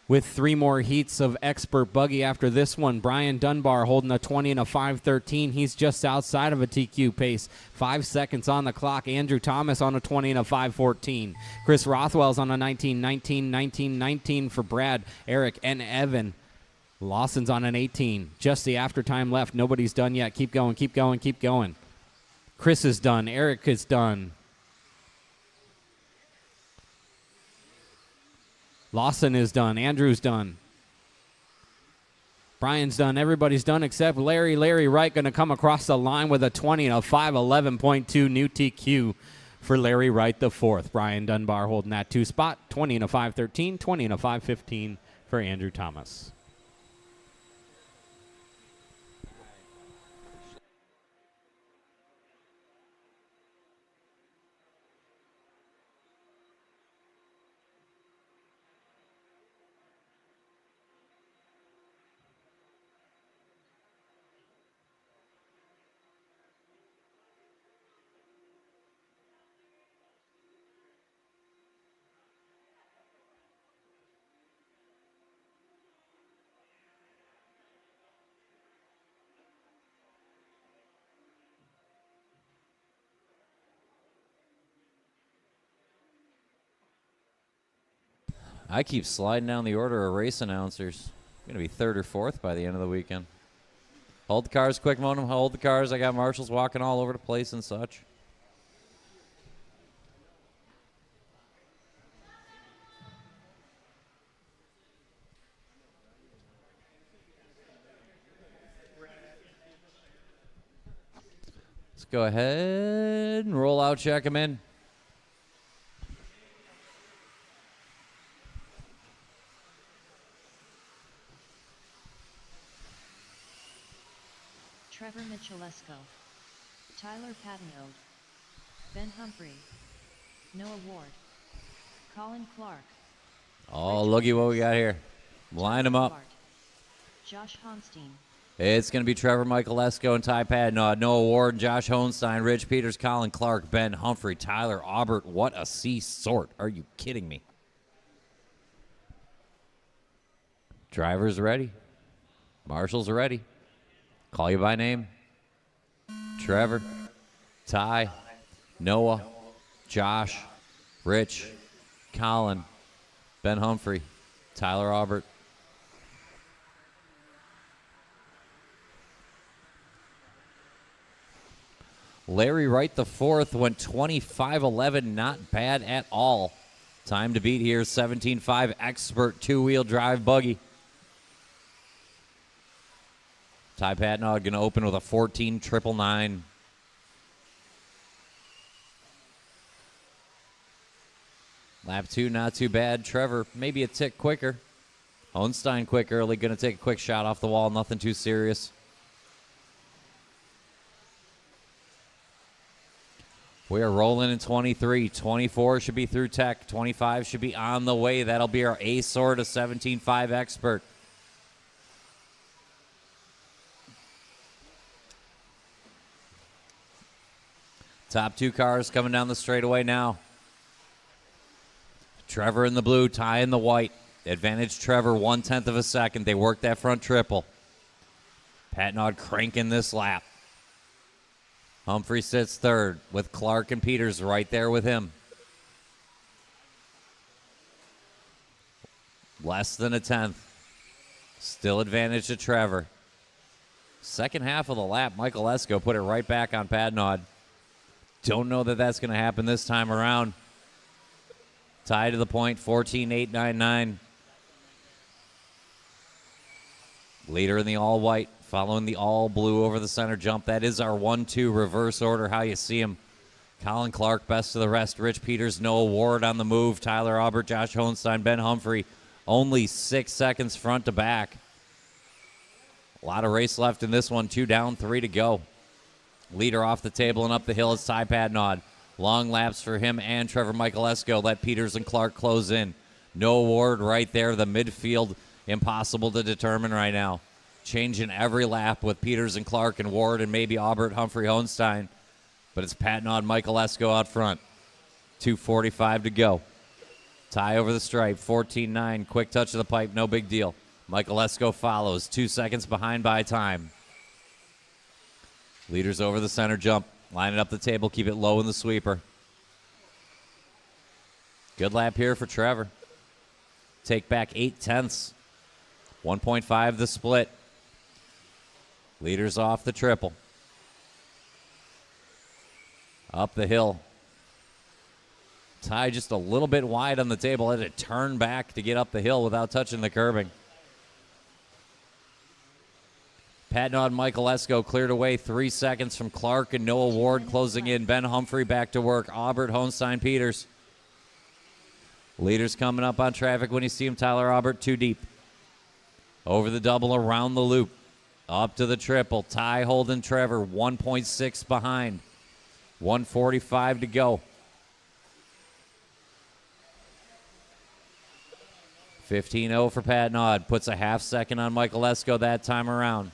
with 3 more heats of expert buggy after this one. Brian Dunbar holding a 20 and a 5:13. He's just outside of a TQ pace. 5 seconds on the clock. Andrew Thomas on a 20 and a 5:14. Chris Rothwell's on a 19 for Brad, Eric, and Evan. Lawson's on an 18. Just the after time left. Nobody's done yet. Keep going, keep going, keep going. Chris is done. Eric is done. Lawson is done. Andrew's done. Brian's done. Everybody's done except Larry. Larry Wright going to come across the line with a 20 and a 5:11.2 new TQ for Larry Wright the 4th. Brian Dunbar holding that 2 spot. 20 and a 5:13. 20 and a 5:15 for Andrew Thomas. I keep sliding down the order of race announcers. I'm going to be 3rd or 4th by the end of the weekend. Hold the cars, quick modem, hold the cars. I got marshals walking all over the place and such. Let's go ahead and roll out, check them in. Trevor Michalesco, Tyler Patino, Ben Humphrey, Noah Ward, Colin Clark. Oh, looky what we got here. Line them up. Josh Honstein. It's going to be Trevor Michalesco and Ty Padnod, Noah Ward, Josh Honstein, Rich Peters, Colin Clark, Ben Humphrey, Tyler Aubert. What a C sort. Are you kidding me? Drivers ready. Marshals are ready. Call you by name. Trevor, Ty, Noah, Josh, Rich, Colin, Ben Humphrey, Tyler Aubert. Larry Wright the 4th went 25:11, not bad at all. Time to beat here, 17.5 expert 2-wheel drive buggy. Ty Patnod going to open with a 14.999. Lap 2, not too bad. Trevor, maybe a tick quicker. Honstein quick early, going to take a quick shot off the wall, nothing too serious. We are rolling in 23. 24 should be through tech. 25 should be on the way. That'll be our A-sort of 17.5 expert. Top 2 cars coming down the straightaway now. Trevor in the blue, Ty in the white. Advantage Trevor 1/10 of a second. They worked that front triple. Patnod cranking this lap. Humphrey sits 3rd with Clark and Peters right there with him. Less than a tenth. Still advantage to Trevor. Second half of the lap, Michael Esco put it right back on Padnod. Don't know that that's going to happen this time around. Tie to the point, 14.899. Leader in the all-white, following the all-blue over the center jump. That is our 1-2 reverse order, how you see him. Colin Clark, best of the rest. Rich Peters, Noah Ward on the move. Tyler Albert, Josh Hohenstein, Ben Humphrey. Only 6 seconds front to back. A lot of race left in this one. 2 down, 3 to go. Leader off the table and up the hill is Ty Padnod. Long laps for him and Trevor Michael Esco. Let Peters and Clark close in. Noah Ward right there, the midfield. Impossible to determine right now. Changing every lap with Peters and Clark and Ward and maybe Albert, Humphrey, Hohenstein. But it's Padnod, Michael Esco out front. 2:45 to go. Tie over the stripe, 14.9. Quick touch of the pipe, no big deal. Michael Esco follows, 2 seconds behind by time. Leaders over the center jump. Line it up the table, keep it low in the sweeper. Good lap here for Trevor. Take back 8 tenths. 1.5 the split. Leaders off the triple. Up the hill. Ty just a little bit wide on the table. Had to turn back to get up the hill without touching the curbing. Padnod and Michael Esco cleared away 3 seconds from Clark and Noah Ward closing in. Ben Humphrey back to work. Albert, Hohenstein, Peters. Leaders coming up on traffic when you see him. Tyler Albert, 2 deep. Over the double, around the loop. Up to the triple. Ty holding Trevor, 1.6 behind. 1:45 to go. 15.0 for Padnod. Puts a half second on Michael Esco that time around.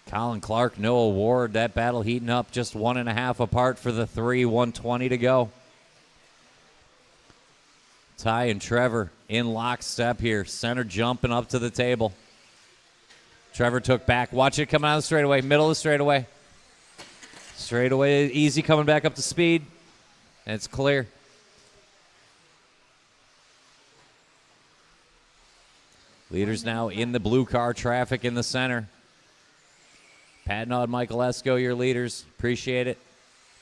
Colin Clark, Noah Ward, that battle heating up, just 1.5 apart for the 3, 1:20 to go. Ty and Trevor in lockstep here. Center jumping up to the table. Trevor took back. Watch it come out of the straightaway, middle of the straightaway. Straightaway, easy coming back up to speed. And it's clear. Leaders now in the blue car traffic in the center. Padnod, Michael Esco, your leaders. Appreciate it.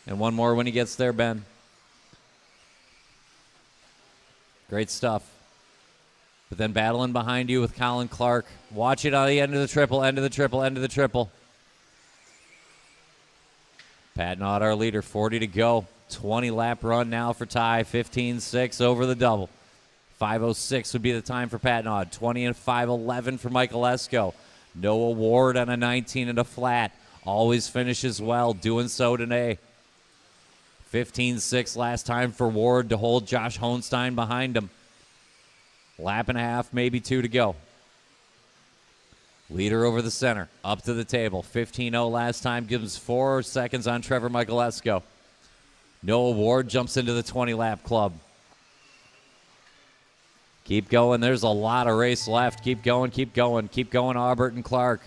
And one more when he gets there, Ben. Great stuff. But then battling behind you with Colin Clark. Watch it on the end of the triple, end of the triple, end of the triple. Padnod, our leader, 40 to go. 20-lap run now for Ty. 15.6 over the double. 5:06 would be the time for Padnod. 20 and 5:11 for Michael Esco. Noah Ward on a 19 and a flat. Always finishes well, doing so today. 15.6 last time for Ward to hold Josh Hohenstein behind him. Lap and a half, maybe 2 to go. Leader over the center, up to the table. 15.0 last time, gives 4 seconds on Trevor Michael Esco. Noah Ward jumps into the 20-lap club. Keep going. There's a lot of race left. Keep going, keep going. Keep going, Albert and Clark.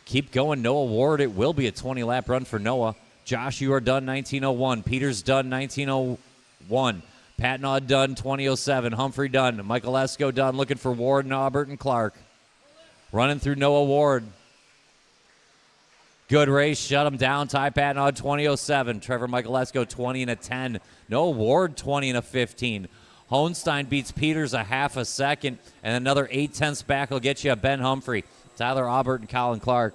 Keep going, Noah Ward. It will be a 20-lap run for Noah. Josh, you are done 19.01. Peters done 19.01. Padnod done 20.07. Humphrey done. Michael Esco done. Looking for Ward and Albert and Clark. Running through Noah Ward. Good race. Shut him down. Ty Padnod 20.07. Trevor Michael Esco 20 and a 10. Noah Ward 20 and a 15. Hohenstein beats Peters a half a second, and another 8/10 back will get you a Ben Humphrey, Tyler Albert, and Colin Clark.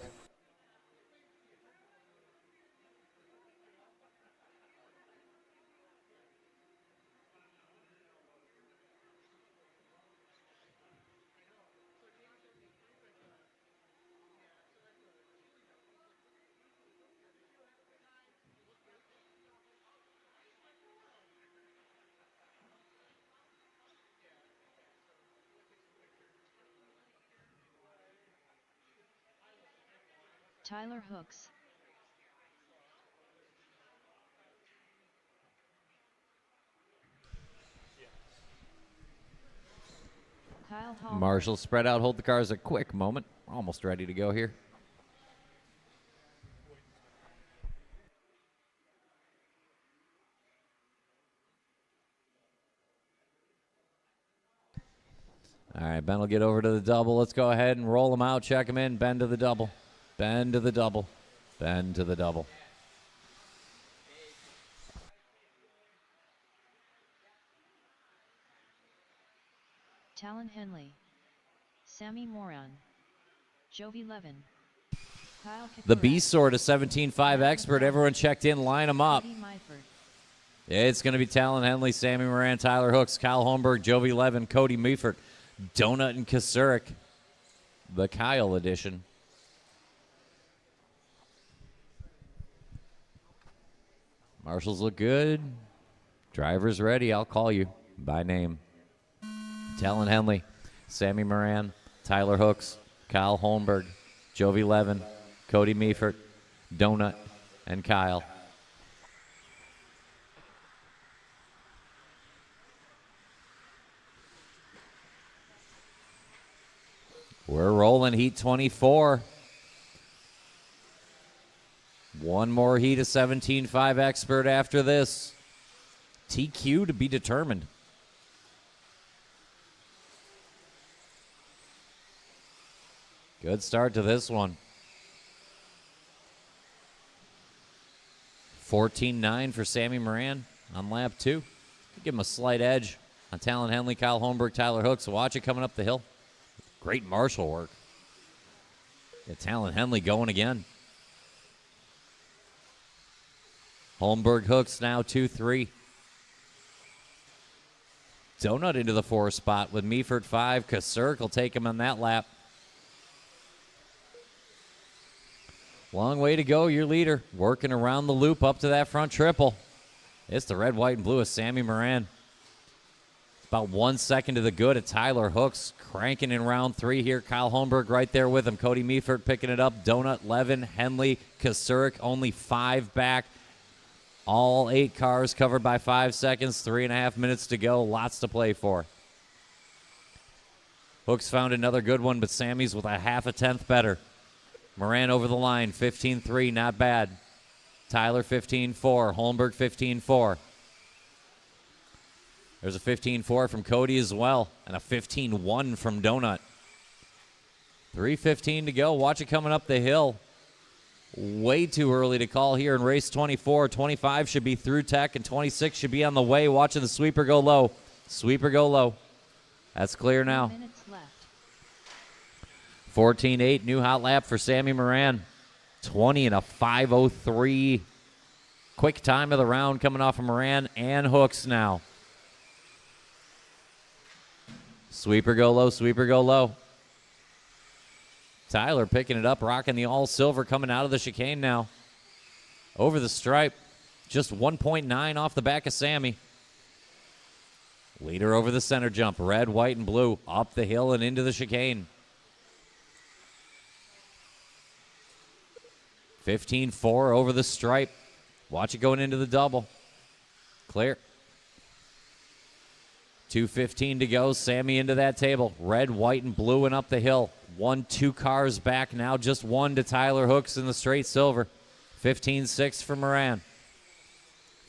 Tyler Hooks. Kyle Hall. Marshall spread out, hold the cars a quick moment. We're almost ready to go here. All right, Ben will get over to the double. Let's go ahead and roll him out, check him in, bend to the double, bend to the double, bend to the double. Talon Henley, Sammy Moran, Jovi Levin, Kyle The Kakura, B sword, a 17.5 expert. Everyone checked in, line them up. Cody Myford, It's going to be Talon Henley, Sammy Moran, Tyler Hooks, Kyle Holmberg, Jovi Levin, Cody Meifert, Donut and Kasurik, the Kyle edition. Marshals look good. Drivers ready. I'll call you by name. Talon Henley, Sammy Moran, Tyler Hooks, Kyle Holmberg, Jovi Levin, Cody Meifert, Donut, and Kyle. We're rolling heat 24. One more heat of 17.5 expert after this. TQ to be determined. Good start to this one. 14.9 for Sammy Moran on lap 2. Give him a slight edge on Talon Henley, Kyle Holmberg, Tyler Hooks. Watch it coming up the hill. Great marshal work. Get Talon Henley going again. Holmberg Hooks now 2-3. Donut into the 4 spot with Meifert 5. Kasurik will take him on that lap. Long way to go, your leader. Working around the loop up to that front triple. It's the red, white, and blue of Sammy Moran. About 1 second to the good at Tyler Hooks. Cranking in round 3 here. Kyle Holmberg right there with him. Cody Meifert picking it up. Donut, Levin, Henley, Kasurik only 5 back. All 8 cars covered by 5 seconds. 3.5 minutes to go. Lots to play for. Hooks found another good one, but Sammy's with a half a tenth better. Moran over the line, 15-3, not bad. Tyler 15-4, Holmberg 15-4. There's a 15-4 from Cody as well, and a 15-1 from Donut. 3:15 to go. Watch it coming up the hill. Way too early to call here in race 24. 25 should be through tech, and 26 should be on the way. Watching the sweeper go low. Sweeper go low. That's clear now. 3 minutes left. 14.8, new hot lap for Sammy Moran. 20 and a 5:03. Quick time of the round coming off of Moran and Hooks now. Sweeper go low, sweeper go low. Tyler picking it up, rocking the all-silver coming out of the chicane now. Over the stripe, just 1.9 off the back of Sammy. Leader over the center jump, red, white, and blue, up the hill and into the chicane. 15-4 over the stripe. Watch it going into the double. Clear. 2:15 to go. Sammy into that table. Red, white, and blue and up the hill. 1-2 cars back now. Just 1 to Tyler Hooks in the straight silver. 15-6 for Moran.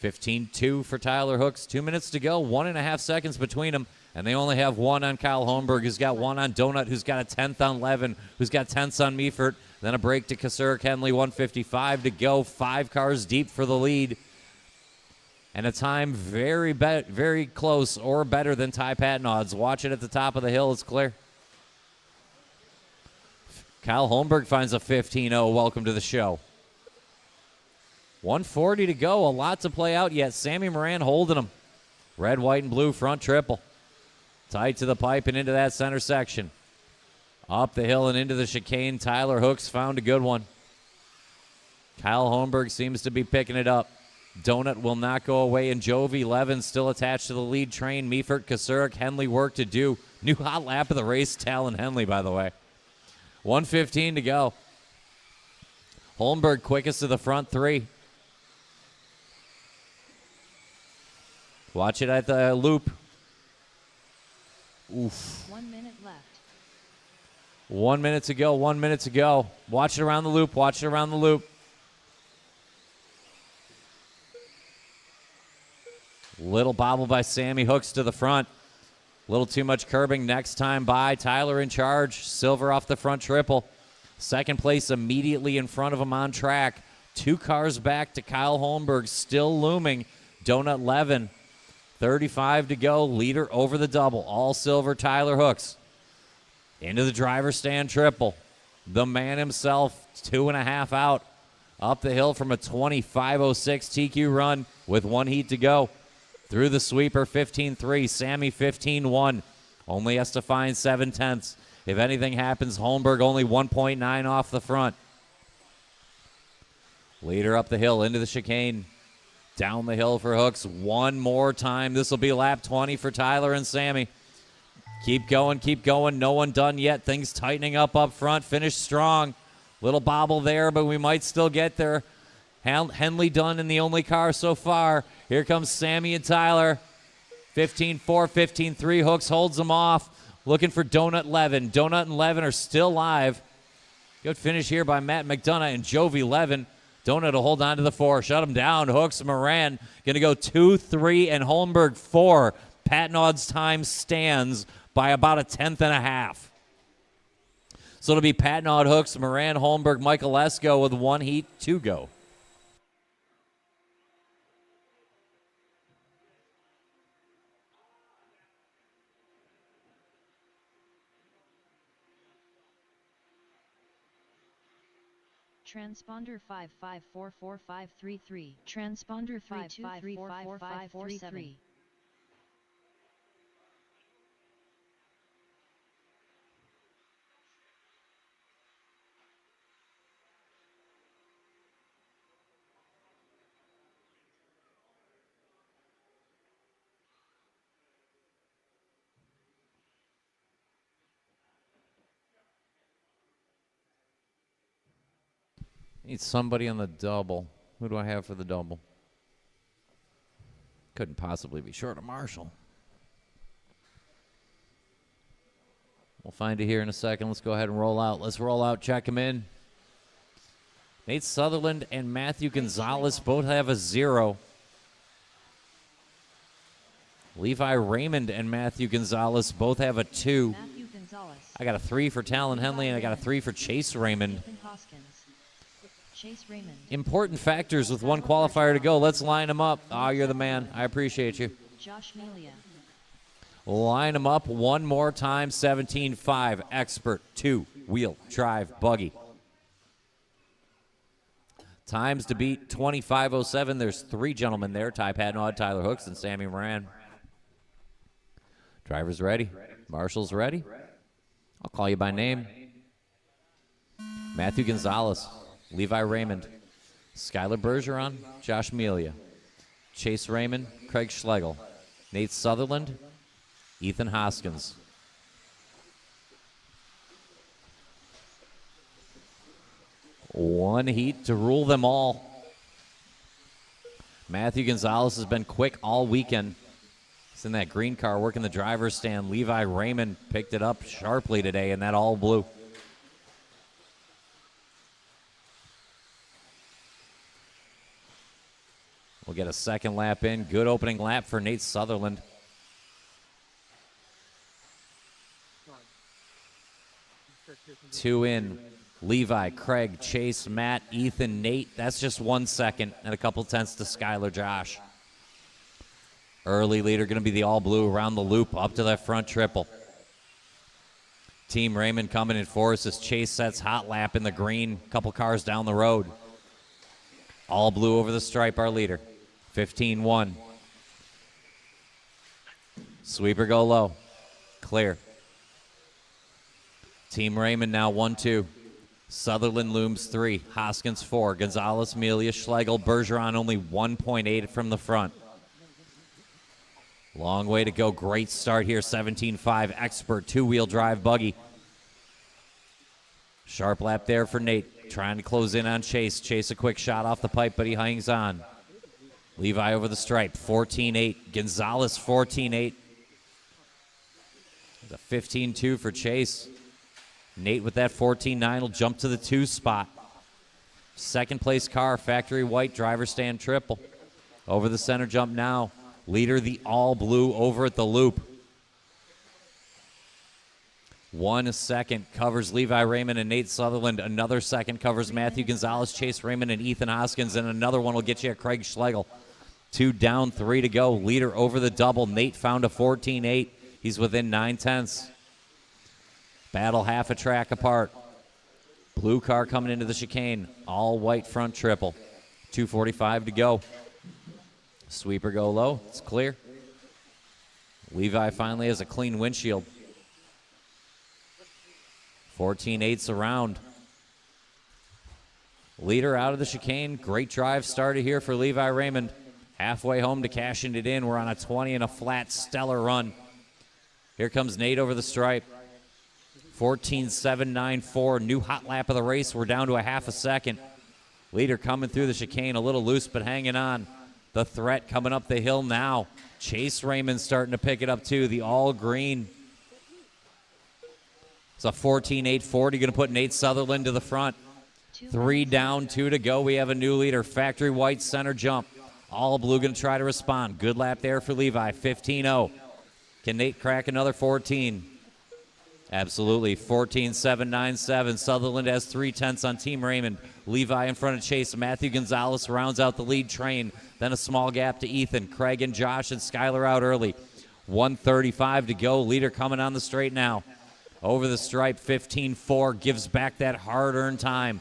15-2 for Tyler Hooks. 2 minutes to go. 1.5 seconds between them. And they only have 1 on Kyle Holmberg, who's got 1 on Donut, who's got a 10th on Levin, who's got 10ths on Meifert. Then a break to Kasurik Henley, 1:55 to go. 5 cars deep for the lead. And a time very close or better than Ty Patton odds. Watch it at the top of the hill. It's clear. Kyle Holmberg finds a 15-0. Welcome to the show. 1:40 to go. A lot to play out yet. Sammy Moran holding him. Red, white, and blue front triple. Tight to the pipe and into that center section. Up the hill and into the chicane. Tyler Hooks found a good one. Kyle Holmberg seems to be picking it up. Donut will not go away, and Jovi Levin still attached to the lead train. Meifert, Kasurik, Henley work to do. New hot lap of the race, Talon Henley, by the way. 1:15 to go. Holmberg quickest of the front 3. Watch it at the loop. Oof. 1 minute left. 1 minute to go, 1 minute to go. Watch it around the loop, watch it around the loop. Little bobble by Sammy Hooks to the front. Little too much curbing next time by. Tyler in charge. Silver off the front triple. Second place immediately in front of him on track. 2 cars back to Kyle Holmberg, still looming. Donut Levin, 35 to go. Leader over the double. All silver, Tyler Hooks. Into the driver's stand triple. The man himself, 2.5 out. Up the hill from a 25.06 TQ run with 1 heat to go. Through the sweeper, 15.3. Sammy, 15.1. Only has to find 7/10. If anything happens, Holmberg only 1.9 off the front. Leader up the hill into the chicane. Down the hill for Hooks. One more time. This will be lap 20 for Tyler and Sammy. Keep going, keep going. No one done yet. Things tightening up front. Finish strong. Little bobble there, but we might still get there. Henley done in the only car so far. Here comes Sammy and Tyler. 15.4, 15.3. Hooks holds them off. Looking for Donut Levin. Donut and Levin are still live. Good finish here by Matt McDonough and Jovi Levin. Donut will hold on to the 4. Shut him down. Hooks, Moran going to go 2, 3, and Holmberg 4. Patnaud's time stands by about 1/10.5. So it'll be Patnaud, Hooks, Moran, Holmberg, Michael Lesko with 1 heat to go. Transponder 5544533. Transponder 5534547. Need somebody on the double. Who do I have for the double? Couldn't possibly be short of Marshall. We'll find it here in a second. Let's go ahead and roll out. Let's roll out, check him in. Nate Sutherland and Matthew Gonzalez both have a 0. Levi Raymond and Matthew Gonzalez both have a 2. Matthew Gonzalez. I got a 3 for Talon Henley, and I got a 3 for Chase Raymond. Chase Raymond. Important factors with 1 qualifier to go. Let's line them up. Oh, you're the man. I appreciate you. Josh Melia. Line them up one more time. 17.5. Expert 2-wheel drive buggy. Times to beat 25.07. There's 3 gentlemen there. Ty Patnaud, Tyler Hooks, and Sammy Moran. Driver's ready. Marshall's ready. I'll call you by name. Matthew Gonzalez. Levi Raymond, Skylar Bergeron, Josh Melia, Chase Raymond, Craig Schlegel, Nate Sutherland, Ethan Hoskins. One heat to rule them all. Matthew Gonzalez has been quick all weekend. He's in that green car working the driver's stand. Levi Raymond picked it up sharply today in that all blue. We'll get a second lap in. Good opening lap for Nate Sutherland. Two in. Levi, Craig, Chase, Matt, Ethan, Nate. That's just 1 second and a couple tenths to Skylar Josh. Early leader going to be the all blue around the loop up to that front triple. Team Raymond coming in fourth as Chase sets hot lap in the green. Couple cars down the road. All blue over the stripe, our leader. 15-1. Sweeper go low. Clear. Team Raymond now 1-2. Sutherland looms 3. Hoskins 4. Gonzalez, Melia, Schlegel, Bergeron only 1.8 from the front. Long way to go. Great start here. 17.5. Expert 2-wheel drive buggy. Sharp lap there for Nate. Trying to close in on Chase. Chase a quick shot off the pipe, but he hangs on. Levi over the stripe. 14.8. Gonzalez 14.8. A 15-2 for Chase. Nate with that 14.9 will jump to the 2 spot. Second place car, factory white, driver stand triple. Over the center jump now. Leader the all blue over at the loop. 1 second covers Levi Raymond and Nate Sutherland. Another second covers Matthew Gonzalez, Chase Raymond, and Ethan Hoskins. And another one will get you at Craig Schlegel. 2 down, 3 to go. Leader over the double. Nate found a 14.8. He's within 9/10. Battle half a track apart. Blue car coming into the chicane. All white front triple. 2:45 to go. Sweeper go low. It's clear. Levi finally has a clean windshield. 14.8's around. Leader out of the chicane. Great drive started here for Levi Raymond. Halfway home to cashing it in. We're on a 20 and a flat stellar run. Here comes Nate over the stripe. 14.794. New hot lap of the race. We're down to a half a second. Leader coming through the chicane. A little loose but hanging on. The threat coming up the hill now. Chase Raymond starting to pick it up too. The all green. It's a 14.840. Going to put Nate Sutherland to the front. 3 down, 2 to go. We have a new leader. Factory white center jump. All blue going to try to respond. Good lap there for Levi. 15.0. Can Nate crack another 14? Absolutely. 14.797. Sutherland has 3/10 on Team Raymond. Levi in front of Chase. Matthew Gonzalez rounds out the lead train. Then a small gap to Ethan. Craig and Josh and Skylar out early. 1:35 to go. Leader coming on the straight now. Over the stripe, 15.4 gives back that hard-earned time.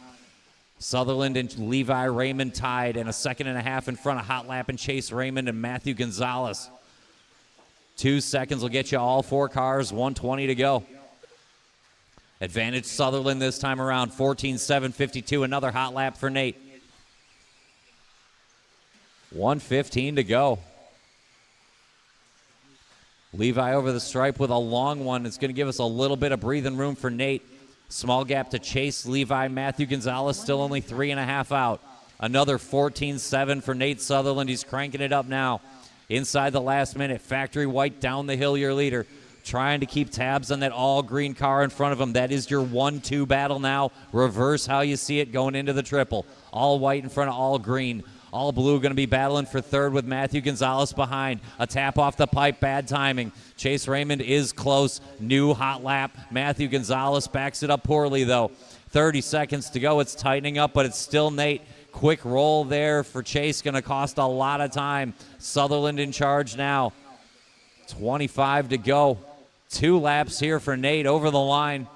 Sutherland and Levi Raymond tied, and a second and a half in front of Hot Lap and Chase Raymond and Matthew Gonzalez. 2 seconds will get you all 4 cars, 1:20 to go. Advantage Sutherland this time around, 14.752, another hot lap for Nate. 1:15 to go. Levi over the stripe with a long one. It's going to give us a little bit of breathing room for Nate. Small gap to Chase, Levi, Matthew Gonzalez, still only 3.5 out. Another 14.7 for Nate Sutherland. He's cranking it up now. Inside the last minute, Factory White down the hill, your leader. Trying to keep tabs on that all-green car in front of him. That is your 1-2 battle now. Reverse how you see it going into the triple. All white in front of all green. All blue going to be battling for third with Matthew Gonzalez behind. A tap off the pipe, bad timing. Chase Raymond is close. New hot lap. Matthew Gonzalez backs it up poorly, though. 30 seconds to go. It's tightening up, but it's still Nate. Quick roll there for Chase. Going to cost a lot of time. Sutherland in charge now. 25 to go. 2 laps here for Nate over the line.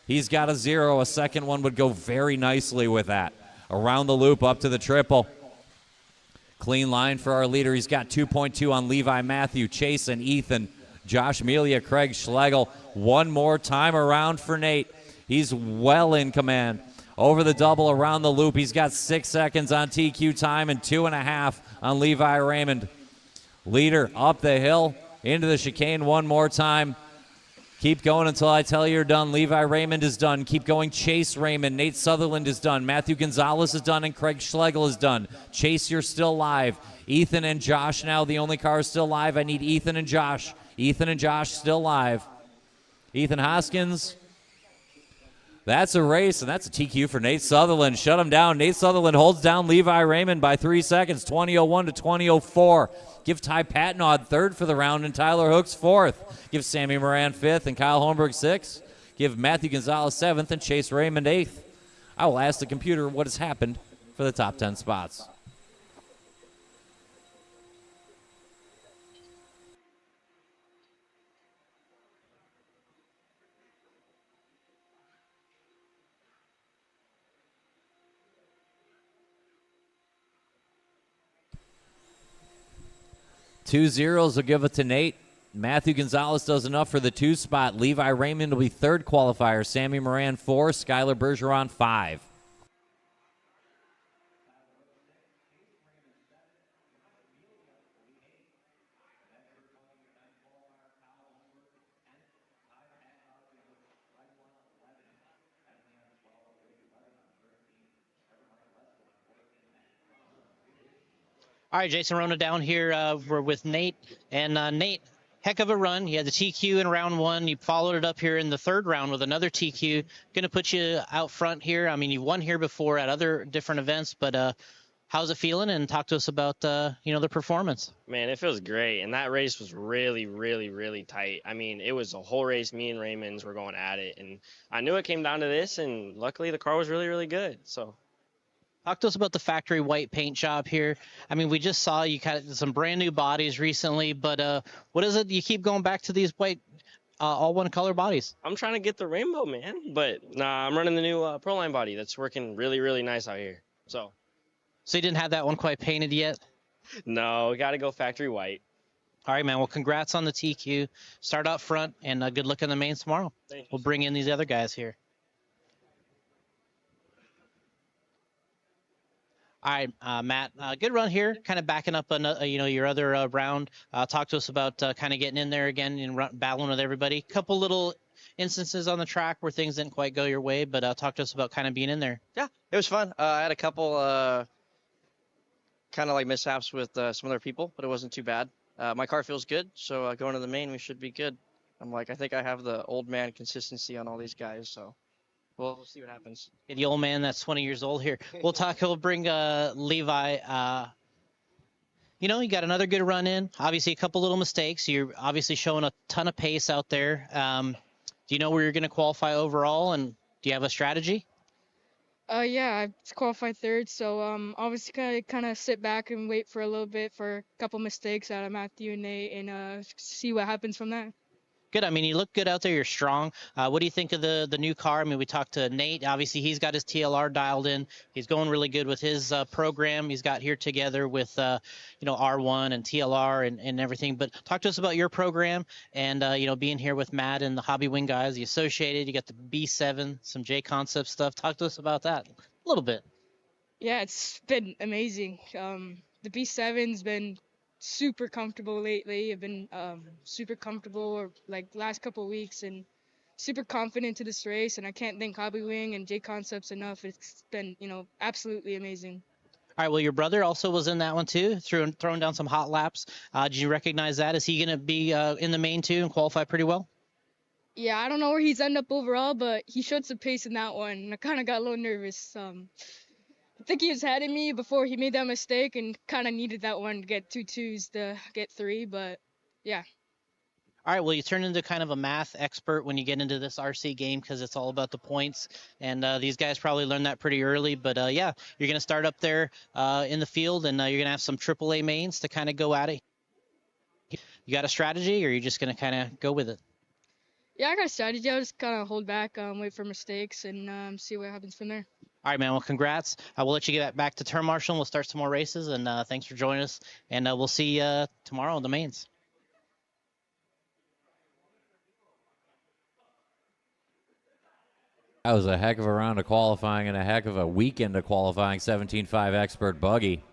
He's got a 0. A second one would go very nicely with that. Around the loop up to the triple. Clean line for our leader. He's got 2.2 on Levi, Matthew, Chase, and Ethan. Josh Melia, Craig Schlegel. One more time around for Nate. He's well in command. Over the double around the loop. He's got 6 seconds on TQ time and 2.5 on Levi Raymond. Leader up the hill into the chicane one more time. Keep going until I tell you you're done. Levi Raymond is done. Keep going. Chase Raymond. Nate Sutherland is done. Matthew Gonzalez is done, and Craig Schlegel is done. Chase, you're still live. Ethan and Josh now. The only car is still live. I need Ethan and Josh. Ethan and Josh still live. Ethan Hoskins. That's a race, and that's a TQ for Nate Sutherland. Shut him down. Nate Sutherland holds down Levi Raymond by 3 seconds, 20:01 to 20:04. Give Ty Patnod third for the round and Tyler Hooks fourth. Give Sammy Moran fifth and Kyle Holmberg sixth. Give Matthew Gonzalez seventh and Chase Raymond eighth. I will ask the computer what has happened for the top 10 spots. Two zeros will give it to Nate. Matthew Gonzalez does enough for the 2 spot. Levi Raymond will be third qualifier. Sammy Moran 4, Skylar Bergeron 5. All right, Jason Rona down here. We're with Nate. And Nate, heck of a run. You had the TQ in round 1. You followed it up here in the 3rd round with another TQ. Going to put you out front here. I mean, you won here before at other different events, but How's it feeling? And talk to us about the performance. Man, it feels great. And that race was really, really, really tight. I mean, it was a whole race. Me and Raymond's were going at it. And I knew it came down to this. And luckily, the car was really, really good. So. Talk to us about the factory white paint job here. I mean, we just saw you kind of some brand new bodies recently, but what is it? You keep going back to these white, all one color bodies. I'm trying to get the rainbow, man. But nah, I'm running the new Proline body that's working really, really nice out here. So you didn't have that one quite painted yet? No, we got to go factory white. All right, man. Well, congrats on the TQ. Start up front, and good luck in the mains tomorrow. We'll bring in these other guys here. All right, Matt, good run here. Kind of backing up, your other round. Talk to us about kind of getting in there again and battling with everybody. Couple little instances on the track where things didn't quite go your way, but talk to us about kind of being in there. Yeah, it was fun. I had a couple kind of like mishaps with some other people, but it wasn't too bad. My car feels good, so going to the main, we should be good. I think I have the old man consistency on all these guys, so. We'll see what happens. The old man that's 20 years old here. We'll bring Levi. You got another good run in. Obviously, a couple little mistakes. You're obviously showing a ton of pace out there. Do you know where you're going to qualify overall, and do you have a strategy? Yeah, I qualified third, so obviously kind of sit back and wait for a little bit for a couple mistakes out of Matthew and Nate, and see what happens from there. Good. I mean, you look good out there. You're strong. What do you think of the new car? I mean, we talked to Nate. Obviously, he's got his TLR dialed in. He's going really good with his program. He's got here together with, R1 and TLR and everything. But talk to us about your program and, being here with Matt and the Hobby Wing guys, the Associated. You got the B7, some JConcepts stuff. Talk to us about that a little bit. Yeah, it's been amazing. The B7's been super comfortable lately. I've been super comfortable last couple of weeks and super confident to this race, and I can't thank Hobby Wing and JConcepts enough. It's been absolutely amazing. All right, well, your brother also was in that one too, throwing down some hot laps. Did you recognize that? Is he going to be in the main too and qualify pretty well? Yeah, I don't know where he's ended up overall, but he showed some pace in that one, and I kind of got a little nervous. I think he was ahead of me before he made that mistake and kind of needed that one to get 2 2s to get 3, but yeah. All right, well, you turn into kind of a math expert when you get into this RC game because it's all about the points, and these guys probably learned that pretty early, but yeah, you're going to start up there in the field, and you're going to have some AAA mains to kind of go at it. You got a strategy, or are you just going to kind of go with it? Yeah, I got a strategy. I'll just kind of hold back, wait for mistakes, and see what happens from there. All right, man. Well, congrats. We'll let you get back to turn marshal, and we'll start some more races. And thanks for joining us. And we'll see you tomorrow in the mains. That was a heck of a round of qualifying and a heck of a weekend of qualifying. 17.5 expert buggy.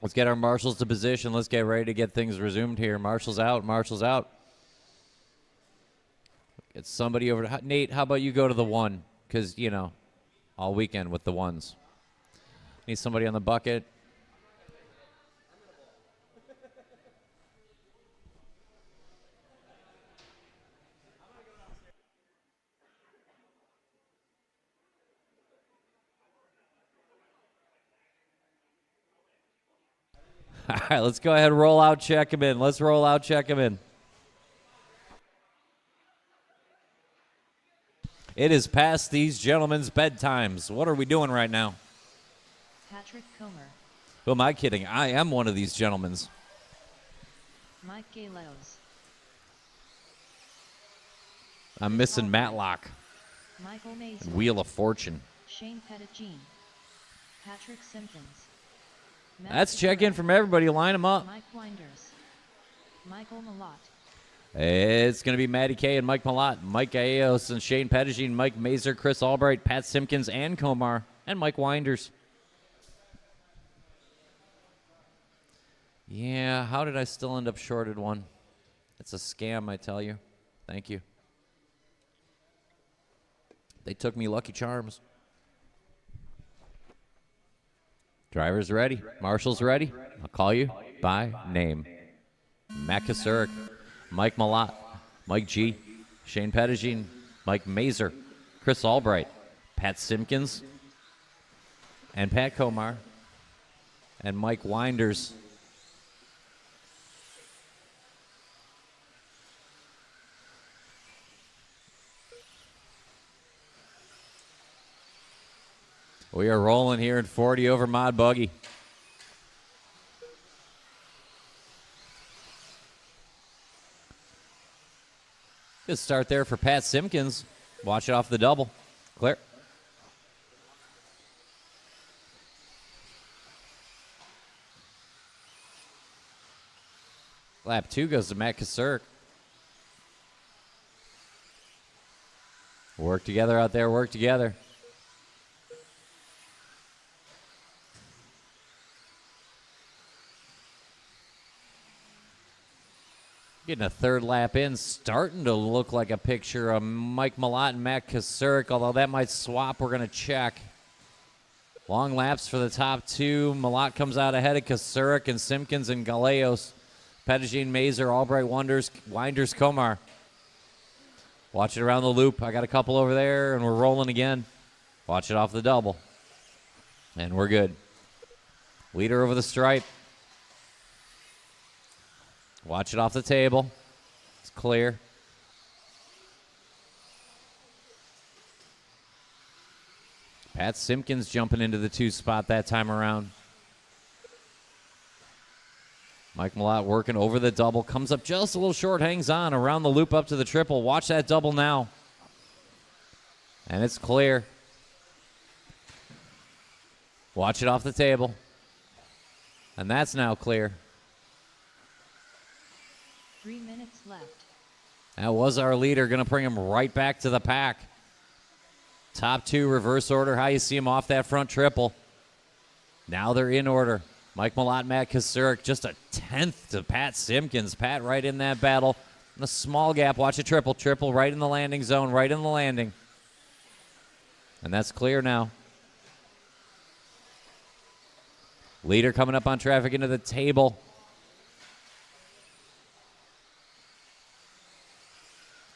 Let's get our marshals to position. Let's get ready to get things resumed here. Marshals out. Marshals out. Get somebody over to Nate. How about you go to the one? Because all weekend with the ones. Need somebody on the bucket. All right, let's go ahead and roll out, check him in. Let's roll out, check him in. It is past these gentlemen's bedtimes. What are we doing right now? Patrick Comer. Who am I kidding? I am one of these gentlemen's. Mike Galos. I'm missing Matlock. Michael Mason. Wheel of Fortune. Shane Pettigene. Patrick Simpkins. That's check-in from everybody. Line them up. Mike Winders. Michael Malott. It's going to be Matty K and Mike Malott, Mike Gallegos and Shane Pettigene, Mike Mazer, Chris Albright, Pat Simpkins, and Komar, and Mike Winders. Yeah, how did I still end up shorted one? It's a scam, I tell you. Thank you. They took me Lucky Charms. Driver's ready. Marshall's ready. I'll call you by name. Matt Kasurik, Mike Malott, Mike G, Shane Pettigene, Mike Mazer, Chris Albright, Pat Simpkins, and Pat Komar. and Mike Winders. We are rolling here in 40 over Mod Buggy. Good start there for Pat Simpkins. Watch it off the double. Clear. Lap 2 goes to Matt Kasurk. Work together out there, work together. Getting a third lap in, starting to look like a picture of Mike Malott and Matt Kasurk, although that might swap. We're going to check. Long laps for the top two. Malott comes out ahead of Kasurk and Simpkins and Galeos. Pettigene, Mazer, Albright, Winders, Komar. Watch it around the loop. I got a couple over there, and we're rolling again. Watch it off the double. And we're good. Leader over the stripe. Watch it off the table. It's clear. Pat Simpkins jumping into the 2 spot that time around. Mike Malott working over the double. Comes up just a little short, hangs on. Around the loop up to the triple. Watch that double now. And it's clear. Watch it off the table. And that's now clear. 3 minutes left. That was our leader. Going to bring him right back to the pack. Top 2 reverse order. How you see him off that front triple. Now they're in order. Mike Malott, Matt Kasurk, just a 10th to Pat Simpkins. Pat right in that battle. In a small gap. Watch a triple. Triple right in the landing zone. Right in the landing. And that's clear now. Leader coming up on traffic into the table.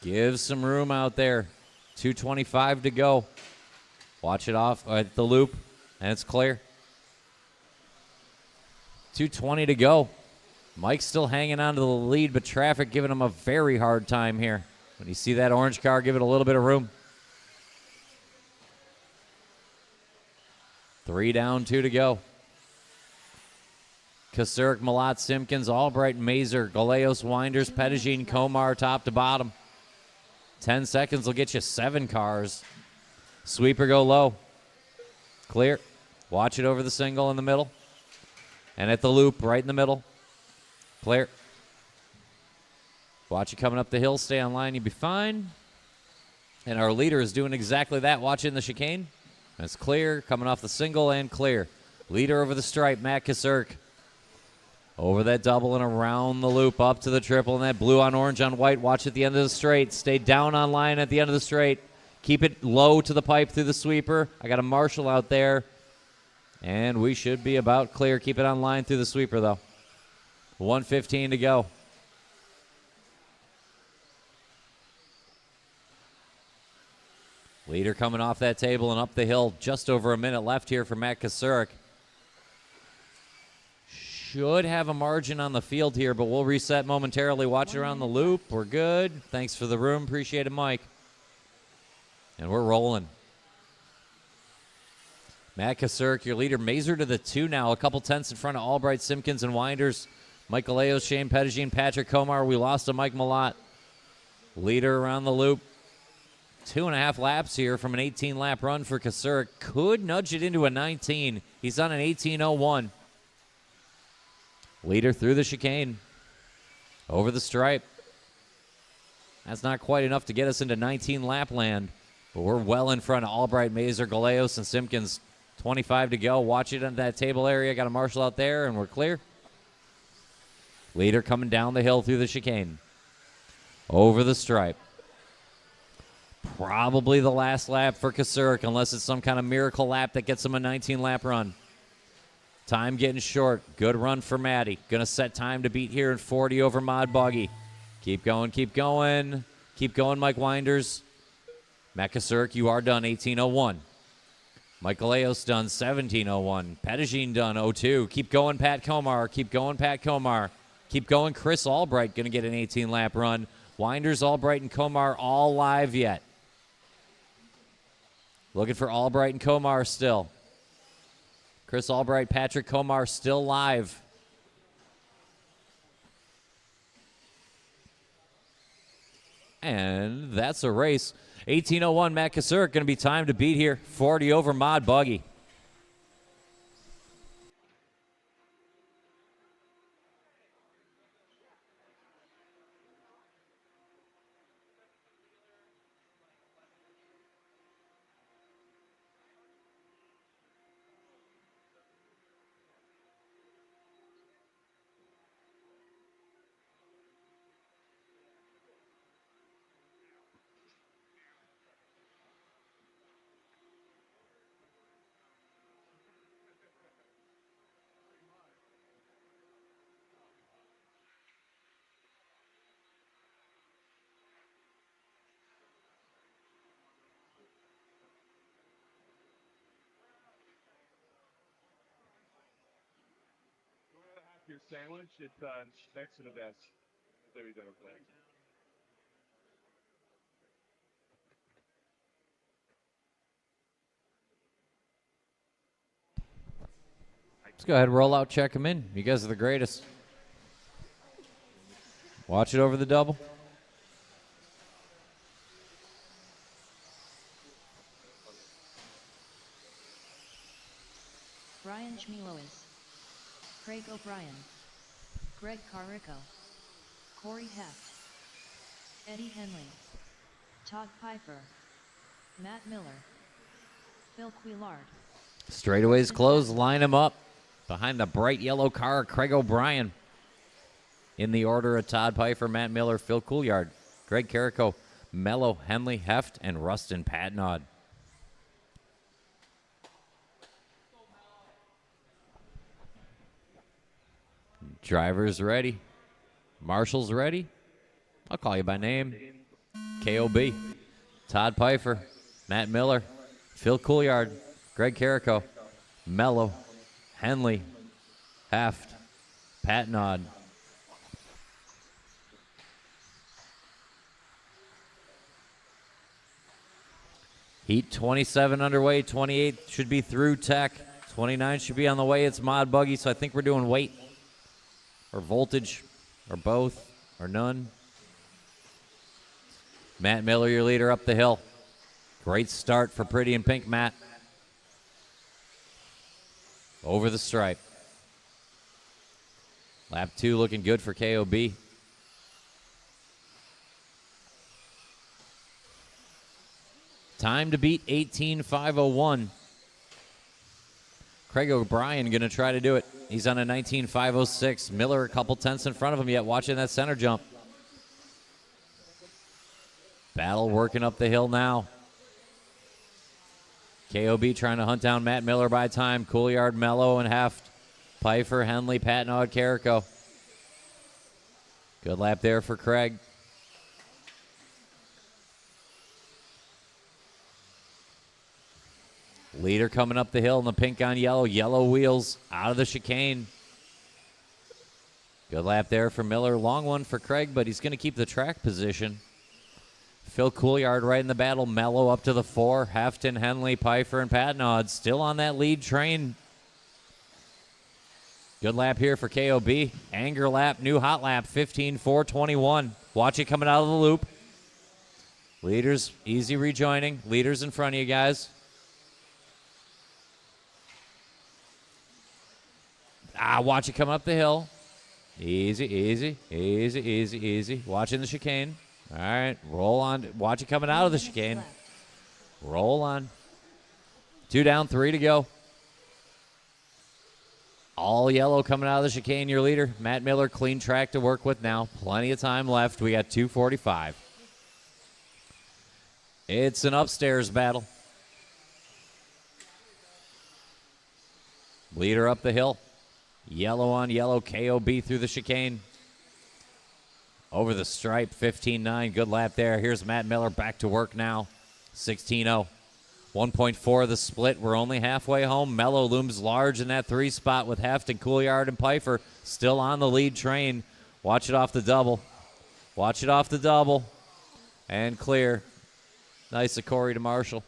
Give some room out there. 2:25 to go. Watch it off at the loop, and it's clear. 2:20 to go. Mike's still hanging on to the lead, but traffic giving him a very hard time here. When you see that orange car, give it a little bit of room. 3 down, 2 to go. Kasurk, Malott, Simpkins, Albright, Mazer, Galeos, Winders, Pettigene, Komar, top to bottom. 10 seconds will get you 7 cars. Sweeper go low. Clear. Watch it over the single in the middle. And at the loop, right in the middle. Clear. Watch it coming up the hill. Stay on line. You'll be fine. And our leader is doing exactly that. Watch it in the chicane. That's clear. Coming off the single and clear. Leader over the stripe, Matt Kasurk. Over that double and around the loop, up to the triple, and that blue on orange on white. Watch at the end of the straight. Stay down on line at the end of the straight. Keep it low to the pipe through the sweeper. I got a marshal out there. And we should be about clear. Keep it on line through the sweeper, though. 1:15 to go. Leader coming off that table and up the hill. Just over a minute left here for Matt Kasurk. Should have a margin on the field here, but we'll reset momentarily. Watch it around the loop. We're good. Thanks for the room. Appreciate it, Mike. And we're rolling. Matt Kasurk, your leader. Mazer to the 2 now. A couple tenths in front of Albright, Simpkins, and Winders. Michael Leos, Shane Pettigene, Patrick Komar. We lost to Mike Malott. Leader around the loop. 2.5 laps here from an 18-lap run for Kasurk. Could nudge it into a 19. He's on an 18:01. Leader through the chicane. Over the stripe. That's not quite enough to get us into 19-lap land. But we're well in front of Albright, Mazer, Galeos, and Simpkins. 25 to go. Watch it on that table area. Got a marshal out there, and we're clear. Leader coming down the hill through the chicane. Over the stripe. Probably the last lap for Kasurk, unless it's some kind of miracle lap that gets him a 19-lap run. Time getting short. Good run for Matty. Going to set time to beat here in 40 over Mod Buggy. Keep going, keep going. Keep going, Mike Winders. Matt Kasurk, you are done, 18:01. Michael Leos done 17:01. Pettigene done 02. Keep going, Pat Komar. Keep going, Pat Komar. Keep going, Chris Albright going to get an 18-lap run. Winders, Albright, and Komar all live yet. Looking for Albright and Komar still. Chris Albright, Patrick Komar still live. And that's a race. 18:01, Matt Kasurk going to be time to beat here. 40 over Mod Buggy. Your sandwich, it's next to the desk. There you go. Let's go ahead and roll out, check them in. You guys are the greatest. Watch it over the double. Brian Schmielois, Craig O'Brien, Greg Carrico, Corey Heft, Eddie Henley, Todd Piper, Matt Miller, Phil Quillard. Straightaways closed. Line them up. Behind the bright yellow car, Craig O'Brien. In the order of Todd Piper, Matt Miller, Phil Couillard, Greg Carrico, Mello, Henley, Heft, and Rustin Patnod. Drivers ready. Marshall's ready. I'll call you by name. KOB. Todd Piper, Matt Miller, Phil Couillard, Greg Carrico, Mello, Henley, Heft, Patnod. Heat 27 underway. 28 should be through Tech. 29 should be on the way. It's Mod Buggy, so I think we're doing weight or voltage or both or none. Matt Miller, your leader up the hill. Great start for Pretty in Pink, Matt. Over the stripe. Lap 2 looking good for KOB. Time to beat 18.501. Craig O'Brien going to try to do it. He's on a 19.506. Miller a couple tenths in front of him yet, watching that center jump. Battle working up the hill now. KOB trying to hunt down Matt Miller by time. Couillard, Mello, and Heft. Pfeiffer, Henley, Patnod, Carrico. Good lap there for Craig. Leader coming up the hill in the pink on yellow. Yellow wheels out of the chicane. Good lap there for Miller. Long one for Craig, but he's going to keep the track position. Phil Couillard right in the battle. Mello up to the 4. Hefton, Henley, Pfeiffer, and Patnod still on that lead train. Good lap here for KOB. Anger lap, new hot lap, 15.421. Watch it coming out of the loop. Leaders, easy rejoining. Leaders in front of you guys. Watch it come up the hill. Easy, easy, easy, easy, easy. Watching the chicane. All right, roll on. Watch it coming out of the chicane. Roll on. 2 down, 3 to go. All yellow coming out of the chicane, your leader. Matt Miller, clean track to work with now. Plenty of time left. We got 2:45. It's an upstairs battle. Leader up the hill. Yellow on yellow, KOB through the chicane. Over the stripe, 15.9. Good lap there. Here's Matt Miller back to work now. 16.0. 1.4 of the split. We're only halfway home. Mello looms large in that 3 spot with Heft and Couillard and Pfeiffer still on the lead train. Watch it off the double. Watch it off the double. And clear. Nice of Corey to Marshall.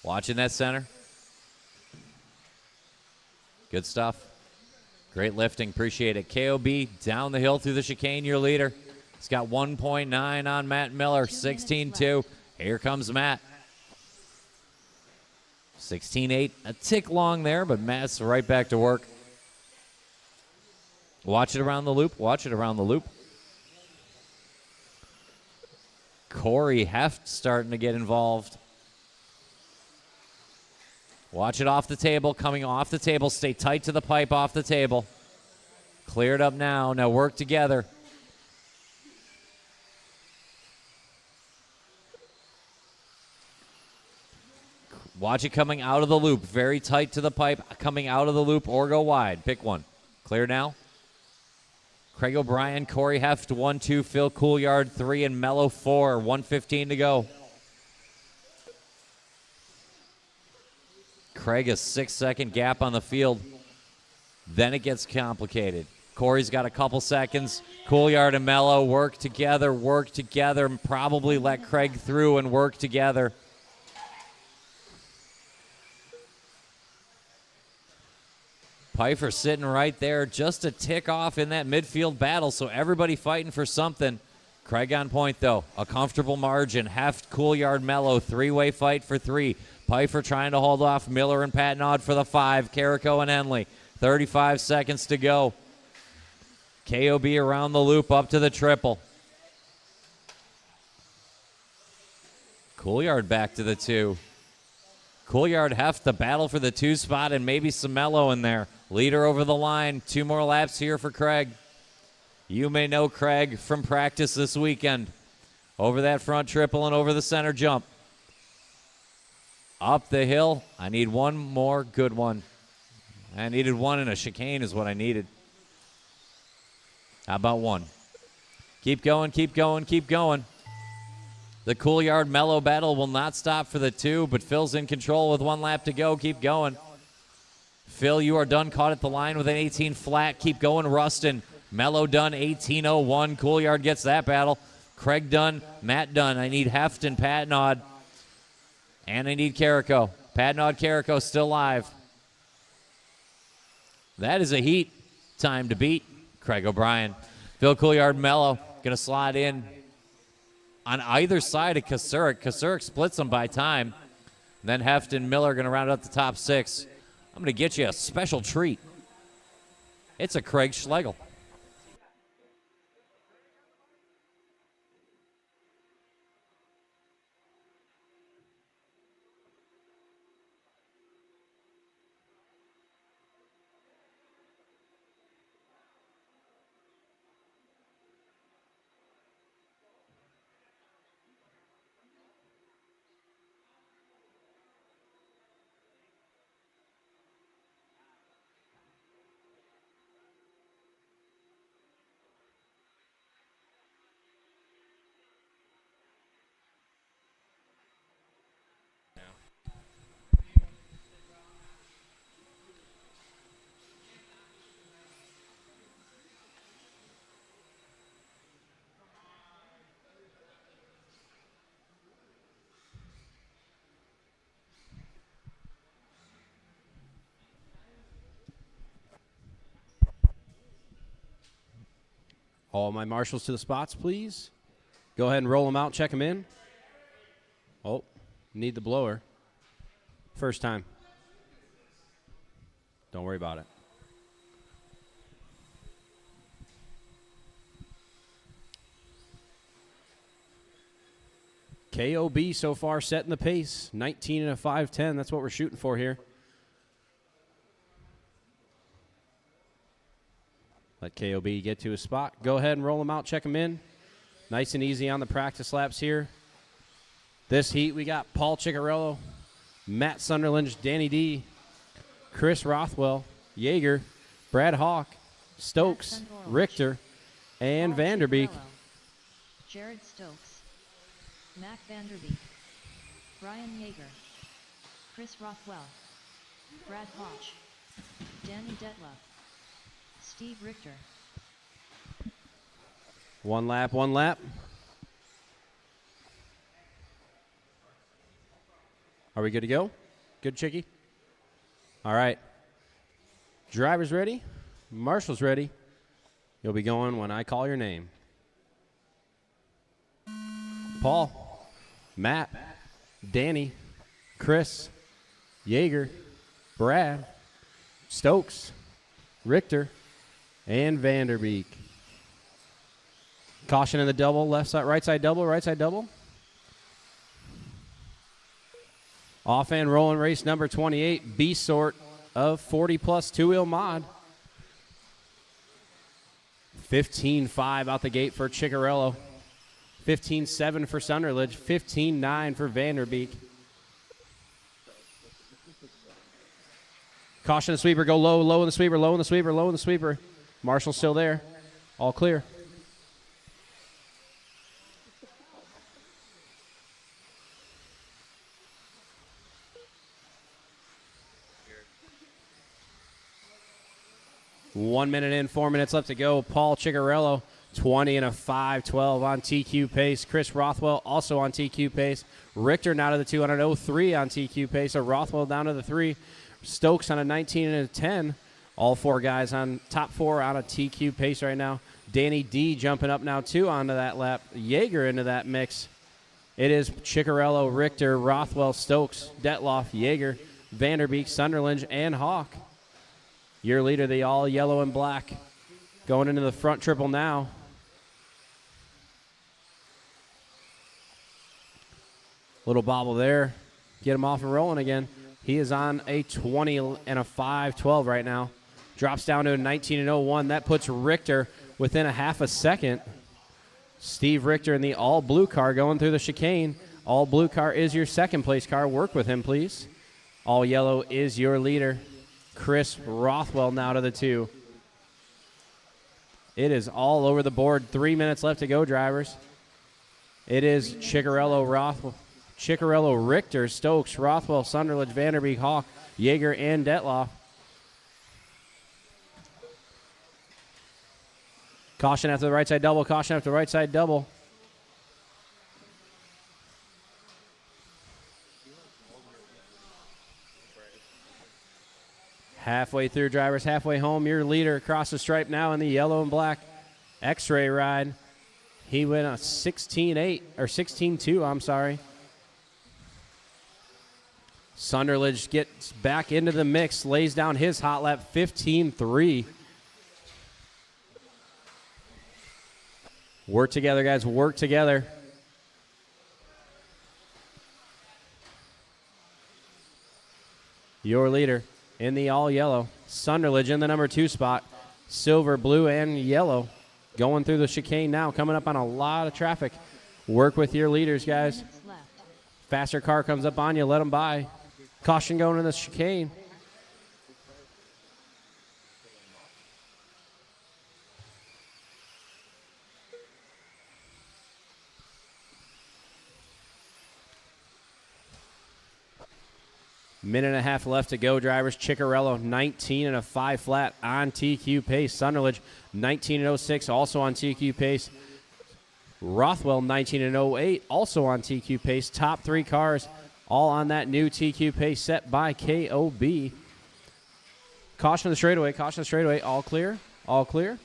Watching that center. Good stuff. Great lifting. Appreciate it. KOB down the hill through the chicane, your leader. He's got 1.9 on Matt Miller. 16-2. Here comes Matt. 16-8. A tick long there, but Matt's right back to work. Watch it around the loop. Watch it around the loop. Corey Heft starting to get involved. Watch it off the table. Coming off the table. Stay tight to the pipe off the table. Cleared up now. Now work together. Watch it coming out of the loop. Very tight to the pipe. Coming out of the loop or go wide. Pick one. Clear now. Craig O'Brien, Corey Heft, 1-2. Phil Couillard, 3. And Mello, 4. 1:15 to go. Craig, a 6-second gap on the field. Then it gets complicated. Corey's got a couple seconds. Couillard and Mello work together, and probably let Craig through and work together. Pfeiffer sitting right there, just a tick off in that midfield battle, so everybody fighting for something. Craig on point, though. A comfortable margin. Heft, Couillard, Mello, 3-way fight for 3. Pfeiffer trying to hold off Miller and Patnod for the 5. Carrico and Henley. 35 seconds to go. KOB around the loop up to the triple. Couillard back to the 2. Couillard, Heft, the battle for the 2 spot, and maybe some Mello in there. Leader over the line. 2 more laps here for Craig. You may know Craig from practice this weekend. Over that front triple and over the center jump. Up the hill. I need one more good one. I needed one in a chicane is what I needed. How about one? Keep going, keep going, keep going. The Couillard Mello battle will not stop for the 2, but Phil's in control with 1 lap to go. Keep going. Phil, you are done. Caught at the line with an 18 flat. Keep going, Rustin. Mello done, 18.01. Couillard gets that battle. Craig done, Matt done. I need Heft and Patnod. And I need Carrico. Patnod, Carrico still live. That is a heat time to beat. Craig O'Brien. Phil Couillard, Mello going to slide in on either side of Kasurik. Kasurik splits them by time. And then Heft and Miller going to round up the top 6. I'm going to get you a special treat. It's a Craig Schlegel. All my marshals to the spots, please. Go ahead and roll them out, check them in. Oh, need the blower. First time. Don't worry about it. KOB so far setting the pace. 19 and a 5:10. That's what we're shooting for here. Let KOB get to his spot. Go ahead and roll him out, check him in. Nice and easy on the practice laps here. This heat, we got Paul Ciccarello, Matt Sunderland, Danny D, Chris Rothwell, Yeager, Brad Hawk, Stokes, Richter, and Vanderbeek. Jared Stokes, Mac Vanderbeek, Brian Yeager, Chris Rothwell, Brad Hodge, Danny Detloff, Steve Richter. One lap, one lap. Are we good to go? Good, Chicky? All right. Driver's ready. Marshall's ready. You'll be going when I call your name. Paul, Matt, Danny, Chris, Yeager, Brad, Stokes, Richter, and Vanderbeek. Caution in the double, left side, right side double, right side double. Off and rolling race number 28, B sort of 40 plus two-wheel mod. 15.5 out the gate for Ciccarello. 15.7 for Sunderledge. 15.9 for Vanderbeek. Caution the sweeper, go low, low in the sweeper, low in the sweeper, low in the sweeper. Marshall's still there. All clear. One minute in, 4 minutes left to go. Paul Ciccarello, 20 and a 5.12 on TQ pace. Chris Rothwell also on TQ pace. Richter now to the 2 on an 0.3 on TQ pace. So Rothwell down to the 3. Stokes on a 19 and a 10. All four guys on top 4 on a TQ pace right now. Danny D jumping up now too onto that lap. Yeager into that mix. It is Ciccarello, Richter, Rothwell, Stokes, Detloff, Yeager, Vanderbeek, Sunderland, and Hawk. Your leader, the all yellow and black, going into the front triple now. Little bobble there. Get him off and rolling again. He is on a 20 and a 5.12 right now. Drops down to a 19 and 01. That puts Richter within a half a second. Steve Richter in the all blue car going through the chicane. All blue car is your second place car. Work with him, please. All yellow is your leader. Chris Rothwell now to the 2. It is all over the board. 3 minutes left to go, drivers. It is Ciccarello, Rothwell, Ciccarello, Richter, Stokes, Rothwell, Sunderland, Vanderbeek, Hawk, Yeager, and Detloff. Caution after the right side double. Caution after the right side double. Halfway through, drivers, halfway home. Your leader across the stripe now in the yellow and black X-ray ride. He went a 16.8 or 16.2, I'm sorry. Sunderland gets back into the mix, lays down his hot lap, 15.3. Work together, guys, work together. Your leader in the all yellow. Sunderland in the number 2 spot. Silver, blue, and yellow. Going through the chicane now. Coming up on a lot of traffic. Work with your leaders, guys. Faster car comes up on you. Let them by. Caution going in the chicane. Minute and a half left to go, drivers. Ciccarello, 19 and a 5 flat on TQ pace. Sunderland, 19 and 06, also on TQ pace. Rothwell, 19 and 08, also on TQ pace. Top 3 cars, all on that new TQ pace set by KOB. Caution the straightaway, caution the straightaway. All clear, all clear.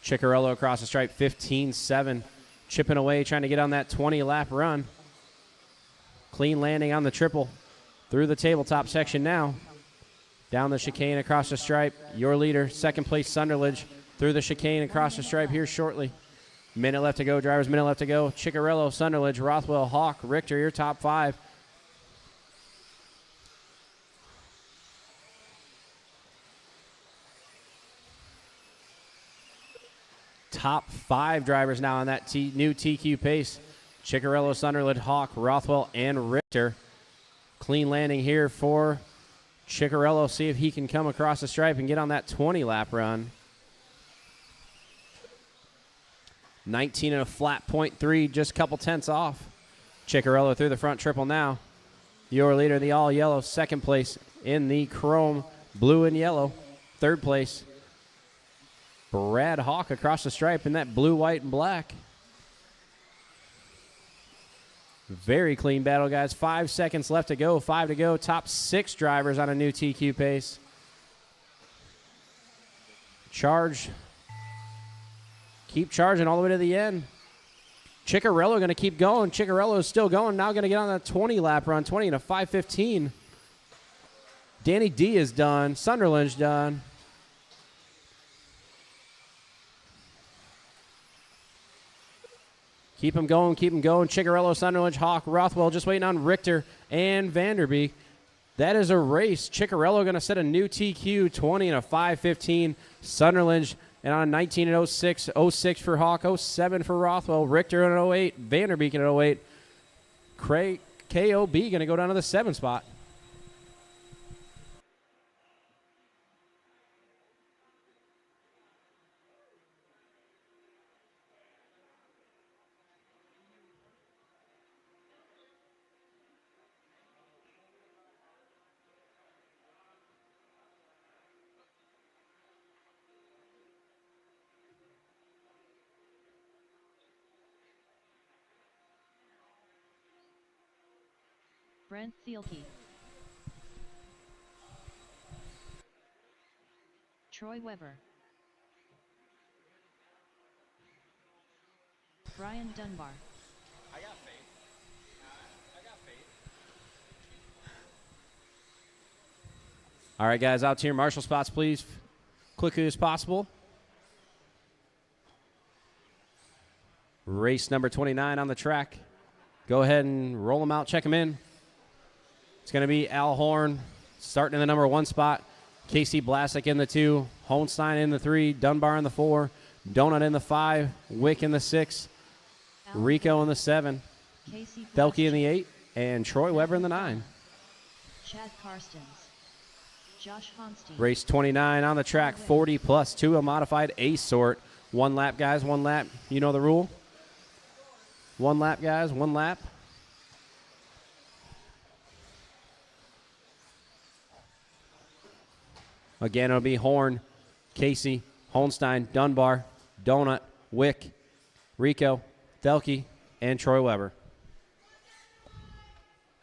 Ciccarello across the stripe, 15.7. Chipping away, trying to get on that 20-lap run. Clean landing on the triple. Through the tabletop section now. Down the chicane across the stripe. Your leader, second place Sunderland. Through the chicane across the stripe here shortly. Minute left to go, drivers. Minute left to go. Ciccarello, Sunderland, Rothwell, Hawk, Richter, your top 5. Top 5 drivers now on that new TQ pace. Ciccarello, Sunderland, Hawk, Rothwell, and Richter. Clean landing here for Ciccarello. See if he can come across the stripe and get on that 20-lap run. 19 and a flat .3, just a couple tenths off. Ciccarello through the front triple now. Your leader, the all yellow, second place in the chrome, blue and yellow. Third place, Brad Hawk across the stripe in that blue, white, and black. Very clean battle, guys. 5 seconds left to go. 5 to go. Top 6 drivers on a new TQ pace. Charge. Keep charging all the way to the end. Ciccarello going to keep going. Ciccarello is still going. Now going to get on that 20-lap run. 20 and a 5:15. Danny D is done. Sunderland's done. Keep him going, keep him going. Ciccarello, Sunderland, Hawk, Rothwell just waiting on Richter and Vanderbeek. That is a race. Ciccarello going to set a new TQ, 20 and a 5:15. Sunderland and on a 19 and 06. 06 for Hawk, 07 for Rothwell. Richter in an 08. Vanderbeek in an 08. KOB going to go down to the 7 spot. Brent Thielke, Troy Weber, Brian Dunbar, I got faith. I got faith. All right, guys, out to your marshal spots, please. Quickly as possible. Race number 29 on the track. Go ahead and roll them out, check them in. It's going to be Al Horn starting in the number 1 spot. Casey Blasek in the 2. Holstein in the 3. Dunbar in the 4. Donut in the 5. Wick in the 6. Rico in the 7. Thelke in the 8. And Troy Weber in the 9. Chad Karstens, Josh Honstein. Race 29 on the track. 40 plus 2 a modified A sort. 1 lap, guys. 1 lap. You know the rule. 1 lap, guys. 1 lap. Again, it'll be Horn, Casey, Holstein, Dunbar, Donut, Wick, Rico, Thelke, and Troy Weber.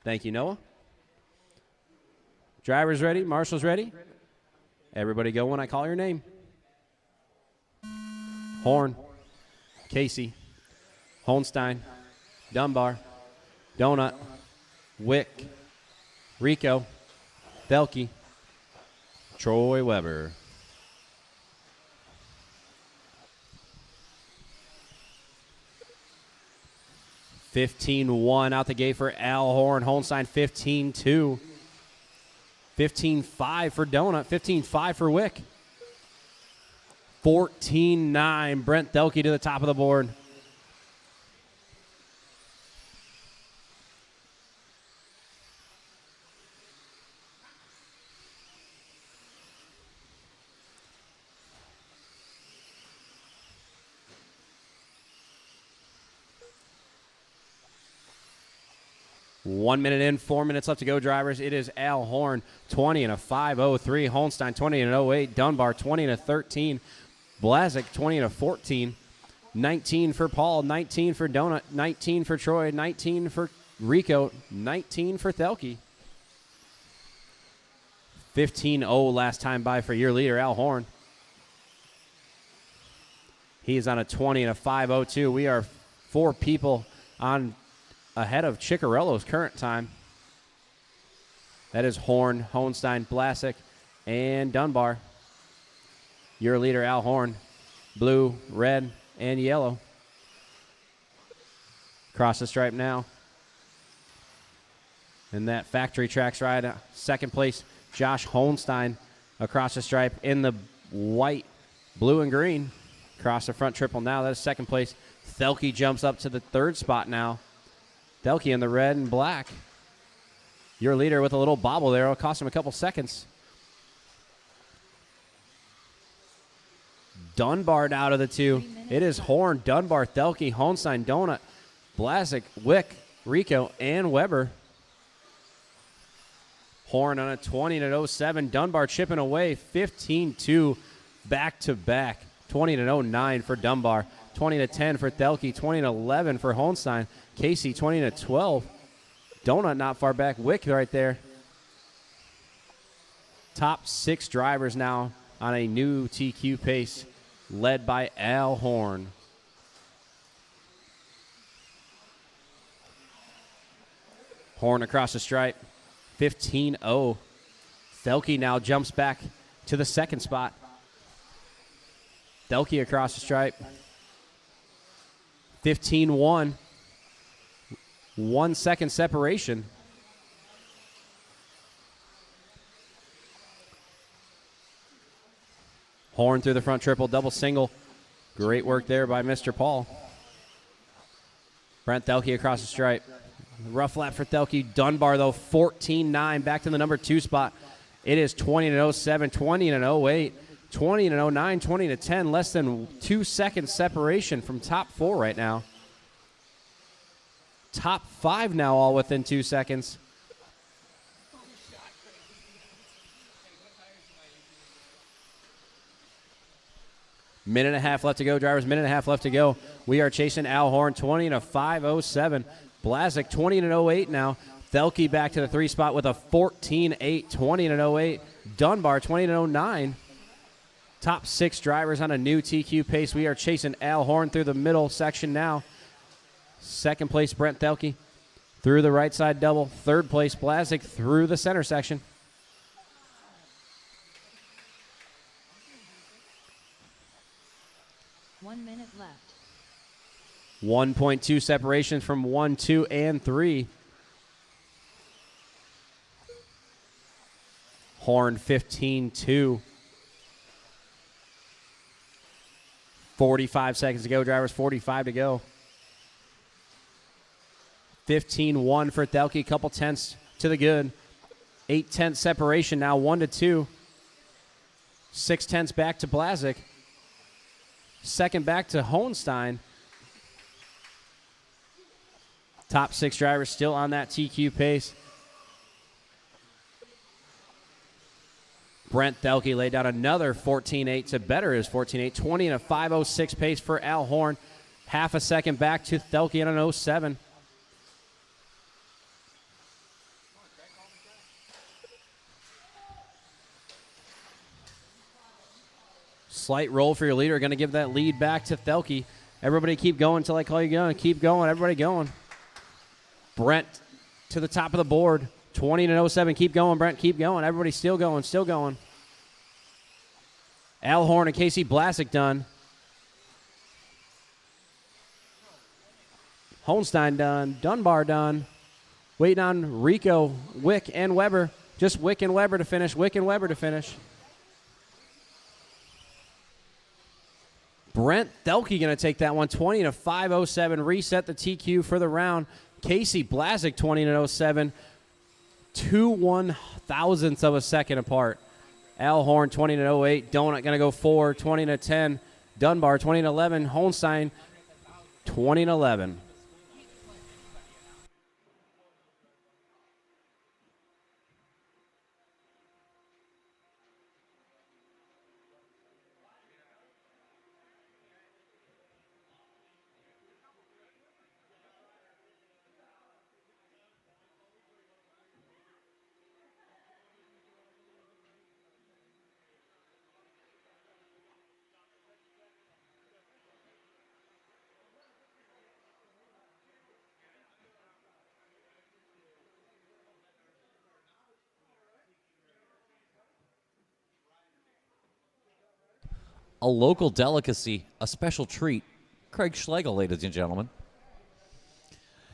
Thank you, Noah. Drivers ready? Marshals ready? Everybody go when I call your name. Horn, Casey, Holstein, Dunbar, Donut, Wick, Rico, Thelke, Troy Weber. (15-1) out the gate for Al Horn. Holstein 15-2. 15-5 for Donut. 15-5 for Wick. 14-9. Brent Thelke to the top of the board. One minute in, 4 minutes left to go, drivers. It is Al Horn, 20 and a 5:03. Holstein, 20 and an 08. Dunbar, 20 and a 13. Blazek, 20 and a 14. 19 for Paul, 19 for Donut, 19 for Troy, 19 for Rico, 19 for Thelke. 15-0 last time by for your leader, Al Horn. He is on a 20 and a 5:02. We are 4 people on ahead of Ciccarello's current time. That is Horn, Holstein, Blasek, and Dunbar. Your leader, Al Horn. Blue, red, and yellow. Cross the stripe now. And that factory tracks ride, second place, Josh Holstein across the stripe in the white, blue, and green. Across the front triple now. That is second place. Thelke jumps up to the 3rd spot now. Thelke in the red and black. Your leader with a little bobble there. It'll cost him a couple seconds. Dunbar out of the 2. It is Horn, Dunbar, Thelke, Holstein, Donut, Blasick, Wick, Rico, and Weber. Horn on a 20-07. Dunbar chipping away 15-2 back-to-back. 20-09 for Dunbar. 20-10 for Thelke. 20-11 for Holstein. Casey 20-12. Donut not far back. Wick right there. Top 6 drivers now on a new TQ pace, led by Al Horn. Horn across the stripe. 15-0. Thelke now jumps back to the second spot. Thelke across the stripe. 15-1. 1 second separation. Horn through the front triple, double single. Great work there by Mr. Paul. Brent Thelke across the stripe. Rough lap for Thelke. Dunbar, though, 14-9, back to the number 2 spot. It is 20-07, 20-08, 20-09, 20-10. Less than 2 seconds separation from top 4 right now. Top 5 now all within 2 seconds. Minute and a half left to go, drivers. Minute and a half left to go. We are chasing Al Horn 20-5-07. Blasick 20-08 now. Thelke back to the 3 spot with a 14-8, 20-08. Dunbar 20-09. Top 6 drivers on a new TQ pace. We are chasing Al Horn through the middle section now. Second place, Brent Thelke through the right side double. Third place, Blasick through the center section. One minute left. 1.2 separation from 1, 2, and 3. Horn 15-2. 45 seconds to go, drivers. 45 to go. 15-1 for Thelke. Couple tenths to the good. 8-tenth separation now. 1-2. 6 tenths back to Blasick. Second back to Holstein. Top 6 drivers still on that TQ pace. Brent Thelke laid down another 14-8 to better his 14-8. 20-5-06 pace for Al Horn. Half a second back to Thelke in an 07. Slight roll for your leader. Going to give that lead back to Thelke. Everybody keep going until I call you going. Keep going. Everybody going. Brent to the top of the board. 20-07. Keep going, Brent. Keep going. Everybody still going. Still going. Al Horn and Casey Blasick done. Holstein done. Dunbar done. Waiting on Rico, Wick, and Weber. Just Wick and Weber to finish. Wick and Weber to finish. Brent Thelke going to take that one. 20-5-07. Reset the TQ for the round. Casey Blasick 20-07. 2 1/1000ths of a second apart. Al Horn 20-08. Donut going to go 4. 20-10. Dunbar 20-11. Holstein 20-11. A local delicacy, a special treat. Craig Schlegel, ladies and gentlemen.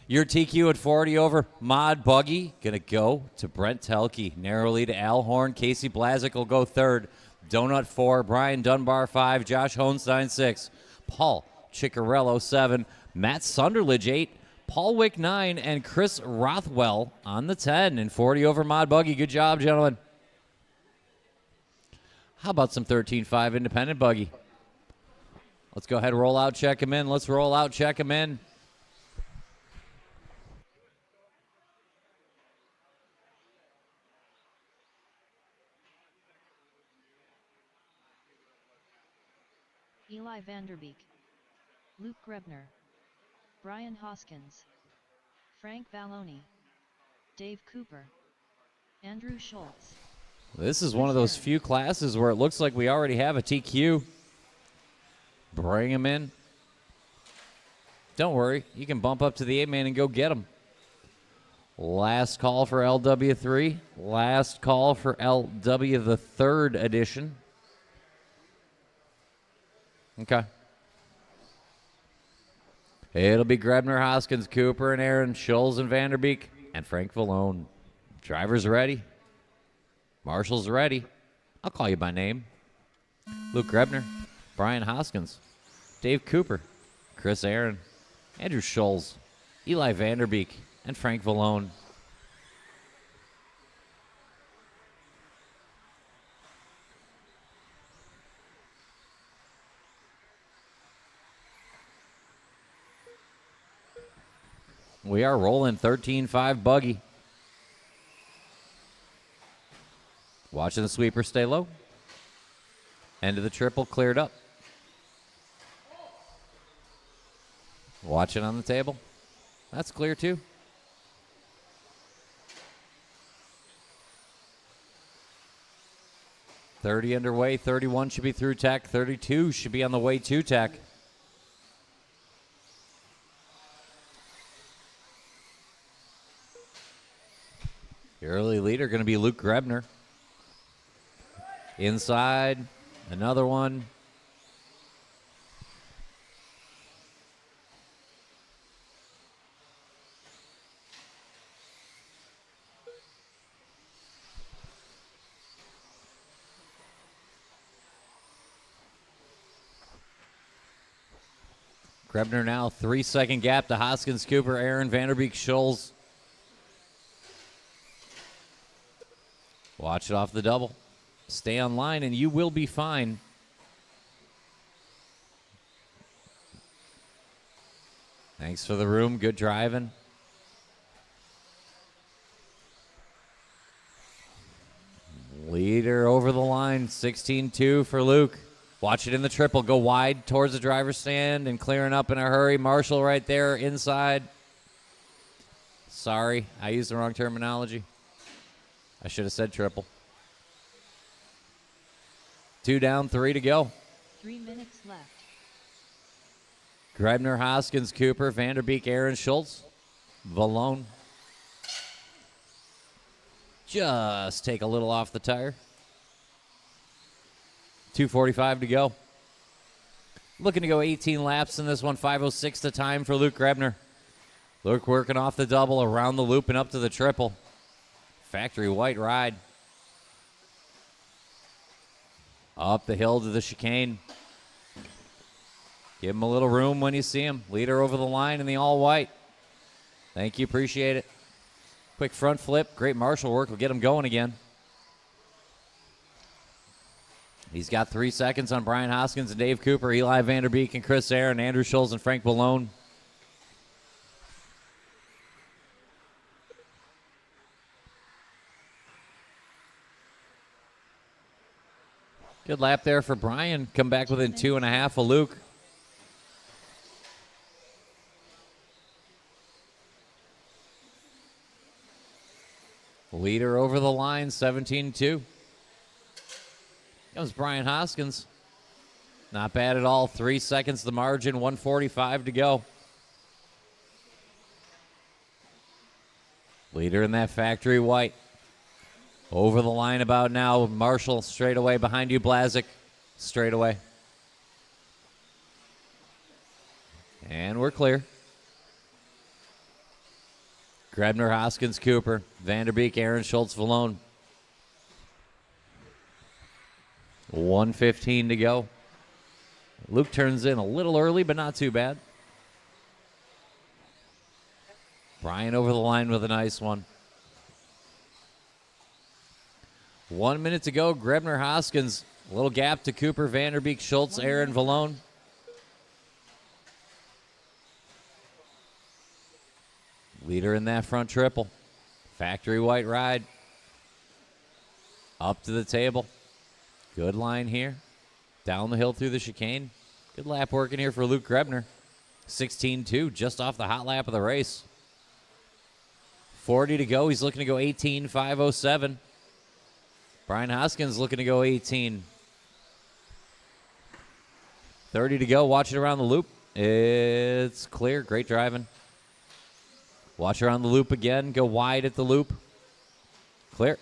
Your TQ at 40 over. Mod Buggy going to go to Brent Thelke. Narrow lead to Al Horn. Casey Blasick will go third. Donut 4. Brian Dunbar 5. Josh Honstein 6. Paul Ciccarello 7. Matt Sunderledge 8. Paul Wick 9. And Chris Rothwell on the 10. And 40 over Mod Buggy. Good job, gentlemen. How about some 13.5 independent buggy? Let's go ahead, roll out, check him in. Let's roll out, check him in. Eli Vanderbeek, Luke Grebner, Brian Hoskins, Frank Vallone, Dave Cooper, Andrew Schultz. This is one of those few classes where it looks like we already have a TQ. Bring him in. Don't worry, you can bump up to the 8-man and go get him. Last call for LW3. Last call for LW, the 3rd edition. Okay. It'll be Grebner, Hoskins, Cooper, and Aaron, Schultz, and Vanderbeek, and Frank Vallone. Driver's ready. Marshall's ready. I'll call you by name. Luke Grebner, Brian Hoskins, Dave Cooper, Chris Aaron, Andrew Schultz, Eli Vanderbeek, and Frank Vallone. We are rolling 13-5 buggy. Watching the sweeper stay low. End of the triple cleared up. Watching on the table. That's clear too. $30 underway. 31 should be through tech. 32 should be on the way to tech. The early leader going to be Luke Grebner. Inside, another one. Grebner now 3-second gap to Hoskins, Cooper, Aaron, Vanderbeek, Schultz. Watch it off the double. Stay on line and you will be fine. Thanks for the room. Good driving. Leader over the line. 16-2 for Luke. Watch it in the triple. Go wide towards the driver's stand and clearing up in a hurry. Marshall right there inside. Sorry, I used the wrong terminology. I should have said triple. 2 down, 3 to go. 3 minutes left. Grebner, Hoskins, Cooper, Vanderbeek, Aaron, Schultz, Vallone. Just take a little off the tire. 2:45 to go. Looking to go 18 laps in this one. 5:06 the time for Luke Grebner. Luke working off the double, around the loop and up to the triple. Factory white ride. Up the hill to the chicane. Give him a little room when you see him. Leader over the line in the all white. Thank you, appreciate it. Quick front flip, great Marshall work will get him going again. He's got 3 seconds on Brian Hoskins and Dave Cooper, Eli Vanderbeek and Chris Aaron, Andrew Schultz and Frank Vallone. Good lap there for Brian. Come back within 2.5 of Luke. Leader over the line, 17-2. Comes Brian Hoskins. Not bad at all. 3 seconds the margin, 1:45 to go. Leader in that factory white. Over the line about now. Marshall straight away behind you. Blazik straight away. And we're clear. Grebner, Hoskins, Cooper, Vanderbeek, Aaron, Schultz, Vallone. 1:15 to go. Luke turns in a little early, but not too bad. Brian over the line with a nice one. 1 minute to go. Grebner, Hoskins. A little gap to Cooper, Vanderbeek, Schultz, Aaron, Vallone. Leader in that front triple. Factory white ride. Up to the table. Good line here. Down the hill through the chicane. Good lap working here for Luke Grebner. 16.2, just off the hot lap of the race. 40 to go. He's looking to go 18.507. Brian Hoskins looking to go 18. 30 to go. Watch it around the loop. It's clear. Great driving. Watch around the loop again. Go wide at the loop. Clear.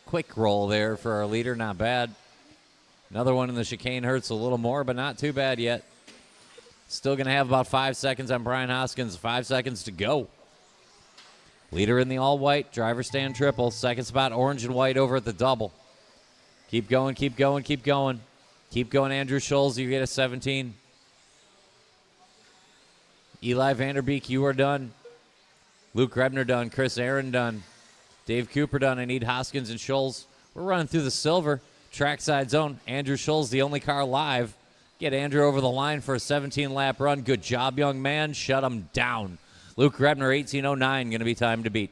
Quick roll there for our leader. Not bad. Another one in the chicane hurts a little more, but not too bad yet. Still going to have about 5 seconds on Brian Hoskins. 5 seconds to go. Leader in the all-white. Driver stand triple. Second spot, orange and white over at the double. Keep going, keep going, keep going. Keep going, Andrew Scholes. You get a 17. Eli Vanderbeek, you are done. Luke Grebner done. Chris Aaron done. Dave Cooper done. I need Hoskins and Scholes. We're running through the silver. Trackside zone. Andrew Scholes, the only car live. Get Andrew over the line for a 17-lap run. Good job, young man. Shut him down. Luke Grebner, 18.09. Going to be time to beat.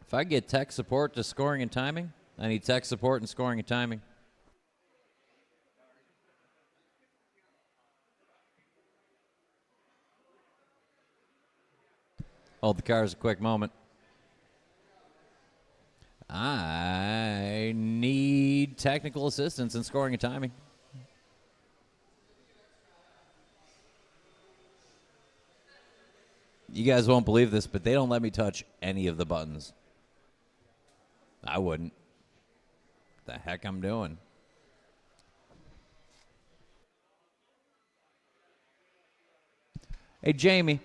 If I get tech support to scoring and timing, I need tech support and scoring and timing. Hold the cars a quick moment. I need technical assistance in scoring and timing. You guys won't believe this, but they don't let me touch any of the buttons. I wouldn't. The heck I'm doing. Hey, Jamie,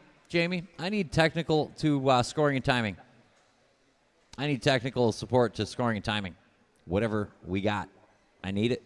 I need technical to scoring and timing. I need technical support to scoring and timing. Whatever we got, I need it.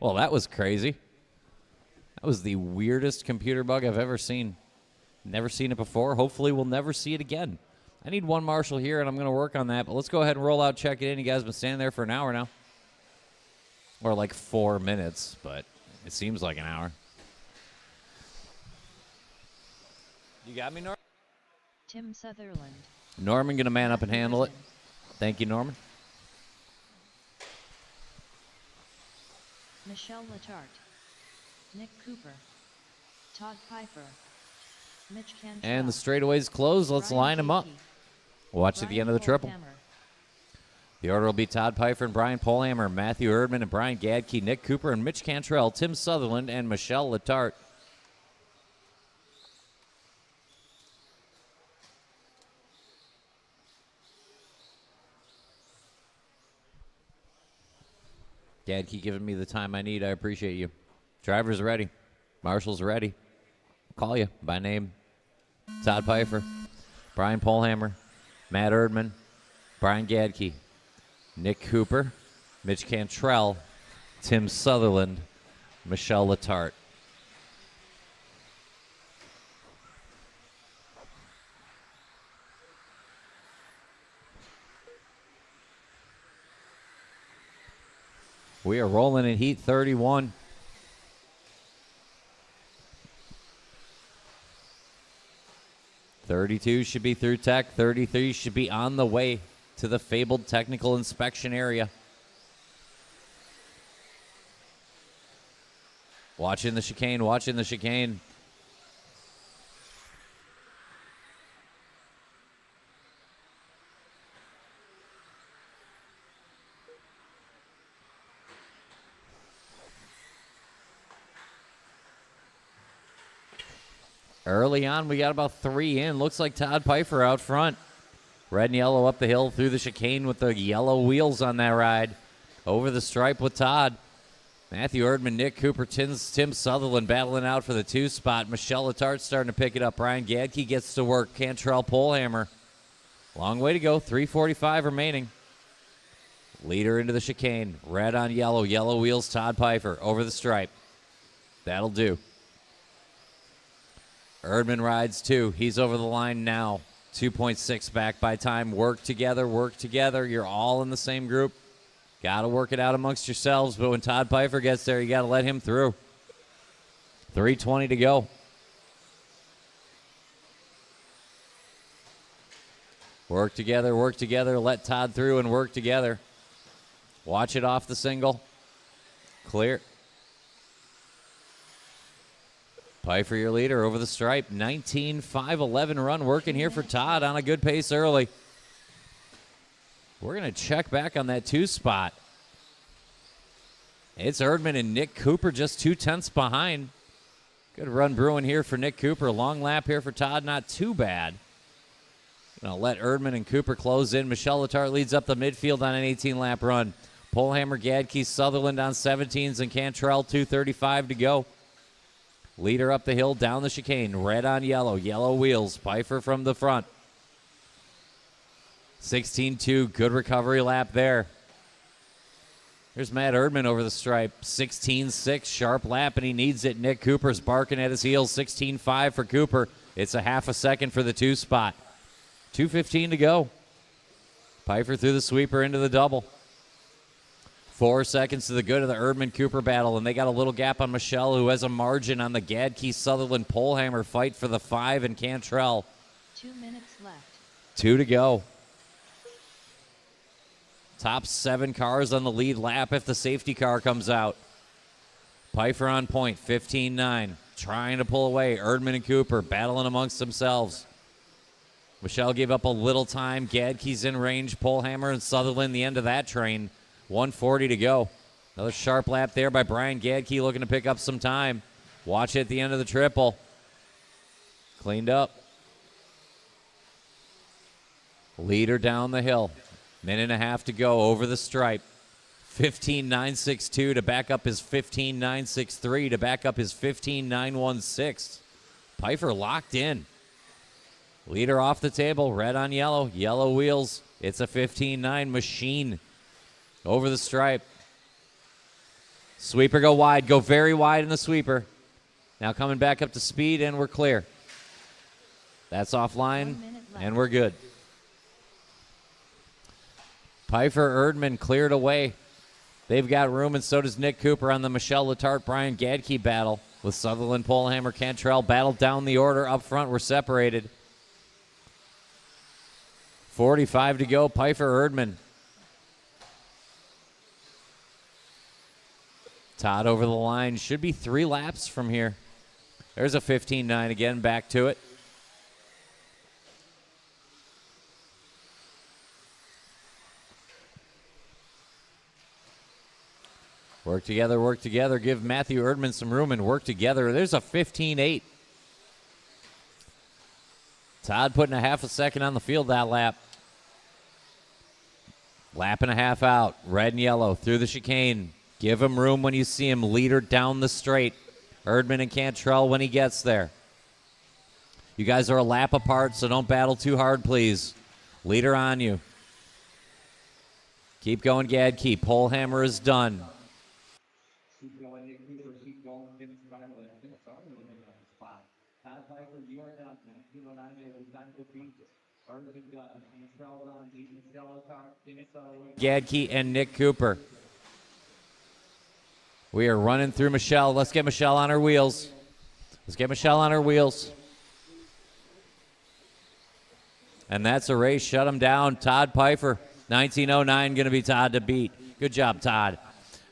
Well, that was crazy. That was the weirdest computer bug I've ever seen. Never seen it before. Hopefully we'll never see it again. I need one marshal here, and I'm going to work on that. But let's go ahead and roll out, check it in. You guys have been standing there for an hour now. Or like 4 minutes, but it seems like an hour. You got me, Norman? Tim Sutherland. Norman going to man up and handle it. Thank you, Norman. Michelle Letarte. Nick Cooper. Todd Piper. Mitch Cantrell. And the straightaways close. Let's Brian line them up. Jakey. Watch at the end of the triple. Polhammer. The order will be Todd Pfeiffer and Brian Polhammer, Matthew Erdman and Brian Gadke, Nick Cooper and Mitch Cantrell, Tim Sutherland and Michelle Letarte. Gadke giving me the time I need. I appreciate you. Driver's ready. Marshall's ready. Call you by name. Todd Pfeiffer, Brian Polhammer, Matt Erdman, Brian Gadke, Nick Cooper, Mitch Cantrell, Tim Sutherland, Michelle Letarte. We are rolling in heat 31. '32 should be through tech. 33 should be on the way to the fabled technical inspection area. Watching the chicane, watching the chicane. Early on, we got about 3 in. Looks like Todd Pfeiffer out front. Red and yellow up the hill through the chicane with the yellow wheels on that ride. Over the stripe with Todd. Matthew Erdman, Nick Cooper, Tim Sutherland battling out for the 2 spot. Michelle Letarte starting to pick it up. Brian Gadke gets to work. Cantrell Polhammer. Long way to go. 3:45 remaining. Leader into the chicane. Red on yellow. Yellow wheels Todd Pfeiffer over the stripe. That'll do. Erdman rides 2. He's over the line now. 2.6 back by time. Work together, work together. You're all in the same group. Got to work it out amongst yourselves, but when Todd Pfeiffer gets there, you got to let him through. 3:20 to go. Work together, let Todd through and work together. Watch it off the single. Clear. Pfeiffer, your leader, over the stripe. 19.511 run working here for Todd on a good pace early. We're going to check back on that 2 spot. It's Erdman and Nick Cooper just 0.2 behind. Good run brewing here for Nick Cooper. Long lap here for Todd, not too bad. Going to let Erdman and Cooper close in. Michelle Letarte leads up the midfield on an 18-lap run. Polhammer, Gadke, Sutherland on 17s, and Cantrell 2:35 to go. Leader up the hill, down the chicane. Red on yellow. Yellow wheels. Pfeiffer from the front. 16.2. Good recovery lap there. Here's Matt Erdman over the stripe. 16.6. Sharp lap, and he needs it. Nick Cooper's barking at his heels. 16.5 for Cooper. It's a half a second for the 2 spot. 2:15 to go. Pfeiffer through the sweeper into the double. 4 seconds to the good of the Erdman-Cooper battle, and they got a little gap on Michelle, who has a margin on the Gadke-Sutherland-Polhammer fight for the 5 and Cantrell. 2 minutes left. 2 to go. Top 7 cars on the lead lap if the safety car comes out. Pfeiffer on point, 15.9. Trying to pull away. Erdman and Cooper battling amongst themselves. Michelle gave up a little time. Gadke's in range. Polhammer and Sutherland, the end of that train. 1:40 to go. Another sharp lap there by Brian Gadke looking to pick up some time. Watch it at the end of the triple. Cleaned up. Leader down the hill. Minute and a half to go over the stripe. 15.962 to back up his 15.963 to back up his 15.916. Pfeiffer locked in. Leader off the table. Red on yellow. Yellow wheels. It's a 15.9 machine. Over the stripe. Sweeper go wide. Go very wide in the sweeper. Now coming back up to speed, and we're clear. That's offline, and we're good. Pfeiffer, Erdman cleared away. They've got room, and so does Nick Cooper on the Michelle Letarte, Brian Gadke battle. with Sutherland, Polehammer, Cantrell battled down the order. Up front, we're separated. 45 to go, Pfeiffer, Erdman. Todd over the line. Should be 3 laps from here. There's a 15-9 again, back to it. Work together, work together. Give Matthew Erdman some room and work together. There's a 15-8. Todd putting a half a second on the field that lap. Lap and a half out. Red and yellow through the chicane. Give him room when you see him. Leader down the straight. Erdman and Cantrell when he gets there. You guys are a lap apart, so don't battle too hard, please. Leader on you. Keep going, Gadke. Polehammer is done. Gadke and Nick Cooper. We are running through Michelle. Let's get Michelle on her wheels. Let's get Michelle on her wheels. And that's a race. Shut him down. Todd Pfeiffer. 1909 going to be Todd to beat. Good job, Todd.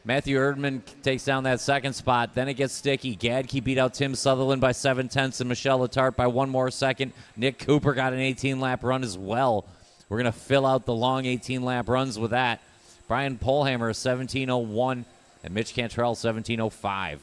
Matthew Erdman takes down that second spot. Then it gets sticky. Gadke beat out Tim Sutherland by 7/10 and Michelle Letarte by 1 more second. Nick Cooper got an 18-lap run as well. We're going to fill out the long 18-lap runs with that. Brian Polehammer, 17:01, and Mitch Cantrell, 17:05.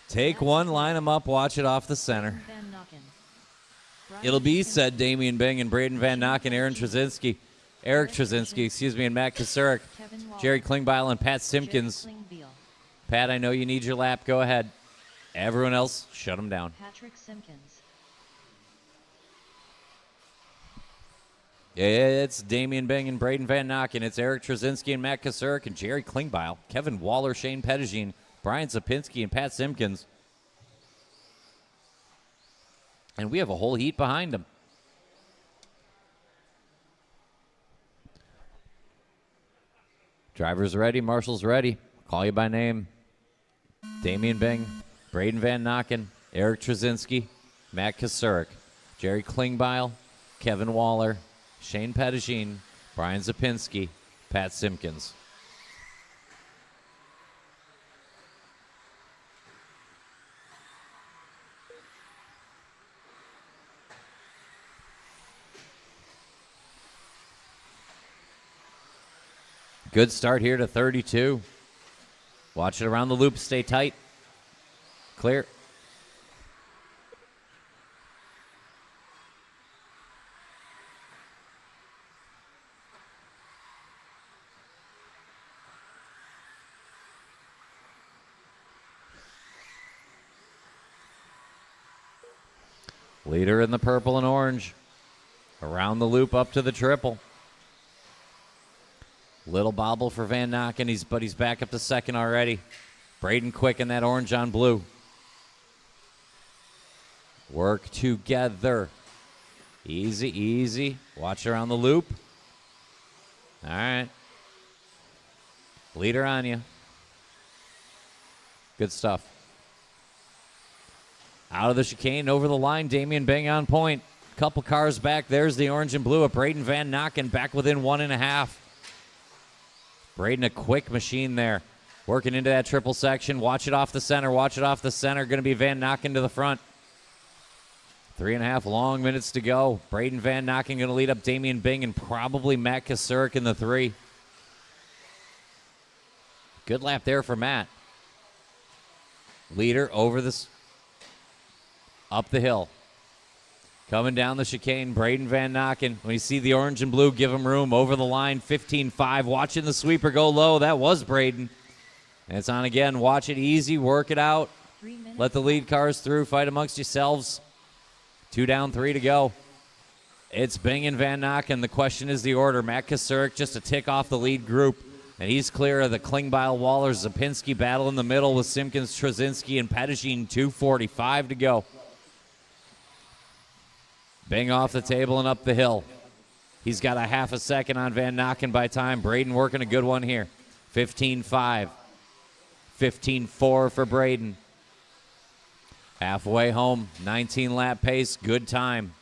Take one, line them up, watch it off the center. It'll be, said Damian Bing and Braden Van Nocken, Eric Trzynski, and Matt Kasurik, Jerry Klingbeil, and Pat Simpkins. Pat, I know you need your lap. Go ahead. Everyone else, shut them down. Patrick Simpkins. Yeah, it's Damian Bing and Braden Van Nocken. It's Eric Trzynski and Matt Kasurik and Jerry Klingbeil, Kevin Waller, Shane Pettigene, Brian Zapinski, and Pat Simpkins. And we have a whole heat behind them. Drivers ready, marshals ready. Call you by name. Damian Bing, Braden Van Nocken, Eric Trzynski, Matt Kasurik, Jerry Klingbeil, Kevin Waller, Shane Pettigene, Brian Zapinski, Pat Simpkins. Good start here to 32. Watch it around the loop. Stay tight. Clear. Leader in the purple and orange. Around the loop up to the triple. Little bobble for Van Nocken, but he's back up to second already. Braden quick in that orange on blue. Work together. Easy, easy. Watch around the loop. All right. Leader on you. Good stuff. Out of the chicane, over the line, Damian Bing on point. Couple cars back. There's the orange and blue of Braden Van Nocken back within 1.5. Braden, a quick machine there. Working into that triple section. Watch it off the center. Watch it off the center. Going to be Van Nocken to the front. 3.5 long minutes to go. Braden Van Nocken going to lead up Damian Bing and probably Matt Kasurik in the 3. Good lap there for Matt. Leader over this, up the hill. Coming down the chicane, Braden Van Nocken. When you see the orange and blue, give him room. Over the line, 15-5. Watching the sweeper go low. That was Braden. And it's on again. Watch it easy. Work it out. Let the lead cars through. Fight amongst yourselves. 2 down, 3 to go. It's Bing and Van Nocken. The question is the order. Matt Kasurik just a tick off the lead group. And he's clear of the Klingbeil, Waller, Zapinski battle in the middle with Simpkins, Trzynski, and Pettigene. 2:45 to go. Bing off the table and up the hill. He's got a half a second on Van Nocken by time. Braden working a good one here. 15-5. 15-4 for Braden. Halfway home, 19 lap pace, good time.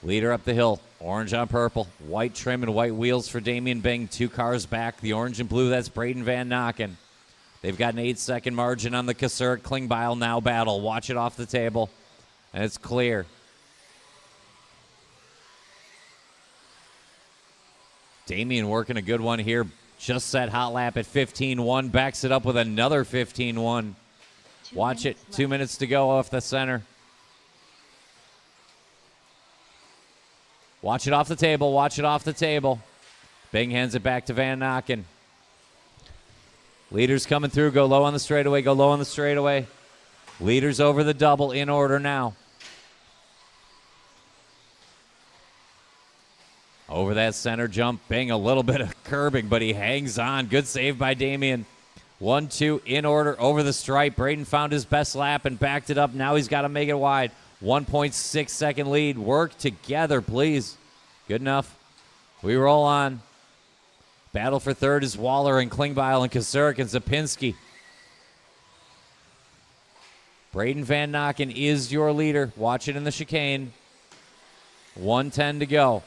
Leader up the hill, orange on purple, white trim and white wheels for Damian Bing. 2 cars back, the orange and blue, that's Braden Van Nocken. They've got an 8-second margin on the Kasurik Klingbeil now battle. Watch it off the table, and it's clear. Damian working a good one here. Just set hot lap at 15-1, backs it up with another 15-1. Watch it, 2 minutes to go off the center. Watch it off the table, watch it off the table. Bing hands it back to Van Nocken. Leaders coming through, go low on the straightaway, go low on the straightaway. Leaders over the double, in order now. Over that center jump, Bing a little bit of curbing, but he hangs on. Good save by Damian. 1-2 in order over the stripe. Braden found his best lap and backed it up. Now he's got to make it wide. 1.6 second lead. Work together, please. Good enough. We roll on. Battle for third is Waller and Klingbeil and Kasurik and Zapinski. Braden Van Nocken is your leader. Watch it in the chicane. 1:10 to go.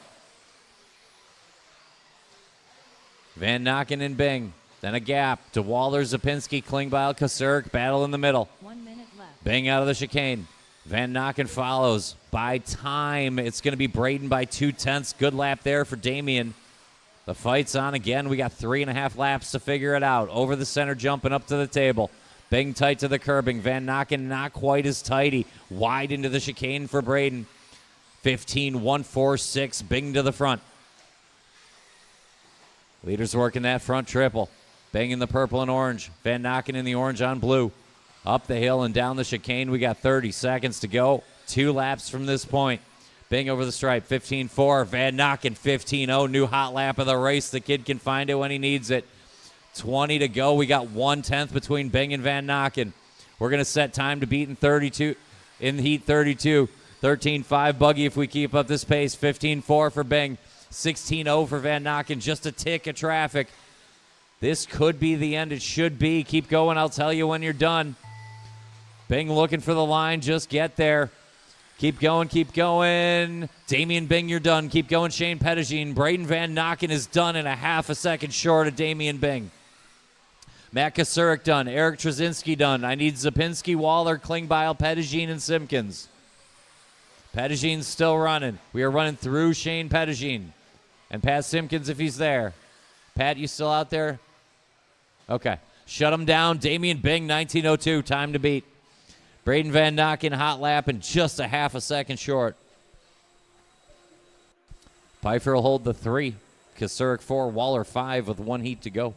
Van Nocken and Bing. Then a gap to Waller, Zapinski, Klingbeil, Kasurik. Battle in the middle. 1 minute left. Bing out of the chicane. Van Nocken follows. By time, it's going to be Braden by 2/10. Good lap there for Damian. The fight's on again. We got 3.5 laps to figure it out. Over the center jump and up to the table. Bing tight to the curbing. Van Nocken not quite as tighty. Wide into the chicane for Braden. 15-1-4-6. Bing to the front. Leaders working that front triple. Bing in the purple and orange. Van Nocken in the orange on blue. Up the hill and down the chicane. We got 30 seconds to go. 2 laps from this point. Bing over the stripe. 15-4. Van Nocken 15-0. New hot lap of the race. The kid can find it when he needs it. 20 to go. We got 1/10 between Bing and Van Nocken. We're going to set time to beat in 32. In heat 32. 13-5 buggy if we keep up this pace. 15-4 for Bing. 16-0 for Van Nocken. Just a tick of traffic. This could be the end. It should be. Keep going. I'll tell you when you're done. Bing looking for the line. Just get there. Keep going. Keep going. Damian Bing, you're done. Keep going, Shane Pettigene. Braden Van Nocken is done and a half a second short of Damian Bing. Matt Kasurik done. Eric Trzynski done. I need Zapinski, Waller, Klingbeil, Pettigene, and Simpkins. Pettigene's still running. We are running through Shane Pettigene. And Pat Simpkins if he's there. Pat, you still out there? Okay. Shut him down. Damian Bing, 19:02. Time to beat. Braden Van Nocken, hot lap, and just a half a second short. Pfeiffer will hold the 3. Kasurik 4. Waller 5 with 1 heat to go.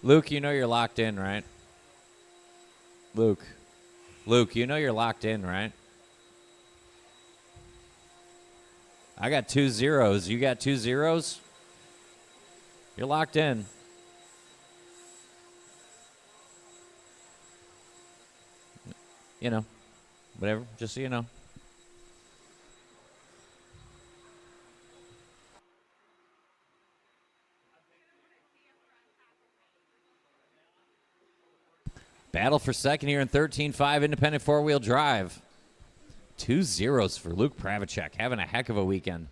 Luke, you know you're locked in, right? Luke, you know you're locked in, right? I got 2 zeros. You got 2 zeros? You're locked in. You know, whatever, just so you know. Battle for second here in 13.5 independent four-wheel drive. 2 zeros for Luke Pravacek, having a heck of a weekend.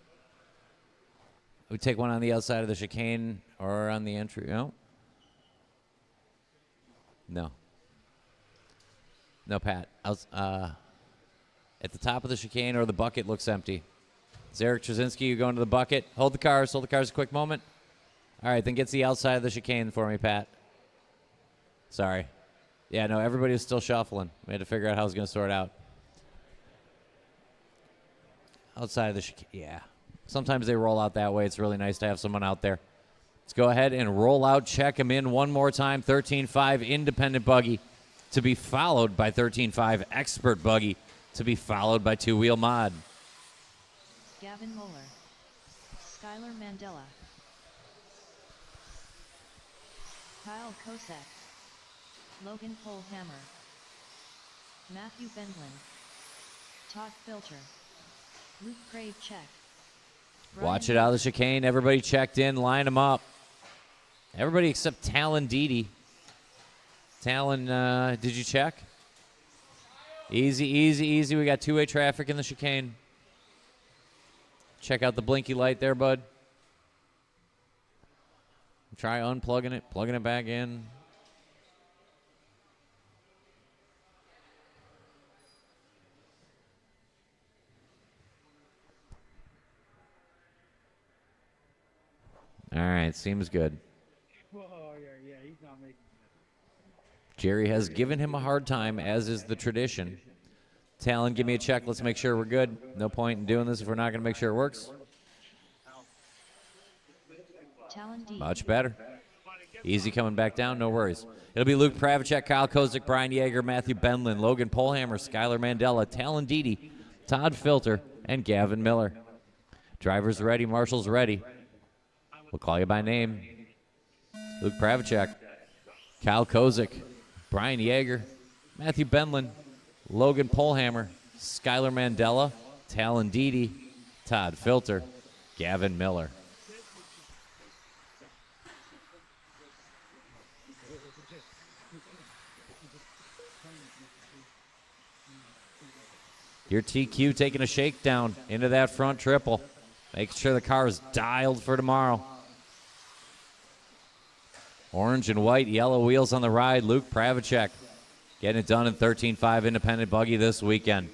We take one on the outside of the chicane or on the entry. No. No, Pat. At the top of the chicane or the bucket looks empty. Zarek Trzynski, you go into the bucket. Hold the cars a quick moment. All right, then gets the outside of the chicane for me, Pat. Sorry. Yeah, no, everybody was still shuffling. We had to figure out how I was going to sort out. Outside of the chicane, yeah. Sometimes they roll out that way. It's really nice to have someone out there. Let's go ahead and roll out, check them in one more time. 13.5 independent buggy to be followed by 13.5 expert buggy to be followed by two-wheel mod. Gavin Moeller, Skylar Mandela, Kyle Kosek, Logan Polhammer, Matthew Bendlin, Todd Filter, Luke Crave check. Watch it out of the chicane. Everybody checked in. Line them up. Everybody except Talon Dede. Talon, did you check? Easy, easy, easy. We got two-way traffic in the chicane. Check out the blinky light there, bud. Try unplugging it, plugging it back in. All right, seems good. He's not making Jerry has given him a hard time, as is the tradition. Talon, give me a check. Let's make sure we're good. No point in doing this if we're not going to make sure it works. Much better. Easy coming back down, no worries. It'll be Luke Pravacek, Kyle Kozik, Brian Yeager, Matthew Bendlin, Logan Polhammer, Skylar Mandela, Talon Dede, Todd Filter, and Gavin Miller. Drivers ready, marshals ready. We'll call you by name. Luke Pravacek, Kyle Kozik, Brian Yeager, Matthew Bendlin, Logan Polhammer, Skylar Mandela, Talon Dede, Todd Filter, Gavin Miller. Your TQ taking a shakedown into that front triple. Making sure the car is dialed for tomorrow. Orange and white, yellow wheels on the ride. Luke Pravacek getting it done in 13.5 independent buggy this weekend.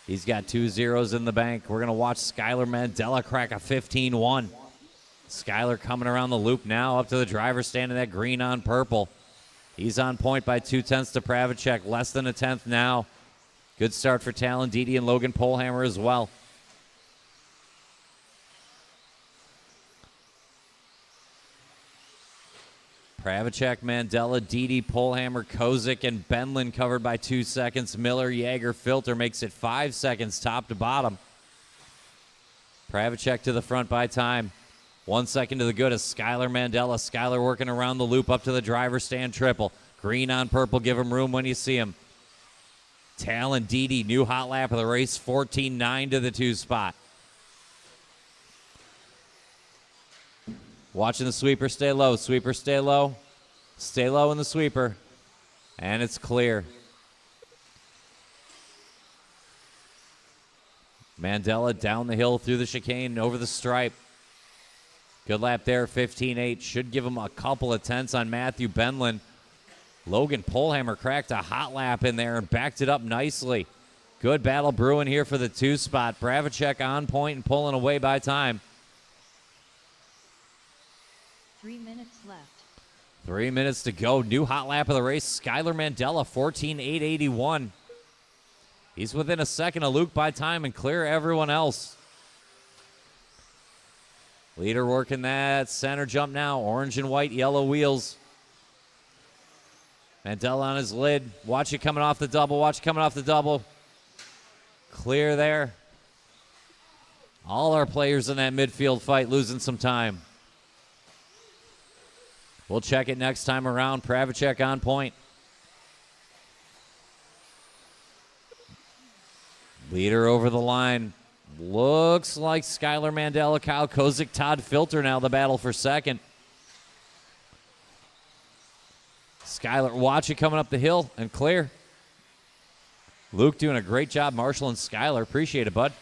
He's got 2 zeros in the bank. We're going to watch Skylar Mandela crack a 15-1. Skylar coming around the loop now up to the driver's stand in that green on purple. He's on point by 0.2 to Pravacek, less than a tenth now. Good start for Talon Dede and Logan Polhammer as well. Pravacek, Mandela, Dede, Polhammer, Kozik, and Bendlin covered by 2 seconds. Miller, Yeager, Filter makes it 5 seconds top to bottom. Pravacek to the front by time. 1 second to the good as Skylar Mandela. Skylar working around the loop up to the driver's stand triple. Green on purple, give him room when you see him. Talon Dede, new hot lap of the race, 14.9 to the 2 spot. Watching the sweeper stay low. Sweeper stay low. Stay low in the sweeper. And it's clear. Mandela down the hill through the chicane over the stripe. Good lap there, 15.8. Should give him a couple of tenths on Matthew Bendlin. Logan Polhammer cracked a hot lap in there and backed it up nicely. Good battle brewing here for the 2 spot. Pravacek on point and pulling away by time. 3 minutes left. 3 minutes to go. New hot lap of the race. Skylar Mandela, 14.881. He's within a second of Luke by time and clear everyone else. Leader working that center jump now. Orange and white, yellow wheels. Mandela on his lid. Watch it coming off the double. Watch it coming off the double. Clear there. All our players in that midfield fight losing some time. We'll check it next time around. Pravacek on point. Leader over the line. Looks like Skylar Mandela, Kyle Kozik, Todd Filter now the battle for second. Skylar, watch it coming up the hill and clear. Luke doing a great job, Marshall and Skylar. Appreciate it, bud.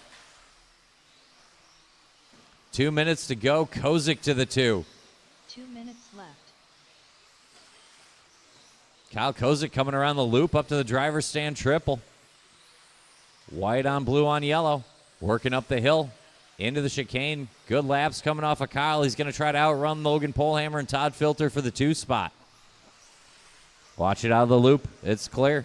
2 minutes to go. Kozik to the 2. 2 minutes left. Kyle Kozik coming around the loop up to the driver's stand triple. White on blue on yellow. Working up the hill into the chicane. Good laps coming off of Kyle. He's going to try to outrun Logan Polhammer and Todd Filter for the 2 spot. Watch it out of the loop. It's clear.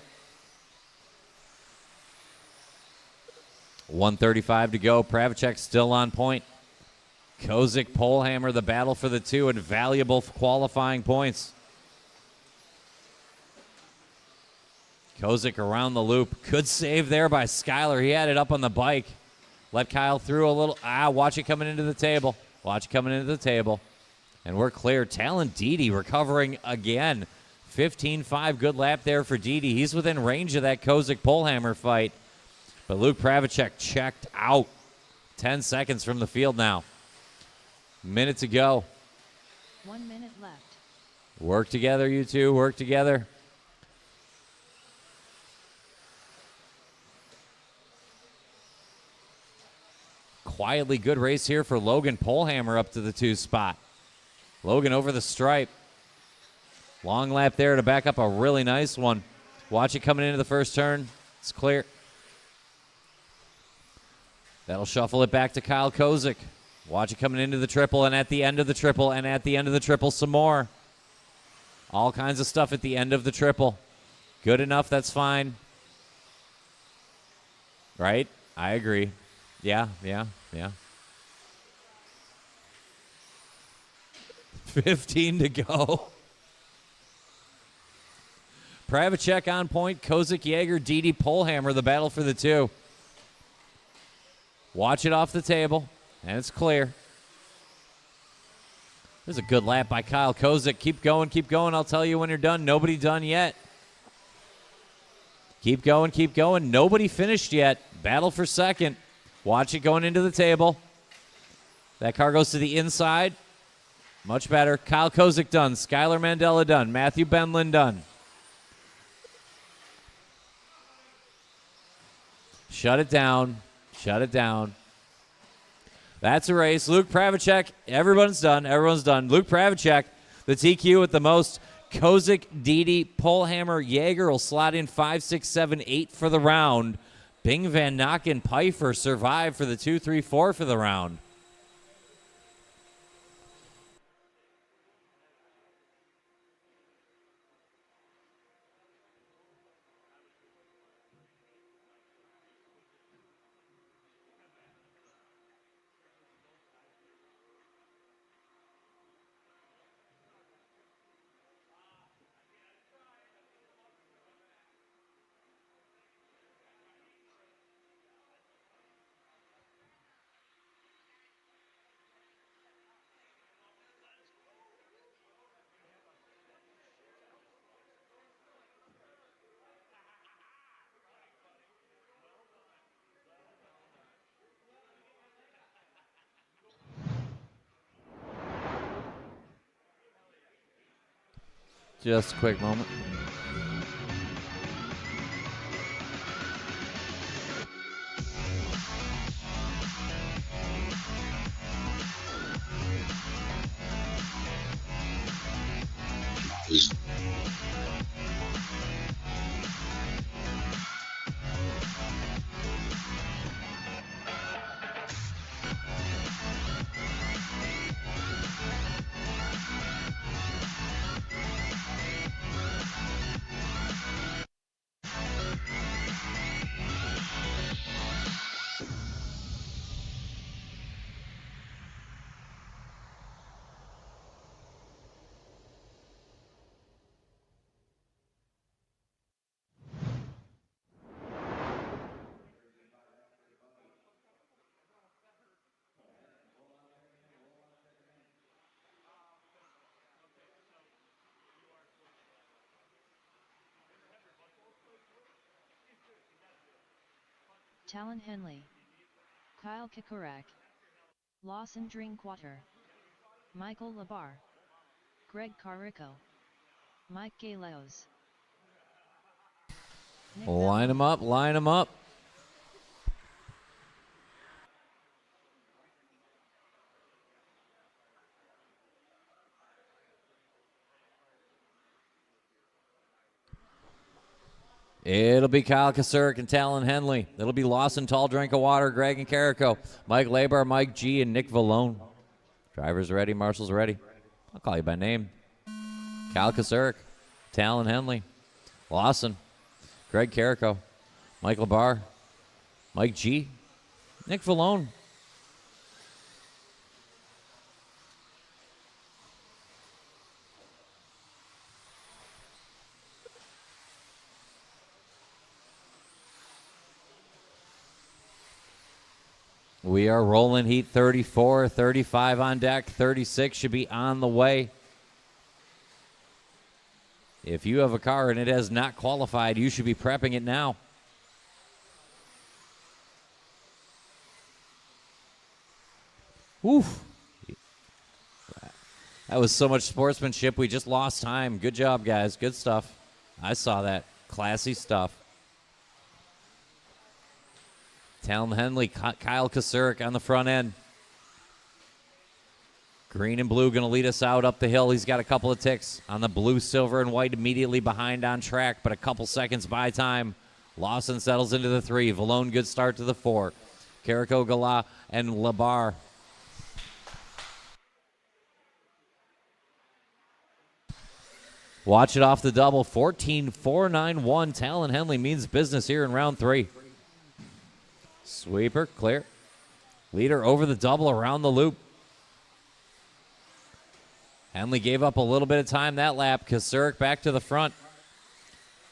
1:35 to go. Pravacek still on point. Kozik, Polhammer, the battle for the 2 and valuable qualifying points. Kozik around the loop. Good save there by Skylar. He had it up on the bike. Let Kyle through a little. Watch it coming into the table. Watch it coming into the table. And we're clear. Talon Didi recovering again. 15-5. Good lap there for Didi. He's within range of that Kozik Polhammer fight. But Luke Pravacek checked out. 10 seconds from the field now. Minute to go. 1 minute left. Work together, you two. Work together. Quietly good race here for Logan Polhammer up to the 2 spot. Logan over the stripe. Long lap there to back up a really nice one. Watch it coming into the first turn. It's clear. That'll shuffle it back to Kyle Kozik. Watch it coming into the triple and at the end of the triple and at the end of the triple some more. All kinds of stuff at the end of the triple. Good enough, that's fine. Right? I agree. Yeah. 15 to go. Pravacek on point. Kozik, Yeager, Didi, Polhammer, the battle for the 2. Watch it off the table, and it's clear. There's a good lap by Kyle Kozik. Keep going, keep going. I'll tell you when you're done. Nobody done yet. Keep going, keep going. Nobody finished yet. Battle for second. Watch it going into the table. That car goes to the inside. Much better. Kyle Kozik done. Skylar Mandela done. Matthew Benlin done. Shut it down. Shut it down. That's a race. Luke Pravacek. Everyone's done. Everyone's done. Luke Pravacek, the TQ with the most. Kozik, Didi, Polhammer, Yeager will slot in 5, 6, 7, 8 for the round. Bing, Van Nocken, Pfeiffer survive for the 2, 3, 4 for the round. Just a quick moment. Talon Henley, Kyle Kikurak, Lawson Drinkwater, Michael Labar, Greg Carico, Mike Galeos. Line them up, line them up. It'll be Kyle Kasurik and Talon Henley. It'll be Lawson, Tall Drink of Water, Greg and Carico, Mike Labar, Mike G, and Nick Vallone. Drivers ready, marshals ready. I'll call you by name. Kyle Kasurik, Talon Henley, Lawson, Greg Carico, Mike Labar, Mike G, Nick Vallone. We are rolling heat 34, 35 on deck, 36 should be on the way. If you have a car and it has not qualified, you should be prepping it now. Oof. That was so much sportsmanship. We just lost time. Good job, guys. Good stuff. I saw that. Classy stuff. Talon Henley, Kyle Kasurik on the front end. Green and blue going to lead us out up the hill. He's got a couple of ticks on the blue, silver, and white immediately behind on track, but a couple seconds by time. Lawson settles into the 3. Vallone, good start to the 4. Carico, Gala, and Labar. Watch it off the double. 14-4-9-1. Talon Henley means business here in round 3. Sweeper, clear. Leader over the double around the loop. Henley gave up a little bit of time that lap. Kasurik back to the front.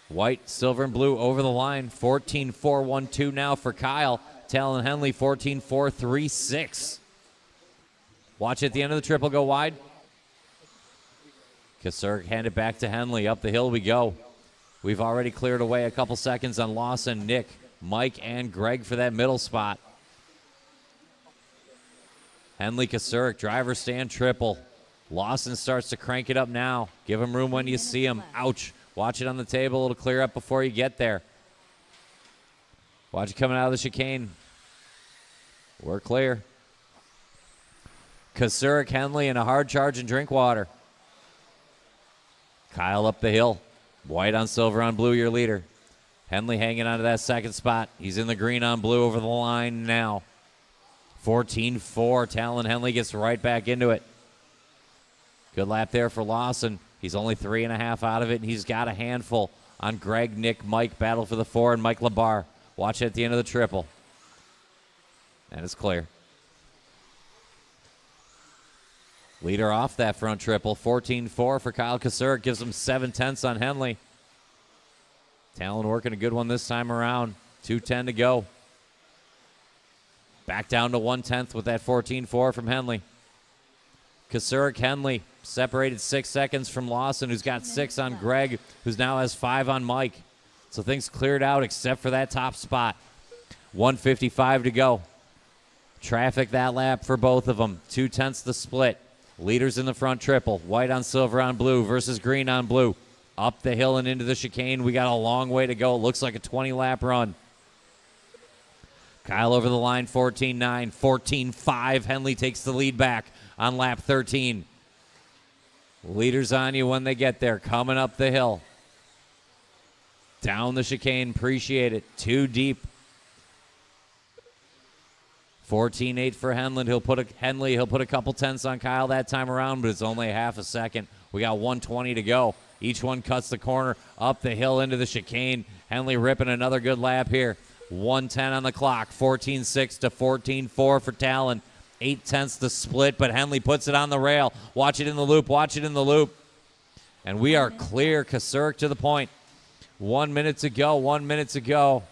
White, silver, and blue over the line. 14-4-1-2 now for Kyle. Talon Henley, 14-4-3-6. Watch at the end of the triple go wide. Kasurik handed back to Henley. Up the hill we go. We've already cleared away a couple seconds on Lawson, Nick, Mike, and Greg for that middle spot. Henley, Kasurik, driver stand triple. Lawson starts to crank it up now. Give him room when you see him. Ouch. Watch it on the table. It'll clear up before you get there. Watch it coming out of the chicane. We're clear. Kasurik, Henley, and a hard charge and Drinkwater. Kyle up the hill. White on silver on blue, your leader. Henley hanging onto that second spot. He's in the green on blue over the line now. 14-4. Talon Henley gets right back into it. Good lap there for Lawson. He's only 3.5 out of it, and he's got a handful on Greg, Nick, Mike. Battle for the 4, and Mike Labar. Watch it at the end of the triple. And it's clear. Leader off that front triple. 14-4 for Kyle Kasurik. Gives him 7/10 on Henley. Talon working a good one this time around. 2:10 to go. Back down to 1/10 with that 14-4 from Henley. Kasurik, Henley separated 6 seconds from Lawson, who's got 6 on Greg, who's now has 5 on Mike. So things cleared out except for that top spot. 1:55 to go. Traffic that lap for both of them. 2/10 the split. Leaders in the front triple. White on silver on blue versus green on blue. Up the hill and into the chicane. We got a long way to go. It looks like a 20-lap run. Kyle over the line, 14-9. 14-5. Henley takes the lead back on lap 13. Leaders on you when they get there. Coming up the hill. Down the chicane. Appreciate it. Too deep. 14-8 for Henley. He'll put a couple tenths on Kyle that time around, but it's only a half a second. We got 1:20 to go. Each one cuts the corner up the hill into the chicane. Henley ripping another good lap here. 1:10 on the clock. 14-6 to 14-4 for Talon. 8/10 the split, but Henley puts it on the rail. Watch it in the loop. Watch it in the loop. And we are clear. Kasurik to the point. 1 minute to go. 1 minute to go.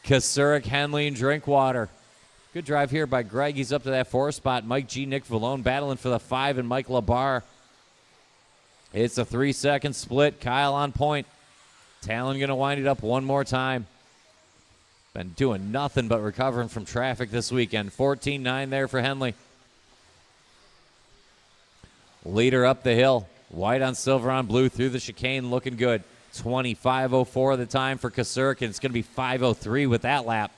Kasurik, Henley, and Drinkwater. Good drive here by Greg. He's up to that 4 spot. Mike G, Nick Vallone battling for the 5, and Mike Labar. It's a 3-second split. Kyle on point. Talon going to wind it up one more time. Been doing nothing but recovering from traffic this weekend. 14-9 there for Henley. Leader up the hill. White on silver on blue through the chicane, looking good. 25:04 the time for Kasurik, and it's going to be 5:03 with that lap.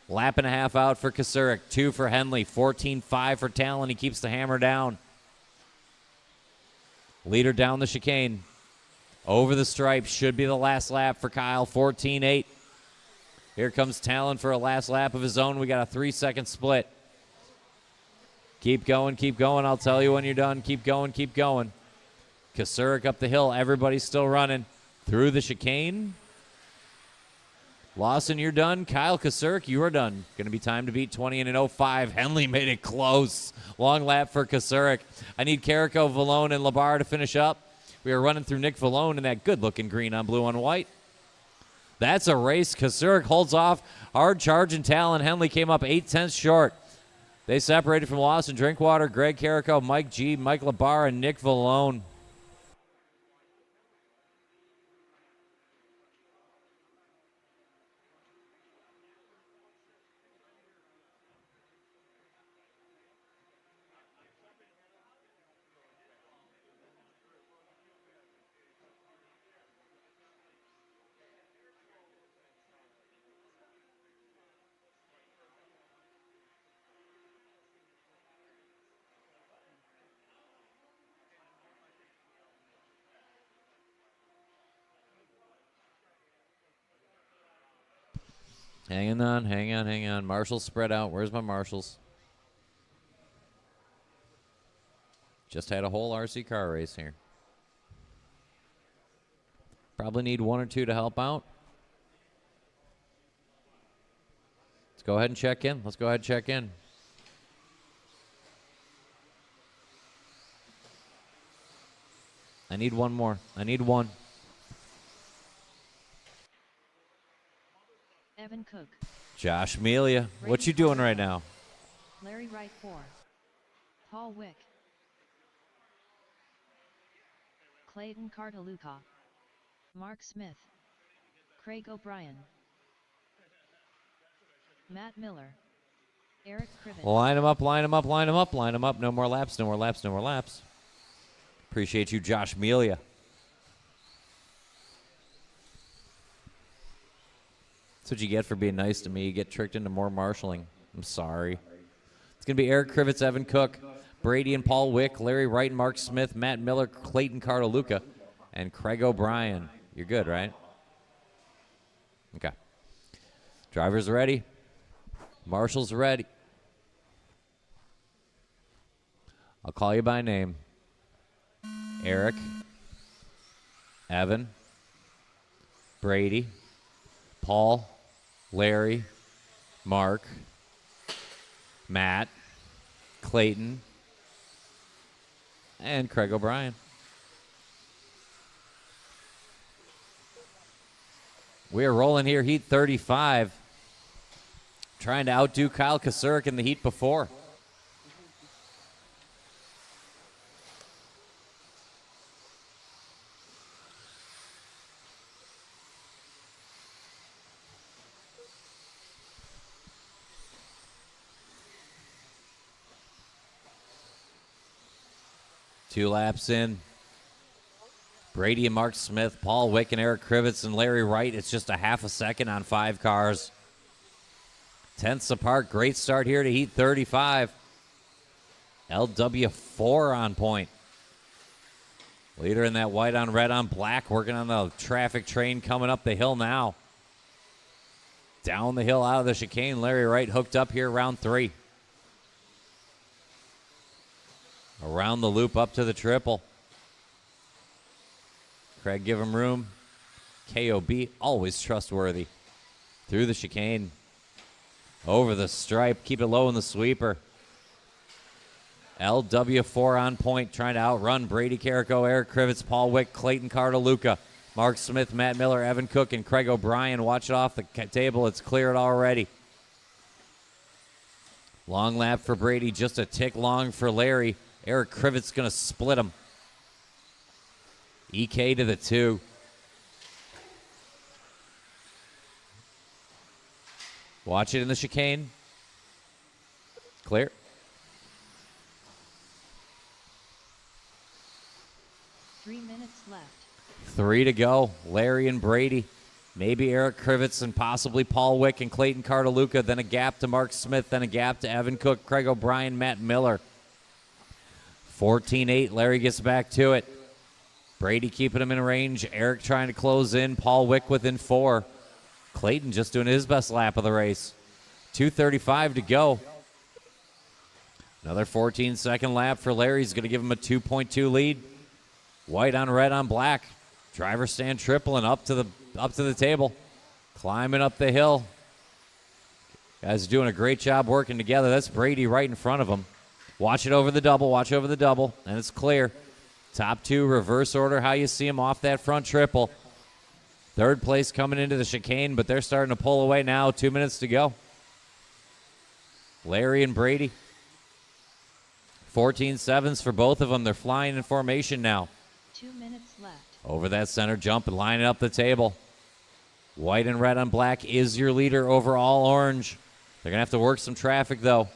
Lap and a half out for Kasurik, 2 for Henley, 14-5 for Talon. He keeps the hammer down. Leader down the chicane. Over the stripe, should be the last lap for Kyle, 14-8. Here comes Talon for a last lap of his own. We got a 3-second split. Keep going, keep going. I'll tell you when you're done. Keep going, keep going. Kasurik up the hill. Everybody's still running. Through the chicane. Lawson, you're done. Kyle Kasurik, you are done. Going to be time to beat 20 and 05. Henley made it close. Long lap for Kasurik. I need Carrico, Vallone, and Labar to finish up. We are running through Nick Vallone in that good-looking green on blue on white. That's a race. Kasurik holds off. Hard charging Talon. Henley came up 0.8 short. They separated from Lawson Drinkwater, Greg Carrico, Mike G, Mike Labar, and Nick Vallone. Hanging on, hang on, hang on. Marshals spread out. Where's my marshals? Just had a whole RC car race here. Probably need 1 or 2 to help out. Let's go ahead and check in. Let's go ahead and check in. I need 1 more. I need 1. Evan Cook. Josh Melia, what you doing right now? Larry Wright 4. Paul Wick. Clayton Cartaluca. Mark Smith. Craig O'Brien. Matt Miller. Eric Criven. Line them up, line them up, line them up, line them up. No more laps, no more laps, no more laps. Appreciate you, Josh Melia. That's what you get for being nice to me. You get tricked into more marshaling. I'm sorry. It's going to be Eric Krivitz, Evan Cook, Brady and Paul Wick, Larry Wright and Mark Smith, Matt Miller, Clayton Cartaluca, and Craig O'Brien. You're good, right? Okay. Drivers ready. Marshals ready. I'll call you by name. Eric, Evan, Brady, Paul, Larry, Mark, Matt, Clayton, and Craig O'Brien. We are rolling here, heat 35. Trying to outdo Kyle Kasurik in the heat before. Two laps in. Brady and Mark Smith, Paul Wick and Eric Krivitz and Larry Wright. It's just a half a second on 5 cars. Tenths apart. Great start here to heat 35. LW4 on point. Leader in that white on red on black, working on the traffic train coming up the hill now. Down the hill out of the chicane. Larry Wright hooked up here round 3. Around the loop up to the triple. Craig give him room. KOB always trustworthy. Through the chicane. Over the stripe. Keep it low in the sweeper. LW4 on point, trying to outrun Brady Carrico, Eric Krivitz, Paul Wick, Clayton Cartaluca, Mark Smith, Matt Miller, Evan Cook, and Craig O'Brien. Watch it off the table. It's cleared already. Long lap for Brady, just a tick long for Larry. Eric Krivitz going to split him. EK to the 2. Watch it in the chicane. Clear. Three minutes left. 3 to go. Larry and Brady. Maybe Eric Krivitz and possibly Paul Wick and Clayton Cartaluca. Then a gap to Mark Smith. Then a gap to Evan Cook, Craig O'Brien, Matt Miller. 14-8. Larry gets back to it. Brady keeping him in range. Eric trying to close in. Paul Wick within 4. Clayton just doing his best lap of the race. 2:35 to go. Another 14-second lap for Larry. He's going to give him a 2.2 lead. White on red on black. Driver stand tripling up to the table. Climbing up the hill. Guys are doing a great job working together. That's Brady right in front of him. Watch it over the double. Watch over the double. And it's clear. Top 2, reverse order. How you see him off that front triple. Third place coming into the chicane, but they're starting to pull away now. 2 minutes to go. Larry and Brady. 14-7s for both of them. They're flying in formation now. 2 minutes left. Over that center jump and lining up the table. White and red on black is your leader over all orange. They're going to have to work some traffic, though.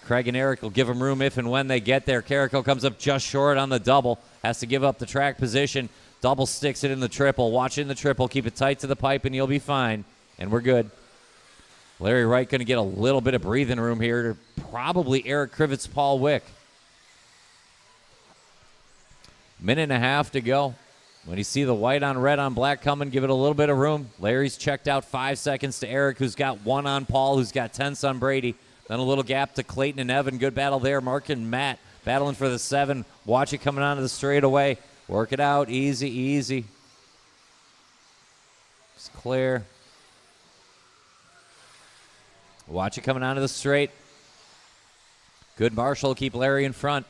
Craig and Eric will give them room if and when they get there. Carrico comes up just short on the double. Has to give up the track position. Double sticks it in the triple. Watch it in the triple. Keep it tight to the pipe, and you'll be fine. And we're good. Larry Wright going to get a little bit of breathing room here. Probably Eric Krivitz, Paul Wick. Minute and a half to go. When you see the white on red on black coming, give it a little bit of room. Larry's checked out 5 seconds to Eric, who's got 1 on Paul, who's got 10s on Brady. Then a little gap to Clayton and Evan. Good battle there. Mark and Matt battling for the 7. Watch it coming onto the straightaway. Work it out. Easy, easy. It's clear. Watch it coming onto the straight. Good marshal. Keep Larry in front.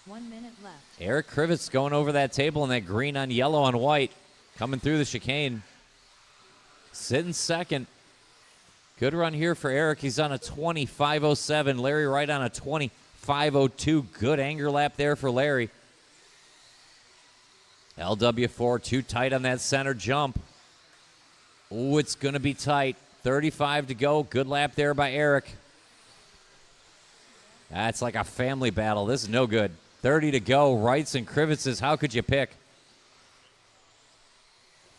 1 minute left. Eric Krivitz going over that table in that green on yellow on white. Coming through the chicane. Sitting second. Good run here for Eric. He's on a 20.507. Larry Wright on a 20.502. Good anger lap there for Larry. LW4 too tight on that center jump. Oh, it's going to be tight. 35 to go. Good lap there by Eric. That's like a family battle. This is no good. 30 to go. Wrights and Krivitzes. How could you pick?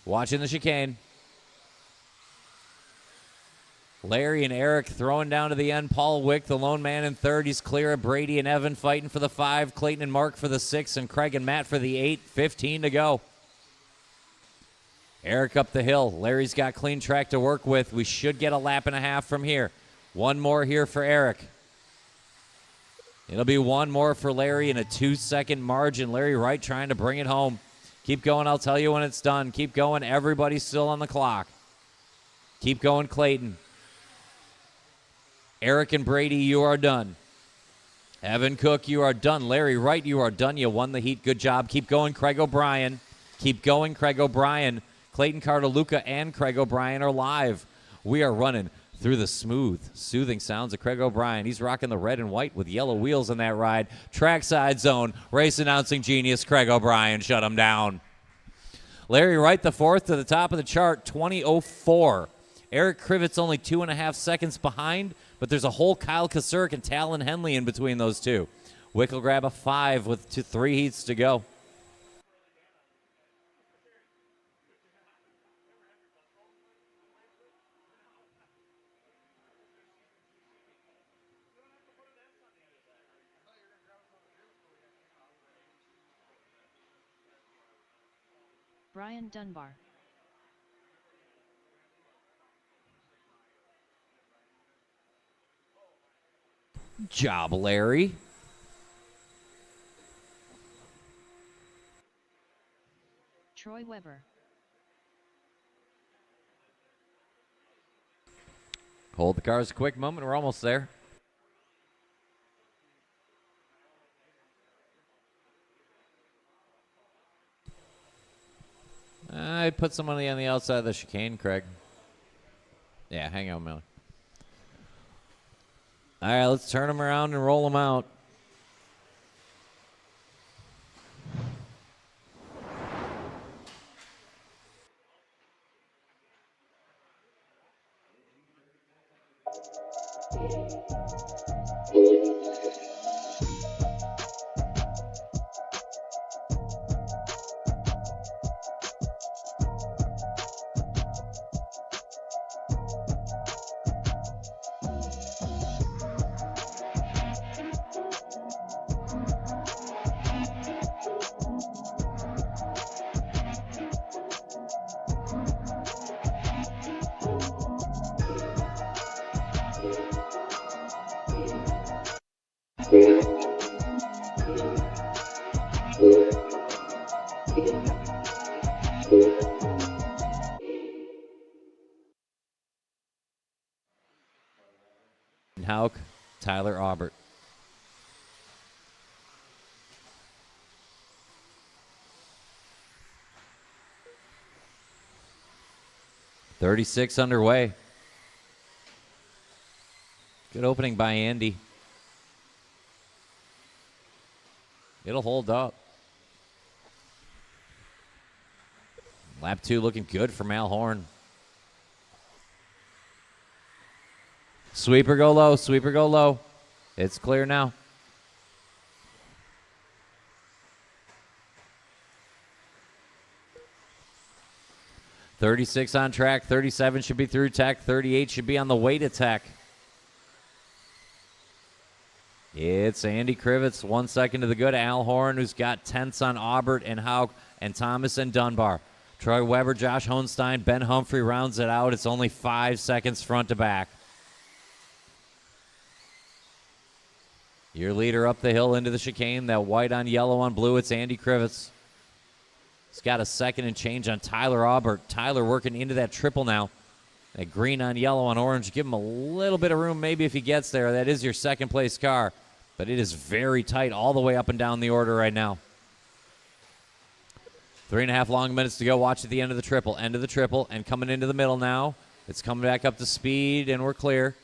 Watching the chicane. Larry and Eric throwing down to the end. Paul Wick, the lone man in third. He's clear of Brady and Evan fighting for the 5. Clayton and Mark for the 6. And Craig and Matt for the 8. 15 to go. Eric up the hill. Larry's got clean track to work with. We should get a lap and a half from here. One more here for Eric. It'll be one more for Larry in a 2-second margin. Larry Wright trying to bring it home. Keep going. I'll tell you when it's done. Keep going. Everybody's still on the clock. Keep going, Clayton. Eric and Brady, you are done. Evan Cook, you are done. Larry Wright, you are done. You won the heat. Good job. Keep going, Craig O'Brien. Keep going, Craig O'Brien. Clayton Cartaluca and Craig O'Brien are live. We are running through the smooth, soothing sounds of Craig O'Brien. He's rocking the red and white with yellow wheels in that ride. Trackside zone. Race announcing genius Craig O'Brien. Shut him down. Larry Wright, the 4th to the top of the chart, 20.04. Eric Krivitz only 2.5 seconds behind, but there's a whole Kyle Kasurk and Talon Henley in between those two. Wick will grab a 5 with 3 heats to go. Brian Dunbar. Job, Larry. Troy Weber. Hold the cars a quick moment. We're almost there. I'd put somebody on the outside of the chicane, Craig. Yeah, hang on a minute. All right, let's turn them around and roll them out. Hauk, Tyler Aubert. .36 underway. Good opening by Andy. It'll hold up. Lap 2 looking good from Al Horn. Sweeper go low, sweeper go low. It's clear now. .36 on track, 37 should be through tech, 38 should be on the way to tech. It's Andy Krivitz, 1 second to the good. Al Horn, who's got tenths on Aubert and Hauk and Thomas and Dunbar. Troy Weber, Josh Hohenstein, Ben Humphrey rounds it out. It's only 5 seconds front to back. Your leader up the hill into the chicane. That white on yellow on blue. It's Andy Krivitz. He's got a second and change on Tyler Aubert. Tyler working into that triple now. That green on yellow on orange. Give him a little bit of room maybe if he gets there. That is your second place car. But it is very tight all the way up and down the order right now. 3.5 long minutes to go. Watch at the end of the triple. End of the triple. And coming into the middle now. It's coming back up to speed, and we're clear.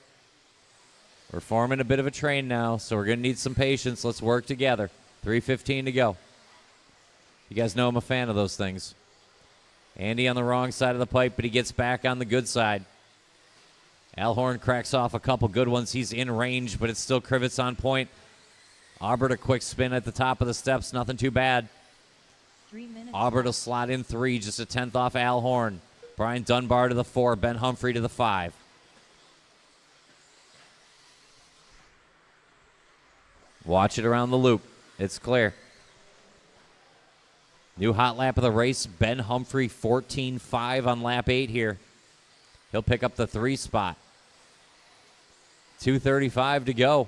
We're forming a bit of a train now, so we're going to need some patience. Let's work together. 3:15 to go. You guys know I'm a fan of those things. Andy on the wrong side of the pipe, but he gets back on the good side. Al Horn cracks off a couple good ones. He's in range, but it's still Krivitz on point. Aubert a quick spin at the top of the steps. Nothing too bad. 3 minutes. Aubert will slot in 3, just a tenth off Al Horn. Brian Dunbar to the 4, Ben Humphrey to the 5. Watch it around the loop. It's clear. New hot lap of the race. Ben Humphrey 14.5 on lap 8 here. He'll pick up the 3 spot. 2:35 to go.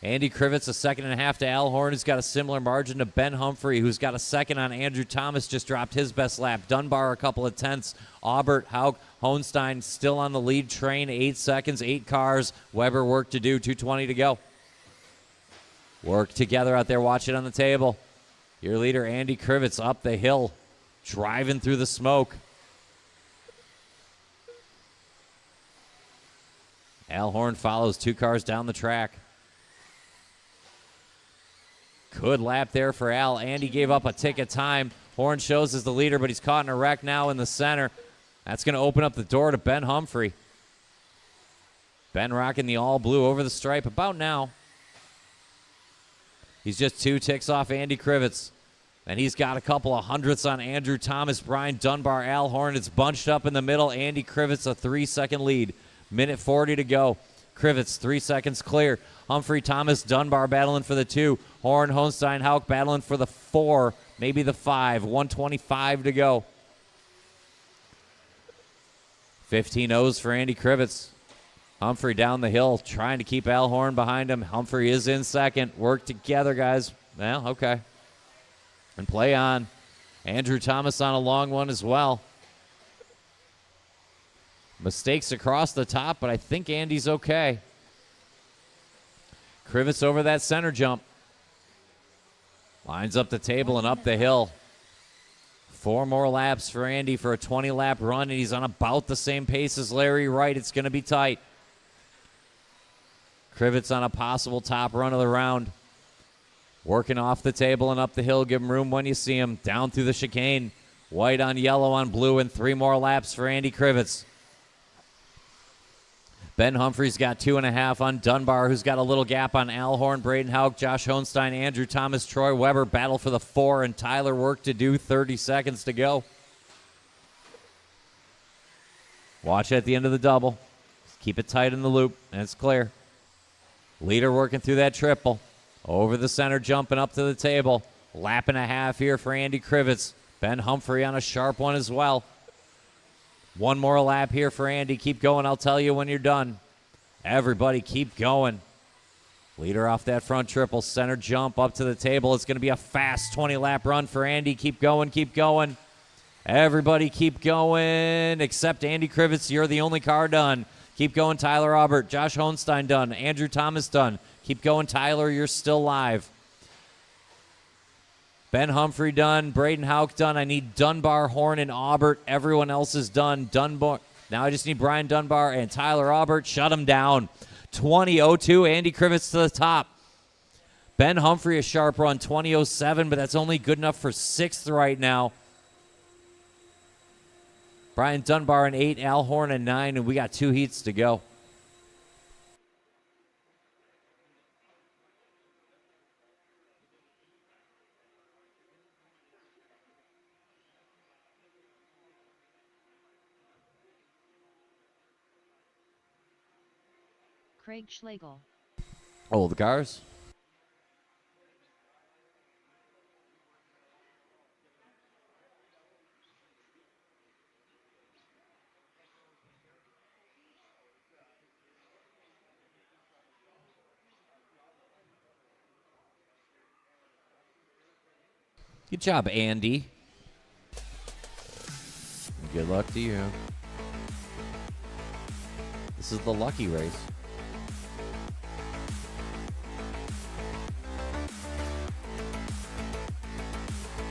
Andy Krivitz a second and a half to Al Horn, who's got a similar margin to Ben Humphrey, who's got a second on Andrew Thomas, just dropped his best lap. Dunbar a couple of tenths. Aubert, Hauk, Hohenstein still on the lead train. 8 seconds, 8 cars. Weber work to do. 2:20 to go. Work together out there. Watch it on the table. Your leader, Andy Krivitz, up the hill, driving through the smoke. Al Horn follows 2 cars down the track. Good lap there for Al. Andy gave up a tick of time. Horn shows as the leader, but he's caught in a wreck now in the center. That's going to open up the door to Ben Humphrey. Ben rocking the all blue over the stripe about now. He's just 2 ticks off Andy Krivitz. And he's got a couple of hundredths on Andrew Thomas, Brian Dunbar, Al Horn. It's bunched up in the middle. Andy Krivitz a 3-second lead. Minute 40 to go. Krivitz 3 seconds clear. Humphrey, Thomas, Dunbar battling for the 2. Horn, Hohenstein, Hauk battling for the 4, maybe the 5. 1:25 to go. 15 O's for Andy Krivitz. Humphrey down the hill trying to keep Al Horn behind him. Humphrey is in second. Work together, guys. Well, okay. And play on. Andrew Thomas on a long one as well. Mistakes across the top, but I think Andy's okay. Krivitz over that center jump. Lines up the table and up the hill. 4 more laps for Andy for a 20-lap run, and he's on about the same pace as Larry Wright. It's going to be tight. Krivitz on a possible top run of the round. Working off the table and up the hill. Give him room when you see him. Down through the chicane. White on yellow on blue, and 3 more laps for Andy Krivitz. Ben Humphrey's got 2.5 on Dunbar, who's got a little gap on Alhorn, Braden Hauk, Josh Hohenstein, Andrew Thomas, Troy Weber. Battle for the 4, and Tyler work to do. 30 seconds to go. Watch at the end of the double. Keep it tight in the loop, and it's clear. Leader working through that triple. Over the center, jumping up to the table. Lap and a half here for Andy Krivitz. Ben Humphrey on a sharp one as well. One more lap here for Andy. Keep going. I'll tell you when you're done. Everybody keep going. Leader off that front triple. Center jump up to the table. It's going to be a fast 20-lap run for Andy. Keep going. Keep going. Everybody keep going except Andy Krivitz. You're the only car done. Keep going, Tyler Aubert. Josh Hohenstein done. Andrew Thomas done. Keep going, Tyler. You're still live. Ben Humphrey done. Braden Hauk done. I need Dunbar, Horn, and Aubert. Everyone else is done. Dunbar. Now I just need Brian Dunbar and Tyler Aubert. Shut them down. 20:02. Andy Krivitz to the top. Ben Humphrey a sharp run. 20:07, but that's only good enough for 6th right now. Brian Dunbar in 8, Al Horn in 9, and we got 2 heats to go. Craig Schlegel. Oh, the cars? Good job, Andy. Good luck to you. This is the lucky race.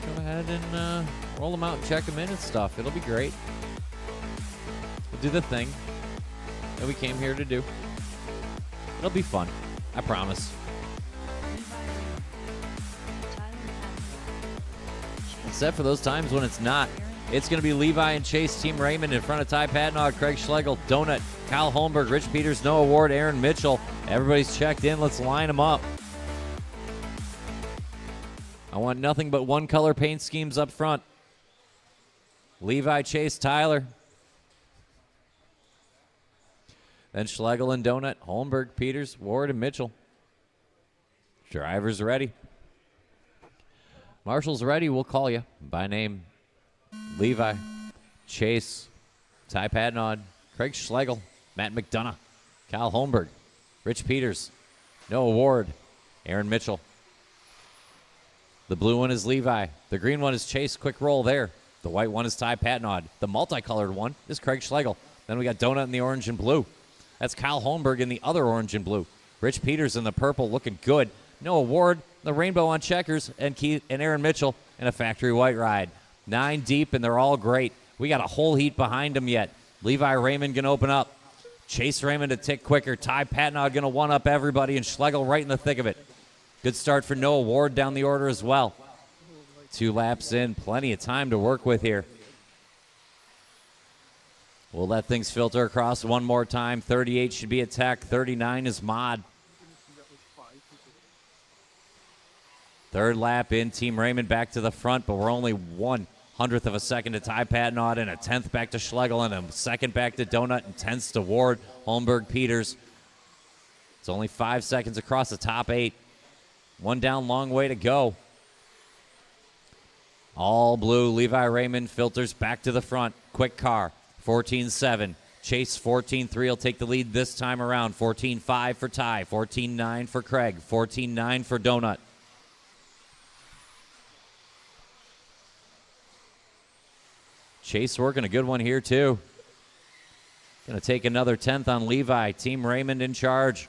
Go ahead and roll them out and check them in and stuff. It'll be great. We'll do the thing that we came here to do. It'll be fun. I promise. Except for those times when it's not. It's going to be Levi and Chase, Team Raymond in front of Ty Patnaud, Craig Schlegel, Donut, Kyle Holmberg, Rich Peters, Noah Ward, Aaron Mitchell. Everybody's checked in. Let's line them up. I want nothing but one color paint schemes up front. Levi, Chase, Tyler. Then Schlegel and Donut, Holmberg, Peters, Ward, and Mitchell. Drivers ready. Marshall's ready. We'll call you by name. Levi, Chase, Ty Patnaud, Craig Schlegel, Matt McDonough, Kyle Holmberg, Rich Peters, Noah Ward, Aaron Mitchell. The blue one is Levi. The green one is Chase. Quick roll there. The white one is Ty Patnaud. The multicolored one is Craig Schlegel. Then we got Donut in the orange and blue. That's Kyle Holmberg in the other orange and blue. Rich Peters in the purple looking good. Noah Ward, the rainbow on checkers, and Keith and Aaron Mitchell in a factory white ride. 9 deep, and they're all great. We got a whole heat behind them yet. Levi Raymond going to open up. Chase Raymond a tick quicker. Ty Patnaud going to one-up everybody, and Schlegel right in the thick of it. Good start for Noah Ward down the order as well. 2 laps in. Plenty of time to work with here. We'll let things filter across one more time. 38 should be a Tech. 39 is Mod. 3rd lap in. Team Raymond back to the front, but we're only 1/100th of a second to Ty Patnaud and a 10th back to Schlegel and a 2nd back to Donut and 10th to Ward, Holmberg, Peters. It's only 5 seconds across the top 8. 1 down, long way to go. All blue. Levi Raymond filters back to the front. Quick car. 14-7. Chase 14-3 will take the lead this time around. 14-5 for Ty. 14-9 for Craig. 14-9 for Donut. Chase working a good one here, too. Going to take another 10th on Levi. Team Raymond in charge.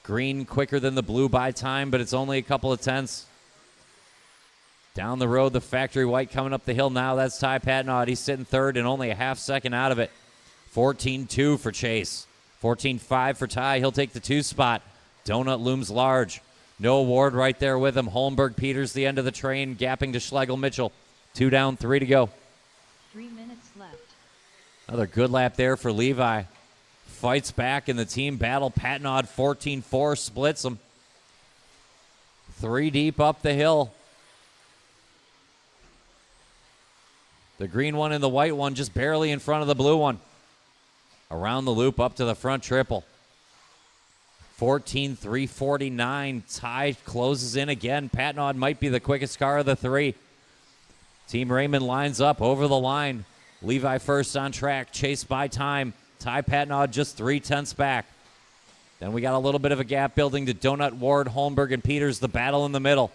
Green quicker than the blue by time, but it's only a couple of tenths. Down the road, the factory white coming up the hill now. That's Ty Patnaud. He's sitting 3rd and only a half second out of it. 14-2 for Chase. 14-5 for Ty. He'll take the 2 spot. Donut looms large. Noah Ward right there with him. Holmberg, Peters, the end of the train, gapping to Schlegel, Mitchell. 2 down, 3 to go. 3 minutes left. Another good lap there for Levi. fights back in the team battle. Patnod 14-4 splits them. 3 deep up the hill. The green one and the white one just barely in front of the blue one. Around the loop up to the front triple. 14-3-49. Ty closes in again. Patnod might be the quickest car of the 3. Team Raymond lines up over the line. Levi first on track, chased by Time. Ty Patnod just 3/10 back. Then we got a little bit of a gap building to Donut, Ward, Holmberg, and Peters, the battle in the middle.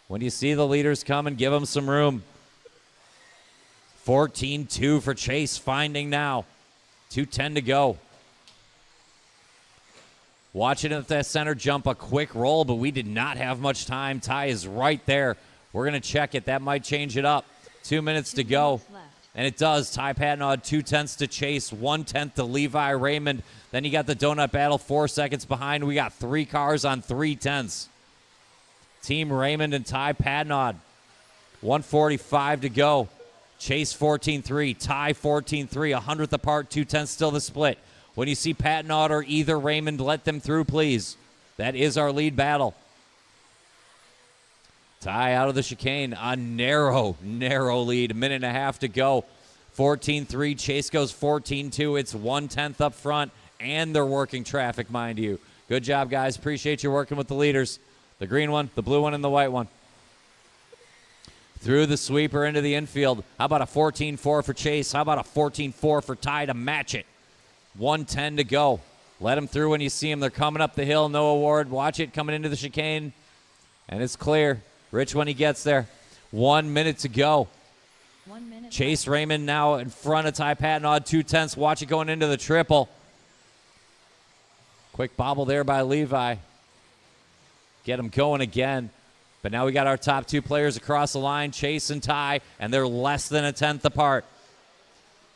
When you see the leaders coming, give them some room. 14-2 for Chase, finding now. 2:10 to go. Watching at that center jump, a quick roll, but we did not have much time. Ty is right there. We're going to check it. That might change it up. 2 minutes to go. And it does. Ty Patnod, 2/10 to Chase, 1/10 to Levi Raymond. Then you got the donut battle 4 seconds behind. We got 3 cars on 3/10. Team Raymond and Ty Patnod. 1:45 to go. Chase 14-3, Ty 14-3, 100th apart, 2/10 still the split. When you see Patnod or either Raymond, let them through, please. That is our lead battle. Ty out of the chicane, a narrow lead. A minute and a half to go. 14-3, Chase goes 14-2. It's 1/10 up front, and they're working traffic, mind you. Good job, guys. Appreciate you working with the leaders. The green one, the blue one, and the white one. Through the sweeper into the infield. How about a 14-4 for Chase? How about a 14-4 for Ty to match it? 1:10 to go. Let them through when you see them. They're coming up the hill. No award. Watch it coming into the chicane. And it's clear. Rich when he gets there. 1 minute to go. 1 minute Chase Raymond now in front of Ty Patnod. 2/10. Watch it going into the triple. Quick bobble there by Levi. Get him going again. But now we got our top 2 players across the line, Chase and Ty, and they're less than 1/10 apart.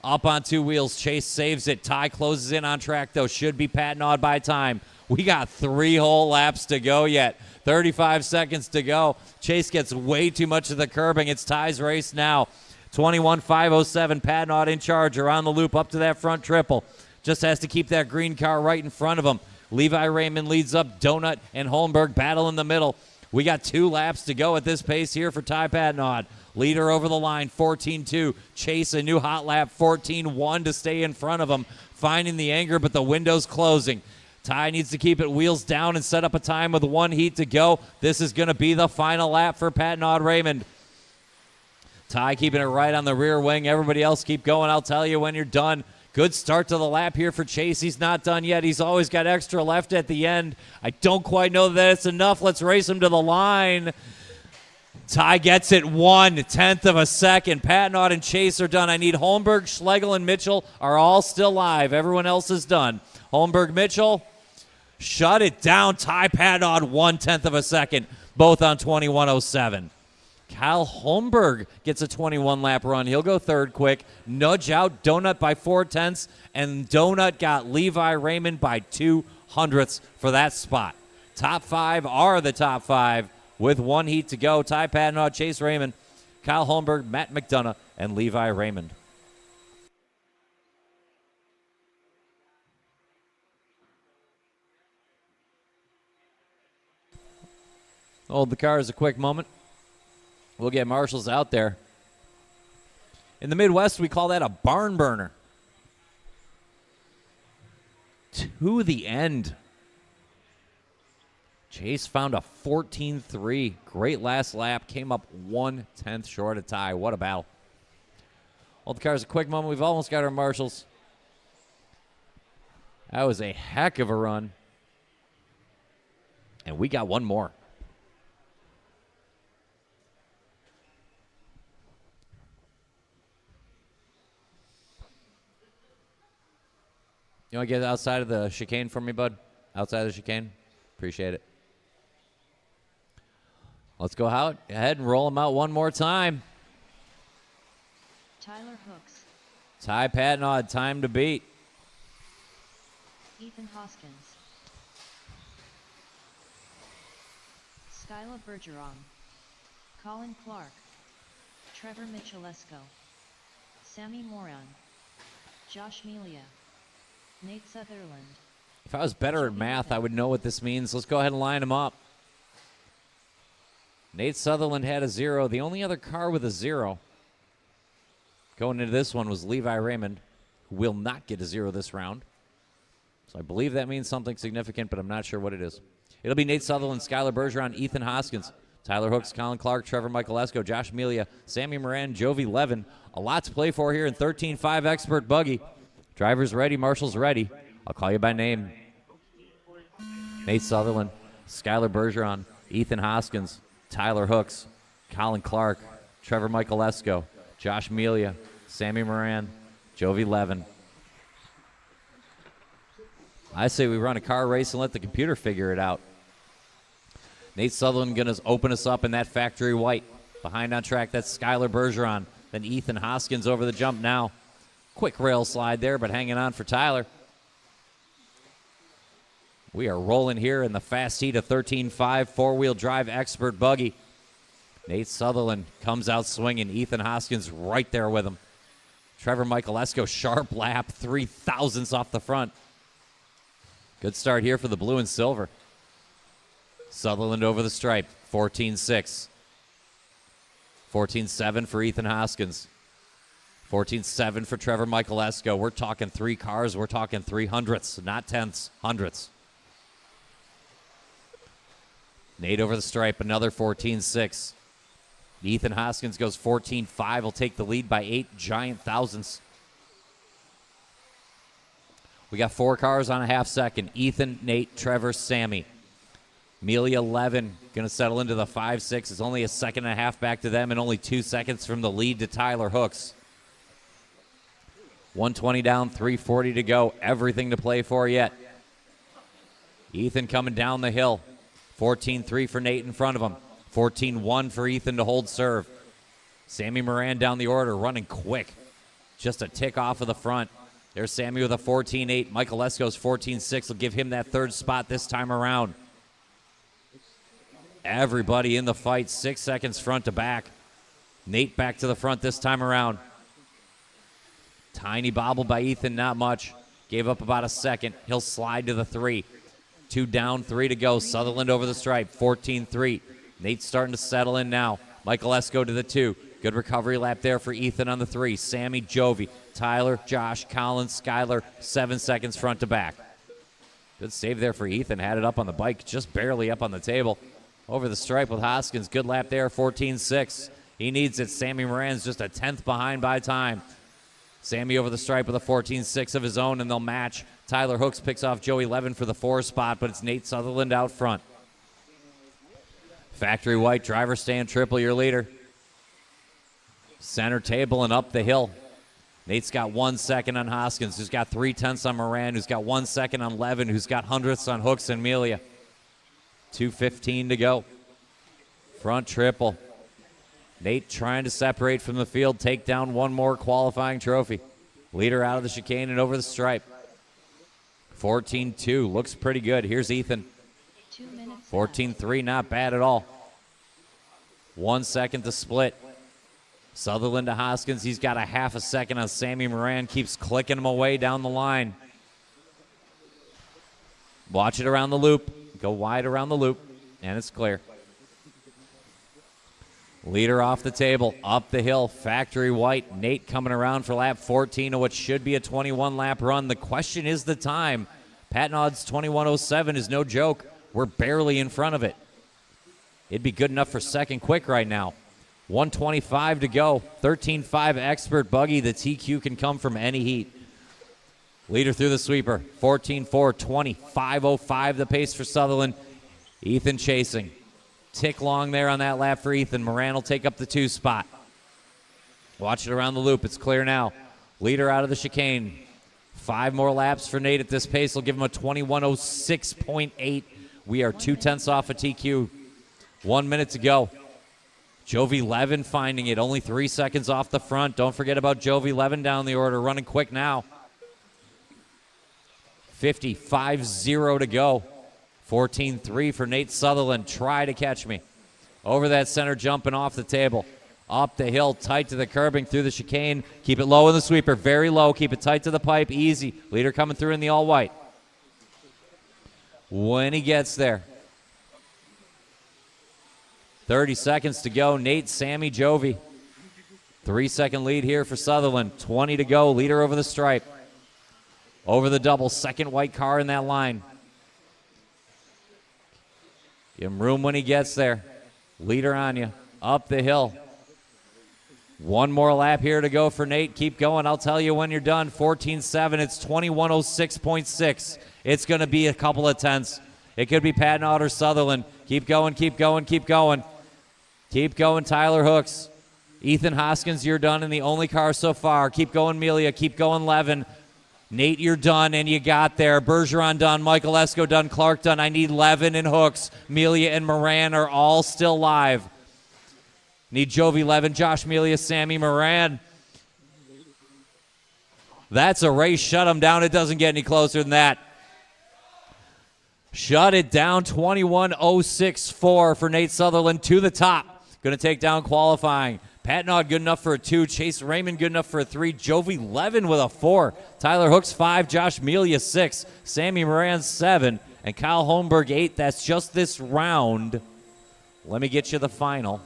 Up on 2 wheels, Chase saves it. Ty closes in on track, though. Should be Patnod by time. We got 3 whole laps to go yet. 35 seconds to go. Chase gets way too much of the curbing. It's Ty's race now. 21-5-07, Patnod in charge around the loop up to that front triple. Just has to keep that green car right in front of him. Levi Raymond leads up. Donut and Holmberg battle in the middle. We got 2 laps to go at this pace here for Ty Patnod. Leader over the line, 14-2. Chase, a new hot lap, 14-1 to stay in front of him. Finding the anger, but the window's closing. Ty needs to keep it wheels down and set up a time with 1 heat to go. This is going to be the final lap for Patnod Raymond. Ty keeping it right on the rear wing. Everybody else keep going. I'll tell you when you're done. Good start to the lap here for Chase. He's not done yet. He's always got extra left at the end. I don't quite know that it's enough. Let's race him to the line. Ty gets it 1/10 of a second. Patnod and Chase are done. I need Holmberg, Schlegel, and Mitchell are all still live. Everyone else is done. Holmberg, Mitchell, shut it down. Ty Patnod 1/10 of a second, both on 21:07. Kyle Holmberg gets a 21-lap run. He'll go third quick. Nudge out Donut by 4/10, and Donut got Levi Raymond by 2/100ths for that spot. Top 5 are the top 5 with 1 heat to go. Ty Patnod, Chase Raymond, Kyle Holmberg, Matt McDonough, and Levi Raymond. Hold the cars a quick moment. We'll get marshals out there. In the Midwest, we call that a barn burner. To the end. Chase found a 14-3. Great last lap. Came up 1/10 short of Ty. What a battle. Hold the cars a quick moment. We've almost got our marshals. That was a heck of a run. And we got one more. You want to get outside of the chicane for me, bud? Outside of the chicane? Appreciate it. Let's go out ahead and roll them out one more time. Tyler Hooks, Ty Patnod, time to beat. Ethan Hoskins, Skyla Bergeron, Colin Clark, Trevor Michalesco, Sammy Moran, Josh Melia, Nate Sutherland. If I was better at math, I would know what this means. Let's go ahead and line them up. Nate Sutherland had a 0. The only other car with a 0 going into this one was Levi Raymond, who will not get a 0 this round. So I believe that means something significant, but I'm not sure what it is. It'll be Nate Sutherland, Skylar Bergeron, Ethan Hoskins, Tyler Hooks, Colin Clark, Trevor Michaelesco, Josh Melia, Sammy Moran, Jovi Levin. A lot to play for here in 13.5 Expert Buggy. Drivers ready, marshals ready. I'll call you by name. Nate Sutherland, Skylar Bergeron, Ethan Hoskins, Tyler Hooks, Colin Clark, Trevor Michaelesco, Josh Melia, Sammy Moran, Jovi Levin. I say we run a car race and let the computer figure it out. Nate Sutherland going to open us up in that factory white. Behind on track, that's Skylar Bergeron. Then Ethan Hoskins over the jump now. Quick rail slide there, but hanging on for Tyler. We are rolling here in the fast heat of 13.5 four-wheel drive Expert Buggy. Nate Sutherland comes out swinging. Ethan Hoskins right there with him. Trevor Michaelesco, sharp lap, 3/1000ths off the front. Good start here for the blue and silver. Sutherland over the stripe, 14.6. 14.7 for Ethan Hoskins. 14.7 for Trevor Michaelesco. We're talking 3 cars. We're talking 300ths, not tenths, hundredths. Nate over the stripe, another 14.6. Ethan Hoskins goes 14.5. Will take the lead by 8 giant thousandths. We got 4 cars on a half second. Ethan, Nate, Trevor, Sammy. Melia Levin going to settle into the 5.6. It's only a second and a half back to them and only 2 seconds from the lead to Tyler Hooks. 120 down, 340 to go. Everything to play for yet. Ethan coming down the hill. 14.3 for Nate in front of him. 14.1 for Ethan to hold serve. Sammy Moran down the order, running quick. Just a tick off of the front. There's Sammy with a 14.8. Michaelesco's 14.6 will give him that 3rd spot this time around. Everybody in the fight, 6 seconds front to back. Nate back to the front this time around. Tiny bobble by Ethan, not much. Gave up about a second. He'll slide to the 3. 2 down, 3 to go. Sutherland over the stripe, 14.3. Nate's starting to settle in now. Michaelesco to the 2. Good recovery lap there for Ethan on the 3. Sammy, Jovi, Tyler, Josh, Collins, Skylar, 7 seconds front to back. Good save there for Ethan. Had it up on the bike, just barely up on the table. Over the stripe with Hoskins. Good lap there, 14.6. He needs it. Sammy Moran's just a 10th behind by time. Sammy over the stripe with a 14.6 of his own, and they'll match. Tyler Hooks picks off Joey Levin for the 4 spot, but it's Nate Sutherland out front. Factory white, driver stand triple, your leader. Center table and up the hill. Nate's got 1 second on Hoskins, who's got 3/10 on Moran, who's got 1 second on Levin, who's got hundredths on Hooks and Melia. 2:15 to go. Front triple. Nate trying to separate from the field, take down one more qualifying trophy. Leader out of the chicane and over the stripe. 14-2, looks pretty good. Here's Ethan. 14-3, not bad at all. 1 second to split. Sutherland to Hoskins. He's got a half a second on Sammy Moran. Keeps clicking him away down the line. Watch it around the loop. Go wide around the loop, and it's clear. Leader off the table, up the hill, factory white. Nate coming around for lap 14 of what should be a 21-lap run. The question is the time. Pat Nod's 21:07 is no joke. We're barely in front of it. It'd be good enough for second quick right now. 1:25 to go. 13.5 Expert Buggy. The TQ can come from any heat. Leader through the sweeper. 14-4, 25:05 the pace for Sutherland. Ethan chasing. Tick long there on that lap for Ethan. Moran will take up the 2 spot. Watch it around the loop. It's clear now. Leader out of the chicane. 5 more laps for Nate at this pace will give him a 21:06.8. We are 2/10 off a TQ. 1 minute to go. Jovi Levin finding it. Only 3 seconds off the front. Don't forget about Jovi Levin down the order. Running quick now. 55:0 to go. 14-3 for Nate Sutherland. Try to catch me. Over that center jump and off the table. Up the hill, tight to the curbing, through the chicane. Keep it low in the sweeper, very low. Keep it tight to the pipe, easy. Leader coming through in the all-white. When he gets there. 30 seconds to go. Nate, Sammy, Jovi. 3-second lead here for Sutherland. 20 to go. Leader over the stripe. Over the double. Second white car in that line. Give him room when he gets there. Leader on you. Up the hill. One more lap here to go for Nate. Keep going. I'll tell you when you're done. 14-7. It's 21:06.6. It's going to be a couple of tenths. It could be Patnaud or Sutherland. Keep going, keep going, keep going. Keep going, Tyler Hooks. Ethan Hoskins, you're done in the only car so far. Keep going, Melia. Keep going, Levin. Nate, you're done, and you got there. Bergeron done. Michael Esco done. Clark done. I need Levin and Hooks. Melia and Moran are all still live. Need Jovi, Levin, Josh Melia, Sammy Moran. That's a race. Shut him down. It doesn't get any closer than that. Shut it down. 21:06.4 for Nate Sutherland to the top. Going to take down qualifying. Patnaud good enough for a 2. Chase Raymond good enough for a 3. Jovi Levin with a 4. Tyler Hooks 5. Josh Melia 6. Sammy Moran 7. And Kyle Holmberg 8. That's just this round. Let me get you the final.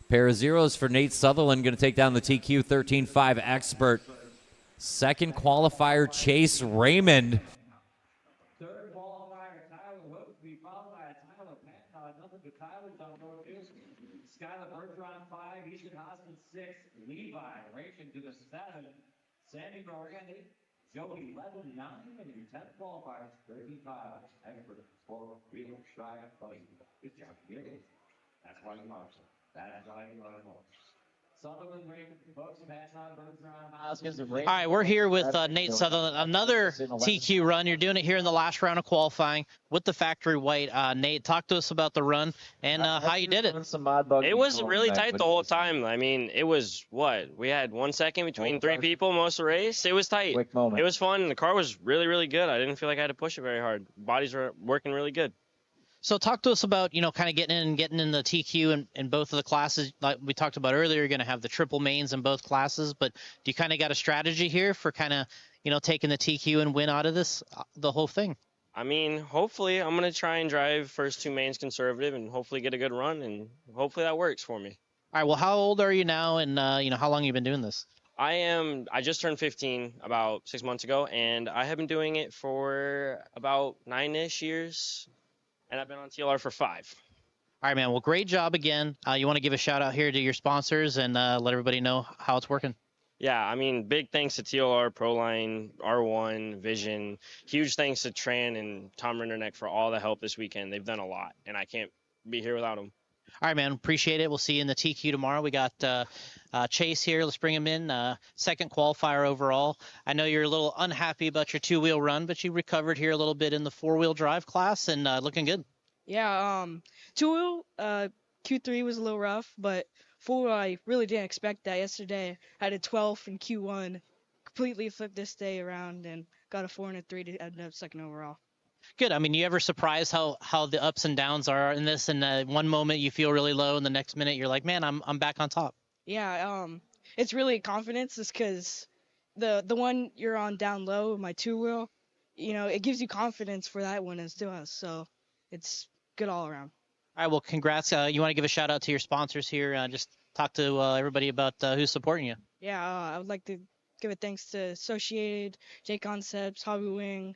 Pair of zeros for Nate Sutherland, going to take down the TQ 13.5 Expert. Second qualifier, Chase Raymond. Third qualifier, Tyler Hooks, be followed by Tyler Patnaud. Nothing but Tyler's on road 2. Skylar Bergeron 5, Ethan Hoskins 6, Levi racing to the 7, Sandy Morgan 8, Joey 11 9, and your 10th qualifier, 35 Expert for Wheel Strike Buggy. Good job, Gary. That's why you love it. That's why you love it. Sutherland, Raymond, Hooks, Patnaud, Bergeron, Hoskins, and Raymond. All right, we're here with Nate Sutherland. Another TQ run. You're doing it here in the last round of qualifying with the factory white. Nate, talk to us about the run and how you did it. It was really tight the whole time. I mean, it was what? We had 1 second between 3 people most of the race. It was tight. It was fun. The car was really, really good. I didn't feel like I had to push it very hard. Bodies were working really good. So talk to us about, kind of getting in the TQ in both of the classes. Like we talked about earlier, you're going to have the triple mains in both classes, but do you kind of got a strategy here for kind of, taking the TQ and win out of this, the whole thing? I mean, hopefully I'm going to try and drive first 2 mains conservative and hopefully get a good run, and hopefully that works for me. All right, well, how old are you now, and, how long have you been doing this? I just turned 15 about 6 months ago, and I have been doing it for about 9-ish years. And I've been on TLR for 5. All right, man. Well, great job again. You want to give a shout out here to your sponsors and let everybody know how it's working? Yeah, I mean, big thanks to TLR, Proline, R1, Vision. Huge thanks to Tran and Tom Rinderneck for all the help this weekend. They've done a lot, and I can't be here without them. All right, man. Appreciate it. We'll see you in the TQ tomorrow. We got Chase here. Let's bring him in. Second qualifier overall. I know you're a little unhappy about your 2-wheel run, but you recovered here a little bit in the 4-wheel drive class and looking good. Yeah, 2-wheel, Q3 was a little rough, but 4-wheel, I really didn't expect that. Yesterday, I had a 12th in Q1, completely flipped this day around, and got a 4 and a 3 to end up second overall. Good. I mean, you ever surprised how the ups and downs are in this? And one moment you feel really low, and the next minute you're like, man, I'm back on top. Yeah, it's really confidence, is because the one you're on down low, my 2-wheel, it gives you confidence for that one as well. So it's good all around. All right. Well, congrats. You want to give a shout out to your sponsors here? Just talk to everybody about who's supporting you. Yeah, I would like to give a thanks to Associated, JConcepts, Hobby Wing,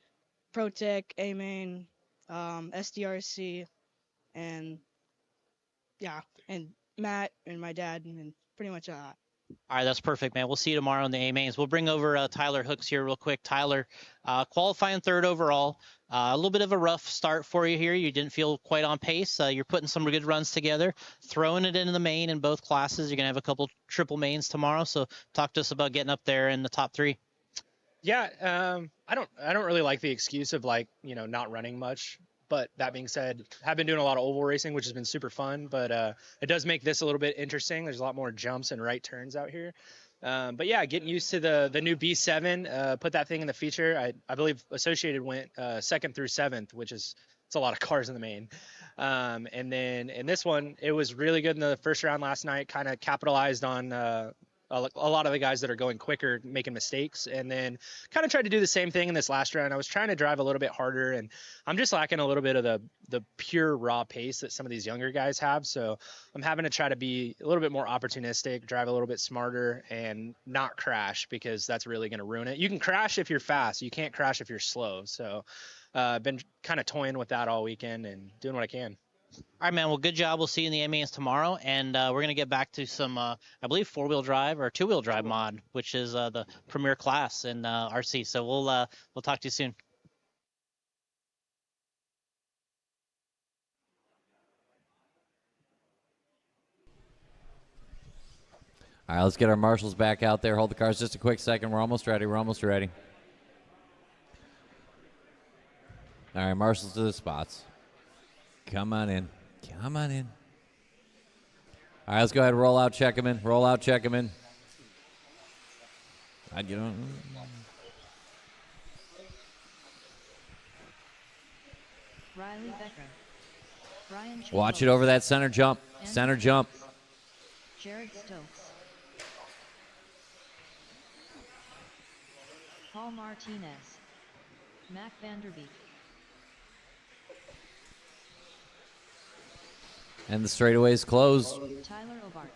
ProTech, A-Main, SDRC, and Matt and my dad, and pretty much that. All right, that's perfect, man. We'll see you tomorrow in the A-Mains. We'll bring over Tyler Hooks here real quick. Tyler, qualifying 3rd overall. A little bit of a rough start for you here. You didn't feel quite on pace. You're putting some good runs together, throwing it into the main in both classes. You're going to have a couple triple mains tomorrow, so talk to us about getting up there in the top 3. Yeah, I don't really like the excuse of not running much, But that being said, have been doing a lot of oval racing, which has been super fun. But it does make this a little bit interesting. There's a lot more jumps and right turns out here. But yeah, getting used to the new B7, put that thing in the feature. I believe Associated went 2nd through 7th, which is it's a lot of cars in the main. And then in this one, it was really good in the first round last night. Kind of capitalized on a lot of the guys that are going quicker, making mistakes, and then kind of tried to do the same thing in this last round. I was trying to drive a little bit harder, and I'm just lacking a little bit of the pure raw pace that some of these younger guys have. So I'm having to try to be a little bit more opportunistic, drive a little bit smarter, and not crash, because that's really going to ruin it. You can crash if you're fast. You can't crash if you're slow. So I've been kind of toying with that all weekend and doing what I can. All right, man. Well, good job. We'll see you in the mains tomorrow, and we're gonna get back to some, I believe, 4-wheel drive or 2-wheel drive mod, which is the premier class in RC. So we'll talk to you soon. All right, let's get our marshals back out there. Hold the cars just a quick second. We're almost ready. We're almost ready. All right, marshals to the spots. Come on in. Come on in. All right, let's go ahead and roll out, check them in. Roll out, check them in. I'd get on. Riley Becker. Brian Watch it over that center jump. Center jump. Jared Stokes. Paul Martinez. Mac Vanderbeek. And the straightaway's closed. Tyler Obart.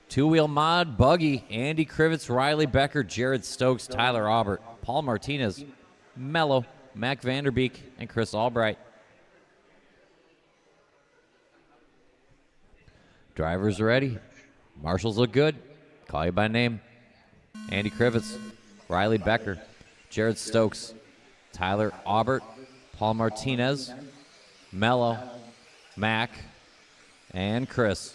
Two-wheel mod, Buggy, Andy Krivitz, Riley Becker, Jared Stokes, Tyler Aubert, Paul Martinez, Mello, Mac Vanderbeek, and Chris Albright. Drivers are ready. Marshals look good. Call you by name. Andy Krivitz, Riley Becker, Jared Stokes, Tyler Aubert, Paul Martinez, Mello, Mac, and Chris.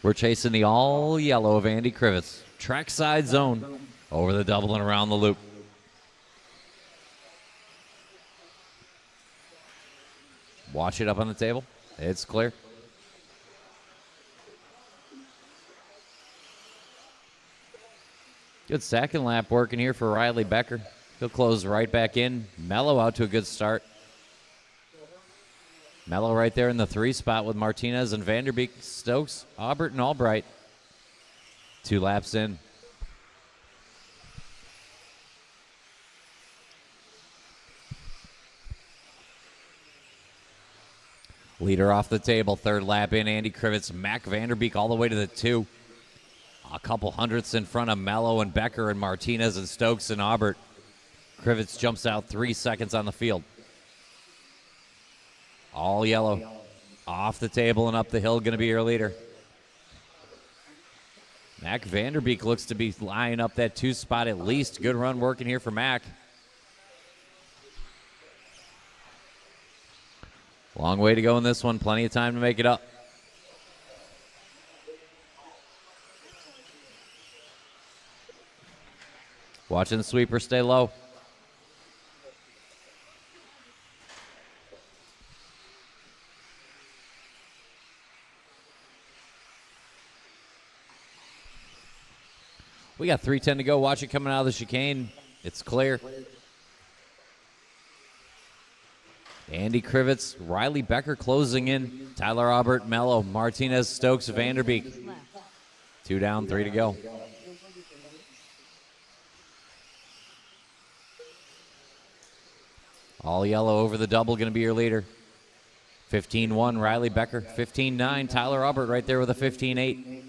We're chasing the all yellow of Andy Krivitz. Trackside zone over the double and around the loop. Watch it up on the table. It's clear. Good second lap working here for Riley Becker. He'll close right back in. Mello out to a good start. Mello right there in the 3 spot with Martinez and Vanderbeek, Stokes, Aubert, and Albright. 2 laps in. Leader off the table, 3rd lap in, Andy Krivitz, Mac Vanderbeek all the way to the 2. A couple hundredths in front of Mello and Becker and Martinez and Stokes and Aubert. Krivitz jumps out 3 seconds on the field. All yellow. Off the table and up the hill, going to be your leader. Mac Vanderbeek looks to be lining up that 2 spot at least. Good run working here for Mac. Long way to go in this one. Plenty of time to make it up. Watching the sweeper stay low. We got 3:10 to go. Watch it coming out of the chicane. It's clear. Andy Krivitz, Riley Becker closing in. Tyler Aubert, Mello, Martinez, Stokes, Vanderbeek. 2 down, 3 to go. All yellow over the double, going to be your leader. 15-1, Riley Becker. 15-9, Tyler Aubert right there with a 15-8.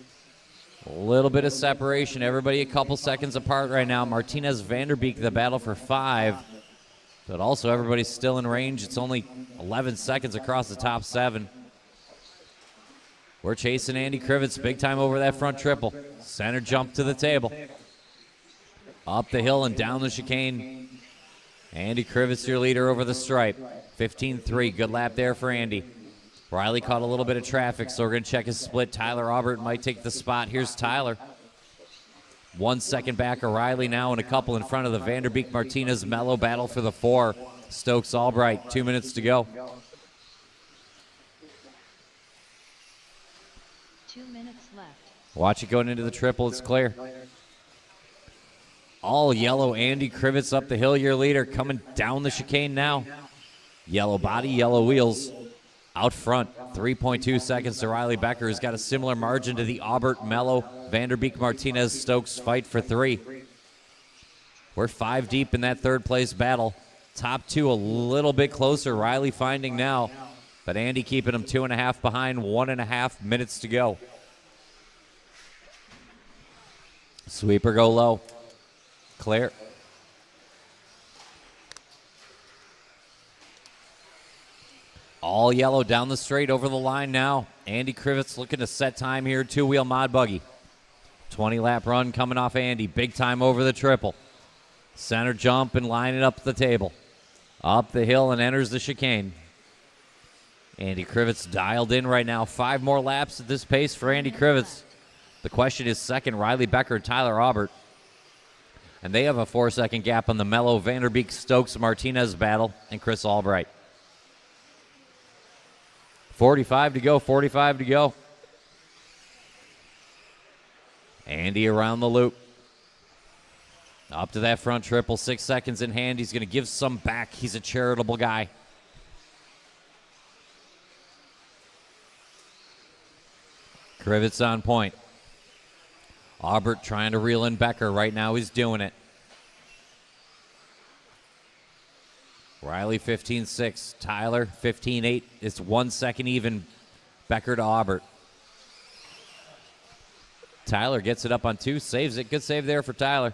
A little bit of separation. Everybody a couple seconds apart right now. Martinez, Vanderbeek, the battle for 5. But also everybody's still in range. It's only 11 seconds across the top 7. We're chasing Andy Krivitz big time over that front triple. Center jump to the table. Up the hill and down the chicane. Andy Krivitz, your leader over the stripe. 15-3, good lap there for Andy. Riley caught a little bit of traffic, so we're going to check his split. Tyler Aubert might take the spot. Here's Tyler. 1 second back of Riley now and a couple in front of the Vanderbeek Martinez Mello battle for the 4. Stokes Albright, 2 minutes to go. 2 minutes left. Watch it going into the triple. It's clear. All yellow Andy Krivitz up the hill, your leader, coming down the chicane now. Yellow body, yellow wheels. Out front, 3.2 seconds to Riley Becker, who's got a similar margin to the Aubert, Mello, Vanderbeek Martinez Stokes fight for 3. We're 5 deep in that third place battle. Top 2 a little bit closer. Riley finding now, but Andy keeping him 2.5 behind, 1.5 minutes to go. Sweeper go low. Clear. All yellow down the straight over the line now. Andy Krivitz looking to set time here. 2-wheel mod buggy. 20-lap run coming off Andy. Big time over the triple. Center jump and line it up the table. Up the hill and enters the chicane. Andy Krivitz dialed in right now. 5 more laps at this pace for Andy Krivitz. The question is second, Riley Becker, Tyler Aubert. And they have a 4-second gap on the Mello Vanderbeek Stokes Martinez battle and Chris Albright. 45 to go, 45 to go. Andy around the loop. Up to that front triple, 6 seconds in hand. He's going to give some back. He's a charitable guy. Krivitz on point. Aubert trying to reel in Becker. Right now he's doing it. Riley 15-6. Tyler 15-8. It's 1 second even. Becker to Aubert. Tyler gets it up on 2. Saves it. Good save there for Tyler.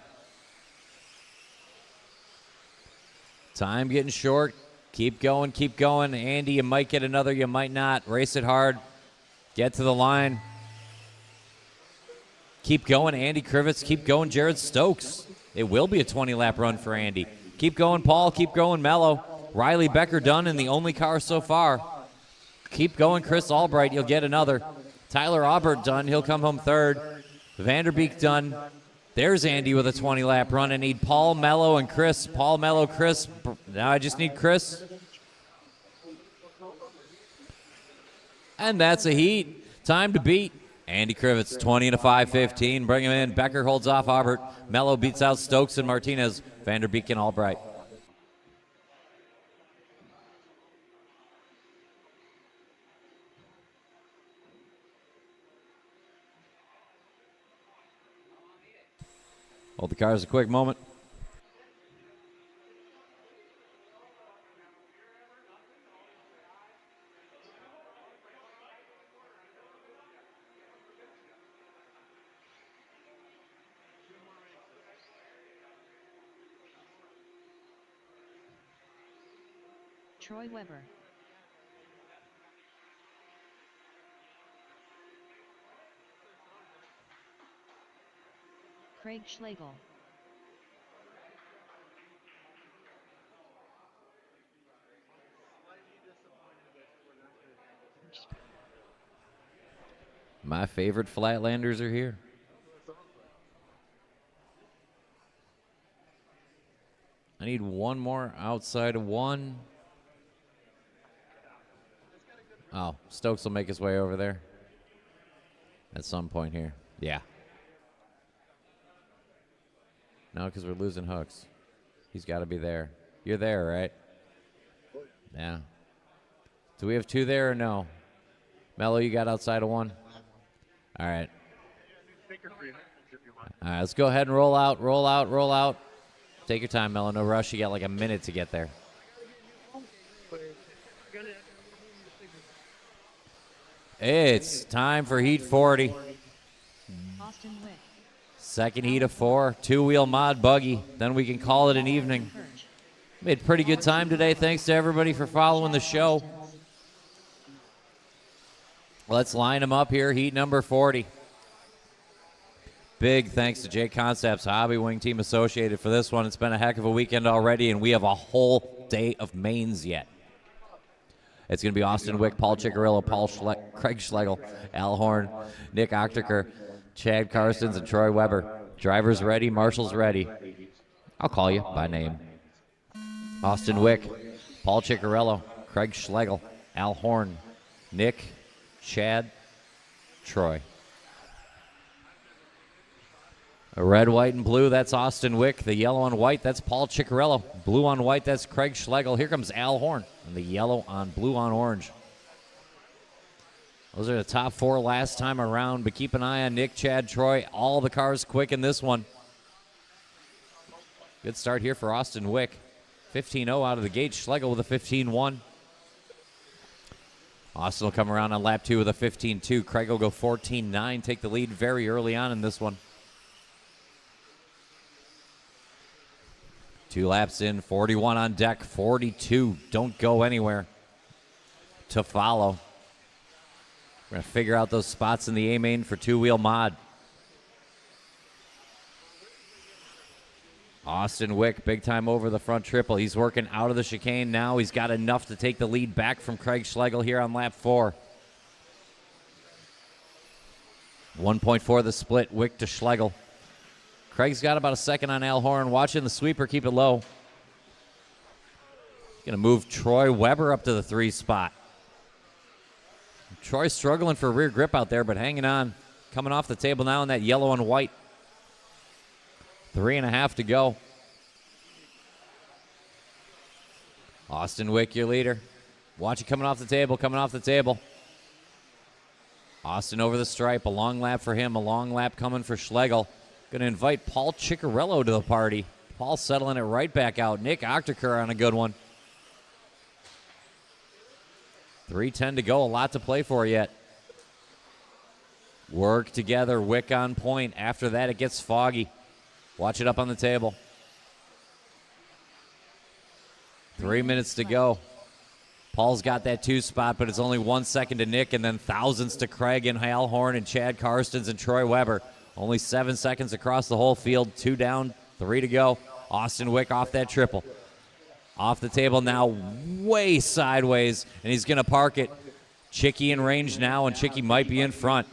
Time getting short. Keep going, keep going. Andy, you might get another, you might not. Race it hard. Get to the line. Keep going, Andy Krivitz. Keep going, Jared Stokes. It will be a 20-lap run for Andy. Keep going, Paul. Keep going, Mello. Riley Becker done in the only car so far. Keep going, Chris Albright. You'll get another. Tyler Aubert done. He'll come home third. Vanderbeek done. There's Andy with a 20-lap run. I need Paul, Mello, and Chris. Paul, Mello, Chris. Now I just need Chris. And that's a heat. Time to beat. Andy Krivitz, 20 to 5:15. Bring him in. Becker holds off Aubert. Mello beats out Stokes and Martinez. Vanderbeek and Albright. Hold the cars a quick moment. Troy Weber. Craig Schlegel. My favorite Flatlanders are here. I need one more outside of 1. Oh, Stokes will make his way over there at some point here. Yeah. No, because we're losing hooks. He's got to be there. You're there, right? Yeah. Do we have 2 there or no? Mello, you got outside of 1? All right. All right, let's go ahead and roll out, roll out, roll out. Take your time, Mello. No rush. You got like a minute to get there. It's time for Heat 40. Austin Wick. Second heat of 4. 2-wheel mod buggy. Then we can call it an evening. Made pretty good time today. Thanks to everybody for following the show. Let's line them up here. Heat number 40. Big thanks to JConcepts, Hobby Wing Team Associated for this one. It's been a heck of a weekend already, and we have a whole day of mains yet. It's going to be Austin Wick, Paul Ciccarello, Craig Schlegel, Al Horn, Nick Ochterker, Chad Karstens, and Troy Weber. Driver's ready, marshal's ready. I'll call you by name. Austin Wick, Paul Ciccarello, Craig Schlegel, Al Horn, Nick, Chad, Troy. A red, white, and blue, that's Austin Wick. The yellow on white, that's Paul Ciccarello. Blue on white, that's Craig Schlegel. Here comes Al Horn. And the yellow on blue on orange. Those are the top 4 last time around, but keep an eye on Nick, Chad, Troy. All the cars quick in this one. Good start here for Austin Wick. 15-0 out of the gate. Schlegel with a 15-1. Austin will come around on lap 2 with a 15-2. Craig will go 14-9, take the lead very early on in this one. 2 laps in, 41 on deck, 42. Don't go anywhere to follow. We're going to figure out those spots in the A-main for two-wheel mod. Austin Wick, big time over the front triple. He's working out of the chicane now. He's got enough to take the lead back from Craig Schlegel here on lap 4. 1.4 the split, Wick to Schlegel. Craig's got about a second on Al Horn. Watching the sweeper keep it low. Going to move Troy Weber up to the 3 spot. Troy's struggling for rear grip out there, but hanging on. Coming off the table now in that yellow and white. 3.5 to go. Austin Wick, your leader. Watch it coming off the table, coming off the table. Austin over the stripe. A long lap for him. A long lap coming for Schlegel. Going to invite Paul Ciccarello to the party. Paul settling it right back out. Nick Ochterker on a good one. 3:10 to go. A lot to play for yet. Work together. Wick on point. After that, it gets foggy. Watch it up on the table. 3 minutes to go. Paul's got that 2 spot, but it's only 1 second to Nick, and then thousands to Craig and Al Horn and Chad Karstens and Troy Weber. Only 7 seconds across the whole field. 2 down, 3 to go. Austin Wick off that triple. Off the table now, way sideways, and he's going to park it. Chicky in range now, and Chicky might be in front.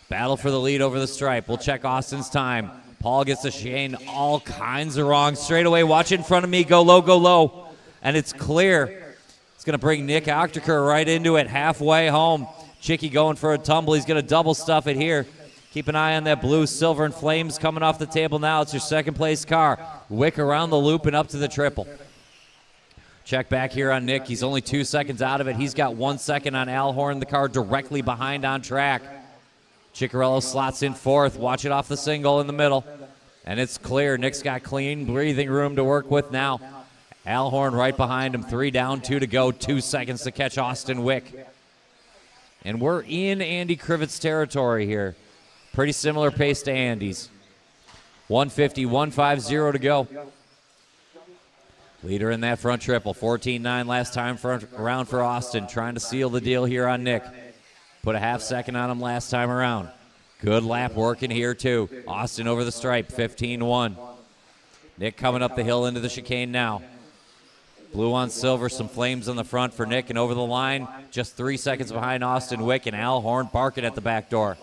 Battle for the lead over the stripe. We'll check Austin's time. Paul gets the chicane all kinds of wrong. Straight away, watch in front of me. Go low, go low. And it's clear. It's going to bring Nick Ochterker right into it, halfway home. Chicky going for a tumble. He's going to double stuff it here. Keep an eye on that blue, silver, and flames coming off the table now. It's your second place car. Wick around the loop and up to the triple. Check back here on Nick. He's only 2 seconds out of it. He's got 1 second on Al Horn, the car directly behind on track. Ciccarello slots in 4th. Watch it off the single in the middle. And it's clear. Nick's got clean breathing room to work with now. Al Horn right behind him. 3 down, 2 to go. 2 seconds to catch Austin Wick. And we're in Andy Krivet's territory here. Pretty similar pace to Andy's. 150, 150 to go. Leader in that front triple. 14-9 last time around for Austin. Trying to seal the deal here on Nick. Put a half second on him last time around. Good lap working here too. Austin over the stripe. 15-1. Nick coming up the hill into the chicane now. Blue on silver, some flames on the front for Nick, and over the line, just 3 seconds behind Austin Wick and Al Horn barking at the back door.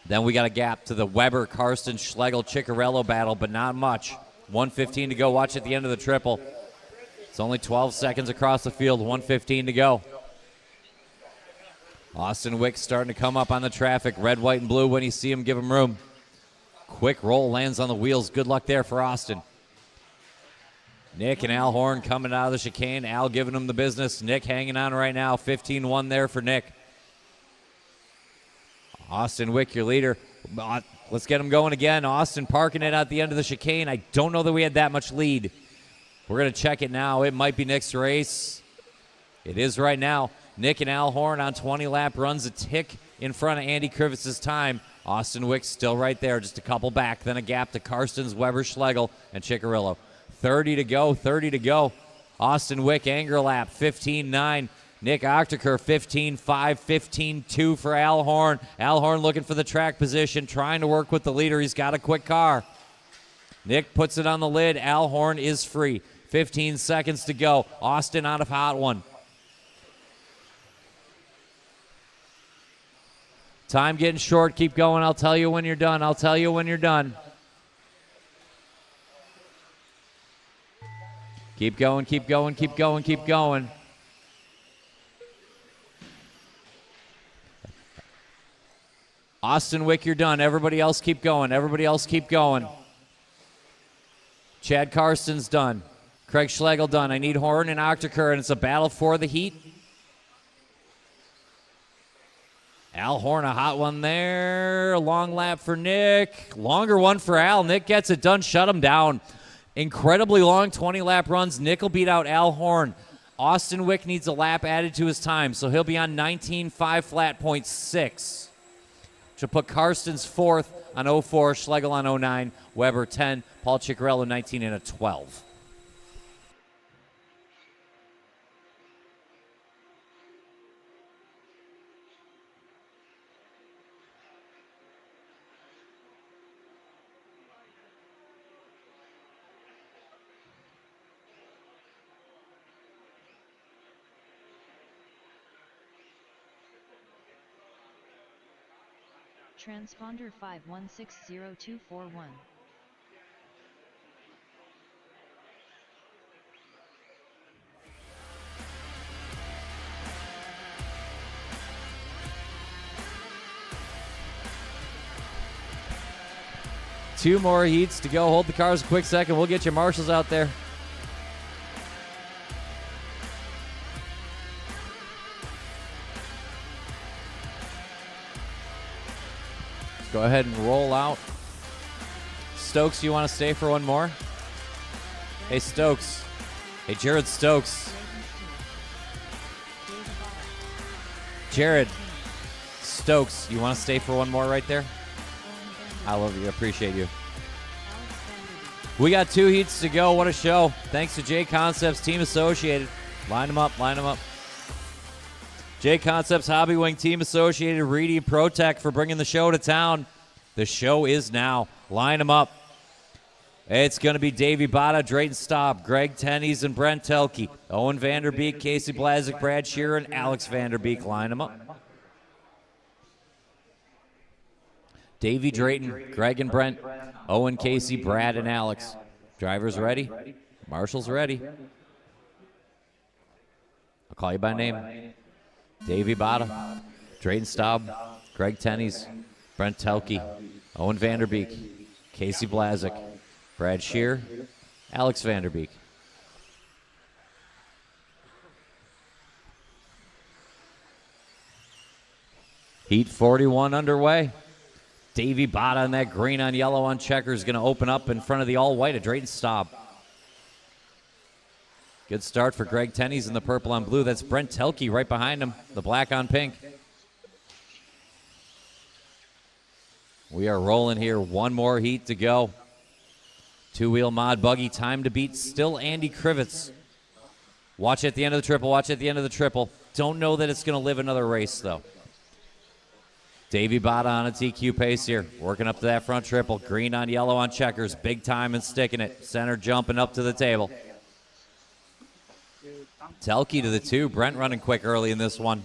Then we got a gap to the Weber, Karsten, Schlegel, Ciccarello battle, but not much. 1:15 to go. Watch at the end of the triple. It's only 12 seconds across the field. 1:15 to go. Austin Wick starting to come up on the traffic. Red, white, and blue. When you see him, give him room. Quick roll, lands on the wheels. Good luck there for Austin. Nick and Al Horn coming out of the chicane. Al giving him the business. Nick hanging on right now. 15-1 there for Nick. Austin Wick, your leader. Let's get him going again. Austin parking it at the end of the chicane. I don't know that we had that much lead. We're going to check it now. It might be Nick's race. It is right now. Nick and Al Horn on 20-lap runs, a tick in front of Andy Krivitz's time. Austin Wick still right there, just a couple back. Then a gap to Karstens, Weber, Schlegel, and Ciccarello. 30 to go, 30 to go. Austin Wick, anger lap, 15-9. Nick Ochterker, 15-5, 15-2 for Al Horn. Al Horn looking for the track position, trying to work with the leader. He's got a quick car. Nick puts it on the lid. Al Horn is free. 15 seconds to go. Austin out of hot one. Time getting short. Keep going. I'll tell you when you're done. I'll tell you when you're done. Keep going, keep going, keep going, keep going. Austin Wick, you're done. Everybody else keep going. Everybody else keep going. Chad Karsten's done. Craig Schlegel done. I need Horn and Octaker, and it's a battle for the heat. Al Horn, a hot one there. Long lap for Nick. Longer one for Al. Nick gets it done. Shut him down. Incredibly long 20-lap runs. Nick will beat out Al Horn. Austin Wick needs a lap added to his time, so he'll be on 19.5 flat point 6. Which will put Karsten's 4th on 04, Schlegel on 09, Weber 10, Paul Ciccarello 19 and a 12. Transponder 5160-241. Two more heats to go. Hold the cars a quick second. We'll get your marshals out there. Go ahead and roll out. Stokes, you want to stay for one more? Hey, Stokes. Hey, Jared Stokes. Jared Stokes, you want to stay for one more right there? I love you. Appreciate you. We got 2 heats to go. What a show. Thanks to JConcepts, Team Associated. Line them up. Line them up. JConcepts, Hobby Wing, Team Associated, Reedy, ProTech for bringing the show to town. The show is now. Line them up. It's going to be Davey Botta, Drayton Staub, Greg Tenney's, and Brent Telke. Owen Vanderbeek, Casey Blazik, Brad Sheeran, Alex Vanderbeek. Line them up. Davey, Drayton, Greg and Brent, Owen, Casey, Brad, and Alex. Drivers ready? Marshals ready? I'll call you by name. Davey Botta, Drayton Staub, Greg Tenney's, Brent Telke, Owen Vanderbeek, Casey Blazik, Brad Shear, Alex Vanderbeek. Heat 41 underway. Davey Botta on that green on yellow on checker is going to open up in front of the all-white of Drayton Staub. Good start for Greg Tenney's in the purple on blue. That's Brent Telke right behind him, the black on pink. We are rolling here. One more heat to go. Two-wheel mod buggy, time to beat. Still Andy Krivitz. Watch at the end of the triple. Watch at the end of the triple. Don't know that it's going to live another race, though. Davey Botta on a TQ pace here. Working up to that front triple. Green on yellow on checkers. Big time and sticking it. Center jumping up to the table. Telke to the 2. Brent running quick early in this one.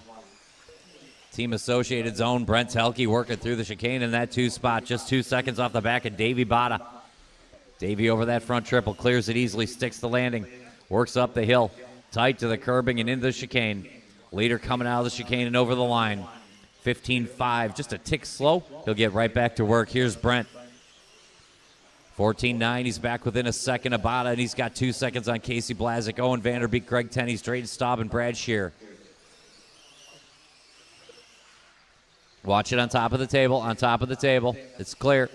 Team Associated zone. Brent Telke working through the chicane in that 2 spot. Just 2 seconds off the back of Davey Botta. Davey over that front triple. Clears it easily. Sticks the landing. Works up the hill. Tight to the curbing and into the chicane. Leader coming out of the chicane and over the line. 15.5. Just a tick slow. He'll get right back to work. Here's Brent. 14.9, he's back within a second of Botta, and he's got 2 seconds on Casey Blazik, Owen Vanderbeek, Greg Tenney's, Drayton Staub, and Brad Shear. Watch it on top of the table, on top of the table. It's clear.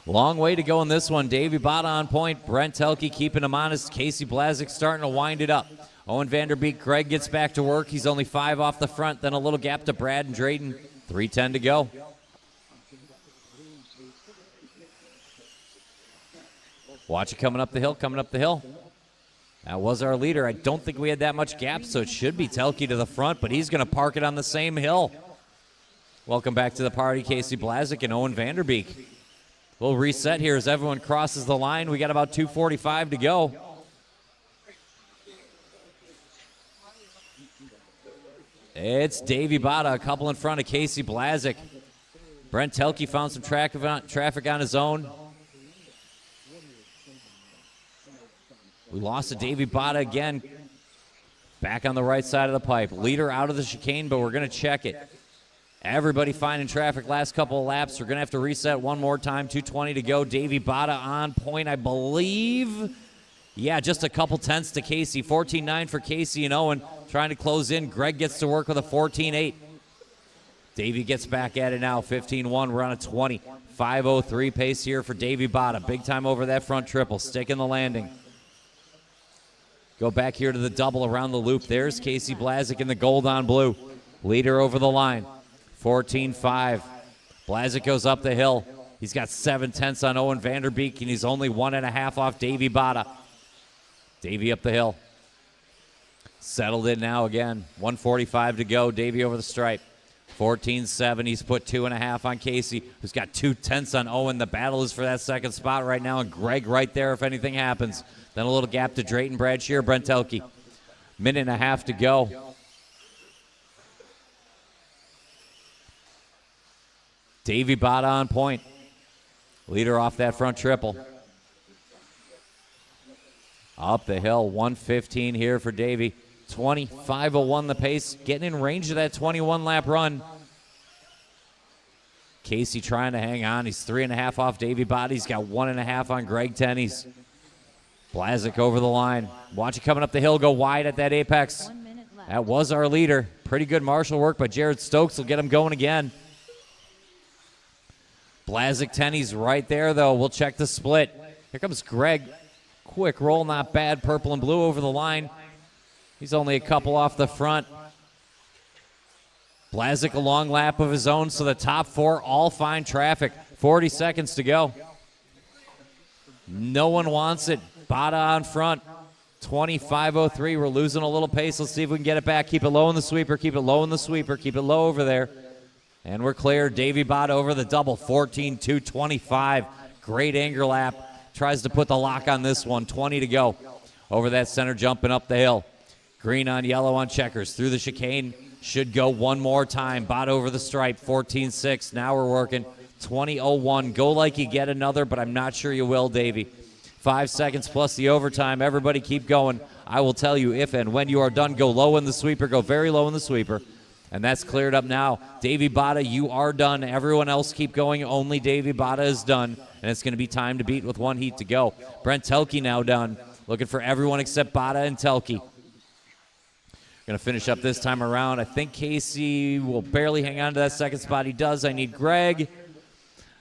Long way to go in this one. Davey Botta on point, Brent Telke keeping him honest, Casey Blazik starting to wind it up. Owen Vanderbeek, Greg gets back to work. He's only 5 off the front, then a little gap to Brad and Drayton. 3:10 to go. Watch it coming up the hill, coming up the hill. That was our leader. I don't think we had that much gap, so it should be Telke to the front, but he's going to park it on the same hill. Welcome back to the party, Casey Blazik and Owen Vanderbeek. We'll reset here as everyone crosses the line. We got about 2:45 to go. It's Davey Bada, a couple in front of Casey Blazik. Brent Telke found some traffic on his own. We lost to Davey Bada again. Back on the right side of the pipe. Leader out of the chicane, but we're going to check it. Everybody finding traffic last couple of laps. We're going to have to reset one more time. 2:20 to go. Davey Bada on point, I believe. Yeah, just a couple tenths to Casey. 14.9 for Casey and Owen. Trying to close in. Greg gets to work with a 14.8. Davey gets back at it now. 15.1. We're on a 20. 5:03 pace here for Davey Bada. Big time over that front triple. Sticking the landing. Go back here to the double around the loop. There's Casey Blazik in the gold on blue. Leader over the line. 14.5. Blazik goes up the hill. He's got 7 tenths on Owen Vanderbeek, and he's only 1.5 off Davey Bada. Davey up the hill. Settled in now again. 1:45 to go. Davey over the stripe. 14.7. He's put 2.5 on Casey, who's got 2 tenths on Owen. The battle is for that second spot right now, and Greg right there if anything happens. Then a little gap to Drayton, Brad Shear, Brent Telke. Minute and a half to go. Davey Bada on point. Leader off that front triple. Up the hill, 1:15 here for Davey. 25:01 the pace, getting in range of that 21-lap run. Casey trying to hang on. He's 3.5 off Davey Bada. He's got 1.5 on Greg Tenney's. Blazik over the line. Watch it coming up the hill, go wide at that apex. That was our leader. Pretty good marshal work, but Jared Stokes will get him going again. Blazik Tenney's right there, though. We'll check the split. Here comes Greg. Quick roll, not bad. Purple and blue over the line. He's only a couple off the front. Blazik a long lap of his own, so the top 4 all find traffic. 40 seconds to go. No one wants it. Bada on front. 25:03. We're losing a little pace. Let's see if we can get it back. Keep it low in the sweeper. Keep it low in the sweeper. Keep it low over there. And we're clear. Davey Bada over the double. 14.225. Great anger lap. Tries to put the lock on this one. 20 to go. Over that center, jumping up the hill. Green on yellow on checkers. Through the chicane. Should go one more time. Bada over the stripe. 14.6. Now we're working. 20:01. Go like you get another, but I'm not sure you will, Davey. 5 seconds plus the overtime. Everybody keep going. I will tell you if and when you are done, go low in the sweeper. Go very low in the sweeper. And that's cleared up now. Davey Bada, you are done. Everyone else keep going. Only Davey Bada is done. And it's going to be time to beat with 1 heat to go. Brent Telke now done. Looking for everyone except Bada and Telke. Going to finish up this time around. I think Casey will barely hang on to that second spot. He does. I need Greg.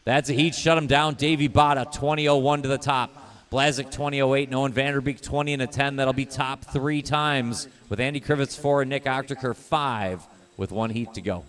That's a heat. Shut him down. Davey Bada, 20:01 to the top. Blazik, 20:08. Owen Vanderbeek, 20 and a 10. That'll be top 3 times with Andy Krivitz 4 and Nick Ochterker 5 with 1 heat to go.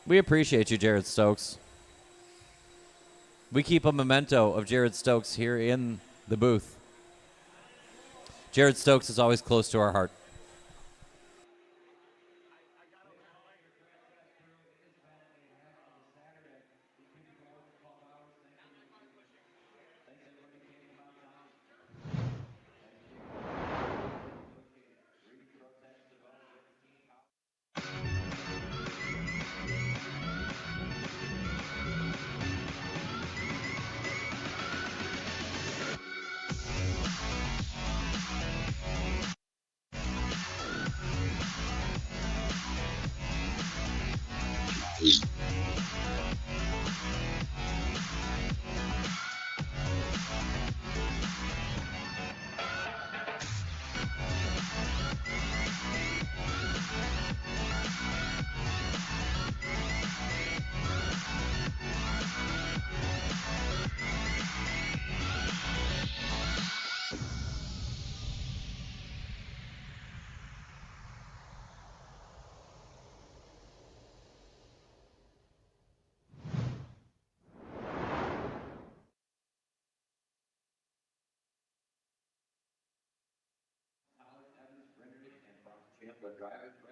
We appreciate you, Jared Stokes. We keep a memento of Jared Stokes here in the booth. Jared Stokes is always close to our heart.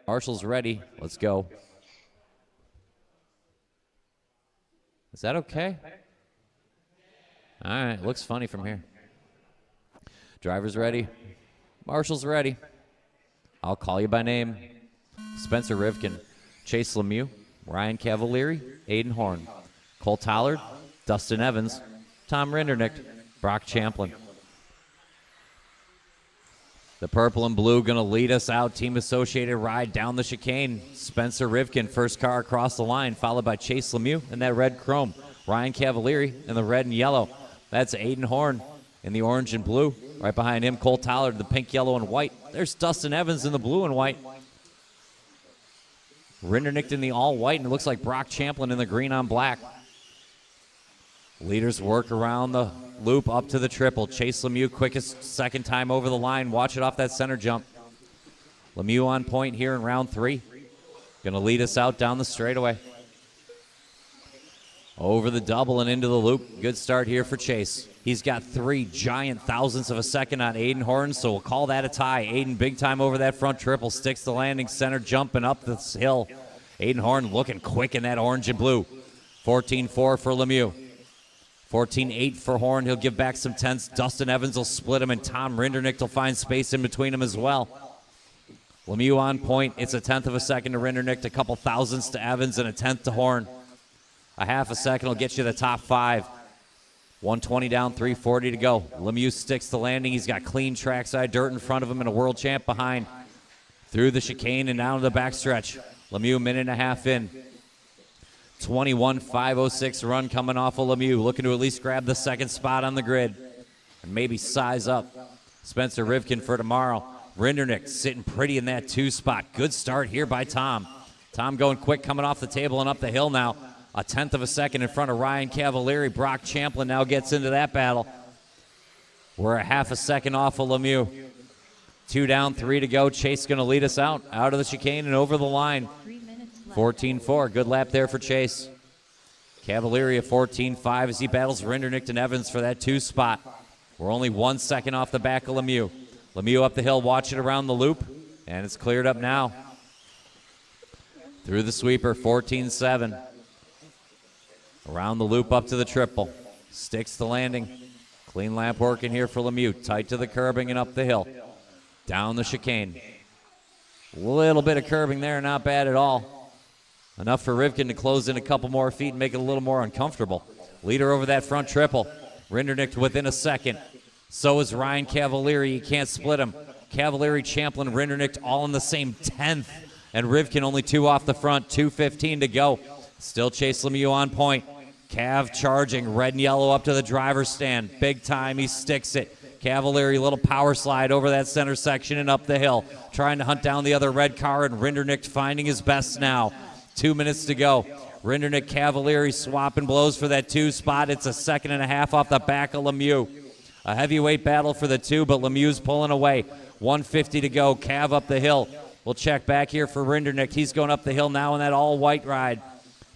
Marshall's ready. Let's go. Is that okay? All right, looks funny from here. Driver's ready. Marshall's ready. I'll call you by name. Spencer Rivkin, Chase Lemieux, Ryan Cavalieri, Aiden Horn, Cole Tollard, Dustin Evans, Tom Rindernick, Brock Champlin. The purple and blue going to lead us out. Team Associated ride down the chicane. Spencer Rivkin, first car across the line, followed by Chase Lemieux in that red chrome. Ryan Cavalieri in the red and yellow. That's Aiden Horn in the orange and blue. Right behind him, Cole Tollard, the pink, yellow, and white. There's Dustin Evans in the blue and white. Rindernick in the all-white, and it looks like Brock Champlin in the green on black. Leaders work around the loop up to the triple. Chase Lemieux, quickest second time over the line. Watch it off that center jump. Lemieux on point here in round 3. Going to lead us out down the straightaway. Over the double and into the loop. Good start here for Chase. He's got 3 giant thousandths of a second on Aiden Horn, so we'll call that a tie. Aiden big time over that front triple. Sticks the landing, center jumping up this hill. Aiden Horn looking quick in that orange and blue. 14-4 for Lemieux. 14-8 for Horn. He'll give back some tenths. Dustin Evans will split him, and Tom Rindernick will find space in between them as well. Lemieux on point. It's a tenth of a second to Rindernick, a couple thousandths to Evans, and a tenth to Horn. A half a second will get you the top 5. 120 down, 340 to go. Lemieux sticks the landing. He's got clean trackside dirt in front of him and a world champ behind. Through the chicane and down to the backstretch. Lemieux, minute and a half in. 21.506 run coming off of Lemieux. Looking to at least grab the second spot on the grid. And maybe size up Spencer Rivkin for tomorrow. Rindernick sitting pretty in that 2 spot. Good start here by Tom. Tom going quick coming off the table and up the hill now. A tenth of a second in front of Ryan Cavalieri. Brock Champlin now gets into that battle. We're a half a second off of Lemieux. 2 down, 3 to go. Chase going to lead us out of the chicane and over the line. 14-4. Good lap there for Chase. Cavalieri at 14-5 as he battles Rindernick and Evans for that 2 spot. We're only 1 second off the back of Lemieux. Lemieux up the hill, watch it around the loop, and it's cleared up now. Through the sweeper, 14-7. Around the loop up to the triple. Sticks the landing. Clean lap working here for Lemieux. Tight to the curbing and up the hill. Down the chicane. Little bit of curbing there, not bad at all. Enough for Rivkin to close in a couple more feet and make it a little more uncomfortable. Leader over that front triple. Rindernick within a second. So is Ryan Cavalieri. You can't split him. Cavalieri, Champlin, Rindernick all in the same 10th. And Rivkin only 2 off the front. 2:15 to go. Still Chase Lemieux on point. Cav charging, red and yellow up to the driver's stand. Big time, he sticks it. Cavalieri, little power slide over that center section and up the hill. Trying to hunt down the other red car, and Rindernick finding his best now. 2 minutes to go. Rindernick, Cavalieri swapping blows for that 2 spot. It's a second and a half off the back of Lemieux. A heavyweight battle for the 2, but Lemieux's pulling away. 150 to go. Cav up the hill. We'll check back here for Rindernick. He's going up the hill now in that all-white ride.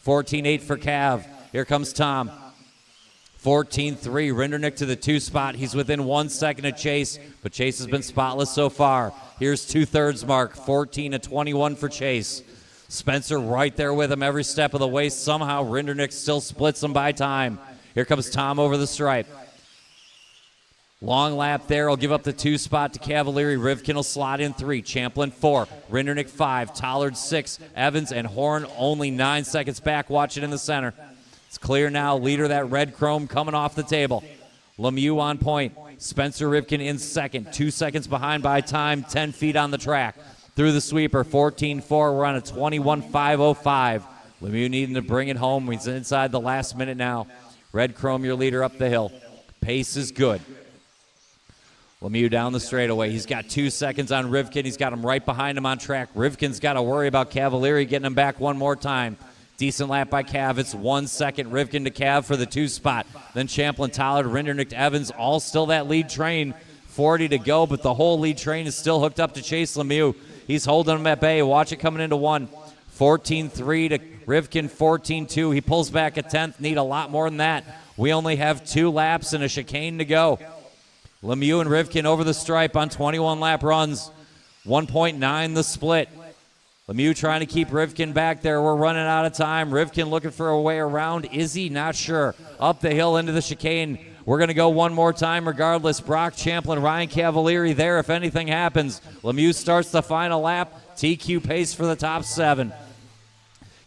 14-8 for Cav. Here comes Tom. 14-3. Rindernick to the 2 spot. He's within 1 second of Chase, but Chase has been spotless so far. Here's 2/3 mark. 14-21 for Chase. Spencer right there with him every step of the way. Somehow Rindernick still splits him by time. Here comes Tom over the stripe. Long lap there. I'll give up the 2 spot to Cavalieri. Rivkin will slot in 3. Champlin 4. Rindernick 5. Tollard 6. Evans and Horn only 9 seconds back. Watch it in the center. It's clear now. Leader, that red chrome coming off the table. Lemieux on point. Spencer Rivkin in second. 2 seconds behind by time. 10 feet on the track. Through the sweeper. 14-4. We're on a 21.505. Lemieux needing to bring it home. He's inside the last minute now. Red chrome, your leader up the hill. Pace is good. Lemieux down the straightaway. He's got 2 seconds on Rivkin. He's got him right behind him on track. Rivkin's got to worry about Cavalieri getting him back one more time. Decent lap by Cav. It's 1 second. Rivkin to Cav for the 2 spot. Then Champlin, Tollard, Rindernick, Evans, all still that lead train. 40 to go, but the whole lead train is still hooked up to Chase Lemieux. He's holding him at bay. Watch it coming into 1. 14-3 to Rivkin, 14-2. He pulls back a tenth. Need a lot more than that. We only have 2 laps and a chicane to go. Lemieux and Rivkin over the stripe on 21 lap runs. 1.9 the split. Lemieux trying to keep Rivkin back there. We're running out of time. Rivkin looking for a way around. Is he? Not sure. Up the hill into the chicane. We're going to go one more time regardless. Brock Champlin, Ryan Cavalieri there if anything happens. Lemieux starts the final lap. TQ pace for the top 7.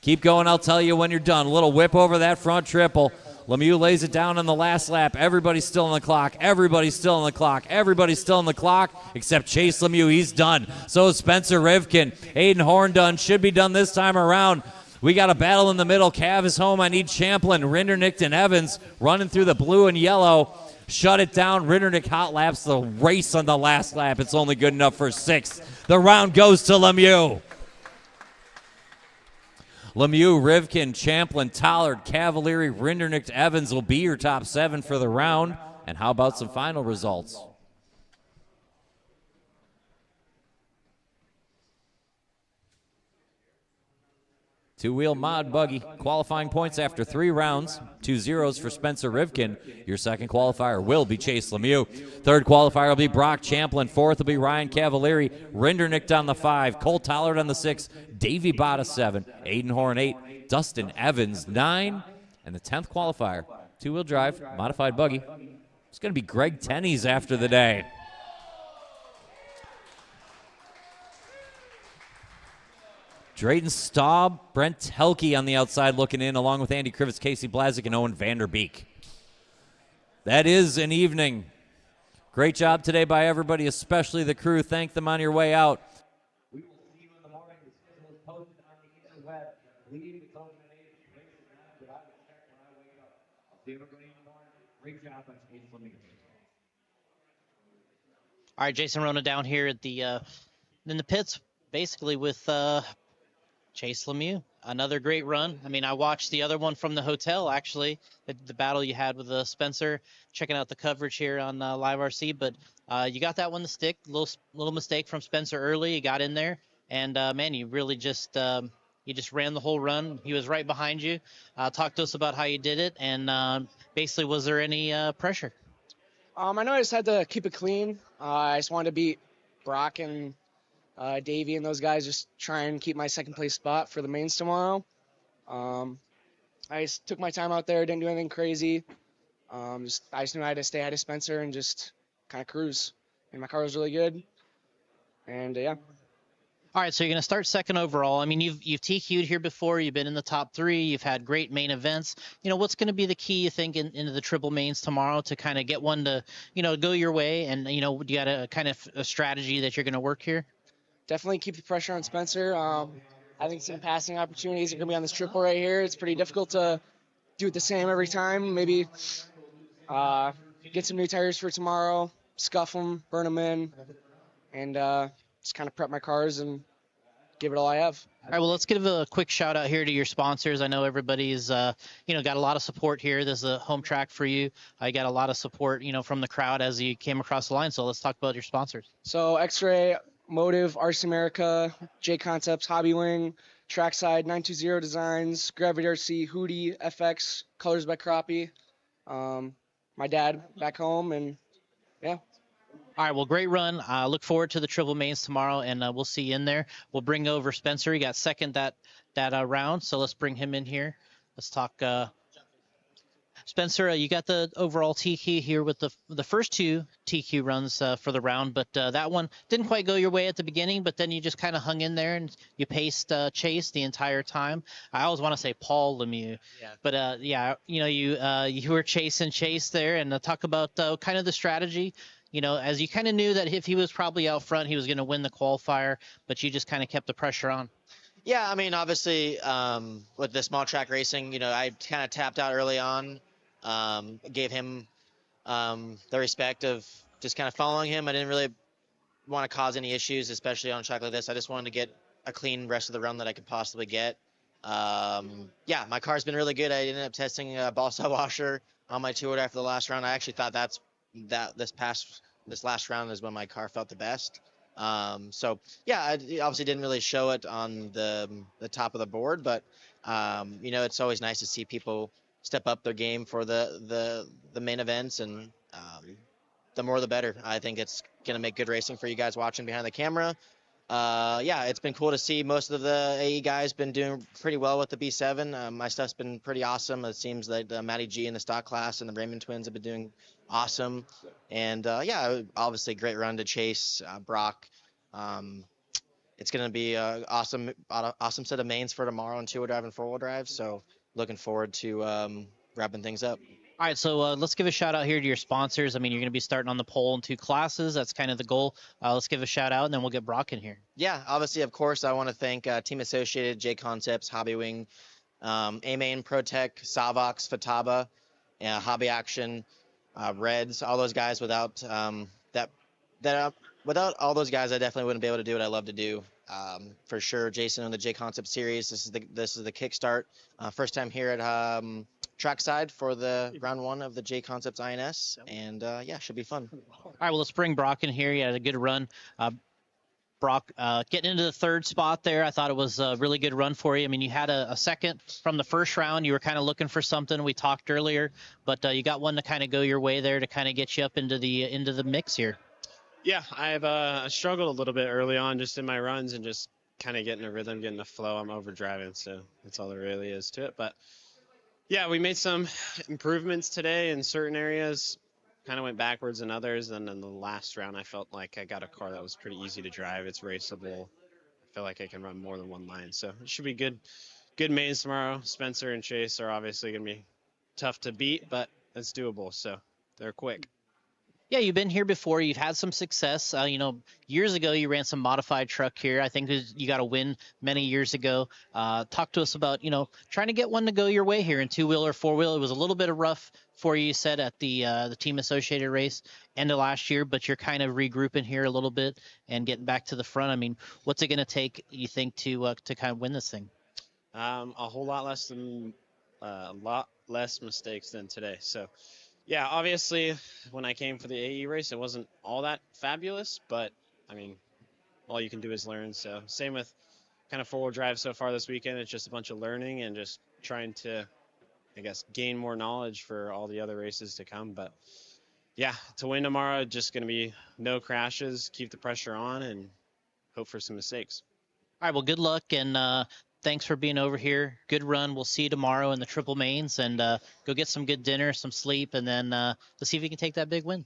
Keep going, I'll tell you when you're done. A little whip over that front triple. Lemieux lays it down on the last lap. Everybody's still on the clock. Everybody's still on the clock. Everybody's still on the clock except Chase Lemieux. He's done. So is Spencer Rivkin. Aiden Horn done. Should be done this time around. We got a battle in the middle. Cav is home. I need Champlin, Rinderknecht, and Evans running through the blue and yellow. Shut it down. Rinderknecht hot laps the race on the last lap. It's only good enough for 6th. The round goes to Lemieux. Lemieux, Rivkin, Champlin, Tollard, Cavalieri, Rinderknecht, Evans will be your top 7 for the round. And how about some final results? Two-wheel mod buggy. Qualifying points after 3 rounds. 2 zeros for Spencer Rivkin. Your second qualifier will be Chase Lemieux. Third qualifier will be Brock Champlin. Fourth will be Ryan Cavalieri. Rinderknecht on the 5. Cole Tollard on the 6. Davey Botta 7. Aiden Horn 8. Dustin Evans 9. And the 10th qualifier, two-wheel drive, modified buggy. It's going to be Greg Tenney's after the day. Drayton Staub, Brent Telke on the outside looking in, along with Andy Krivitz, Casey Blazik, and Owen Vanderbeek. That is an evening. Great job today by everybody, especially the crew. Thank them on your way out. We will see you in the morning. The schedule is posted on the interweb. Leave the closing at 8. Race is not, but I will check when I wake up. I'll see everybody in the morning. Great job by Chase Lemieux. All right, Jason Rona down here at the in the pits, basically with Chase Lemieux. Another great run. I mean, I watched the other one from the hotel, actually, the battle you had with Spencer, checking out the coverage here on Live RC. But you got that one to stick. Little mistake from Spencer early. You got in there, and man, you really just ran the whole run. He was right behind you. Talk to us about how you did it, and basically, was there any pressure? I know I just had to keep it clean. I just wanted to beat Brock and Davey and those guys, just try and keep my second place spot for the mains tomorrow. I just took my time out there, didn't do anything crazy. I just knew I had to stay ahead of Spencer and just kind of cruise. And my car was really good. And yeah. All right, so you're going to start second overall. I mean, you've TQ'd here before. You've been in the top 3. You've had great main events. You know, what's going to be the key, you think, into the triple mains tomorrow to kind of get one to, go your way? And, you got a kind of a strategy that you're going to work here? Definitely keep the pressure on Spencer. I think some passing opportunities are going to be on this triple right here. It's pretty difficult to do it the same every time. Maybe get some new tires for tomorrow, scuff them, burn them in, and just kind of prep my cars and give it all I have. All right, well, let's give a quick shout out here to your sponsors. I know everybody's, got a lot of support here. This is a home track for you. I got a lot of support, from the crowd as you came across the line. So let's talk about your sponsors. So X-Ray, Motive, RC America, JConcepts, Hobby Wing, Trackside, 920 Designs, Gravity RC, Hootie, FX, Colors by Crappie, my dad back home, and yeah. All right, well, great run. Look forward to the triple mains tomorrow, and we'll see you in there. We'll bring over Spencer. He got second that round, so let's bring him in here. Let's talk. Spencer, you got the overall TQ here with the first 2 TQ runs for the round, but that one didn't quite go your way at the beginning, but then you just kind of hung in there and you paced Chase the entire time. I always want to say Paul Lemieux, but you were chasing Chase there, and talk about kind of the strategy. As you kind of knew that if he was probably out front, he was going to win the qualifier, but you just kind of kept the pressure on. Yeah, I mean, obviously, with the small track racing, I kind of tapped out early on. Gave him the respect of just kind of following him. I didn't really want to cause any issues, especially on a track like this. I just wanted to get a clean rest of the run that I could possibly get. Yeah, my car's been really good. I ended up testing a ball saw washer on my two-wood after the last round. I actually thought this last round is when my car felt the best. So yeah, I obviously didn't really show it on the top of the board, but it's always nice to see people step up their game for the main events, and the more the better. I think it's going to make good racing for you guys watching behind the camera. yeah, it's been cool to see most of the AE guys been doing pretty well with the B7. My stuff's been pretty awesome. It seems like the Matty G in the stock class and the Raymond twins have been doing awesome. And yeah, obviously great run to Chase, Brock. It's going to be an awesome set of mains for tomorrow in 2-wheel drive and 4-wheel drive. So looking forward to wrapping things up. All right, so let's give a shout out here to your sponsors. I mean, you're going to be starting on the pole in 2 classes. That's kind of the goal. Let's give a shout out, and then we'll get Brock in here. Yeah, obviously, of course, I want to thank Team Associated, JConcepts, Hobby Wing, A-Main, ProTech, Savox, Fataba, Hobby Action, Reds, all those guys. Without without all those guys, I definitely wouldn't be able to do what I love to do. For sure, Jason on the JConcepts series. This is the kickstart. First time here at Trackside for the round 1 of the JConcepts INS, and yeah, should be fun. All right, well, let's bring Brock in here. He had a good run. Brock, getting into the 3rd spot there, I thought it was a really good run for you. I mean, you had a second from the first round. You were kind of looking for something. We talked earlier, but you got one to kind of go your way there to kind of get you up into the mix here. Yeah, I've struggled a little bit early on just in my runs and just kind of getting a rhythm, getting a flow. I'm overdriving, so that's all there really is to it. But yeah, we made some improvements today in certain areas, kind of went backwards in others. And in the last round, I felt like I got a car that was pretty easy to drive. It's raceable. I feel like I can run more than one line. So it should be good mains tomorrow. Spencer and Chase are obviously going to be tough to beat, but it's doable. So they're quick. Yeah, you've been here before. You've had some success. Years ago, you ran some modified truck here. I think you got a win many years ago. Talk to us about, trying to get one to go your way here in 2-wheel or 4-wheel. It was a little bit of rough for you said at the Team Associated race end of last year, but you're kind of regrouping here a little bit and getting back to the front. I mean, what's it going to take, you think, to kind of win this thing? A whole lot less mistakes than today. So. Yeah, obviously, when I came for the AE race, it wasn't all that fabulous, but, I mean, all you can do is learn. So same with kind of 4-wheel drive so far this weekend. It's just a bunch of learning and just trying to, I guess, gain more knowledge for all the other races to come. But, yeah, to win tomorrow, just going to be no crashes, keep the pressure on, and hope for some mistakes. All right, well, good luck, and thanks for being over here. Good run. We'll see you tomorrow in the triple mains, and go get some good dinner, some sleep, and then let's see if we can take that big win.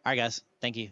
All right, guys. Thank you.